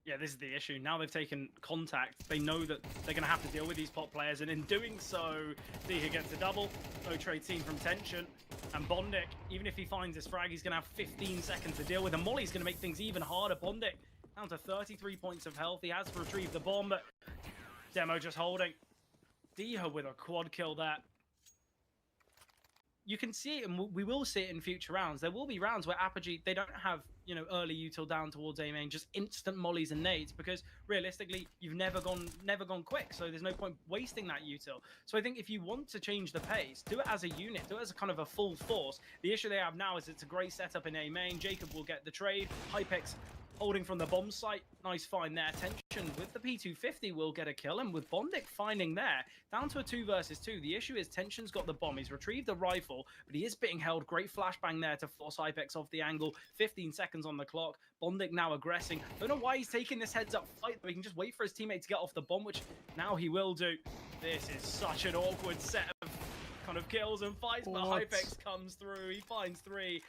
Yeah, this is the issue. Now they've taken contact. They know that they're going to have to deal with these pop players, and in doing so, Diha gets a double. No trade seen from Tension. And Bondic, even if he finds his frag, he's going to have 15 seconds to deal with. And Molly's going to make things even harder. Bondic down to 33 points of health. He has retrieved the bomb, but Demo just holding. Diha with a quad kill there. You can see it, and we will see it in future rounds. There will be rounds where Apogee, they don't have, you know, early util down towards A main, just instant mollies and nades, because realistically, you've never gone quick, so there's no point wasting that util. So I think if you want to change the pace, do it as a unit, do it as a kind of a full force. The issue they have now is it's a great setup in A main. Jacob will get the trade. Hypex holding from the bomb site. Nice find there. Tension with the P250 will get a kill, and with Bondic finding there, down to a 2 versus 2. The issue is Tension's got the bomb. He's retrieved the rifle, but he is being held. Great flashbang there to force Hypex off the angle. 15 seconds on the clock. Bondic now aggressing. Don't know why he's taking this heads-up fight, but he can just wait for his teammate to get off the bomb, which now he will do. This is such an awkward set of ton of kills and fights, but Hypex comes through. He finds 3.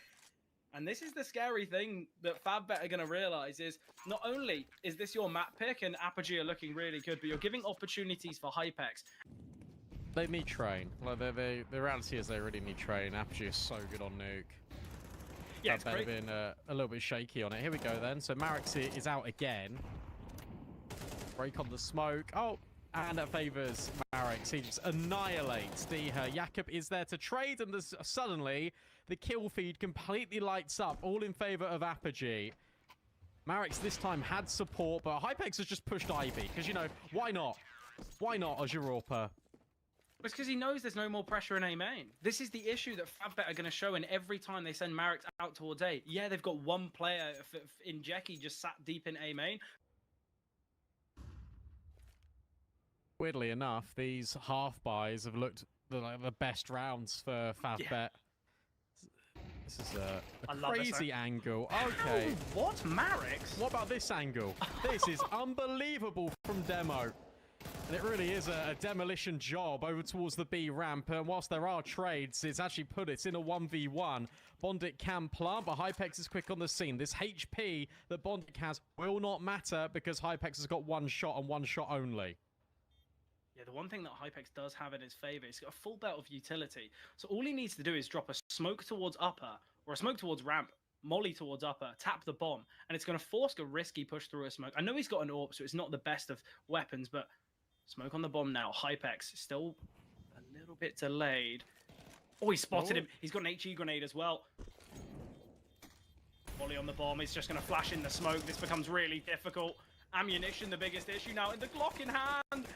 And this is the scary thing that FabBet are going to realize is not only is this your map pick and Apogee are looking really good, but you're giving opportunities for Hypex. They need Train. Like the reality is they really need Train. Apogee is so good on Nuke. Yeah, it's FabBet have great. been a little bit shaky on it. Here we go then. So Marix is out again. Break on the smoke. Oh, and that favors Marix. He just annihilates Deha. Jakob is there to trade, and suddenly the kill feed completely lights up, all in favor of Apogee. Marix this time had support, but Hypex has just pushed Ivy, because, you know, why not? Why not, Azuropa? It's because he knows there's no more pressure in A main. This is the issue that FabBet are going to show, and every time they send Marix out towards A, yeah, they've got one player in Jackie just sat deep in A main. Weirdly enough, these half buys have looked like the best rounds for FabBet. Yeah. This is a love this crazy angle. Okay. Ow, what? Marix? What about this angle? This is unbelievable from Demo. And it really is a demolition job over towards the B ramp. And whilst there are trades, it's actually put it in a 1v1. Bondik can plant, but Hypex is quick on the scene. This HP that Bondik has will not matter because Hypex has got one shot and one shot only. Yeah, the one thing that Hypex does have in his favor is he's got a full belt of utility. So all he needs to do is drop a smoke towards upper or a smoke towards ramp, molly towards upper, tap the bomb, and it's going to force a risky push through a smoke. I know he's got an AWP, so it's not the best of weapons, but smoke on the bomb now. Hypex still a little bit delayed. Oh, he spotted him. He's got an HE grenade as well. Molly on the bomb. He's just going to flash in the smoke. This becomes really difficult. Ammunition, the biggest issue now, and the Glock in hand.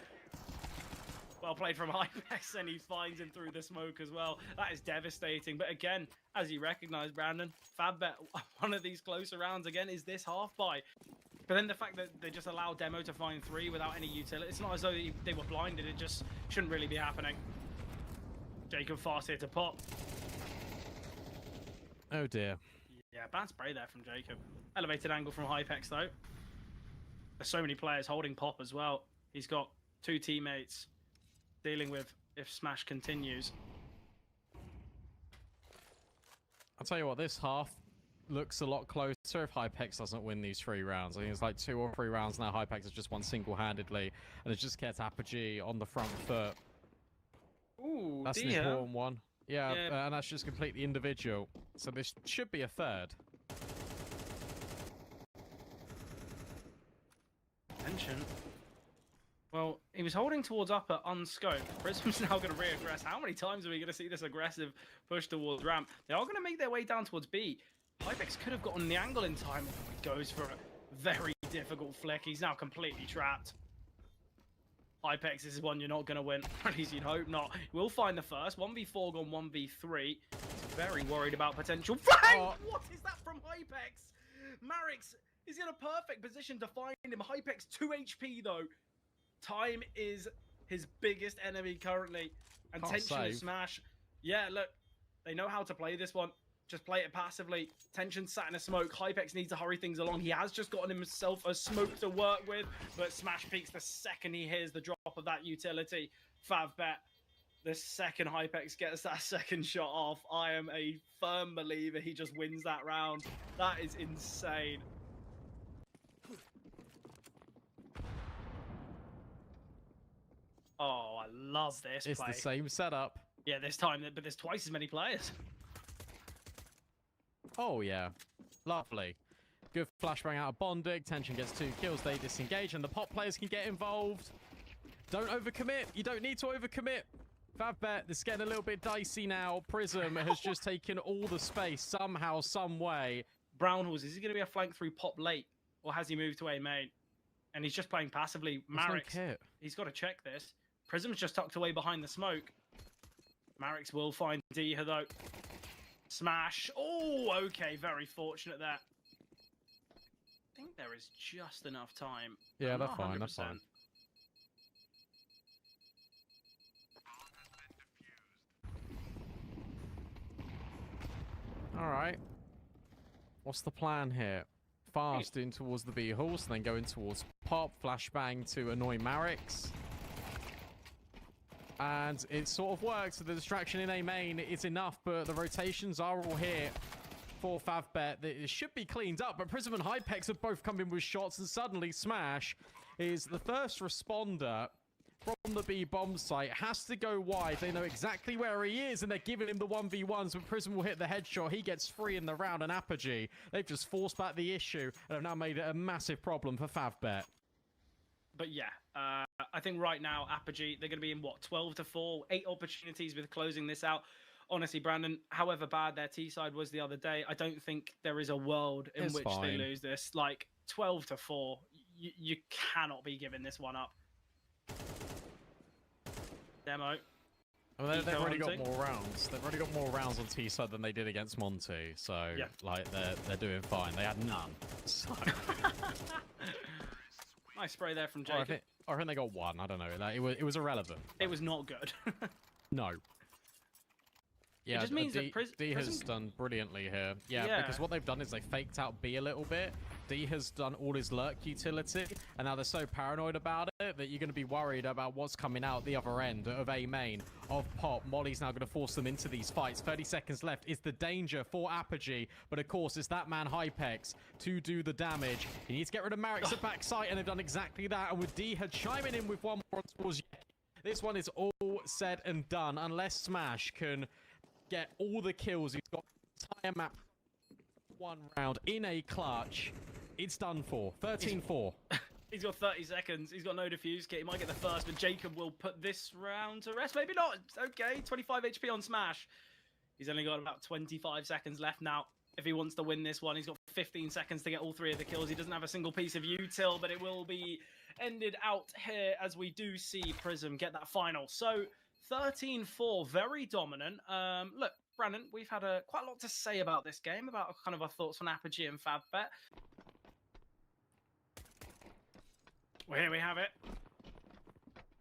Well played from Hypex, and he finds him through the smoke as well. That is devastating. But again, as you recognize, Brandon, FabBet, one of these closer rounds again is this half buy. But then the fact that they just allow Demo to find 3 without any utility, it's not as though they were blinded. It just shouldn't really be happening. Jacob fast here to pop. Oh dear. Yeah, bad spray there from Jacob. Elevated angle from Hypex though. There's so many players holding pop as well. He's got 2 teammates dealing with if Smash continues. I'll tell you what, this half looks a lot closer if Hypex doesn't win these 3 rounds. I think it's like 2 or 3 rounds now. Hypex has just won single-handedly, and it's just kept Apogee on the front foot. Ooh, that's an important one. Yeah, and that's just completely individual. So this should be a 3rd. Attention. Well, he was holding towards upper unscoped. Prism's now going to reaggress. How many times are we going to see this aggressive push towards ramp? They are going to make their way down towards B. Hypex could have gotten the angle in time. He goes for a very difficult flick. He's now completely trapped. Hypex, this is one you're not going to win. At least you'd hope not. We'll find the first. 1v4 gone 1v3. He's very worried about potential flank. Oh. What is that from Hypex? Marix is in a perfect position to find him. Hypex 2 HP though. Time is his biggest enemy currently. And Tension and Smash. Yeah, look, they know how to play this one. Just play it passively. Tension sat in a smoke. Hypex needs to hurry things along. He has just gotten himself a smoke to work with, but Smash peaks the second he hears the drop of that utility. FavBet, the second Hypex gets that second shot off, I am a firm believer he just wins that round. That is insane. Oh, I love this play. It's the same setup. Yeah, this time, but there's twice as many players. Oh, yeah. Lovely. Good flashbang out of Bondik. Tension gets 2 kills. They disengage, and the pop players can get involved. Don't overcommit. You don't need to overcommit. FavBet, this is getting a little bit dicey now. Prism has just taken all the space somehow, some way. Brown Horse, is he going to be a flank through pop late, or has he moved to A main? And he's just playing passively. Marix, he's got to check this. Prism's just tucked away behind the smoke. Marix will find Deha though. Smash. Oh, okay. Very fortunate there. I think there is just enough time. Yeah, that's fine. That's fine. All right. What's the plan here? Fast in towards the B horse, and then going towards pop. Flashbang to annoy Marix. And it sort of works. The distraction in A main is enough, but the rotations are all here for Favbet. It should be cleaned up, but Prism and Hypex have both come in with shots, and suddenly Smash is the first responder from the B bomb site. Has to go wide. They know exactly where he is, and they're giving him the 1v1s, but Prism will hit the headshot. He gets free in the round, and Apogee, they've just forced back the issue and have now made it a massive problem for Favbet. But yeah, I think right now, Apogee, they're going to be in, what, 12 to 4, 8 opportunities with closing this out. Honestly, Brandon, however bad their T-side was the other day, I don't think there is a world in which they lose this. Like, 12 to 4, you cannot be giving this one up. Demo. Well, they've already got more rounds. They've already got more rounds on T-side than they did against Monty. So, yeah. like, they're doing fine. They had none. So... Nice spray there from Jacob. I think they got one. I don't know. Like, it was irrelevant. It was not good. No. Yeah, it just means that D has done brilliantly here. Yeah, because what they've done is they faked out B a little bit. D has done all his lurk utility, and now they're so paranoid about it that you're going to be worried about what's coming out the other end of A main, of Pop. Molly's now going to force them into these fights. 30 seconds left is the danger for Apogee, but of course it's that man Hypex to do the damage. He needs to get rid of Marix at backside, and they've done exactly that, and with D had chiming in with one more towards Yeki. This one is all said and done, unless Smash can get all the kills. He's got the entire map one round in a clutch. It's done for. 13-4. He's got 30 seconds. He's got no defuse kit. He might get the first, but Jacob will put this round to rest. Maybe not. Okay, 25 HP on Smash. He's only got about 25 seconds left now. If he wants to win this one, he's got 15 seconds to get all 3 of the kills. He doesn't have a single piece of util, but it will be ended out here as we do see Prism get that final. So 13-4, very dominant. Look, Brandon, we've had quite a lot to say about this game, about kind of our thoughts on Apogee and Favbet. Well, here we have it.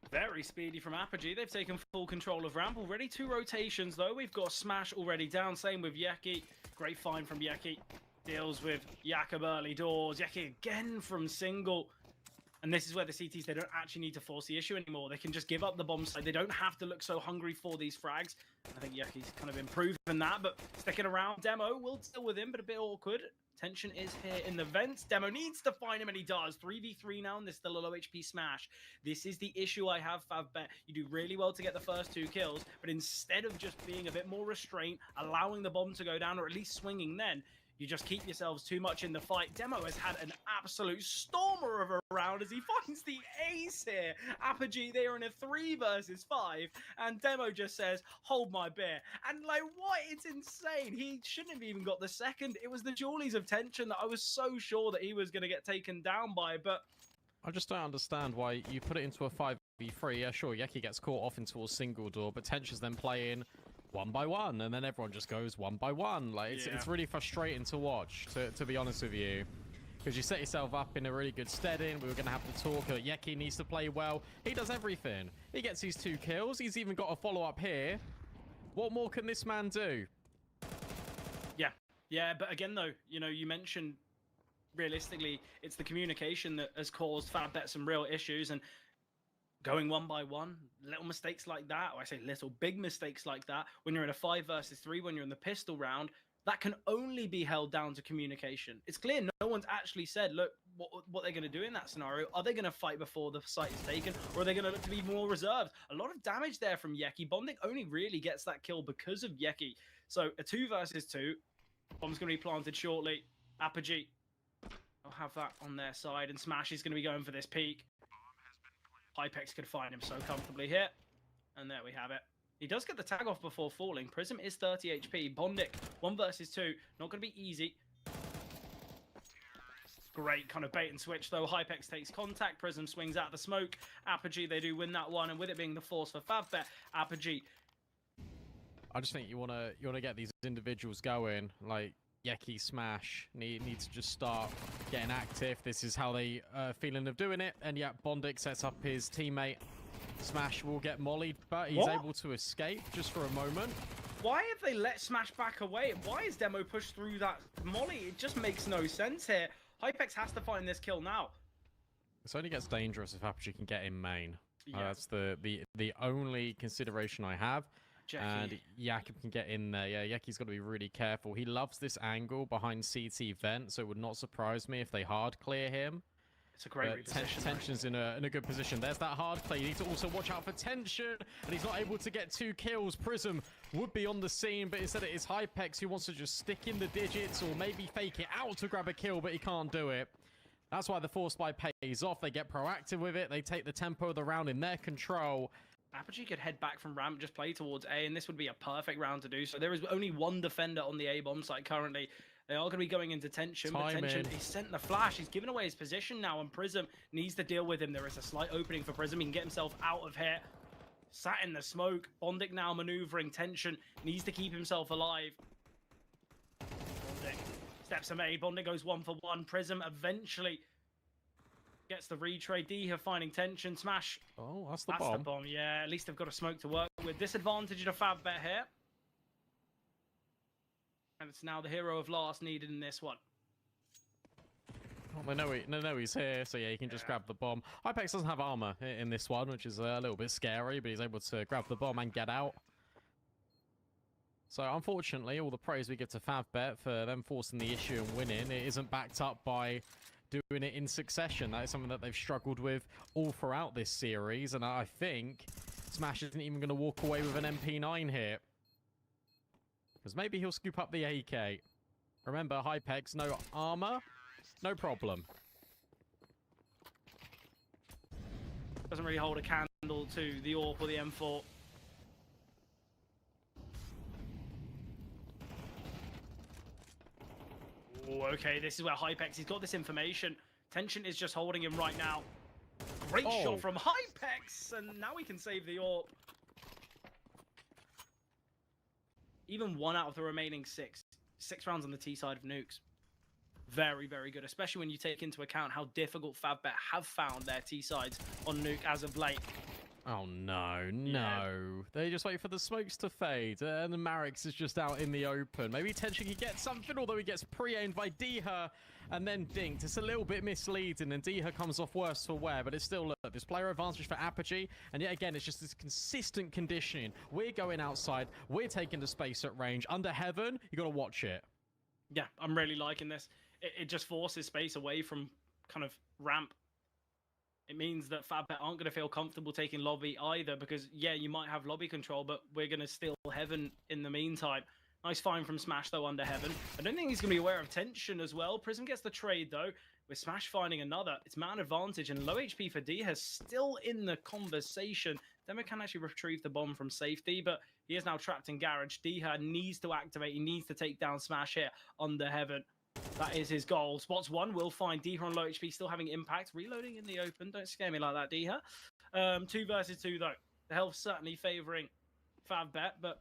Very speedy from Apogee. They've taken full control of ramp already. 2 rotations, though. We've got Smash already down. Same with Yeki. Great find from Yeki. Deals with Jakob early doors. Yeki again from single. And this is where the CTs, they don't actually need to force the issue anymore. They can just give up the bomb site. They don't have to look so hungry for these frags. I think Yeki's kind of improved in that, but sticking around. Demo will deal with him, but a bit awkward. Tension is here in the vents. Demo needs to find him, and he does. 3v3 now, and this is still a low HP Smash. This is the issue I have, Favbet. You do really well to get the first 2 kills, but instead of just being a bit more restrained, allowing the bomb to go down, or at least swinging then, you just keep yourselves too much in the fight. Demo has had an absolute stormer of a round as he finds the ace here. Apogee, they are in a 3 versus 5, and Demo just says, hold my beer. And like, what? It's insane. He shouldn't have even got the second. It was the Jawlies of tension that I was so sure that he was going to get taken down by, but... I just don't understand why you put it into a 5v3. Yeah, sure, Yeki gets caught off into a single door, but Tension's then playing 1 by 1, and then everyone just goes 1 by 1. Like, it's really frustrating to watch, to be honest with you. Because you set yourself up in a really good steading. We were going to have to talk that Yeki needs to play well. He does everything. He gets his 2 kills. He's even got a follow-up here. What more can this man do? Yeah, but again, though, you know, you mentioned realistically, it's the communication that has caused Favbet some real issues, and going 1 by 1, little mistakes like that, or I say little, big mistakes like that, when you're in a 5 versus 3, when you're in the pistol round, that can only be held down to communication. It's clear no one's actually said, look, what they're going to do in that scenario. Are they going to fight before the site is taken, or are they going to look to be more reserved? A lot of damage there from Yeki. Bondic only really gets that kill because of Yeki. So a 2 versus 2, bomb's going to be planted shortly. Apogee, I'll have that on their side, and Smash is going to be going for this peak. Hypex could find him so comfortably here. And there we have it. He does get the tag off before falling. Prism is 30 HP. Bondic, 1 versus 2. Not going to be easy. Great kind of bait and switch, though. Hypex takes contact. Prism swings out the smoke. Apogee, they do win that one. And with it being the force for Favbet, Apogee. I just think you want to get these individuals going. Like, Yeki, Smash need to just start getting active. This is how they feeling of doing it. And yeah, Bondic sets up his teammate. Smash will get mollied, but he's able to escape just for a moment. Why have they let Smash back away? Why is Demo pushed through that molly? It just makes no sense here. Hypex has to find this kill now. This only gets dangerous if Apogee can get in main. That's the only consideration I have. And Jakub can get in there. Yeah, Yaki's got to be really careful. He loves this angle behind CT vent, so it would not surprise me if they hard clear him. It's a great reposition. Tension's in a good position. There's that hard play. You need to also watch out for Tension, and he's not able to get 2 kills. Prism would be on the scene, but instead it is Hypex who wants to just stick in the digits or maybe fake it out to grab a kill, but he can't do it. That's why the force buy pays off. They get proactive with it. They take the tempo of the round in their control. Apogee could head back from ramp, just play towards A, and this would be a perfect round to do so. There is only 1 defender on the A bomb site currently. They are going to be going into Tension, but Tension, he's sent the flash. He's given away his position now, and Prism needs to deal with him. There is a slight opening for Prism. He can get himself out of here. Sat in the smoke. Bondic now maneuvering. Tension needs to keep himself alive. Bondic steps him A. Bondic goes 1 for 1. Prism eventually gets the retrade. Diha finding Tension. Smash. Oh, that's the bomb. That's the bomb, yeah. At least they've got a smoke to work with. Disadvantage to Favbet here. And it's now the hero of last needed in this one. Well, they know he's here, so yeah, he can just grab the bomb. Hypex doesn't have armor in this one, which is a little bit scary, but he's able to grab the bomb and get out. So unfortunately, all the praise we give to Favbet for them forcing the issue and winning, it isn't backed up by doing it in succession. That is something that they've struggled with all throughout this series, and I think Smash isn't even going to walk away with an MP9 here. Because maybe he'll scoop up the AK. Remember, Hypex, no armor, no problem. Doesn't really hold a candle to the AWP or the M4. Oh, okay, this is where Hypex, he's got this information. Tension is just holding him right now. Great shot from Hypex, and now we can save the AWP. Even 1 out of the remaining 6 rounds on the T side of nukes. Very, very good, especially when you take into account how difficult Favbet have found their T sides on nuke as of late. Oh no, no. They just wait for the smokes to fade, and the Marix is just out in the open. Maybe Tension can get something, although he gets pre-aimed by Diha and then dinked. It's a little bit misleading, and Diha comes off worse for wear, but it's still, look, this player advantage for Apogee, and yet again, it's just this consistent conditioning. We're going outside, we're taking the space at range. Under Heaven, you got to watch it. Yeah, I'm really liking this. It just forces space away from kind of ramp. It means that Favbet aren't going to feel comfortable taking lobby either, because, yeah, you might have lobby control, but we're going to steal Heaven in the meantime. Nice find from Smash, though, under Heaven. I don't think he's going to be aware of Tension as well. Prism gets the trade, though, with Smash finding another. It's man advantage, and low HP for Diha still in the conversation. Demo can actually retrieve the bomb from safety, but he is now trapped in Garage. Diha needs to activate. He needs to take down Smash here under Heaven. That is his goal. Spots 1 will find Diha on low HP, still having impact. Reloading in the open. Don't scare me like that, Diha. 2 versus 2, though. The health certainly favouring Favbet, but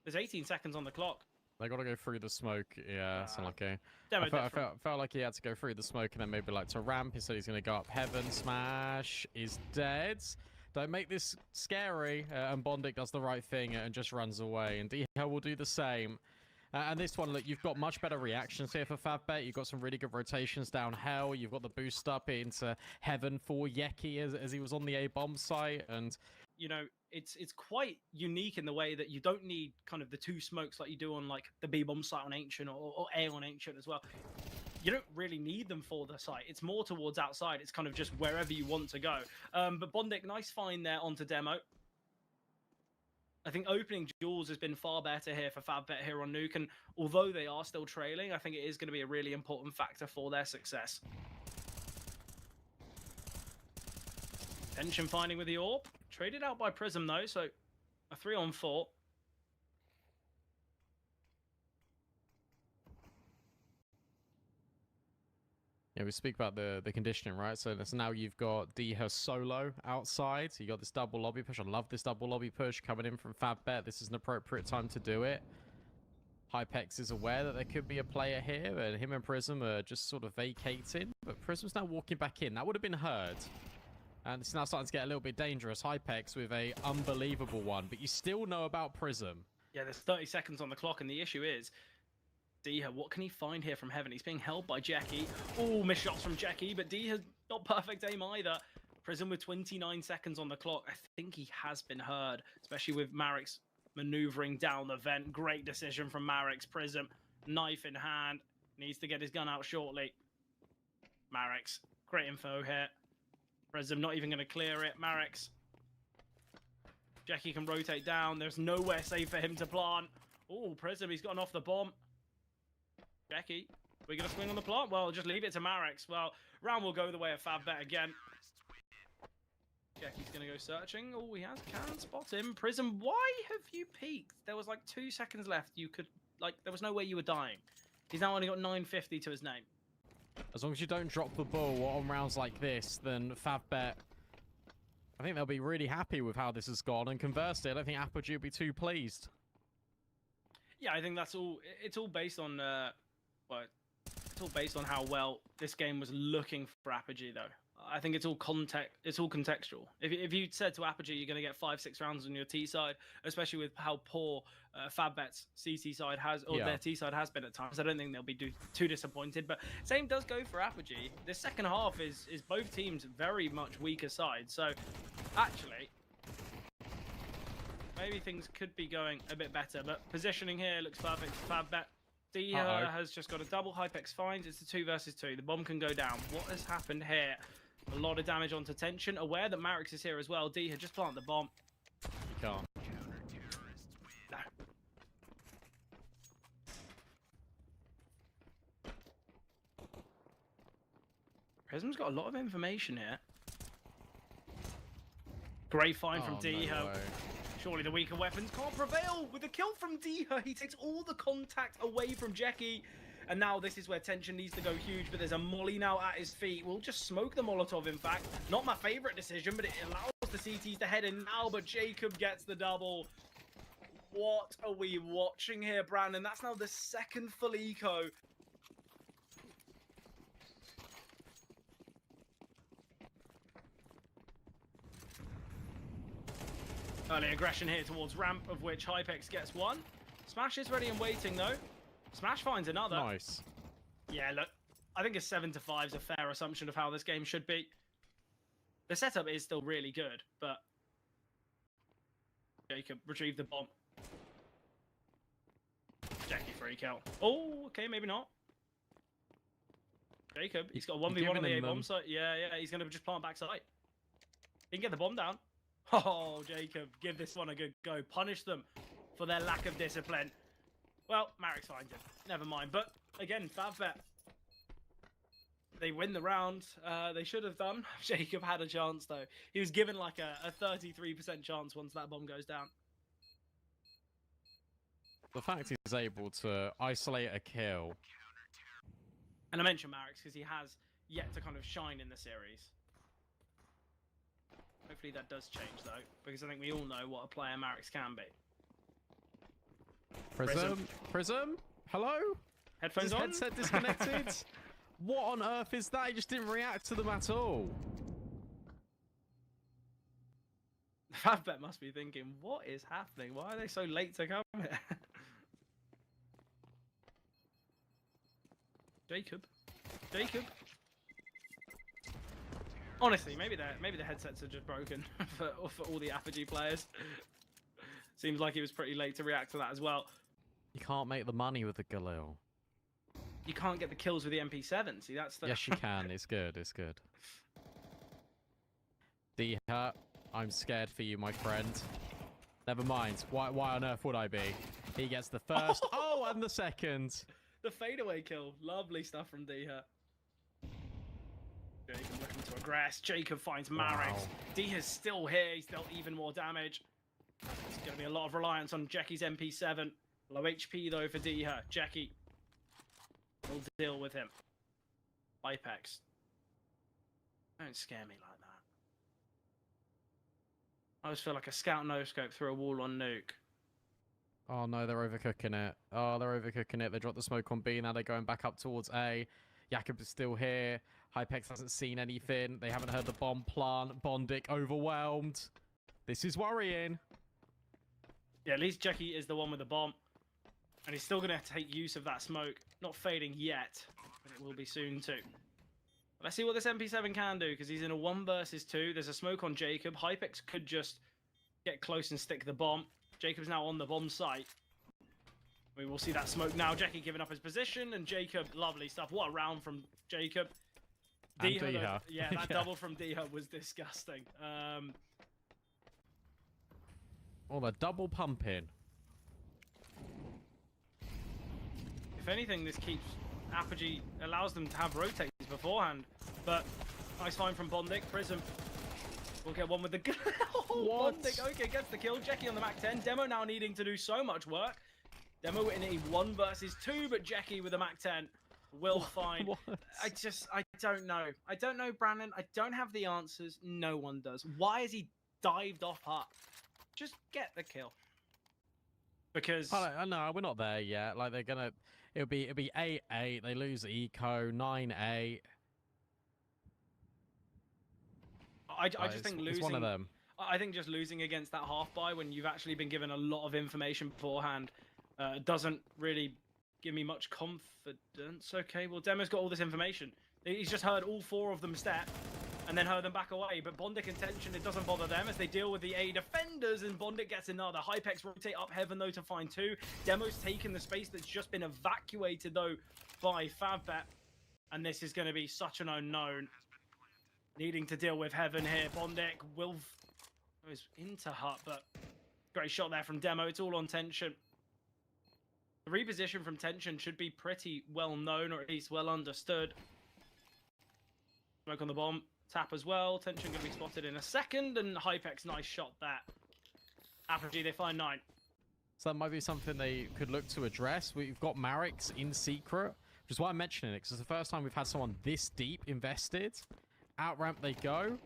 there's 18 seconds on the clock. They got to go through the smoke. Yeah, that's unlucky. I felt like he had to go through the smoke and then maybe like to ramp. He said he's going to go up Heaven. Smash is dead. Don't make this scary. And Bondic does the right thing and just runs away. And Diha will do the same. And this one, look, you've got much better reactions here for Favbet. You've got some really good rotations down Hell. You've got the boost up into Heaven for Yeki as he was on the A-bomb site. And, you know, it's quite unique in the way that you don't need kind of the 2 smokes like you do on, like, the B-bomb site on Ancient or A on Ancient as well. You don't really need them for the site. It's more towards outside. It's kind of just wherever you want to go. But Bondic, nice find there onto Demo. I think opening duels has been far better here for Favbet here on Nuke, and although they are still trailing, I think it is going to be a really important factor for their success. Tension finding with the AWP. Traded out by Prism, though, so a 3-on-4. Yeah, we speak about the conditioning, right? So now you've got Diha solo outside. So you got this double lobby push. I love this double lobby push coming in from Favbet. This is an appropriate time to do it. Hypex is aware that there could be a player here, and him and Prism are just sort of vacating. But Prism's now walking back in. That would have been heard. And it's now starting to get a little bit dangerous. Hypex with a unbelievable one. But you still know about Prism. Yeah, there's 30 seconds on the clock, and the issue is Diha, what can he find here from Heaven? He's being held by Jackie. Oh, missed shots from Jackie, but Diha's not perfect aim either. Prism with 29 seconds on the clock. I think he has been heard, especially with Marek's maneuvering down the vent. Great decision from Marek's. Prism, knife in hand, needs to get his gun out shortly. Marek's, great info here. Prism not even going to clear it. Marek's. Jackie can rotate down. There's nowhere safe for him to plant. Oh, Prism, he's gotten off the bomb. Jackie, we're going to swing on the plant? Well, just leave it to Marek's. Well, round will go the way of Favbet again. Jackie's going to go searching. Oh, he can spot him. Prism, why have you peeked? There was like 2 seconds left. You could, like, there was no way you were dying. He's now only got 950 to his name. As long as you don't drop the ball on rounds like this, then Favbet, I think they'll be really happy with how this has gone. And conversely, I don't think Apogee will be too pleased. Yeah, I think that's all. It's all based on, well, it's all based on how well this game was looking for Apogee, though. I think it's all It's all contextual. If you said to Apogee you're going to get 5-6 rounds on your T side, especially with how poor Favbet's CT side has, or their T side has been at times, I don't think they'll be too disappointed. But same does go for Apogee. The second half is both teams very much weaker sides. So actually, maybe things could be going a bit better. But positioning here looks perfect for Favbet. D has just got a double. Hypex finds. It's a 2 versus 2. The bomb can go down. What has happened here? A lot of damage onto Tension. Aware that Marek's is here as well. D had just planted the bomb. You can't. No. Prism's got a lot of information here. Great find from D. No way. Surely the weaker weapons can't prevail with the kill from D. He takes all the contact away from Jackie. And now this is where Tension needs to go huge, but there's a molly now at his feet. We'll just smoke the Molotov, in fact. Not my favorite decision, but it allows the CTs to head in now, but Jacob gets the double. What are we watching here, Brandon? That's now the second full eco. Early aggression here towards ramp, of which Hypex gets one. Smash is ready and waiting, though. Smash finds another. Nice. Yeah, look, I think a 7-5 is a fair assumption of how this game should be. The setup is still really good, but Jacob retrieved the bomb. Jackie free kill. Oh, okay, maybe not. Jacob, he's got a 1v1 on the A bomb site. Yeah, he's going to just plant backside. He can get the bomb down. Oh, Jacob, give this one a good go. Punish them for their lack of discipline. Well, Marek's finds him. Never mind. But again, Favbet, they win the round. They should have done. Jacob had a chance, though. He was given like a 33% chance once that bomb goes down. The fact he's able to isolate a kill. And I mention Marek's because he has yet to kind of shine in the series. Hopefully that does change, though, because I think we all know what a player Marek's can be. Prism? Hello? Headphones is his on? headset disconnected? What on earth is that? He just didn't react to them at all. Favbet must be thinking, what is happening? Why are they so late to come here? Jacob? Honestly, maybe the headsets are just broken for all the Apogee players. Seems like he was pretty late to react to that as well. You can't make the money with the Galil. You can't get the kills with the MP7. See, that's the... Yes, you can. It's good. It's good. D-Hurt, I'm scared for you, my friend. Never mind. Why on earth would I be? He gets the first. Oh, and the second. The fadeaway kill. Lovely stuff from D-Hurt. Jacob looking to aggress. Jacob finds Marek. Wow. D-Hurt's still here. He's dealt even more damage. There's going to be a lot of reliance on Jackie's MP7. Low HP, though, for D-Hurt. Jackie will deal with him. Hypex. Don't scare me like that. I always feel like a scout no-scope through a wall on nuke. Oh, no, they're overcooking it. Oh, they're overcooking it. They dropped the smoke on B. Now they're going back up towards A. Jakob is still here. Hypex hasn't seen anything. They haven't heard the bomb plant. Bondic overwhelmed. This is worrying. Yeah, at least Jackie is the one with the bomb. And he's still going to take use of that smoke. Not fading yet, but it will be soon too. Let's see what this MP7 can do, because he's in a 1 versus 2. There's a smoke on Jacob. Hypex could just get close and stick the bomb. Jacob's now on the bomb site. We will see that smoke now. Jackie giving up his position, and Jacob, lovely stuff. What a round from Jacob. Diha. Yeah, that double from Diha was disgusting. Oh, the double pumping. If anything, this keeps Apogee, allows them to have rotates beforehand. But nice find from Bondic. Prism will get one with the Bondic, okay, gets the kill. Jackie on the Mac 10. Demo now needing to do so much work. Demo in a 1 versus 2, but Jackie with a Mac 10 will find. I don't know. I don't know, Brandon. I don't have the answers. No one does. Why has he dived off hut? Just get the kill. Because no, we're not there yet. Like they're gonna, it'll be 8-8. They lose eco 9-8. I just think losing. It's one of them. I think just losing against that half buy when you've actually been given a lot of information beforehand doesn't really give me much confidence. Okay, well, Demo's got all this information. He's just heard all 4 of them step and then heard them back away. But Bondic intention, it doesn't bother them as they deal with the A defenders, and Bondic gets another. Hypex rotate up heaven, though, to find 2. Demo's taken the space that's just been evacuated, though, by Favbet. And this is going to be such an unknown. Needing to deal with heaven here. Bondic will goes into hut, but great shot there from Demo. It's all on tension. The reposition from tension should be pretty well known, or at least well understood. Smoke on the bomb. Tap as well. Tension going to be spotted in a second, and Hypex, nice shot there. Apogee, they find 9. So that might be something they could look to address. We've got Marix in secret, which is why I'm mentioning it, because it's the first time we've had someone this deep invested. Out ramp they go,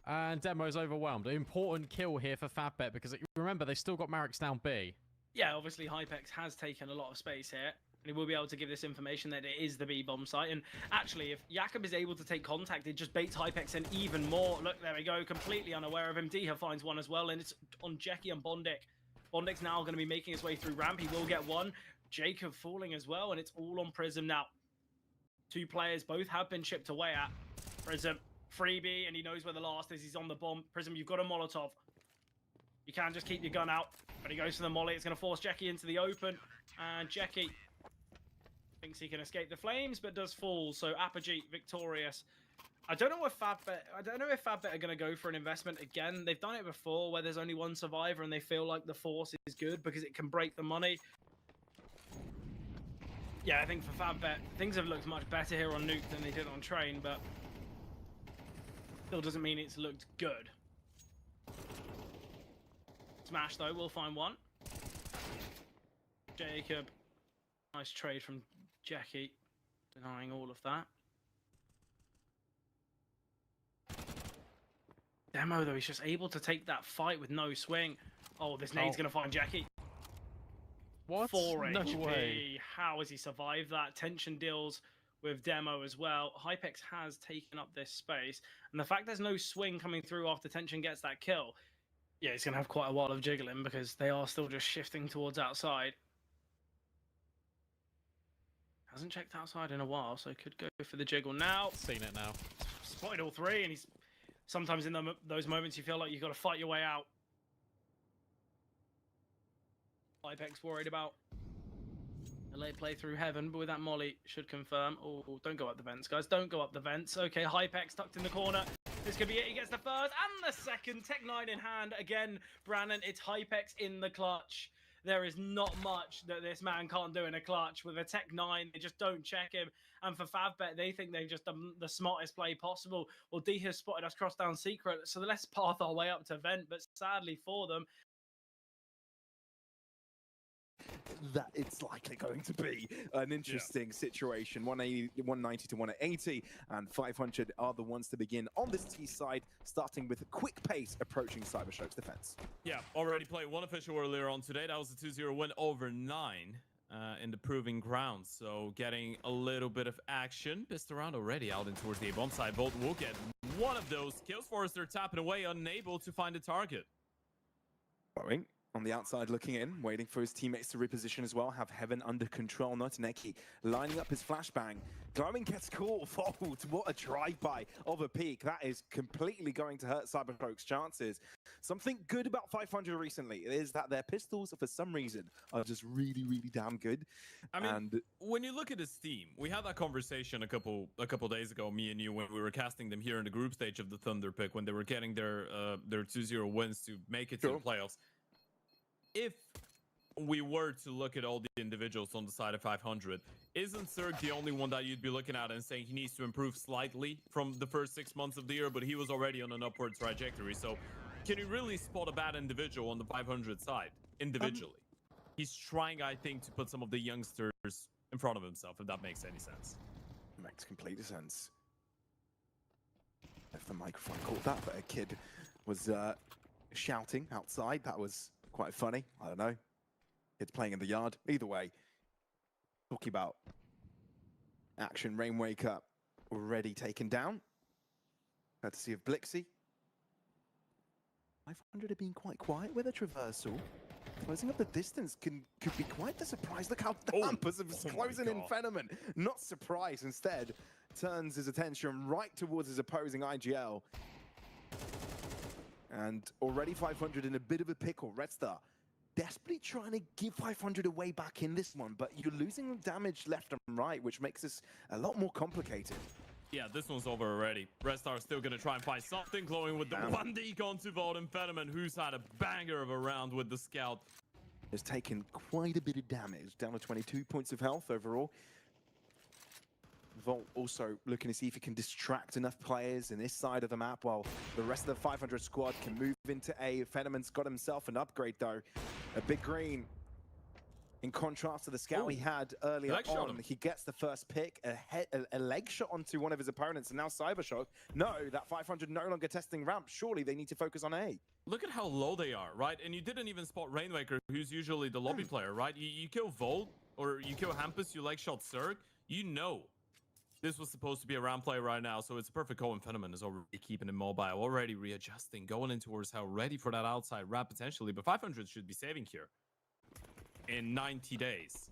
and Demo's overwhelmed. An important kill here for Favbet, because remember, they still got Marix down B. Yeah, obviously Hypex has taken a lot of space here, and he will be able to give this information that it is the B bomb site. And actually, if Jakob is able to take contact, it just baits Hypex in even more. Look, there we go, completely unaware of him. Diha finds 1 as well, and it's on Jackie and Bondic. Bondic's now going to be making his way through ramp. He will get 1. Jacob falling as well, and it's all on Prism now. 2 players, both have been chipped away at. Prism, freebie, and he knows where the last is. He's on the bomb. Prism, you've got a Molotov. You can't just keep your gun out. But he goes for the molly. It's going to force Jackie into the open. And Jackie thinks he can escape the flames, but does fall. So Apogee victorious. I don't know if Favbet are going to go for an investment again. They've done it before where there's only 1 survivor and they feel like the force is good because it can break the money. Yeah, I think for Favbet, things have looked much better here on Nuke than they did on Train, but still doesn't mean it's looked good. Smash, though, we'll find 1. Jacob. Nice trade from Jackie. Denying all of that. Demo, though, he's just able to take that fight with no swing. Oh, this nade's going to find Jackie. What? 4 No HP. way. How has he survived that? Tension deals with Demo as well. Hypex has taken up this space. And the fact there's no swing coming through after Tension gets that kill, yeah, he's going to have quite a while of jiggling because they are still just shifting towards outside. Hasn't checked outside in a while, so could go for the jiggle now. Seen it now. Spotted all 3, and he's sometimes in those moments you feel like you've got to fight your way out. Hypex worried about a late play through heaven, but with that molly should confirm. Oh, don't go up the vents, guys. Don't go up the vents. Okay, Hypex tucked in the corner. This could be it. He gets the first and the second. Tech 9 in hand. Again, Brandon, it's Hypex in the clutch. There is not much that this man can't do in a clutch. With a Tech 9, they just don't check him. And for Favbet, they think they've just done the smartest play possible. Well, D has spotted us cross down secret, so let's path our way up to vent. But sadly for them, that it's likely going to be an interesting situation. 190 to 180, and 500 are the ones to begin on this T side, starting with a quick pace approaching Cybershock's defense. Yeah, already played 1 official earlier on today. That was a 2-0 win over 9 in the proving ground. So getting a little bit of action. Pissed around already out in towards the bomb side. Bolt will get one of those kills. Forrester tapping away, unable to find a target. Going On the outside looking in, waiting for his teammates to reposition as well, have Heaven under control. Notineki lining up his flashbang. Glowing gets caught. Fold. What a drive-by of a peak. That is completely going to hurt Cyberfolk's chances. Something good about 500 recently is that their pistols, for some reason, are just really, really damn good. I mean, when you look at his team, we had that conversation a couple days ago, me and you, when we were casting them here in the group stage of the Thunder Pick, when they were getting their 2-0 wins to make it to the playoffs. If we were to look at all the individuals on the side of 500, isn't Zerg the only one that you'd be looking at and saying he needs to improve slightly from the first 6 months of the year, but he was already on an upward trajectory? So can you really spot a bad individual on the 500 side individually? He's trying, I think, to put some of the youngsters in front of himself, if that makes any sense. Makes complete sense. If the microphone caught that, but a kid was shouting outside. That was quite funny. I don't know. Kids playing in the yard. Either way, talking about action, Rainwaker already taken down. Courtesy of Blixie. 500 have been quite quiet with a traversal. Closing up the distance could be quite the surprise. Look how Hampus is closing in Fenneman. Not surprised. Instead, turns his attention right towards his opposing IGL. And already 500 in a bit of a pickle. Red Star desperately trying to give 500 away back in this one, but you're losing damage left and right, which makes this a lot more complicated. Yeah, this one's over already. Red Star still going to try and find something, glowing with the one decon to Vault and Fenneman, who's had a banger of a round with the Scout. Has taken quite a bit of damage, down to 22 points of health overall. Vault also looking to see if he can distract enough players in this side of the map while the rest of the 500 squad can move into A. Fenneman's got himself an upgrade though. A big green. In contrast to the scout he had earlier on, he gets the first pick, a leg shot onto one of his opponents, and now Cybershock. No, that 500 no longer testing ramp. Surely they need to focus on A. Look at how low they are, right? And you didn't even spot Rainwaker, who's usually the lobby player, right? You kill Volt, or you kill Hampus, you leg shot Zerg. You know this was supposed to be a round play right now, so it's a perfect call, and Fenneman is already keeping him mobile, already readjusting, going in towards how ready for that outside wrap potentially, but 500 should be saving here. In 90 days.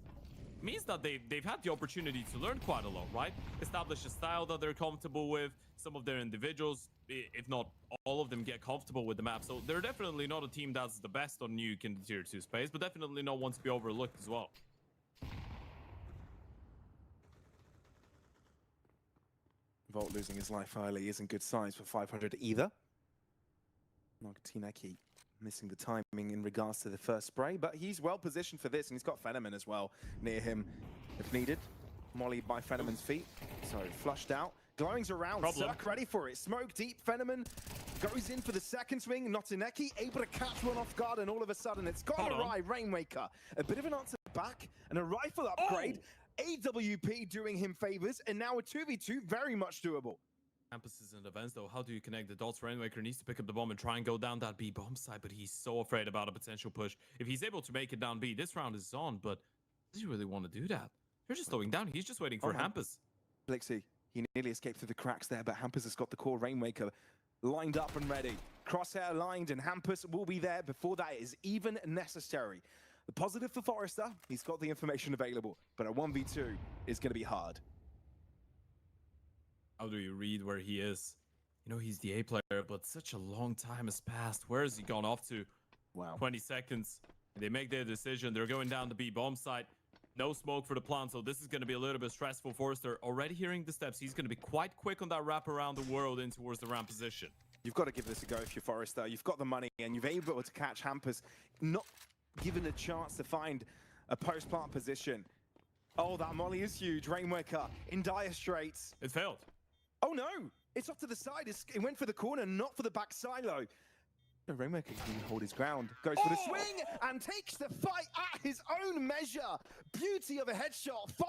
Means that they've had the opportunity to learn quite a lot, right? Establish a style that they're comfortable with. Some of their individuals, if not all of them, get comfortable with the map. So they're definitely not a team that's the best on nuke in the tier 2 space, but definitely not one to be overlooked as well. Volt losing his life early isn't good signs for 500 either. Notineki missing the timing in regards to the first spray, but he's well positioned for this, and he's got Fenneman as well near him if needed. Molly by Fenneman's feet, so flushed out. Glowing's around, Zerk ready for it. Smoke deep, Fenneman goes in for the second swing. Notineki able to catch one off guard, and all of a sudden it's gone awry. Rainwaker, a bit of an answer back, and a rifle upgrade. AWP doing him favors, and now a 2v2, very much doable. Campuses and events though, how do you connect the dots? Rainwaker needs to pick up the bomb and try and go down that B bomb side, but he's so afraid about a potential push. If he's able to make it down B, this round is on, but does he really want to do that? They're just slowing down. He's just waiting for Hampus. Blixie, he nearly escaped through the cracks there, but Hampus has got the core. Rainwaker lined up and ready. Crosshair lined, and Hampus will be there before that is even necessary. The positive for Forrester, he's got the information available, but a 1v2 is going to be hard. How do you read where he is? You know, he's the A player, but such a long time has passed. Where has he gone off to? Wow. 20 seconds. They make their decision. They're going down the B bomb site. No smoke for the plant, so this is going to be a little bit stressful. Forrester already hearing the steps. He's going to be quite quick on that wrap around the world in towards the ramp position. You've got to give this a go if you're Forrester. You've got the money, and you've been able to catch Hampus, not given a chance to find a post-plant position. Oh, that molly is huge. Rainwaker in dire straits. It failed. Oh no! It's off to the side. It went for the corner, not for the back silo. No, Rainwaker can hold his ground. Goes for the swing and takes the fight at his own measure. Beauty of a headshot. 5